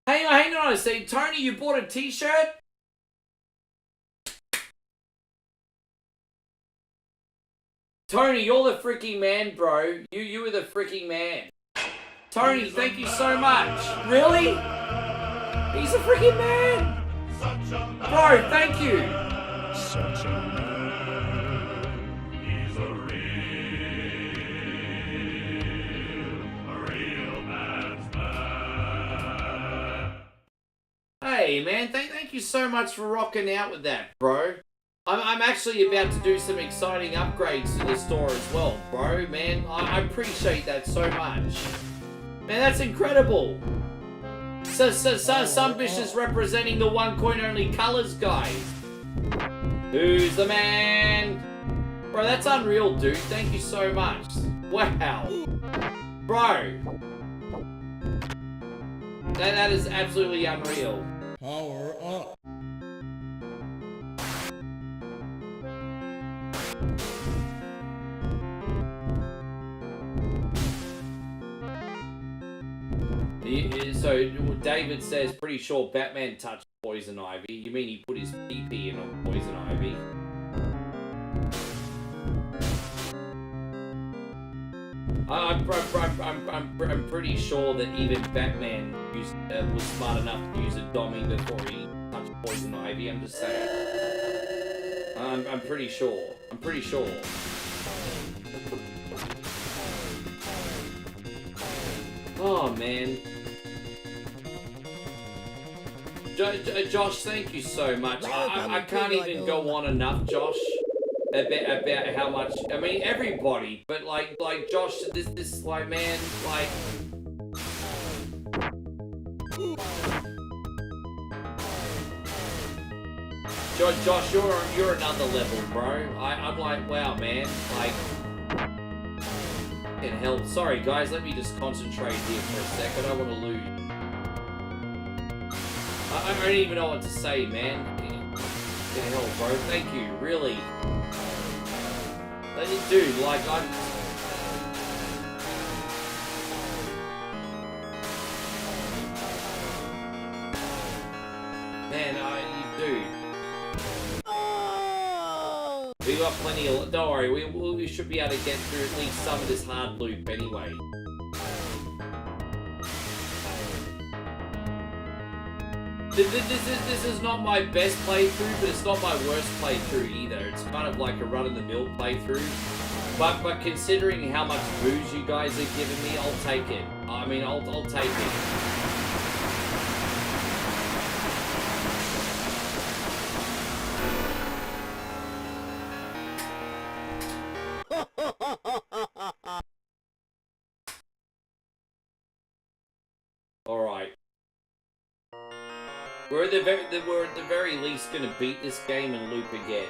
Hang on a second. Tony, you bought a t-shirt? Tony, you're the freaking man, bro. You were the freaking man. Tony, thank you so much. Really? He's a freaking man. Bro, thank you. Such a man. He's a real man's man. Hey, man, thank you so much for rocking out with that, bro. I'm actually about to do some exciting upgrades to the store as well, bro, man. I appreciate that so much. Man, that's incredible. So some bitches representing the 1 coin only colors, guys. Who's the man? Bro, that's unreal, dude. Thank you so much. Wow. Bro. That is absolutely unreal. Power up. So David says, pretty sure Batman touched poison ivy. You mean he put his pee-pee in on poison ivy? I'm pretty sure that even Batman was smart enough to use a dummy before he touched poison ivy. I'm just saying. I'm pretty sure. I'm pretty sure. Oh man. Josh, thank you so much. I can't even go on enough, Josh. about how much. I mean, everybody, but like Josh, this like man, like. Josh, you're another level, bro. I'm like, wow, man, like. In hell, sorry guys, let me just concentrate here for a sec. I don't want to lose. I don't even know what to say, man. In hell, bro. Thank you, really. Dude, like, I'm... Man, dude. We got plenty of... Don't worry, we should be able to get through at least some of this hard loop anyway. This is not my best playthrough, but it's not my worst playthrough either. It's kind of like a run-of-the-mill playthrough. But considering how much booze you guys are giving me, I'll take it. I mean, I'll take it. Alright. We're at the very least gonna beat this game and loop again.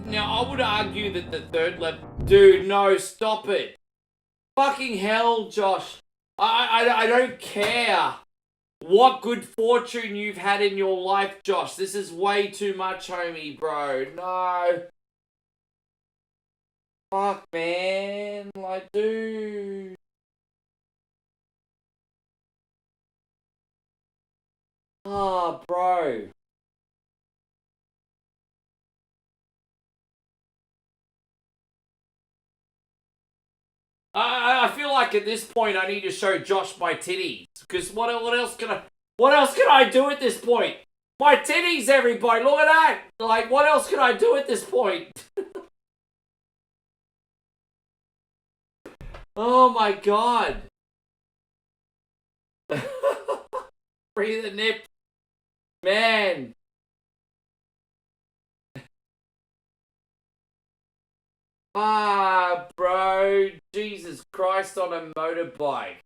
Now I would argue that the third level... Dude, no, stop it. Fucking hell, Josh. I don't care what good fortune you've had in your life, Josh. This is way too much, homie, bro. No. Fuck, man. Like, dude. Oh, bro. I feel like at this point I need to show Josh my titties, because what else can I do at this point? My titties, everybody, look at that! Like, what else can I do at this point? Oh my god. Free the nip. Man. Ah, bro. Jesus Christ on a motorbike.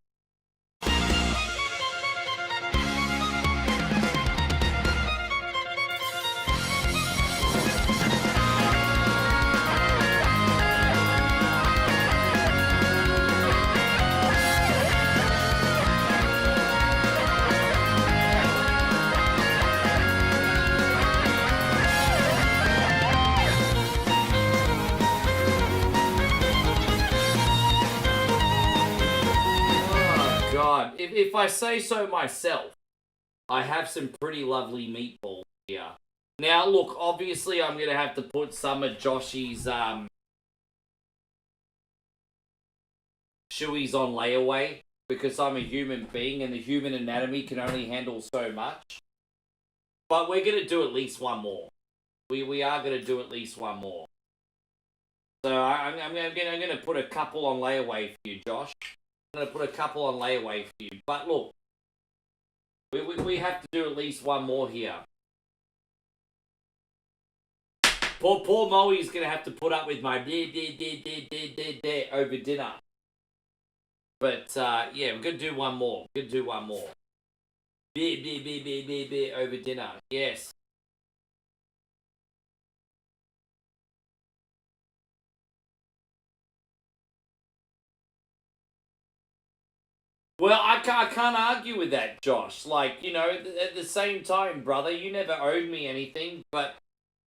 If I say so myself, I have some pretty lovely meatballs here. Now, look, obviously I'm going to have to put some of Joshy's shoeies on layaway, because I'm a human being and the human anatomy can only handle so much. But we're going to do at least one more. We are going to do at least one more. So I'm going to put a couple on layaway for you, Josh. I'm going to put a couple on layaway for you. But look, we have to do at least one more here. Poor Moe's going to have to put up with my over dinner. But, yeah, we're going to do one more. We're going to do one more. Over dinner. Yes. Well, I can't argue with that, Josh. Like, you know, at the same time, brother, you never owed me anything, but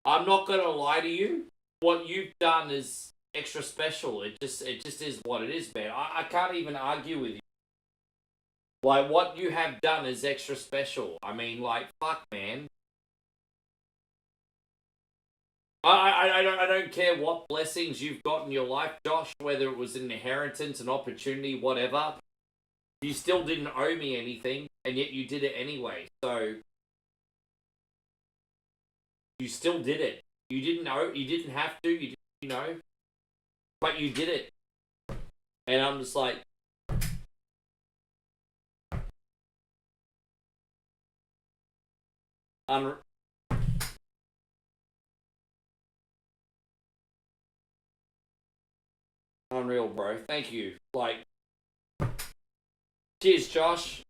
I'm not going to lie to you. What you've done is extra special. It just is what it is, man. I can't even argue with you. Like, what you have done is extra special. I mean, like, fuck, man. I don't care what blessings you've got in your life, Josh, whether it was an inheritance, an opportunity, whatever. You still didn't owe me anything, and yet you did it anyway. So you still did it. You didn't have to, you know, but you did it. And I'm just like, Unreal, bro. Thank you. Like, cheers, Josh.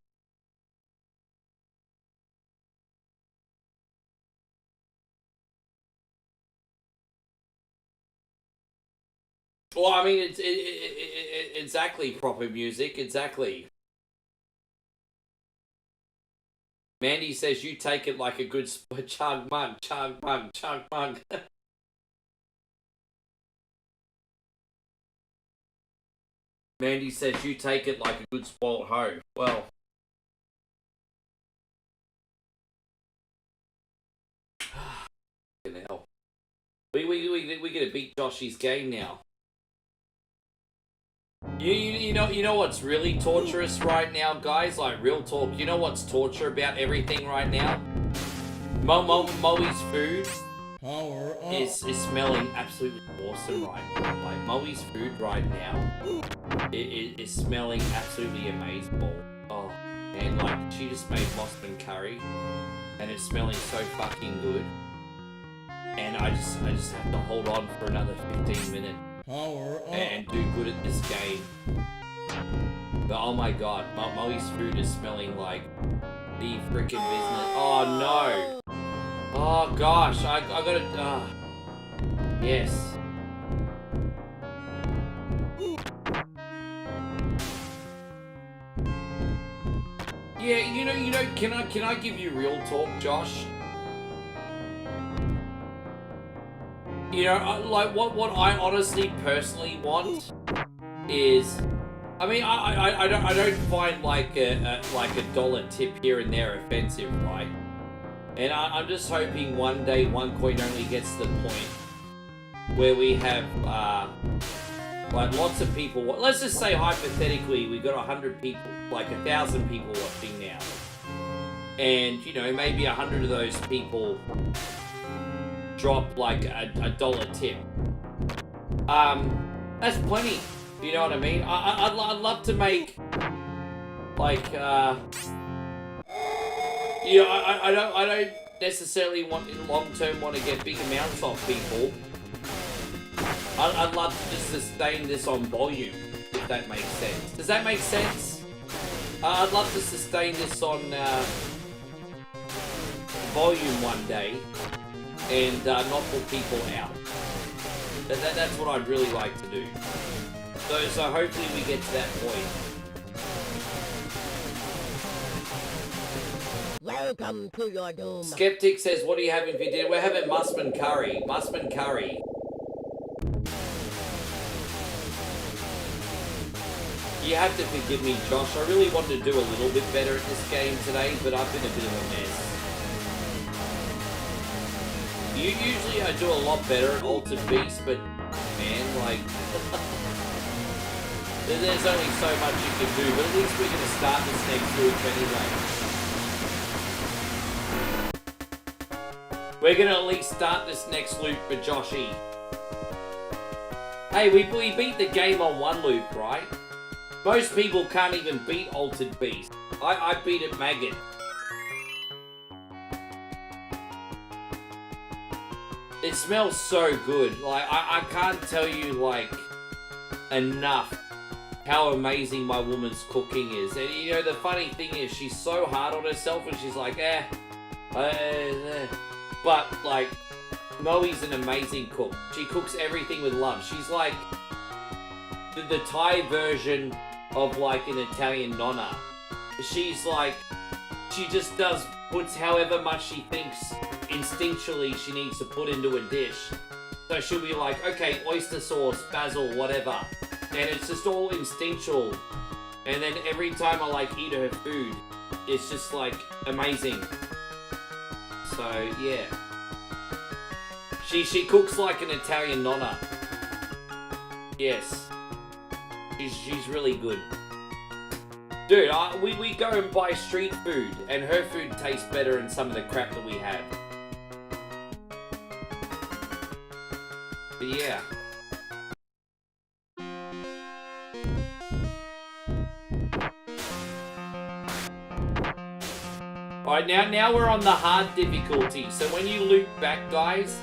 Well, I mean, it's exactly proper music. Exactly. Mandy says you take it like a good chug mug, chug mug, chug mug. Mandy says you take it like a good spoiled hoe. Well, fucking hell. We gotta beat Joshy's game now. You know what's really torturous right now, guys? Like, real talk. You know what's torture about everything right now? Moe's food is smelling absolutely awesome right now. Like, Moe's food right now is smelling absolutely amazing. Oh, and like, she just made Mossman curry, and it's smelling so fucking good. And I just have to hold on for another 15 minutes. And do good at this game. But oh my god, Moe's food is smelling like the freaking business. Oh no! Oh gosh, I gotta. Yes. Yeah, you know. Can I give you real talk, Josh? You know, like what I honestly personally want is, I mean, I don't find like a dollar tip here and there offensive, right? And I'm just hoping one day OneCoin only gets to the point where we have like lots of people. Let's just say hypothetically we got 100 people, like 1,000 people watching now, and you know maybe 100 of those people drop like a dollar tip. That's plenty. You know what I mean? I'd love to make like you know, I don't necessarily want in the long term want to get big amounts off people. I'd love to just sustain this on volume, if that makes sense. Does that make sense? I'd love to sustain this on volume one day. And not put people out. That's what I'd really like to do. So hopefully we get to that point. Welcome to your doom. Skeptic says, what are you having for dinner? We're having Mossman curry. Mossman curry. You have to forgive me, Josh. I really wanted to do a little bit better at this game today, but I've been a bit of a mess. Usually I do a lot better at Altered Beast, but man, like, there's only so much you can do, but at least we're going to start this next loop anyway. We're going to at least start this next loop for Joshy. Hey, we beat the game on one loop, right? Most people can't even beat Altered Beast. I beat it Maggot. It smells so good. Like, I can't tell you, like, enough how amazing my woman's cooking is. And, you know, the funny thing is, she's so hard on herself and she's like, But, like, Moe's an amazing cook. She cooks everything with love. She's like the Thai version of, like, an Italian nonna. She's like, she just puts however much she thinks instinctually she needs to put into a dish. So she'll be like, okay, oyster sauce, basil, whatever. And it's just all instinctual. And then every time I like eat her food, it's just like amazing. So yeah. She cooks like an Italian nonna. Yes. She's really good. Dude, we go and buy street food, and her food tastes better than some of the crap that we have. But yeah. Alright, now we're on the hard difficulty. So when you loop back, guys,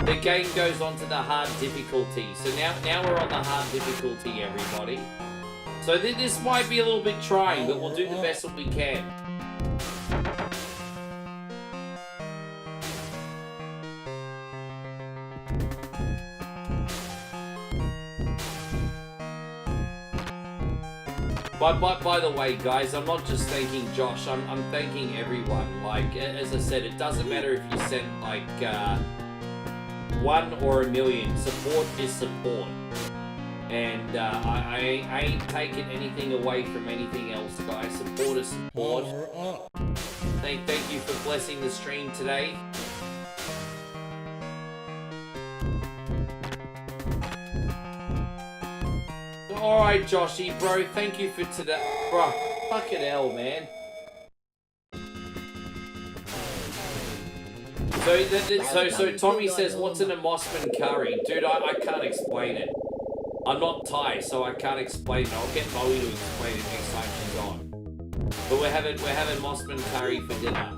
the game goes on to the hard difficulty. So now we're on the hard difficulty, everybody. So this might be a little bit trying, but we'll do the best that we can. By the way, guys, I'm not just thanking Josh, I'm thanking everyone. Like, as I said, it doesn't matter if you sent, like, 1 or 1 million. Support is support. And I ain't taking anything away from anything else, guys. Support is support. Thank you for blessing the stream today. Alright, Joshy, bro, thank you for today. Bro, fucking hell, man. So Tommy says, what's in a Mossman curry? Dude, I can't explain it. I'm not Thai, so I can't explain it. I'll get Molly to explain it next time she's on. But we're having Mossman curry for dinner.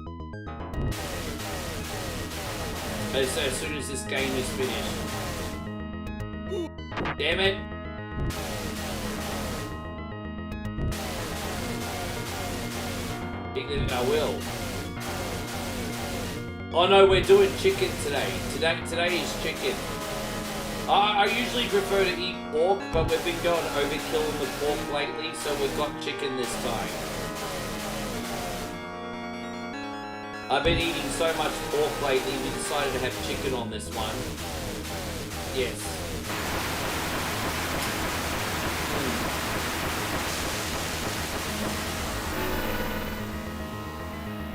As soon as this game is finished. Damn it. I will. Oh no, we're doing chicken today. Today is chicken. I usually prefer to eat pork, but we've been going overkill in the pork lately, so we've got chicken this time. I've been eating so much pork lately, we decided to have chicken on this one. Yes.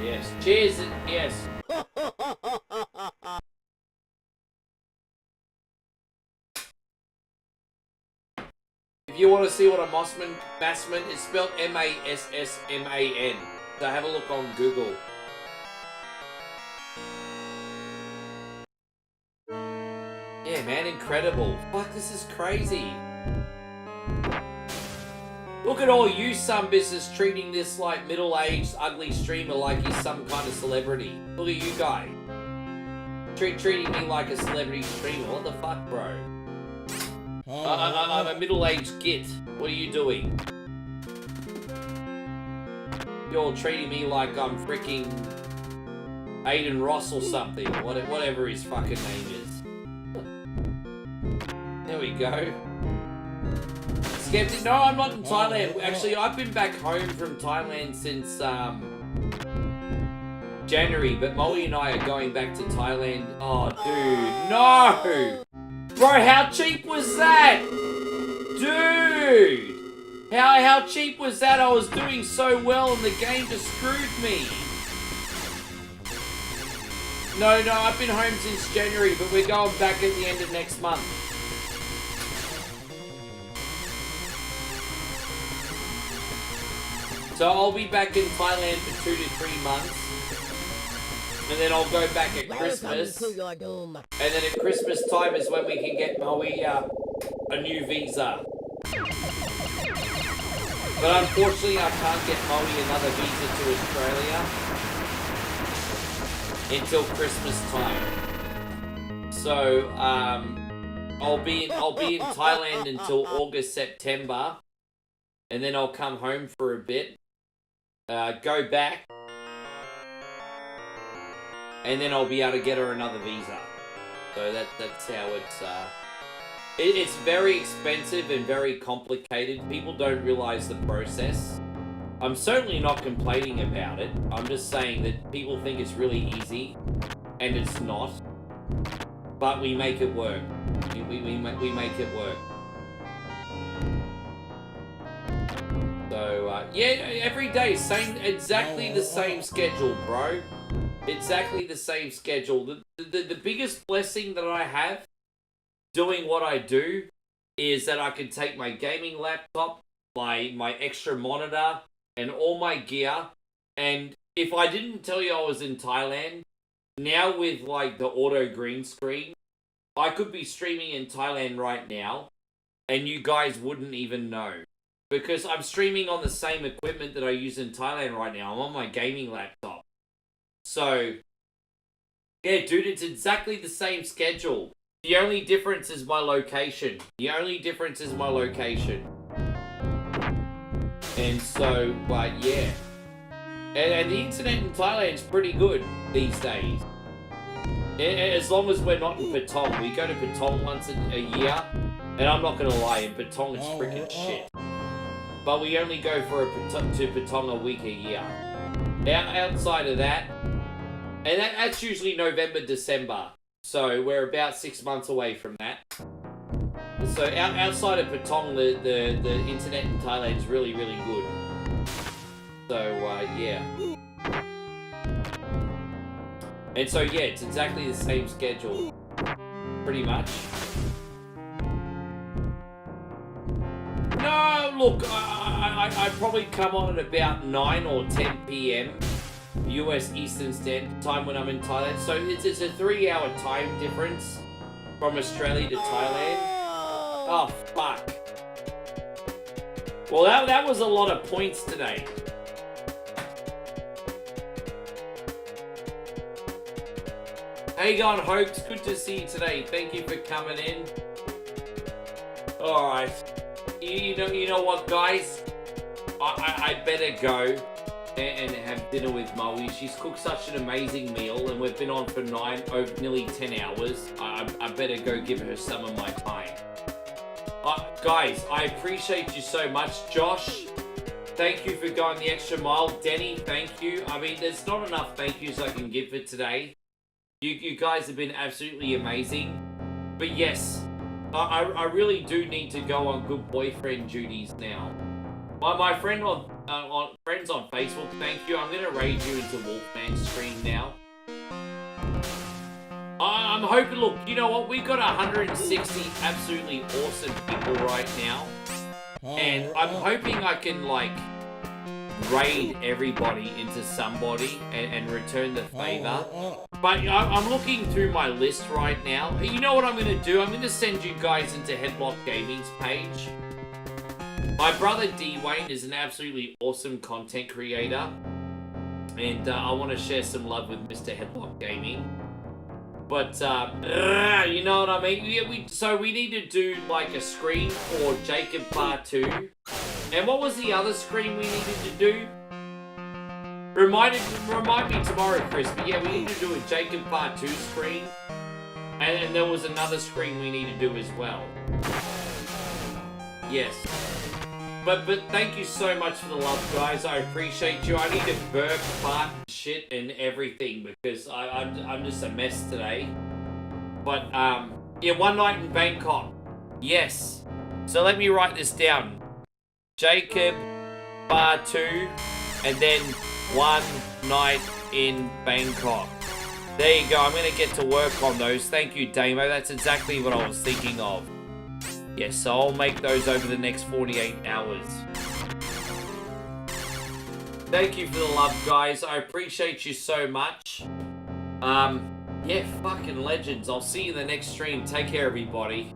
Yes. Cheers. Yes. If you want to see what a Mossman is spelled Massman. So have a look on Google. Yeah, man, incredible. Fuck, this is crazy. Look at all you some business treating this like middle-aged ugly streamer like he's some kind of celebrity. Look at you guys. Treating me like a celebrity streamer. What the fuck, bro? I'm a middle-aged git. What are you doing? You're all treating me like I'm freaking Aiden Ross or something. Whatever his fucking name is. There we go. Skeptic. No, I'm not in Thailand. Actually, I've been back home from Thailand since January, but Molly and I are going back to Thailand. Oh, dude, no! Bro, how cheap was that? Dude! How cheap was that? I was doing so well and the game just screwed me. No, I've been home since January, but we're going back at the end of next month. So I'll be back in Thailand for 2 to 3 months. And then I'll go back at Christmas. And then at Christmas time is when we can get Moe a new visa. But unfortunately I can't get Moe another visa to Australia until Christmas time. So I'll be in Thailand until August, September. And then I'll come home for a bit. Go back, and then I'll be able to get her another visa. So that's how it's very expensive and very complicated. People don't realize the process. I'm certainly not complaining about it. I'm just saying that people think it's really easy, and it's not. But we make it work. We make it work. So, yeah, every day, exactly the same schedule, bro. Exactly the same schedule. The biggest blessing that I have doing what I do is that I can take my gaming laptop, my extra monitor, and all my gear. And if I didn't tell you I was in Thailand, now with, like, the auto green screen, I could be streaming in Thailand right now, and you guys wouldn't even know. Because I'm streaming on the same equipment that I use in Thailand right now. I'm on my gaming laptop. So, yeah, dude, it's exactly the same schedule. The only difference is my location. And so, yeah. And the internet in Thailand is pretty good these days. As long as we're not in Patong. We go to Patong once a year. And I'm not going to lie, in Patong it's freaking shit. But we only go to Patong a week a year. Outside of that, and that's usually November, December. So we're about 6 months away from that. So outside of Patong, the internet in Thailand is really, really good. So, yeah. And so, yeah, it's exactly the same schedule. Pretty much. No, look, I probably come on at about 9 or 10 p.m. US Eastern Standard Time when I'm in Thailand. So it's a 3-hour time difference from Australia to Thailand. Oh, fuck. Well, that was a lot of points today. How you going, Hoax? Good to see you today. Thank you for coming in. Alright. You know what, guys? I better go and have dinner with Moe. She's cooked such an amazing meal, and we've been on for nearly 10 hours. I better go give her some of my time. Guys, I appreciate you so much. Josh, thank you for going the extra mile. Denny, thank you. I mean, there's not enough thank yous I can give for today. You guys have been absolutely amazing. But yes, I really do need to go on good boyfriend duties now. My friend on friends on Facebook, thank you. I'm gonna raid you into Wolfman's stream now. I'm hoping. Look, you know what? We've got 160 absolutely awesome people right now, and I'm hoping I can like raid everybody into somebody and return the favor. But I'm looking through my list right now. You know what I'm going to do? I'm going to send you guys into Headlock Gaming's page. My brother D-Wayne is an absolutely awesome content creator. And I want to share some love with Mr. Headlock Gaming. But, you know what I mean? Yeah, so we need to do like a screen for Jacob Part 2. And what was the other screen we needed to do? Remind me tomorrow, Chris. But yeah, we need to do a Jacob Part 2 screen. And there was another screen we need to do as well. Yes. But thank you so much for the love, guys. I appreciate you. I need to burp, fart, shit, and everything because I'm just a mess today. But, yeah, one night in Bangkok. Yes. So let me write this down. Jacob, Bar 2, and then one night in Bangkok. There you go. I'm going to get to work on those. Thank you, Damo. That's exactly what I was thinking of. Yes, so I'll make those over the next 48 hours. Thank you for the love, guys. I appreciate you so much. Yeah, fucking legends. I'll see you in the next stream. Take care, everybody.